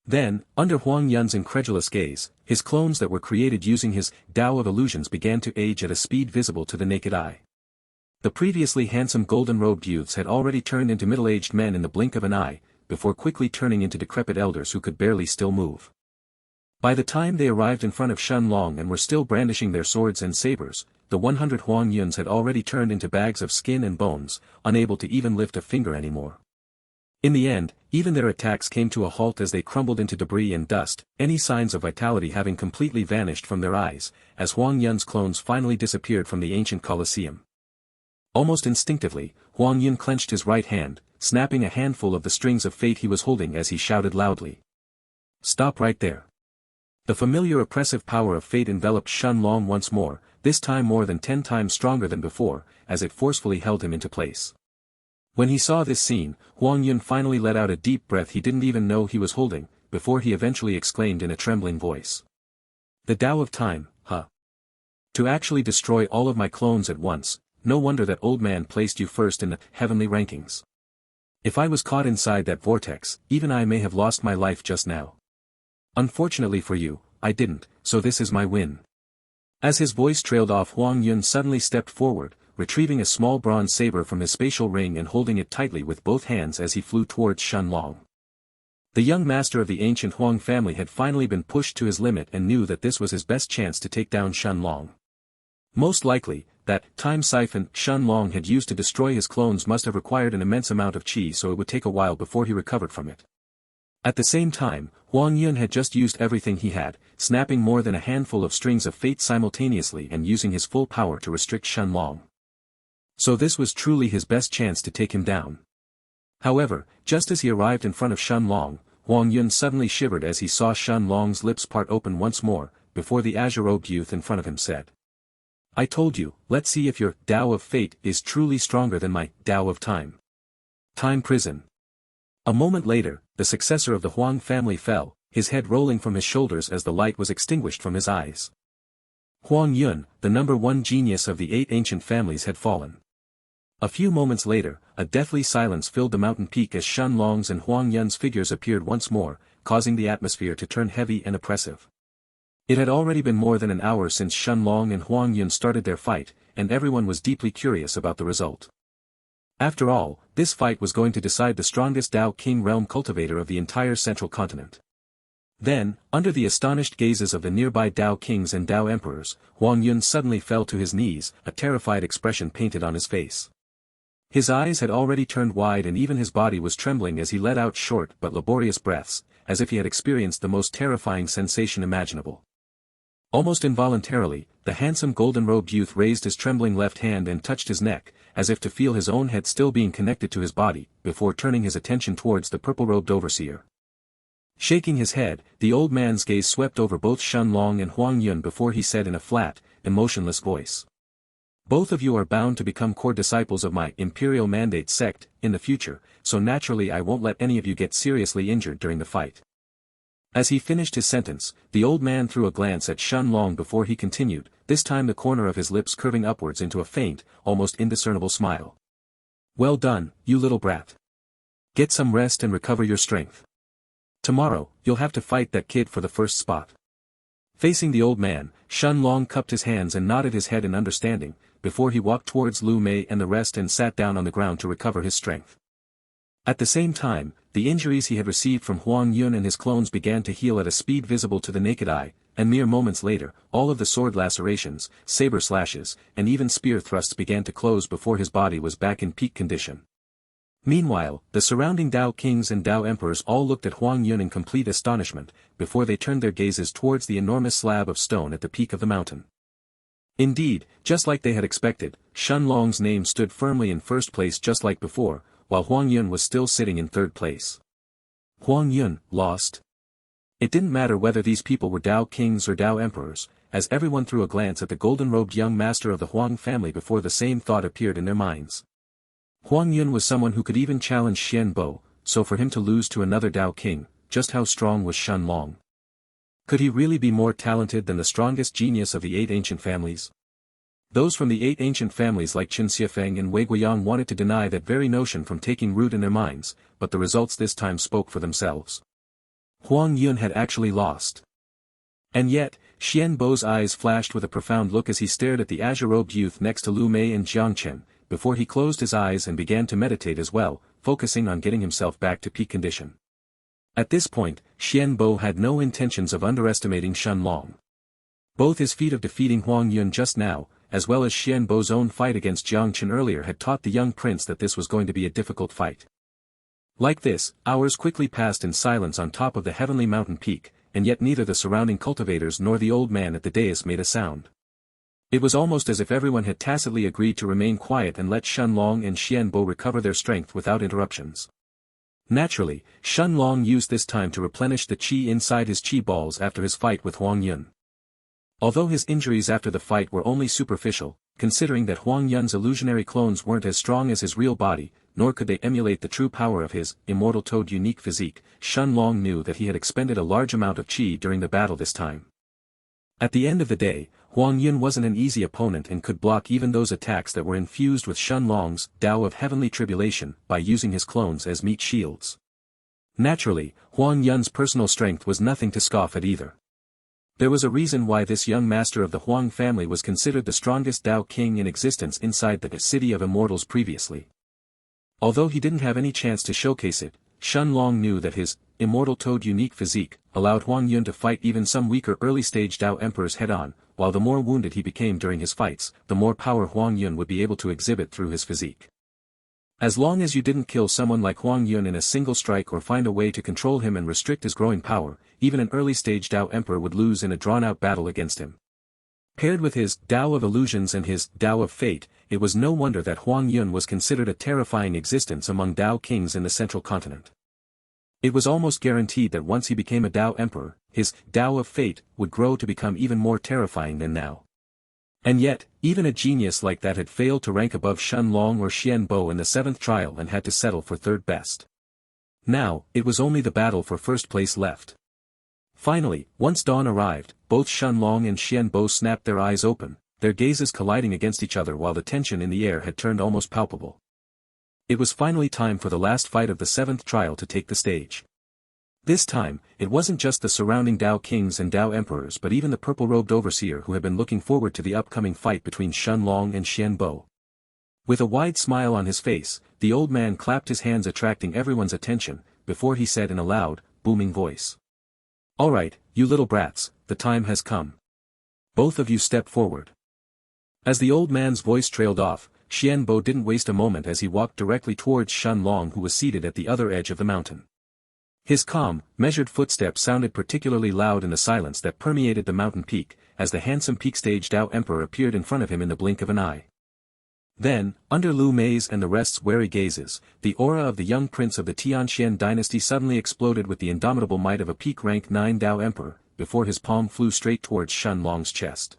Then, under Huang Yun's incredulous gaze, his clones that were created using his Tao of illusions began to age at a speed visible to the naked eye. The previously handsome golden-robed youths had already turned into middle-aged men in the blink of an eye, before quickly turning into decrepit elders who could barely still move. By the time they arrived in front of Shun Long and were still brandishing their swords and sabers, the 100 Huang Yuns had already turned into bags of skin and bones, unable to even lift a finger anymore. In the end, even their attacks came to a halt as they crumbled into debris and dust, any signs of vitality having completely vanished from their eyes, as Huang Yun's clones finally disappeared from the ancient Colosseum. Almost instinctively, Huang Yun clenched his right hand, snapping a handful of the strings of fate he was holding as he shouted loudly. Stop right there. The familiar oppressive power of fate enveloped Shun Long once more, this time more than 10 times stronger than before, as it forcefully held him into place. When he saw this scene, Huang Yun finally let out a deep breath he didn't even know he was holding, before he eventually exclaimed in a trembling voice. The Tao of time, huh? To actually destroy all of my clones at once, no wonder that old man placed you first in the heavenly rankings. If I was caught inside that vortex, even I may have lost my life just now. Unfortunately for you, I didn't, so this is my win. As his voice trailed off, Huang Yun suddenly stepped forward, retrieving a small bronze saber from his spatial ring and holding it tightly with both hands as he flew towards Shun Long. The young master of the ancient Huang family had finally been pushed to his limit and knew that this was his best chance to take down Shun Long. Most likely, that time siphon Shun Long had used to destroy his clones must have required an immense amount of chi, so it would take a while before he recovered from it. At the same time, Huang Yun had just used everything he had, snapping more than a handful of strings of fate simultaneously and using his full power to restrict Shun Long. So this was truly his best chance to take him down. However, just as he arrived in front of Shun Long, Huang Yun suddenly shivered as he saw Shun Long's lips part open once more, before the azure-robed youth in front of him said. I told you, let's see if your Tao of fate is truly stronger than my Tao of time. Time prison. A moment later, the successor of the Huang family fell, his head rolling from his shoulders as the light was extinguished from his eyes. Huang Yun, the number 1 genius of the 8 ancient families, had fallen. A few moments later, a deathly silence filled the mountain peak as Shun Long's and Huang Yun's figures appeared once more, causing the atmosphere to turn heavy and oppressive. It had already been more than an hour since Shen Long and Huang Yun started their fight, and everyone was deeply curious about the result. After all, this fight was going to decide the strongest Dao King realm cultivator of the entire central continent. Then, under the astonished gazes of the nearby Dao Kings and Dao Emperors, Huang Yun suddenly fell to his knees, a terrified expression painted on his face. His eyes had already turned wide and even his body was trembling as he let out short but laborious breaths, as if he had experienced the most terrifying sensation imaginable. Almost involuntarily, the handsome golden-robed youth raised his trembling left hand and touched his neck, as if to feel his own head still being connected to his body, before turning his attention towards the purple-robed overseer. Shaking his head, the old man's gaze swept over both Shen Long and Huang Yun before he said in a flat, emotionless voice. Both of you are bound to become core disciples of my Imperial Mandate sect in the future, so naturally I won't let any of you get seriously injured during the fight. As he finished his sentence, the old man threw a glance at Shen Long before he continued, this time the corner of his lips curving upwards into a faint, almost indiscernible smile. Well done, you little brat. Get some rest and recover your strength. Tomorrow, you'll have to fight that kid for the first spot. Facing the old man, Shen Long cupped his hands and nodded his head in understanding, before he walked towards Lu Mei and the rest and sat down on the ground to recover his strength. At the same time, the injuries he had received from Huang Yun and his clones began to heal at a speed visible to the naked eye, and mere moments later, all of the sword lacerations, saber slashes, and even spear thrusts began to close before his body was back in peak condition. Meanwhile, the surrounding Dao Kings and Dao Emperors all looked at Huang Yun in complete astonishment, before they turned their gazes towards the enormous slab of stone at the peak of the mountain. Indeed, just like they had expected, Shen Long's name stood firmly in first place just like before, while Huang Yun was still sitting in third place. Huang Yun, lost. It didn't matter whether these people were Dao Kings or Dao Emperors, as everyone threw a glance at the golden-robed young master of the Huang family before the same thought appeared in their minds. Huang Yun was someone who could even challenge Xian Bo, so for him to lose to another Dao King, just how strong was Shen Long? Could he really be more talented than the strongest genius of the 8 ancient families? Those from the 8 ancient families like Xianxia and Wei Guiyang wanted to deny that very notion from taking root in their minds, but the results this time spoke for themselves. Huang Yun had actually lost. And yet, Xian Bo's eyes flashed with a profound look as he stared at the azure-robed youth next to Lu Mei and Jiangchen, before he closed his eyes and began to meditate as well, focusing on getting himself back to peak condition. At this point, Xian Bo had no intentions of underestimating Shen Long. Both his feat of defeating Huang Yun just now, as well as Xian Bo's own fight against Jiangchen earlier had taught the young prince that this was going to be a difficult fight. Like this, hours quickly passed in silence on top of the heavenly mountain peak, and yet neither the surrounding cultivators nor the old man at the dais made a sound. It was almost as if everyone had tacitly agreed to remain quiet and let Shen Long and Xian Bo recover their strength without interruptions. Naturally, Shen Long used this time to replenish the qi inside his qi balls after his fight with Huang Yun. Although his injuries after the fight were only superficial, considering that Huang Yun's illusionary clones weren't as strong as his real body, nor could they emulate the true power of his immortal toad unique physique, Shen Long knew that he had expended a large amount of qi during the battle this time. At the end of the day, Huang Yun wasn't an easy opponent and could block even those attacks that were infused with Shen Long's Dao of Heavenly Tribulation by using his clones as meat shields. Naturally, Huang Yun's personal strength was nothing to scoff at either. There was a reason why this young master of the Huang family was considered the strongest Dao King in existence inside the City of Immortals previously. Although he didn't have any chance to showcase it, Shen Long knew that his immortal toad unique physique allowed Huang Yun to fight even some weaker early-stage Dao Emperors head-on, while the more wounded he became during his fights, the more power Huang Yun would be able to exhibit through his physique. As long as you didn't kill someone like Huang Yun in a single strike or find a way to control him and restrict his growing power, even an early-stage Dao Emperor would lose in a drawn-out battle against him. Paired with his Dao of Illusions and his Dao of Fate, it was no wonder that Huang Yun was considered a terrifying existence among Dao Kings in the central continent. It was almost guaranteed that once he became a Dao Emperor, his Dao of Fate would grow to become even more terrifying than now. And yet, even a genius like that had failed to rank above Shen Long or Xian Bo in the 7th trial and had to settle for third best. Now, it was only the battle for first place left. Finally, once dawn arrived, both Shen Long and Xian Bo snapped their eyes open, their gazes colliding against each other while the tension in the air had turned almost palpable. It was finally time for the last fight of the 7th trial to take the stage. This time, it wasn't just the surrounding Dao kings and Dao emperors but even the purple-robed overseer who had been looking forward to the upcoming fight between Shen Long and Xian Bo. With a wide smile on his face, the old man clapped his hands attracting everyone's attention, before he said in a loud, booming voice. "All right, you little brats, the time has come. Both of you step forward." As the old man's voice trailed off, Xian Bo didn't waste a moment as he walked directly towards Shen Long who was seated at the other edge of the mountain. His calm, measured footsteps sounded particularly loud in the silence that permeated the mountain peak, as the handsome peak-stage Dao Emperor appeared in front of him in the blink of an eye. Then, under Lu Mei's and the rest's wary gazes, the aura of the young prince of the Tianxian dynasty suddenly exploded with the indomitable might of a peak rank 9 Dao Emperor, before his palm flew straight towards Shen Long's chest.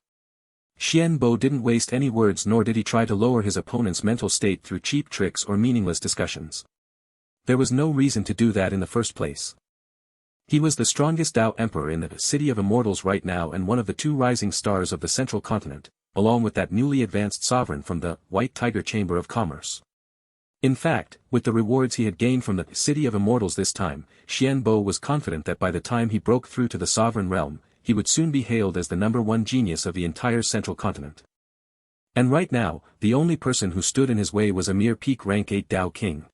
Xian Bo didn't waste any words nor did he try to lower his opponent's mental state through cheap tricks or meaningless discussions. There was no reason to do that in the first place. He was the strongest Dao Emperor in the City of Immortals right now and one of the 2 rising stars of the central continent, along with that newly advanced sovereign from the White Tiger Chamber of Commerce. In fact, with the rewards he had gained from the City of Immortals this time, Xian Bo was confident that by the time he broke through to the sovereign realm, he would soon be hailed as the #1 genius of the entire central continent. And right now, the only person who stood in his way was a mere peak rank 8 Dao King.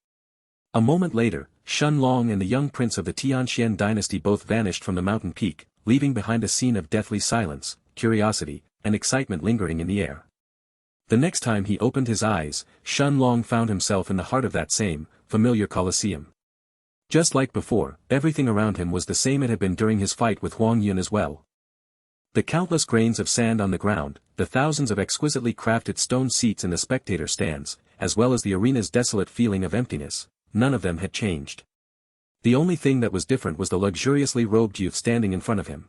A moment later, Shen Long and the young prince of the Tianxian dynasty both vanished from the mountain peak, leaving behind a scene of deathly silence, curiosity, and excitement lingering in the air. The next time he opened his eyes, Shen Long found himself in the heart of that same, familiar Colosseum. Just like before, everything around him was the same it had been during his fight with Huang Yun as well. The countless grains of sand on the ground, the thousands of exquisitely crafted stone seats in the spectator stands, as well as the arena's desolate feeling of emptiness, none of them had changed. The only thing that was different was the luxuriously robed youth standing in front of him.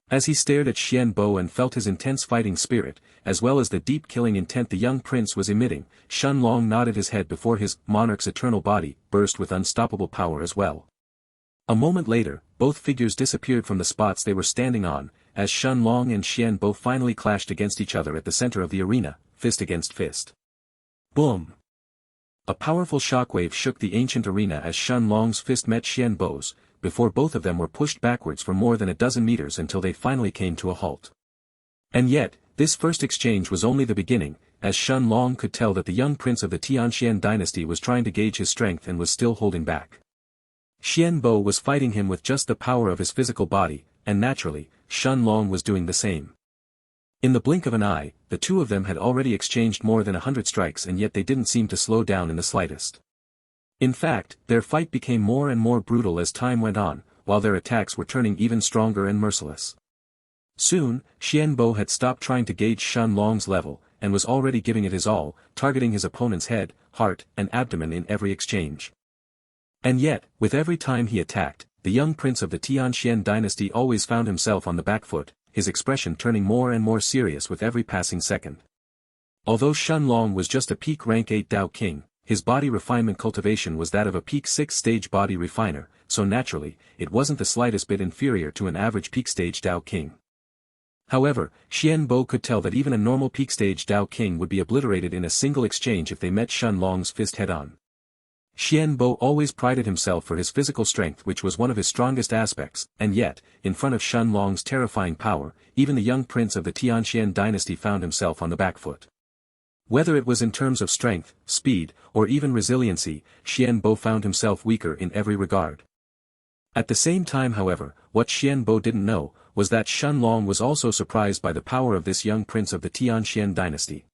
As he stared at Xian Bo and felt his intense fighting spirit, as well as the deep killing intent the young prince was emitting, Shen Long nodded his head before his monarch's eternal body burst with unstoppable power as well. A moment later, both figures disappeared from the spots they were standing on, as Shen Long and Xian Bo finally clashed against each other at the center of the arena, fist against fist. Boom! A powerful shockwave shook the ancient arena as Shen Long's fist met Xian Bo's, before both of them were pushed backwards for more than a dozen meters until they finally came to a halt. And yet, this first exchange was only the beginning, as Shen Long could tell that the young prince of the Tianxian dynasty was trying to gauge his strength and was still holding back. Xian Bo was fighting him with just the power of his physical body, and naturally, Shen Long was doing the same. In the blink of an eye, the two of them had already exchanged more than 100 strikes and yet they didn't seem to slow down in the slightest. In fact, their fight became more and more brutal as time went on, while their attacks were turning even stronger and merciless. Soon, Xian Bo had stopped trying to gauge Shen Long's level, and was already giving it his all, targeting his opponent's head, heart, and abdomen in every exchange. And yet, with every time he attacked, the young prince of the Tianxian dynasty always found himself on the back foot, his expression turning more and more serious with every passing second. Although Shen Long was just a peak rank 8 Dao King, his body refinement cultivation was that of a peak 6 stage body refiner, so naturally, it wasn't the slightest bit inferior to an average peak stage Dao King. However, Xian Bo could tell that even a normal peak stage Dao King would be obliterated in a single exchange if they met Shen Long's fist head-on. Xian Bo always prided himself for his physical strength which was one of his strongest aspects, and yet, in front of Shen Long's terrifying power, even the young prince of the Tianxian dynasty found himself on the back foot. Whether it was in terms of strength, speed, or even resiliency, Xian Bo found himself weaker in every regard. At the same time however, what Xian Bo didn't know, was that Shen Long was also surprised by the power of this young prince of the Tianxian dynasty.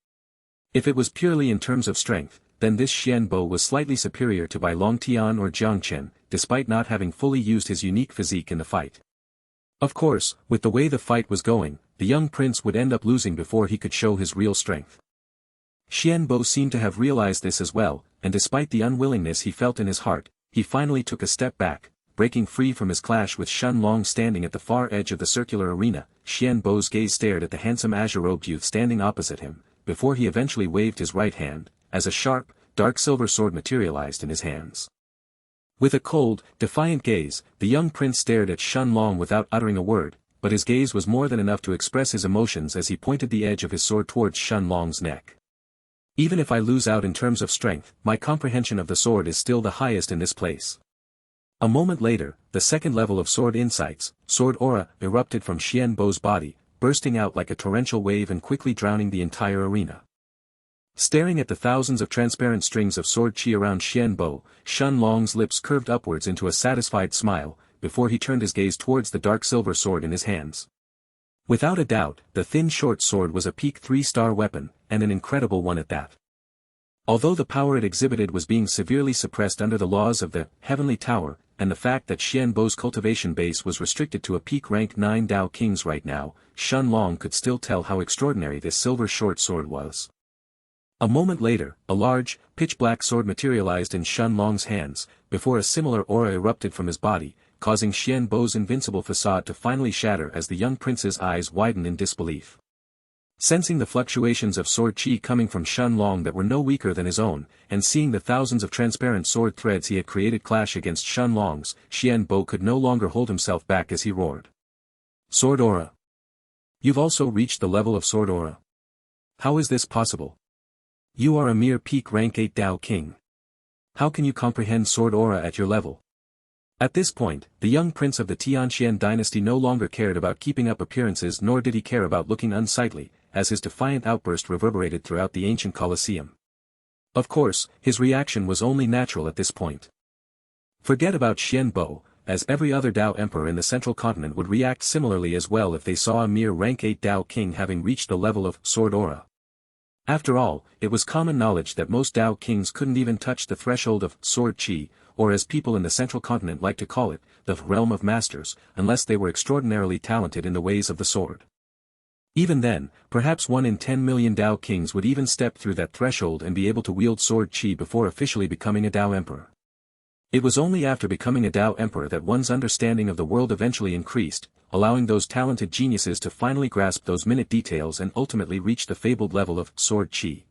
If it was purely in terms of strength, then this Xian Bo was slightly superior to Bai Longtian or Jiang Chen, despite not having fully used his unique physique in the fight. Of course, with the way the fight was going, the young prince would end up losing before he could show his real strength. Xian Bo seemed to have realized this as well, and despite the unwillingness he felt in his heart, he finally took a step back, breaking free from his clash with Shen Long standing at the far edge of the circular arena. Xian Bo's gaze stared at the handsome azure-robed youth standing opposite him, before he eventually waved his right hand, as a sharp, dark silver sword materialized in his hands. With a cold, defiant gaze, the young prince stared at Shen Long without uttering a word, but his gaze was more than enough to express his emotions as he pointed the edge of his sword towards Shen Long's neck. Even if I lose out in terms of strength, my comprehension of the sword is still the highest in this place. A moment later, the second level of sword insights, sword aura, erupted from Xianbo's body, bursting out like a torrential wave and quickly drowning the entire arena. Staring at the thousands of transparent strings of sword chi around Xianbo, Shen Long's lips curved upwards into a satisfied smile, before he turned his gaze towards the dark silver sword in his hands. Without a doubt, the thin short sword was a peak 3-star weapon, and an incredible one at that. Although the power it exhibited was being severely suppressed under the laws of the Heavenly Tower, and the fact that Xianbo's cultivation base was restricted to a peak rank 9 Dao Kings right now, Shen Long could still tell how extraordinary this silver short sword was. A moment later, a large, pitch-black sword materialized in Shen Long's hands, before a similar aura erupted from his body, causing Xianbo's invincible facade to finally shatter as the young prince's eyes widened in disbelief. Sensing the fluctuations of sword chi coming from Shen Long that were no weaker than his own, and seeing the thousands of transparent sword threads he had created clash against Shen Long's, Xianbo could no longer hold himself back as he roared. Sword aura. You've also reached the level of sword aura. How is this possible? You are a mere peak rank 8 Dao King. How can you comprehend sword aura at your level? At this point, the young prince of the Tianxian dynasty no longer cared about keeping up appearances, nor did he care about looking unsightly, as his defiant outburst reverberated throughout the ancient Colosseum. Of course, his reaction was only natural at this point. Forget about Xianbo, as every other Dao emperor in the central continent would react similarly as well if they saw a mere rank 8 Dao King having reached the level of sword aura. After all, it was common knowledge that most Dao Kings couldn't even touch the threshold of sword chi, or as people in the central continent like to call it, the realm of masters, unless they were extraordinarily talented in the ways of the sword. Even then, perhaps 1 in 10 million Dao Kings would even step through that threshold and be able to wield sword chi before officially becoming a Dao Emperor. It was only after becoming a Dao Emperor that one's understanding of the world eventually increased, allowing those talented geniuses to finally grasp those minute details and ultimately reach the fabled level of sword chi.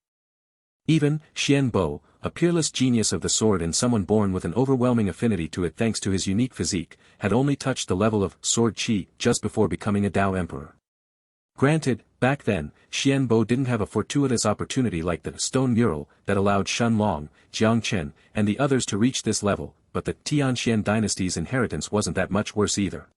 Even Xianbo, a peerless genius of the sword and someone born with an overwhelming affinity to it thanks to his unique physique, had only touched the level of sword chi just before becoming a Dao Emperor. Granted, back then, Xianbo didn't have a fortuitous opportunity like the stone mural that allowed Shen Long, Jiang Chen, and the others to reach this level, but the Tianxian dynasty's inheritance wasn't that much worse either.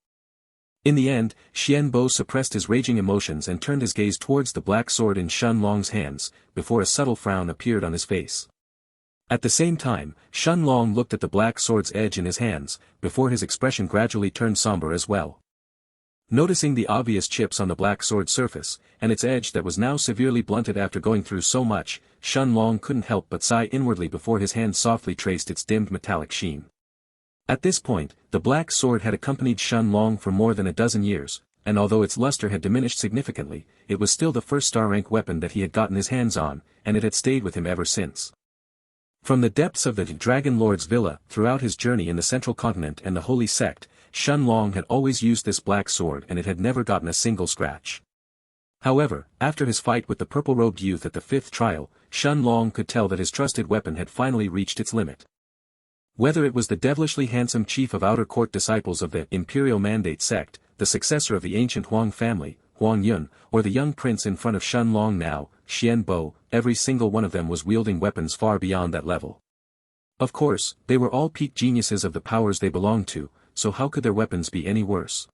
In the end, Xianbo suppressed his raging emotions and turned his gaze towards the black sword in Shen Long's hands, before a subtle frown appeared on his face. At the same time, Shen Long looked at the black sword's edge in his hands, before his expression gradually turned somber as well. Noticing the obvious chips on the black sword surface, and its edge that was now severely blunted after going through so much, Shen Long couldn't help but sigh inwardly before his hand softly traced its dimmed metallic sheen. At this point, the black sword had accompanied Shen Long for more than a dozen years, and although its luster had diminished significantly, it was still the first star-rank weapon that he had gotten his hands on, and it had stayed with him ever since. From the depths of the Dragon Lord's villa, throughout his journey in the Central Continent and the Holy Sect, Shen Long had always used this black sword and it had never gotten a single scratch. However, after his fight with the purple-robed youth at the 5th trial, Shen Long could tell that his trusted weapon had finally reached its limit. Whether it was the devilishly handsome chief of outer court disciples of the Imperial Mandate sect, the successor of the ancient Huang family, Huang Yun, or the young prince in front of Shen Long now, Xianbo, every single one of them was wielding weapons far beyond that level. Of course, they were all peak geniuses of the powers they belonged to, so how could their weapons be any worse?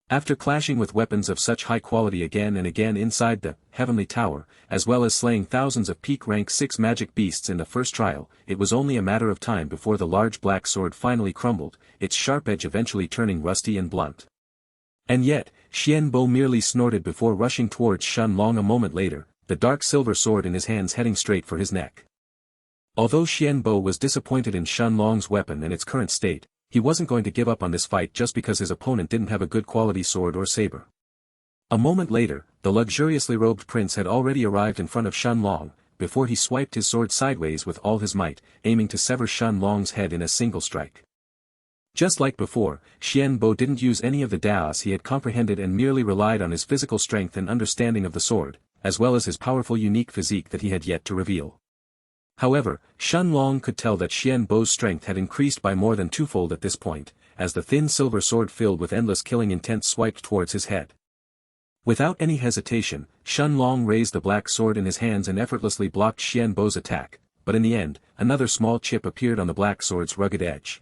After clashing with weapons of such high quality again and again inside the Heavenly Tower, as well as slaying thousands of peak rank 6 magic beasts in the first trial, it was only a matter of time before the large black sword finally crumbled, its sharp edge eventually turning rusty and blunt. And yet, Xianbo merely snorted before rushing towards Shen Long a moment later, the dark silver sword in his hands heading straight for his neck. Although Xianbo was disappointed in Shen Long's weapon and its current state, he wasn't going to give up on this fight just because his opponent didn't have a good quality sword or saber. A moment later, the luxuriously robed prince had already arrived in front of Shen Long, before he swiped his sword sideways with all his might, aiming to sever Shen Long's head in a single strike. Just like before, Xianbo didn't use any of the Daos he had comprehended and merely relied on his physical strength and understanding of the sword, as well as his powerful unique physique that he had yet to reveal. However, Shen Long could tell that Xianbo's strength had increased by more than twofold at this point, as the thin silver sword filled with endless killing intent swiped towards his head. Without any hesitation, Shen Long raised the black sword in his hands and effortlessly blocked Xianbo's attack, but in the end, another small chip appeared on the black sword's rugged edge.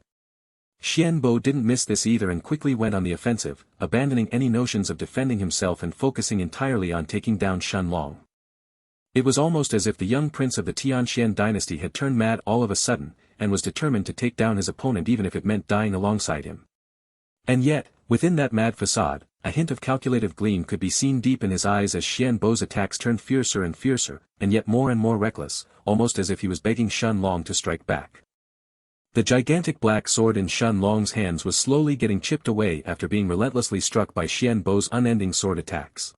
Xianbo didn't miss this either and quickly went on the offensive, abandoning any notions of defending himself and focusing entirely on taking down Shenlong. It was almost as if the young prince of the Tianxian dynasty had turned mad all of a sudden, and was determined to take down his opponent even if it meant dying alongside him. And yet, within that mad facade, a hint of calculative gleam could be seen deep in his eyes as Xianbo's attacks turned fiercer and yet more and more reckless, almost as if he was begging Shenlong to strike back. The gigantic black sword in Shenlong's hands was slowly getting chipped away after being relentlessly struck by Xianbo's unending sword attacks.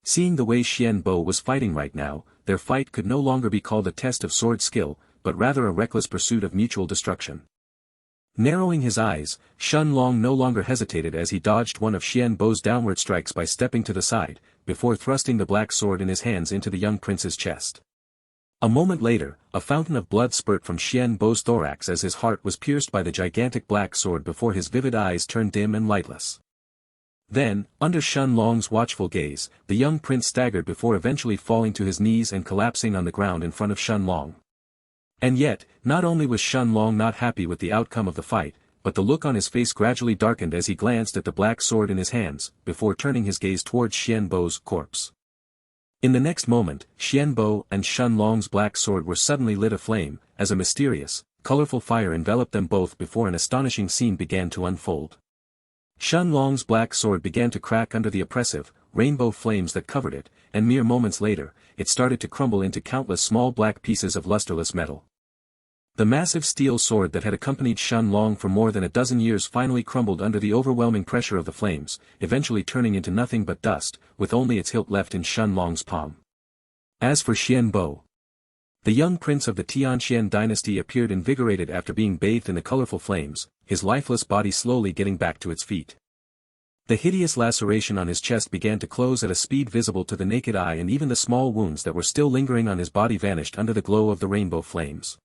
Seeing the way Xianbo was fighting right now, their fight could no longer be called a test of sword skill, but rather a reckless pursuit of mutual destruction. Narrowing his eyes, Shenlong no longer hesitated as he dodged one of Xianbo's downward strikes by stepping to the side, before thrusting the black sword in his hands into the young prince's chest. A moment later, a fountain of blood spurted from Xianbo's thorax as his heart was pierced by the gigantic black sword before his vivid eyes turned dim and lightless. Then, under Shenlong's watchful gaze, the young prince staggered before eventually falling to his knees and collapsing on the ground in front of Shenlong. And yet, not only was Shenlong not happy with the outcome of the fight, but the look on his face gradually darkened as he glanced at the black sword in his hands, before turning his gaze towards Xianbo's corpse. In the next moment, Xianbo and Shenlong's black sword were suddenly lit aflame, as a mysterious, colorful fire enveloped them both before an astonishing scene began to unfold. Shenlong's black sword began to crack under the oppressive, rainbow flames that covered it, and mere moments later, it started to crumble into countless small black pieces of lusterless metal. The massive steel sword that had accompanied Shenlong for more than a dozen years finally crumbled under the overwhelming pressure of the flames, eventually turning into nothing but dust, with only its hilt left in Shenlong's palm. As for Xianbo, the young prince of the Tianxian dynasty appeared invigorated after being bathed in the colorful flames, his lifeless body slowly getting back to its feet. The hideous laceration on his chest began to close at a speed visible to the naked eye, and even the small wounds that were still lingering on his body vanished under the glow of the rainbow flames.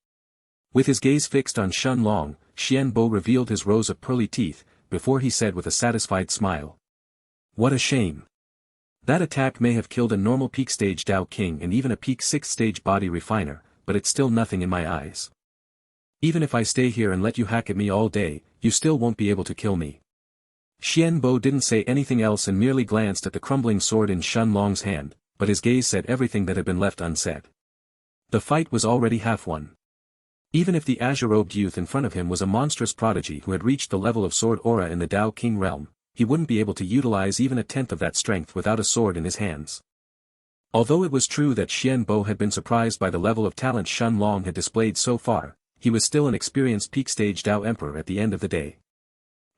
With his gaze fixed on Shenlong, Xianbo revealed his rows of pearly teeth, before he said with a satisfied smile. What a shame. That attack may have killed a normal peak stage Dao King and even a peak 6th stage body refiner, but it's still nothing in my eyes. Even if I stay here and let you hack at me all day, you still won't be able to kill me. Xianbo didn't say anything else and merely glanced at the crumbling sword in Shenlong's hand, but his gaze said everything that had been left unsaid. The fight was already half won. Even if the azure-robed youth in front of him was a monstrous prodigy who had reached the level of sword aura in the Dao King realm, he wouldn't be able to utilize even a tenth of that strength without a sword in his hands. Although it was true that Xianbo had been surprised by the level of talent Shenlong had displayed so far, he was still an experienced peak stage Dao Emperor at the end of the day.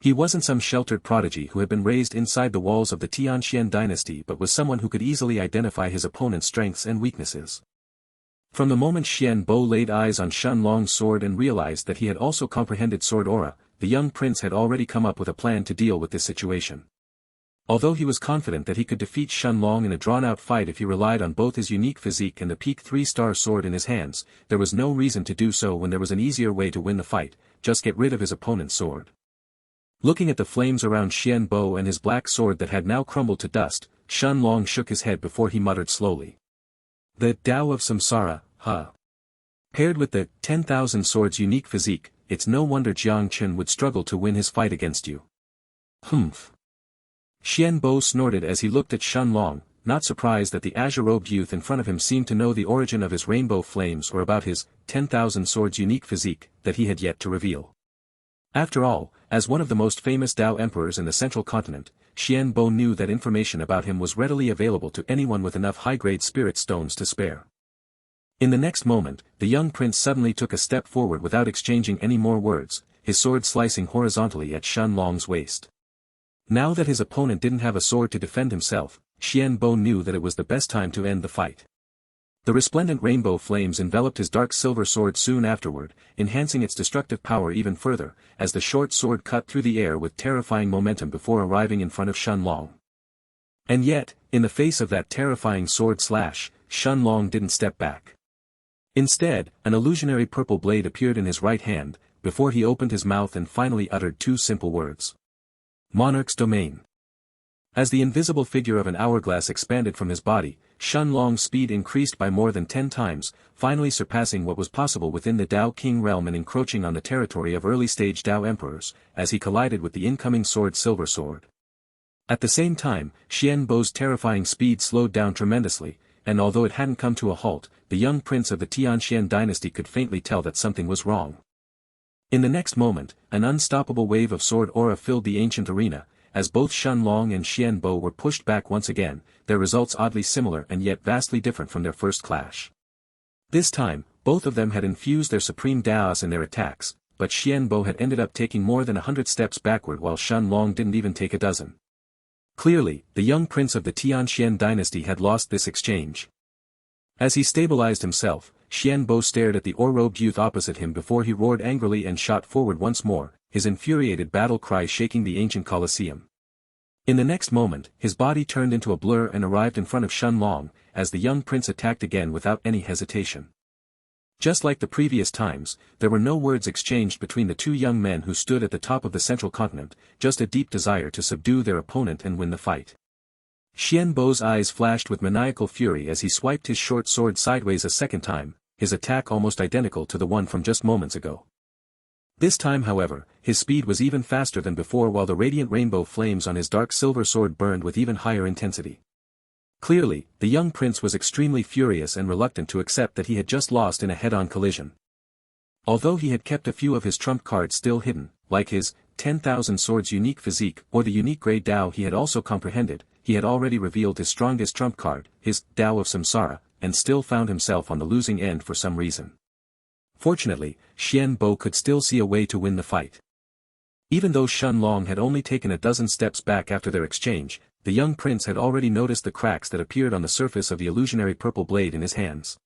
He wasn't some sheltered prodigy who had been raised inside the walls of the Tianxian dynasty, but was someone who could easily identify his opponent's strengths and weaknesses. From the moment Xianbo laid eyes on Shenlong's sword and realized that he had also comprehended sword aura, the young prince had already come up with a plan to deal with this situation. Although he was confident that he could defeat Shenlong in a drawn-out fight if he relied on both his unique physique and the peak 3-star sword in his hands, there was no reason to do so when there was an easier way to win the fight: just get rid of his opponent's sword. Looking at the flames around Xianbo and his black sword that had now crumbled to dust, Shenlong shook his head before he muttered slowly. The Dao of Samsara, huh? Paired with the 10,000 Swords unique physique, it's no wonder Jiang Chen would struggle to win his fight against you. Humph. Xianbo snorted as he looked at Shenlong, not surprised that the azure-robed youth in front of him seemed to know the origin of his rainbow flames or about his 10,000 Swords unique physique that he had yet to reveal. After all, as one of the most famous Dao emperors in the central continent, Xianbo knew that information about him was readily available to anyone with enough high-grade spirit stones to spare. In the next moment, the young prince suddenly took a step forward without exchanging any more words, his sword slicing horizontally at Shenlong's waist. Now that his opponent didn't have a sword to defend himself, Xianbo knew that it was the best time to end the fight. The resplendent rainbow flames enveloped his dark silver sword soon afterward, enhancing its destructive power even further, as the short sword cut through the air with terrifying momentum before arriving in front of Shenlong. And yet, in the face of that terrifying sword slash, Shenlong didn't step back. Instead, an illusionary purple blade appeared in his right hand, before he opened his mouth and finally uttered two simple words. Monarch's domain. As the invisible figure of an hourglass expanded from his body, Shun Long's speed increased by more than 10 times, finally surpassing what was possible within the Dao King realm and encroaching on the territory of early-stage Dao emperors, as he collided with the incoming Silver Sword. At the same time, Xianbo's terrifying speed slowed down tremendously, and although it hadn't come to a halt, the young prince of the Tianxian dynasty could faintly tell that something was wrong. In the next moment, an unstoppable wave of sword aura filled the ancient arena, as both Shun Long and Xianbo were pushed back once again, their results oddly similar and yet vastly different from their first clash. This time, both of them had infused their supreme Daos in their attacks, but Xianbo had ended up taking more than 100 steps backward while Shun Long didn't even take a dozen. Clearly, the young prince of the Tianxian dynasty had lost this exchange. As he stabilized himself, Xianbo stared at the ore-robed youth opposite him before he roared angrily and shot forward once more, his infuriated battle cry shaking the ancient Colosseum. In the next moment, his body turned into a blur and arrived in front of Shun Long, as the young prince attacked again without any hesitation. Just like the previous times, there were no words exchanged between the two young men who stood at the top of the central continent, just a deep desire to subdue their opponent and win the fight. Xianbo's eyes flashed with maniacal fury as he swiped his short sword sideways a second time, his attack almost identical to the one from just moments ago. This time however, his speed was even faster than before while the radiant rainbow flames on his dark silver sword burned with even higher intensity. Clearly, the young prince was extremely furious and reluctant to accept that he had just lost in a head-on collision. Although he had kept a few of his trump cards still hidden, like his 10,000 swords unique physique or the unique grey Dao he had also comprehended, he had already revealed his strongest trump card, his Dao of Samsara, and still found himself on the losing end for some reason. Fortunately, Xianbo could still see a way to win the fight. Even though Shun Long had only taken a dozen steps back after their exchange, the young prince had already noticed the cracks that appeared on the surface of the illusionary purple blade in his hands.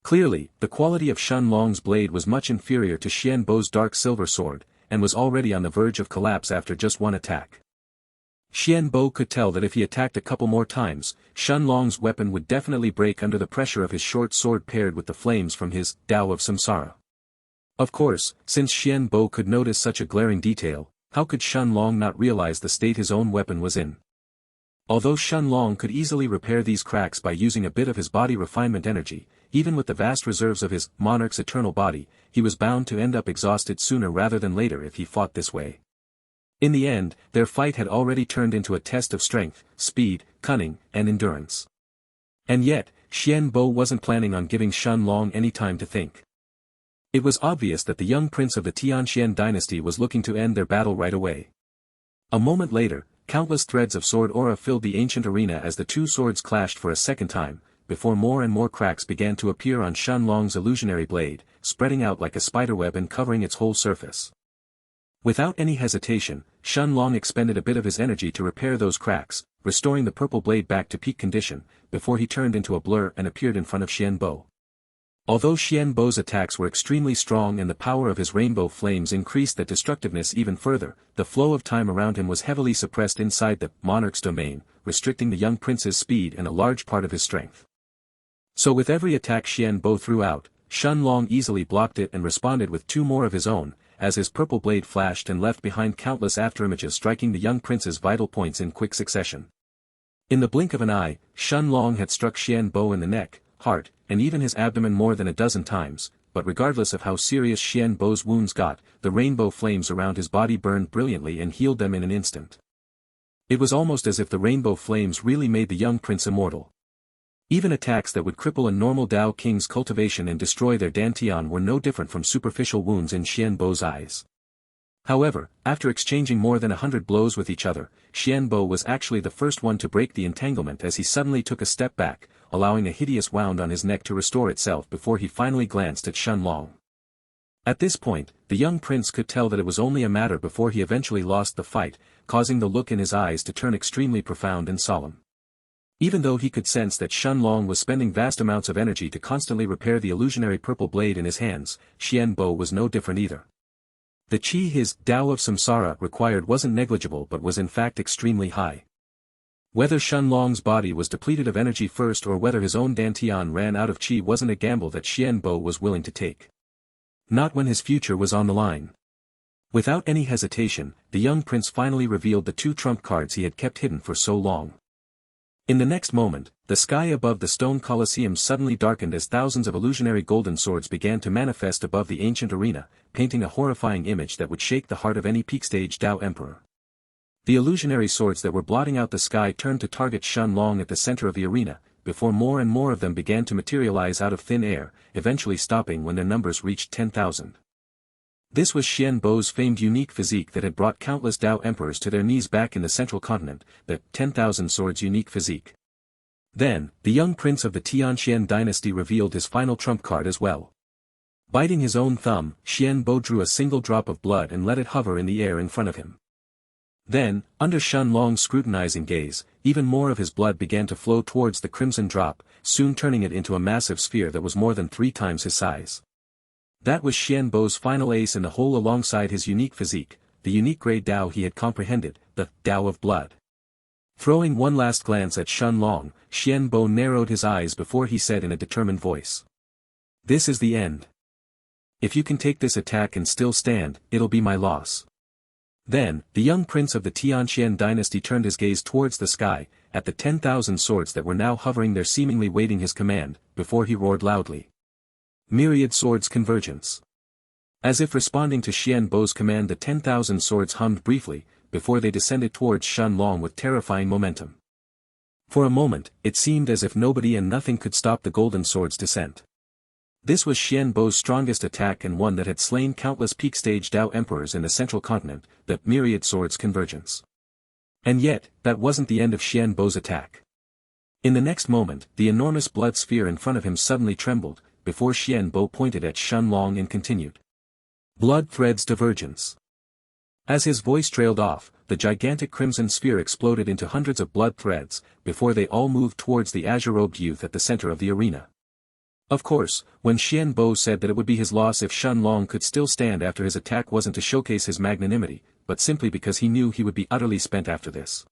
Clearly, the quality of Shun Long's blade was much inferior to Xianbo's dark silver sword, and was already on the verge of collapse after just one attack. Xianbo could tell that if he attacked a couple more times, Shun Long's weapon would definitely break under the pressure of his short sword paired with the flames from his Dao of Samsara. Of course, since Xianbo could notice such a glaring detail, how could Shun Long not realize the state his own weapon was in? Although Shun Long could easily repair these cracks by using a bit of his body refinement energy, even with the vast reserves of his Monarch's eternal body, he was bound to end up exhausted sooner rather than later if he fought this way. In the end, their fight had already turned into a test of strength, speed, cunning, and endurance. And yet, Xianbo wasn't planning on giving Shun Long any time to think. It was obvious that the young prince of the Tianxian dynasty was looking to end their battle right away. A moment later, countless threads of sword aura filled the ancient arena as the two swords clashed for a second time, before more and more cracks began to appear on Shun Long's illusionary blade, spreading out like a spiderweb and covering its whole surface. Without any hesitation, Shun Long expended a bit of his energy to repair those cracks, restoring the purple blade back to peak condition, before he turned into a blur and appeared in front of Xianbo. Although Xianbo's attacks were extremely strong and the power of his rainbow flames increased that destructiveness even further, the flow of time around him was heavily suppressed inside the Monarch's domain, restricting the young prince's speed and a large part of his strength. So with every attack Xianbo threw out, Shun Long easily blocked it and responded with two more of his own, as his purple blade flashed and left behind countless afterimages striking the young prince's vital points in quick succession. In the blink of an eye, Shun Long had struck Xianbo in the neck, heart, and even his abdomen more than a dozen times, but regardless of how serious Xianbo's wounds got, the rainbow flames around his body burned brilliantly and healed them in an instant. It was almost as if the rainbow flames really made the young prince immortal. Even attacks that would cripple a normal Dao King's cultivation and destroy their Dantian were no different from superficial wounds in Xianbo's eyes. However, after exchanging more than 100 blows with each other, Xianbo was actually the first one to break the entanglement as he suddenly took a step back, allowing a hideous wound on his neck to restore itself before he finally glanced at Shun Long. At this point, the young prince could tell that it was only a matter before he eventually lost the fight, causing the look in his eyes to turn extremely profound and solemn. Even though he could sense that Shun Long was spending vast amounts of energy to constantly repair the illusionary purple blade in his hands, Xianbo was no different either. The qi his Dao of Samsara required wasn't negligible but was in fact extremely high. Whether Shun Long's body was depleted of energy first or whether his own Dantian ran out of qi wasn't a gamble that Xianbo was willing to take. Not when his future was on the line. Without any hesitation, the young prince finally revealed the two trump cards he had kept hidden for so long. In the next moment, the sky above the stone Colosseum suddenly darkened as thousands of illusionary golden swords began to manifest above the ancient arena, painting a horrifying image that would shake the heart of any peak-stage Dao Emperor. The illusionary swords that were blotting out the sky turned to target Xianlong at the center of the arena, before more and more of them began to materialize out of thin air, eventually stopping when their numbers reached 10,000. This was Xian Bo's famed unique physique that had brought countless Dao Emperors to their knees back in the central continent, the 10,000 Swords unique physique. Then, the young prince of the Tianxian dynasty revealed his final trump card as well. Biting his own thumb, Xian Bo drew a single drop of blood and let it hover in the air in front of him. Then, under Xianlong's scrutinizing gaze, even more of his blood began to flow towards the crimson drop, soon turning it into a massive sphere that was more than 3 times his size. That was Xian Bo's final ace in the hole alongside his unique physique, the unique grey Dao he had comprehended, the Dao of blood. Throwing one last glance at Xianlong, Xian Bo narrowed his eyes before he said in a determined voice. "This is the end. If you can take this attack and still stand, it'll be my loss." Then, the young prince of the Tianxian dynasty turned his gaze towards the sky, at the 10,000 swords that were now hovering there seemingly waiting his command, before he roared loudly. "Myriad swords convergence." As if responding to Xian Bo's command, the 10,000 swords hummed briefly, before they descended towards Xianlong with terrifying momentum. For a moment, it seemed as if nobody and nothing could stop the golden sword's descent. This was Xian Bo's strongest attack and one that had slain countless peak-stage Dao Emperors in the central continent, the myriad swords convergence. And yet, that wasn't the end of Xian Bo's attack. In the next moment, the enormous blood sphere in front of him suddenly trembled, before Xian Bo pointed at Xianlong and continued. "Blood threads divergence." As his voice trailed off, the gigantic crimson sphere exploded into hundreds of blood threads, before they all moved towards the azure-robed youth at the center of the arena. Of course, when Xian Bo said that it would be his loss if Xianlong could still stand after his attack wasn't to showcase his magnanimity, but simply because he knew he would be utterly spent after this.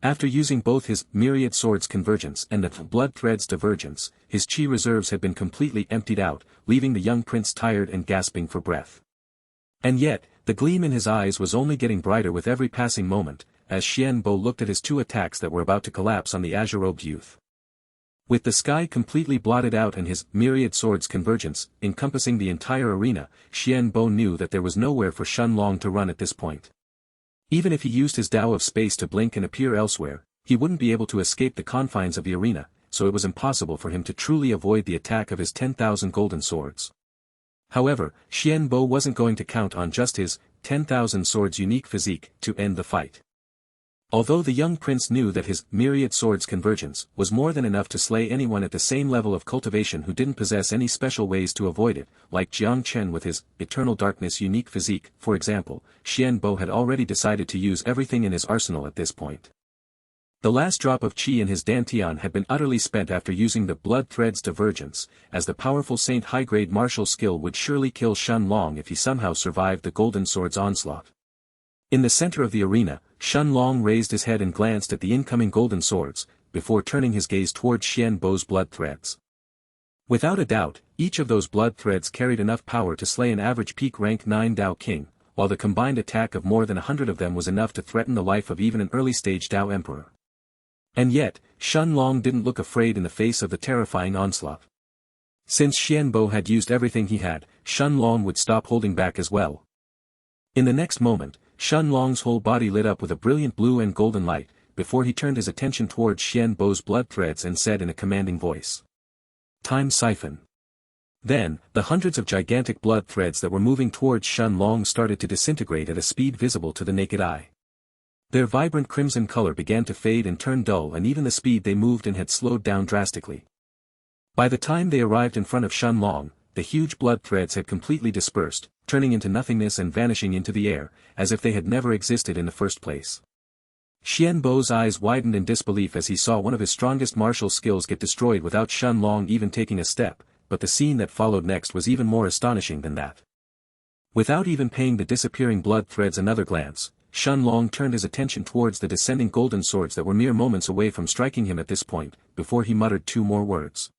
After using both his myriad swords convergence and the blood threads divergence, his chi reserves had been completely emptied out, leaving the young prince tired and gasping for breath. And yet, the gleam in his eyes was only getting brighter with every passing moment, as Xian Bo looked at his 2 attacks that were about to collapse on the azure-robed youth. With the sky completely blotted out and his myriad swords convergence encompassing the entire arena, Xian Bo knew that there was nowhere for Xianlong to run at this point. Even if he used his Dao of space to blink and appear elsewhere, he wouldn't be able to escape the confines of the arena, so it was impossible for him to truly avoid the attack of his 10,000 golden swords. However, Xian Bo wasn't going to count on just his 10,000 swords unique physique to end the fight. Although the young prince knew that his myriad swords convergence was more than enough to slay anyone at the same level of cultivation who didn't possess any special ways to avoid it, like Jiang Chen with his eternal darkness unique physique, for example, Xian Bo had already decided to use everything in his arsenal at this point. The last drop of qi in his dantian had been utterly spent after using the blood threads divergence, as the powerful saint high-grade martial skill would surely kill Xianlong if he somehow survived the golden sword's onslaught. In the center of the arena, Xianlong raised his head and glanced at the incoming golden swords, before turning his gaze towards Xian Bo's blood threads. Without a doubt, each of those blood threads carried enough power to slay an average peak rank 9 Dao King, while the combined attack of more than 100 of them was enough to threaten the life of even an early-stage Dao Emperor. And yet, Xianlong didn't look afraid in the face of the terrifying onslaught. Since Xian Bo had used everything he had, Xianlong would stop holding back as well. In the next moment, Xianlong's whole body lit up with a brilliant blue and golden light, before he turned his attention towards Xian Bo's blood threads and said in a commanding voice. "Time siphon." Then, the hundreds of gigantic blood threads that were moving towards Xianlong started to disintegrate at a speed visible to the naked eye. Their vibrant crimson color began to fade and turn dull, and even the speed they moved in had slowed down drastically. By the time they arrived in front of Xianlong, the huge blood threads had completely dispersed, turning into nothingness and vanishing into the air, as if they had never existed in the first place. Xian Bo's eyes widened in disbelief as he saw one of his strongest martial skills get destroyed without Xianlong even taking a step, but the scene that followed next was even more astonishing than that. Without even paying the disappearing blood threads another glance, Xianlong turned his attention towards the descending golden swords that were mere moments away from striking him at this point, before he muttered 2 more words.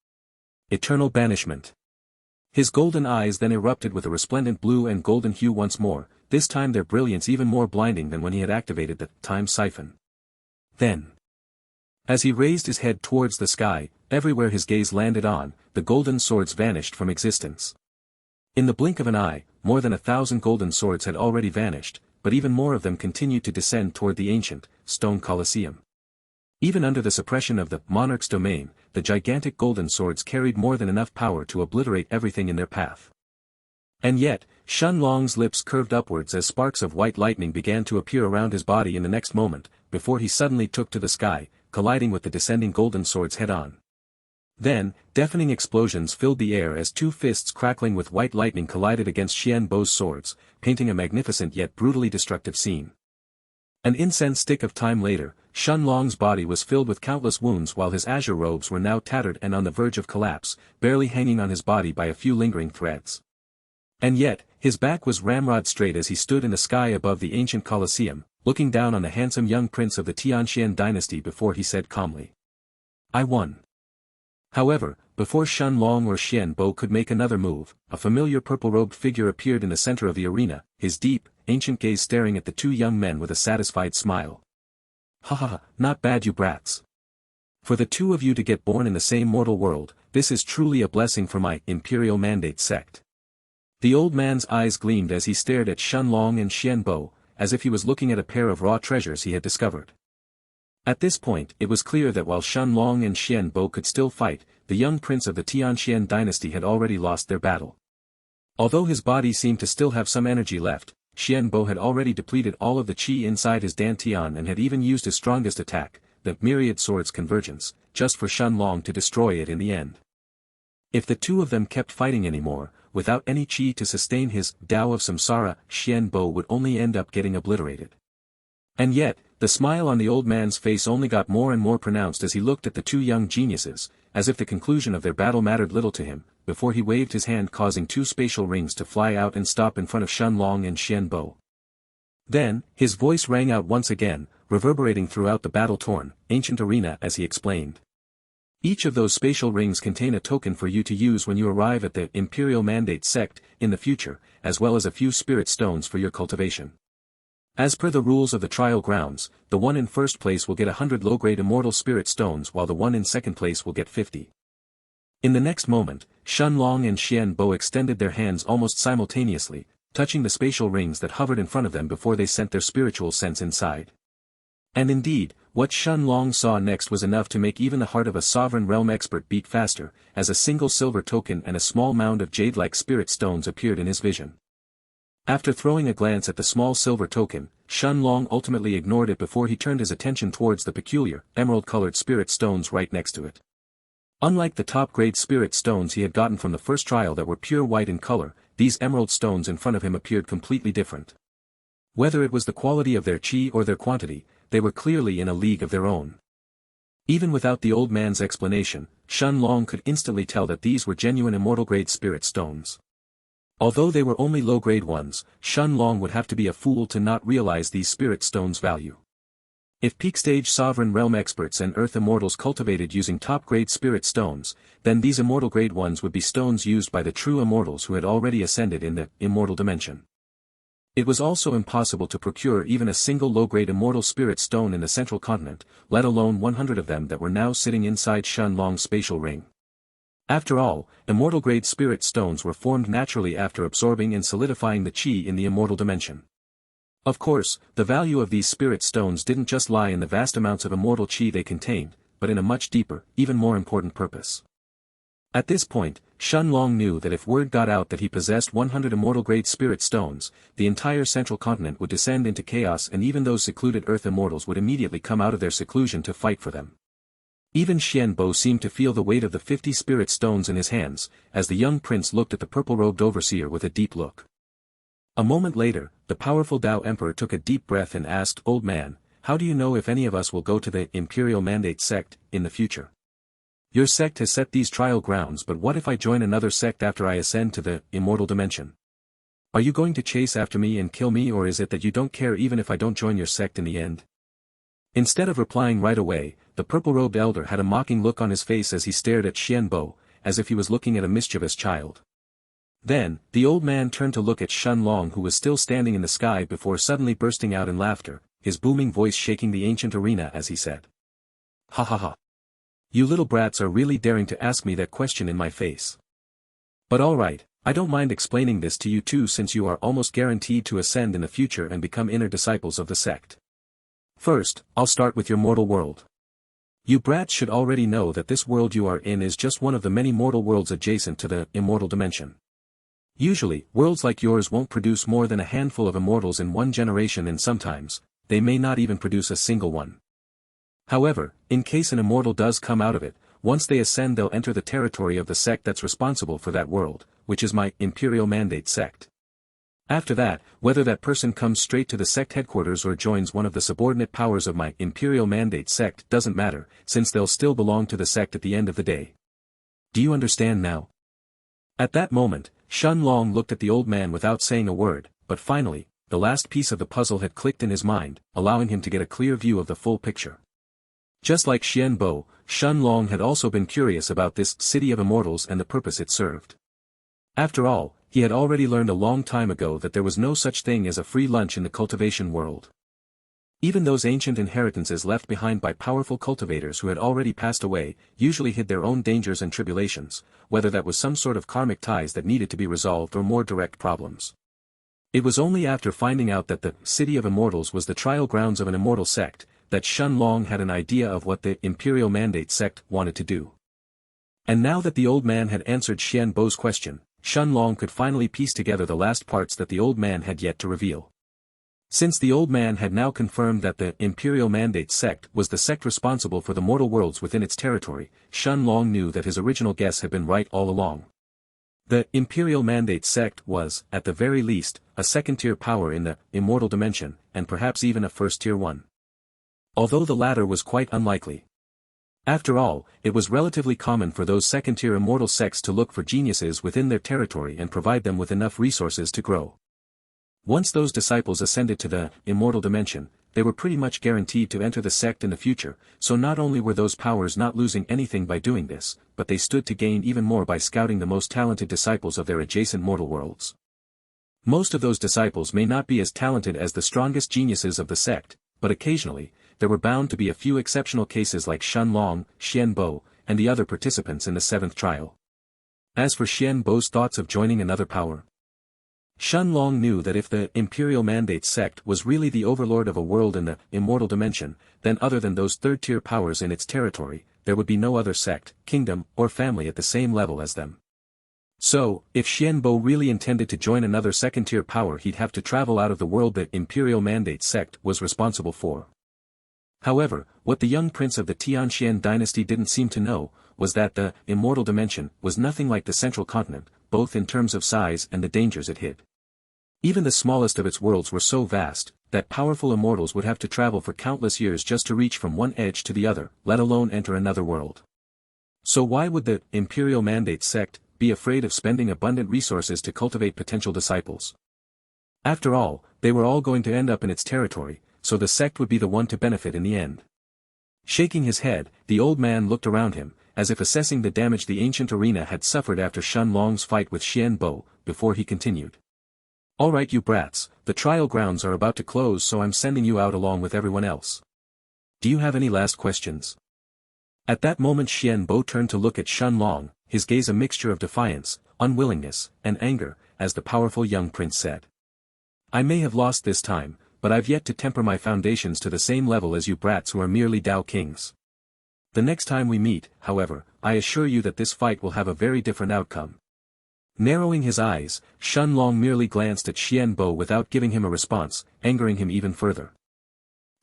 "Eternal banishment." His golden eyes then erupted with a resplendent blue and golden hue once more, this time their brilliance even more blinding than when he had activated the time siphon. Then, As he raised his head towards the sky, everywhere his gaze landed on, the golden swords vanished from existence. In the blink of an eye, more than 1,000 golden swords had already vanished, but even more of them continued to descend toward the ancient, stone Colosseum. Even under the suppression of the Monarch's domain, the gigantic golden swords carried more than enough power to obliterate everything in their path. And yet, Xianlong's lips curved upwards as sparks of white lightning began to appear around his body in the next moment, before he suddenly took to the sky, colliding with the descending golden swords head-on. Then, deafening explosions filled the air as two fists crackling with white lightning collided against Xian Bo's swords, painting a magnificent yet brutally destructive scene. An incense stick of time later, Xianlong's body was filled with countless wounds while his azure robes were now tattered and on the verge of collapse, barely hanging on his body by a few lingering threads. And yet, his back was ramrod straight as he stood in the sky above the ancient Colosseum, looking down on the handsome young prince of the Xianxia dynasty before he said calmly, "I won." However, before Xianlong or Xian Bo could make another move, a familiar purple-robed figure appeared in the center of the arena, his deep, ancient gaze staring at the two young men with a satisfied smile. "Ha ha ha, not bad you brats. For the two of you to get born in the same mortal world, this is truly a blessing for my Imperial Mandate sect." The old man's eyes gleamed as he stared at Xianlong and Xian Bo, as if he was looking at a pair of raw treasures he had discovered. At this point, it was clear that while Xianlong and Xian Bo could still fight, the young prince of the Xianxia dynasty had already lost their battle. Although his body seemed to still have some energy left, Xian Bo had already depleted all of the qi inside his dantian and had even used his strongest attack, the myriad swords convergence, just for Xianlong to destroy it in the end. If the two of them kept fighting anymore, without any qi to sustain his Dao of Samsara, Xian Bo would only end up getting obliterated. And yet, the smile on the old man's face only got more and more pronounced as he looked at the two young geniuses, as if the conclusion of their battle mattered little to him, before he waved his hand causing two spatial rings to fly out and stop in front of Xianlong and Xian Bo. Then, his voice rang out once again, reverberating throughout the battle-torn, ancient arena as he explained. Each of those spatial rings contain a token for you to use when you arrive at the Imperial Mandate sect, in the future, as well as a few spirit stones for your cultivation. As per the rules of the trial grounds, the one in first place will get 100 low-grade immortal spirit stones while the one in second place will get 50. In the next moment, Xianlong and Xian Bo extended their hands almost simultaneously, touching the spatial rings that hovered in front of them before they sent their spiritual sense inside. And indeed, what Xianlong saw next was enough to make even the heart of a sovereign realm expert beat faster, as a single silver token and a small mound of jade-like spirit stones appeared in his vision. After throwing a glance at the small silver token, Xianlong ultimately ignored it before he turned his attention towards the peculiar, emerald-colored spirit stones right next to it. Unlike the top-grade spirit stones he had gotten from the first trial that were pure white in color, these emerald stones in front of him appeared completely different. Whether it was the quality of their qi or their quantity, they were clearly in a league of their own. Even without the old man's explanation, Xianlong could instantly tell that these were genuine immortal-grade spirit stones. Although they were only low-grade ones, Xianlong would have to be a fool to not realize these spirit stones' value. If peak-stage sovereign realm experts and earth immortals cultivated using top-grade spirit stones, then these immortal-grade ones would be stones used by the true immortals who had already ascended in the immortal dimension. It was also impossible to procure even a single low-grade immortal spirit stone in the central continent, let alone 100 of them that were now sitting inside Xianlong's spatial ring. After all, immortal-grade spirit stones were formed naturally after absorbing and solidifying the qi in the immortal dimension. Of course, the value of these spirit stones didn't just lie in the vast amounts of immortal qi they contained, but in a much deeper, even more important purpose. At this point, Xianlong knew that if word got out that he possessed 100 immortal-grade spirit stones, the entire central continent would descend into chaos and even those secluded earth immortals would immediately come out of their seclusion to fight for them. Even Xian Bo seemed to feel the weight of the 50 spirit stones in his hands, as the young prince looked at the purple-robed overseer with a deep look. A moment later, the powerful Dao Emperor took a deep breath and asked, "Old man, how do you know if any of us will go to the Imperial Mandate sect, in the future? Your sect has set these trial grounds, but what if I join another sect after I ascend to the immortal dimension? Are you going to chase after me and kill me, or is it that you don't care even if I don't join your sect in the end?" Instead of replying right away, the purple-robed elder had a mocking look on his face as he stared at Xian Bo, as if he was looking at a mischievous child. Then, the old man turned to look at Xianlong, who was still standing in the sky before suddenly bursting out in laughter, his booming voice shaking the ancient arena as he said, Ha ha ha. You little brats are really daring to ask me that question in my face. But alright, I don't mind explaining this to you too, since you are almost guaranteed to ascend in the future and become inner disciples of the sect. First, I'll start with your mortal world. You brats should already know that this world you are in is just one of the many mortal worlds adjacent to the immortal dimension. Usually, worlds like yours won't produce more than a handful of immortals in one generation, and sometimes, they may not even produce a single one. However, in case an immortal does come out of it, once they ascend they'll enter the territory of the sect that's responsible for that world, which is my Imperial Mandate sect. After that, whether that person comes straight to the sect headquarters or joins one of the subordinate powers of my Imperial Mandate sect doesn't matter, since they'll still belong to the sect at the end of the day. Do you understand now? At that moment, Shun Long looked at the old man without saying a word, but finally, the last piece of the puzzle had clicked in his mind, allowing him to get a clear view of the full picture. Just like Xian Bo, Shun Long had also been curious about this city of immortals and the purpose it served. After all, he had already learned a long time ago that there was no such thing as a free lunch in the cultivation world. Even those ancient inheritances left behind by powerful cultivators who had already passed away, usually hid their own dangers and tribulations, whether that was some sort of karmic ties that needed to be resolved or more direct problems. It was only after finding out that the City of Immortals was the trial grounds of an immortal sect, that Shun Long had an idea of what the Imperial Mandate sect wanted to do. And now that the old man had answered Xian Bo's question, Shun Long could finally piece together the last parts that the old man had yet to reveal. Since the old man had now confirmed that the Imperial Mandate sect was the sect responsible for the mortal worlds within its territory, Shun Long knew that his original guess had been right all along. The Imperial Mandate sect was, at the very least, a second-tier power in the immortal dimension, and perhaps even a first-tier one. Although the latter was quite unlikely. After all, it was relatively common for those second-tier immortal sects to look for geniuses within their territory and provide them with enough resources to grow. Once those disciples ascended to the immortal dimension, they were pretty much guaranteed to enter the sect in the future, so not only were those powers not losing anything by doing this, but they stood to gain even more by scouting the most talented disciples of their adjacent mortal worlds. Most of those disciples may not be as talented as the strongest geniuses of the sect, but occasionally, there were bound to be a few exceptional cases like Shun Long, Xian Bo, and the other participants in the seventh trial. As for Xian Bo's thoughts of joining another power, Shun Long knew that if the Imperial Mandate sect was really the overlord of a world in the immortal dimension, then other than those third-tier powers in its territory, there would be no other sect, kingdom, or family at the same level as them. So, if Xian Bo really intended to join another second-tier power, he'd have to travel out of the world that Imperial Mandate sect was responsible for. However, what the young prince of the Tianxian dynasty didn't seem to know, was that the immortal dimension was nothing like the central continent, both in terms of size and the dangers it hid. Even the smallest of its worlds were so vast, that powerful immortals would have to travel for countless years just to reach from one edge to the other, let alone enter another world. So why would the Imperial Mandate sect be afraid of spending abundant resources to cultivate potential disciples? After all, they were all going to end up in its territory, so the sect would be the one to benefit in the end. Shaking his head, the old man looked around him, as if assessing the damage the ancient arena had suffered after Shun Long's fight with Xian Bo, before he continued. Alright you brats, the trial grounds are about to close, so I'm sending you out along with everyone else. Do you have any last questions? At that moment Xian Bo turned to look at Shun Long, his gaze a mixture of defiance, unwillingness, and anger, as the powerful young prince said. I may have lost this time, but I've yet to temper my foundations to the same level as you brats who are merely Dao kings. The next time we meet, however, I assure you that this fight will have a very different outcome. Narrowing his eyes, Shun Long merely glanced at Xian Bo without giving him a response, angering him even further.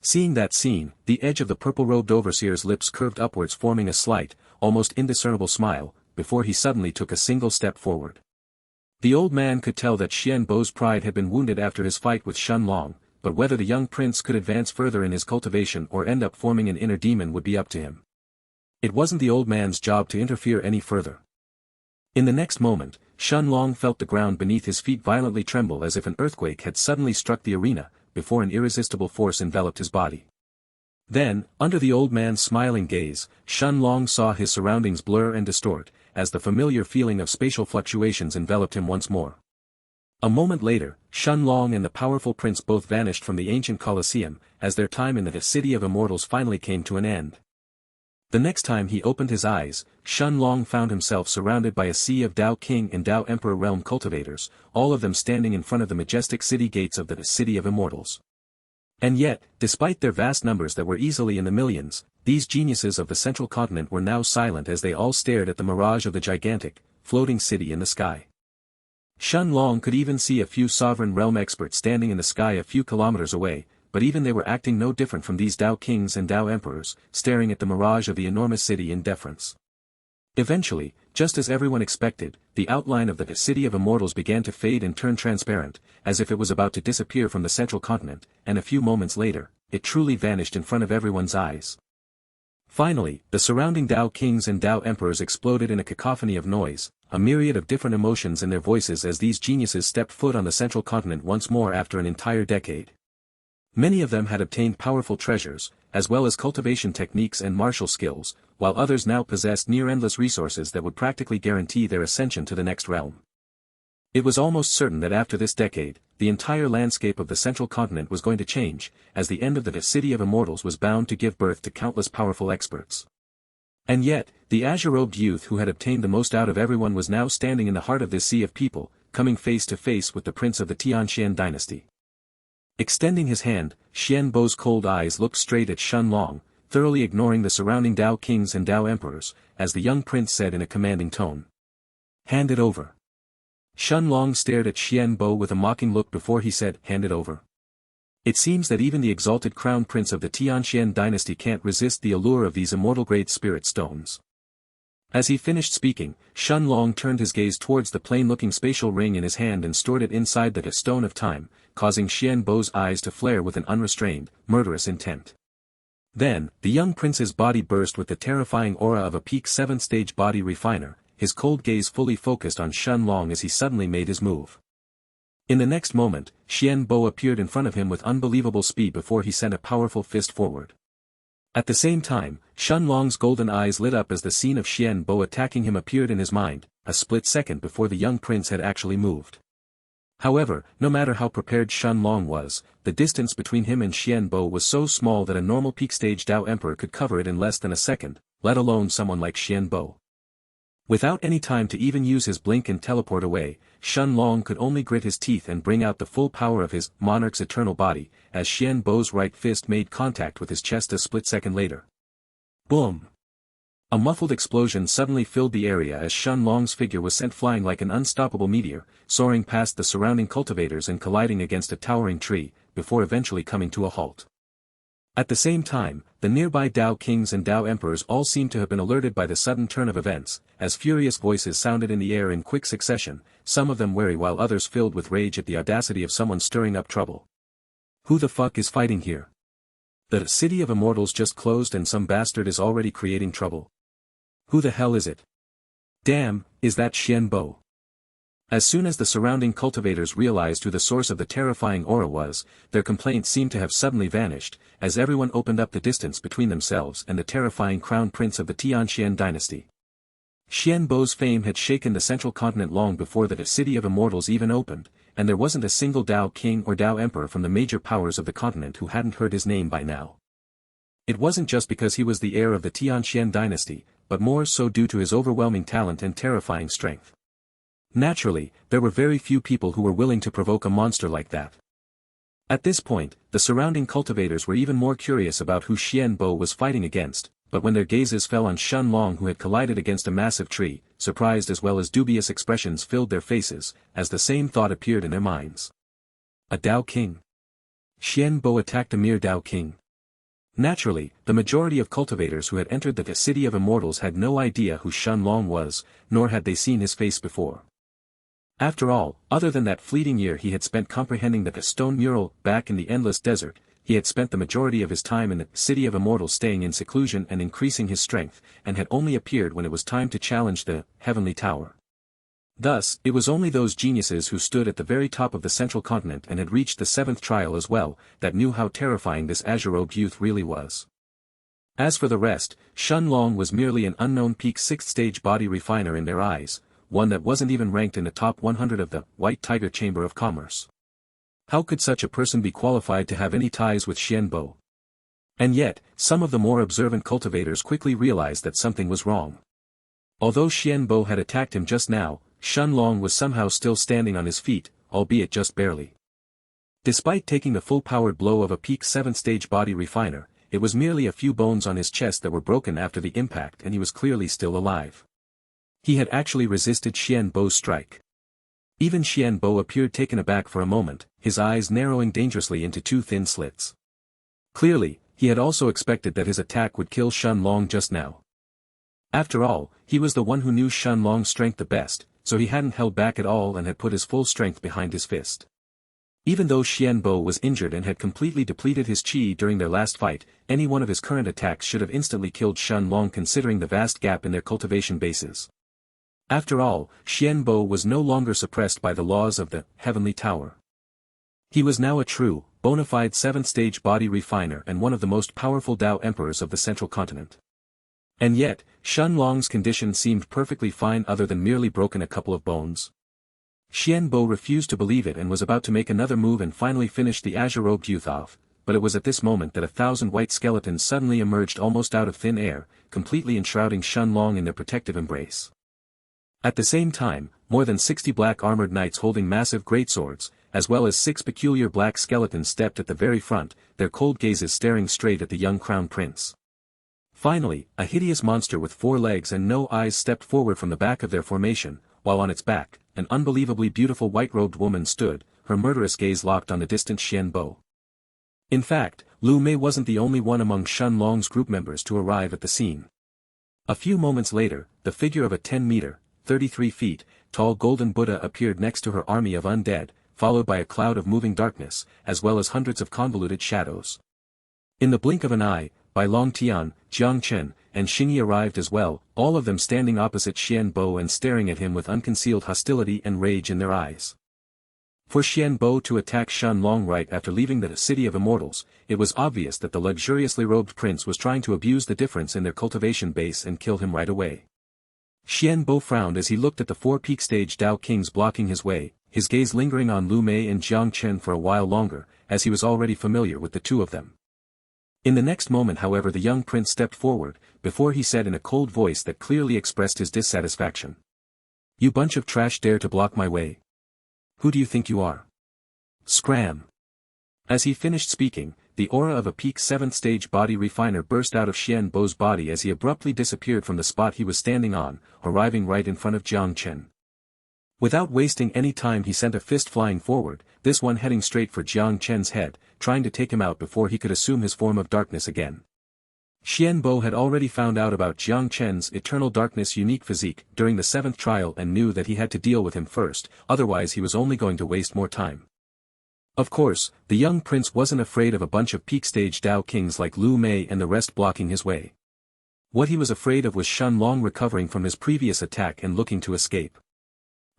Seeing that scene, the edge of the purple-robed overseer's lips curved upwards, forming a slight, almost indiscernible smile, before he suddenly took a single step forward. The old man could tell that Xian Bo's pride had been wounded after his fight with Shun Long, but whether the young prince could advance further in his cultivation or end up forming an inner demon would be up to him. It wasn't the old man's job to interfere any further. In the next moment, Shun Long felt the ground beneath his feet violently tremble as if an earthquake had suddenly struck the arena, before an irresistible force enveloped his body. Then, under the old man's smiling gaze, Shun Long saw his surroundings blur and distort, as the familiar feeling of spatial fluctuations enveloped him once more. A moment later, Shun Long and the powerful prince both vanished from the ancient Colosseum, as their time in the City of Immortals finally came to an end. The next time he opened his eyes, Shun Long found himself surrounded by a sea of Dao King and Dao Emperor realm cultivators, all of them standing in front of the majestic city gates of the City of Immortals. And yet, despite their vast numbers that were easily in the millions, these geniuses of the central continent were now silent as they all stared at the mirage of the gigantic, floating city in the sky. Shun Long could even see a few sovereign realm experts standing in the sky a few kilometers away, but even they were acting no different from these Dao Kings and Dao Emperors, staring at the mirage of the enormous city in deference. Eventually, just as everyone expected, the outline of the City of Immortals began to fade and turn transparent, as if it was about to disappear from the central continent, and a few moments later, it truly vanished in front of everyone's eyes. Finally, the surrounding Dao Kings and Dao Emperors exploded in a cacophony of noise, a myriad of different emotions in their voices as these geniuses stepped foot on the central continent once more after an entire decade. Many of them had obtained powerful treasures, as well as cultivation techniques and martial skills, while others now possessed near-endless resources that would practically guarantee their ascension to the next realm. It was almost certain that after this decade, the entire landscape of the central continent was going to change, as the end of the City of Immortals was bound to give birth to countless powerful experts. And yet, the azure-robed youth who had obtained the most out of everyone was now standing in the heart of this sea of people, coming face to face with the prince of the Xianxia dynasty. Extending his hand, Xian Bo's cold eyes looked straight at Shun Long, thoroughly ignoring the surrounding Dao Kings and Dao Emperors, as the young prince said in a commanding tone. "Hand it over." Shun Long stared at Xian Bo with a mocking look before he said, "Hand it over." It seems that even the exalted crown prince of the Xianxia dynasty can't resist the allure of these immortal-grade spirit stones. As he finished speaking, Shun Long turned his gaze towards the plain-looking spatial ring in his hand and stored it inside the stone of time, causing Xian Bo's eyes to flare with an unrestrained, murderous intent. Then, the young prince's body burst with the terrifying aura of a peak 7th-stage body refiner, his cold gaze fully focused on Shun Long as he suddenly made his move. In the next moment, Xian Bo appeared in front of him with unbelievable speed before he sent a powerful fist forward. At the same time, Shun Long's golden eyes lit up as the scene of Xian Bo attacking him appeared in his mind, a split second before the young prince had actually moved. However, no matter how prepared Shun Long was, the distance between him and Xian Bo was so small that a normal peak-stage Dao Emperor could cover it in less than a second, let alone someone like Xian Bo. Without any time to even use his blink and teleport away, Shun Long could only grit his teeth and bring out the full power of his Monarch's eternal body, as Xian Bo's right fist made contact with his chest a split second later. Boom! A muffled explosion suddenly filled the area as Shun Long's figure was sent flying like an unstoppable meteor, soaring past the surrounding cultivators and colliding against a towering tree, before eventually coming to a halt. At the same time, the nearby Dao Kings and Dao Emperors all seemed to have been alerted by the sudden turn of events, as furious voices sounded in the air in quick succession, some of them wary while others filled with rage at the audacity of someone stirring up trouble. Who the fuck is fighting here? The City of Immortals just closed and some bastard is already creating trouble. Who the hell is it? Damn, is that Xian Bo? As soon as the surrounding cultivators realized who the source of the terrifying aura was, their complaints seemed to have suddenly vanished, as everyone opened up the distance between themselves and the terrifying crown prince of the Xianxia dynasty. Xian Bo's fame had shaken the central continent long before the City of Immortals even opened, and there wasn't a single Dao King or Dao Emperor from the major powers of the continent who hadn't heard his name by now. It wasn't just because he was the heir of the Xianxia dynasty, but more so due to his overwhelming talent and terrifying strength. Naturally, there were very few people who were willing to provoke a monster like that. At this point, the surrounding cultivators were even more curious about who Xian Bo was fighting against, but when their gazes fell on Shun Long who had collided against a massive tree, surprised as well as dubious expressions filled their faces, as the same thought appeared in their minds. A Dao King? Xian Bo attacked a mere Dao King. Naturally, the majority of cultivators who had entered the City of Immortals had no idea who Shun Long was, nor had they seen his face before. After all, other than that fleeting year he had spent comprehending the stone mural back in the endless desert, he had spent the majority of his time in the City of Immortals staying in seclusion and increasing his strength, and had only appeared when it was time to challenge the Heavenly Tower. Thus, it was only those geniuses who stood at the very top of the central continent and had reached the 7th trial as well, that knew how terrifying this azure-robed youth really was. As for the rest, Shun Long was merely an unknown peak 6th stage body refiner in their eyes, one that wasn't even ranked in the top 100 of the White Tiger Chamber of Commerce. How could such a person be qualified to have any ties with Xian Bo? And yet, some of the more observant cultivators quickly realized that something was wrong. Although Xianbo had attacked him just now, Shenlong was somehow still standing on his feet, albeit just barely. Despite taking the full-powered blow of a peak 7th-stage body refiner, it was merely a few bones on his chest that were broken after the impact and he was clearly still alive. He had actually resisted Xianbo's strike. Even Xianbo appeared taken aback for a moment, his eyes narrowing dangerously into two thin slits. Clearly, he had also expected that his attack would kill Shenlong just now. After all, he was the one who knew Shenlong's strength the best, so he hadn't held back at all and had put his full strength behind his fist. Even though Xianbo was injured and had completely depleted his qi during their last fight, any one of his current attacks should have instantly killed Shenlong considering the vast gap in their cultivation bases. After all, Xianbo was no longer suppressed by the laws of the Heavenly Tower. He was now a true, bona fide 7th-stage body refiner and one of the most powerful Dao emperors of the central continent. And yet, Shenlong's condition seemed perfectly fine other than merely broken a couple of bones. Xianbo refused to believe it and was about to make another move and finally finish the azure-robed youth off, but it was at this moment that 1,000 white skeletons suddenly emerged almost out of thin air, completely enshrouding Shenlong in their protective embrace. At the same time, more than 60 black armored knights holding massive greatswords, as well as 6 peculiar black skeletons stepped at the very front, their cold gazes staring straight at the young crown prince. Finally, a hideous monster with 4 legs and no eyes stepped forward from the back of their formation, while on its back, an unbelievably beautiful white-robed woman stood, her murderous gaze locked on the distant Xianbo. In fact, Lu Mei wasn't the only one among Shenlong's group members to arrive at the scene. A few moments later, the figure of a 10-meter, 33 feet, tall golden Buddha appeared next to her army of undead, followed by a cloud of moving darkness, as well as hundreds of convoluted shadows. In the blink of an eye, Bai Long Tian, Jiang Chen, and Xingyi arrived as well, all of them standing opposite Xianbo and staring at him with unconcealed hostility and rage in their eyes. For Xianbo to attack Shenlong right after leaving the City of Immortals, it was obvious that the luxuriously robed prince was trying to abuse the difference in their cultivation base and kill him right away. Xianbo frowned as he looked at the 4 peak stage Dao kings blocking his way, his gaze lingering on Lu Mei and Jiang Chen for a while longer, as he was already familiar with the two of them. In the next moment however the young prince stepped forward, before he said in a cold voice that clearly expressed his dissatisfaction. "You bunch of trash dare to block my way? Who do you think you are? Scram!" As he finished speaking, the aura of a peak 7th stage body refiner burst out of Xianbo's body as he abruptly disappeared from the spot he was standing on, arriving right in front of Jiang Chen. Without wasting any time he sent a fist flying forward, this one heading straight for Jiang Chen's head, trying to take him out before he could assume his form of darkness again. Xianbo had already found out about Jiang Chen's eternal darkness unique physique during the 7th trial and knew that he had to deal with him first, otherwise he was only going to waste more time. Of course, the young prince wasn't afraid of a bunch of peak stage Dao kings like Lu Mei and the rest blocking his way. What he was afraid of was Shenlong recovering from his previous attack and looking to escape.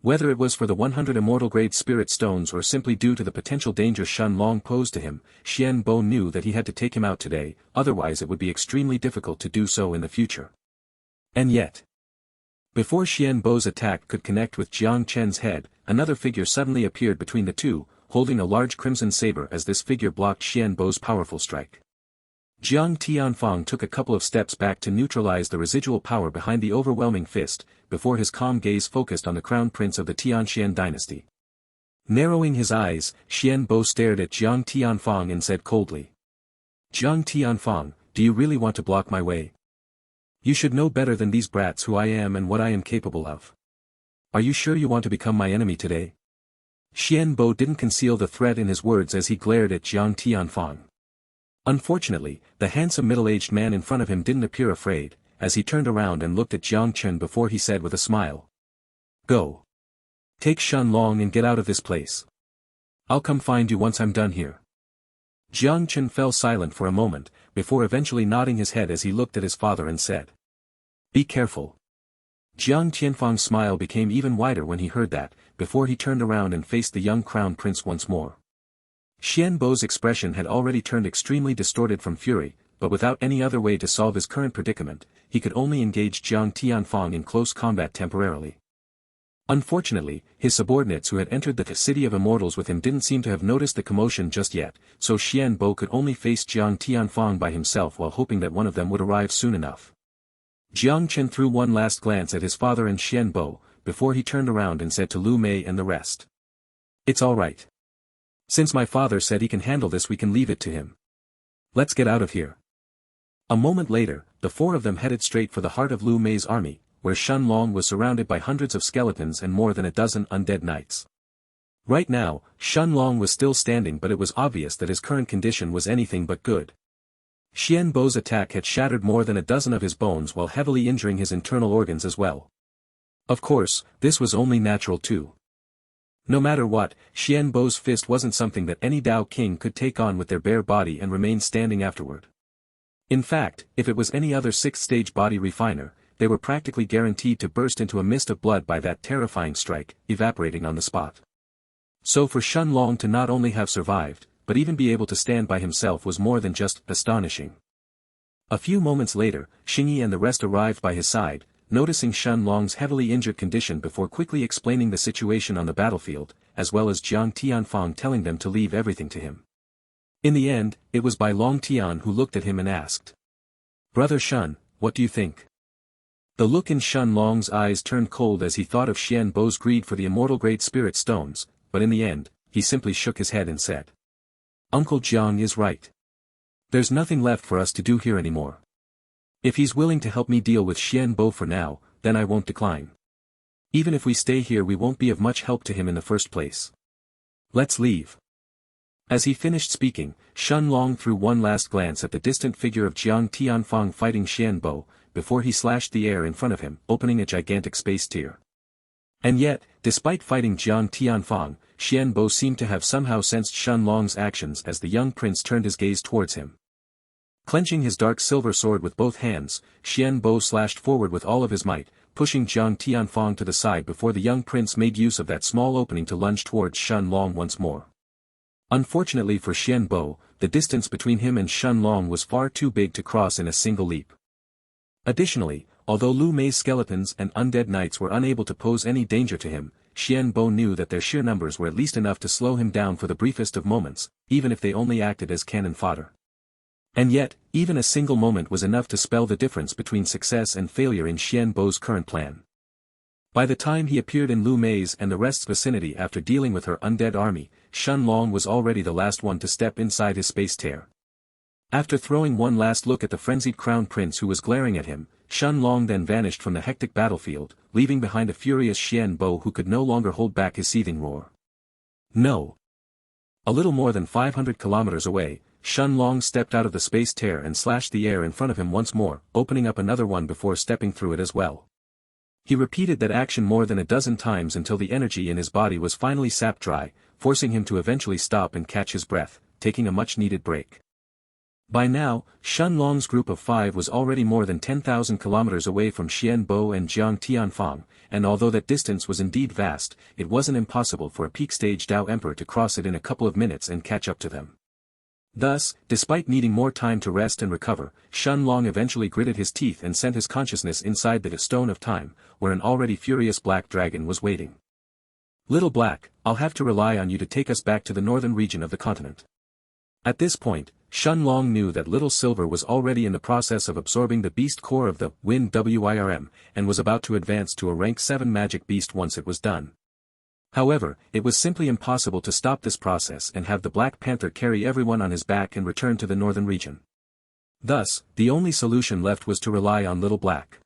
Whether it was for the 100 immortal-grade spirit stones or simply due to the potential danger Shenlong posed to him, Xianbo knew that he had to take him out today, otherwise it would be extremely difficult to do so in the future. And yet, before Xianbo's attack could connect with Jiang Chen's head, another figure suddenly appeared between the two, holding a large crimson saber as this figure blocked Xianbo's powerful strike. Jiang Tianfang took a couple of steps back to neutralize the residual power behind the overwhelming fist, before his calm gaze focused on the crown prince of the Tianxian dynasty. Narrowing his eyes, Xianbo stared at Jiang Tianfang and said coldly, "Jiang Tianfang, do you really want to block my way? You should know better than these brats who I am and what I am capable of. Are you sure you want to become my enemy today?" Xianbo didn't conceal the threat in his words as he glared at Jiang Tianfang. Unfortunately, the handsome middle-aged man in front of him didn't appear afraid, as he turned around and looked at Jiang Chen before he said with a smile, "Go. Take Shenlong and get out of this place. I'll come find you once I'm done here." Jiang Chen fell silent for a moment, before eventually nodding his head as he looked at his father and said, "Be careful." Jiang Tianfang's smile became even wider when he heard that, before he turned around and faced the young crown prince once more. Xianbo's expression had already turned extremely distorted from fury, but without any other way to solve his current predicament, he could only engage Jiang Tianfang in close combat temporarily. Unfortunately, his subordinates who had entered the city of immortals with him didn't seem to have noticed the commotion just yet, so Xianbo could only face Jiang Tianfang by himself while hoping that one of them would arrive soon enough. Jiang Chen threw one last glance at his father and Xianbo, before he turned around and said to Lu Mei and the rest. "It's all right. Since my father said he can handle this, we can leave it to him. Let's get out of here." A moment later, the four of them headed straight for the heart of Lu Mei's army, where Shen Long was surrounded by hundreds of skeletons and more than a dozen undead knights. Right now, Shen Long was still standing, but it was obvious that his current condition was anything but good. Xianbo's attack had shattered more than a dozen of his bones while heavily injuring his internal organs as well. Of course, this was only natural too. No matter what, Xianbo's fist wasn't something that any Dao King could take on with their bare body and remain standing afterward. In fact, if it was any other sixth-stage body refiner, they were practically guaranteed to burst into a mist of blood by that terrifying strike, evaporating on the spot. So for Shen Long to not only have survived, but even be able to stand by himself was more than just astonishing. A few moments later, Xingyi and the rest arrived by his side, noticing Shen Long's heavily injured condition before quickly explaining the situation on the battlefield, as well as Jiang Tianfang telling them to leave everything to him. In the end, it was Bai Long Tian who looked at him and asked, "Brother Shen, what do you think?" The look in Shen Long's eyes turned cold as he thought of Xianbo's greed for the immortal Great Spirit Stones, but in the end, he simply shook his head and said, "Uncle Jiang is right. There's nothing left for us to do here anymore. If he's willing to help me deal with Xianbo for now, then I won't decline. Even if we stay here, we won't be of much help to him in the first place. Let's leave." As he finished speaking, Shen Long threw one last glance at the distant figure of Jiang Tianfang fighting Xianbo, before he slashed the air in front of him, opening a gigantic space tear. And yet, despite fighting Jiang Tianfang, Xianbo seemed to have somehow sensed Shen Long's actions as the young prince turned his gaze towards him. Clenching his dark silver sword with both hands, Xianbo slashed forward with all of his might, pushing Jiang Tianfang to the side before the young prince made use of that small opening to lunge towards Shen Long once more. Unfortunately for Xianbo, the distance between him and Shen Long was far too big to cross in a single leap. Additionally, although Lu Mei's skeletons and undead knights were unable to pose any danger to him, Xianbo knew that their sheer numbers were at least enough to slow him down for the briefest of moments, even if they only acted as cannon fodder. And yet, even a single moment was enough to spell the difference between success and failure in Xianbo's current plan. By the time he appeared in Lu Mei's and the rest's vicinity after dealing with her undead army, Shen Long was already the last one to step inside his space tear. After throwing one last look at the frenzied crown prince who was glaring at him, Shen Long then vanished from the hectic battlefield, leaving behind a furious Xianbo who could no longer hold back his seething roar. No. A little more than 500 kilometers away, Shen Long stepped out of the space tear and slashed the air in front of him once more, opening up another one before stepping through it as well. He repeated that action more than a dozen times until the energy in his body was finally sapped dry, forcing him to eventually stop and catch his breath, taking a much-needed break. By now, Shen Long's group of 5 was already more than 10,000 kilometers away from Xianbo and Jiang Tianfang, and although that distance was indeed vast, it wasn't impossible for a peak-stage Dao Emperor to cross it in a couple of minutes and catch up to them. Thus, despite needing more time to rest and recover, Shen Long eventually gritted his teeth and sent his consciousness inside the Stone of Time, where an already furious black dragon was waiting. "Little Black, I'll have to rely on you to take us back to the northern region of the continent." At this point, Shen Long knew that Little Silver was already in the process of absorbing the beast core of the Wind Wirm, and was about to advance to a rank 7 magic beast once it was done. However, it was simply impossible to stop this process and have the Black Panther carry everyone on his back and return to the northern region. Thus, the only solution left was to rely on Little Black.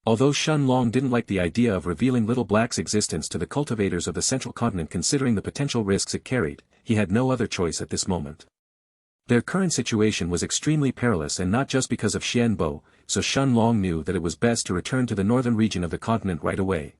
Although Shen Long didn't like the idea of revealing Little Black's existence to the cultivators of the central continent considering the potential risks it carried, he had no other choice at this moment. Their current situation was extremely perilous, and not just because of Xianbo, so Shen Long knew that it was best to return to the northern region of the continent right away.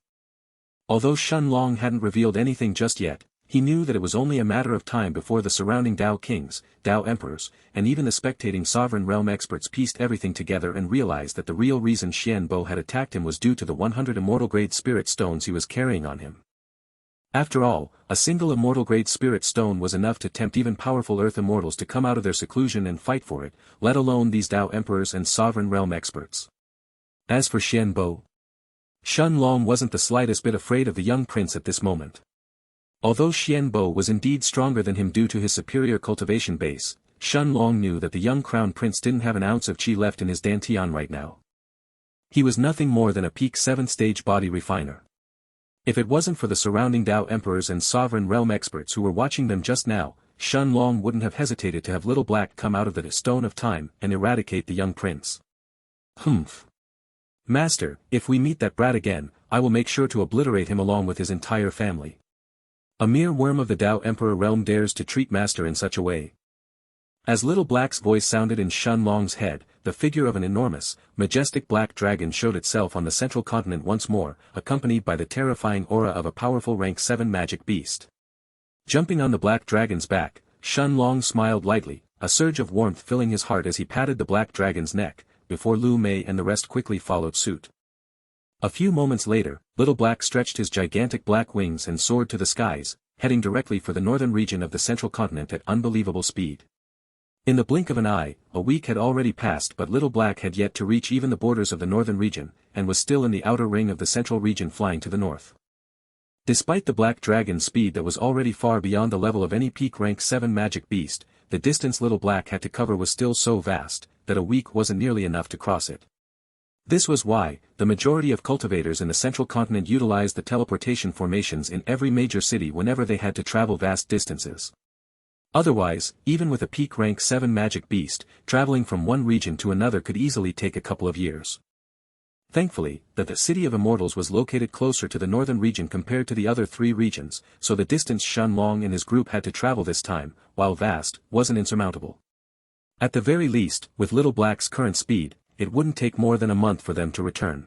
Although Shen Long hadn't revealed anything just yet, he knew that it was only a matter of time before the surrounding Dao Kings, Dao Emperors, and even the spectating Sovereign Realm experts pieced everything together and realized that the real reason Xianbo had attacked him was due to the 100 immortal grade spirit stones he was carrying on him. After all, a single immortal grade spirit stone was enough to tempt even powerful Earth immortals to come out of their seclusion and fight for it, let alone these Dao Emperors and Sovereign Realm experts. As for Xianbo, Shun Long wasn't the slightest bit afraid of the young prince at this moment. Although Xian Bo was indeed stronger than him due to his superior cultivation base, Shun Long knew that the young crown prince didn't have an ounce of qi left in his dantian right now. He was nothing more than a peak 7-stage body refiner. If it wasn't for the surrounding Dao emperors and sovereign realm experts who were watching them just now, Shun Long wouldn't have hesitated to have Little Black come out of the stone of time and eradicate the young prince. Humph. Master, if we meet that brat again, I will make sure to obliterate him along with his entire family. A mere worm of the Dao Emperor realm dares to treat Master in such a way. As Little Black's voice sounded in Shun Long's head, the figure of an enormous, majestic black dragon showed itself on the central continent once more, accompanied by the terrifying aura of a powerful rank 7 magic beast. Jumping on the black dragon's back, Shun Long smiled lightly, a surge of warmth filling his heart as he patted the black dragon's neck, before Lu Mei and the rest quickly followed suit. A few moments later, Little Black stretched his gigantic black wings and soared to the skies, heading directly for the northern region of the central continent at unbelievable speed. In the blink of an eye, a week had already passed, but Little Black had yet to reach even the borders of the northern region, and was still in the outer ring of the central region flying to the north. Despite the black dragon's speed that was already far beyond the level of any peak rank 7 magic beast, the distance Little Black had to cover was still so vast, that a week wasn't nearly enough to cross it. This was why, the majority of cultivators in the central continent utilized the teleportation formations in every major city whenever they had to travel vast distances. Otherwise, even with a peak rank 7 magic beast, traveling from one region to another could easily take a couple of years. Thankfully, that the City of Immortals was located closer to the northern region compared to the other 3 regions, so the distance Shun Long and his group had to travel this time, while vast, wasn't insurmountable. At the very least, with Little Black's current speed, it wouldn't take more than a month for them to return.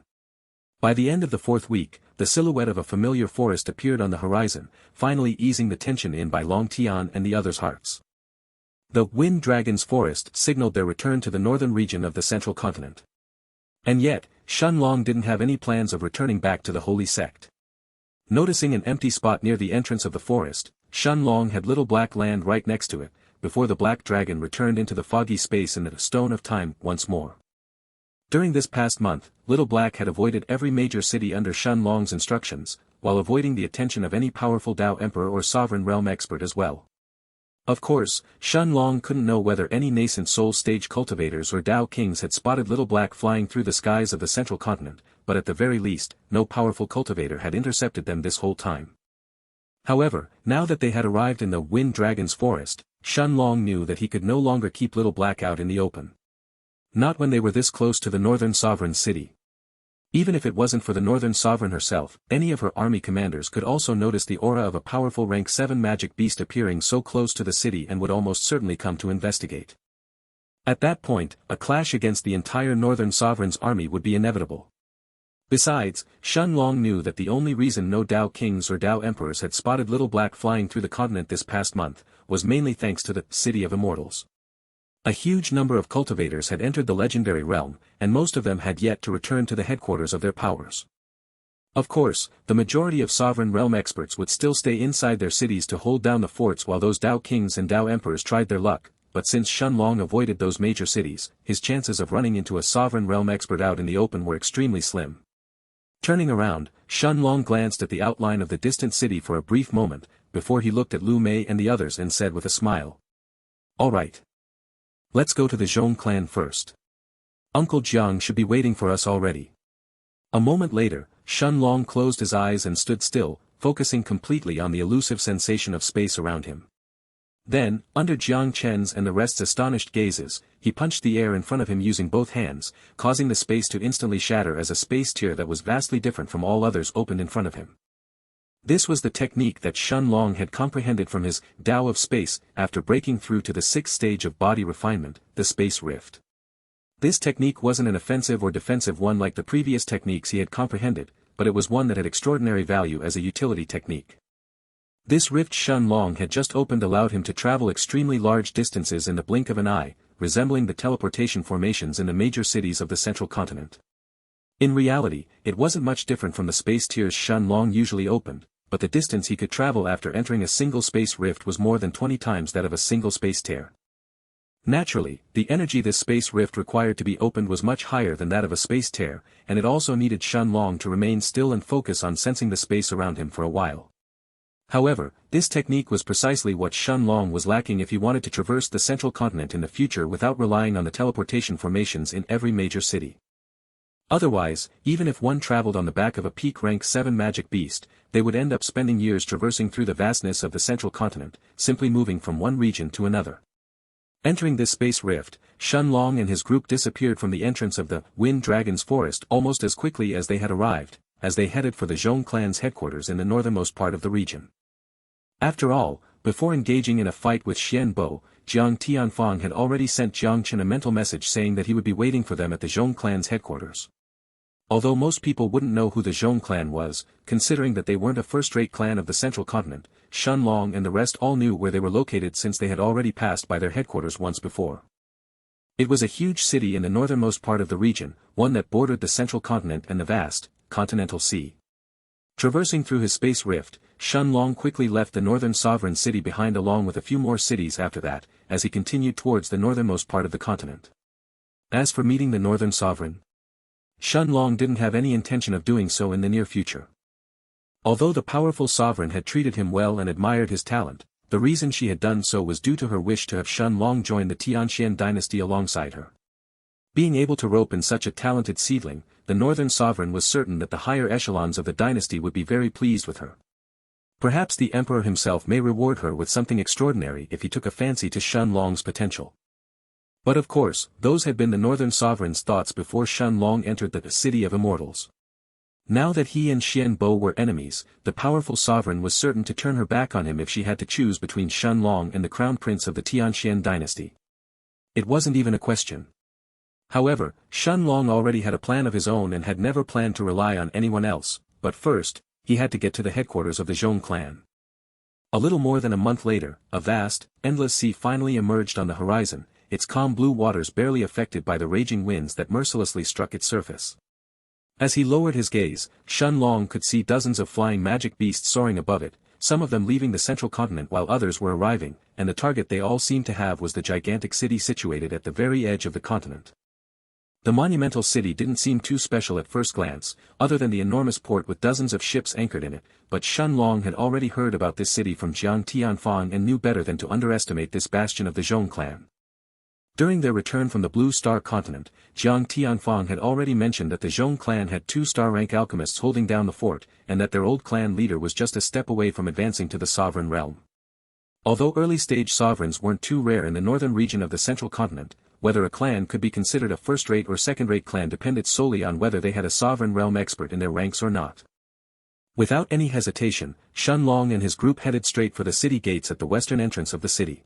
By the end of the 4th week, the silhouette of a familiar forest appeared on the horizon, finally easing the tension in by Long Tian and the others' hearts. The Wind Dragon's Forest signaled their return to the northern region of the central continent. And yet, Shun Long didn't have any plans of returning back to the holy sect. Noticing an empty spot near the entrance of the forest, Shun Long had Little Black land right next to it, before the black dragon returned into the foggy space in the stone of time once more. During this past month, Little Black had avoided every major city under Shun Long's instructions, while avoiding the attention of any powerful Dao Emperor or Sovereign Realm expert as well. Of course, Shun Long couldn't know whether any nascent soul stage cultivators or Dao kings had spotted Little Black flying through the skies of the central continent, but at the very least, no powerful cultivator had intercepted them this whole time. However, now that they had arrived in the Wind Dragon's Forest, Shun Long knew that he could no longer keep Little Black out in the open. Not when they were this close to the Northern Sovereign city. Even if it wasn't for the Northern Sovereign herself, any of her army commanders could also notice the aura of a powerful rank 7 magic beast appearing so close to the city and would almost certainly come to investigate. At that point, a clash against the entire Northern Sovereign's army would be inevitable. Besides, Shun Long knew that the only reason no Dao kings or Dao emperors had spotted Little Black flying through the continent this past month, was mainly thanks to the City of Immortals. A huge number of cultivators had entered the legendary realm, and most of them had yet to return to the headquarters of their powers. Of course, the majority of sovereign realm experts would still stay inside their cities to hold down the forts while those Dao kings and Dao emperors tried their luck, but since Shun Long avoided those major cities, his chances of running into a sovereign realm expert out in the open were extremely slim. Turning around, Shun Long glanced at the outline of the distant city for a brief moment, before he looked at Lu Mei and the others and said with a smile. "All right. Let's go to the Zhong clan first. Uncle Jiang should be waiting for us already." A moment later, Shun Long closed his eyes and stood still, focusing completely on the elusive sensation of space around him. Then, under Jiang Chen's and the rest's astonished gazes, he punched the air in front of him using both hands, causing the space to instantly shatter as a space tier that was vastly different from all others opened in front of him. This was the technique that Shun Long had comprehended from his Tao of Space after breaking through to the 6th stage of body refinement, the Space Rift. This technique wasn't an offensive or defensive one like the previous techniques he had comprehended, but it was one that had extraordinary value as a utility technique. This rift Shun Long had just opened allowed him to travel extremely large distances in the blink of an eye, resembling the teleportation formations in the major cities of the central continent. In reality, it wasn't much different from the space tiers Shun Long usually opened, but the distance he could travel after entering a single space rift was more than 20 times that of a single space tear. Naturally, the energy this space rift required to be opened was much higher than that of a space tear, and it also needed Shen Long to remain still and focus on sensing the space around him for a while. However, this technique was precisely what Shen Long was lacking if he wanted to traverse the central continent in the future without relying on the teleportation formations in every major city. Otherwise, even if one traveled on the back of a peak rank 7 magic beast, they would end up spending years traversing through the vastness of the central continent, simply moving from one region to another. Entering this space rift, Shen Long and his group disappeared from the entrance of the Wind Dragon's forest almost as quickly as they had arrived, as they headed for the Zhong clan's headquarters in the northernmost part of the region. After all, before engaging in a fight with Xian Bo, Jiang Tianfang had already sent Jiang Chen a mental message saying that he would be waiting for them at the Zhong clan's headquarters. Although most people wouldn't know who the Zhong clan was, considering that they weren't a first-rate clan of the central continent, Shen Long and the rest all knew where they were located since they had already passed by their headquarters once before. It was a huge city in the northernmost part of the region, one that bordered the central continent and the vast, continental sea. Traversing through his space rift, Shen Long quickly left the northern sovereign city behind along with a few more cities after that, as he continued towards the northernmost part of the continent. As for meeting the northern sovereign, Shen Long didn't have any intention of doing so in the near future. Although the powerful sovereign had treated him well and admired his talent, the reason she had done so was due to her wish to have Shen Long join the Tianxian dynasty alongside her. Being able to rope in such a talented seedling, the northern sovereign was certain that the higher echelons of the dynasty would be very pleased with her. Perhaps the emperor himself may reward her with something extraordinary if he took a fancy to Shen Long's potential. But of course, those had been the northern sovereign's thoughts before Shen Long entered the city of immortals. Now that he and Xian Bo were enemies, the powerful sovereign was certain to turn her back on him if she had to choose between Shen Long and the crown prince of the Tianxian dynasty. It wasn't even a question. However, Shen Long already had a plan of his own and had never planned to rely on anyone else, but first, he had to get to the headquarters of the Zhong clan. A little more than a month later, a vast, endless sea finally emerged on the horizon, its calm blue waters barely affected by the raging winds that mercilessly struck its surface. As he lowered his gaze, Shen Long could see dozens of flying magic beasts soaring above it, some of them leaving the central continent while others were arriving, and the target they all seemed to have was the gigantic city situated at the very edge of the continent. The monumental city didn't seem too special at first glance, other than the enormous port with dozens of ships anchored in it, but Shen Long had already heard about this city from Jiang Tianfang and knew better than to underestimate this bastion of the Zhong clan. During their return from the Blue Star continent, Jiang Tianfang had already mentioned that the Zhong clan had 2-star rank alchemists holding down the fort, and that their old clan leader was just a step away from advancing to the sovereign realm. Although early-stage sovereigns weren't too rare in the northern region of the central continent, whether a clan could be considered a first-rate or second-rate clan depended solely on whether they had a sovereign realm expert in their ranks or not. Without any hesitation, Shen Long and his group headed straight for the city gates at the western entrance of the city.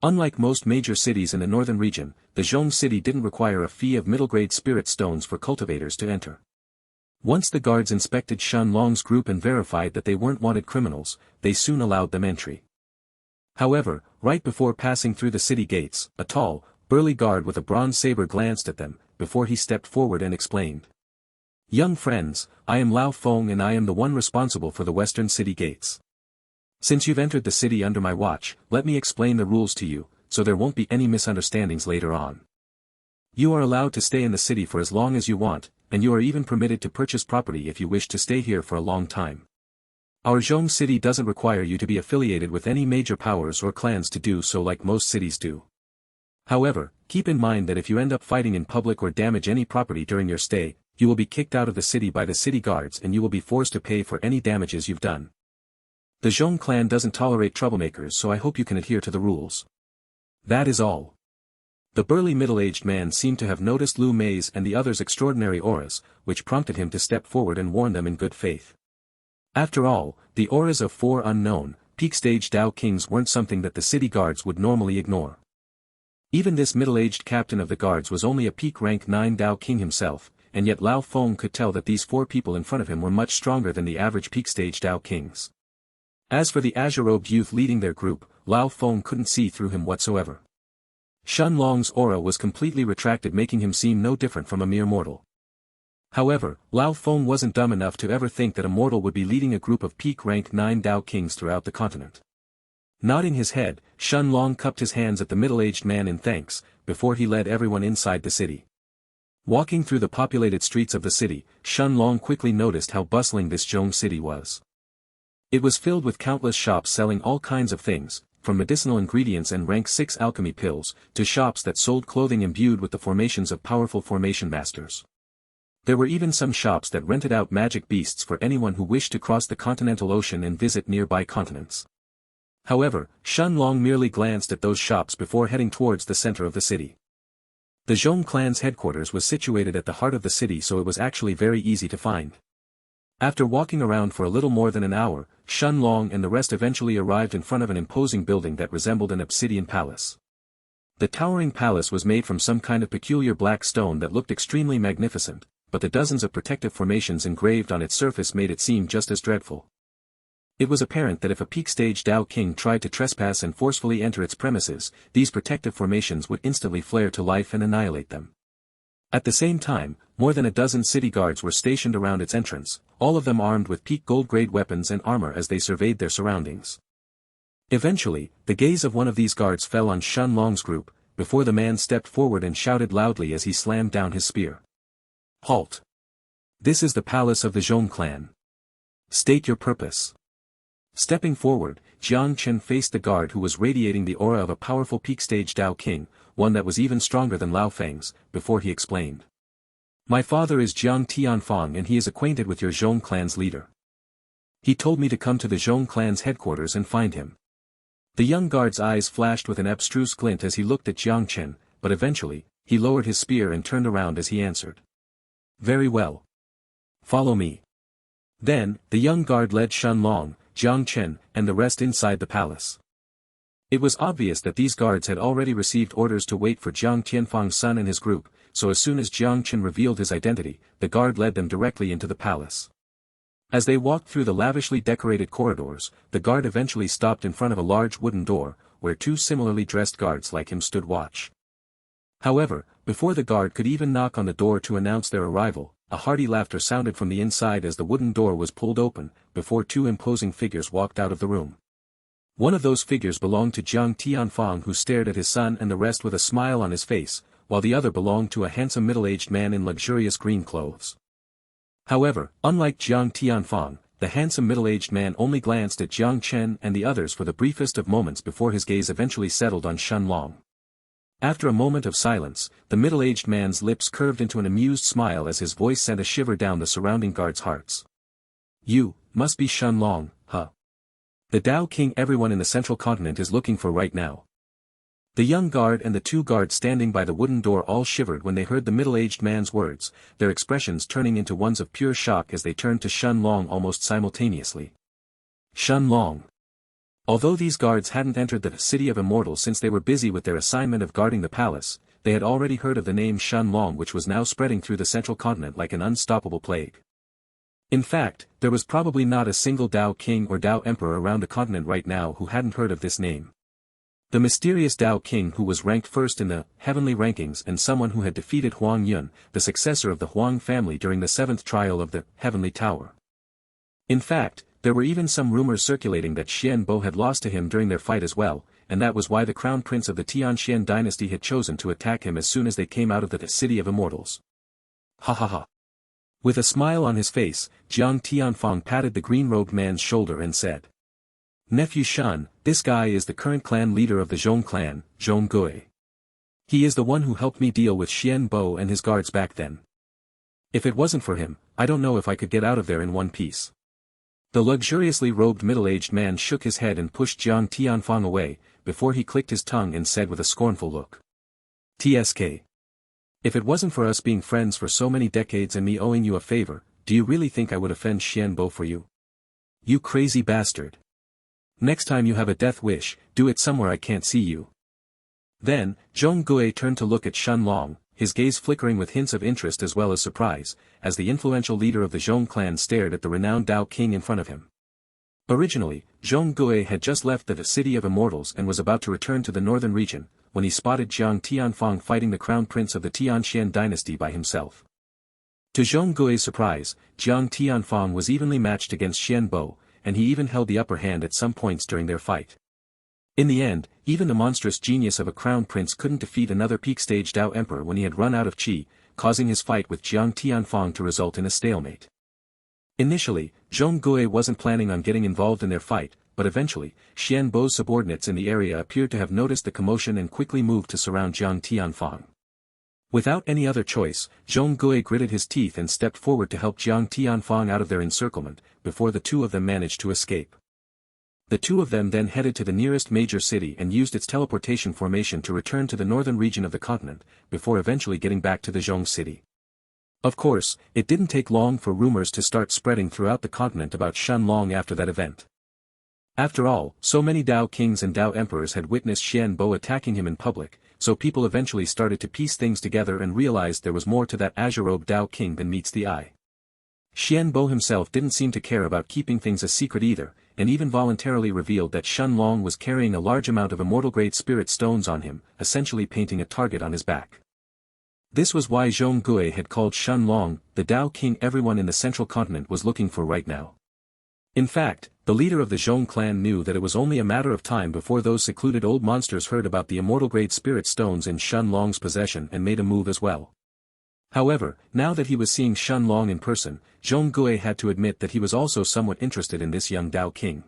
Unlike most major cities in the northern region, the Zhong city didn't require a fee of middle-grade spirit stones for cultivators to enter. Once the guards inspected Shen Long's group and verified that they weren't wanted criminals, they soon allowed them entry. However, right before passing through the city gates, a tall, burly guard with a bronze saber glanced at them, before he stepped forward and explained. "Young friends, I am Lao Feng and I am the one responsible for the western city gates. Since you've entered the city under my watch, let me explain the rules to you, so there won't be any misunderstandings later on. You are allowed to stay in the city for as long as you want, and you are even permitted to purchase property if you wish to stay here for a long time. Our Zhong city doesn't require you to be affiliated with any major powers or clans to do so like most cities do. However, keep in mind that if you end up fighting in public or damage any property during your stay, you will be kicked out of the city by the city guards and you will be forced to pay for any damages you've done. The Zhong clan doesn't tolerate troublemakers, so I hope you can adhere to the rules. That is all." The burly middle-aged man seemed to have noticed Lu Mei's and the others' extraordinary auras, which prompted him to step forward and warn them in good faith. After all, the auras of 4 unknown, peak-stage Dao Kings weren't something that the city guards would normally ignore. Even this middle-aged captain of the guards was only a peak rank 9 Dao King himself, and yet Lao Feng could tell that these 4 people in front of him were much stronger than the average peak-stage Dao Kings. As for the azure-robed youth leading their group, Lao Feng couldn't see through him whatsoever. Shen Long's aura was completely retracted, making him seem no different from a mere mortal. However, Lao Feng wasn't dumb enough to ever think that a mortal would be leading a group of peak rank 9 Dao Kings throughout the continent. Nodding his head, Shun Long cupped his hands at the middle-aged man in thanks, before he led everyone inside the city. Walking through the populated streets of the city, Shun Long quickly noticed how bustling this Zhong city was. It was filled with countless shops selling all kinds of things, from medicinal ingredients and rank 6 alchemy pills, to shops that sold clothing imbued with the formations of powerful formation masters. There were even some shops that rented out magic beasts for anyone who wished to cross the continental ocean and visit nearby continents. However, Shun Long merely glanced at those shops before heading towards the center of the city. The Zhong clan's headquarters was situated at the heart of the city, so it was actually very easy to find. After walking around for a little more than an hour, Shun Long and the rest eventually arrived in front of an imposing building that resembled an obsidian palace. The towering palace was made from some kind of peculiar black stone that looked extremely magnificent, but the dozens of protective formations engraved on its surface made it seem just as dreadful. It was apparent that if a peak-stage Dao King tried to trespass and forcefully enter its premises, these protective formations would instantly flare to life and annihilate them. At the same time, more than a dozen city guards were stationed around its entrance, all of them armed with peak gold-grade weapons and armor as they surveyed their surroundings. Eventually, the gaze of one of these guards fell on Shun Long's group, before the man stepped forward and shouted loudly as he slammed down his spear. Halt! This is the palace of the Zhong clan. State your purpose. Stepping forward, Jiang Chen faced the guard who was radiating the aura of a powerful peak-stage Dao King, one that was even stronger than Lao Feng's, before he explained. My father is Jiang Tianfang and he is acquainted with your Zhong clan's leader. He told me to come to the Zhong clan's headquarters and find him. The young guard's eyes flashed with an abstruse glint as he looked at Jiang Chen, but eventually, he lowered his spear and turned around as he answered. Very well. Follow me. Then, the young guard led Shun Long, Jiang Chen, and the rest inside the palace. It was obvious that these guards had already received orders to wait for Jiang Tianfang's son and his group, so as soon as Jiang Chen revealed his identity, the guard led them directly into the palace. As they walked through the lavishly decorated corridors, the guard eventually stopped in front of a large wooden door, where 2 similarly dressed guards like him stood watch. However, before the guard could even knock on the door to announce their arrival, a hearty laughter sounded from the inside as the wooden door was pulled open, before 2 imposing figures walked out of the room. One of those figures belonged to Jiang Tianfang, who stared at his son and the rest with a smile on his face, while the other belonged to a handsome middle-aged man in luxurious green clothes. However, unlike Jiang Tianfang, the handsome middle-aged man only glanced at Jiang Chen and the others for the briefest of moments before his gaze eventually settled on Shun Long. After a moment of silence, the middle-aged man's lips curved into an amused smile as his voice sent a shiver down the surrounding guards' hearts. You, must be Shun Long, huh? The Dao King everyone in the central continent is looking for right now. The young guard and the 2 guards standing by the wooden door all shivered when they heard the middle-aged man's words, their expressions turning into ones of pure shock as they turned to Shun Long almost simultaneously. Shun Long. Although these guards hadn't entered the City of Immortals since they were busy with their assignment of guarding the palace, they had already heard of the name Shun Long, which was now spreading through the central continent like an unstoppable plague. In fact, there was probably not a single Dao King or Dao Emperor around the continent right now who hadn't heard of this name. The mysterious Dao King who was ranked first in the heavenly rankings and someone who had defeated Huang Yun, the successor of the Huang family during the 7th trial of the Heavenly Tower. In fact, there were even some rumors circulating that Xian Bo had lost to him during their fight as well, and that was why the crown prince of the Tianxian dynasty had chosen to attack him as soon as they came out of the City of Immortals. Ha ha ha. With a smile on his face, Jiang Tianfang patted the green-robed man's shoulder and said. Nephew Shun, this guy is the current clan leader of the Zhong clan, Zhong Gui. He is the one who helped me deal with Xian Bo and his guards back then. If it wasn't for him, I don't know if I could get out of there in one piece. The luxuriously robed middle-aged man shook his head and pushed Jiang Tianfang away, before he clicked his tongue and said with a scornful look. TSK. If it wasn't for us being friends for so many decades and me owing you a favor, do you really think I would offend Xian Bo for you? You crazy bastard. Next time you have a death wish, do it somewhere I can't see you. Then, Zhong Gui turned to look at Shun Long, his gaze flickering with hints of interest as well as surprise, as the influential leader of the Zhong clan stared at the renowned Dao King in front of him. Originally, Zhong Gui had just left the City of Immortals and was about to return to the northern region, when he spotted Jiang Tianfang fighting the crown prince of the Tianxian dynasty by himself. To Zhong Gui's surprise, Jiang Tianfang was evenly matched against Xian Bo, and he even held the upper hand at some points during their fight. In the end, even the monstrous genius of a crown prince couldn't defeat another peak-stage Dao emperor when he had run out of qi, causing his fight with Jiang Tianfang to result in a stalemate. Initially, Zhong Gui wasn't planning on getting involved in their fight, but eventually, Xian Bo's subordinates in the area appeared to have noticed the commotion and quickly moved to surround Jiang Tianfang. Without any other choice, Zhong Gui gritted his teeth and stepped forward to help Jiang Tianfang out of their encirclement, before the two of them managed to escape. The two of them then headed to the nearest major city and used its teleportation formation to return to the northern region of the continent, before eventually getting back to the Zhong city. Of course, it didn't take long for rumors to start spreading throughout the continent about Shen Long after that event. After all, so many Dao kings and Dao emperors had witnessed Xian Bo attacking him in public, so people eventually started to piece things together and realized there was more to that azure-robed Dao king than meets the eye. Xian Bo himself didn't seem to care about keeping things a secret either, and even voluntarily revealed that Shen Long was carrying a large amount of immortal-grade spirit stones on him, essentially painting a target on his back. This was why Zhong Gui had called Shen Long the Dao king everyone in the central continent was looking for right now. In fact, the leader of the Zhong clan knew that it was only a matter of time before those secluded old monsters heard about the immortal-grade spirit stones in Shen Long's possession and made a move as well. However, now that he was seeing Shen Long in person, Zhong Gui had to admit that he was also somewhat interested in this young Dao king.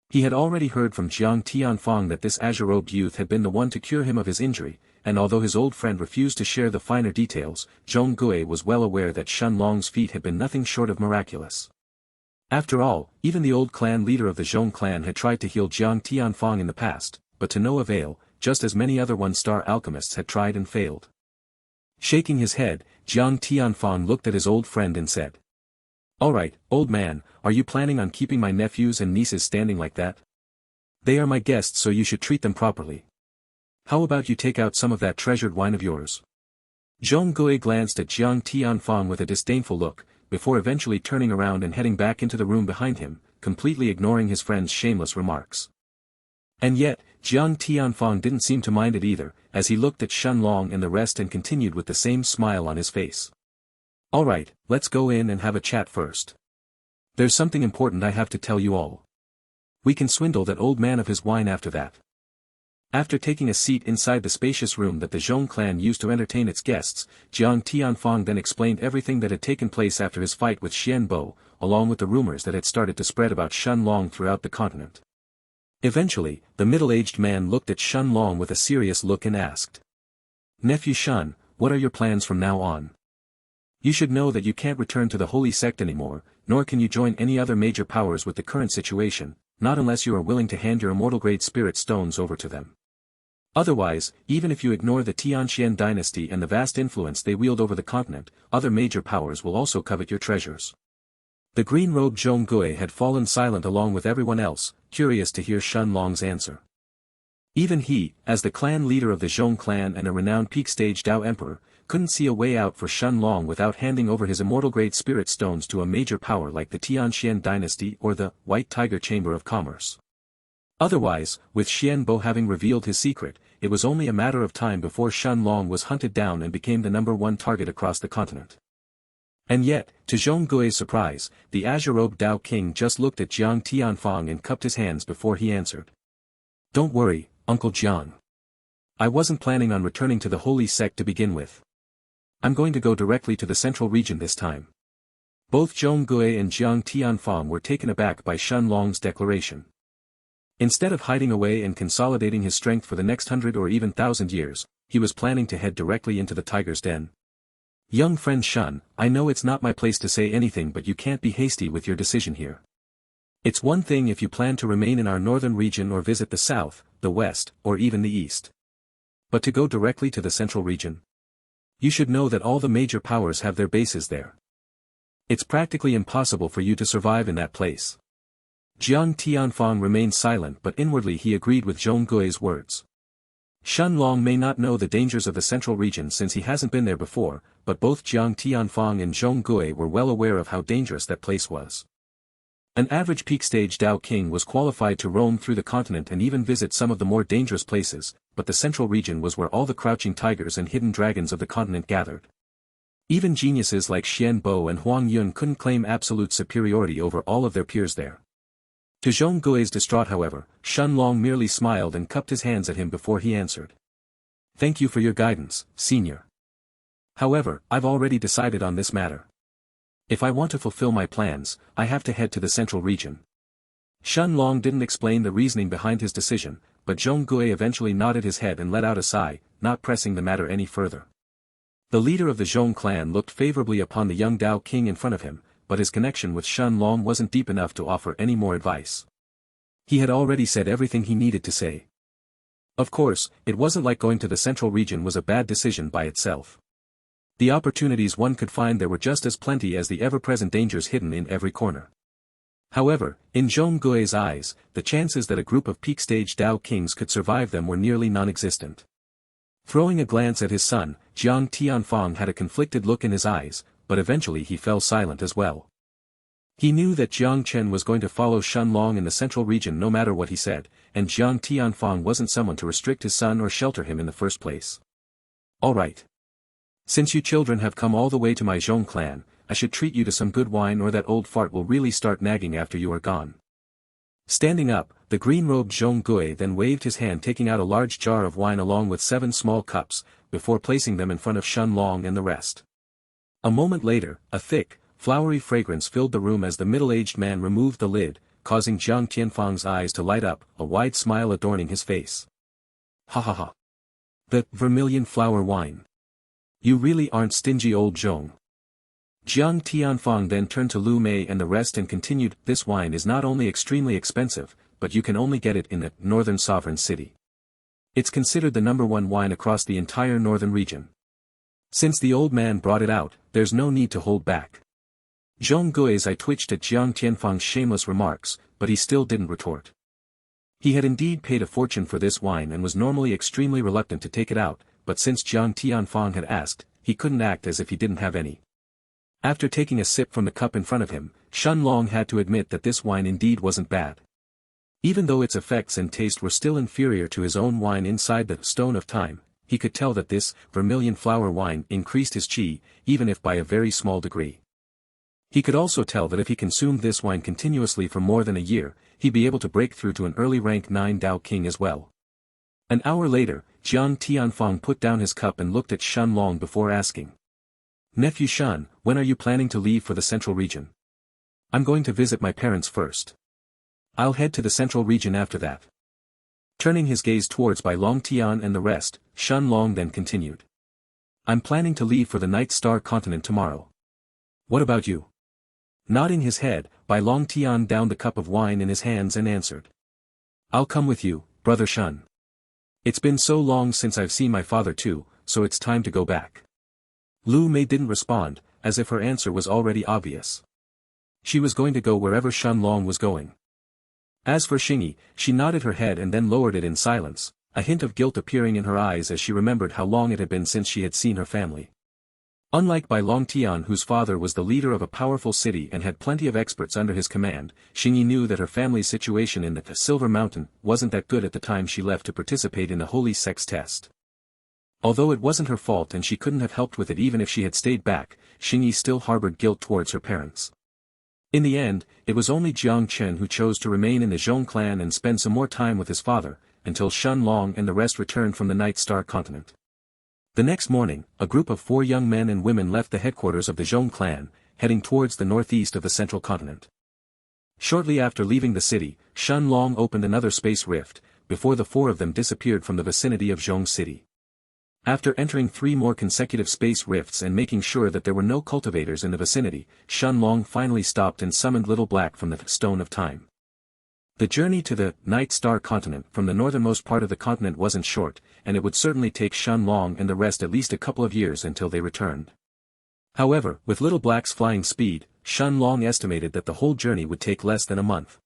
He had already heard from Jiang Tianfang that this azure-robed youth had been the one to cure him of his injury, and although his old friend refused to share the finer details, Zhong Gui was well aware that Shen Long's feat had been nothing short of miraculous. After all, even the old clan leader of the Zhong clan had tried to heal Jiang Tianfang in the past, but to no avail, just as many other one-star alchemists had tried and failed. Shaking his head, Jiang Tianfang looked at his old friend and said, "Alright, old man, are you planning on keeping my nephews and nieces standing like that? They are my guests, so you should treat them properly. How about you take out some of that treasured wine of yours?" Zhong Gui glanced at Jiang Tianfang with a disdainful look, before eventually turning around and heading back into the room behind him, completely ignoring his friend's shameless remarks. And yet, Jiang Tianfang didn't seem to mind it either, as he looked at Shen Long and the rest and continued with the same smile on his face. "Alright, let's go in and have a chat first. There's something important I have to tell you all. We can swindle that old man of his wine after that." After taking a seat inside the spacious room that the Zhong clan used to entertain its guests, Jiang Tianfang then explained everything that had taken place after his fight with Xian Bo, along with the rumors that had started to spread about Shen Long throughout the continent. Eventually, the middle-aged man looked at Shen Long with a serious look and asked, "Nephew Shen, what are your plans from now on? You should know that you can't return to the holy sect anymore, nor can you join any other major powers with the current situation, not unless you are willing to hand your immortal-grade spirit stones over to them. Otherwise, even if you ignore the Tianxian dynasty and the vast influence they wield over the continent, other major powers will also covet your treasures." The green-robed Zhong Gui had fallen silent along with everyone else, curious to hear Shen Long's answer. Even he, as the clan leader of the Zhong clan and a renowned peak-stage Dao emperor, couldn't see a way out for Shen Long without handing over his immortal-grade spirit stones to a major power like the Tianxian dynasty or the White Tiger Chamber of Commerce. Otherwise, with Xian Bo having revealed his secret, it was only a matter of time before Shen Long was hunted down and became the #1 target across the continent. And yet, to Zhong Gui's surprise, the azure-robed Dao king just looked at Jiang Tianfang and cupped his hands before he answered. "Don't worry, Uncle Jiang. I wasn't planning on returning to the holy sect to begin with. I'm going to go directly to the central region this time." Both Zhong Gui and Jiang Tianfang were taken aback by Shen Long's declaration. Instead of hiding away and consolidating his strength for the next 100 or even 1,000 years, he was planning to head directly into the tiger's den. "Young friend Shen, I know it's not my place to say anything, but you can't be hasty with your decision here. It's one thing if you plan to remain in our northern region or visit the south, the west, or even the east. But to go directly to the central region? You should know that all the major powers have their bases there. It's practically impossible for you to survive in that place." Jiang Tianfang remained silent, but inwardly he agreed with Zhong Gui's words. Shen Long may not know the dangers of the central region since he hasn't been there before, but both Jiang Tianfang and Zhong Gui were well aware of how dangerous that place was. An average peak-stage Dao king was qualified to roam through the continent and even visit some of the more dangerous places, but the central region was where all the crouching tigers and hidden dragons of the continent gathered. Even geniuses like Xian Bo and Huang Yun couldn't claim absolute superiority over all of their peers there. To Zhong Gui's distraught however, Shen Long merely smiled and cupped his hands at him before he answered. Thank you for your guidance, senior. However, I've already decided on this matter. If I want to fulfill my plans, I have to head to the central region. Shen Long didn't explain the reasoning behind his decision, but Zhong Gui eventually nodded his head and let out a sigh, not pressing the matter any further. The leader of the Zhong clan looked favorably upon the young Dao king in front of him, but his connection with Shen Long wasn't deep enough to offer any more advice. He had already said everything he needed to say. Of course, it wasn't like going to the central region was a bad decision by itself. The opportunities one could find there were just as plenty as the ever-present dangers hidden in every corner. However, in Zhong Gui's eyes, the chances that a group of peak-stage Dao kings could survive them were nearly non-existent. Throwing a glance at his son, Jiang Tianfang had a conflicted look in his eyes, but eventually he fell silent as well. He knew that Jiang Chen was going to follow Shen Long in the central region no matter what he said, and Jiang Tianfang wasn't someone to restrict his son or shelter him in the first place. All right. Since you children have come all the way to my Zhong clan, I should treat you to some good wine or that old fart will really start nagging after you are gone. Standing up, the green-robed Zhong Gui then waved his hand taking out a large jar of wine along with 7 small cups, before placing them in front of Shen Long and the rest. A moment later, a thick, flowery fragrance filled the room as the middle-aged man removed the lid, causing Jiang Tianfang's eyes to light up, a wide smile adorning his face. Ha ha ha. The vermilion flower wine. You really aren't stingy old Zhong. Jiang Tianfang then turned to Lu Mei and the rest and continued, this wine is not only extremely expensive, but you can only get it in the northern sovereign city. It's considered the #1 wine across the entire northern region. Since the old man brought it out, there's no need to hold back. Zhong Gui's eye twitched at Jiang Tianfang's shameless remarks, but he still didn't retort. He had indeed paid a fortune for this wine and was normally extremely reluctant to take it out, but since Jiang Tianfang had asked, he couldn't act as if he didn't have any. After taking a sip from the cup in front of him, Shen Long had to admit that this wine indeed wasn't bad. Even though its effects and taste were still inferior to his own wine inside the Stone of Time, he could tell that this vermilion flower wine increased his qi, even if by a very small degree. He could also tell that if he consumed this wine continuously for more than a year, he'd be able to break through to an early rank 9 Dao King as well. An hour later, Jiang Tianfang put down his cup and looked at Shen Long before asking. Nephew Shen, when are you planning to leave for the central region? I'm going to visit my parents first. I'll head to the central region after that. Turning his gaze towards Bai Long Tian and the rest, Shen Long then continued. I'm planning to leave for the Night Star continent tomorrow. What about you? Nodding his head, Bai Long Tian downed the cup of wine in his hands and answered. I'll come with you, brother Shen. It's been so long since I've seen my father too, so it's time to go back. Lu Mei didn't respond, as if her answer was already obvious. She was going to go wherever Shen Long was going. As for Xingyi, she nodded her head and then lowered it in silence, a hint of guilt appearing in her eyes as she remembered how long it had been since she had seen her family. Unlike Bai Long Tian, whose father was the leader of a powerful city and had plenty of experts under his command, Xingyi knew that her family's situation in the Silver Mountain wasn't that good at the time she left to participate in the Holy Sex test. Although it wasn't her fault and she couldn't have helped with it even if she had stayed back, Xingyi still harbored guilt towards her parents. In the end, it was only Jiang Chen who chose to remain in the Zhong clan and spend some more time with his father, until Shen Long and the rest returned from the Night Star continent. The next morning, a group of 4 young men and women left the headquarters of the Zhong clan, heading towards the northeast of the central continent. Shortly after leaving the city, Shen Long opened another space rift, before the 4 of them disappeared from the vicinity of Zhong City. After entering 3 more consecutive space rifts and making sure that there were no cultivators in the vicinity, Shen Long finally stopped and summoned Little Black from the Stone of Time. The journey to the Night Star continent from the northernmost part of the continent wasn't short, and it would certainly take Shen Long and the rest at least a couple of years until they returned. However, with Little Black's flying speed, Shen Long estimated that the whole journey would take less than a month.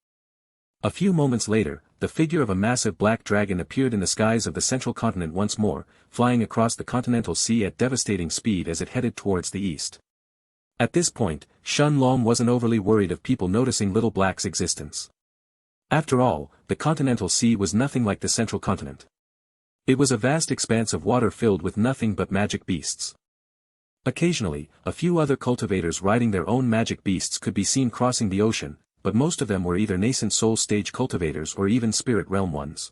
A few moments later, the figure of a massive black dragon appeared in the skies of the central continent once more, flying across the continental sea at devastating speed as it headed towards the east. At this point, Shen Long wasn't overly worried of people noticing Little Black's existence. After all, the continental sea was nothing like the central continent. It was a vast expanse of water filled with nothing but magic beasts. Occasionally, a few other cultivators riding their own magic beasts could be seen crossing the ocean, but most of them were either nascent soul stage cultivators or even spirit realm ones.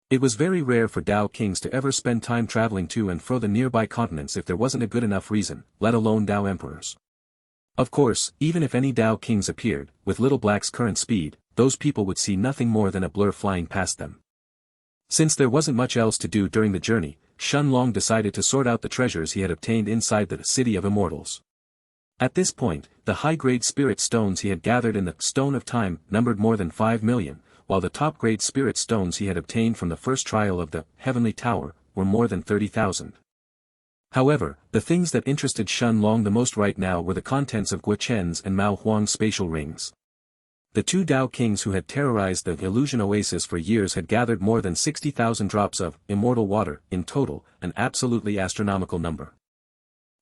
It was very rare for Dao kings to ever spend time traveling to and fro the nearby continents if there wasn't a good enough reason, let alone Dao emperors. Of course, even if any Dao kings appeared, with Little Black's current speed, those people would see nothing more than a blur flying past them. Since there wasn't much else to do during the journey, Shenlong decided to sort out the treasures he had obtained inside the City of Immortals. At this point, the high-grade spirit stones he had gathered in the Stone of Time numbered more than 5 million, while the top-grade spirit stones he had obtained from the first trial of the Heavenly Tower were more than 30,000. However, the things that interested Shenlong the most right now were the contents of Guochen's and Mao Huang's spatial rings. The two Dao kings who had terrorized the Illusion Oasis for years had gathered more than 60,000 drops of immortal water in total, an absolutely astronomical number.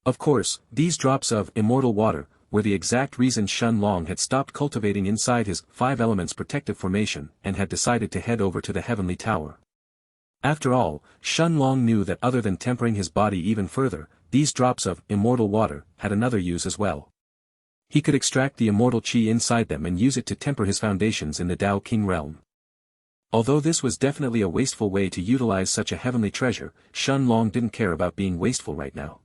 Of course, these drops of immortal water were the exact reason Shenlong had stopped cultivating inside his 5 elements protective formation and had decided to head over to the Heavenly Tower. After all, Shenlong knew that other than tempering his body even further, these drops of immortal water had another use as well. He could extract the immortal qi inside them and use it to temper his foundations in the Dao King realm. Although this was definitely a wasteful way to utilize such a heavenly treasure, Shenlong didn't care about being wasteful right now.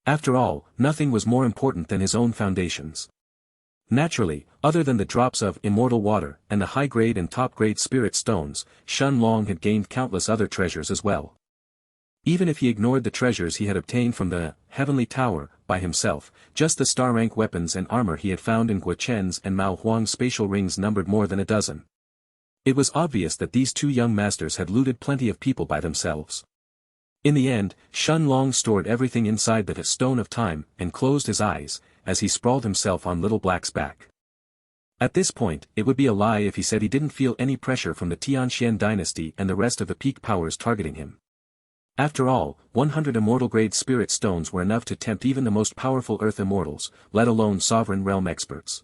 After all, nothing was more important than his own foundations. Naturally, other than the drops of immortal water and the high-grade and top-grade spirit stones, Shenlong had gained countless other treasures as well. Even if he ignored the treasures he had obtained from the Heavenly Tower by himself, just the star-rank weapons and armor he had found in Guochen's and Mao Huang's spatial rings numbered more than a dozen. It was obvious that these two young masters had looted plenty of people by themselves. In the end, Shenlong stored everything inside the Stone of Time and closed his eyes, as he sprawled himself on Little Black's back. At this point, it would be a lie if he said he didn't feel any pressure from the Tianxian dynasty and the rest of the peak powers targeting him. After all, 100 immortal-grade spirit stones were enough to tempt even the most powerful Earth immortals, let alone sovereign realm experts.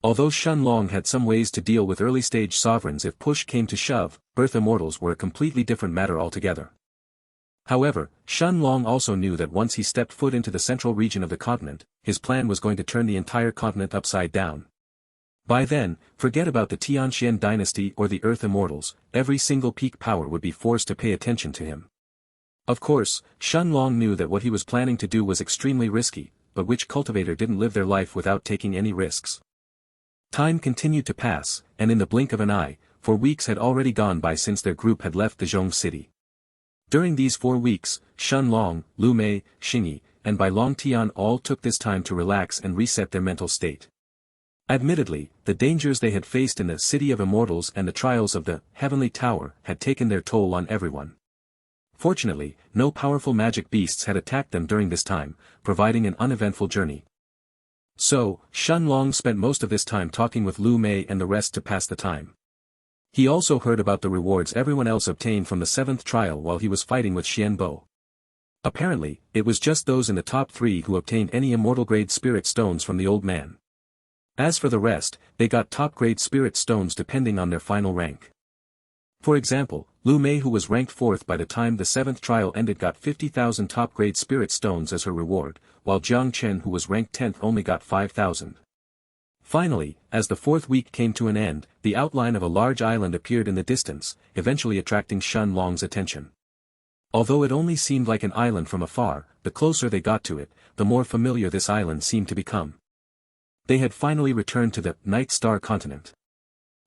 Although Shenlong had some ways to deal with early-stage sovereigns if push came to shove, Earth immortals were a completely different matter altogether. However, Shenlong also knew that once he stepped foot into the central region of the continent, his plan was going to turn the entire continent upside down. By then, forget about the Tianxian dynasty or the Earth immortals, every single peak power would be forced to pay attention to him. Of course, Shenlong knew that what he was planning to do was extremely risky, but which cultivator didn't live their life without taking any risks? Time continued to pass, and in the blink of an eye, 4 weeks had already gone by since their group had left the Zhong city. During these 4 weeks, Shenlong, Lu Mei, Xingyi, and Bai Longtian all took this time to relax and reset their mental state. Admittedly, the dangers they had faced in the City of Immortals and the trials of the Heavenly Tower had taken their toll on everyone. Fortunately, no powerful magic beasts had attacked them during this time, providing an uneventful journey. So, Shenlong spent most of this time talking with Lu Mei and the rest to pass the time. He also heard about the rewards everyone else obtained from the 7th trial while he was fighting with Xianbo. Apparently, it was just those in the top 3 who obtained any immortal-grade spirit stones from the old man. As for the rest, they got top-grade spirit stones depending on their final rank. For example, Lu Mei, who was ranked 4th by the time the 7th trial ended, got 50,000 top-grade spirit stones as her reward, while Jiang Chen, who was ranked 10th, only got 5,000. Finally, as the 4th week came to an end, the outline of a large island appeared in the distance, eventually attracting Shenlong's attention. Although it only seemed like an island from afar, the closer they got to it, the more familiar this island seemed to become. They had finally returned to the Night Star continent.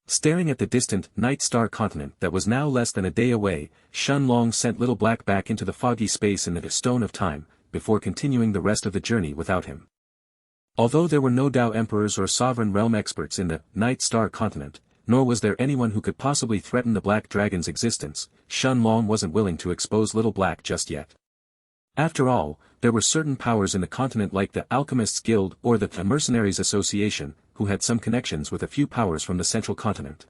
Staring at the distant Night Star continent that was now less than a day away, Shenlong sent Little Black back into the foggy space in the Stone of Time, before continuing the rest of the journey without him. Although there were no Dao emperors or sovereign realm experts in the Night Star continent, nor was there anyone who could possibly threaten the Black Dragon's existence, Shenlong wasn't willing to expose Little Black just yet. After all, there were certain powers in the continent like the Alchemists Guild or the Mercenaries Association, who had some connections with a few powers from the central continent.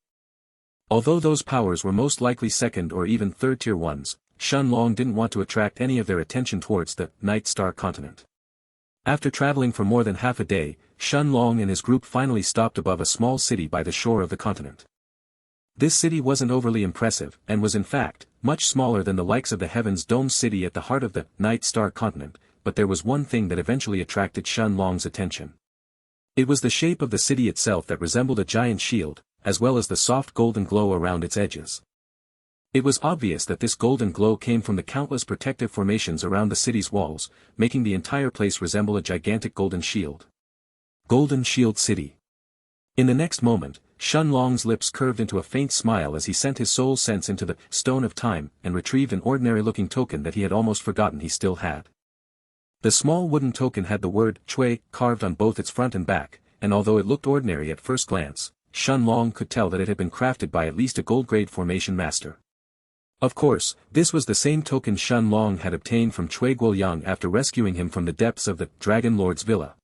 Although those powers were most likely 2nd or even 3rd-tier ones, Shenlong didn't want to attract any of their attention towards the Night Star continent. After traveling for more than half a day, Shenlong and his group finally stopped above a small city by the shore of the continent. This city wasn't overly impressive, and was in fact, much smaller than the likes of the Heaven's Dome city at the heart of the Night Star continent, but there was one thing that eventually attracted Shenlong's attention. It was the shape of the city itself that resembled a giant shield, as well as the soft golden glow around its edges. It was obvious that this golden glow came from the countless protective formations around the city's walls, making the entire place resemble a gigantic golden shield. Golden Shield City. In the next moment, Shun Long's lips curved into a faint smile as he sent his soul sense into the Stone of Time and retrieved an ordinary-looking token that he had almost forgotten he still had. The small wooden token had the word Chui carved on both its front and back, and although it looked ordinary at first glance, Shun Long could tell that it had been crafted by at least a gold-grade formation master. Of course, this was the same token Shun Long had obtained from Chui Guoyang after rescuing him from the depths of the Dragon Lord's villa.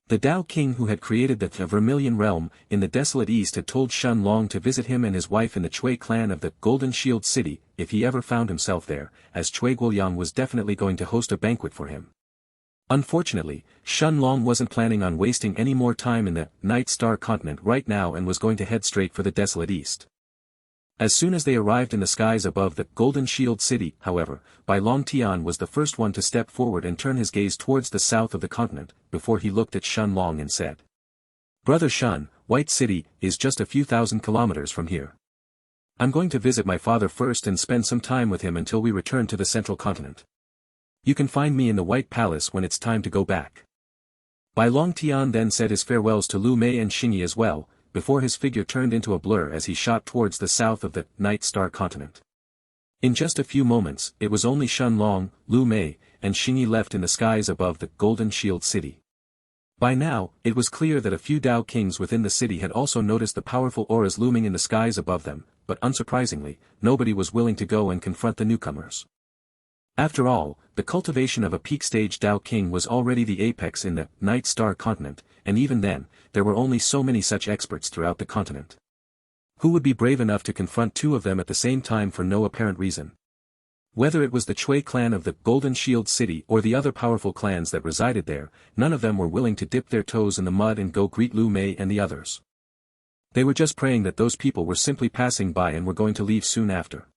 The Dao King who had created the Vermilion Realm in the desolate east had told Shun Long to visit him and his wife in the Chui clan of the Golden Shield City if he ever found himself there, as Chui Guoyang was definitely going to host a banquet for him. Unfortunately, Shun Long wasn't planning on wasting any more time in the Night Star continent right now and was going to head straight for the desolate east. As soon as they arrived in the skies above the Golden Shield City, however, Bai Long Tian was the first one to step forward and turn his gaze towards the south of the continent, before he looked at Shun Long and said, "Brother Shun, White City is just a few thousand kilometers from here. I'm going to visit my father first and spend some time with him until we return to the central continent. You can find me in the White Palace when it's time to go back." Bai Long Tian then said his farewells to Lu Mei and Xingyi as well, before his figure turned into a blur as he shot towards the south of the Night Star continent. In just a few moments, it was only Shun Long, Lu Mei, and Xingyi left in the skies above the Golden Shield City. By now, it was clear that a few Dao Kings within the city had also noticed the powerful auras looming in the skies above them, but unsurprisingly, nobody was willing to go and confront the newcomers. After all, the cultivation of a peak-stage Dao King was already the apex in the Night Star continent, and even then, there were only so many such experts throughout the continent. Who would be brave enough to confront two of them at the same time for no apparent reason? Whether it was the Chui clan of the Golden Shield City or the other powerful clans that resided there, none of them were willing to dip their toes in the mud and go greet Lu Mei and the others. They were just praying that those people were simply passing by and were going to leave soon after.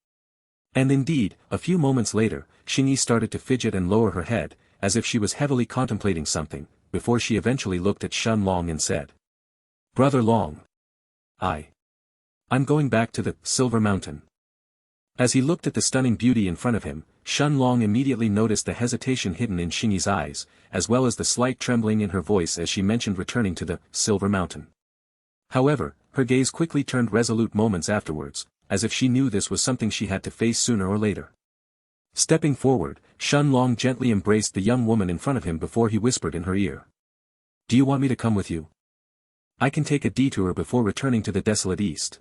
And indeed, a few moments later, Xingyi started to fidget and lower her head, as if she was heavily contemplating something, before she eventually looked at Shun Long and said, "Brother Long. I'm going back to the Silver Mountain." As he looked at the stunning beauty in front of him, Shun Long immediately noticed the hesitation hidden in Xingyi's eyes, as well as the slight trembling in her voice as she mentioned returning to the Silver Mountain. However, her gaze quickly turned resolute moments afterwards, as if she knew this was something she had to face sooner or later. Stepping forward, Shun Long gently embraced the young woman in front of him before he whispered in her ear, "Do you want me to come with you? I can take a detour before returning to the desolate east."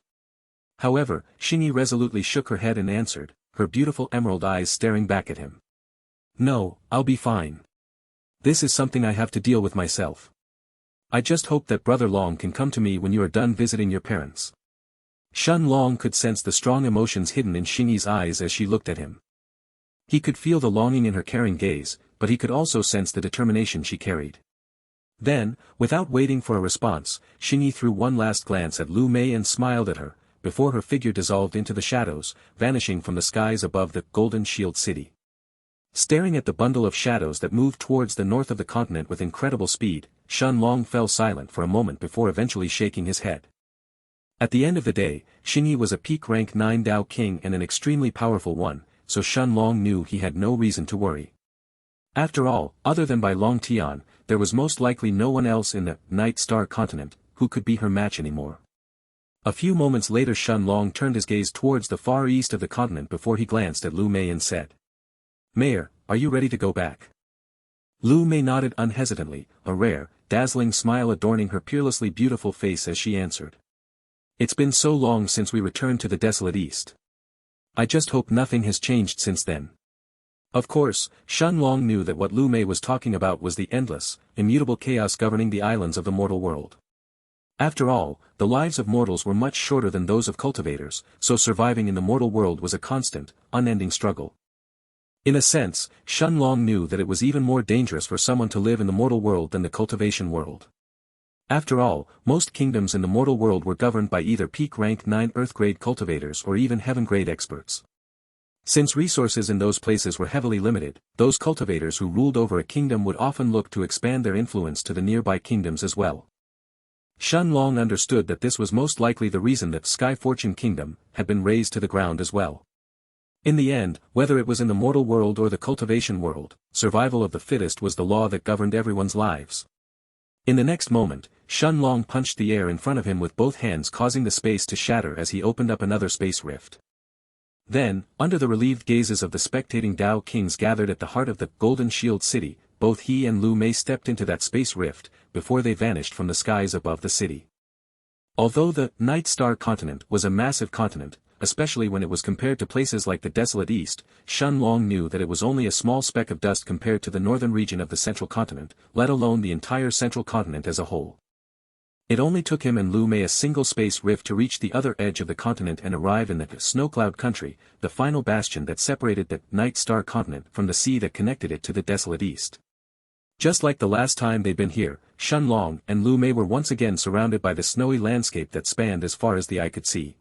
However, Xingyi resolutely shook her head and answered, her beautiful emerald eyes staring back at him. "No, I'll be fine. This is something I have to deal with myself. I just hope that Brother Long can come to me when you are done visiting your parents." Shun Long could sense the strong emotions hidden in Xingyi's eyes as she looked at him. He could feel the longing in her caring gaze, but he could also sense the determination she carried. Then, without waiting for a response, Xingyi threw one last glance at Lu Mei and smiled at her, before her figure dissolved into the shadows, vanishing from the skies above the Golden Shield City. Staring at the bundle of shadows that moved towards the north of the continent with incredible speed, Shun Long fell silent for a moment before eventually shaking his head. At the end of the day, Xingyi was a peak rank 9 Dao King and an extremely powerful one, so Shun Long knew he had no reason to worry. After all, other than Bai Long Tian, there was most likely no one else in the Night Star continent who could be her match anymore. A few moments later Shun Long turned his gaze towards the far east of the continent before he glanced at Lu Mei and said, "Mayor, are you ready to go back?" Lu Mei nodded unhesitantly, a rare, dazzling smile adorning her peerlessly beautiful face as she answered. "It's been so long since we returned to the desolate east. I just hope nothing has changed since then." Of course, Shun Long knew that what Lu Mei was talking about was the endless, immutable chaos governing the islands of the mortal world. After all, the lives of mortals were much shorter than those of cultivators, so surviving in the mortal world was a constant, unending struggle. In a sense, Shun Long knew that it was even more dangerous for someone to live in the mortal world than the cultivation world. After all, most kingdoms in the mortal world were governed by either peak rank 9 earth-grade cultivators or even heaven-grade experts. Since resources in those places were heavily limited, those cultivators who ruled over a kingdom would often look to expand their influence to the nearby kingdoms as well. Shen Long understood that this was most likely the reason that Sky Fortune Kingdom had been razed to the ground as well. In the end, whether it was in the mortal world or the cultivation world, survival of the fittest was the law that governed everyone's lives. In the next moment, Shen Long punched the air in front of him with both hands, causing the space to shatter as he opened up another space rift. Then, under the relieved gazes of the spectating Dao kings gathered at the heart of the Golden Shield City, both he and Lu Mei stepped into that space rift, before they vanished from the skies above the city. Although the Night Star continent was a massive continent, especially when it was compared to places like the desolate East, Shen Long knew that it was only a small speck of dust compared to the northern region of the central continent, let alone the entire central continent as a whole. It only took him and Lu Mei a single space rift to reach the other edge of the continent and arrive in the Snowcloud country, the final bastion that separated the Night Star continent from the sea that connected it to the desolate East. Just like the last time they'd been here, Shen Long and Lu Mei were once again surrounded by the snowy landscape that spanned as far as the eye could see.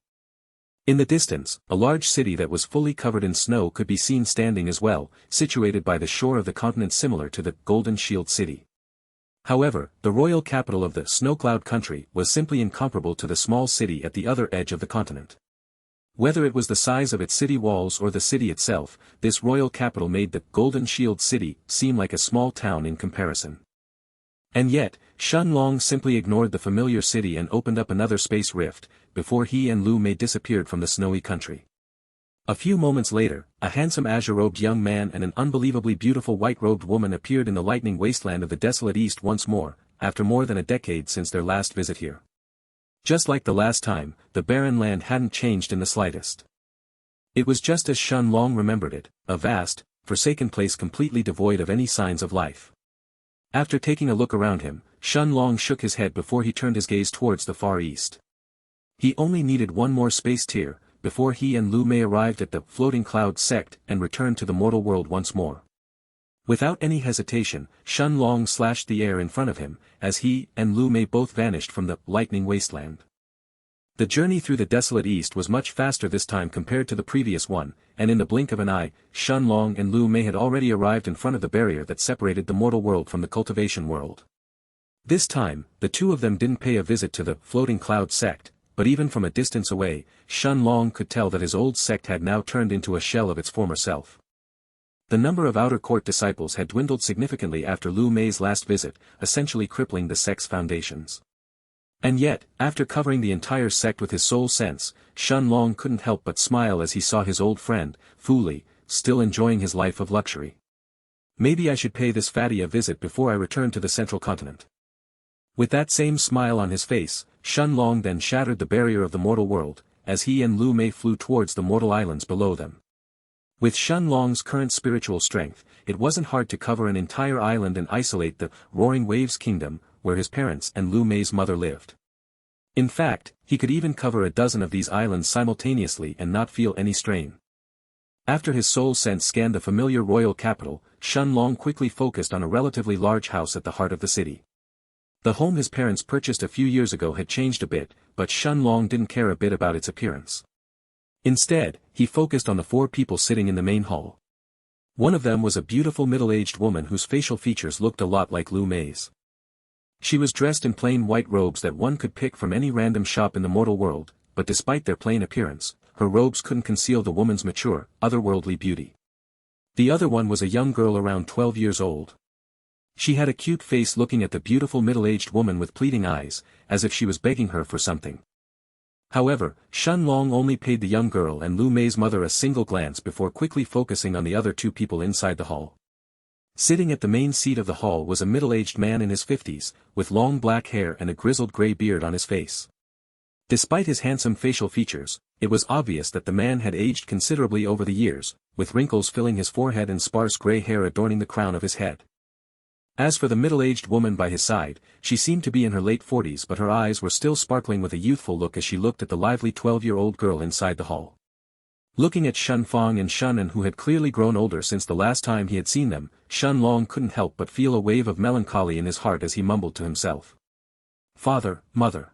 In the distance, a large city that was fully covered in snow could be seen standing as well, situated by the shore of the continent similar to the Golden Shield City. However, the royal capital of the Snowcloud country was simply incomparable to the small city at the other edge of the continent. Whether it was the size of its city walls or the city itself, this royal capital made the Golden Shield City seem like a small town in comparison. And yet, Shen Long simply ignored the familiar city and opened up another space rift, before he and Lu Mei disappeared from the snowy country. A few moments later, a handsome azure-robed young man and an unbelievably beautiful white-robed woman appeared in the lightning wasteland of the desolate East once more, after more than a decade since their last visit here. Just like the last time, the barren land hadn't changed in the slightest. It was just as Shen Long remembered it, a vast, forsaken place completely devoid of any signs of life. After taking a look around him, Shen Long shook his head before he turned his gaze towards the far east. He only needed one more space tier, before he and Lu Mei arrived at the Floating Cloud sect and returned to the mortal world once more. Without any hesitation, Shen Long slashed the air in front of him, as he and Lu Mei both vanished from the lightning wasteland. The journey through the desolate East was much faster this time compared to the previous one, and in the blink of an eye, Shen Long and Lu Mei had already arrived in front of the barrier that separated the mortal world from the cultivation world. This time, the two of them didn't pay a visit to the Floating Cloud sect, but even from a distance away, Shen Long could tell that his old sect had now turned into a shell of its former self. The number of outer court disciples had dwindled significantly after Lu Mei's last visit, essentially crippling the sect's foundations. And yet, after covering the entire sect with his soul sense, Shen Long couldn't help but smile as he saw his old friend, Fu Li, still enjoying his life of luxury. Maybe I should pay this fatty a visit before I return to the central continent. With that same smile on his face, Shen Long then shattered the barrier of the mortal world, as he and Lu Mei flew towards the mortal islands below them. With Shen Long's current spiritual strength, it wasn't hard to cover an entire island and isolate the Roaring Waves Kingdom, where his parents and Lu Mei's mother lived. In fact, he could even cover a dozen of these islands simultaneously and not feel any strain. After his soul sense scanned the familiar royal capital, Shen Long quickly focused on a relatively large house at the heart of the city. The home his parents purchased a few years ago had changed a bit, but Shen Long didn't care a bit about its appearance. Instead, he focused on the four people sitting in the main hall. One of them was a beautiful middle-aged woman whose facial features looked a lot like Lu Mei's. She was dressed in plain white robes that one could pick from any random shop in the mortal world, but despite their plain appearance, her robes couldn't conceal the woman's mature, otherworldly beauty. The other one was a young girl around 12 years old. She had a cute face looking at the beautiful middle-aged woman with pleading eyes, as if she was begging her for something. However, Shen Long only paid the young girl and Lu Mei's mother a single glance before quickly focusing on the other two people inside the hall. Sitting at the main seat of the hall was a middle-aged man in his 50s, with long black hair and a grizzled gray beard on his face. Despite his handsome facial features, it was obvious that the man had aged considerably over the years, with wrinkles filling his forehead and sparse gray hair adorning the crown of his head. As for the middle-aged woman by his side, she seemed to be in her late 40s, but her eyes were still sparkling with a youthful look as she looked at the lively 12-year-old girl inside the hall. Looking at Shen Fang and Shen, who had clearly grown older since the last time he had seen them, Shen Long couldn't help but feel a wave of melancholy in his heart as he mumbled to himself. Father, mother.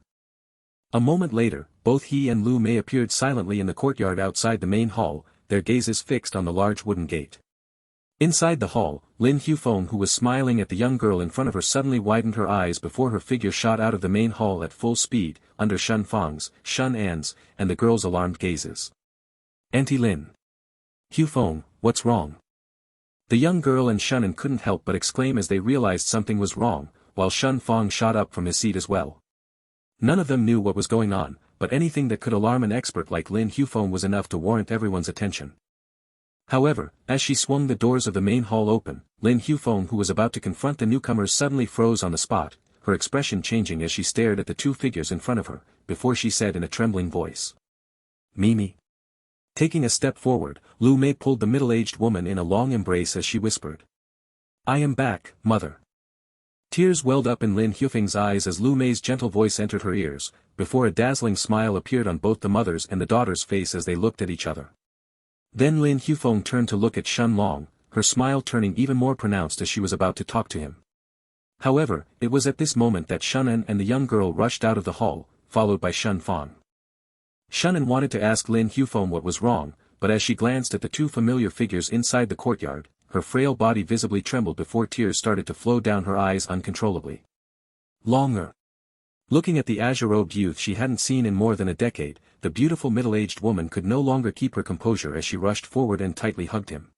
A moment later, both he and Lu Mei appeared silently in the courtyard outside the main hall, their gazes fixed on the large wooden gate. Inside the hall, Lin Hufeng, who was smiling at the young girl in front of her, suddenly widened her eyes before her figure shot out of the main hall at full speed, under Shun Fang's, Shun An's, and the girl's alarmed gazes. Auntie Lin. Hufeng, what's wrong? The young girl and Shunan couldn't help but exclaim as they realized something was wrong, while Shun Fang shot up from his seat as well. None of them knew what was going on, but anything that could alarm an expert like Lin Hufeng was enough to warrant everyone's attention. However, as she swung the doors of the main hall open, Lin Hufeng, who was about to confront the newcomers, suddenly froze on the spot, her expression changing as she stared at the two figures in front of her, before she said in a trembling voice. Mimi. Taking a step forward, Lu Mei pulled the middle-aged woman in a long embrace as she whispered. I am back, mother. Tears welled up in Lin Hufeng's eyes as Lu Mei's gentle voice entered her ears, before a dazzling smile appeared on both the mother's and the daughter's face as they looked at each other. Then Lin Hufeng turned to look at Shun Long, her smile turning even more pronounced as she was about to talk to him. However, it was at this moment that Shunan and the young girl rushed out of the hall, followed by Shun Fang. Shunan wanted to ask Lin Hufeng what was wrong, but as she glanced at the two familiar figures inside the courtyard, her frail body visibly trembled before tears started to flow down her eyes uncontrollably. Longer. Looking at the azure-robed youth she hadn't seen in more than a decade, the beautiful middle-aged woman could no longer keep her composure as she rushed forward and tightly hugged him.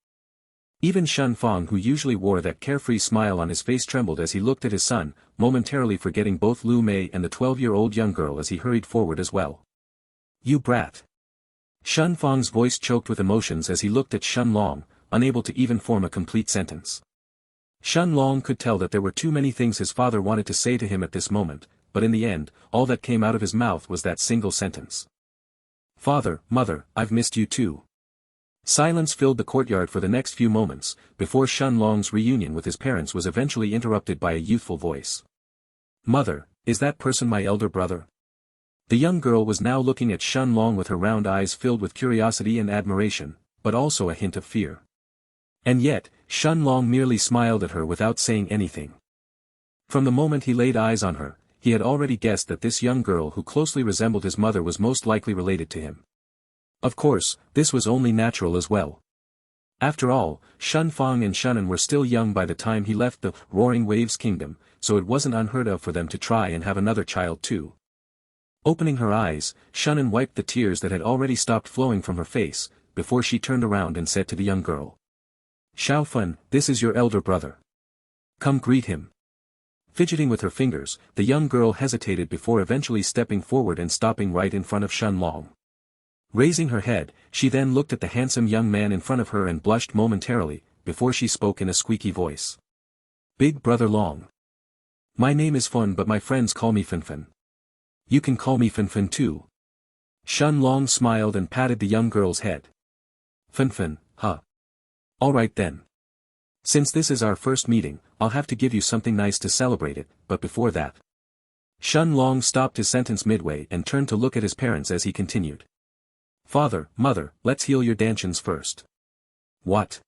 Even Shun Fang, who usually wore that carefree smile on his face, trembled as he looked at his son, momentarily forgetting both Lu Mei and the 12-year-old young girl as he hurried forward as well. You brat. Shun Fang's voice choked with emotions as he looked at Shun Long, unable to even form a complete sentence. Shun Long could tell that there were too many things his father wanted to say to him at this moment, but in the end, all that came out of his mouth was that single sentence. Father, mother, I've missed you too. Silence filled the courtyard for the next few moments, before Shun Long's reunion with his parents was eventually interrupted by a youthful voice. Mother, is that person my elder brother? The young girl was now looking at Shun Long with her round eyes filled with curiosity and admiration, but also a hint of fear. And yet, Shun Long merely smiled at her without saying anything. From the moment he laid eyes on her, he had already guessed that this young girl who closely resembled his mother was most likely related to him. Of course, this was only natural as well. After all, Shun Fang and Shunan were still young by the time he left the Roaring Waves Kingdom, so it wasn't unheard of for them to try and have another child too. Opening her eyes, Shunan wiped the tears that had already stopped flowing from her face, before she turned around and said to the young girl. Xiaofan, this is your elder brother. Come greet him. Fidgeting with her fingers, the young girl hesitated before eventually stepping forward and stopping right in front of Shun Long. Raising her head, she then looked at the handsome young man in front of her and blushed momentarily, before she spoke in a squeaky voice. Big brother Long. My name is Fun, but my friends call me Finfin. You can call me Finfin too. Shun Long smiled and patted the young girl's head. Finfin, huh? Alright then. Since this is our first meeting, I'll have to give you something nice to celebrate it, but before that. Shun Long stopped his sentence midway and turned to look at his parents as he continued. Father, mother, let's heal your dantions first. What?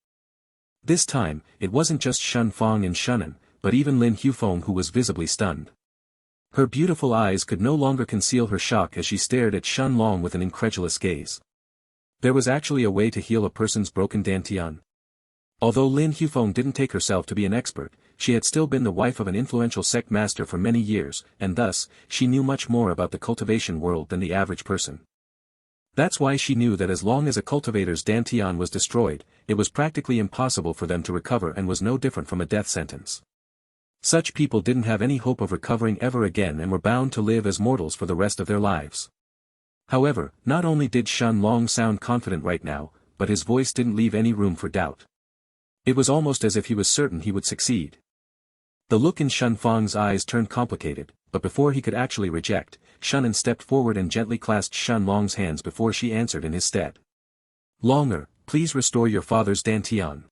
This time, it wasn't just Shun Fang and Shunan, but even Lin Hufeng, who was visibly stunned. Her beautiful eyes could no longer conceal her shock as she stared at Shun Long with an incredulous gaze. There was actually a way to heal a person's broken dantian. Although Lin Hufeng didn't take herself to be an expert, she had still been the wife of an influential sect master for many years, and thus, she knew much more about the cultivation world than the average person. That's why she knew that as long as a cultivator's dantian was destroyed, it was practically impossible for them to recover and was no different from a death sentence. Such people didn't have any hope of recovering ever again and were bound to live as mortals for the rest of their lives. However, not only did Shun Long sound confident right now, but his voice didn't leave any room for doubt. It was almost as if he was certain he would succeed. The look in Shun Fang's eyes turned complicated, but before he could actually reject, Shunan stepped forward and gently clasped Shun Long's hands before she answered in his stead. Longer, please restore your father's dantian.